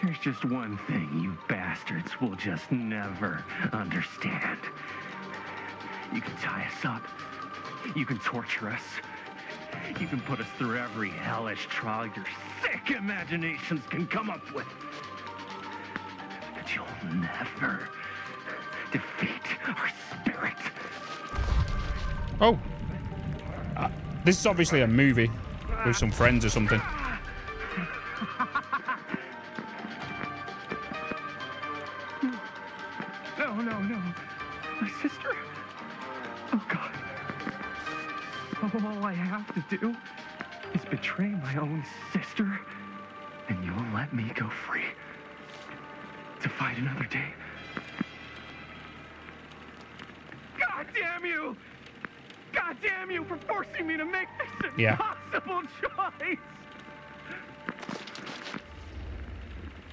[SPEAKER 8] There's just one thing you bastards will just never understand. You can tie us up. You can torture us. You can put us through every hellish trial your sick imaginations can come up with. But you'll never defeat our spirit.
[SPEAKER 16] Oh. This is obviously a movie with some friends or something.
[SPEAKER 8] No. My sister? Oh, God. All I have to do is betray my own sister, and you'll let me go free to fight another day. God damn you! God damn you for forcing me to make this impossible choice!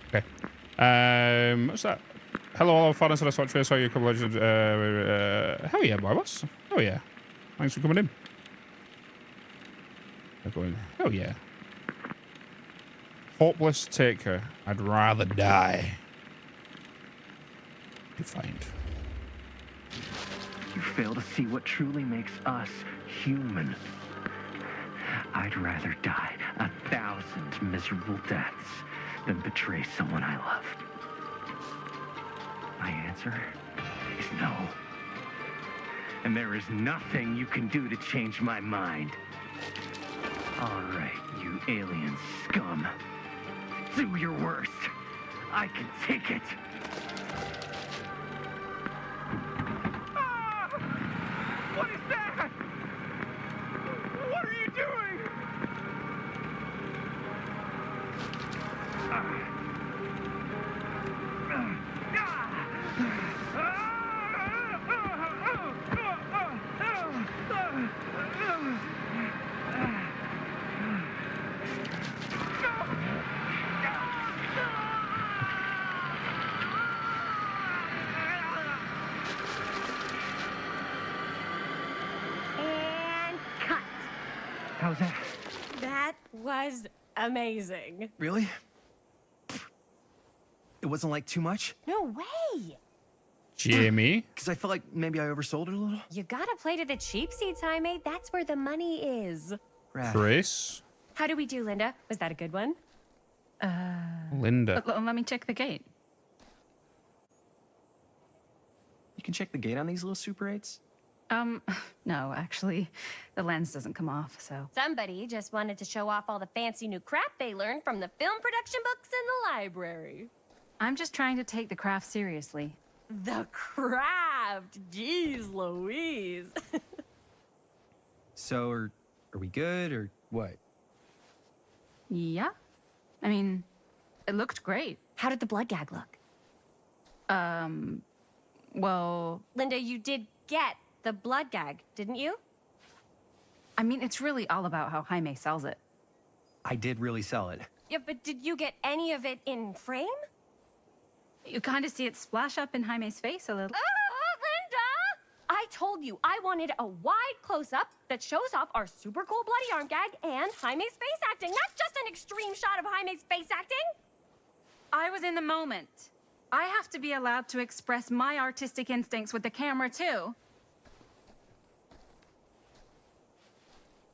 [SPEAKER 16] Okay. What's that? Hello, fan of Satisfactory. I saw you a couple of legends. Hell yeah, boss. Oh yeah. Thanks for coming in. They're going, hell yeah. Hopeless taker. I'd rather die. Defiant.
[SPEAKER 8] You fail to see what truly makes us human. I'd rather die 1,000 miserable deaths than betray someone I love. My answer is no. And there is nothing you can do to change my mind. All right, you alien scum. Do your worst. I can take it. Ah! What is that? What are you doing?
[SPEAKER 2] That was amazing.
[SPEAKER 13] Really? It wasn't like too much?
[SPEAKER 2] No way.
[SPEAKER 16] Jamie?
[SPEAKER 13] Because I felt like maybe I oversold it a little.
[SPEAKER 2] You gotta play to the cheap seats, Jaime. That's where the money is.
[SPEAKER 13] Rad.
[SPEAKER 16] Chris?
[SPEAKER 2] How do we do, Linda? Was that a good one?
[SPEAKER 16] Linda.
[SPEAKER 22] Let me check the gate.
[SPEAKER 13] You can check the gate on these little Super 8s?
[SPEAKER 22] No, actually, the lens doesn't come off, so.
[SPEAKER 2] Somebody just wanted to show off all the fancy new crap they learned from the film production books in the library.
[SPEAKER 22] I'm just trying to take the craft seriously.
[SPEAKER 2] The craft! Jeez Louise.
[SPEAKER 13] So, are we good, or what?
[SPEAKER 22] Yeah. I mean, it looked great.
[SPEAKER 2] How did the blood gag look?
[SPEAKER 22] Well...
[SPEAKER 2] Linda, you did get the blood gag, didn't you?
[SPEAKER 22] I mean, it's really all about how Jaime sells it.
[SPEAKER 13] I did really sell it.
[SPEAKER 2] Yeah, but did you get any of it in frame?
[SPEAKER 22] You kind of see it splash up in Jaime's face a little.
[SPEAKER 2] Linda! I told you I wanted a wide close-up that shows off our super cool bloody arm gag and Jaime's face acting, not just an extreme shot of Jaime's face acting.
[SPEAKER 22] I was in the moment. I have to be allowed to express my artistic instincts with the camera, too.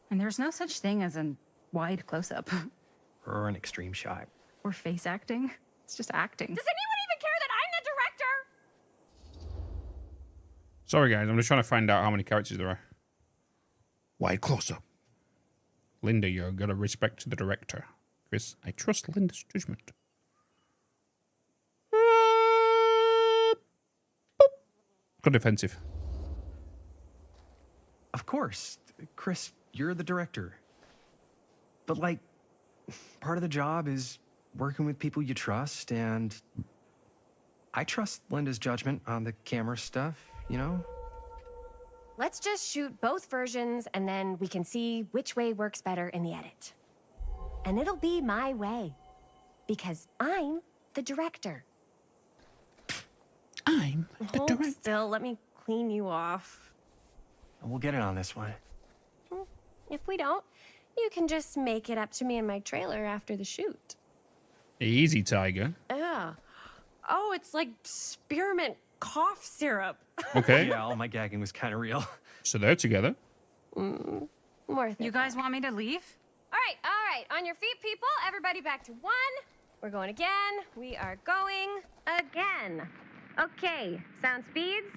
[SPEAKER 22] And there's no such thing as a wide close-up.
[SPEAKER 13] Or an extreme shot.
[SPEAKER 22] Or face acting. It's just acting.
[SPEAKER 2] Does anyone even care that I'm the director?
[SPEAKER 16] Sorry, guys. I'm just trying to find out how many characters there are. Wide close-up. Linda, you've got to respect the director. Chris, I trust Linda's judgment. Got defensive.
[SPEAKER 13] Of course. Chris, you're the director. But, like, part of the job is working with people you trust, and I trust Linda's judgment on the camera stuff, you know?
[SPEAKER 2] Let's just shoot both versions, and then we can see which way works better in the edit. And it'll be my way, because I'm the director.
[SPEAKER 16] I'm the director.
[SPEAKER 2] Still, let me clean you off.
[SPEAKER 13] We'll get it on this one.
[SPEAKER 2] If we don't, you can just make it up to me in my trailer after the shoot.
[SPEAKER 16] Easy, Tiger.
[SPEAKER 2] Yeah. Oh, it's like spearmint cough syrup.
[SPEAKER 16] Okay.
[SPEAKER 13] Yeah, all my gagging was kind of real.
[SPEAKER 16] So they're together.
[SPEAKER 2] Worth it.
[SPEAKER 22] You guys want me to leave?
[SPEAKER 2] All right. On your feet, people. Everybody back to one. We're going again. We are going again. Okay, sound speeds.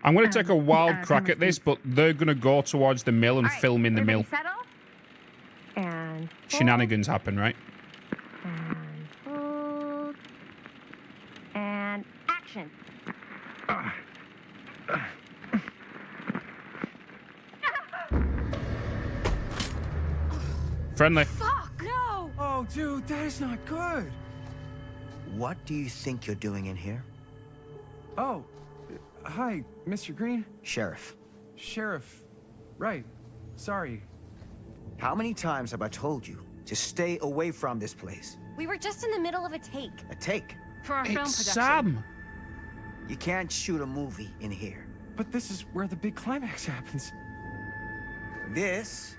[SPEAKER 16] I'm going to take a wild crack at this, but they're going to go towards the mill and film in the mill.
[SPEAKER 2] Settle. And
[SPEAKER 16] Shenanigans happen, right?
[SPEAKER 2] And hold. And action.
[SPEAKER 16] Friendly.
[SPEAKER 2] Fuck, no!
[SPEAKER 13] Oh, dude, that is not good.
[SPEAKER 19] What do you think you're doing in here?
[SPEAKER 13] Oh, hi, Mr. Green.
[SPEAKER 19] Sheriff.
[SPEAKER 13] Sheriff. Right. Sorry.
[SPEAKER 19] How many times have I told you to stay away from this place?
[SPEAKER 2] We were just in the middle of a take.
[SPEAKER 19] A take?
[SPEAKER 22] For our film production.
[SPEAKER 16] Sam.
[SPEAKER 19] You can't shoot a movie in here.
[SPEAKER 13] But this is where the big climax happens.
[SPEAKER 19] This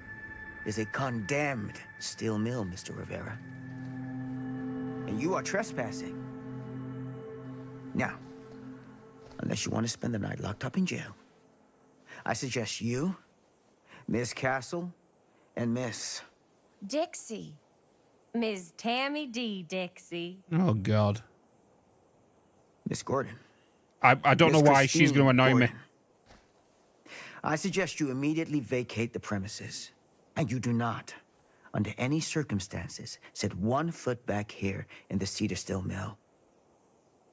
[SPEAKER 19] is a condemned steel mill, Mr. Rivera. And you are trespassing. Now, unless you want to spend the night locked up in jail, I suggest you, Miss Castle, and Miss...
[SPEAKER 2] Dixie. Ms. Tammy D. Dixie.
[SPEAKER 16] Oh, God.
[SPEAKER 19] Miss Gordon.
[SPEAKER 16] I don't know
[SPEAKER 19] Miss
[SPEAKER 16] why she's going to annoy
[SPEAKER 19] Gordon.
[SPEAKER 16] me.
[SPEAKER 19] I suggest you immediately vacate the premises. And you do not, under any circumstances, set 1 foot back here in the Cedar Still Mill.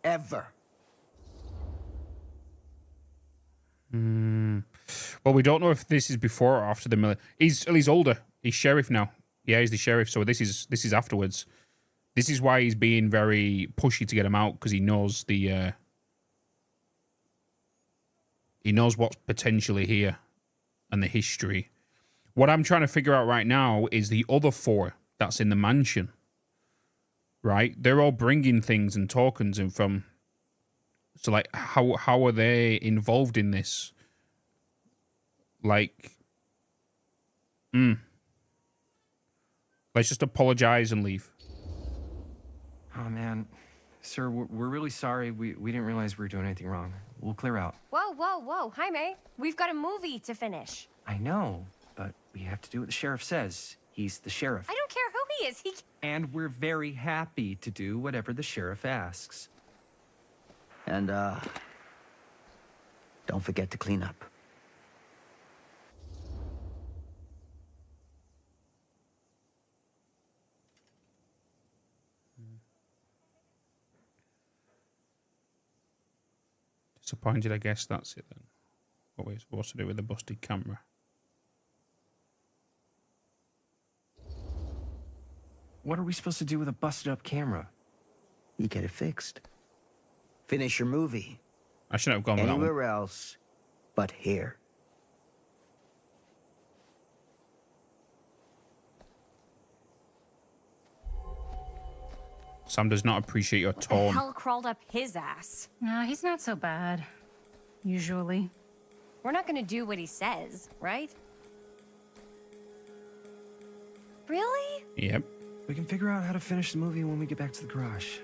[SPEAKER 19] Ever.
[SPEAKER 16] Well, we don't know if this is before or after the mill. He's older. He's sheriff now. Yeah, he's the sheriff. So this is afterwards. This is why he's being very pushy to get him out, because he knows the he knows what's potentially here and the history. What I'm trying to figure out right now is the other 4 that's in the mansion. Right? They're all bringing things and tokens and from. So, like, how are they involved in this? Like, Let's just apologize and leave.
[SPEAKER 13] Oh, man. Sir, we're really sorry. We didn't realize we were doing anything wrong. We'll clear out.
[SPEAKER 2] Whoa, whoa, whoa. Jaime, we've got a movie to finish.
[SPEAKER 13] I know, but we have to do what the sheriff says. He's the sheriff.
[SPEAKER 2] I don't care who he is.
[SPEAKER 13] And we're very happy to do whatever the sheriff asks.
[SPEAKER 19] And, don't forget to clean up.
[SPEAKER 16] Disappointed, I guess that's it then. What we're supposed to do with the busted camera.
[SPEAKER 13] What are we supposed to do with a busted up camera?
[SPEAKER 19] You get it fixed. Finish your movie.
[SPEAKER 16] I shouldn't have gone with that one.
[SPEAKER 19] Anywhere else but here.
[SPEAKER 16] Sam does not appreciate your
[SPEAKER 2] What the
[SPEAKER 16] tone.
[SPEAKER 2] hell crawled up his ass?
[SPEAKER 22] No, he's not so bad. Usually.
[SPEAKER 2] We're not gonna do what he says, right? Really?
[SPEAKER 16] Yep.
[SPEAKER 13] We can figure out how to finish the movie when we get back to the garage.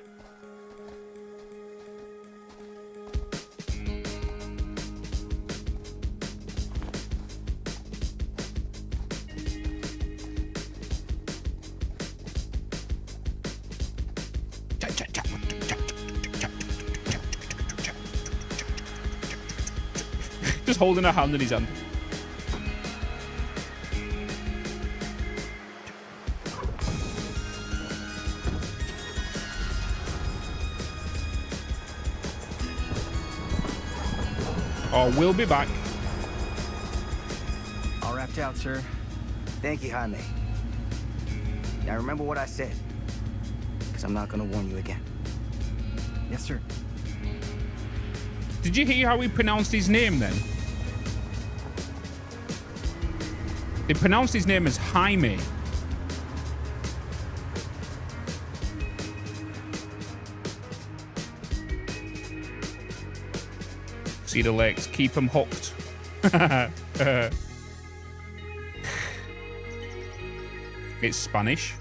[SPEAKER 16] Just holding a hand in his hand. Oh, we'll be back.
[SPEAKER 13] All wrapped out, sir.
[SPEAKER 19] Thank you, Jaime. Now remember what I said, because I'm not going to warn you again.
[SPEAKER 13] Yes, sir.
[SPEAKER 16] Did you hear how he pronounced his name then? They pronounced his name as Jaime. See the legs, keep them hooked. It's Spanish.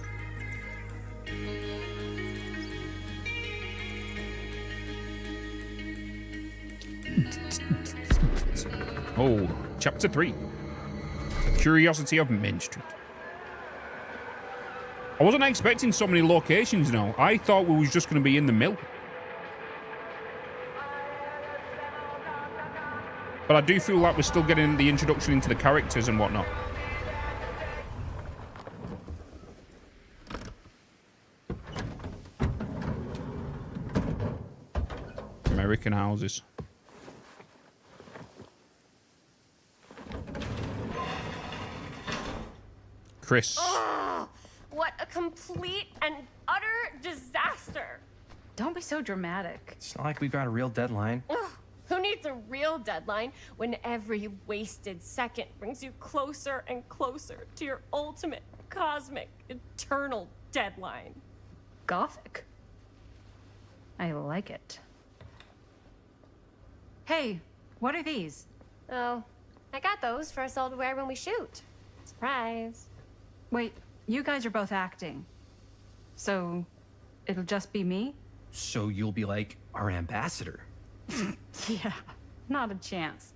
[SPEAKER 16] Oh, chapter 3. The Curiosity of Main Street. I wasn't expecting so many locations now. I thought we was just going to be in the mill. But I do feel like we're still getting the introduction into the characters and whatnot. American houses. Chris.
[SPEAKER 2] Oh, what a complete and utter disaster.
[SPEAKER 22] Don't be so dramatic.
[SPEAKER 13] It's not like we've got a real deadline.
[SPEAKER 2] Ugh, who needs a real deadline when every wasted second brings you closer and closer to your ultimate, cosmic, eternal deadline?
[SPEAKER 22] Gothic. I like it. Hey, what are these?
[SPEAKER 2] Oh, I got those for us all to wear when we shoot. Surprise.
[SPEAKER 22] Wait, you guys are both acting. So, it'll just be me?
[SPEAKER 13] So you'll be like our ambassador.
[SPEAKER 22] Yeah, not a chance.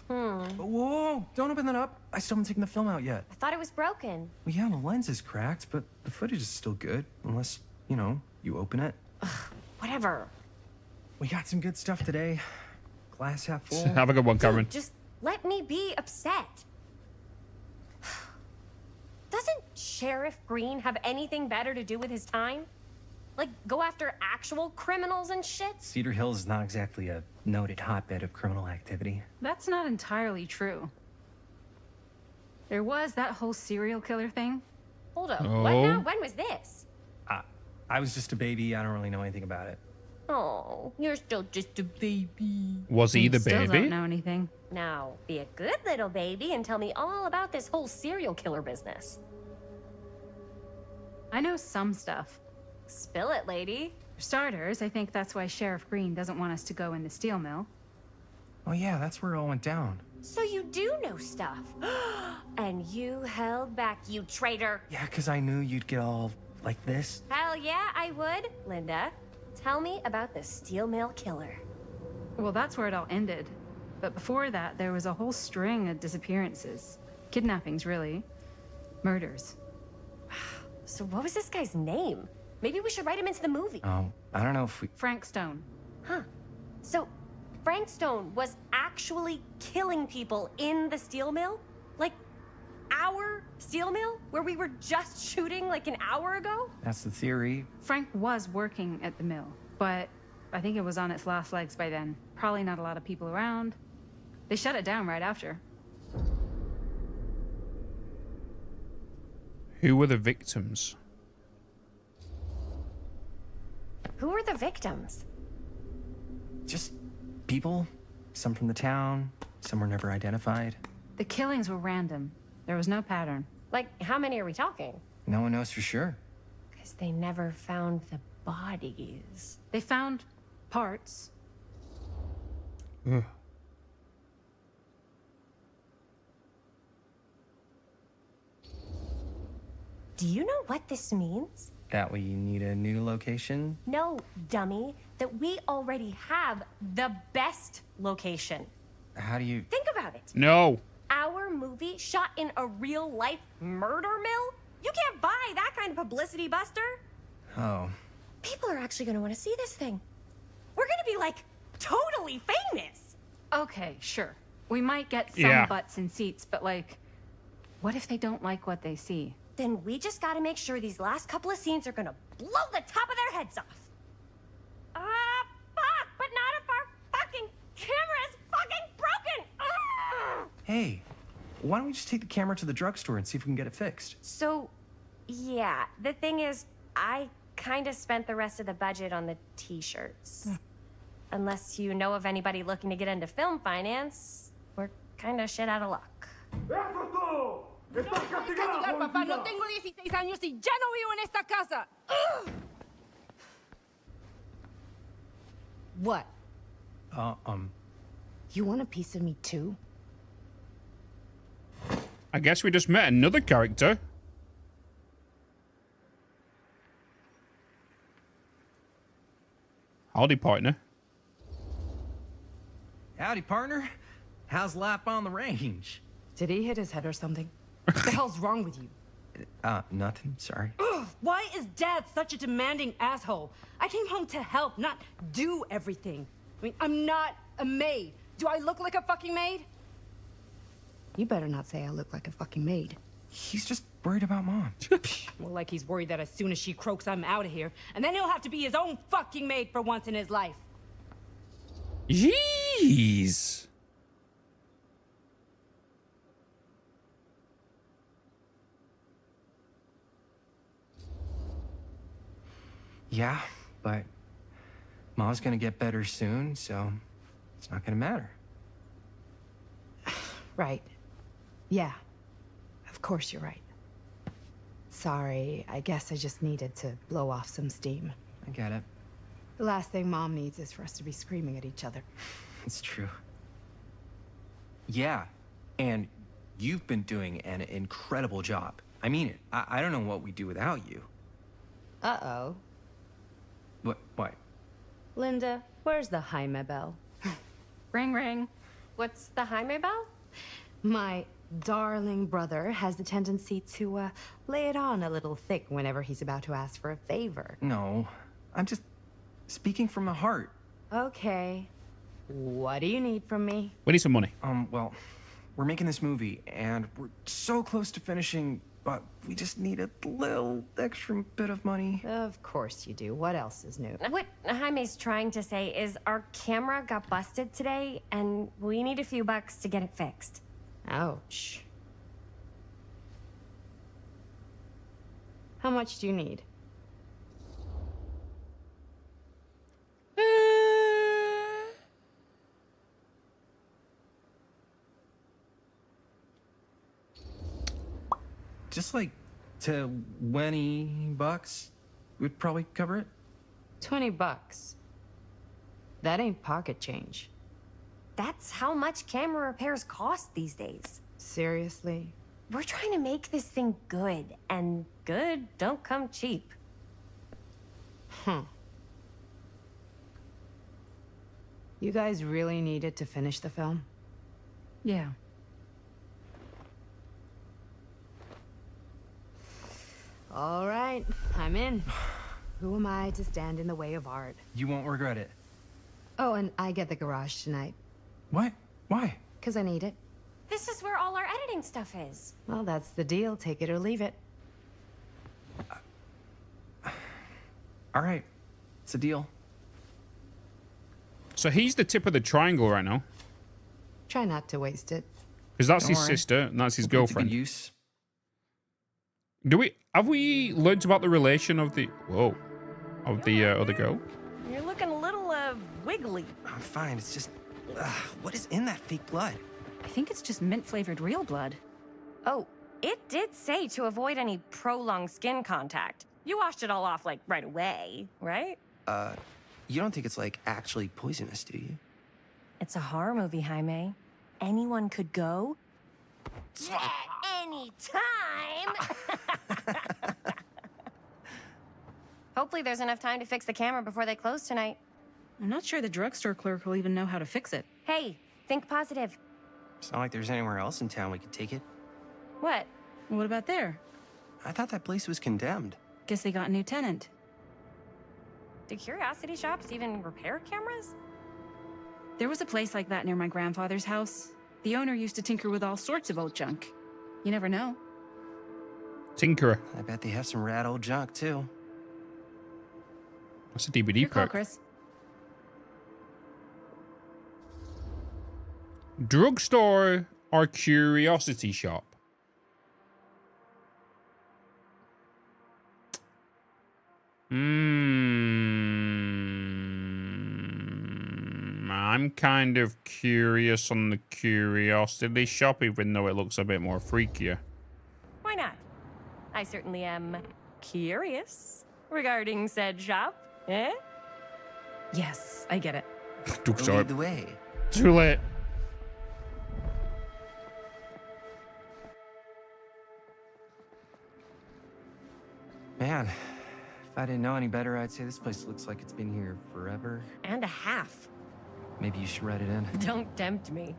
[SPEAKER 13] Whoa, don't open that up. I still haven't taken the film out yet.
[SPEAKER 2] I thought it was broken.
[SPEAKER 13] Well, yeah, the lens is cracked, but the footage is still good. Unless, you know, you open it.
[SPEAKER 2] Whatever.
[SPEAKER 13] We got some good stuff today. Glass half full.
[SPEAKER 16] Have a good one, Cameron.
[SPEAKER 2] Just let me be upset. Doesn't Sheriff Green have anything better to do with his time? Like, go after actual criminals and shit?
[SPEAKER 13] Cedar Hills is not exactly a noted hotbed of criminal activity.
[SPEAKER 22] That's not entirely true. There was that whole serial killer thing.
[SPEAKER 2] Hold up. What now? When was this?
[SPEAKER 13] I was just a baby. I don't really know anything about it.
[SPEAKER 2] Oh, you're still just a baby.
[SPEAKER 16] Was he the
[SPEAKER 22] Still
[SPEAKER 16] baby?
[SPEAKER 22] don't know anything.
[SPEAKER 2] Now, be a good little baby and tell me all about this whole serial killer business.
[SPEAKER 22] I know some stuff.
[SPEAKER 2] Spill it, lady.
[SPEAKER 22] For starters, I think that's why Sheriff Green doesn't want us to go in the steel mill.
[SPEAKER 13] Oh yeah, that's where it all went down.
[SPEAKER 2] So you do know stuff. And you held back, you traitor.
[SPEAKER 13] Yeah, because I knew you'd get all like this.
[SPEAKER 2] Hell yeah, I would. Linda, tell me about the steel mill killer.
[SPEAKER 22] Well, that's where it all ended. But before that, there was a whole string of disappearances. Kidnappings, really. Murders.
[SPEAKER 2] So what was this guy's name? Maybe we should write him into the movie.
[SPEAKER 13] Oh, I don't know if we...
[SPEAKER 22] Frank Stone.
[SPEAKER 2] Huh. So Frank Stone was actually killing people in the steel mill? Like our steel mill? Where we were just shooting like an hour ago?
[SPEAKER 13] That's the theory.
[SPEAKER 22] Frank was working at the mill, but I think it was on its last legs by then. Probably not a lot of people around. They shut it down right after.
[SPEAKER 16] Who were the victims?
[SPEAKER 2] Who were the victims?
[SPEAKER 13] Just people. Some from the town, some were never identified.
[SPEAKER 22] The killings were random. There was no pattern.
[SPEAKER 2] Like, how many are we talking?
[SPEAKER 13] No one knows for sure.
[SPEAKER 2] Because they never found the bodies.
[SPEAKER 22] They found parts.
[SPEAKER 16] Ugh.
[SPEAKER 2] Do you know what this means?
[SPEAKER 13] That we need a new location?
[SPEAKER 2] No, dummy. That we already have the best location.
[SPEAKER 13] How do you...
[SPEAKER 2] Think about it.
[SPEAKER 16] No.
[SPEAKER 2] Our movie shot in a real-life murder mill? You can't buy that kind of publicity, Buster.
[SPEAKER 13] Oh.
[SPEAKER 2] People are actually going to want to see this thing. We're going to be, like, totally famous.
[SPEAKER 22] Okay, sure. We might get some butts in seats, but, like, what if they don't like what they see?
[SPEAKER 2] Then we just got to make sure these last couple of scenes are going to blow the top of their heads off. Fuck, but not if our fucking camera is fucking broken.
[SPEAKER 13] Hey, why don't we just take the camera to the drugstore and see if we can get it fixed?
[SPEAKER 2] So, yeah, the thing is, I kind of spent the rest of the budget on the t-shirts. Unless you know of anybody looking to get into film finance, we're kind of shit out of luck.
[SPEAKER 10] Castigar, papá. No tengo 16 años y ya no vivo en esta casa. What? You want a piece of me too?
[SPEAKER 16] I guess we just met another character. Howdy, partner.
[SPEAKER 13] Howdy, partner. How's life on the range?
[SPEAKER 10] Did he hit his head or something? What the hell's wrong with you?
[SPEAKER 13] Nothing. Sorry.
[SPEAKER 10] Ugh, why is Dad such a demanding asshole? I came home to help, not do everything. I mean, I'm not a maid. Do I look like a fucking maid? You better not say I look like a fucking maid.
[SPEAKER 13] He's just worried about Mom.
[SPEAKER 10] More like he's worried that as soon as she croaks, I'm out of here. And then he'll have to be his own fucking maid for once in his life.
[SPEAKER 16] Jeez.
[SPEAKER 13] Yeah, but Mom's gonna get better soon, so it's not gonna matter.
[SPEAKER 10] Right. Yeah. Of course you're right. Sorry, I guess I just needed to blow off some steam.
[SPEAKER 13] I get it.
[SPEAKER 10] The last thing Mom needs is for us to be screaming at each other.
[SPEAKER 13] It's true. Yeah, and you've been doing an incredible job. I mean it. I don't know what we'd do without you.
[SPEAKER 10] Uh-oh.
[SPEAKER 13] What?
[SPEAKER 10] Linda, where's the Jaime bell?
[SPEAKER 22] Ring, ring.
[SPEAKER 2] What's the Jaime bell?
[SPEAKER 10] My darling brother has the tendency to lay it on a little thick whenever he's about to ask for a favor.
[SPEAKER 13] No, I'm just speaking from the heart.
[SPEAKER 10] Okay. What do you need from me?
[SPEAKER 16] We need some money.
[SPEAKER 13] Well, we're making this movie, and we're so close to finishing, but we just need a little extra bit of money.
[SPEAKER 10] Of course you do. What else is new?
[SPEAKER 2] What Jaime's trying to say is our camera got busted today, and we need a few bucks to get it fixed.
[SPEAKER 10] Ouch. How much do you need?
[SPEAKER 13] Just like $20 would probably cover it.
[SPEAKER 10] $20. That ain't pocket change.
[SPEAKER 2] That's how much camera repairs cost these days.
[SPEAKER 10] Seriously?
[SPEAKER 2] We're trying to make this thing good, and good don't come cheap.
[SPEAKER 10] You guys really needed to finish the film?
[SPEAKER 22] Yeah.
[SPEAKER 10] All right, I'm in. Who am I to stand in the way of art?
[SPEAKER 13] You won't regret it.
[SPEAKER 10] Oh, and I get the garage tonight.
[SPEAKER 13] What? Why?
[SPEAKER 10] Because I need it.
[SPEAKER 2] This is where all our editing stuff is.
[SPEAKER 10] Well, that's the deal. Take it or leave it.
[SPEAKER 13] All right. It's a deal.
[SPEAKER 16] So he's the tip of the triangle right now.
[SPEAKER 10] Try not to waste it.
[SPEAKER 16] Because that's
[SPEAKER 13] Don't
[SPEAKER 16] his
[SPEAKER 13] worry.
[SPEAKER 16] sister and that's his
[SPEAKER 13] We'll put it to
[SPEAKER 16] girlfriend.
[SPEAKER 13] good use.
[SPEAKER 16] Have we learned about the relation of the other girl?
[SPEAKER 2] You're looking a little, wiggly.
[SPEAKER 13] I'm fine. It's just, what is in that fake blood?
[SPEAKER 22] I think it's just mint-flavored real blood.
[SPEAKER 2] Oh, it did say to avoid any prolonged skin contact. You washed it all off, like, right away, right?
[SPEAKER 13] You don't think it's, like, actually poisonous, do you?
[SPEAKER 2] It's a horror movie, Jaime. Anyone could go. Yeah, anytime! Hopefully there's enough time to fix the camera before they close tonight.
[SPEAKER 22] I'm not sure the drugstore clerk will even know how to fix it.
[SPEAKER 2] Hey, think positive.
[SPEAKER 13] It's not like there's anywhere else in town we could take it.
[SPEAKER 2] What?
[SPEAKER 22] What about there?
[SPEAKER 13] I thought that place was condemned.
[SPEAKER 22] Guess they got a new tenant.
[SPEAKER 2] Do curiosity shops even repair cameras?
[SPEAKER 22] There was a place like that near my grandfather's house. The owner used to tinker with all sorts of old junk. You never know.
[SPEAKER 16] Tinkerer.
[SPEAKER 13] I bet they have some rad old junk, too.
[SPEAKER 16] That's a DVD
[SPEAKER 22] Your call,
[SPEAKER 16] perk.
[SPEAKER 22] Chris.
[SPEAKER 16] Drugstore or curiosity shop? I'm kind of curious on the curiosity shop, even though it looks a bit more freakier.
[SPEAKER 2] Why not? I certainly am curious regarding said shop, eh?
[SPEAKER 22] Yes, I get it.
[SPEAKER 16] Drugstore.
[SPEAKER 13] Lead the way.
[SPEAKER 16] Too late.
[SPEAKER 13] Man, if I didn't know any better, I'd say this place looks like it's been here forever.
[SPEAKER 2] And a half.
[SPEAKER 13] Maybe you should write it in.
[SPEAKER 2] Don't tempt me.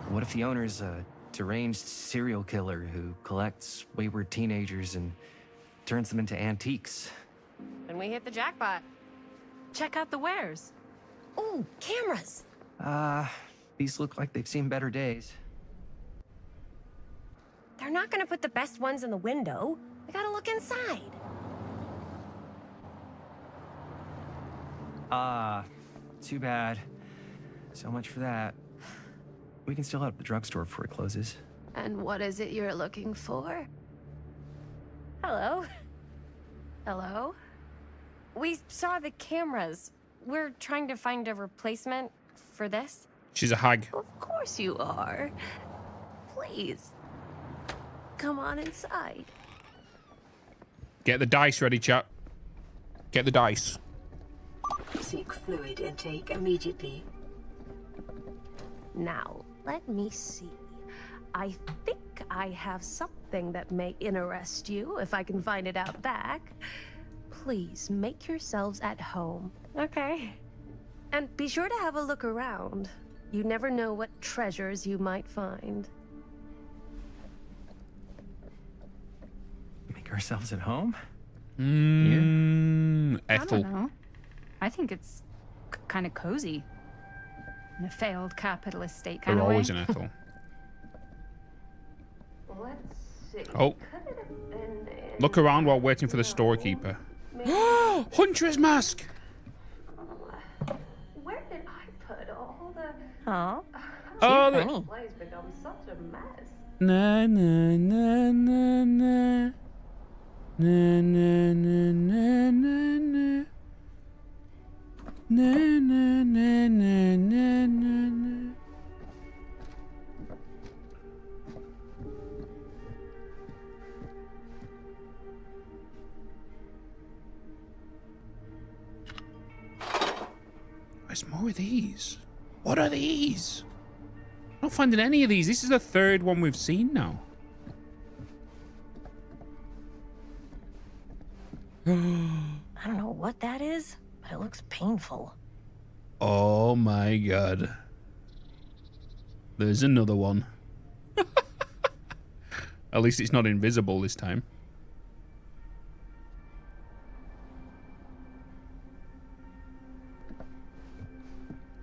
[SPEAKER 13] What if the owner's a deranged serial killer who collects wayward teenagers and turns them into antiques?
[SPEAKER 2] Then we hit the jackpot.
[SPEAKER 22] Check out the wares.
[SPEAKER 2] Ooh, cameras.
[SPEAKER 13] These look like they've seen better days.
[SPEAKER 2] They're not gonna put the best ones in the window. We gotta look inside.
[SPEAKER 13] Too bad. So much for that. We can still hit up the drugstore before it closes.
[SPEAKER 21] And what is it you're looking for?
[SPEAKER 2] Hello. Hello. We saw the cameras. We're trying to find a replacement for this.
[SPEAKER 16] She's a hag.
[SPEAKER 21] Of course you are. Please. Come on inside.
[SPEAKER 16] Get the dice ready, chat. Get the dice.
[SPEAKER 15] Seek fluid intake immediately.
[SPEAKER 21] Now, let me see. I think I have something that may interest you, if I can find it out back. Please make yourselves at home.
[SPEAKER 2] Okay.
[SPEAKER 21] And be sure to have a look around. You never know what treasures you might find.
[SPEAKER 13] Make ourselves at home?
[SPEAKER 22] I
[SPEAKER 16] Ethel.
[SPEAKER 22] don't know. I think it's kind of cozy. In a failed capitalist state kind
[SPEAKER 16] They're
[SPEAKER 22] of way.
[SPEAKER 16] always an Ethel.
[SPEAKER 21] Let's see.
[SPEAKER 16] Oh.
[SPEAKER 21] Could it have been in...
[SPEAKER 16] Look around while waiting for the storekeeper. Huntress mask!
[SPEAKER 21] Where did I put all the...
[SPEAKER 2] Huh?
[SPEAKER 16] Oh,
[SPEAKER 21] This place become such a mess.
[SPEAKER 16] Na na na na na. Na na na na na na. Na na na na na na. There's more of these. What are these? I'm not finding any of these. This is the third one we've seen now.
[SPEAKER 2] I don't know what that is, but it looks painful.
[SPEAKER 16] Oh my god. There's another one. At least it's not invisible this time.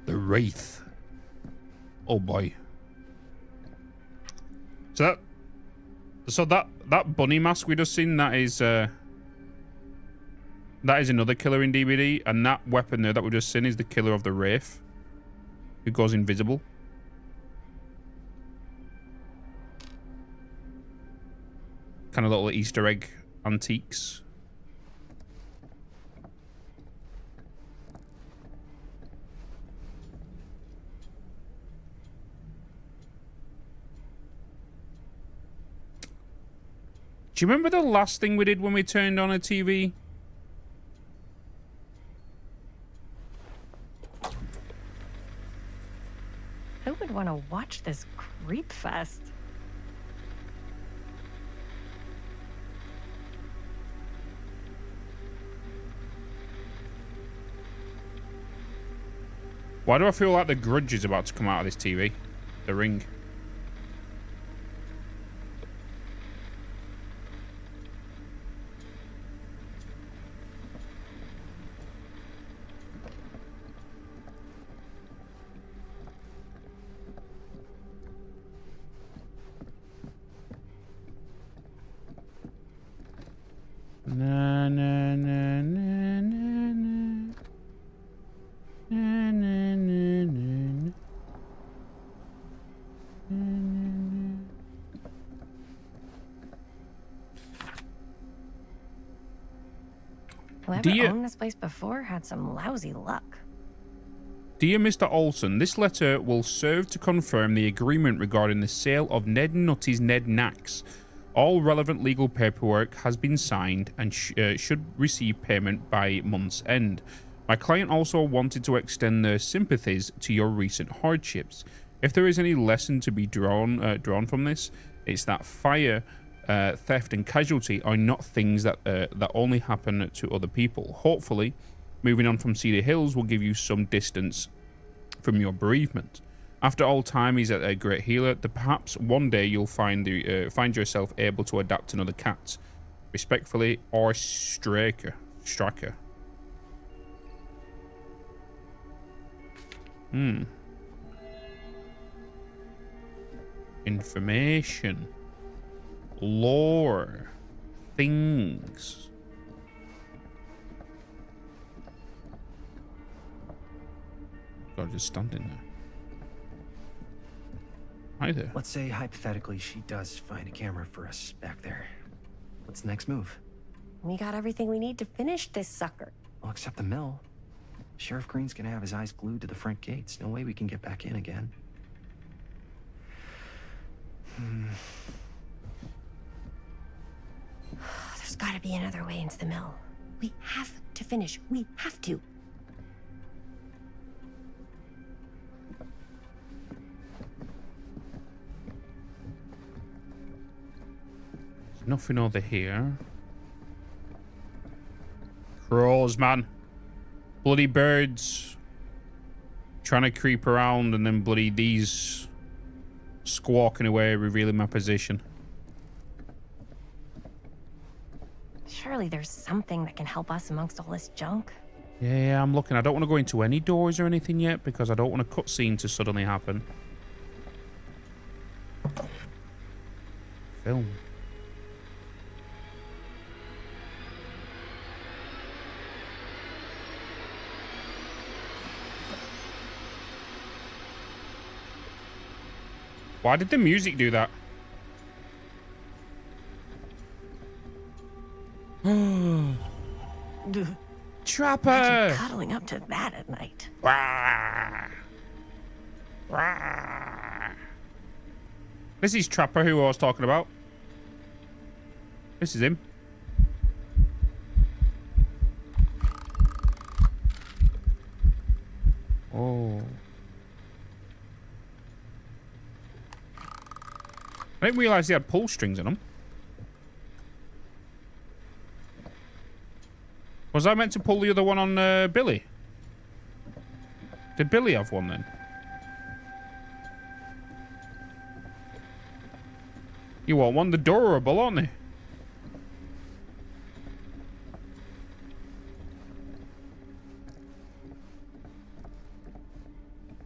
[SPEAKER 16] The Wraith. Oh boy. So that bunny mask we just seen, that is another killer in DBD, and that weapon there that we just seen is the killer of the Wraith, who goes invisible. Kind of little Easter egg antiques. Do you remember the last thing we did when we turned on a TV?
[SPEAKER 2] Who would want to watch this creep fest?
[SPEAKER 16] Why do I feel like the Grudge is about to come out of this TV? The Ring. Na na na na na na. Na na na na.
[SPEAKER 2] Whoever owned this place before had some lousy luck.
[SPEAKER 16] Dear Mr. Olson, this letter will serve to confirm the agreement regarding the sale of Ned Nutty's Ned Knacks. All relevant legal paperwork has been signed and should receive payment by month's end. My client also wanted to extend their sympathies to your recent hardships. If there is any lesson to be drawn from this, it's that fire, theft, and casualty are not things that only happen to other people. Hopefully, moving on from Cedar Hills will give you some distance from your bereavement. After all, time is a great healer. Perhaps one day you'll find yourself able to adapt another cat. Respectfully, or Straker. Information. Lore. Things. God, just standing there. Hi there.
[SPEAKER 13] Let's say hypothetically she does find a camera for us back there. What's the next move?
[SPEAKER 2] We got everything we need to finish this sucker.
[SPEAKER 13] Well, except the mill. Sheriff Green's gonna have his eyes glued to the front gates. No way we can get back in again.
[SPEAKER 2] There's gotta be another way into the mill. We have to finish. We have to.
[SPEAKER 16] Nothing over here. Crows, man. Bloody birds. Trying to creep around and then bloody these squawking away, revealing my position.
[SPEAKER 2] Surely there's something that can help us amongst all this junk.
[SPEAKER 16] Yeah, I'm looking. I don't want to go into any doors or anything yet because I don't want a cutscene to suddenly happen. Film. Why did the music do that? Trapper!
[SPEAKER 2] Imagine cuddling up to that at night.
[SPEAKER 16] This is Trapper, who I was talking about. This is him. Oh. didn't realise they had pull strings in them. Was I meant to pull the other one on Billy? Did Billy have one then? You want one? They're durable, aren't they?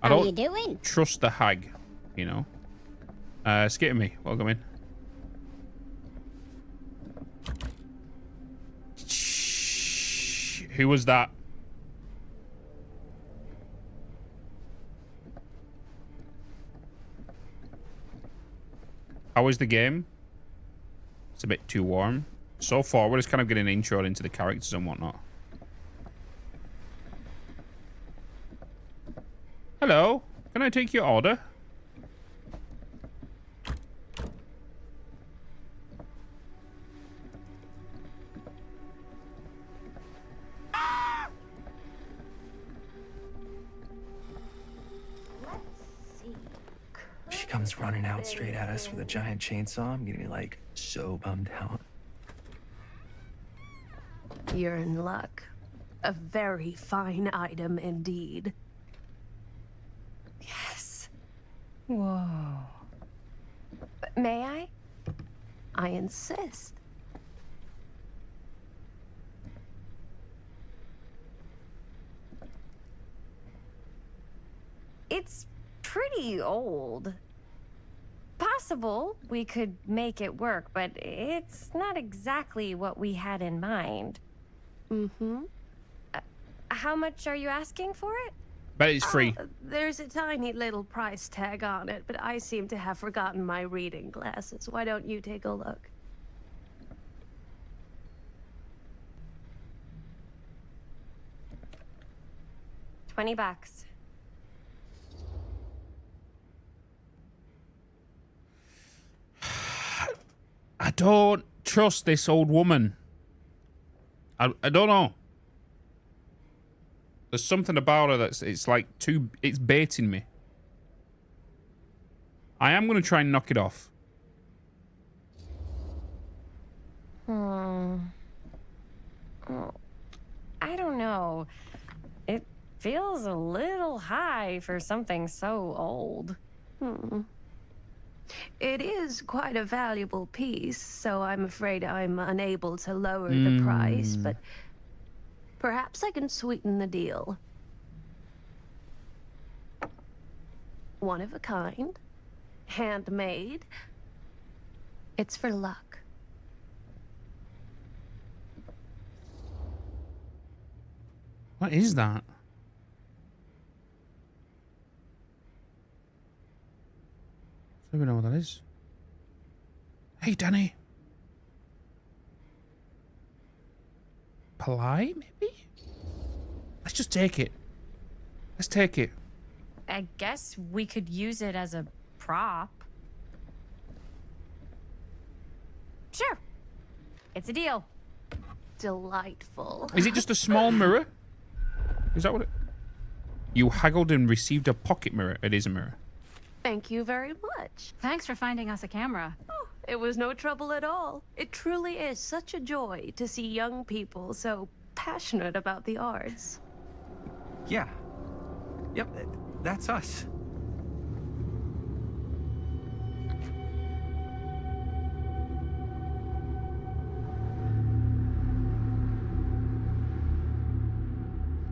[SPEAKER 5] How you doing?
[SPEAKER 16] Trust the hag, you know. Skip me. Welcome in. Shh. Who was that? How was the game? It's a bit too warm. So far, we're just kind of getting introed into the characters and whatnot. Hello, can I take your order?
[SPEAKER 13] She comes running out straight at us with a giant chainsaw. I'm getting like so bummed out.
[SPEAKER 4] You're in luck. A very fine item indeed.
[SPEAKER 2] Yes.
[SPEAKER 4] Whoa.
[SPEAKER 2] May I?
[SPEAKER 4] I insist.
[SPEAKER 2] It's pretty old. Possible we could make it work, but it's not exactly what we had in mind.
[SPEAKER 4] Mm-hmm.
[SPEAKER 2] How much are you asking for it?
[SPEAKER 16] But it's free.
[SPEAKER 4] There's a tiny little price tag on it, but I seem to have forgotten my reading glasses. Why don't you take a look?
[SPEAKER 2] $20.
[SPEAKER 16] I don't trust this old woman. I don't know. There's something about her that's it's baiting me. I am gonna try and knock it off.
[SPEAKER 2] Oh, I don't know. It feels a little high for something so old.
[SPEAKER 4] It is quite a valuable piece, so I'm afraid I'm unable to lower the price, but perhaps I can sweeten the deal. One of a kind, handmade. It's for luck.
[SPEAKER 16] What is that? I don't even know what that is. Hey, Danny. Polite, maybe? Let's just take it. Let's take it.
[SPEAKER 2] I guess we could use it as a prop. Sure. It's a deal.
[SPEAKER 4] Delightful.
[SPEAKER 16] Is it just a small mirror? Is that what it... You haggled and received a pocket mirror. It is a mirror.
[SPEAKER 4] Thank you very much.
[SPEAKER 22] Thanks for finding us a camera.
[SPEAKER 4] Oh, it was no trouble at all. It truly is such a joy to see young people so passionate about the arts.
[SPEAKER 13] Yeah. Yep, that's us.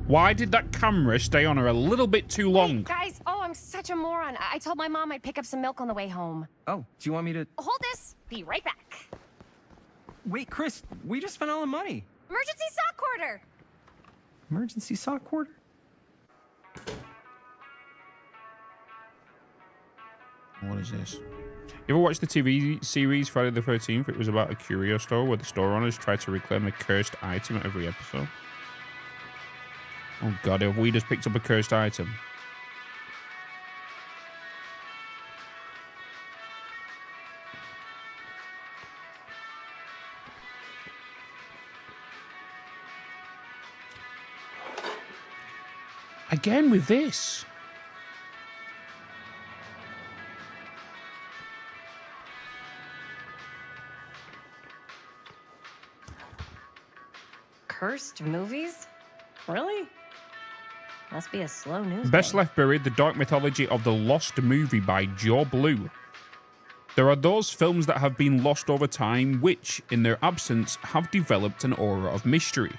[SPEAKER 16] Why did that camera stay on her a little bit too long?
[SPEAKER 2] Hey, guys, I'm such a moron. I told my mom I'd pick up some milk on the way home.
[SPEAKER 13] Oh, do you want me to...
[SPEAKER 2] Hold this. Be right back.
[SPEAKER 13] Wait, Chris, we just spent all the money.
[SPEAKER 2] Emergency sock order.
[SPEAKER 13] Emergency sock order?
[SPEAKER 16] What is this? You ever watched the TV series Friday the 13th? It was about a curio store where the store owners tried to reclaim a cursed item at every episode. Oh god, have we just picked up a cursed item? Again with this.
[SPEAKER 2] cursed movies? Really? Must be a slow news
[SPEAKER 16] Best
[SPEAKER 2] day.
[SPEAKER 16] Left Buried, the dark mythology of the lost movie by Joe Blue. There are those films that have been lost over time, which, in their absence, have developed an aura of mystery.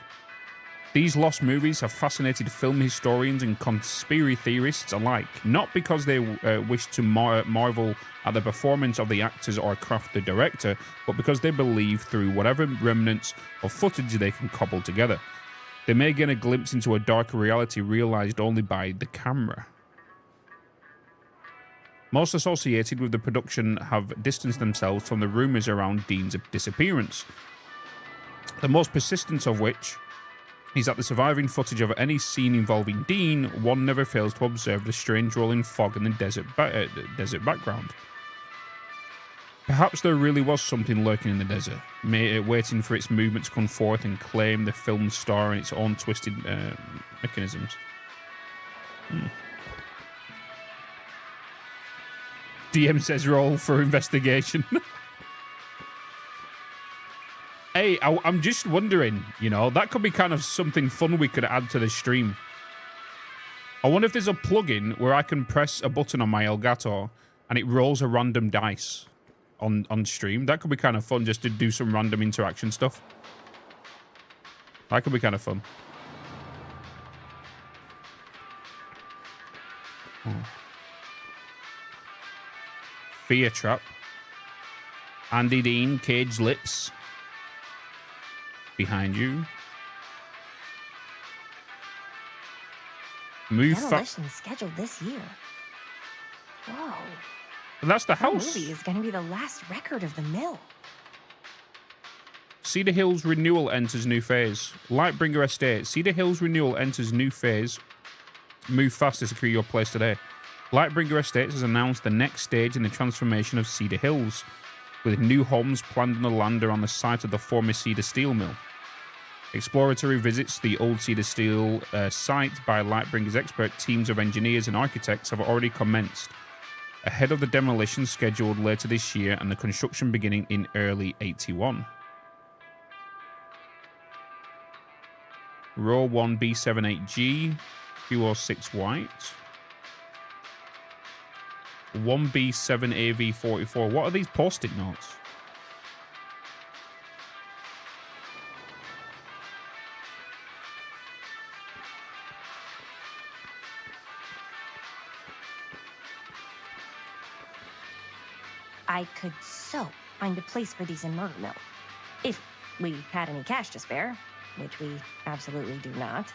[SPEAKER 16] These lost movies have fascinated film historians and conspiracy theorists alike, not because they wish to marvel at the performance of the actors or craft the director, but because they believe through whatever remnants of footage they can cobble together, they may gain a glimpse into a darker reality realized only by the camera. Most associated with the production have distanced themselves from the rumors around Dean's disappearance, the most persistent of which is that the surviving footage of any scene involving Dean, one never fails to observe the strange rolling fog in the desert background. Perhaps there really was something lurking in the desert, waiting for its movement to come forth and claim the film's star in its own twisted mechanisms. DM says roll for investigation. Hey, I'm just wondering, you know, that could be kind of something fun we could add to the stream. I wonder if there's a plugin where I can press a button on my Elgato and it rolls a random dice on stream. That could be kind of fun, just to do some random interaction stuff. That could be kind of fun. Oh. Fear Trap. Andy Dean, Caged Lips. Behind you. Move fast.
[SPEAKER 2] Demolition scheduled this year. Whoa.
[SPEAKER 16] That's the
[SPEAKER 2] That
[SPEAKER 16] house.
[SPEAKER 2] movie is going to be the last record of the mill.
[SPEAKER 16] Cedar Hills renewal enters new phase. Lightbringer Estate. Cedar Hills renewal enters new phase. Move fast to secure your place today. Lightbringer Estates has announced the next stage in the transformation of Cedar Hills, with new homes planned on the land around the site of the former Cedar Steel Mill. Exploratory visits to the old Cedar Steel site by Lightbringer's expert teams of engineers and architects have already commenced, ahead of the demolition scheduled later this year and the construction beginning in early 81. Row 1 B78G, Q06 White. 1B7AV44. What are these post-it notes?
[SPEAKER 2] I could so find a place for these in Murder Mill. If we had any cash to spare, which we absolutely do not.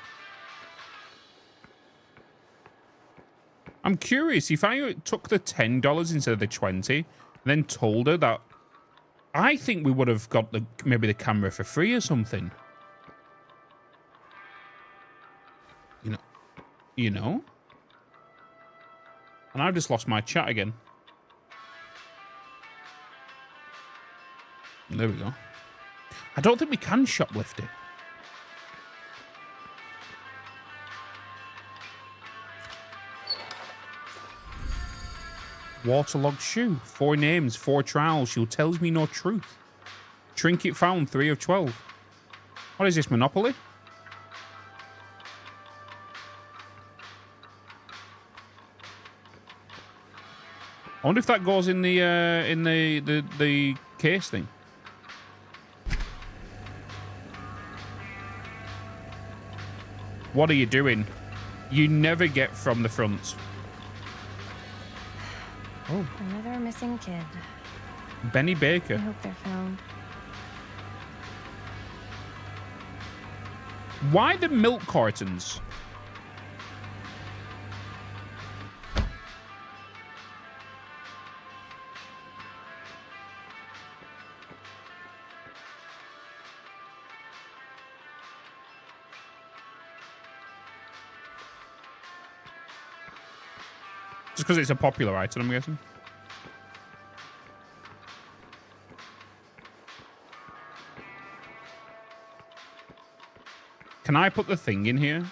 [SPEAKER 16] I'm curious, if I took the $10 instead of the 20, then told her that, I think we would have got maybe the camera for free or something. You know? And I've just lost my chat again. There we go. I don't think we can shoplift it. Waterlogged shoe. 4 names, 4 trials. She tells me no truth. Trinket found, 3 of 12. What is this, Monopoly? I wonder if that goes in the case thing. What are you doing? You never get from the front. Oh.
[SPEAKER 2] Another missing kid.
[SPEAKER 16] Benny Baker.
[SPEAKER 2] I hope they're found.
[SPEAKER 16] Why the milk cartons? Just because it's a popular item, I'm guessing. Can I put the thing in here?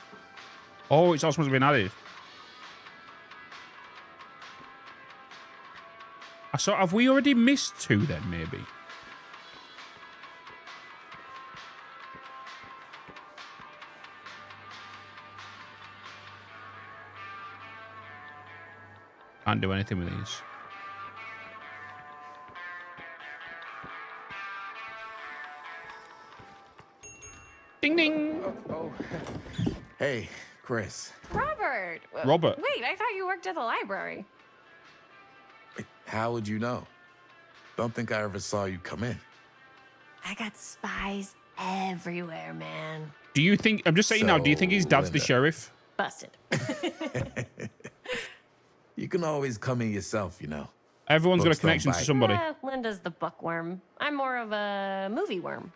[SPEAKER 16] Oh, it's also been added. So have we already missed 2 then, maybe? Can't do anything with these. Ding ding.
[SPEAKER 11] Oh. Hey, Chris.
[SPEAKER 2] Robert.
[SPEAKER 16] Robert.
[SPEAKER 2] Wait, I thought you worked at the library.
[SPEAKER 11] How would you know? Don't think I ever saw you come in.
[SPEAKER 2] I got spies everywhere, man.
[SPEAKER 16] Do you think, I'm just saying now, do you think his dad's the
[SPEAKER 11] Linda.
[SPEAKER 16] sheriff?
[SPEAKER 2] Busted.
[SPEAKER 11] You can always come in yourself, you know.
[SPEAKER 16] Everyone's got a
[SPEAKER 11] Books don't
[SPEAKER 16] connection to
[SPEAKER 11] bite.
[SPEAKER 16] somebody.
[SPEAKER 2] Linda's the bookworm. I'm more of a movie worm.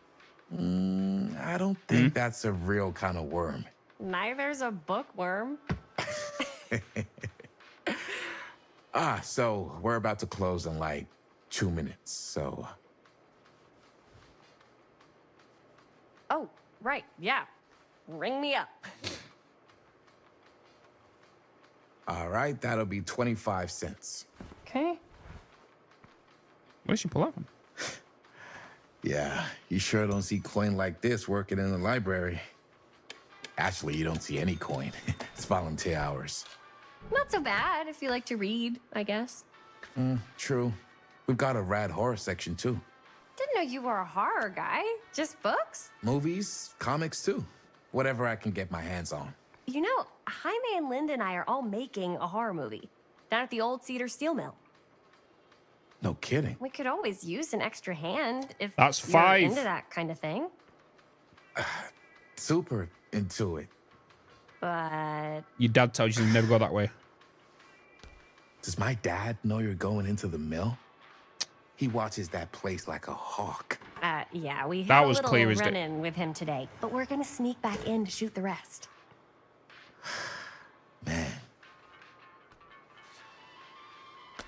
[SPEAKER 11] I don't think that's a real kind of worm.
[SPEAKER 2] Neither's a bookworm.
[SPEAKER 11] So we're about to close in like 2 minutes, so...
[SPEAKER 2] Oh, right, yeah. Ring me up.
[SPEAKER 11] All right, that'll be 25 cents.
[SPEAKER 2] Okay.
[SPEAKER 16] Where did she pull up?
[SPEAKER 11] Yeah, you sure don't see coin like this working in the library. Actually, you don't see any coin. It's volunteer hours.
[SPEAKER 2] Not so bad if you like to read, I guess.
[SPEAKER 11] True. We've got a rad horror section, too.
[SPEAKER 2] Didn't know you were a horror guy. Just books?
[SPEAKER 11] Movies, comics, too. Whatever I can get my hands on.
[SPEAKER 2] You know, Jaime and Linda and I are all making a horror movie down at the old Cedar Steel Mill.
[SPEAKER 11] No kidding.
[SPEAKER 2] We could always use an extra hand if
[SPEAKER 16] That's
[SPEAKER 2] you're
[SPEAKER 16] 5.
[SPEAKER 2] into that kind of thing.
[SPEAKER 11] Super into it.
[SPEAKER 2] But
[SPEAKER 16] Your dad tells you to never go that way.
[SPEAKER 11] Does my dad know you're going into the mill? He watches that place like a hawk.
[SPEAKER 2] yeah, we
[SPEAKER 16] That
[SPEAKER 2] had a
[SPEAKER 16] was
[SPEAKER 2] little
[SPEAKER 16] clear as day.
[SPEAKER 2] run-in with him today, but we're gonna sneak back in to shoot the rest.
[SPEAKER 11] Man.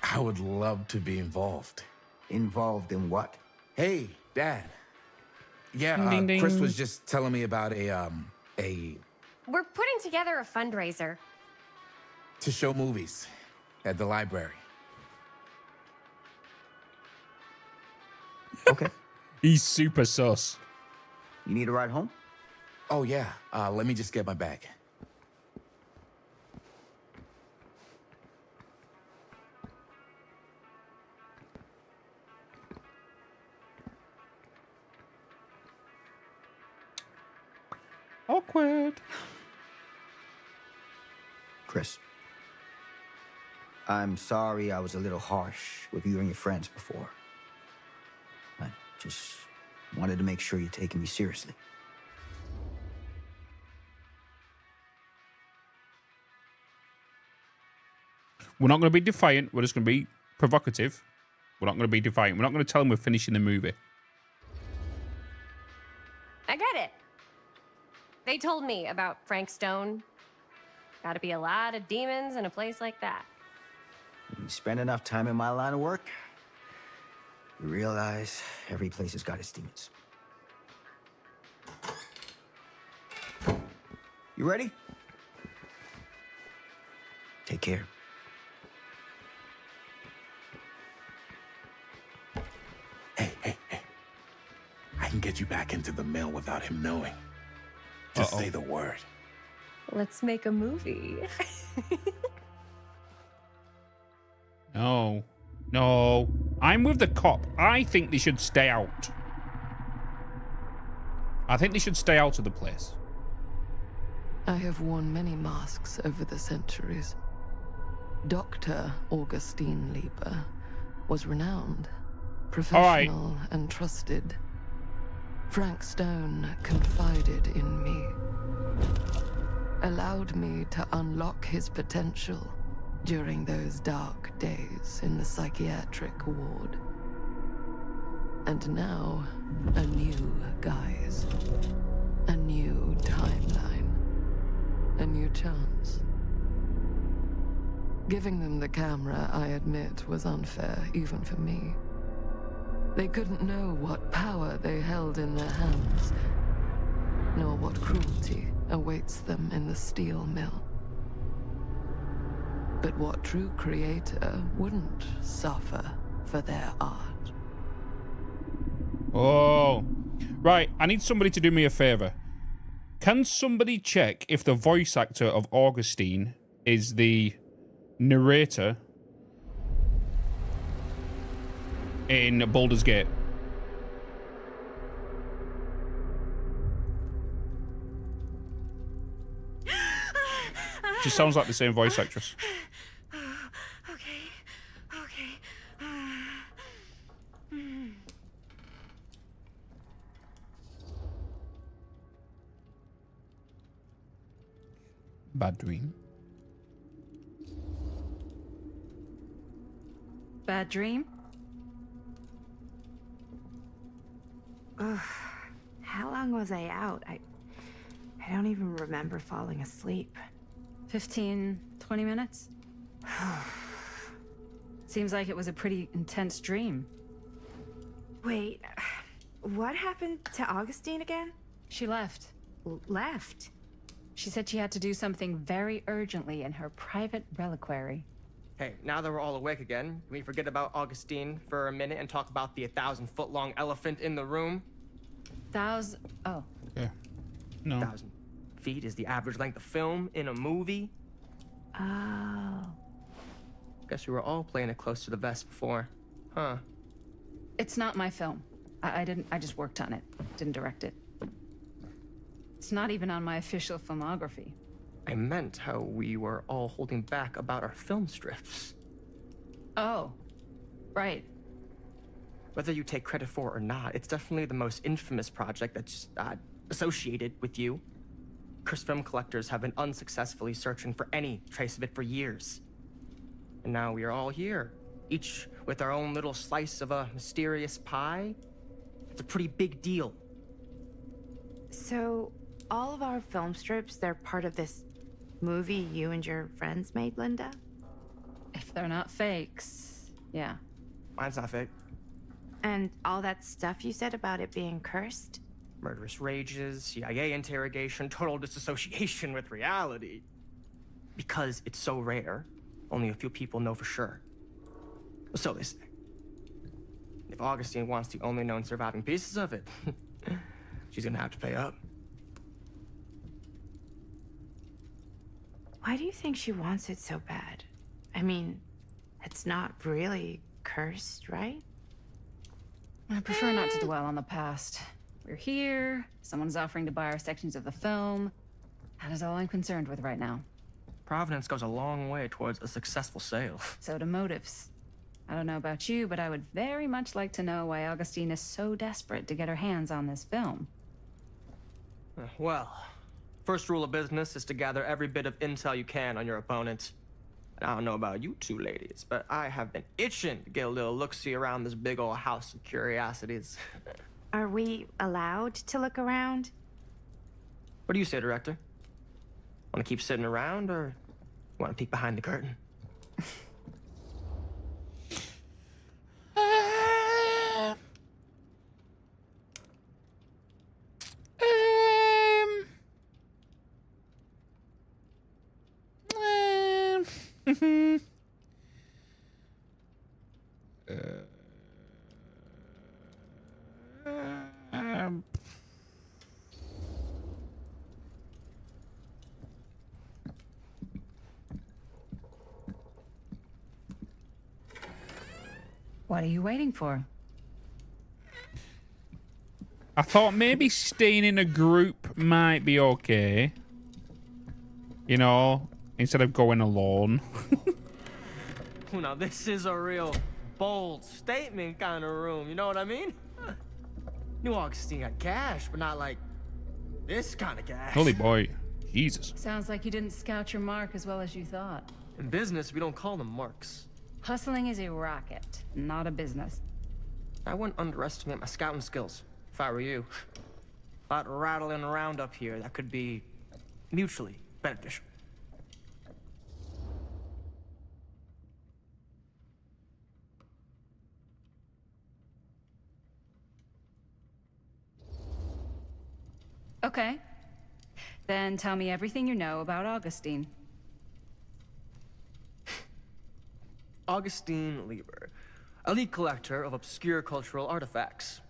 [SPEAKER 11] I would love to be involved.
[SPEAKER 19] Involved in what?
[SPEAKER 11] Hey, Dad. Yeah,
[SPEAKER 16] Ding, ding,
[SPEAKER 11] Chris
[SPEAKER 16] ding.
[SPEAKER 11] was just telling me about a
[SPEAKER 2] We're putting together a fundraiser.
[SPEAKER 11] to show movies at the library.
[SPEAKER 19] Okay.
[SPEAKER 16] He's super sus.
[SPEAKER 19] You need a ride home?
[SPEAKER 11] Oh, yeah. Let me just get my bag.
[SPEAKER 16] Awkward.
[SPEAKER 19] Chris. I'm sorry I was a little harsh with you and your friends before. I just wanted to make sure you're taking me seriously.
[SPEAKER 16] We're not going to be defiant. We're just going to be provocative. We're not going to be defiant. We're not going to tell him we're finishing the movie.
[SPEAKER 2] I get it. They told me about Frank Stone. Gotta be a lot of demons in a place like that.
[SPEAKER 19] You spend enough time in my line of work, you realize every place has got its demons. You ready? Take care.
[SPEAKER 11] Hey. I can get you back into the mill without him knowing. Just say the word.
[SPEAKER 2] Let's make a movie.
[SPEAKER 16] No. No. I'm with the cop. I think they should stay out. I think they should stay out of the place.
[SPEAKER 18] I have worn many masks over the centuries. Dr. Augustine Lieber was renowned, professional, and trusted. Frank Stone confided in me, allowed me to unlock his potential during those dark days in the psychiatric ward. And now, a new guise, a new timeline, a new chance. Giving them the camera, I admit, was unfair, even for me. They couldn't know what power they held in their hands, nor what cruelty awaits them in the steel mill. But what true creator wouldn't suffer for their art?
[SPEAKER 16] Oh. Right, I need somebody to do me a favor. Can somebody check if the voice actor of Augustine is the narrator in Baldur's Gate. She sounds like the same voice actress. Bad dream.
[SPEAKER 22] Bad dream?
[SPEAKER 21] Ugh. How long was I out? I don't even remember falling asleep.
[SPEAKER 22] 15, 20 minutes? Seems like it was a pretty intense dream.
[SPEAKER 21] Wait, what happened to Augustine again?
[SPEAKER 22] She left.
[SPEAKER 21] Left?
[SPEAKER 22] She said she had to do something very urgently in her private reliquary.
[SPEAKER 3] Hey, now that we're all awake again, can we forget about Augustine for a minute and talk about the 1,000-foot-long elephant in the room?
[SPEAKER 22] Oh.
[SPEAKER 16] Yeah. No.
[SPEAKER 3] 1,000 feet is the average length of film in a movie.
[SPEAKER 21] Oh.
[SPEAKER 3] Guess we were all playing it close to the vest before, huh?
[SPEAKER 22] It's not my film. I just worked on it. Didn't direct it. It's not even on my official filmography.
[SPEAKER 3] I meant how we were all holding back about our film strips.
[SPEAKER 22] Oh, right.
[SPEAKER 3] Whether you take credit for it or not, it's definitely the most infamous project that's associated with you. Cursed film collectors have been unsuccessfully searching for any trace of it for years. And now we are all here, each with our own little slice of a mysterious pie. It's a pretty big deal.
[SPEAKER 21] So, all of our film strips, they're part of this movie you and your friends made, Linda?
[SPEAKER 22] If they're not fakes, yeah.
[SPEAKER 3] Mine's not fake.
[SPEAKER 21] And all that stuff you said about it being cursed?
[SPEAKER 3] Murderous rages, CIA interrogation, total disassociation with reality. Because it's so rare, only a few people know for sure. So they say. If Augustine wants the only known surviving pieces of it, she's gonna have to pay up.
[SPEAKER 21] Why do you think she wants it so bad? I mean, it's not really cursed, right?
[SPEAKER 22] I prefer not to dwell on the past. We're here, someone's offering to buy our sections of the film. That is all I'm concerned with right now.
[SPEAKER 3] Providence goes a long way towards a successful sale.
[SPEAKER 22] So do motives. I don't know about you, but I would very much like to know why Augustine is so desperate to get her hands on this film.
[SPEAKER 3] Well, first rule of business is to gather every bit of intel you can on your opponent. And I don't know about you two ladies, but I have been itching to get a little look-see around this big old house of curiosities.
[SPEAKER 21] Are we allowed to look around?
[SPEAKER 3] What do you say, director? Want to keep sitting around, or want to peek behind the curtain?
[SPEAKER 22] What are you waiting for?
[SPEAKER 16] I thought maybe staying in a group might be okay. You know, instead of going alone.
[SPEAKER 3] Now, this is a real bold statement kind of room, you know what I mean? New Augustine got cash, but not like this kind of cash.
[SPEAKER 16] Holy boy. Jesus.
[SPEAKER 22] Sounds like you didn't scout your mark as well as you thought.
[SPEAKER 3] In business, we don't call them marks.
[SPEAKER 22] Hustling is a racket, not a business.
[SPEAKER 3] I wouldn't underestimate my scouting skills, if I were you. A lot rattling around up here that could be mutually beneficial.
[SPEAKER 22] Okay. Then tell me everything you know about Augustine.
[SPEAKER 3] Augustine Lieber, elite collector of obscure cultural artifacts.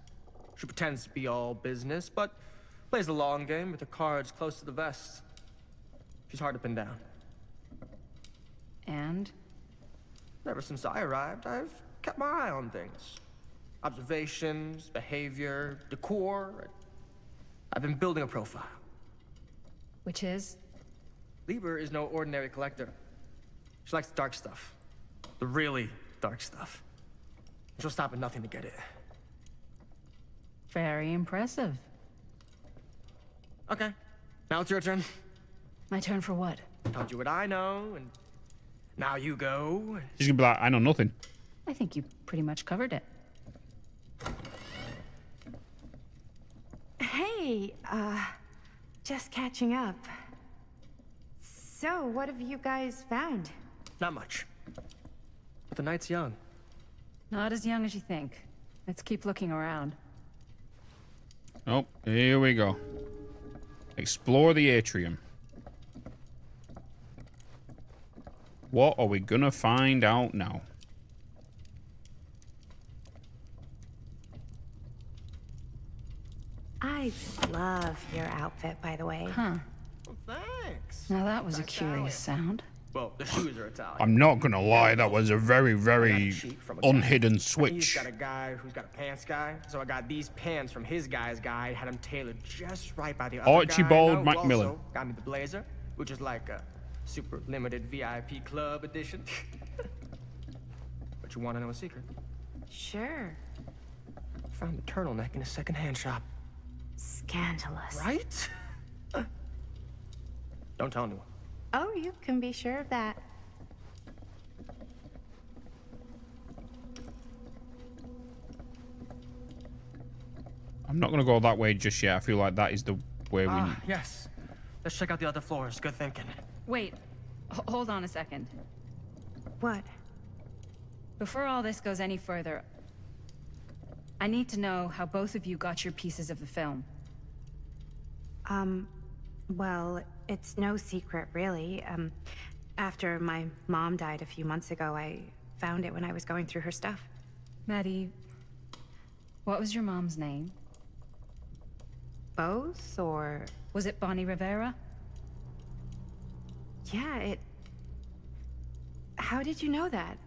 [SPEAKER 3] She pretends to be all business, but plays the long game with her cards close to the vest. She's hard to pin down.
[SPEAKER 22] And?
[SPEAKER 3] Ever since I arrived, I've kept my eye on things. Observations, behavior, decor. I've been building a profile.
[SPEAKER 22] Which is?
[SPEAKER 3] Lieber is no ordinary collector. She likes the dark stuff. The really dark stuff. She'll stop at nothing to get it.
[SPEAKER 22] Very impressive.
[SPEAKER 3] Okay, now it's your turn.
[SPEAKER 22] My turn for what?
[SPEAKER 3] Told you what I know, and now you go.
[SPEAKER 16] She's gonna be like, I know nothing.
[SPEAKER 22] I think you pretty much covered it.
[SPEAKER 21] Hey, just catching up. So, what have you guys found?
[SPEAKER 3] Not much. But the night's young.
[SPEAKER 22] Not as young as you think. Let's keep looking around.
[SPEAKER 16] Oh, here we go. Explore the atrium. What are we gonna find out now?
[SPEAKER 21] I love your outfit, by the way.
[SPEAKER 22] Huh.
[SPEAKER 3] Well, thanks.
[SPEAKER 22] Now that was a curious sound.
[SPEAKER 3] Well, the shoes are Italian.
[SPEAKER 16] I'm not gonna lie, that was a very, very unhidden
[SPEAKER 3] He's
[SPEAKER 16] switch.
[SPEAKER 3] got a guy who's got a pants guy, so I got these pants from his guy's guy, had them tailored just right by the other
[SPEAKER 16] Archibald
[SPEAKER 3] guy. I know, who
[SPEAKER 16] Macmillan.
[SPEAKER 3] also got me the blazer, which is like a super limited VIP club edition. But you want to know a secret?
[SPEAKER 21] Sure.
[SPEAKER 3] Found the turtleneck in a secondhand shop.
[SPEAKER 21] Scandalous.
[SPEAKER 3] Right? Don't tell anyone.
[SPEAKER 21] Oh, you can be sure of that.
[SPEAKER 16] I'm not gonna go that way just yet. I feel like that is the way we...
[SPEAKER 3] Yes. Let's check out the other floors. Good thinking.
[SPEAKER 22] Wait. Hold on a second.
[SPEAKER 21] What?
[SPEAKER 22] Before all this goes any further, I need to know how both of you got your pieces of the film.
[SPEAKER 21] Well, it's no secret, really. After my mom died a few months ago, I found it when I was going through her stuff.
[SPEAKER 22] Maddie, what was your mom's name?
[SPEAKER 21] Both, or...
[SPEAKER 22] Was it Bonnie Rivera?
[SPEAKER 21] Yeah, it... How did you know that?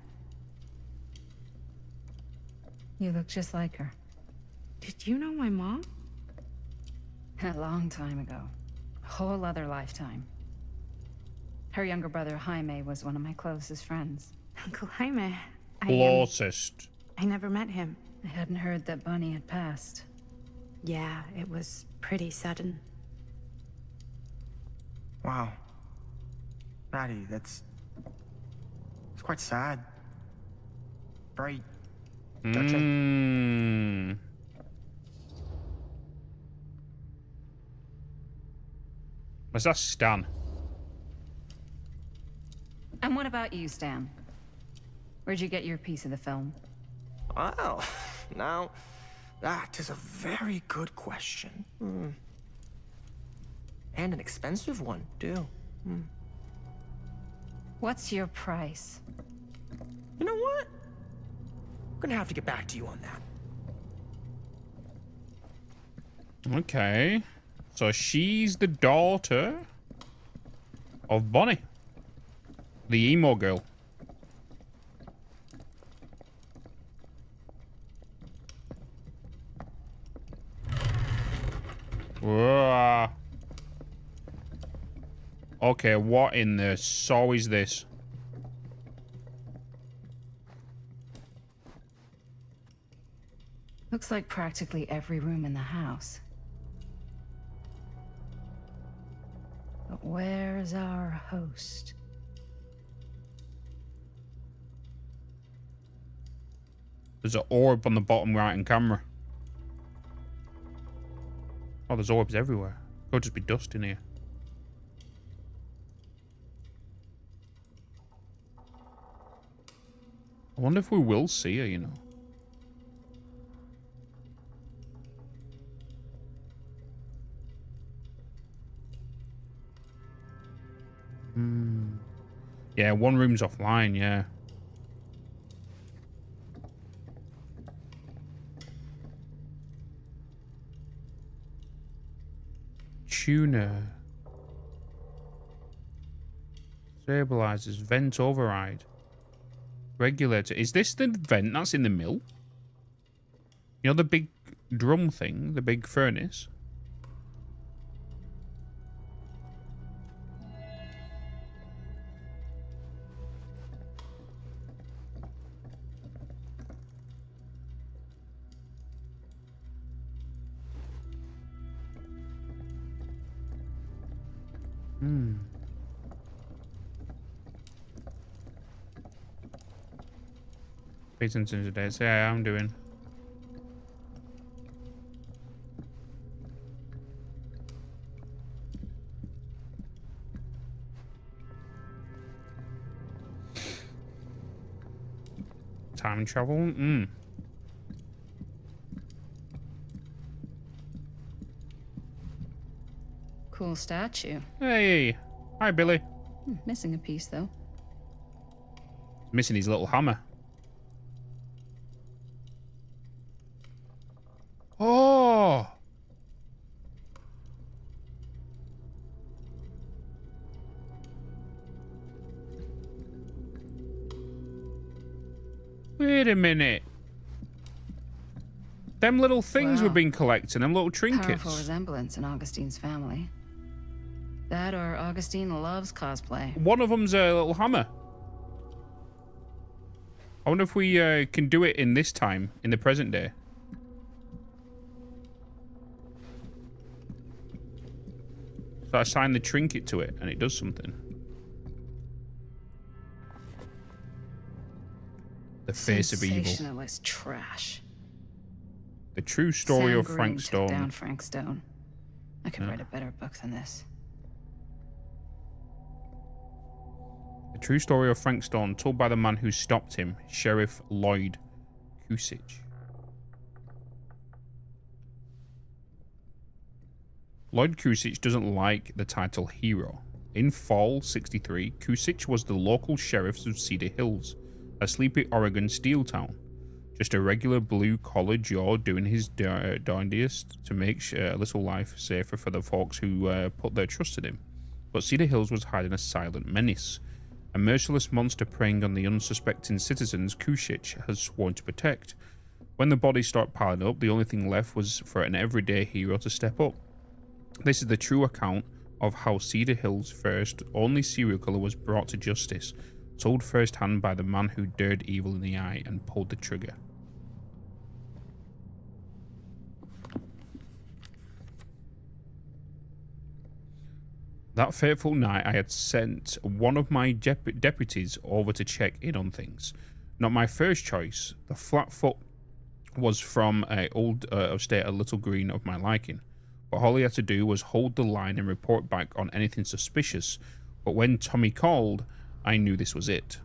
[SPEAKER 22] You look just like her.
[SPEAKER 21] Did you know my mom?
[SPEAKER 22] A long time ago. A whole other lifetime. Her younger brother, Jaime, was one of my closest friends.
[SPEAKER 21] Uncle Jaime.
[SPEAKER 16] Closest.
[SPEAKER 21] I never met him.
[SPEAKER 22] I hadn't heard that Bonnie had passed.
[SPEAKER 21] Yeah, it was pretty sudden.
[SPEAKER 3] Wow. Maddie, it's quite sad. Very touching.
[SPEAKER 16] Was that Stan?
[SPEAKER 22] And what about you, Stan? Where'd you get your piece of the film?
[SPEAKER 3] Well, now, that is a very good question. And an expensive one, too.
[SPEAKER 22] What's your price?
[SPEAKER 3] You know what? I'm gonna have to get back to you on that.
[SPEAKER 16] Okay. So she's the daughter of Bonnie, the emo girl. Whoa. Okay, what in the saw is this?
[SPEAKER 22] Looks like practically every room in the house. But where's our host?
[SPEAKER 16] There's an orb on the bottom right in camera. Oh, there's orbs everywhere. Could just be dust in here. I wonder if we will see her, you know. Yeah, one room's offline, yeah. Tuner. Stabilizers, vent override. Regulator. Is this the vent that's in the mill? You know the big drum thing, the big furnace? Pay attention to this. Yeah, I'm doing. Time travel?
[SPEAKER 22] Cool statue.
[SPEAKER 16] Hey. Hi, Billy.
[SPEAKER 22] Missing a piece, though.
[SPEAKER 16] Missing his little hammer. Oh! Wait a minute. Them little things we've been collecting, them little trinkets.
[SPEAKER 22] Powerful resemblance in Augustine's family. That or Augustine loves cosplay.
[SPEAKER 16] One of them's a little hammer. I wonder if we can do it in this time, in the present day. So I assign the trinket to it, and it does something. The face of evil.
[SPEAKER 22] Sensationalist trash.
[SPEAKER 16] The true story
[SPEAKER 22] Sam
[SPEAKER 16] of Frank
[SPEAKER 22] Green took
[SPEAKER 16] Stone.
[SPEAKER 22] down Frank Stone. I could write a better book than this.
[SPEAKER 16] The true story of Frank Stone, told by the man who stopped him, Sheriff Lloyd Kusich. Lloyd Kusich doesn't like the title hero. In fall '63, Kusich was the local sheriff of Cedar Hills, a sleepy Oregon steel town. Just a regular blue-collar Joe doing his darndest to make a little life safer for the folks who put their trust in him. But Cedar Hills was hiding a silent menace, a merciless monster preying on the unsuspecting citizens Kusich has sworn to protect. When the bodies start piling up, the only thing left was for an everyday hero to step up. This is the true account of how Cedar Hills' first only serial killer was brought to justice, told firsthand by the man who dared evil in the eye and pulled the trigger. That fateful night, I had sent one of my deputies over to check in on things. Not my first choice. The Flatfoot was from an old estate a little green of my liking. But all he had to do was hold the line and report back on anything suspicious. But when Tommy called, I knew this was it.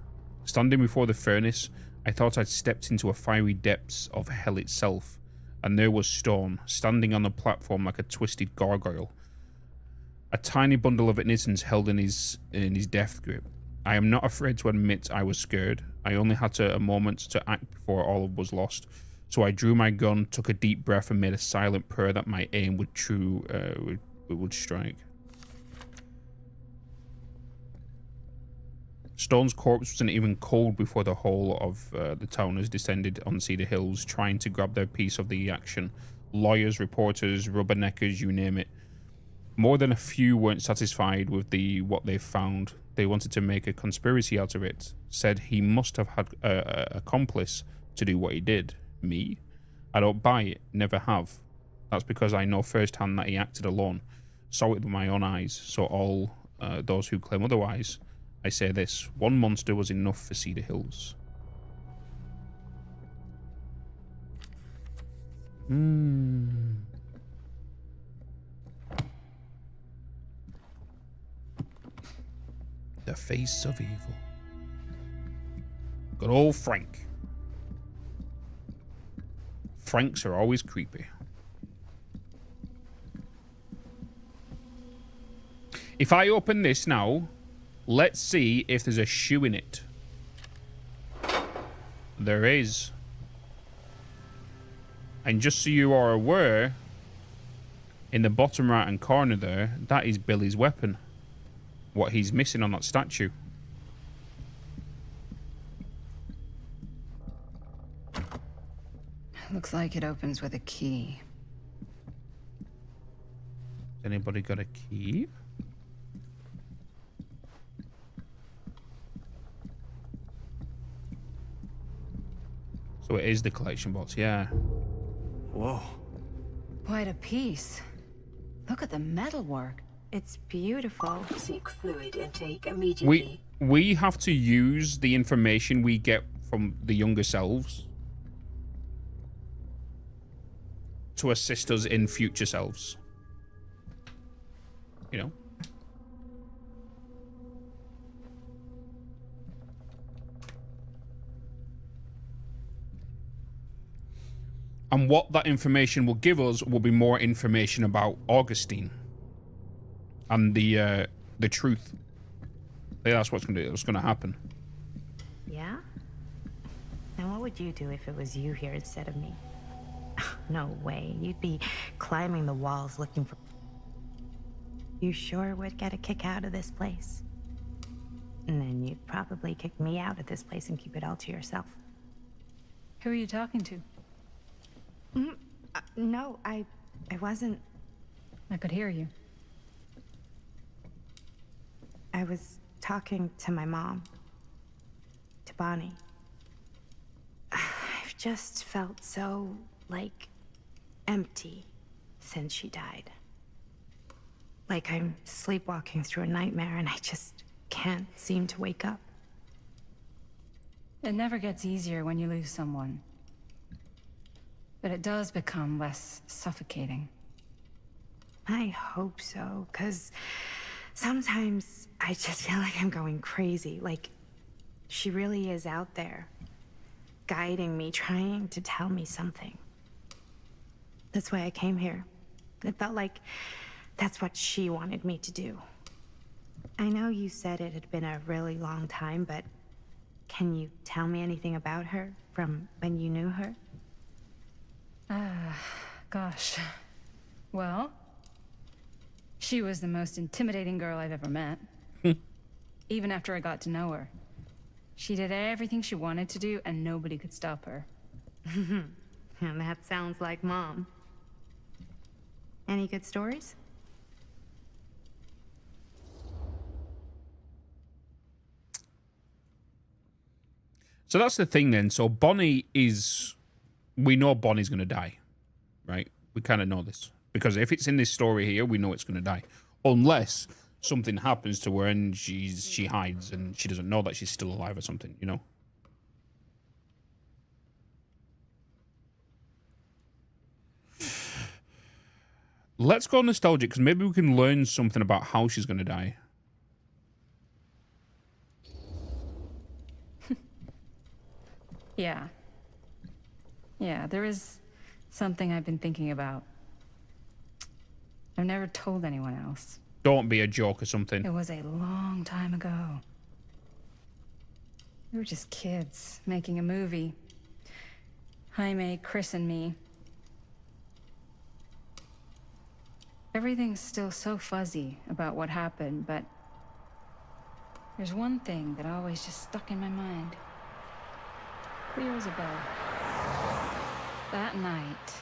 [SPEAKER 16] Standing before the furnace, I thought I'd stepped into a fiery depths of hell itself. And there was Stone, standing on the platform like a twisted gargoyle. A tiny bundle of innocence held in his death grip. I am not afraid to admit I was scared. I only had a moment to act before all was lost. So I drew my gun, took a deep breath, and made a silent prayer that my aim would strike. Stone's corpse wasn't even cold before the whole of the towners descended on Cedar Hills, trying to grab their piece of the action. Lawyers, reporters, rubberneckers, you name it. More than a few weren't satisfied with what they found. They wanted to make a conspiracy out of it. Said he must have had an accomplice to do what he did. Me? I don't buy it. Never have. That's because I know firsthand that he acted alone. Saw it with my own eyes. So all those who claim otherwise, I say this. One monster was enough for Cedar Hills. The face of evil. Good old Frank. Franks are always creepy. If I open this now, let's see if there's a shoe in it. There is. And just so you are aware, in the bottom right hand corner there, that is Billy's weapon. What he's missing on that statue.
[SPEAKER 22] Looks like it opens with a key.
[SPEAKER 16] Anybody got a key? So it is the collection box, yeah.
[SPEAKER 22] Whoa. Quite a piece. Look at the metalwork.
[SPEAKER 21] It's beautiful.
[SPEAKER 15] Seek fluid intake immediately.
[SPEAKER 16] We have to use the information we get from the younger selves to assist us in future selves. You know? And what that information will give us will be more information about Augustine and the truth. Yeah, that's what's gonna happen.
[SPEAKER 21] Yeah? And what would you do if it was you here instead of me? No way. You'd be climbing the walls looking for... You sure would get a kick out of this place. And then you'd probably kick me out of this place and keep it all to yourself.
[SPEAKER 22] Who are you talking to?
[SPEAKER 21] No, I wasn't.
[SPEAKER 22] I could hear you.
[SPEAKER 21] I was talking to my mom. To Bonnie. I've just felt so, like, empty since she died. Like I'm sleepwalking through a nightmare and I just can't seem to wake up.
[SPEAKER 22] It never gets easier when you lose someone. But it does become less suffocating.
[SPEAKER 21] I hope so, because sometimes I just feel like I'm going crazy. Like, she really is out there, guiding me, trying to tell me something. That's why I came here. It felt like that's what she wanted me to do. I know you said it had been a really long time, but can you tell me anything about her from when you knew her?
[SPEAKER 22] Gosh. Well, she was the most intimidating girl I've ever met. Even after I got to know her. She did everything she wanted to do and nobody could stop her.
[SPEAKER 21] And that sounds like Mom. Any good stories?
[SPEAKER 16] So that's the thing then. So Bonnie is... We know Bonnie's going to die, right? We kind of know this. Because if it's in this story here, we know it's going to die. Unless something happens to her and she hides and she doesn't know that she's still alive or something, you know? Let's go nostalgic, because maybe we can learn something about how she's going to die.
[SPEAKER 22] Yeah. Yeah, there is something I've been thinking about. I've never told anyone else.
[SPEAKER 16] Don't be a joke or something.
[SPEAKER 22] It was a long time ago. We were just kids making a movie. Jaime, Chris, and me. Everything's still so fuzzy about what happened, but there's one thing that always just stuck in my mind. Clear as a bell. That night,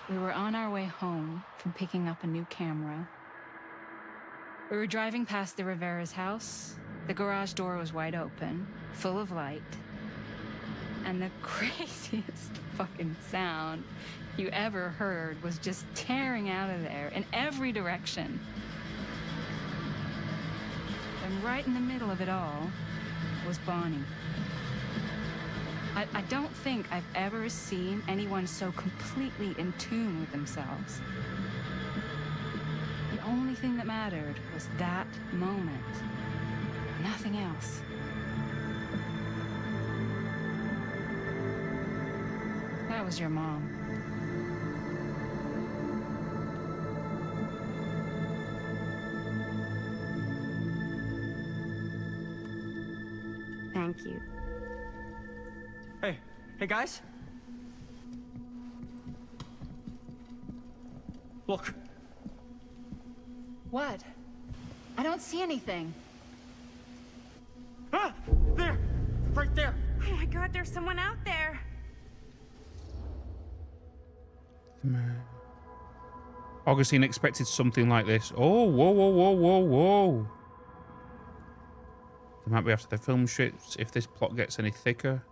[SPEAKER 22] we were on our way home from picking up a new camera. We were driving past the Rivera's house. The garage door was wide open, full of light. And the craziest fucking sound you ever heard was just tearing out of there in every direction. And right in the middle of it all was Bonnie. I don't think I've ever seen anyone so completely in tune with themselves. The only thing that mattered was that moment. Nothing else. That was your mom.
[SPEAKER 21] Thank you.
[SPEAKER 3] Hey guys. Look.
[SPEAKER 22] What? I don't see anything.
[SPEAKER 3] Ah! There! Right there!
[SPEAKER 21] Oh my god, there's someone out there.
[SPEAKER 16] Augustine expected something like this. Oh, whoa, whoa, whoa, whoa, whoa. They might be after the film shoots if this plot gets any thicker.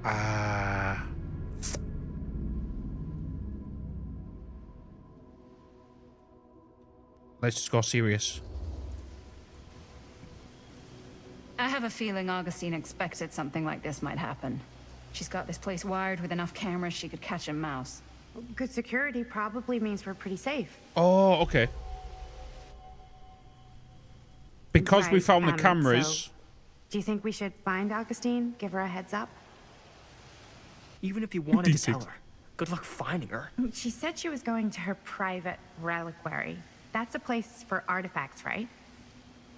[SPEAKER 16] Ah. Let's just go serious.
[SPEAKER 22] I have a feeling Augustine expected something like this might happen. She's got this place wired with enough cameras she could catch a mouse.
[SPEAKER 21] Good security probably means we're pretty safe.
[SPEAKER 16] Oh, okay. Because we
[SPEAKER 21] Right,
[SPEAKER 16] found the cameras.
[SPEAKER 21] so do you think we should find Augustine? Give her a heads up?
[SPEAKER 3] Even if you wanted to tell her, good luck finding her.
[SPEAKER 21] She said she was going to her private reliquary. That's a place for artifacts, right?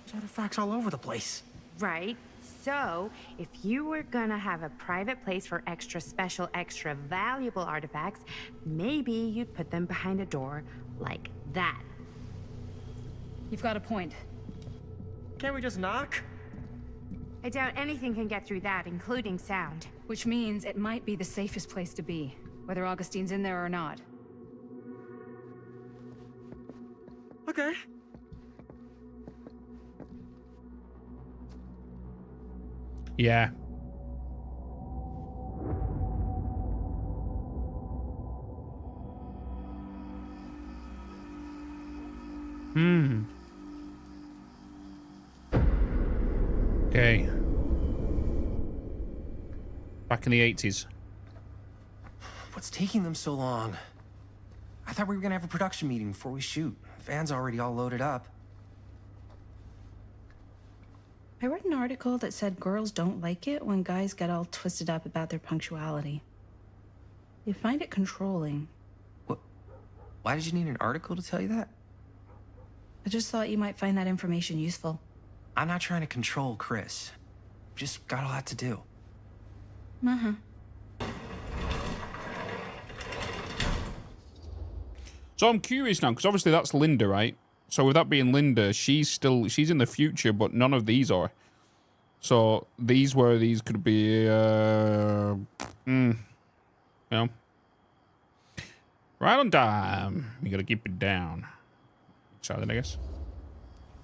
[SPEAKER 3] There's artifacts all over the place.
[SPEAKER 21] Right. So, if you were gonna have a private place for extra special, extra valuable artifacts, maybe you'd put them behind a door like that.
[SPEAKER 22] You've got a point.
[SPEAKER 3] Can't we just knock?
[SPEAKER 21] I doubt anything can get through that, including sound.
[SPEAKER 22] Which means it might be the safest place to be, whether Augustine's in there or not.
[SPEAKER 3] Okay.
[SPEAKER 16] Yeah. Okay. Back in the 80s.
[SPEAKER 13] What's taking them so long? I thought we were gonna have a production meeting before we shoot. Van's already all loaded up.
[SPEAKER 22] I read an article that said girls don't like it when guys get all twisted up about their punctuality. They find it controlling.
[SPEAKER 13] What? Why did you need an article to tell you that?
[SPEAKER 22] I just thought you might find that information useful.
[SPEAKER 13] I'm not trying to control Chris. Just got a lot to do.
[SPEAKER 22] Uh-huh.
[SPEAKER 16] So I'm curious now, because obviously that's Linda, right? So with that being Linda, she's in the future, but none of these are. So these could be, you know. Right on time. You gotta keep it down. Charlotte, I guess.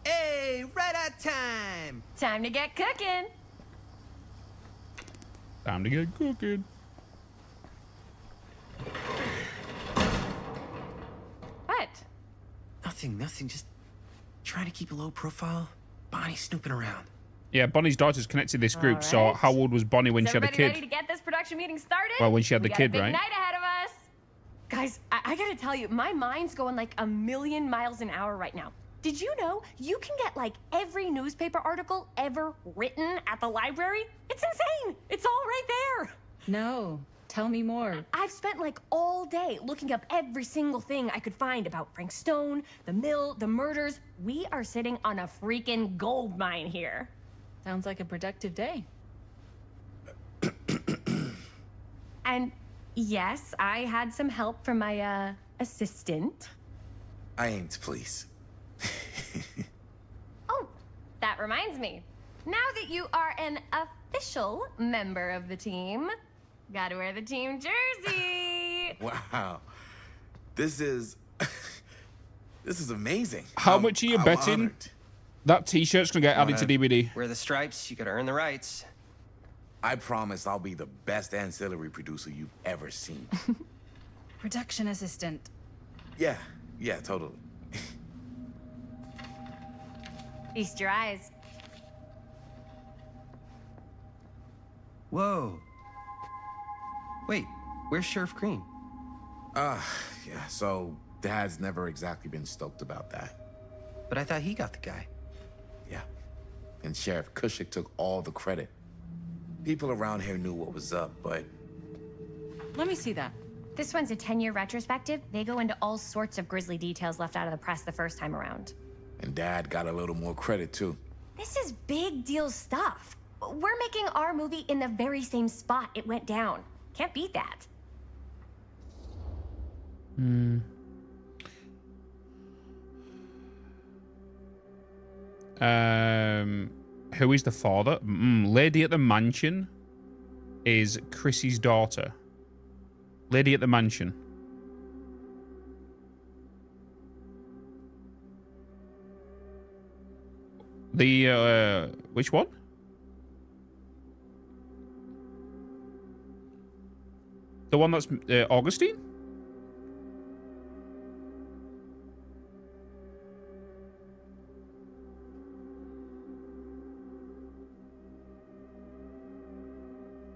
[SPEAKER 19] Hey, right on time.
[SPEAKER 2] Time to get cooking.
[SPEAKER 16] Time to get cooking.
[SPEAKER 2] What?
[SPEAKER 13] Nothing. Just trying to keep a low profile. Bonnie snooping around.
[SPEAKER 16] Yeah, Bonnie's daughter's connected to this group.
[SPEAKER 2] All
[SPEAKER 16] So
[SPEAKER 2] right.
[SPEAKER 16] how old was Bonnie when
[SPEAKER 2] Is
[SPEAKER 16] she had a
[SPEAKER 2] everybody ready
[SPEAKER 16] kid?
[SPEAKER 2] to get this production meeting started?
[SPEAKER 16] Well, when she had the kid,
[SPEAKER 2] We got a
[SPEAKER 16] right?
[SPEAKER 2] big night ahead of us. Guys, I gotta tell you, my mind's going like 1,000,000 miles an hour right now. Did you know you can get like every newspaper article ever written at the library? It's insane. It's all right there.
[SPEAKER 22] No, tell me more.
[SPEAKER 2] I've spent like all day looking up every single thing I could find about Frank Stone, the mill, the murders. We are sitting on a freaking gold mine here.
[SPEAKER 22] Sounds like a productive day.
[SPEAKER 2] And yes, I had some help from my assistant.
[SPEAKER 11] I aim to please.
[SPEAKER 2] Oh, that reminds me. Now that you are an official member of the team, gotta wear the team jersey.
[SPEAKER 11] Wow. This is amazing.
[SPEAKER 16] How much are you
[SPEAKER 11] I'm
[SPEAKER 16] betting
[SPEAKER 11] honored.
[SPEAKER 16] that T-shirt's gonna get added to DVD?
[SPEAKER 13] Wear the stripes, you gotta earn the rights.
[SPEAKER 11] I promise I'll be the best ancillary producer you've ever seen.
[SPEAKER 22] Production assistant.
[SPEAKER 11] Yeah, totally.
[SPEAKER 2] Feast your eyes.
[SPEAKER 13] Whoa. Wait, where's Sheriff Green?
[SPEAKER 11] Yeah, so Dad's never exactly been stoked about that.
[SPEAKER 13] But I thought he got the guy.
[SPEAKER 11] Yeah, and Sheriff Cushik took all the credit. People around here knew what was up, but...
[SPEAKER 22] Let me see that.
[SPEAKER 2] This one's a 10-year retrospective. They go into all sorts of grisly details left out of the press the first time around.
[SPEAKER 11] And Dad got a little more credit, too.
[SPEAKER 2] This is big deal stuff. We're making our movie in the very same spot it went down. Can't beat that.
[SPEAKER 16] Who is the father? Lady at the Mansion is Chrissy's daughter. Lady at the Mansion. The, which one? The one that's Augustine?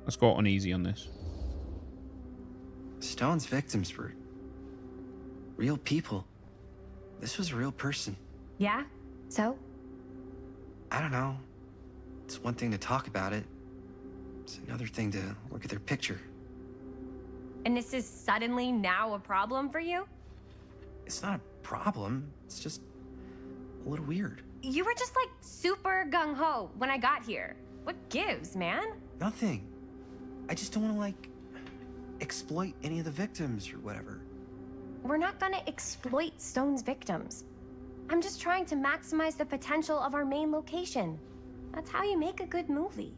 [SPEAKER 16] Let's go uneasy on this.
[SPEAKER 13] Stone's victims were real people. This was a real person.
[SPEAKER 2] Yeah? So?
[SPEAKER 13] I don't know. It's one thing to talk about it. It's another thing to look at their picture.
[SPEAKER 2] And this is suddenly now a problem for you?
[SPEAKER 13] It's not a problem. It's just a little weird.
[SPEAKER 2] You were just like super gung-ho when I got here. What gives, man?
[SPEAKER 13] Nothing. I just don't want to, like, exploit any of the victims or whatever.
[SPEAKER 2] We're not gonna exploit Stone's victims. I'm just trying to maximize the potential of our main location. That's how you make a good movie.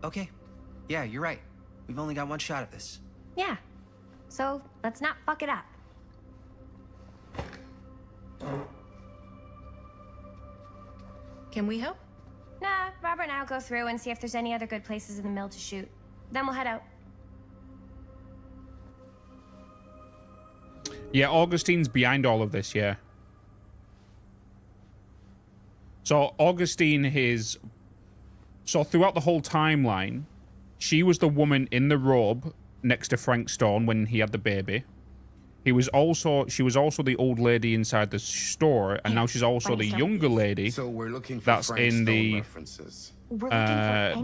[SPEAKER 13] Okay. Yeah, you're right. We've only got one shot at this.
[SPEAKER 2] Yeah. So let's not fuck it up.
[SPEAKER 22] Can we help?
[SPEAKER 2] Nah, Robert and I'll go through and see if there's any other good places in the mill to shoot. Then we'll head out.
[SPEAKER 16] Yeah, Augustine's behind all of this, yeah. So Augustine is... So throughout the whole timeline, she was the woman in the robe next to Frank Stone when he had the baby. She was also the old lady inside the store, and now she's also the younger lady that's in the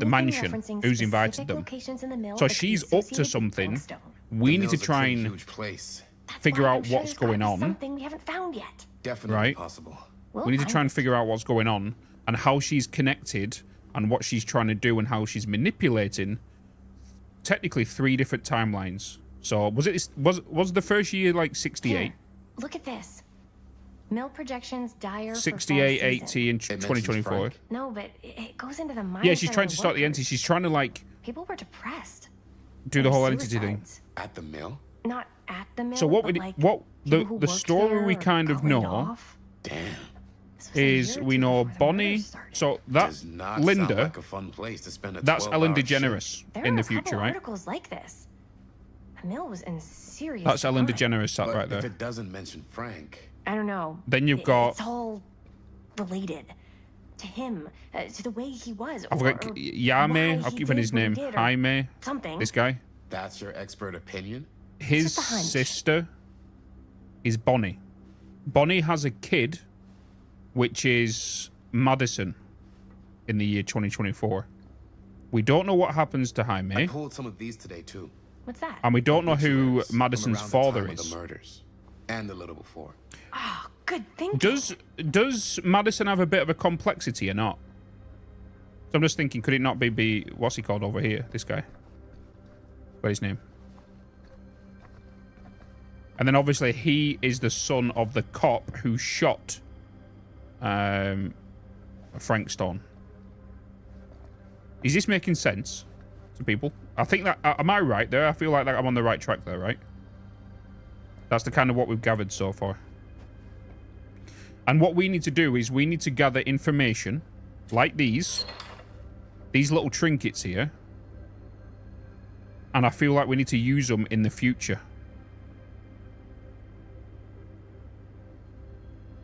[SPEAKER 16] mansion who's invited them. So she's up to something. We need to try and figure out what's going on.
[SPEAKER 2] Something we haven't found yet.
[SPEAKER 11] Definitely
[SPEAKER 16] right?
[SPEAKER 11] possible.
[SPEAKER 16] We need to try and figure out what's going on and how she's connected and what she's trying to do and how she's manipulating technically 3 different timelines. So was the first year like 68?
[SPEAKER 2] Here, look at this. Mill projections dire
[SPEAKER 16] 68,
[SPEAKER 2] for
[SPEAKER 16] 80, and 2024.
[SPEAKER 2] No, but it goes into the mindset.
[SPEAKER 16] Yeah, she's trying
[SPEAKER 2] of
[SPEAKER 16] to start the entity. She's trying to like
[SPEAKER 2] people were depressed.
[SPEAKER 16] do the whole entity thing.
[SPEAKER 11] At the mill?
[SPEAKER 2] Not at the mill.
[SPEAKER 16] So what
[SPEAKER 2] but
[SPEAKER 16] we
[SPEAKER 2] like
[SPEAKER 16] the story we kind of know is we know Bonnie. So that Linda,
[SPEAKER 11] like a fun place to spend a
[SPEAKER 16] that's Ellen
[SPEAKER 11] 12-hour
[SPEAKER 16] DeGeneres
[SPEAKER 2] There
[SPEAKER 16] in
[SPEAKER 2] are
[SPEAKER 16] the
[SPEAKER 2] a couple
[SPEAKER 16] future, right?
[SPEAKER 2] articles like this. The mill was in serious.
[SPEAKER 16] That's Ellen
[SPEAKER 2] decline.
[SPEAKER 16] DeGeneres sat
[SPEAKER 11] But
[SPEAKER 16] right
[SPEAKER 11] if
[SPEAKER 16] there.
[SPEAKER 11] it doesn't mention Frank.
[SPEAKER 2] I don't know.
[SPEAKER 16] Then you've got
[SPEAKER 2] It's all related to him, to the way he was.
[SPEAKER 16] I've got
[SPEAKER 2] or
[SPEAKER 16] Yame.
[SPEAKER 2] why
[SPEAKER 16] I'll
[SPEAKER 2] he
[SPEAKER 16] give
[SPEAKER 2] did
[SPEAKER 16] his
[SPEAKER 2] what he
[SPEAKER 16] name.
[SPEAKER 2] did, or
[SPEAKER 16] Jaime.
[SPEAKER 2] something.
[SPEAKER 16] This guy.
[SPEAKER 11] That's your expert opinion?
[SPEAKER 16] His sister is Bonnie. Bonnie has a kid, which is Madison, in the year 2024. We don't know what happens to Jaime.
[SPEAKER 11] I pulled some of these today too.
[SPEAKER 2] What's that?
[SPEAKER 16] And we don't know who Madison's
[SPEAKER 11] From around the
[SPEAKER 16] father
[SPEAKER 11] time of
[SPEAKER 16] is.
[SPEAKER 11] the murders and a little before.
[SPEAKER 2] Oh, good thinking.
[SPEAKER 16] Does Madison have a bit of a complexity or not? So I'm just thinking, could it not be what's he called over here? This guy. What's his name? And then obviously he is the son of the cop who shot Frank Stone. Is this making sense to people? I think that, am I right there? I feel like I'm on the right track there, right? That's the kind of what we've gathered so far. And what we need to do is we need to gather information like these little trinkets here. And I feel like we need to use them in the future.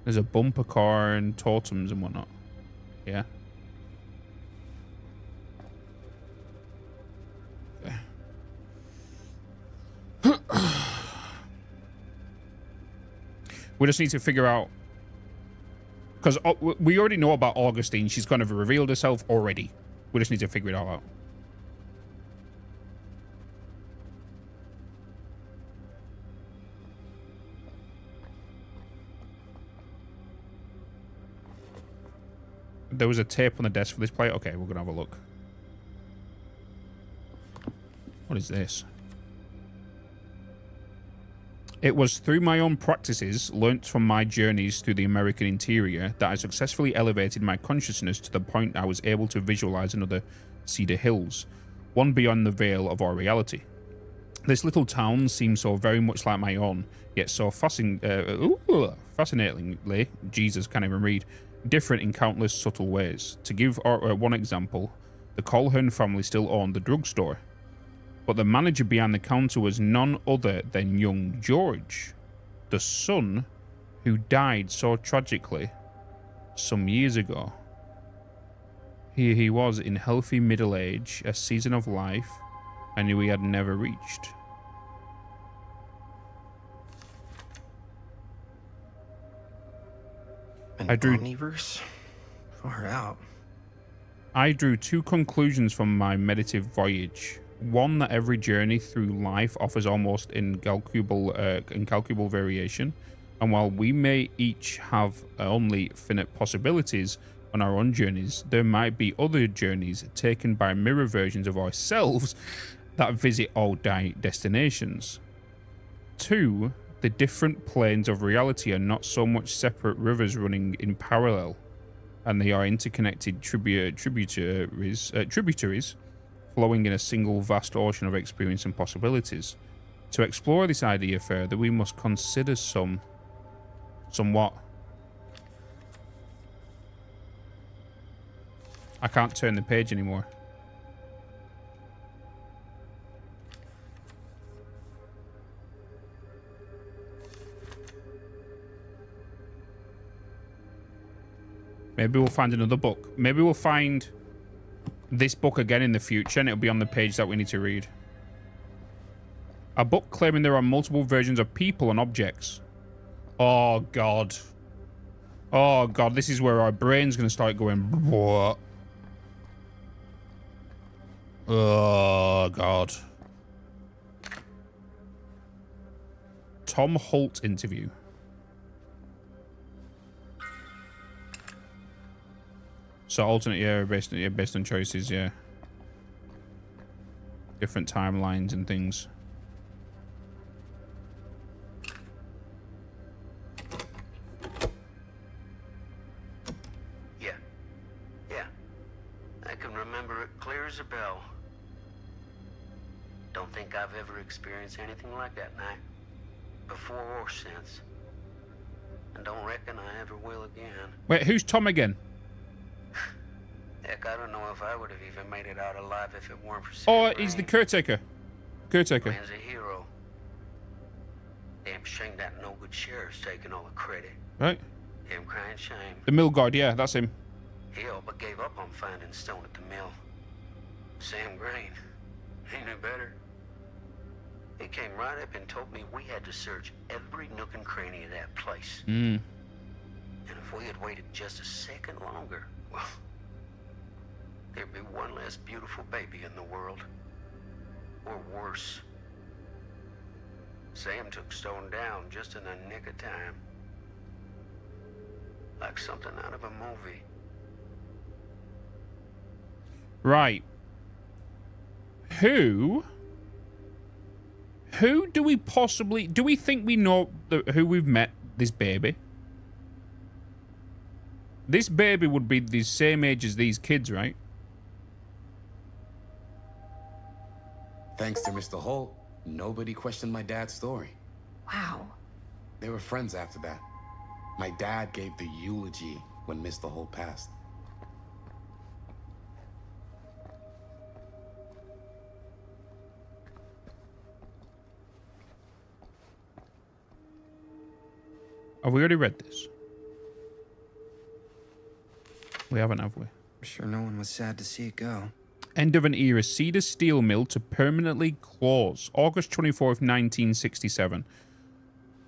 [SPEAKER 16] There's a bumper car and totems and whatnot. Yeah. We just need to figure out, because we already know about Augustine. She's kind of revealed herself already. We just need to figure it all out. There was a tape on the desk for this plate. Okay, we're going to have a look. What is this? It was through my own practices, learnt from my journeys through the American interior, that I successfully elevated my consciousness to the point I was able to visualize another Cedar Hills, one beyond the veil of our reality. This little town seemed so very much like my own, yet so fascinatingly, Jesus, can't even read, different in countless subtle ways. To give one example, the Colhern family still owned the drugstore, but the manager behind the counter was none other than young George, the son who died so tragically some years ago. Here he was in healthy middle age, a season of life I knew he had never reached.
[SPEAKER 13] An omniverse? Far out.
[SPEAKER 16] I drew two conclusions from my meditative voyage. One, that every journey through life offers almost incalculable variation, and while we may each have only finite possibilities on our own journeys, there might be other journeys taken by mirror versions of ourselves that visit all destinations. Two, the different planes of reality are not so much separate rivers running in parallel, and they are interconnected tributaries flowing in a single vast ocean of experience and possibilities. To explore this idea further, we must consider somewhat. I can't turn the page anymore. Maybe we'll find another book. Maybe we'll find this book again in the future, and it'll be on the page that we need to read. A book claiming there are multiple versions of people and objects. Oh, God. Oh, God. This is where our brain's going to start going, what? Oh, God. Tom Holt interview. So alternate, yeah, based on choices, yeah. Different timelines and things.
[SPEAKER 20] Yeah. I can remember it clear as a bell. Don't think I've ever experienced anything like that night, before or since. And don't reckon I ever will again.
[SPEAKER 16] Wait, who's Tom again?
[SPEAKER 20] Heck, I don't know if I would have even made it out alive if it weren't for Sam.
[SPEAKER 16] Oh, he's the caretaker. Caretaker.
[SPEAKER 20] Man's a hero. Damn shame that no good sheriff's taking all the credit.
[SPEAKER 16] Right.
[SPEAKER 20] Damn crying shame.
[SPEAKER 16] The mill guard, yeah, that's him.
[SPEAKER 20] He all but gave up on finding stone at the mill. Sam Green. He knew better. He came right up and told me we had to search every nook and cranny of that place. And if we had waited just a second longer, well, there'd be one less beautiful baby in the world. Or worse. Sam took Stone down just in the nick of time. Like something out of a movie.
[SPEAKER 16] Right. Who do we possibly... Do we think we know who we've met this baby? This baby would be the same age as these kids, right?
[SPEAKER 11] Thanks to Mr. Holt, nobody questioned my dad's story.
[SPEAKER 21] Wow.
[SPEAKER 11] They were friends after that. My dad gave the eulogy when Mr. Holt passed.
[SPEAKER 16] Have we already read this? We haven't, have we?
[SPEAKER 13] I'm sure no one was sad to see it go.
[SPEAKER 16] End of an era. Cedar steel mill to permanently close. August 24th, 1967.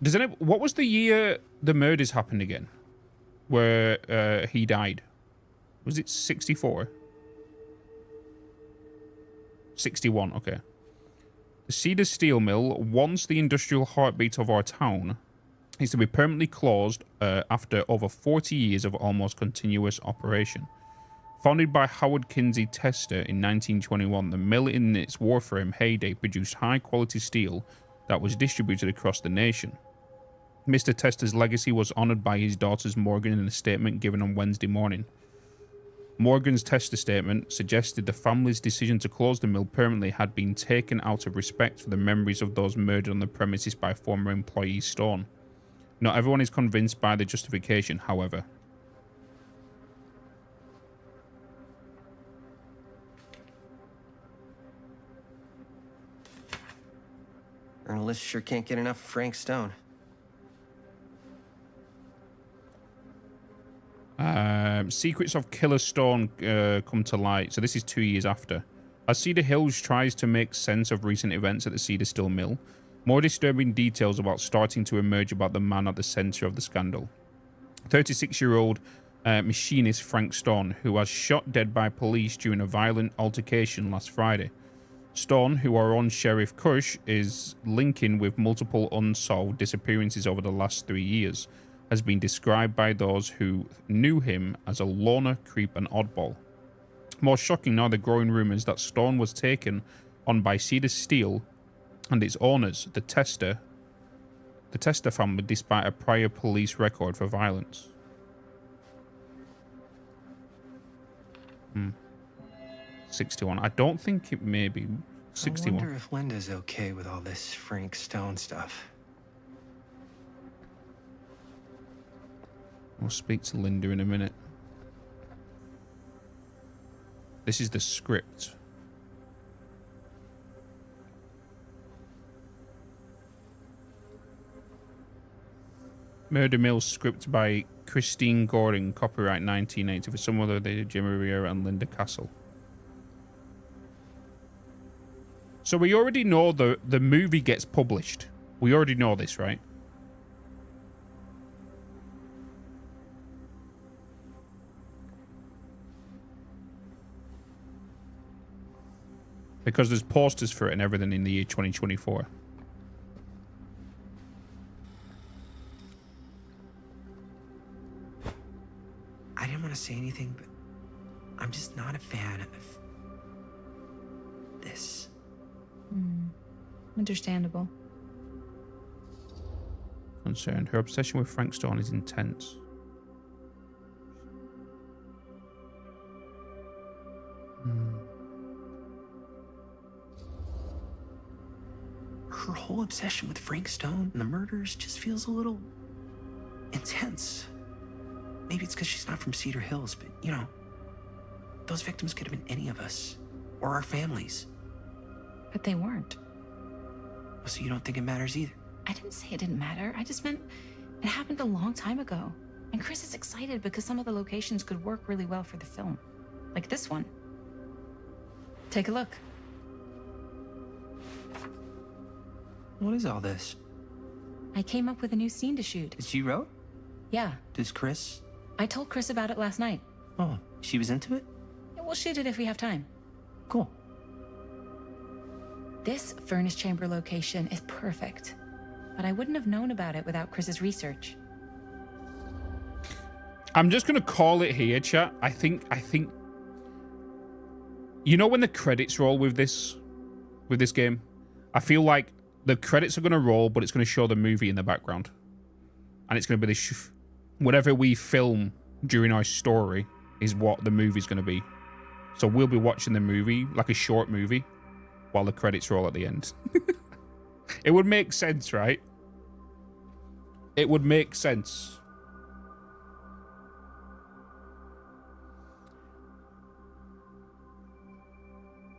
[SPEAKER 16] Does anyone... What was the year the murders happened again? Where he died? Was it 64? 61, okay. The Cedar steel mill, once the industrial heartbeat of our town, is to be permanently closed after over 40 years of almost continuous operation. Founded by Howard Kinsey Tester in 1921, the mill in its Warframe heyday produced high-quality steel that was distributed across the nation. Mr. Tester's legacy was honored by his daughters Morgan in a statement given on Wednesday morning. Morgan's Tester statement suggested the family's decision to close the mill permanently had been taken out of respect for the memories of those murdered on the premises by former employee Stone. Not everyone is convinced by the justification, however.
[SPEAKER 13] Journalists sure can't get enough of Frank Stone.
[SPEAKER 16] Secrets of Killer Stone come to light. So this is 2 years after. As Cedar Hills tries to make sense of recent events at the Cedar Steel Mill, more disturbing details about starting to emerge about the man at the center of the scandal. 36-year-old machinist Frank Stone, who was shot dead by police during a violent altercation last Friday. Stone, who our own Sheriff Cush is linking with multiple unsolved disappearances over the last 3 years, has been described by those who knew him as a loner, creep, and oddball. More shocking now, the growing rumors that Stone was taken on by Cedar Steel and its owners, the Tester family, despite a prior police record for violence. 61. I don't think it may be 61.
[SPEAKER 13] I wonder if Linda's okay with all this Frank Stone stuff.
[SPEAKER 16] We'll speak to Linda in a minute. This is the script. Murder Mill script by Christine Gordon, copyright 1980, for some other than Jimmy Riera and Linda Castle. So we already know the movie gets published. We already know this, right? Because there's posters for it and everything in the year 2024.
[SPEAKER 9] I didn't want to say anything, but I'm just not a fan of this.
[SPEAKER 22] Understandable.
[SPEAKER 16] Concerned. Her obsession with Frank Stone is intense.
[SPEAKER 9] Her whole obsession with Frank Stone and the murders just feels a little intense. Maybe it's because she's not from Cedar Hills, but you know, those victims could have been any of us or our families.
[SPEAKER 22] But they weren't.
[SPEAKER 9] So you don't think it matters either?
[SPEAKER 22] I didn't say it didn't matter. I just meant it happened a long time ago. And Chris is excited because some of the locations could work really well for the film. Like this one. Take a look.
[SPEAKER 9] What is all this?
[SPEAKER 22] I came up with a new scene to shoot.
[SPEAKER 9] That you wrote?
[SPEAKER 22] Yeah.
[SPEAKER 9] Does Chris?
[SPEAKER 22] I told Chris about it last night.
[SPEAKER 9] Oh, she was into it?
[SPEAKER 22] Yeah, we'll shoot it if we have time.
[SPEAKER 9] Cool.
[SPEAKER 22] This furnace chamber location is perfect. But I wouldn't have known about it without Chris's research.
[SPEAKER 16] I'm just gonna call it here, chat. I think you know when the credits roll with this game, I feel like the credits are gonna roll, but it's gonna show the movie in the background, and it's gonna be this whatever we film during our story is what the movie's gonna be. So we'll be watching the movie like a short movie while the credits roll at the end. It would make sense, right? It would make sense.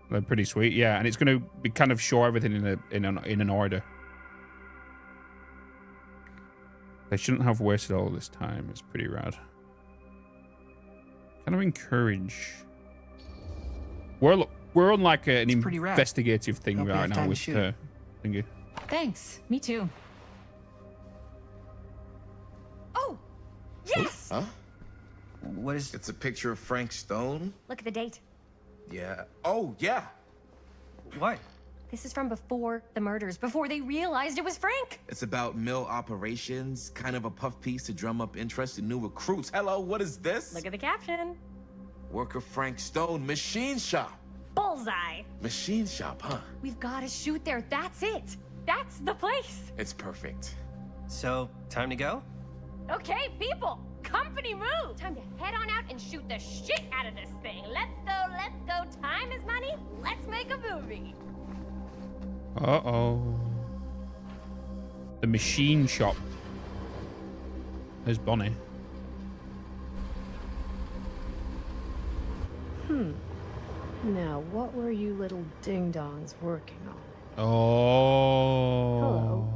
[SPEAKER 16] They're pretty sweet, yeah, and it's going to be kind of show everything in an order. They shouldn't have wasted all this time. It's pretty rad. Kind of encourage. We're on like an investigative thing right now with her. Thank you.
[SPEAKER 22] Thanks. Me too. Oh, yes.
[SPEAKER 11] Huh?
[SPEAKER 9] What is?
[SPEAKER 11] It's a picture of Frank Stone.
[SPEAKER 2] Look at the date.
[SPEAKER 11] Yeah. Oh, yeah.
[SPEAKER 9] What?
[SPEAKER 2] This is from before the murders, before they realized it was Frank.
[SPEAKER 11] It's about mill operations, kind of a puff piece to drum up interest in new recruits. Hello, what is this?
[SPEAKER 2] Look at the caption.
[SPEAKER 17] Worker Frank Stone, machine shop.
[SPEAKER 2] Bullseye.
[SPEAKER 17] Machine shop, huh?
[SPEAKER 2] We've got to shoot there. That's it. That's the place.
[SPEAKER 17] It's perfect.
[SPEAKER 7] So, time to go?
[SPEAKER 2] Okay, people. Company move. Time to head on out and shoot the shit out of this thing. Let's go, let's go. Time is money. Let's make a movie.
[SPEAKER 16] Uh-oh. The machine shop. There's Bonnie.
[SPEAKER 14] Now, what were you little ding-dongs working on?
[SPEAKER 16] Oh.
[SPEAKER 14] Hello.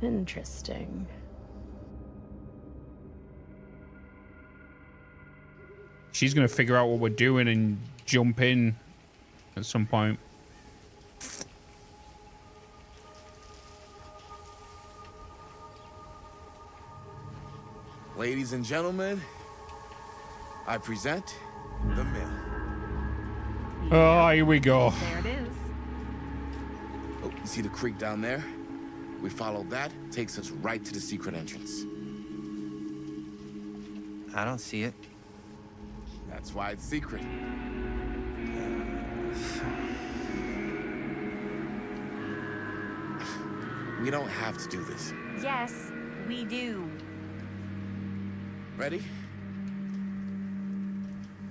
[SPEAKER 14] Interesting.
[SPEAKER 16] She's gonna figure out what we're doing and jump in at some point.
[SPEAKER 17] Ladies and gentlemen, I present the mill.
[SPEAKER 16] Oh, here we go.
[SPEAKER 2] There it is.
[SPEAKER 17] Oh, you see the creek down there? We follow that, takes us right to the secret entrance.
[SPEAKER 7] I don't see it.
[SPEAKER 17] That's why it's secret. We don't have to do this.
[SPEAKER 2] Yes, we do.
[SPEAKER 17] Ready?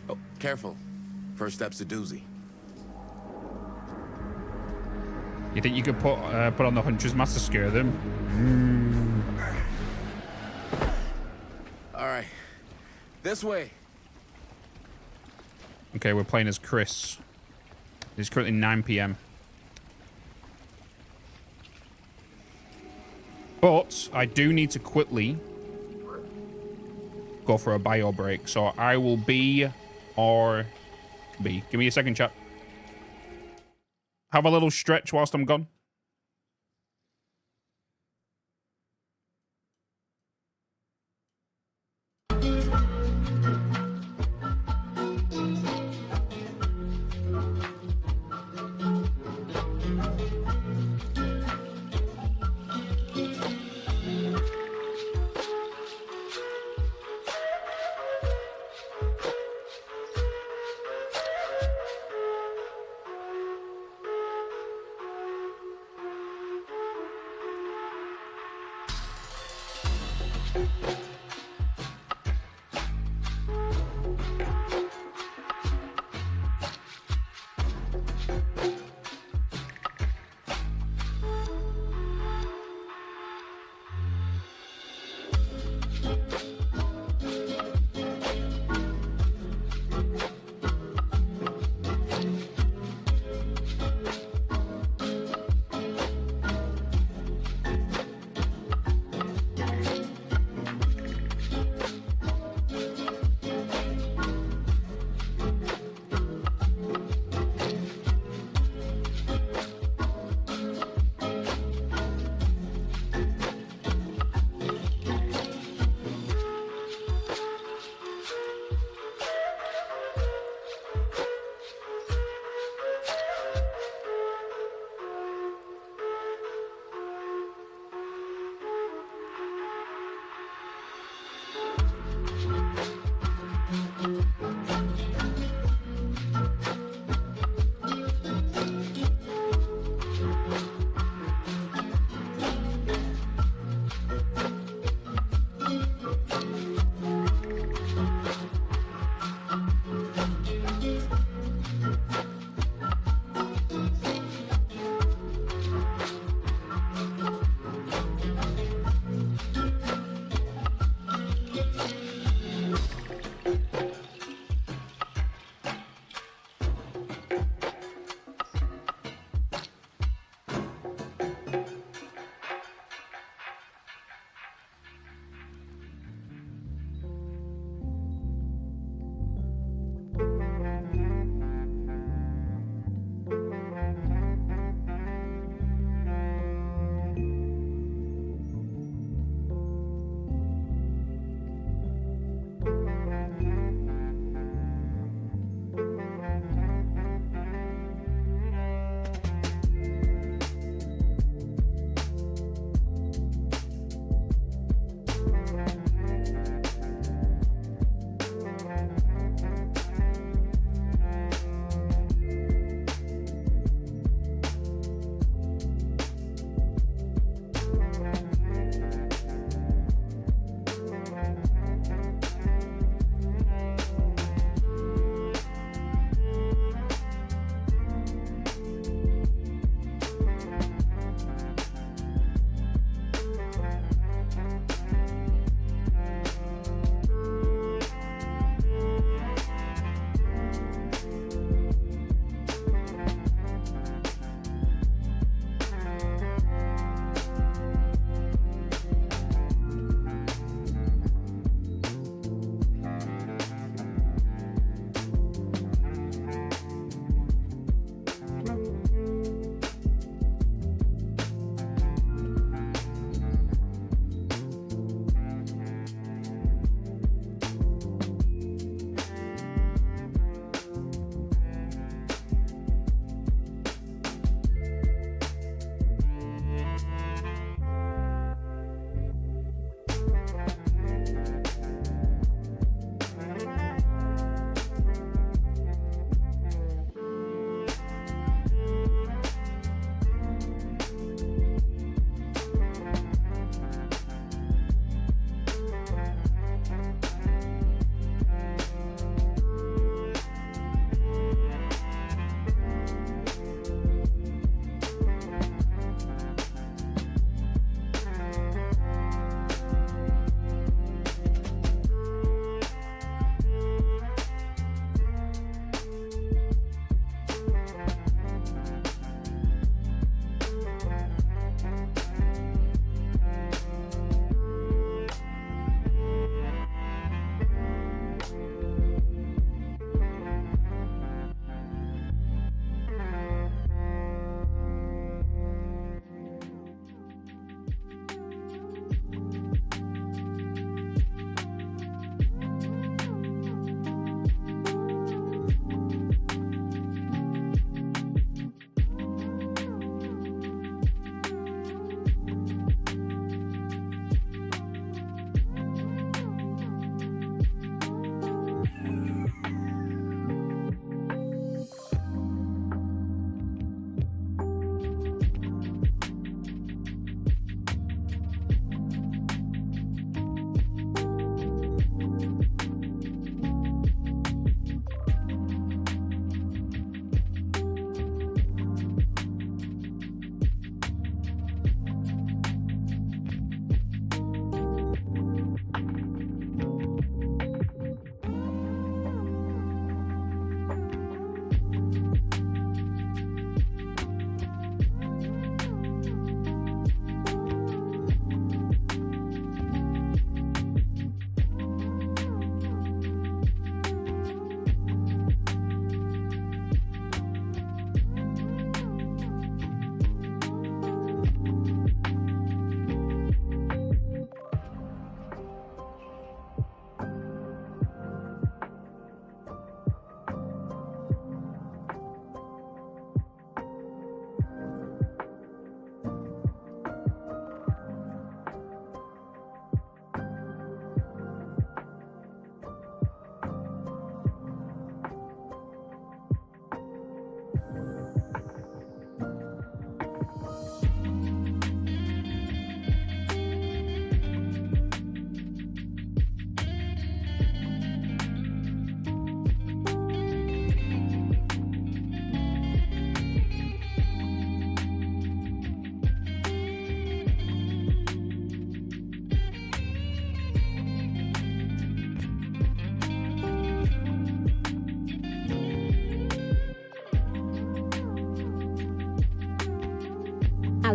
[SPEAKER 17] Oh, careful. First step's a doozy.
[SPEAKER 16] You think you could put on the Hunter's Mask to scare them?
[SPEAKER 17] All right, this way.
[SPEAKER 16] Okay, we're playing as Chris. It's currently 9 p.m. But I do need to quickly go for a bio break, so I will be or be. Give me a second, chat. Have a little stretch whilst I'm gone.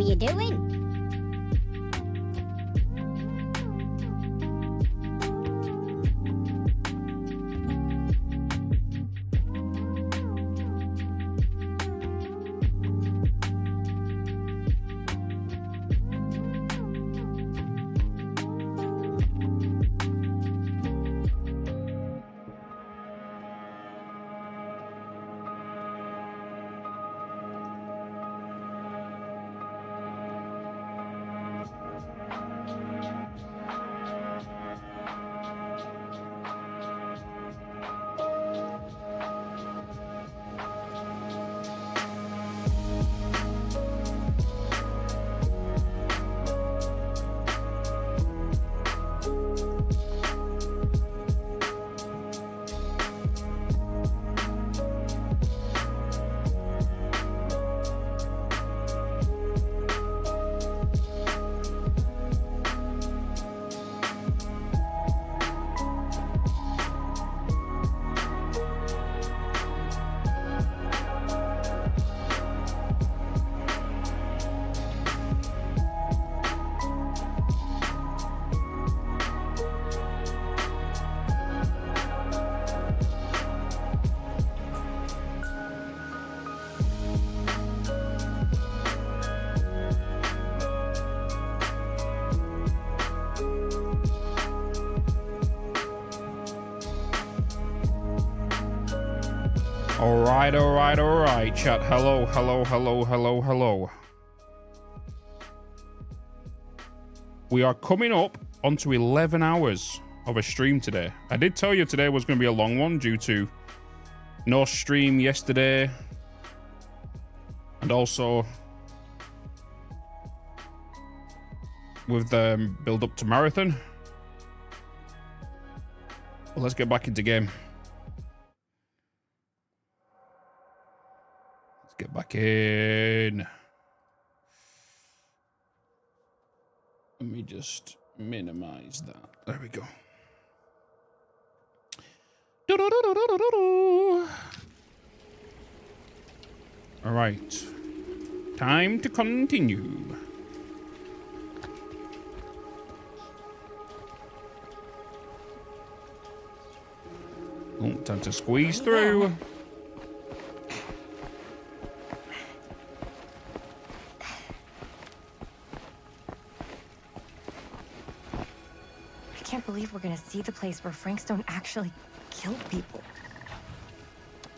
[SPEAKER 5] you doing?
[SPEAKER 16] All right, chat. Hello. We are coming up onto 11 hours of a stream today. I did tell you today was going to be a long one due to no stream yesterday. And also with the build up to marathon. Well, let's get back into game. Get back in. Let me just minimize that. There we go. All right. Time to continue. Oh, time to squeeze through.
[SPEAKER 2] I can't believe we're gonna see the place where Frankstone actually killed people.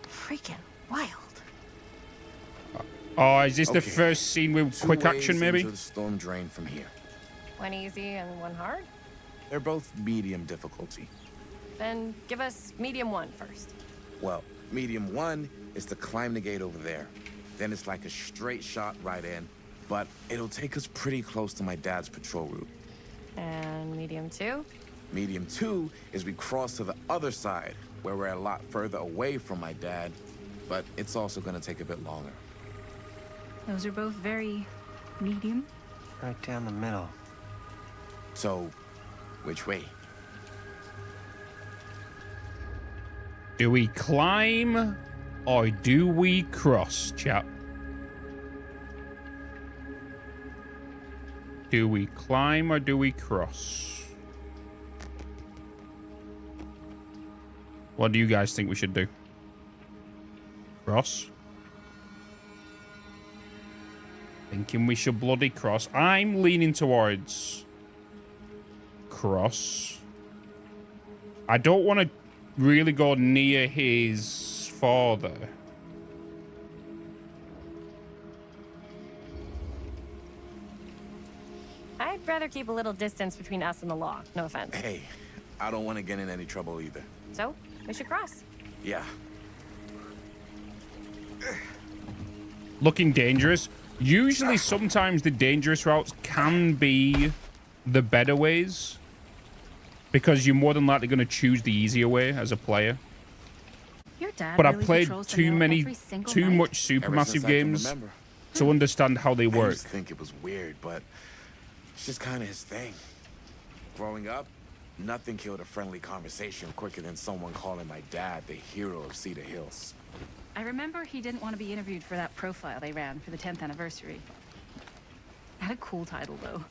[SPEAKER 2] Freaking wild.
[SPEAKER 16] Oh, is this the first scene with quick action, maybe?
[SPEAKER 17] Into the storm drain from here.
[SPEAKER 2] One easy and one hard?
[SPEAKER 17] They're both medium difficulty.
[SPEAKER 2] Then give us medium one first.
[SPEAKER 17] Well, medium one is to climb the gate over there. Then it's like a straight shot right in, but it'll take us pretty close to my dad's patrol route.
[SPEAKER 2] And medium two?
[SPEAKER 17] Medium two is we cross to the other side, where we're a lot further away from my dad, but it's also gonna take a bit longer.
[SPEAKER 22] Those are both very medium.
[SPEAKER 9] Right down the middle.
[SPEAKER 17] So, which way?
[SPEAKER 16] Do we climb or do we cross, chap? Do we climb or do we cross? What do you guys think we should do? Cross? Thinking we should bloody cross. I'm leaning towards cross. I don't want to really go near his father.
[SPEAKER 2] I'd rather keep a little distance between us and the law. No offense.
[SPEAKER 17] Hey, I don't want to get in any trouble either.
[SPEAKER 2] So, we should cross.
[SPEAKER 17] Yeah.
[SPEAKER 16] Looking dangerous. Usually, sometimes the dangerous routes can be the better ways. Because you're more than likely going to choose the easier way as a player.
[SPEAKER 22] Your dad
[SPEAKER 16] But
[SPEAKER 22] really
[SPEAKER 16] I've played
[SPEAKER 22] patrols the
[SPEAKER 16] too
[SPEAKER 22] mill every single night?
[SPEAKER 16] much supermassive games
[SPEAKER 17] remember.
[SPEAKER 16] to understand how they
[SPEAKER 17] I
[SPEAKER 16] work.
[SPEAKER 17] used to think it was weird, but it's just kind of his thing. Growing up, nothing killed a friendly conversation quicker than someone calling my dad the hero of Cedar Hills.
[SPEAKER 22] I remember he didn't want to be interviewed for that profile they ran for the 10th anniversary. Had a cool title, though.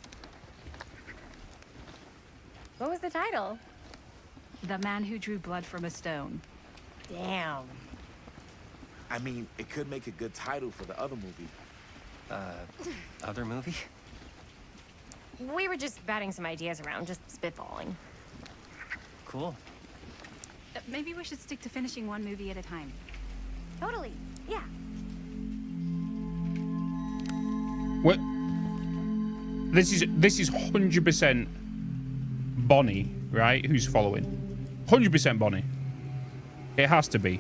[SPEAKER 2] What was the title?
[SPEAKER 22] The Man Who Drew Blood from a Stone.
[SPEAKER 2] Damn.
[SPEAKER 17] I mean, it could make a good title for the other movie.
[SPEAKER 7] Other movie?
[SPEAKER 2] We were just batting some ideas around, just spitballing.
[SPEAKER 7] Cool.
[SPEAKER 22] Maybe we should stick to finishing one movie at a time.
[SPEAKER 2] Totally. Yeah.
[SPEAKER 16] What? This is 100% Bonnie, right? Who's following? 100% Bonnie. It has to be.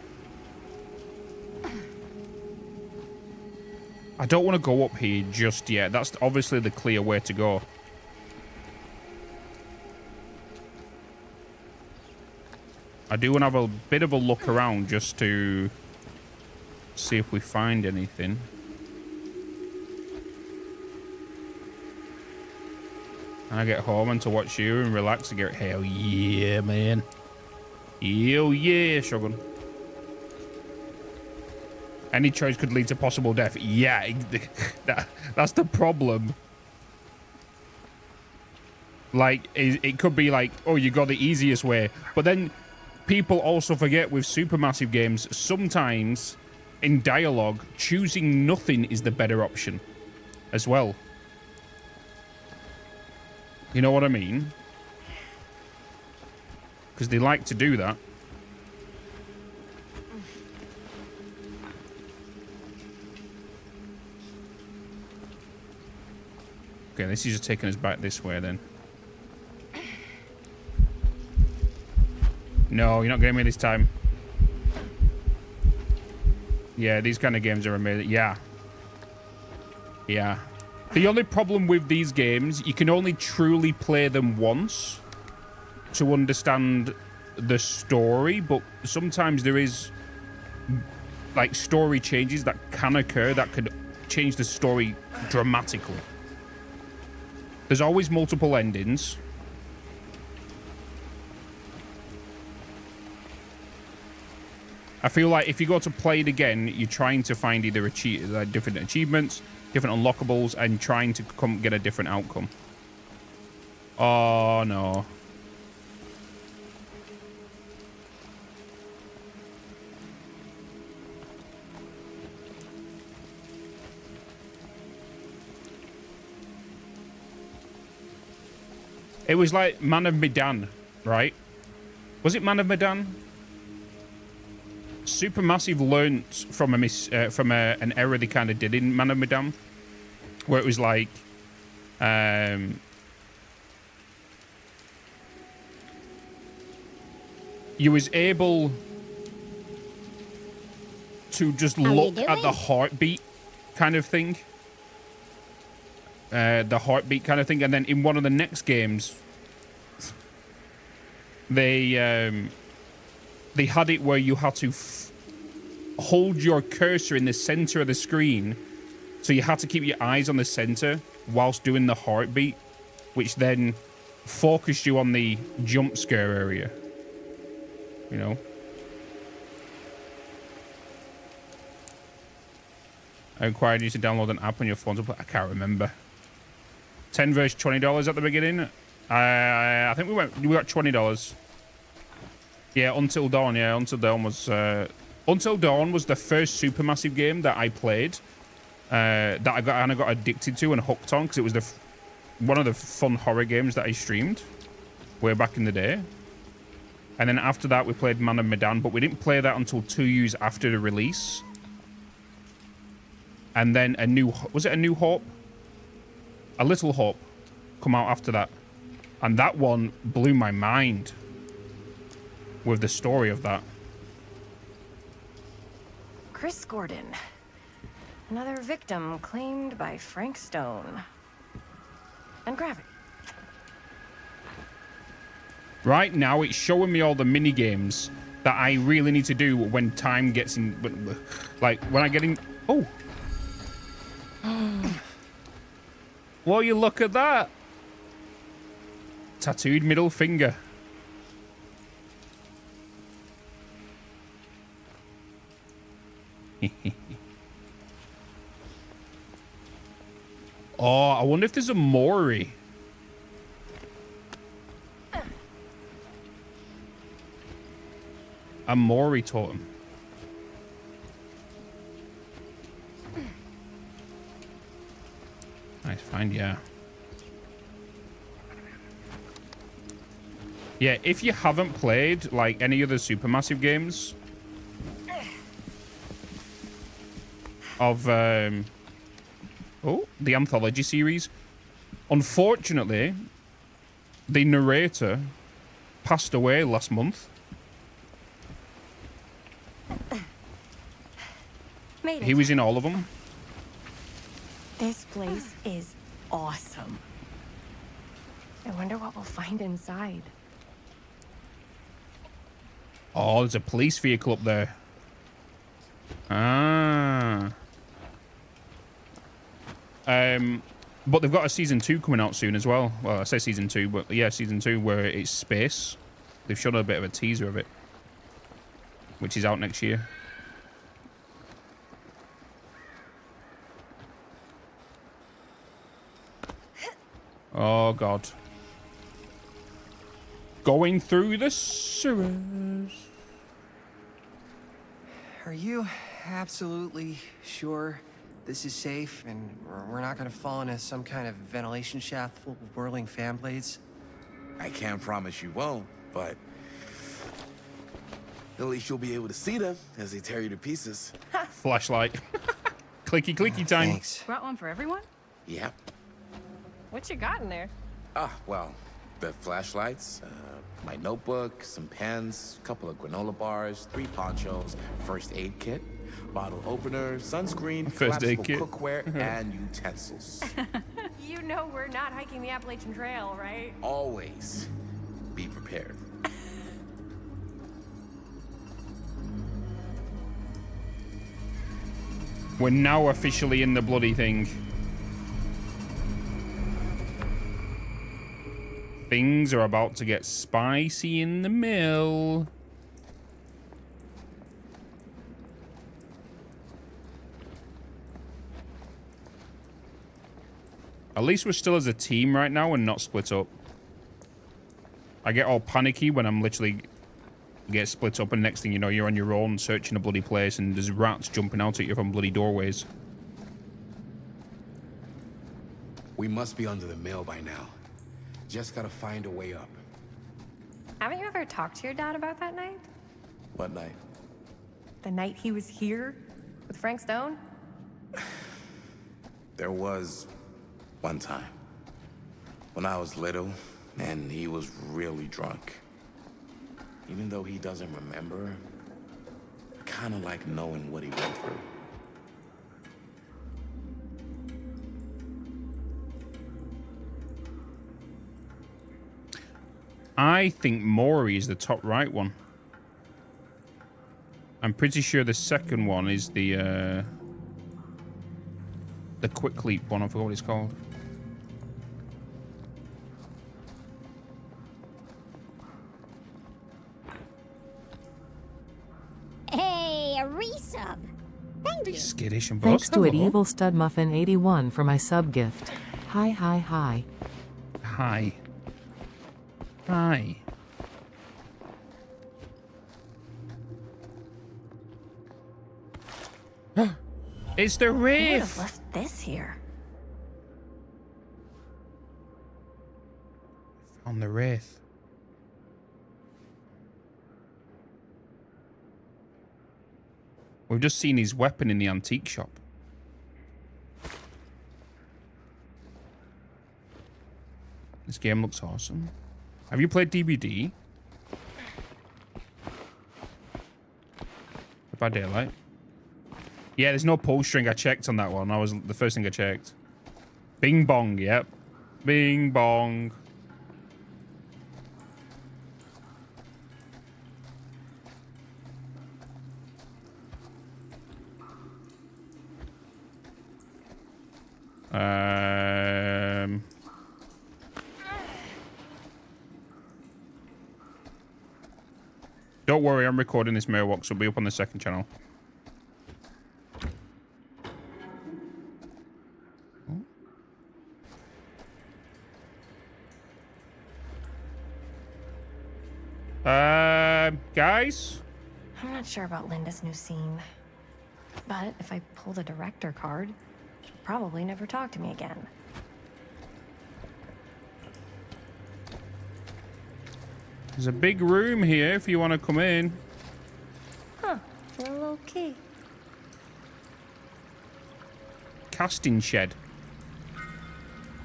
[SPEAKER 16] I don't want to go up here just yet. That's obviously the clear way to go. I do want to have a bit of a look around just to see if we find anything. And I get home and to watch you and relax and get, hell yeah, man. Hell yeah, Shogun. Any choice could lead to possible death. Yeah, that's the problem. Like, it could be like, oh, you got the easiest way. But then people also forget with supermassive games, sometimes in dialogue, choosing nothing is the better option as well. You know what I mean? Because they like to do that. Okay, this is just taking us back this way then. No, you're not getting me this time. Yeah, these kind of games are amazing. Yeah. Yeah. The only problem with these games, you can only truly play them once to understand the story, but sometimes there is like story changes that can occur that could change the story dramatically. There's always multiple endings. I feel like if you go to play it again, you're trying to find either different achievements, different unlockables, and trying to get a different outcome. Oh, no. It was like Man of Medan, right? Was it Man of Medan? Supermassive learnt from an error they kind of did in Man of Medan, where it was like, you was able to just look at the heartbeat kind of thing. The heartbeat kind of thing, and then in one of the next games, they had it where you had to hold your cursor in the center of the screen, so you had to keep your eyes on the center whilst doing the heartbeat, which then focused you on the jump scare area. You know. I required you to download an app on your phone to play. I can't remember. 10 versus $20 at the beginning. I think we got $20. Yeah, Until Dawn. Yeah, Until Dawn was the first Supermassive game that I played. That I got addicted to and hooked on because it was one of the fun horror games that I streamed way back in the day. And then after that, we played Man of Medan, but we didn't play that until 2 years after the release. And then was it A New Hope? A Little Hope come out after that. And that one blew my mind with the story of that.
[SPEAKER 2] Chris Gordon. Another victim claimed by Frank Stone. And gravity.
[SPEAKER 16] Right now, it's showing me all the mini games that I really need to do when time gets in. Like, when I get in... Oh! Well, you look at that. Tattooed middle finger. Oh, I wonder if there's a Mori. A Mori totem. Nice find, yeah. Yeah, if you haven't played like any other Supermassive games of the Anthology series, unfortunately, the narrator passed away last month.
[SPEAKER 2] Made it.
[SPEAKER 16] He was in all of them.
[SPEAKER 2] This place is awesome. I wonder what we'll find inside.
[SPEAKER 16] Oh, there's a police vehicle up there. Ah. But they've got a season 2 coming out soon as well. Well, I say season 2, but yeah, season 2 where it's space. They've shown a bit of a teaser of it, which is out next year. Oh, God. Going through the sewers.
[SPEAKER 13] Are you absolutely sure this is safe and we're not gonna fall into some kind of ventilation shaft full of whirling fan blades?
[SPEAKER 17] I can't promise you won't, but at least you'll be able to see them as they tear you to pieces.
[SPEAKER 16] Flashlight. Clicky, clicky time.
[SPEAKER 13] Thanks.
[SPEAKER 21] Brought one for everyone?
[SPEAKER 17] Yep.
[SPEAKER 2] What you got in there?
[SPEAKER 17] Well, the flashlights, my notebook, some pens, a couple of granola bars, 3 ponchos, first aid kit, bottle opener, sunscreen,
[SPEAKER 16] First aid kit.
[SPEAKER 17] cookware, and utensils.
[SPEAKER 2] You know we're not hiking the Appalachian Trail, right?
[SPEAKER 17] Always be prepared.
[SPEAKER 16] We're now officially in the bloody thing. Things are about to get spicy in the mill. At least we're still as a team right now and not split up. I get all panicky when I'm literally get split up and next thing you know you're on your own searching a bloody place and there's rats jumping out at you from bloody doorways.
[SPEAKER 17] We must be under the mill by now. Just gotta find a way up.
[SPEAKER 2] Haven't you ever talked to your dad about that night?
[SPEAKER 17] What night?
[SPEAKER 2] The night he was here with Frank Stone?
[SPEAKER 17] There was one time when I was little and he was really drunk. Even though he doesn't remember, I kind of like knowing what he went through.
[SPEAKER 16] I think Mori is the top right one. I'm pretty sure the second one is the quick leap one. I forgot what it's called.
[SPEAKER 5] Hey, a resub. Thank you.
[SPEAKER 16] Skittish and
[SPEAKER 6] Thanks to it,
[SPEAKER 16] hello.
[SPEAKER 6] Evil Stud Muffin 81 for my sub gift. Hi, hi, hi.
[SPEAKER 16] Hi. Hi. It's the
[SPEAKER 2] Who would
[SPEAKER 16] Wraith.
[SPEAKER 2] have left this here?
[SPEAKER 16] On the Wraith. We've just seen his weapon in the antique shop. This game looks awesome. Have you played DBD? By Daylight? Yeah, there's no pull string. I checked on that one. That was the first thing I checked. Bing bong, yep. Bing bong. Don't worry, I'm recording this mirror walk, so it'll be up on the second channel. guys?
[SPEAKER 2] I'm not sure about Linda's new scene. But if I pull the director card, she'll probably never talk to me again.
[SPEAKER 16] There's a big room here if you want to come in.
[SPEAKER 2] Huh, a little key.
[SPEAKER 16] Casting shed.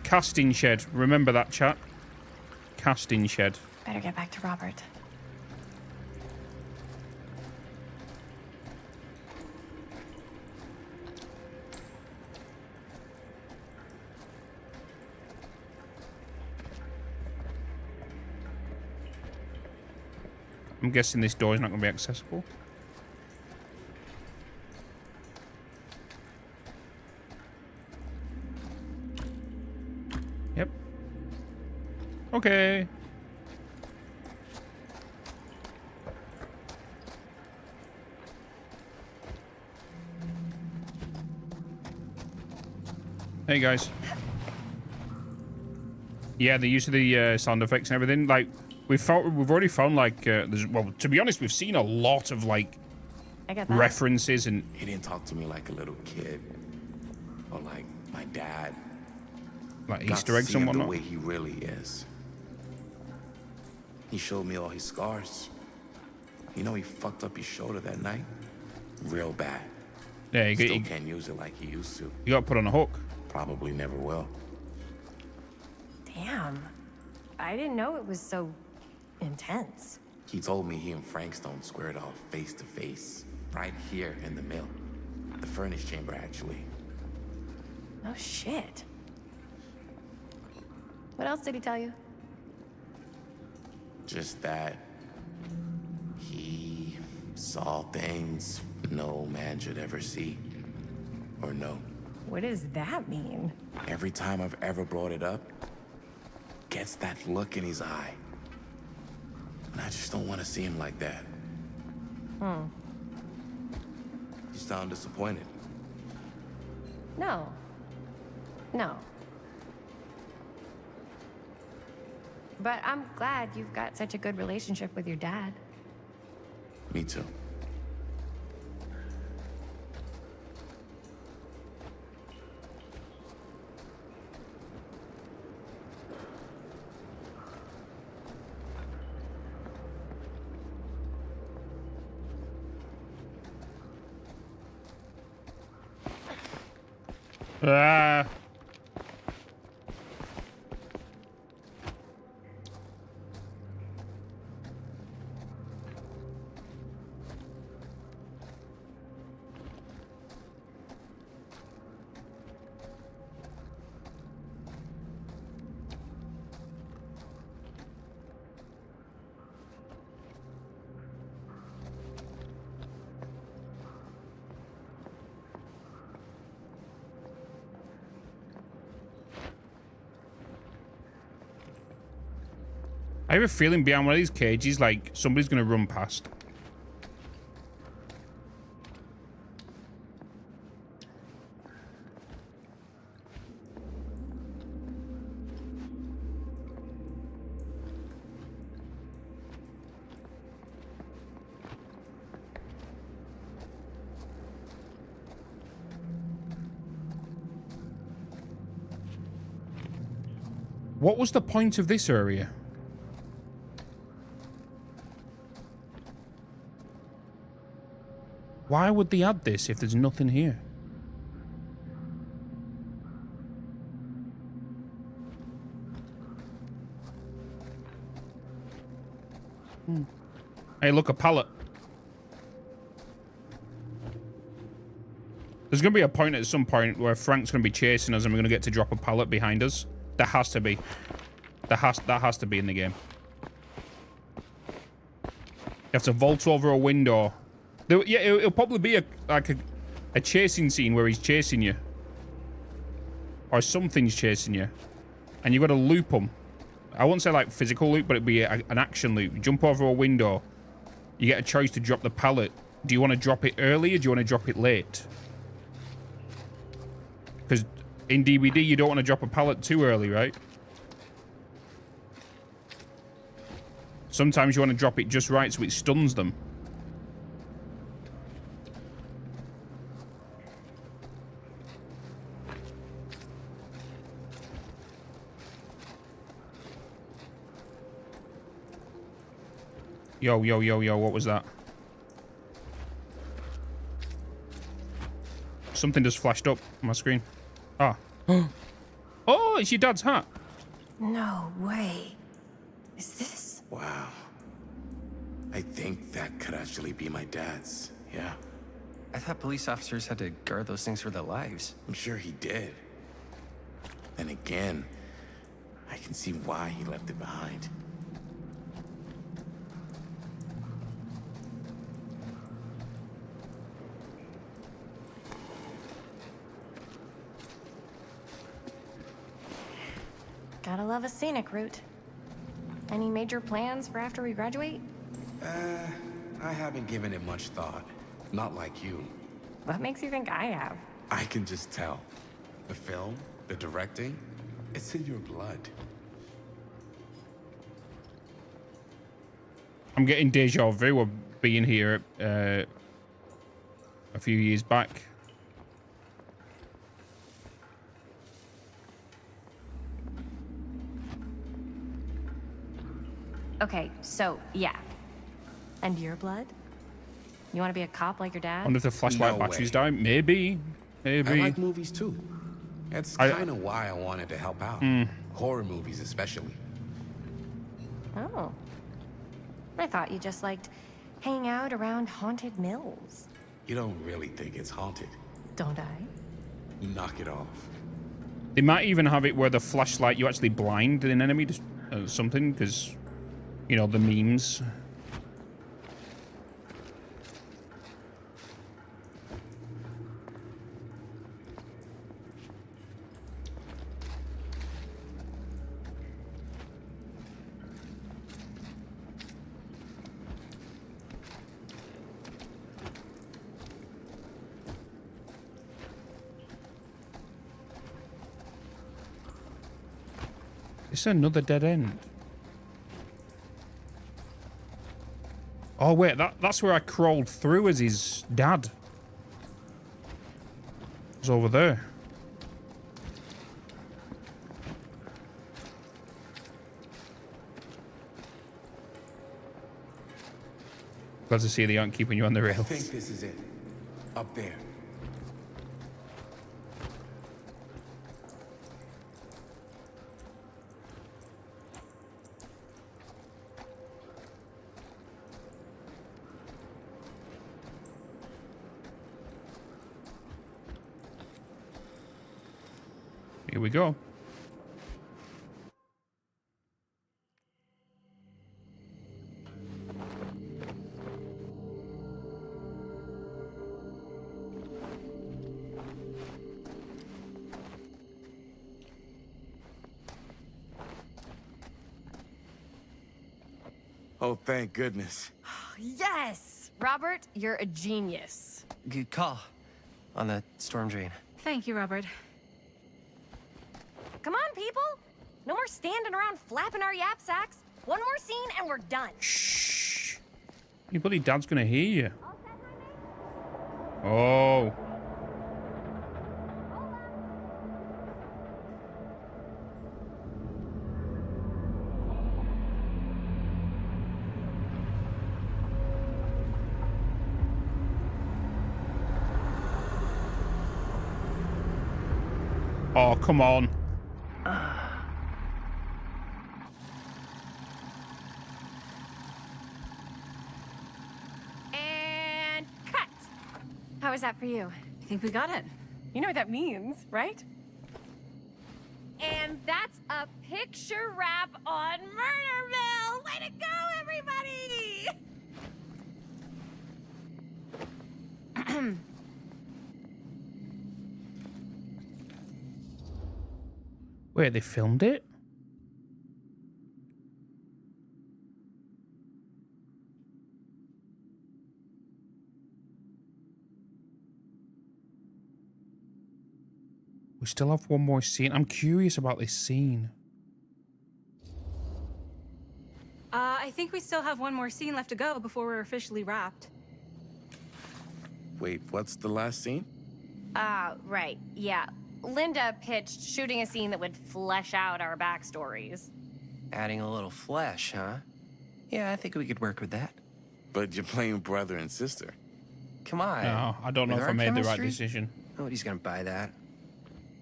[SPEAKER 16] Casting shed. Remember that, chat. Casting shed.
[SPEAKER 2] Better get back to Robert.
[SPEAKER 16] I'm guessing this door is not going to be accessible. Yep. Okay. Hey guys. Yeah, the use of the sound effects and everything, like we've already found like well, to be honest, we've seen a lot of like references and
[SPEAKER 17] he didn't talk to me like a little kid or like my dad.
[SPEAKER 16] Like
[SPEAKER 17] Got
[SPEAKER 16] Easter
[SPEAKER 17] to
[SPEAKER 16] eggs
[SPEAKER 17] see
[SPEAKER 16] and
[SPEAKER 17] him
[SPEAKER 16] whatnot.
[SPEAKER 17] the way he really is. He showed me all his scars. You know, he fucked up his shoulder that night, real bad.
[SPEAKER 16] Yeah,
[SPEAKER 17] Still can't use it like he used to.
[SPEAKER 16] You got put on a hook.
[SPEAKER 17] Probably never will.
[SPEAKER 2] Damn. I didn't know it was so intense.
[SPEAKER 17] He told me he and Frankstone squared off face to face, right here in the mill. The furnace chamber, actually.
[SPEAKER 2] Oh, shit. What else did he tell you?
[SPEAKER 17] Just that he saw things no man should ever see or know.
[SPEAKER 2] What does that mean?
[SPEAKER 17] Every time I've ever brought it up, gets that look in his eye. And I just don't want to see him like that.
[SPEAKER 2] Hmm.
[SPEAKER 17] You sound disappointed.
[SPEAKER 2] No. No. But I'm glad you've got such a good relationship with your dad.
[SPEAKER 17] Me too.
[SPEAKER 16] Ah. I have a feeling behind one of these cages, like, somebody's going to run past. What was the point of this area? Why would they add this if there's nothing here? Hey, look, a pallet. There's going to be a point at some point where Frank's going to be chasing us and we're going to get to drop a pallet behind us. There has to be. That has to be in the game. You have to vault over a window. Yeah, it'll probably be a chasing scene where he's chasing you. Or something's chasing you. And you've got to loop them. I won't say like physical loop, but it'd be an action loop. You jump over a window. You get a choice to drop the pallet. Do you want to drop it early or do you want to drop it late? Because in DBD, you don't want to drop a pallet too early, right? Sometimes you want to drop it just right so it stuns them. Yo, yo, yo, yo, what was that? Something just flashed up on my screen. Ah. Oh, it's your dad's hat.
[SPEAKER 2] No way. Is this?
[SPEAKER 17] Wow. I think that could actually be my dad's, yeah.
[SPEAKER 7] I thought police officers had to guard those things for their lives.
[SPEAKER 17] I'm sure he did. Then again, I can see why he left it behind.
[SPEAKER 2] Gotta love a scenic route. Any major plans for after we graduate?
[SPEAKER 17] I haven't given it much thought. Not like you.
[SPEAKER 2] What makes you think I have?
[SPEAKER 17] I can just tell. The film, the directing, it's in your blood.
[SPEAKER 16] I'm getting deja vu of being here a few years back.
[SPEAKER 2] Okay, so, yeah. And your blood? You want to be a cop like your dad?
[SPEAKER 16] I wonder if the flashlight batteries die. Maybe. Maybe.
[SPEAKER 17] I like movies too. That's kind of why I wanted to help out. Horror movies especially.
[SPEAKER 2] Oh. I thought you just liked hanging out around haunted mills.
[SPEAKER 17] You don't really think it's haunted.
[SPEAKER 2] Don't I?
[SPEAKER 17] Knock it off.
[SPEAKER 16] They might even have it where the flashlight, you actually blind an enemy to something, because, you know, the memes. It's another dead end. Oh wait, that's where I crawled through as his dad. It's over there. Glad to see they aren't keeping you on the rails.
[SPEAKER 17] I think this is it. Up there.
[SPEAKER 16] Here we go.
[SPEAKER 17] Oh, thank goodness.
[SPEAKER 2] Yes! Robert, you're a genius.
[SPEAKER 7] Good call on the storm drain.
[SPEAKER 21] Thank you, Robert.
[SPEAKER 2] Come on, people! No more standing around flapping our yap sacks. One more scene and we're done.
[SPEAKER 16] Shh. Your bloody dad's gonna hear you. Oh. Oh, come on.
[SPEAKER 2] And cut. How was that for you?
[SPEAKER 21] I think we got it.
[SPEAKER 2] You know what that means, right? And that's a picture wrap on Murder Mill! Way to go, everybody!
[SPEAKER 16] Wait, they filmed it? We still have one more scene. I'm curious about this scene.
[SPEAKER 10] I
[SPEAKER 1] think we still have one more scene left to go before we're officially wrapped.
[SPEAKER 17] Wait, what's the last scene?
[SPEAKER 2] Right. Yeah. Linda pitched shooting a scene that would flesh out our backstories.
[SPEAKER 7] Adding a little flesh, huh? Yeah, I think we could work with that.
[SPEAKER 17] But you're playing brother and sister.
[SPEAKER 7] Come on.
[SPEAKER 16] No, I don't know
[SPEAKER 7] With
[SPEAKER 16] if
[SPEAKER 7] our
[SPEAKER 16] I made the right
[SPEAKER 7] chemistry,
[SPEAKER 16] decision.
[SPEAKER 7] Nobody's gonna buy that.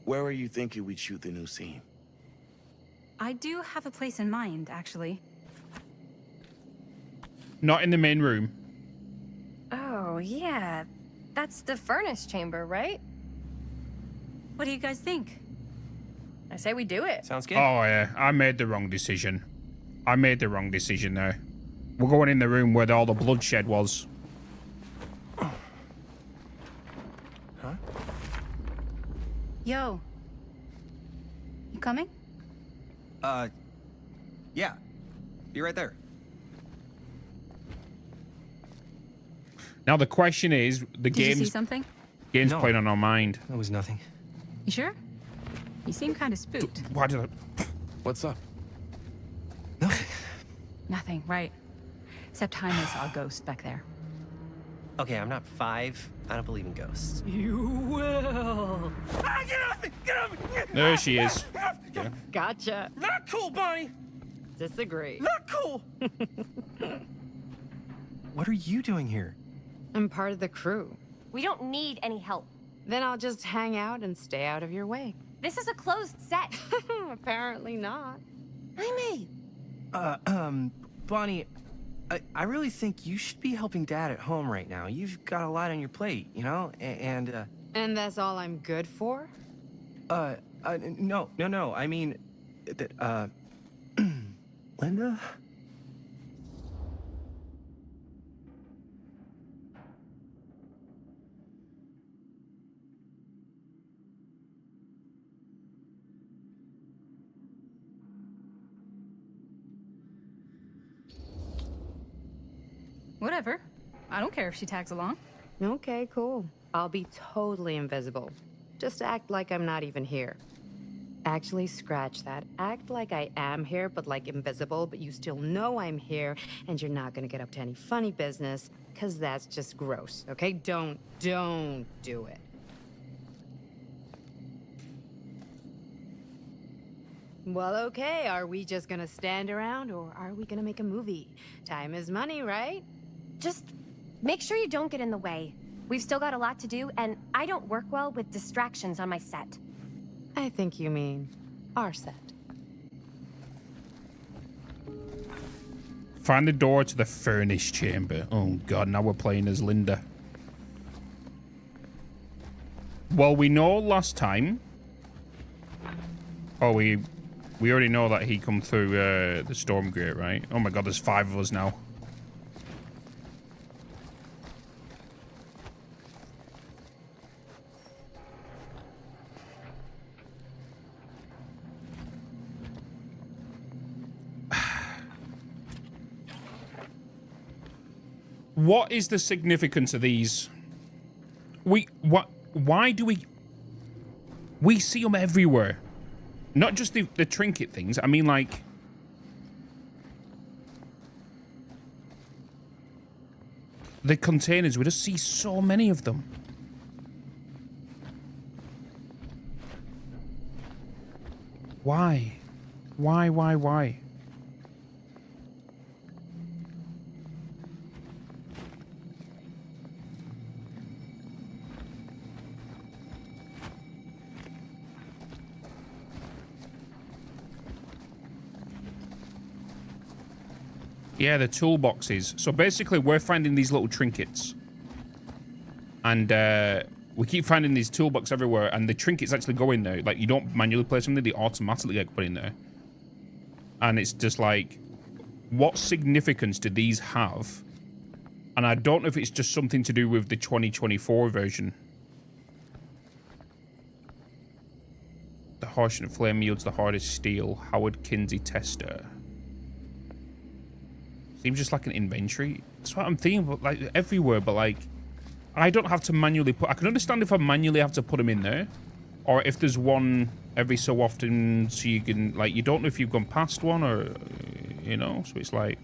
[SPEAKER 17] Where are you thinking we'd shoot the new scene?
[SPEAKER 1] I do have a place in mind, actually.
[SPEAKER 16] Not in the main room.
[SPEAKER 2] Oh, yeah. That's the furnace chamber, right?
[SPEAKER 1] What do you guys think?
[SPEAKER 2] I say we do it.
[SPEAKER 7] Sounds good.
[SPEAKER 16] Oh, yeah. I made the wrong decision. I made the wrong decision there. We're going in the room where all the bloodshed was.
[SPEAKER 7] Huh?
[SPEAKER 1] Yo. You coming?
[SPEAKER 13] Yeah. Be right there.
[SPEAKER 16] Now the question is, the
[SPEAKER 1] Did you see
[SPEAKER 16] game's
[SPEAKER 1] something?
[SPEAKER 16] Game's playing on our mind.
[SPEAKER 13] That was nothing.
[SPEAKER 1] You sure? You seem kind of spooked.
[SPEAKER 16] Why did I...
[SPEAKER 17] What's up?
[SPEAKER 1] Nothing, right. Except Jaime saw a ghost back there.
[SPEAKER 7] Okay, I'm not 5. I don't believe in ghosts.
[SPEAKER 1] You will.
[SPEAKER 11] Ah, get off me! Get off me!
[SPEAKER 16] There she is.
[SPEAKER 11] Yeah.
[SPEAKER 1] Gotcha.
[SPEAKER 11] Not cool, Bonnie!
[SPEAKER 1] Disagree.
[SPEAKER 11] Not cool!
[SPEAKER 13] What are you doing here?
[SPEAKER 10] I'm part of the crew.
[SPEAKER 2] We don't need any help.
[SPEAKER 10] Then I'll just hang out and stay out of your way.
[SPEAKER 2] This is a closed set.
[SPEAKER 10] Apparently not.
[SPEAKER 2] Jaime!
[SPEAKER 13] Bonnie, I really think you should be helping Dad at home right now. You've got a lot on your plate, you know? And
[SPEAKER 10] that's all I'm good for?
[SPEAKER 13] No. I mean, Linda?
[SPEAKER 1] Whatever. I don't care if she tags along.
[SPEAKER 10] Okay, cool. I'll be totally invisible. Just act like I'm not even here. Actually, scratch that. Act like I am here, but like invisible, but you still know I'm here, and you're not gonna get up to any funny business, because that's just gross, okay? Don't do it. Well, okay, are we just gonna stand around, or are we gonna make a movie? Time is money, right?
[SPEAKER 2] Just make sure you don't get in the way. We've still got a lot to do, and I don't work well with distractions on my set.
[SPEAKER 10] I think you mean our set.
[SPEAKER 16] Find the door to the furnace chamber. Oh god, now we're playing as Linda. Well, we know last time. Oh, we already know that he come through the storm grate, right? Oh my god, there's 5 of us now. What is the significance of these? Why do we see them everywhere? Not just the trinket things. I mean, like, the containers. We just see so many of them. Why? Why? Yeah, the toolboxes. So basically, we're finding these little trinkets. And we keep finding these toolboxes everywhere, and the trinkets actually go in there. Like, you don't manually place them, they automatically get put in there. And it's just like, what significance do these have? And I don't know if it's just something to do with the 2024 version. The harsh and flame yields the hardest steel. Howard Kinsey tester. Seems just like an inventory. That's what I'm thinking about, like, everywhere, but like, I don't have to manually put... I can understand if I manually have to put them in there, or if there's one every so often, so you can, like, you don't know if you've gone past one, or, you know, so it's like...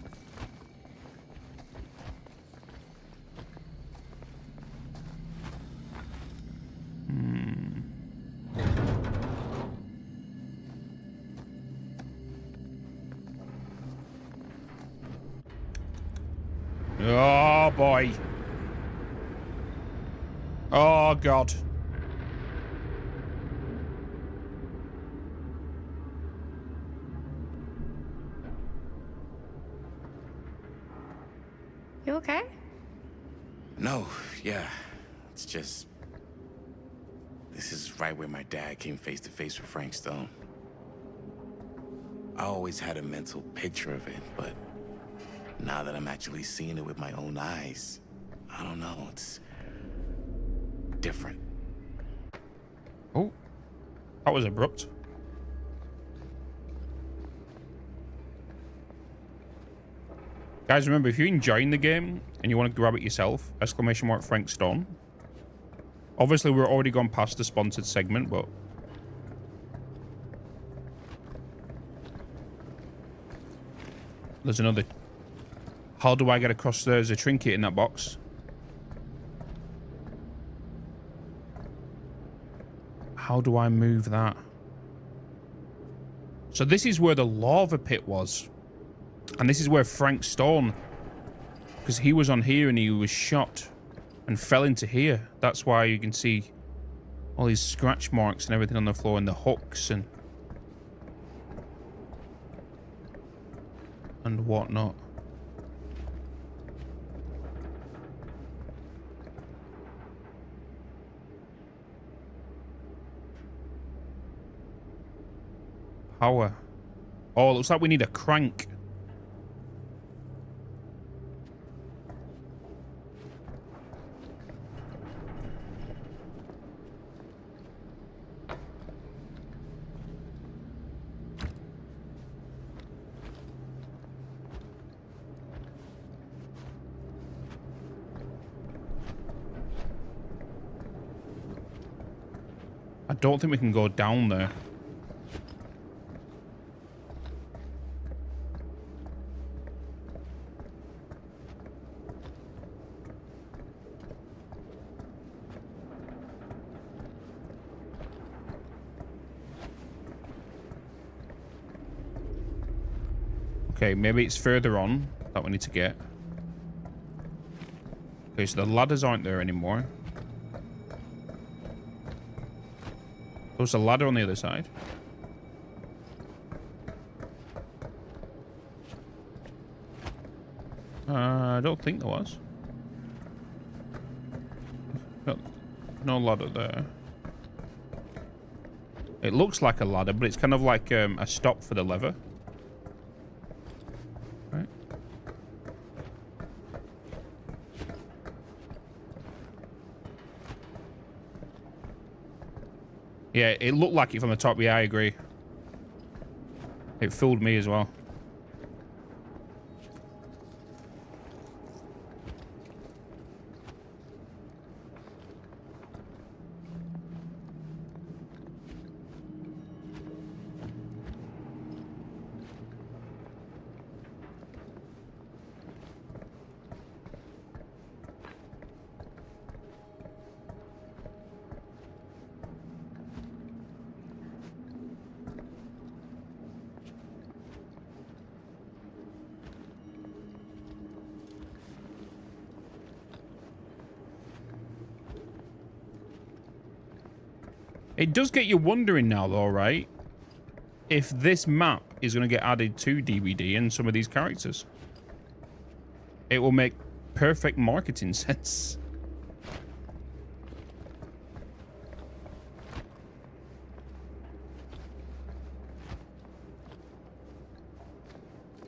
[SPEAKER 16] Oh, boy. Oh, God.
[SPEAKER 2] You okay?
[SPEAKER 17] No, yeah. It's just... This is right where my dad came face to face with Frank Stone. I always had a mental picture of it, but now that I'm actually seeing it with my own eyes, I don't know, it's different.
[SPEAKER 16] Oh, that was abrupt. Guys, remember, if you're enjoying the game and you want to grab it yourself, ! Frank Stone. Obviously, we're already gone past the sponsored segment, but... There's another... How do I get across there? There's a trinket in that box. How do I move that? So this is where the lava pit was. And this is where Frank Stone... Because he was on here and he was shot and fell into here. That's why you can see all these scratch marks and everything on the floor and the hooks and whatnot. Power. Oh, it looks like we need a crank. I don't think we can go down there. Okay, maybe it's further on that we need to get. Okay, so the ladders aren't there anymore. There's a ladder on the other side. I don't think there was. No ladder there. It looks like a ladder, but it's kind of like a stop for the lever. Right. Yeah, it looked like it from the top. Yeah, I agree. It fooled me as well. It does get you wondering now, though, right? If this map is going to get added to DVD and some of these characters. It will make perfect marketing sense.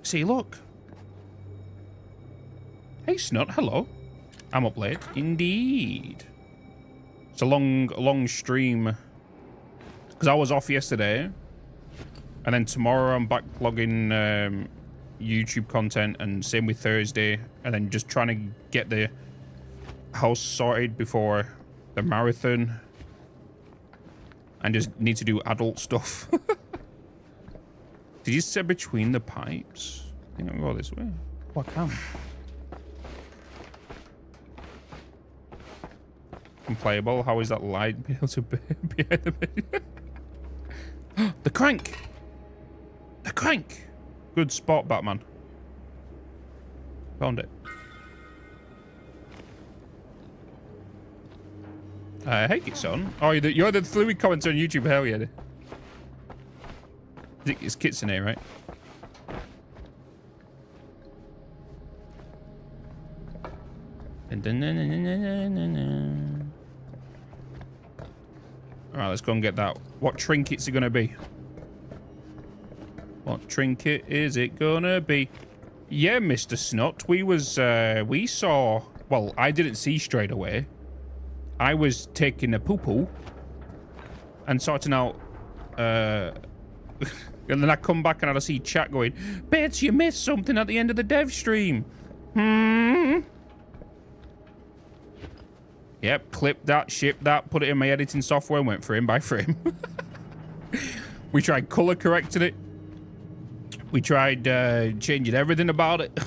[SPEAKER 16] See, look. Hey, Snot, hello. I'm up late. Indeed. It's a long stream. Because I was off yesterday. And then tomorrow I'm back logging YouTube content. And same with Thursday. And then just trying to get the house sorted before the marathon. And just need to do adult stuff. Did you say between the pipes? I think I'm going to go this way. Oh, I can. Unplayable. How is that light be able to be behind the video? The crank! The crank! Good spot, Batman. Found it. I think it's on. Oh, you're the fluid commenter on YouTube. Hell yeah. It's Kitsune, right? Alright, let's go and get that. What trinkets are gonna be? What trinket is it gonna be? Yeah, Mr. Snot, we saw, well, I didn't see straight away. I was taking a poo-poo and sorting out, and then I come back and I see chat going, Bitz, you missed something at the end of the dev stream. Yep, clipped that, shipped that, put it in my editing software and went frame by frame. We tried color correcting it. We tried changing everything about it.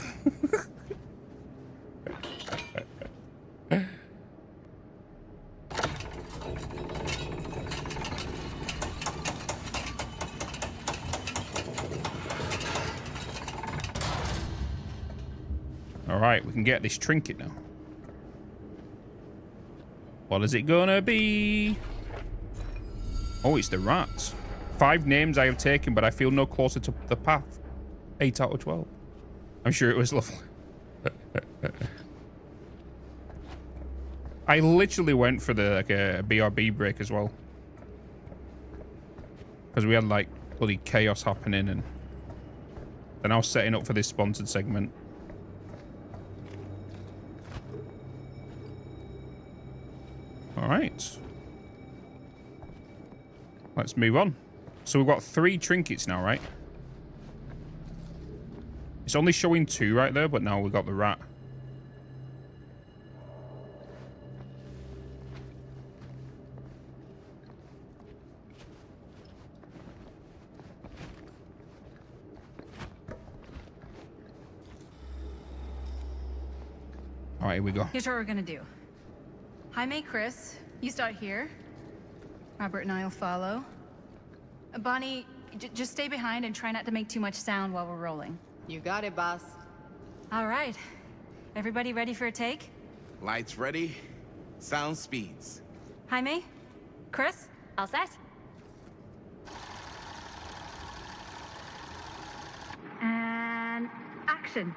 [SPEAKER 16] All right, we can get this trinket now. What is it gonna be? Oh, it's the rats. 5 names I have taken, but I feel no closer to the path. 8 out of 12. I'm sure it was lovely. I literally went for the like a BRB break as well, because we had like bloody chaos happening, and then I was setting up for this sponsored segment. All right, let's move on. So we've got 3 trinkets now, right? It's only showing 2 right there, but now we've got the rat. All right, here we go.
[SPEAKER 1] Here's what we're gonna do. Jaime, Chris, you start here. Robert and I'll follow. Bonnie, just stay behind and try not to make too much sound while we're rolling.
[SPEAKER 10] You got it, boss.
[SPEAKER 1] All right. Everybody ready for a take?
[SPEAKER 17] Lights ready. Sound speeds.
[SPEAKER 1] Jaime? Chris?
[SPEAKER 2] All set?
[SPEAKER 1] And action.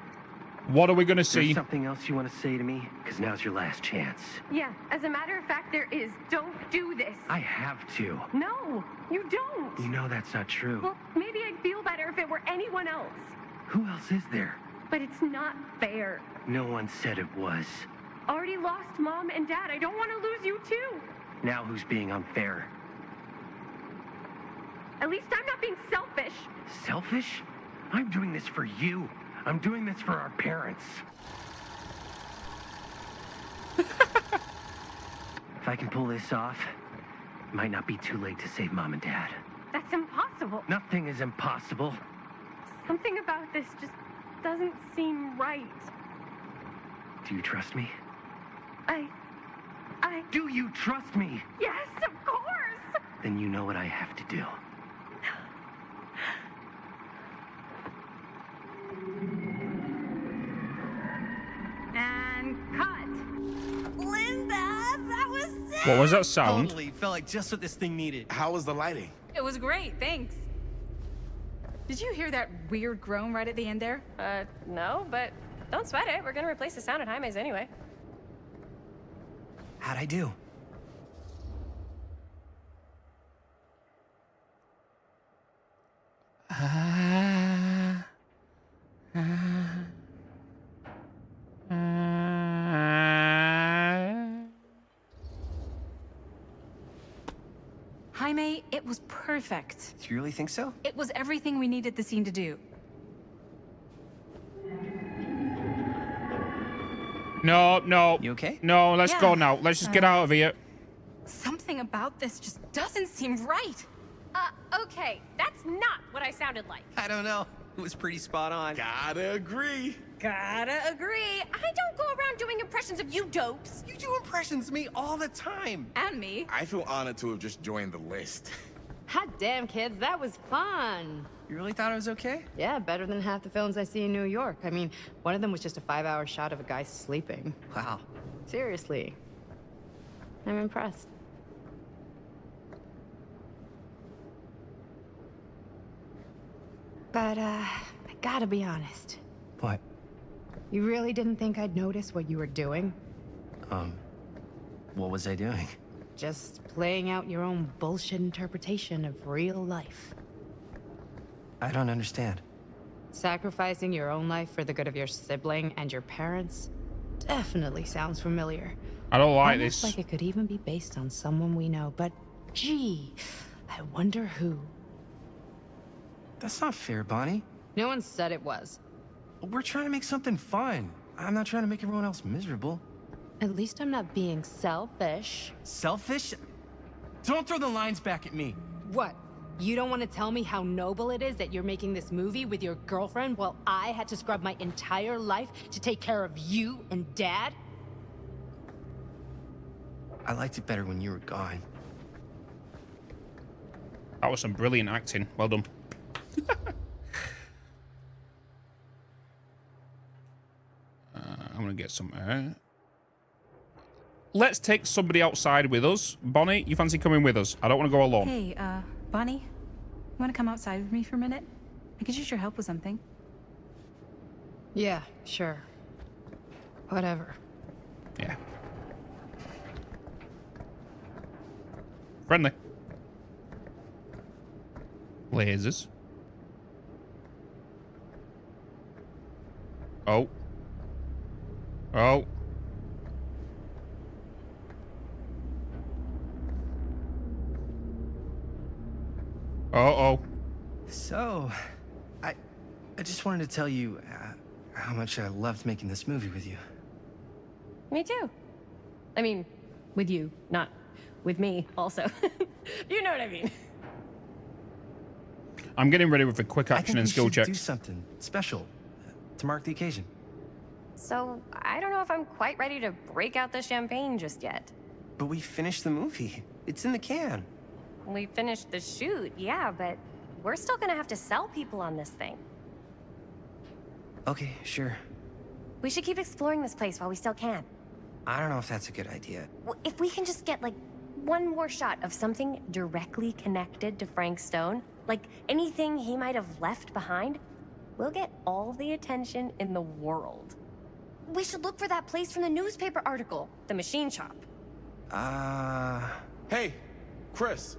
[SPEAKER 16] What are we gonna see?
[SPEAKER 8] There's something else you want to say to me? Because now's your last chance.
[SPEAKER 12] Yeah, as a matter of fact, there is. Don't do this.
[SPEAKER 8] I have to.
[SPEAKER 12] No, you don't.
[SPEAKER 8] You know that's not true.
[SPEAKER 12] Well, maybe I'd feel better if it were anyone else.
[SPEAKER 8] Who else is there?
[SPEAKER 12] But it's not fair.
[SPEAKER 8] No one said it was.
[SPEAKER 12] Already lost Mom and Dad. I don't want to lose you too.
[SPEAKER 8] Now who's being unfair?
[SPEAKER 12] At least I'm not being selfish.
[SPEAKER 8] Selfish? I'm doing this for you. I'm doing this for our parents. If I can pull this off, it might not be too late to save Mom and Dad.
[SPEAKER 12] That's impossible.
[SPEAKER 8] Nothing is impossible.
[SPEAKER 12] Something about this just doesn't seem right.
[SPEAKER 8] Do you trust me?
[SPEAKER 12] I...
[SPEAKER 8] Do you trust me?
[SPEAKER 12] Yes, of course!
[SPEAKER 8] Then you know what I have to do.
[SPEAKER 1] And cut. Linda, that was sick!
[SPEAKER 16] What was that sound?
[SPEAKER 23] Totally felt like just what this thing needed.
[SPEAKER 17] How was the lighting?
[SPEAKER 1] It was great, thanks. Did you hear that weird groan right at the end there?
[SPEAKER 2] No, but don't sweat it. We're gonna replace the sound at Jaime's anyway.
[SPEAKER 9] How'd I do?
[SPEAKER 1] Jaime, it was perfect.
[SPEAKER 9] Do you really think so?
[SPEAKER 1] It was everything we needed the scene to do.
[SPEAKER 16] No.
[SPEAKER 9] You okay?
[SPEAKER 16] No, let's
[SPEAKER 1] Yeah.
[SPEAKER 16] go now. Let's just get out of here.
[SPEAKER 1] Something about this just doesn't seem right.
[SPEAKER 2] Okay, that's not what I sounded like.
[SPEAKER 23] I don't know. It was pretty spot on.
[SPEAKER 17] Gotta agree.
[SPEAKER 2] Gotta agree. I don't go around doing impressions of you dopes.
[SPEAKER 23] You do impressions of me all the time.
[SPEAKER 1] And me.
[SPEAKER 17] I feel honored to have just joined the list.
[SPEAKER 10] Hot damn, kids, that was fun.
[SPEAKER 23] You really thought it was okay?
[SPEAKER 10] Yeah, better than half the films I see in New York. I mean, one of them was just a 5-hour shot of a guy sleeping.
[SPEAKER 23] Wow.
[SPEAKER 10] Seriously.
[SPEAKER 21] I'm impressed. But, I gotta be honest.
[SPEAKER 13] What?
[SPEAKER 21] You really didn't think I'd notice what you were doing?
[SPEAKER 13] What was I doing?
[SPEAKER 21] Just playing out your own bullshit interpretation of real life.
[SPEAKER 13] I don't understand.
[SPEAKER 21] Sacrificing your own life for the good of your sibling and your parents definitely sounds familiar.
[SPEAKER 16] I don't like
[SPEAKER 21] Almost
[SPEAKER 16] this.
[SPEAKER 21] like it could even be based on someone we know, but gee, I wonder who.
[SPEAKER 13] That's not fair, Bonnie.
[SPEAKER 21] No one said it was.
[SPEAKER 13] We're trying to make something fun. I'm not trying to make everyone else miserable.
[SPEAKER 21] At least I'm not being selfish.
[SPEAKER 13] Selfish? Don't throw the lines back at me.
[SPEAKER 21] What? You don't want to tell me how noble it is that you're making this movie with your girlfriend while I had to scrub my entire life to take care of you and Dad?
[SPEAKER 13] I liked it better when you were gone.
[SPEAKER 16] That was some brilliant acting. Well done. I'm gonna get some air. Let's take somebody outside with us. Bonnie, you fancy coming with us? I don't want to go alone.
[SPEAKER 1] Hey, Bonnie, you want to come outside with me for a minute? I could use your help with something.
[SPEAKER 21] Yeah, sure. Whatever.
[SPEAKER 16] Yeah. Friendly. Lasers. Oh. Oh. Uh-oh.
[SPEAKER 13] So, I just wanted to tell you how much I loved making this movie with you.
[SPEAKER 2] Me too. I mean, with you, not with me also. You know what I mean.
[SPEAKER 16] I'm getting ready with a quick action and skill check.
[SPEAKER 13] Do something special to mark the occasion.
[SPEAKER 2] So, I don't know if I'm quite ready to break out the champagne just yet.
[SPEAKER 13] But we finished the movie. It's in the can.
[SPEAKER 2] We finished the shoot, yeah, but we're still gonna have to sell people on this thing.
[SPEAKER 13] Okay, sure.
[SPEAKER 2] We should keep exploring this place while we still can.
[SPEAKER 13] I don't know if that's a good idea.
[SPEAKER 2] If we can just get, like, one more shot of something directly connected to Frank Stone, like anything he might have left behind, we'll get all the attention in the world. We should look for that place from the newspaper article, the machine shop.
[SPEAKER 17] Hey, Chris.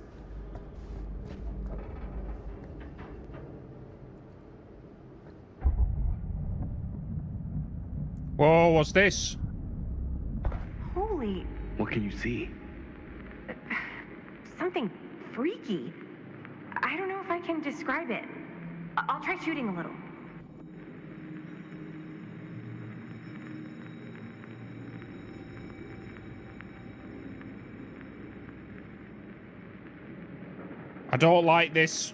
[SPEAKER 16] Whoa, what's this?
[SPEAKER 12] Holy,
[SPEAKER 11] What can you see?
[SPEAKER 12] something freaky. I don't know if I can describe it. I'll try shooting a little.
[SPEAKER 16] I don't like this.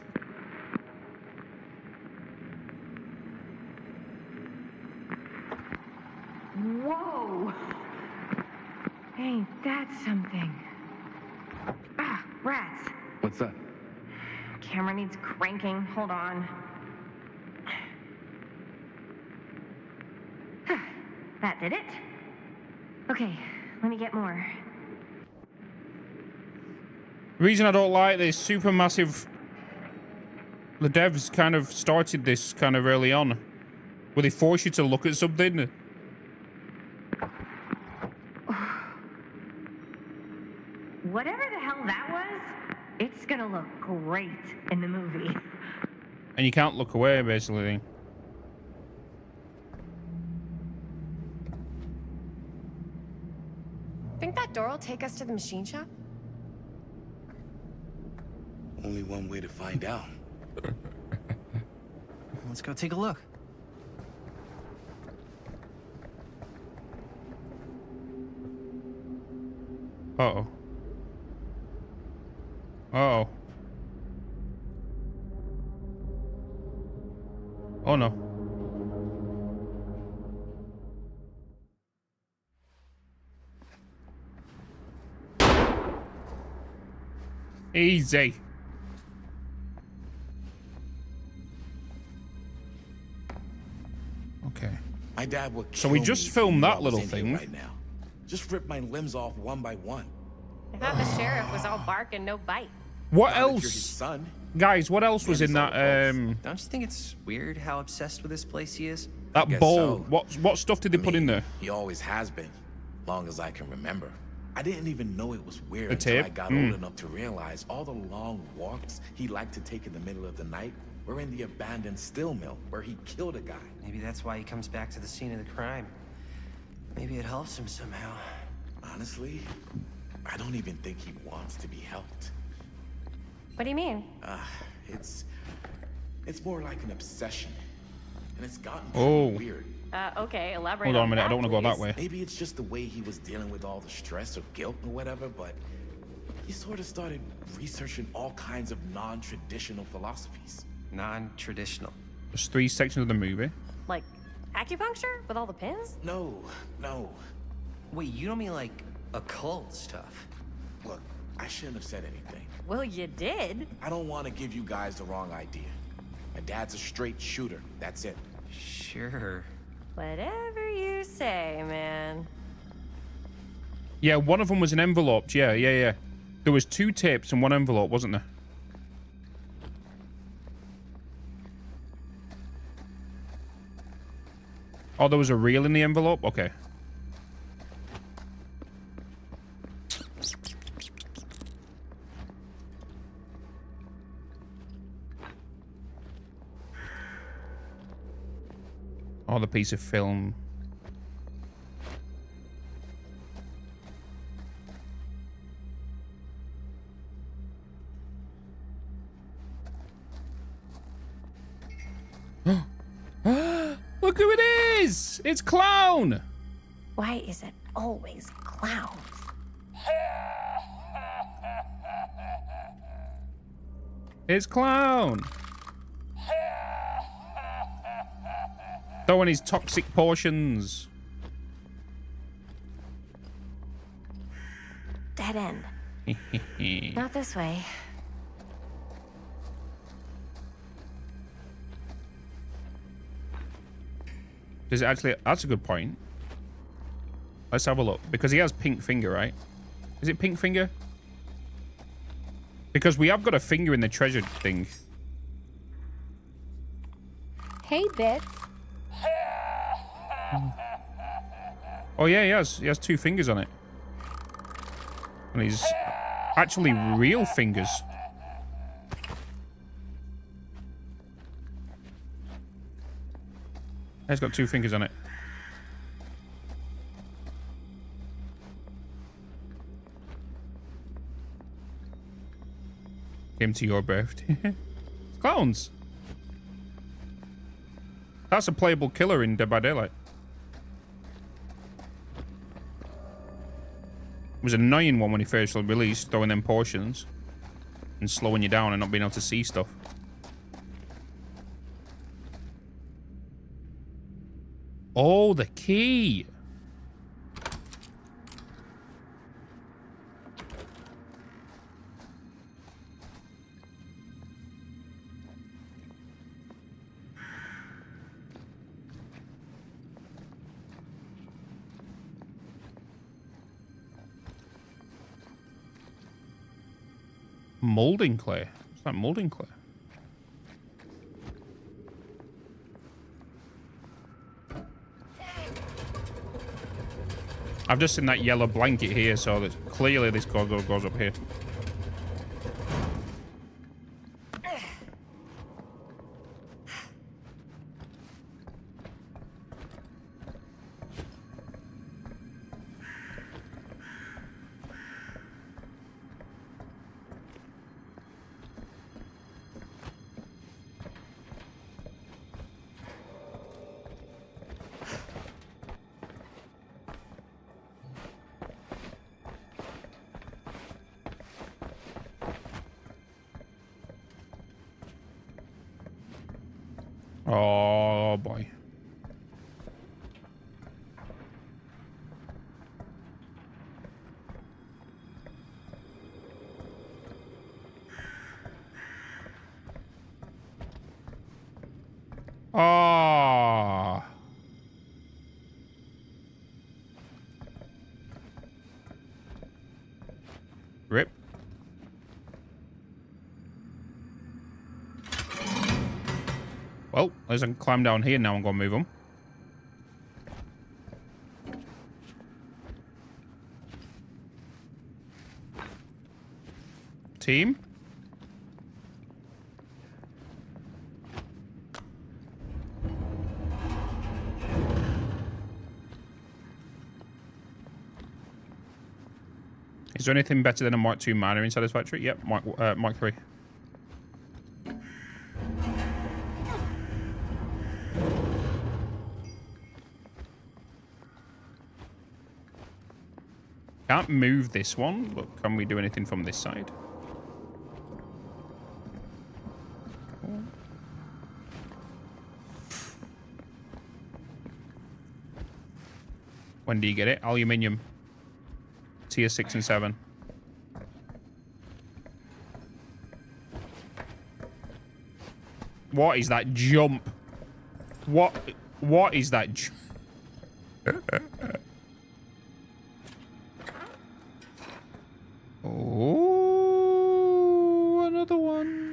[SPEAKER 12] Whoa! Ain't that something? Ah, rats.
[SPEAKER 11] What's that?
[SPEAKER 12] Camera needs cranking. Hold on. That did it. Okay, let me get more.
[SPEAKER 16] The reason I don't like this supermassive... The devs kind of started this kind of early on. Where they force you to look at something.
[SPEAKER 12] Whatever the hell that was, it's gonna look great in the movie.
[SPEAKER 16] And you can't look away, basically.
[SPEAKER 2] Think that door will take us to the machine shop?
[SPEAKER 17] Only one way to find out.
[SPEAKER 13] Let's go take a look.
[SPEAKER 16] Uh-oh. Uh-oh. Oh, no. Easy. Okay.
[SPEAKER 17] My dad would
[SPEAKER 16] So we
[SPEAKER 17] kill
[SPEAKER 16] just
[SPEAKER 17] me if
[SPEAKER 16] filmed
[SPEAKER 17] he knew
[SPEAKER 16] that
[SPEAKER 17] I was
[SPEAKER 16] little
[SPEAKER 17] in here
[SPEAKER 16] thing.
[SPEAKER 17] right now. Just rip my limbs off one by one.
[SPEAKER 2] I thought the sheriff was all bark and no bite.
[SPEAKER 16] What
[SPEAKER 9] Not if you're
[SPEAKER 16] else?
[SPEAKER 9] his son.
[SPEAKER 16] Guys, what else was in that
[SPEAKER 13] Don't you think it's weird how obsessed with this place he is?
[SPEAKER 16] that
[SPEAKER 17] guess
[SPEAKER 16] bowl?
[SPEAKER 17] so.
[SPEAKER 16] What stuff did they put in there?
[SPEAKER 17] He always has been, long as I can remember. I didn't even know it was weird
[SPEAKER 16] The
[SPEAKER 17] until I
[SPEAKER 16] tape?
[SPEAKER 17] got old enough to realize all the long walks he liked to take in the middle of the night were in the abandoned steel mill where he killed a guy.
[SPEAKER 7] Maybe that's why he comes back to the scene of the crime. Maybe it helps him somehow.
[SPEAKER 17] Honestly, I don't even think he wants to be helped.
[SPEAKER 2] What do you mean?
[SPEAKER 17] It's more like an obsession, and it's gotten
[SPEAKER 16] Oh.
[SPEAKER 17] weird.
[SPEAKER 2] Okay, elaborate.
[SPEAKER 16] Hold on a
[SPEAKER 2] on
[SPEAKER 16] minute. I
[SPEAKER 2] that,
[SPEAKER 16] don't want to go that
[SPEAKER 2] please.
[SPEAKER 16] way.
[SPEAKER 17] Maybe it's just the way he was dealing with all the stress or guilt or whatever, but he sort of started researching all kinds of non-traditional philosophies.
[SPEAKER 13] Non-traditional.
[SPEAKER 16] There's 3 sections of the movie.
[SPEAKER 2] Like acupuncture with all the pins?
[SPEAKER 17] No.
[SPEAKER 7] Wait, you don't mean like occult stuff?
[SPEAKER 17] Look, I shouldn't have said anything.
[SPEAKER 2] Well, you did.
[SPEAKER 17] I don't want to give you guys the wrong idea. My dad's a straight shooter. That's it.
[SPEAKER 13] Sure.
[SPEAKER 2] Whatever you say, man.
[SPEAKER 16] Yeah, one of them was an envelope. Yeah. There was 2 tapes and 1 envelope, wasn't there? Oh, there was a reel in the envelope? Okay. Oh, the piece of film. Look who it is! It's Clown!
[SPEAKER 2] Why is it always clowns?
[SPEAKER 16] It's Clown! Throwing his toxic portions.
[SPEAKER 2] Dead end. Not this way.
[SPEAKER 16] Does it actually? That's a good point. Let's have a look. Because he has pink finger, right? Is it pink finger? Because we have got a finger in the treasure thing.
[SPEAKER 4] Hey, Bitz.
[SPEAKER 16] Oh yeah, he has. He has 2 fingers on it. And he's actually real fingers. He's got 2 fingers on it. Came to your birthday. Clowns. That's a playable killer in Dead by Daylight. It was an annoying one when he first released, throwing them portions and slowing you down and not being able to see stuff. Oh, the key. Molding clay. What's that molding clay? I've just seen that yellow blanket here, so that clearly this goes up here. Oh boy. Ah. Well, as I can climb down here now, I'm going to move them. Team. Is there anything better than a Mark II miner in Satisfactory? Yep, Mark III. Can't move this one, but can we do anything from this side? When do you get it? Aluminium. Tier 6 and 7. What is that jump? What is that jump? Oh, another one.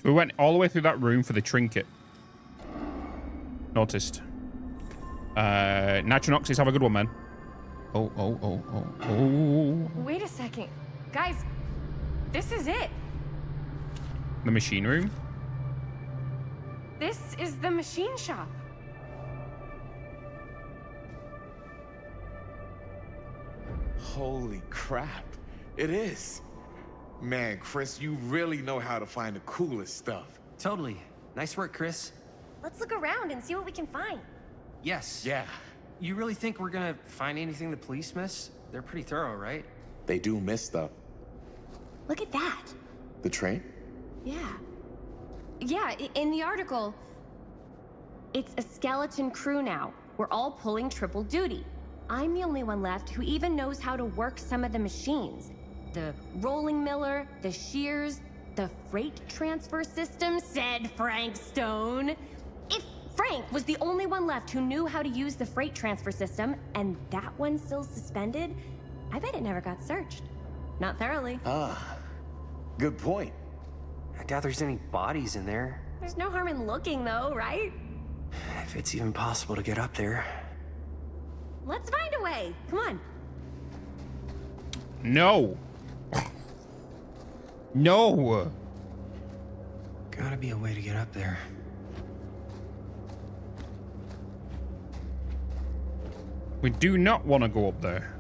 [SPEAKER 16] We went all the way through that room for the trinket. Noticed. Nitronoxes, have a good one, man. Oh.
[SPEAKER 2] Wait a second. Guys, this is it.
[SPEAKER 16] The machine room?
[SPEAKER 2] This is the machine shop.
[SPEAKER 17] Holy crap. It is. Man, Chris, you really know how to find the coolest stuff.
[SPEAKER 13] Totally. Nice work, Chris.
[SPEAKER 2] Let's look around and see what we can find.
[SPEAKER 13] Yes.
[SPEAKER 17] Yeah.
[SPEAKER 13] You really think we're gonna find anything the police miss? They're pretty thorough, right?
[SPEAKER 17] They do miss stuff.
[SPEAKER 2] Look at that.
[SPEAKER 17] The train?
[SPEAKER 2] Yeah. Yeah, in the article, it's a skeleton crew now. We're all pulling triple duty. I'm the only one left who even knows how to work some of the machines. The rolling miller, the shears, the freight transfer system, said Frank Stone. If Frank was the only one left who knew how to use the freight transfer system, and that one's still suspended, I bet it never got searched. Not thoroughly.
[SPEAKER 17] Ah, good point.
[SPEAKER 13] I doubt there's any bodies in there.
[SPEAKER 2] There's no harm in looking, though, right?
[SPEAKER 13] If it's even possible to get up there.
[SPEAKER 2] Let's find a way. Come on.
[SPEAKER 16] No. No.
[SPEAKER 13] Gotta be a way to get up there.
[SPEAKER 16] We do not want to go up there.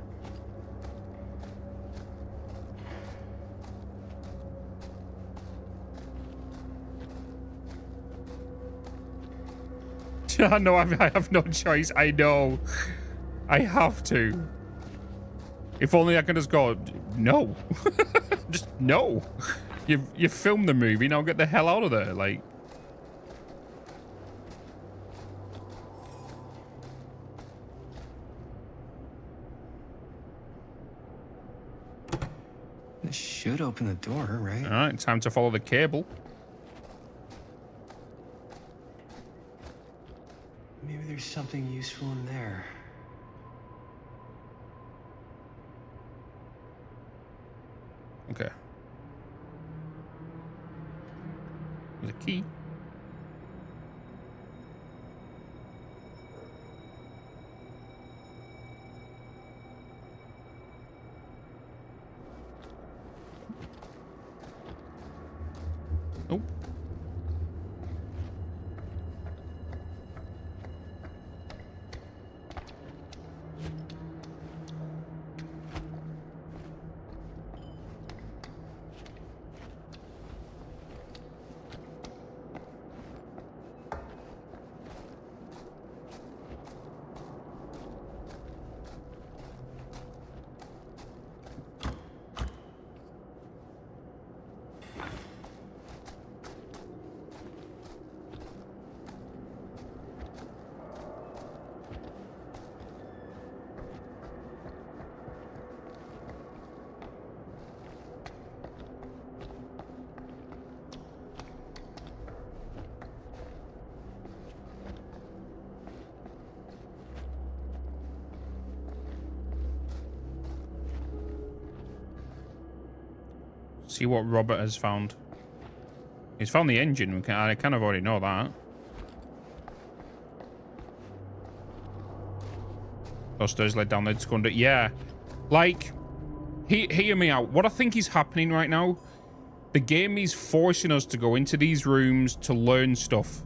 [SPEAKER 16] No, I have no choice. I know. I have to. If only I could just go, no. Just no. You filmed the movie, now get the hell out of there. Like.
[SPEAKER 13] This should open the door, right?
[SPEAKER 16] All right, time to follow the cable.
[SPEAKER 13] Maybe there's something useful in there.
[SPEAKER 16] Okay. There's a key. Nope. See what Robert has found. He's found the engine. I kind of already know that. Those stairs led down there to go under. Yeah. Like, hear me out. What I think is happening right now, the game is forcing us to go into these rooms to learn stuff.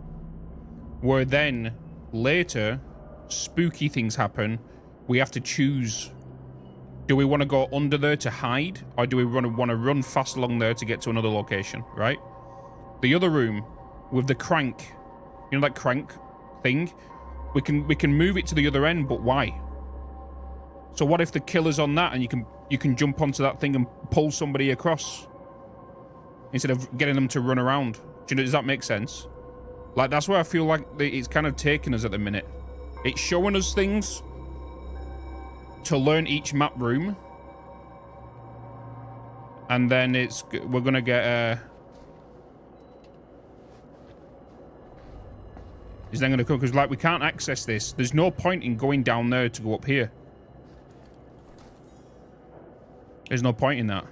[SPEAKER 16] Where then, later, spooky things happen. We have to choose. Do we want to go under there to hide? Or do we want to run fast along there to get to another location, right? The other room with the crank. You know that crank thing? We can move it to the other end, but why? So what if the killer's on that and you can jump onto that thing and pull somebody across? Instead of getting them to run around. Does that make sense? Like, that's where I feel like it's kind of taking us at the minute. It's showing us things to learn each map room. And then we're going to get is then going to come, because like we can't access this. There's no point in going down there to go up here. There's no point in that.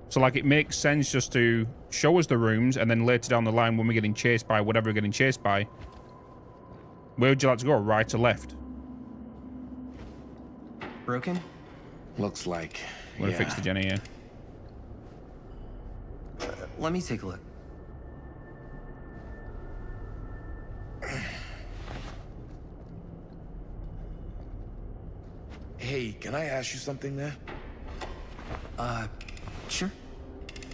[SPEAKER 16] So like it makes sense just to show us the rooms, and then later down the line when we're getting chased by whatever we're getting chased by, where would you like to go, right or left?
[SPEAKER 7] Broken?
[SPEAKER 17] Looks like.
[SPEAKER 16] We're gonna fix the Jenny here.
[SPEAKER 7] Let me take a look.
[SPEAKER 17] Hey, can I ask you something, man?
[SPEAKER 7] Sure.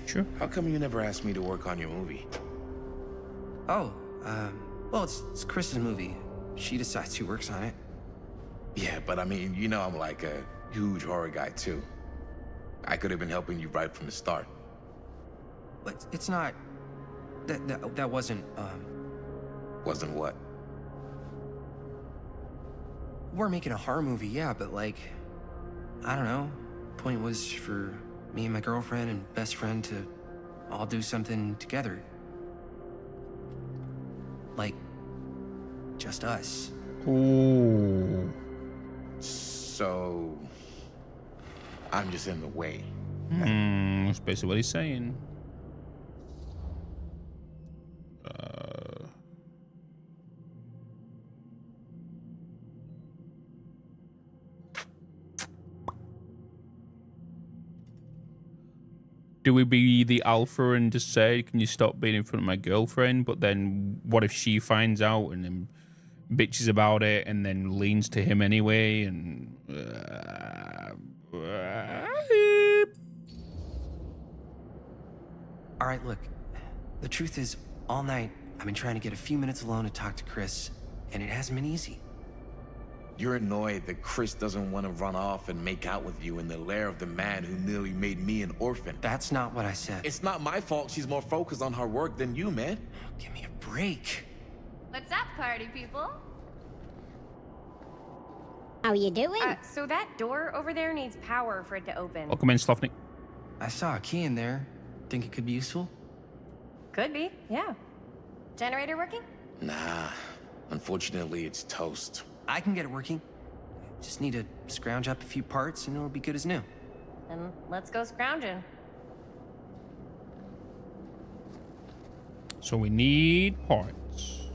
[SPEAKER 16] Sure.
[SPEAKER 17] How come you never asked me to work on your movie?
[SPEAKER 7] Oh, well, it's Chris's movie. She decides who works on it.
[SPEAKER 17] Yeah, but I mean, you know I'm like a huge horror guy, too. I could have been helping you right from the start.
[SPEAKER 7] But it's not... That wasn't,
[SPEAKER 17] Wasn't what?
[SPEAKER 7] We're making a horror movie, yeah, but like... I don't know. Point was for me and my girlfriend and best friend to all do something together. Like... just us.
[SPEAKER 16] Ooh.
[SPEAKER 17] So... I'm just in the way.
[SPEAKER 16] That's basically what he's saying. Do we be the alpha and just say, can you stop being in front of my girlfriend? But then what if she finds out and then bitches about it and then leans to him anyway? And
[SPEAKER 7] All right, look. The truth is, all night, I've been trying to get a few minutes alone to talk to Chris, and it hasn't been easy.
[SPEAKER 17] You're annoyed that Chris doesn't want to run off and make out with you in the lair of the man who nearly made me an orphan.
[SPEAKER 7] That's not what I said.
[SPEAKER 17] It's not my fault she's more focused on her work than you, man.
[SPEAKER 7] Give me a break.
[SPEAKER 2] What's up, party people?
[SPEAKER 5] How you doing?
[SPEAKER 2] So that door over there needs power for it to open.
[SPEAKER 16] Welcome in, Slavnik.
[SPEAKER 7] I saw a key in there. Think it could be useful?
[SPEAKER 2] Could be, yeah. Generator working?
[SPEAKER 17] Nah, unfortunately it's toast.
[SPEAKER 7] I can get it working. Just need to scrounge up a few parts and it'll be good as new.
[SPEAKER 2] Then let's go scrounging.
[SPEAKER 16] So we need parts.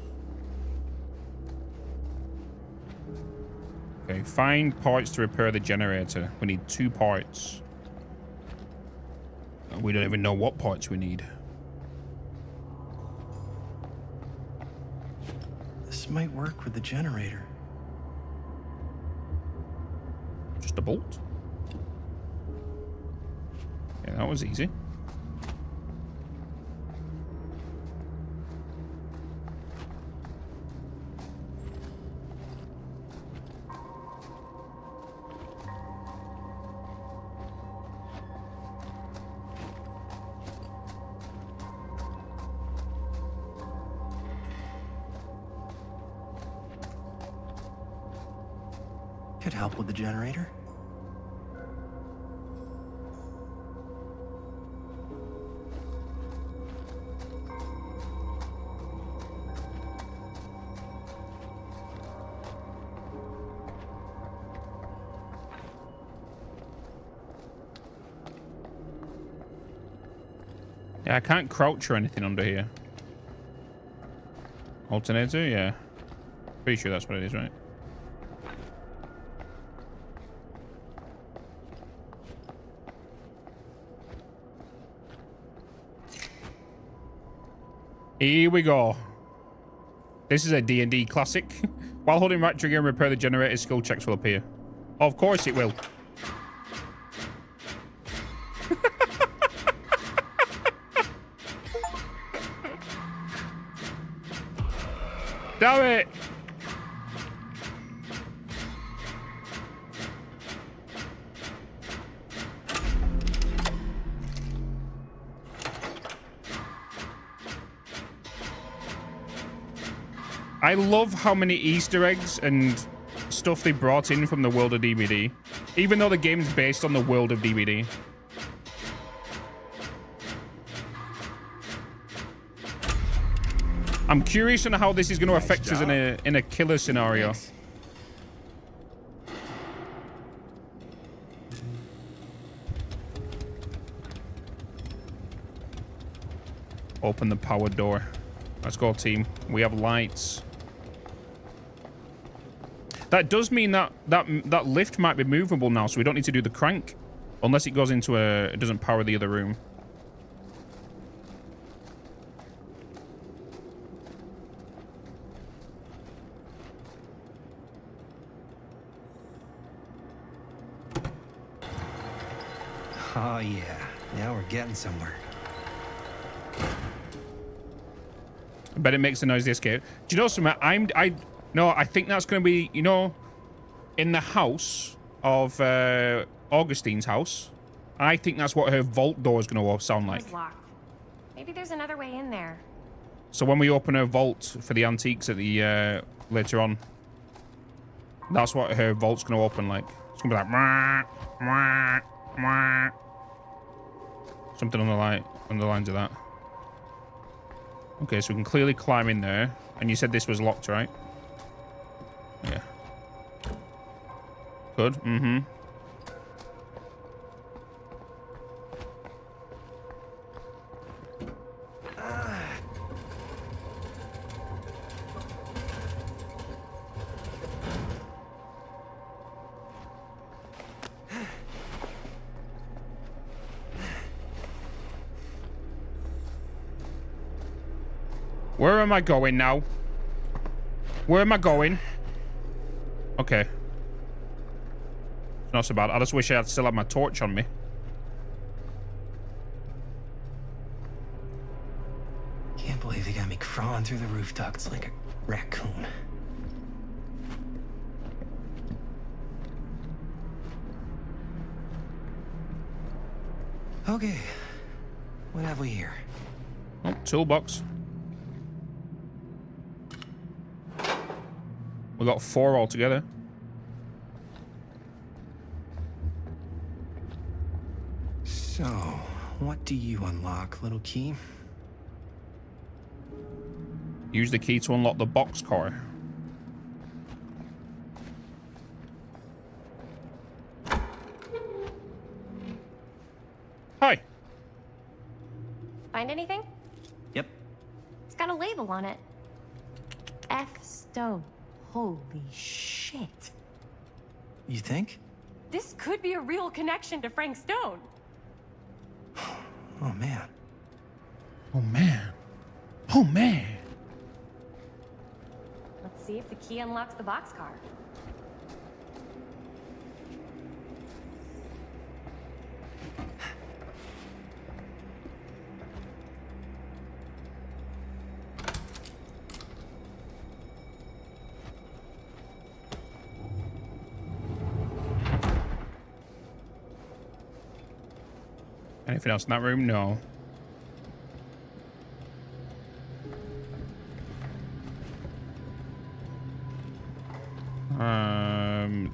[SPEAKER 16] Okay, find parts to repair the generator. We need 2 parts. We don't even know what parts we need.
[SPEAKER 7] This might work with the generator.
[SPEAKER 16] Just a bolt? Yeah, that was easy.
[SPEAKER 7] Could help with the generator.
[SPEAKER 16] Yeah, I can't crouch or anything under here. Alternator, yeah. Pretty sure that's what it is, right? Here we go. This is a D&D classic. While holding right trigger and repair the generator, skill checks will appear. Of course it will. Damn it! I love how many Easter eggs and stuff they brought in from the world of DBD, even though the game's based on the world of DBD. I'm curious on how this is going to affect us in a killer scenario.
[SPEAKER 7] Thanks.
[SPEAKER 16] Open the power door. Let's go, team. We have lights. That does mean that that lift might be movable now, so we don't need to do the crank. Unless it goes into a... It doesn't power the other room.
[SPEAKER 13] Oh, yeah. Now we're getting somewhere.
[SPEAKER 16] I bet it makes the noise to escape. Do you know something? I think that's going to be, you know, in the house of Augustine's house. I think that's what her vault door is going to sound like.
[SPEAKER 2] It's locked. Maybe there's another way in there.
[SPEAKER 16] So when we open her vault for the antiques at the later on, that's what her vault's going to open like. It's going to be like mwah, mwah, mwah. Something on the lines of that. Okay, so we can clearly climb in there. And you said this was locked, right? Yeah. Good. Mm-hmm. Where am I going now? Where am I going? Okay. It's not so bad. I just wish I had still had my torch on me.
[SPEAKER 7] Can't believe they got me crawling through the roof ducts like a raccoon. Okay. What have we here?
[SPEAKER 16] Oh, toolbox. We got 4 altogether.
[SPEAKER 7] So, what do you unlock, little key?
[SPEAKER 16] Use the key to unlock the box core. Hi.
[SPEAKER 2] Find anything?
[SPEAKER 7] Yep.
[SPEAKER 2] It's got a label on it. F. Stone. Holy shit.
[SPEAKER 7] You think?
[SPEAKER 2] This could be a real connection to Frank Stone.
[SPEAKER 7] Oh, man.
[SPEAKER 16] Oh, man. Oh, man.
[SPEAKER 2] Let's see if the key unlocks the boxcar.
[SPEAKER 16] Anything else in that room? No.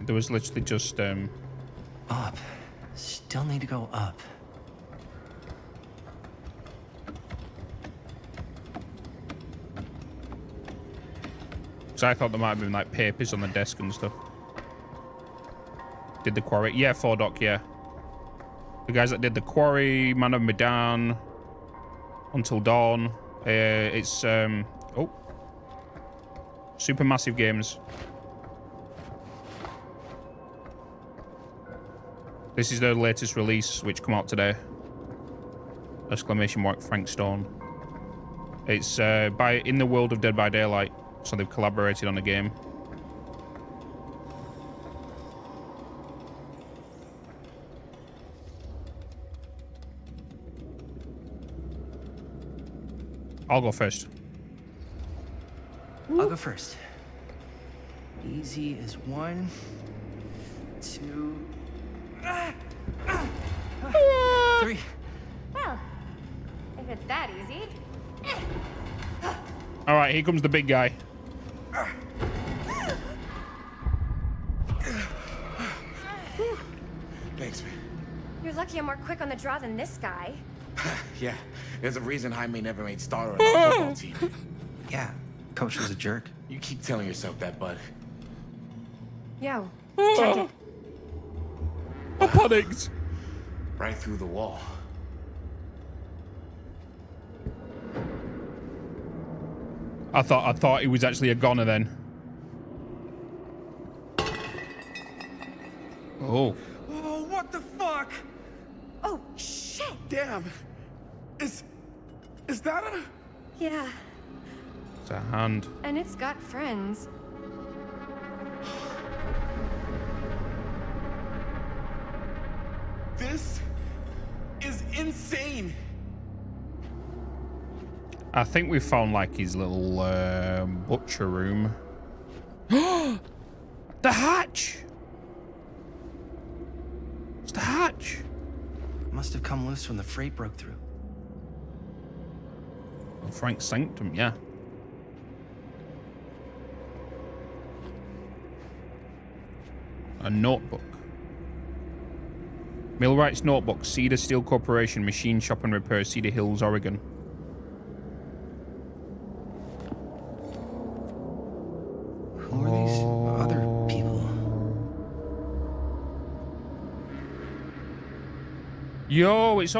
[SPEAKER 16] There was literally just
[SPEAKER 7] Up. Still need to go up.
[SPEAKER 16] So I thought there might have been like papers on the desk and stuff. Did the quarry? Yeah, 4 doc, yeah. The guys that did the quarry, Man of Medan. until dawn. It's oh, Supermassive Games. This is their latest release, which come out today. Exclamation mark Frank Stone. It's by In the World of Dead by Daylight, so they've collaborated on the game. I'll go first.
[SPEAKER 7] I'll go first. Easy as 1, 2, 3.
[SPEAKER 2] Well, if it's that easy.
[SPEAKER 16] All right, here comes the big guy.
[SPEAKER 17] Thanks, man.
[SPEAKER 2] You're lucky I'm more quick on the draw than this guy.
[SPEAKER 17] Yeah, there's a reason Jaime never made starter on our football team.
[SPEAKER 7] Yeah, coach was a jerk.
[SPEAKER 17] You keep telling yourself that, bud.
[SPEAKER 2] Yo, check it.
[SPEAKER 16] I panicked.
[SPEAKER 17] Right through the wall.
[SPEAKER 16] I thought he was actually a goner then. Oh.
[SPEAKER 11] Oh, what the fuck?
[SPEAKER 2] Oh, shit.
[SPEAKER 11] Damn. Is that a...
[SPEAKER 2] Yeah,
[SPEAKER 16] It's a hand.
[SPEAKER 2] and it's got friends.
[SPEAKER 11] This is insane.
[SPEAKER 16] I think we found like his little butcher room. The hatch! It's the hatch!
[SPEAKER 7] Must have come loose when the freight broke through.
[SPEAKER 16] Well, Frank's sanctum, yeah. A notebook. Millwright's notebook, Cedar Steel Corporation, Machine Shop and Repair, Cedar Hills, Oregon.
[SPEAKER 7] Who are these other people?
[SPEAKER 16] Yo, it's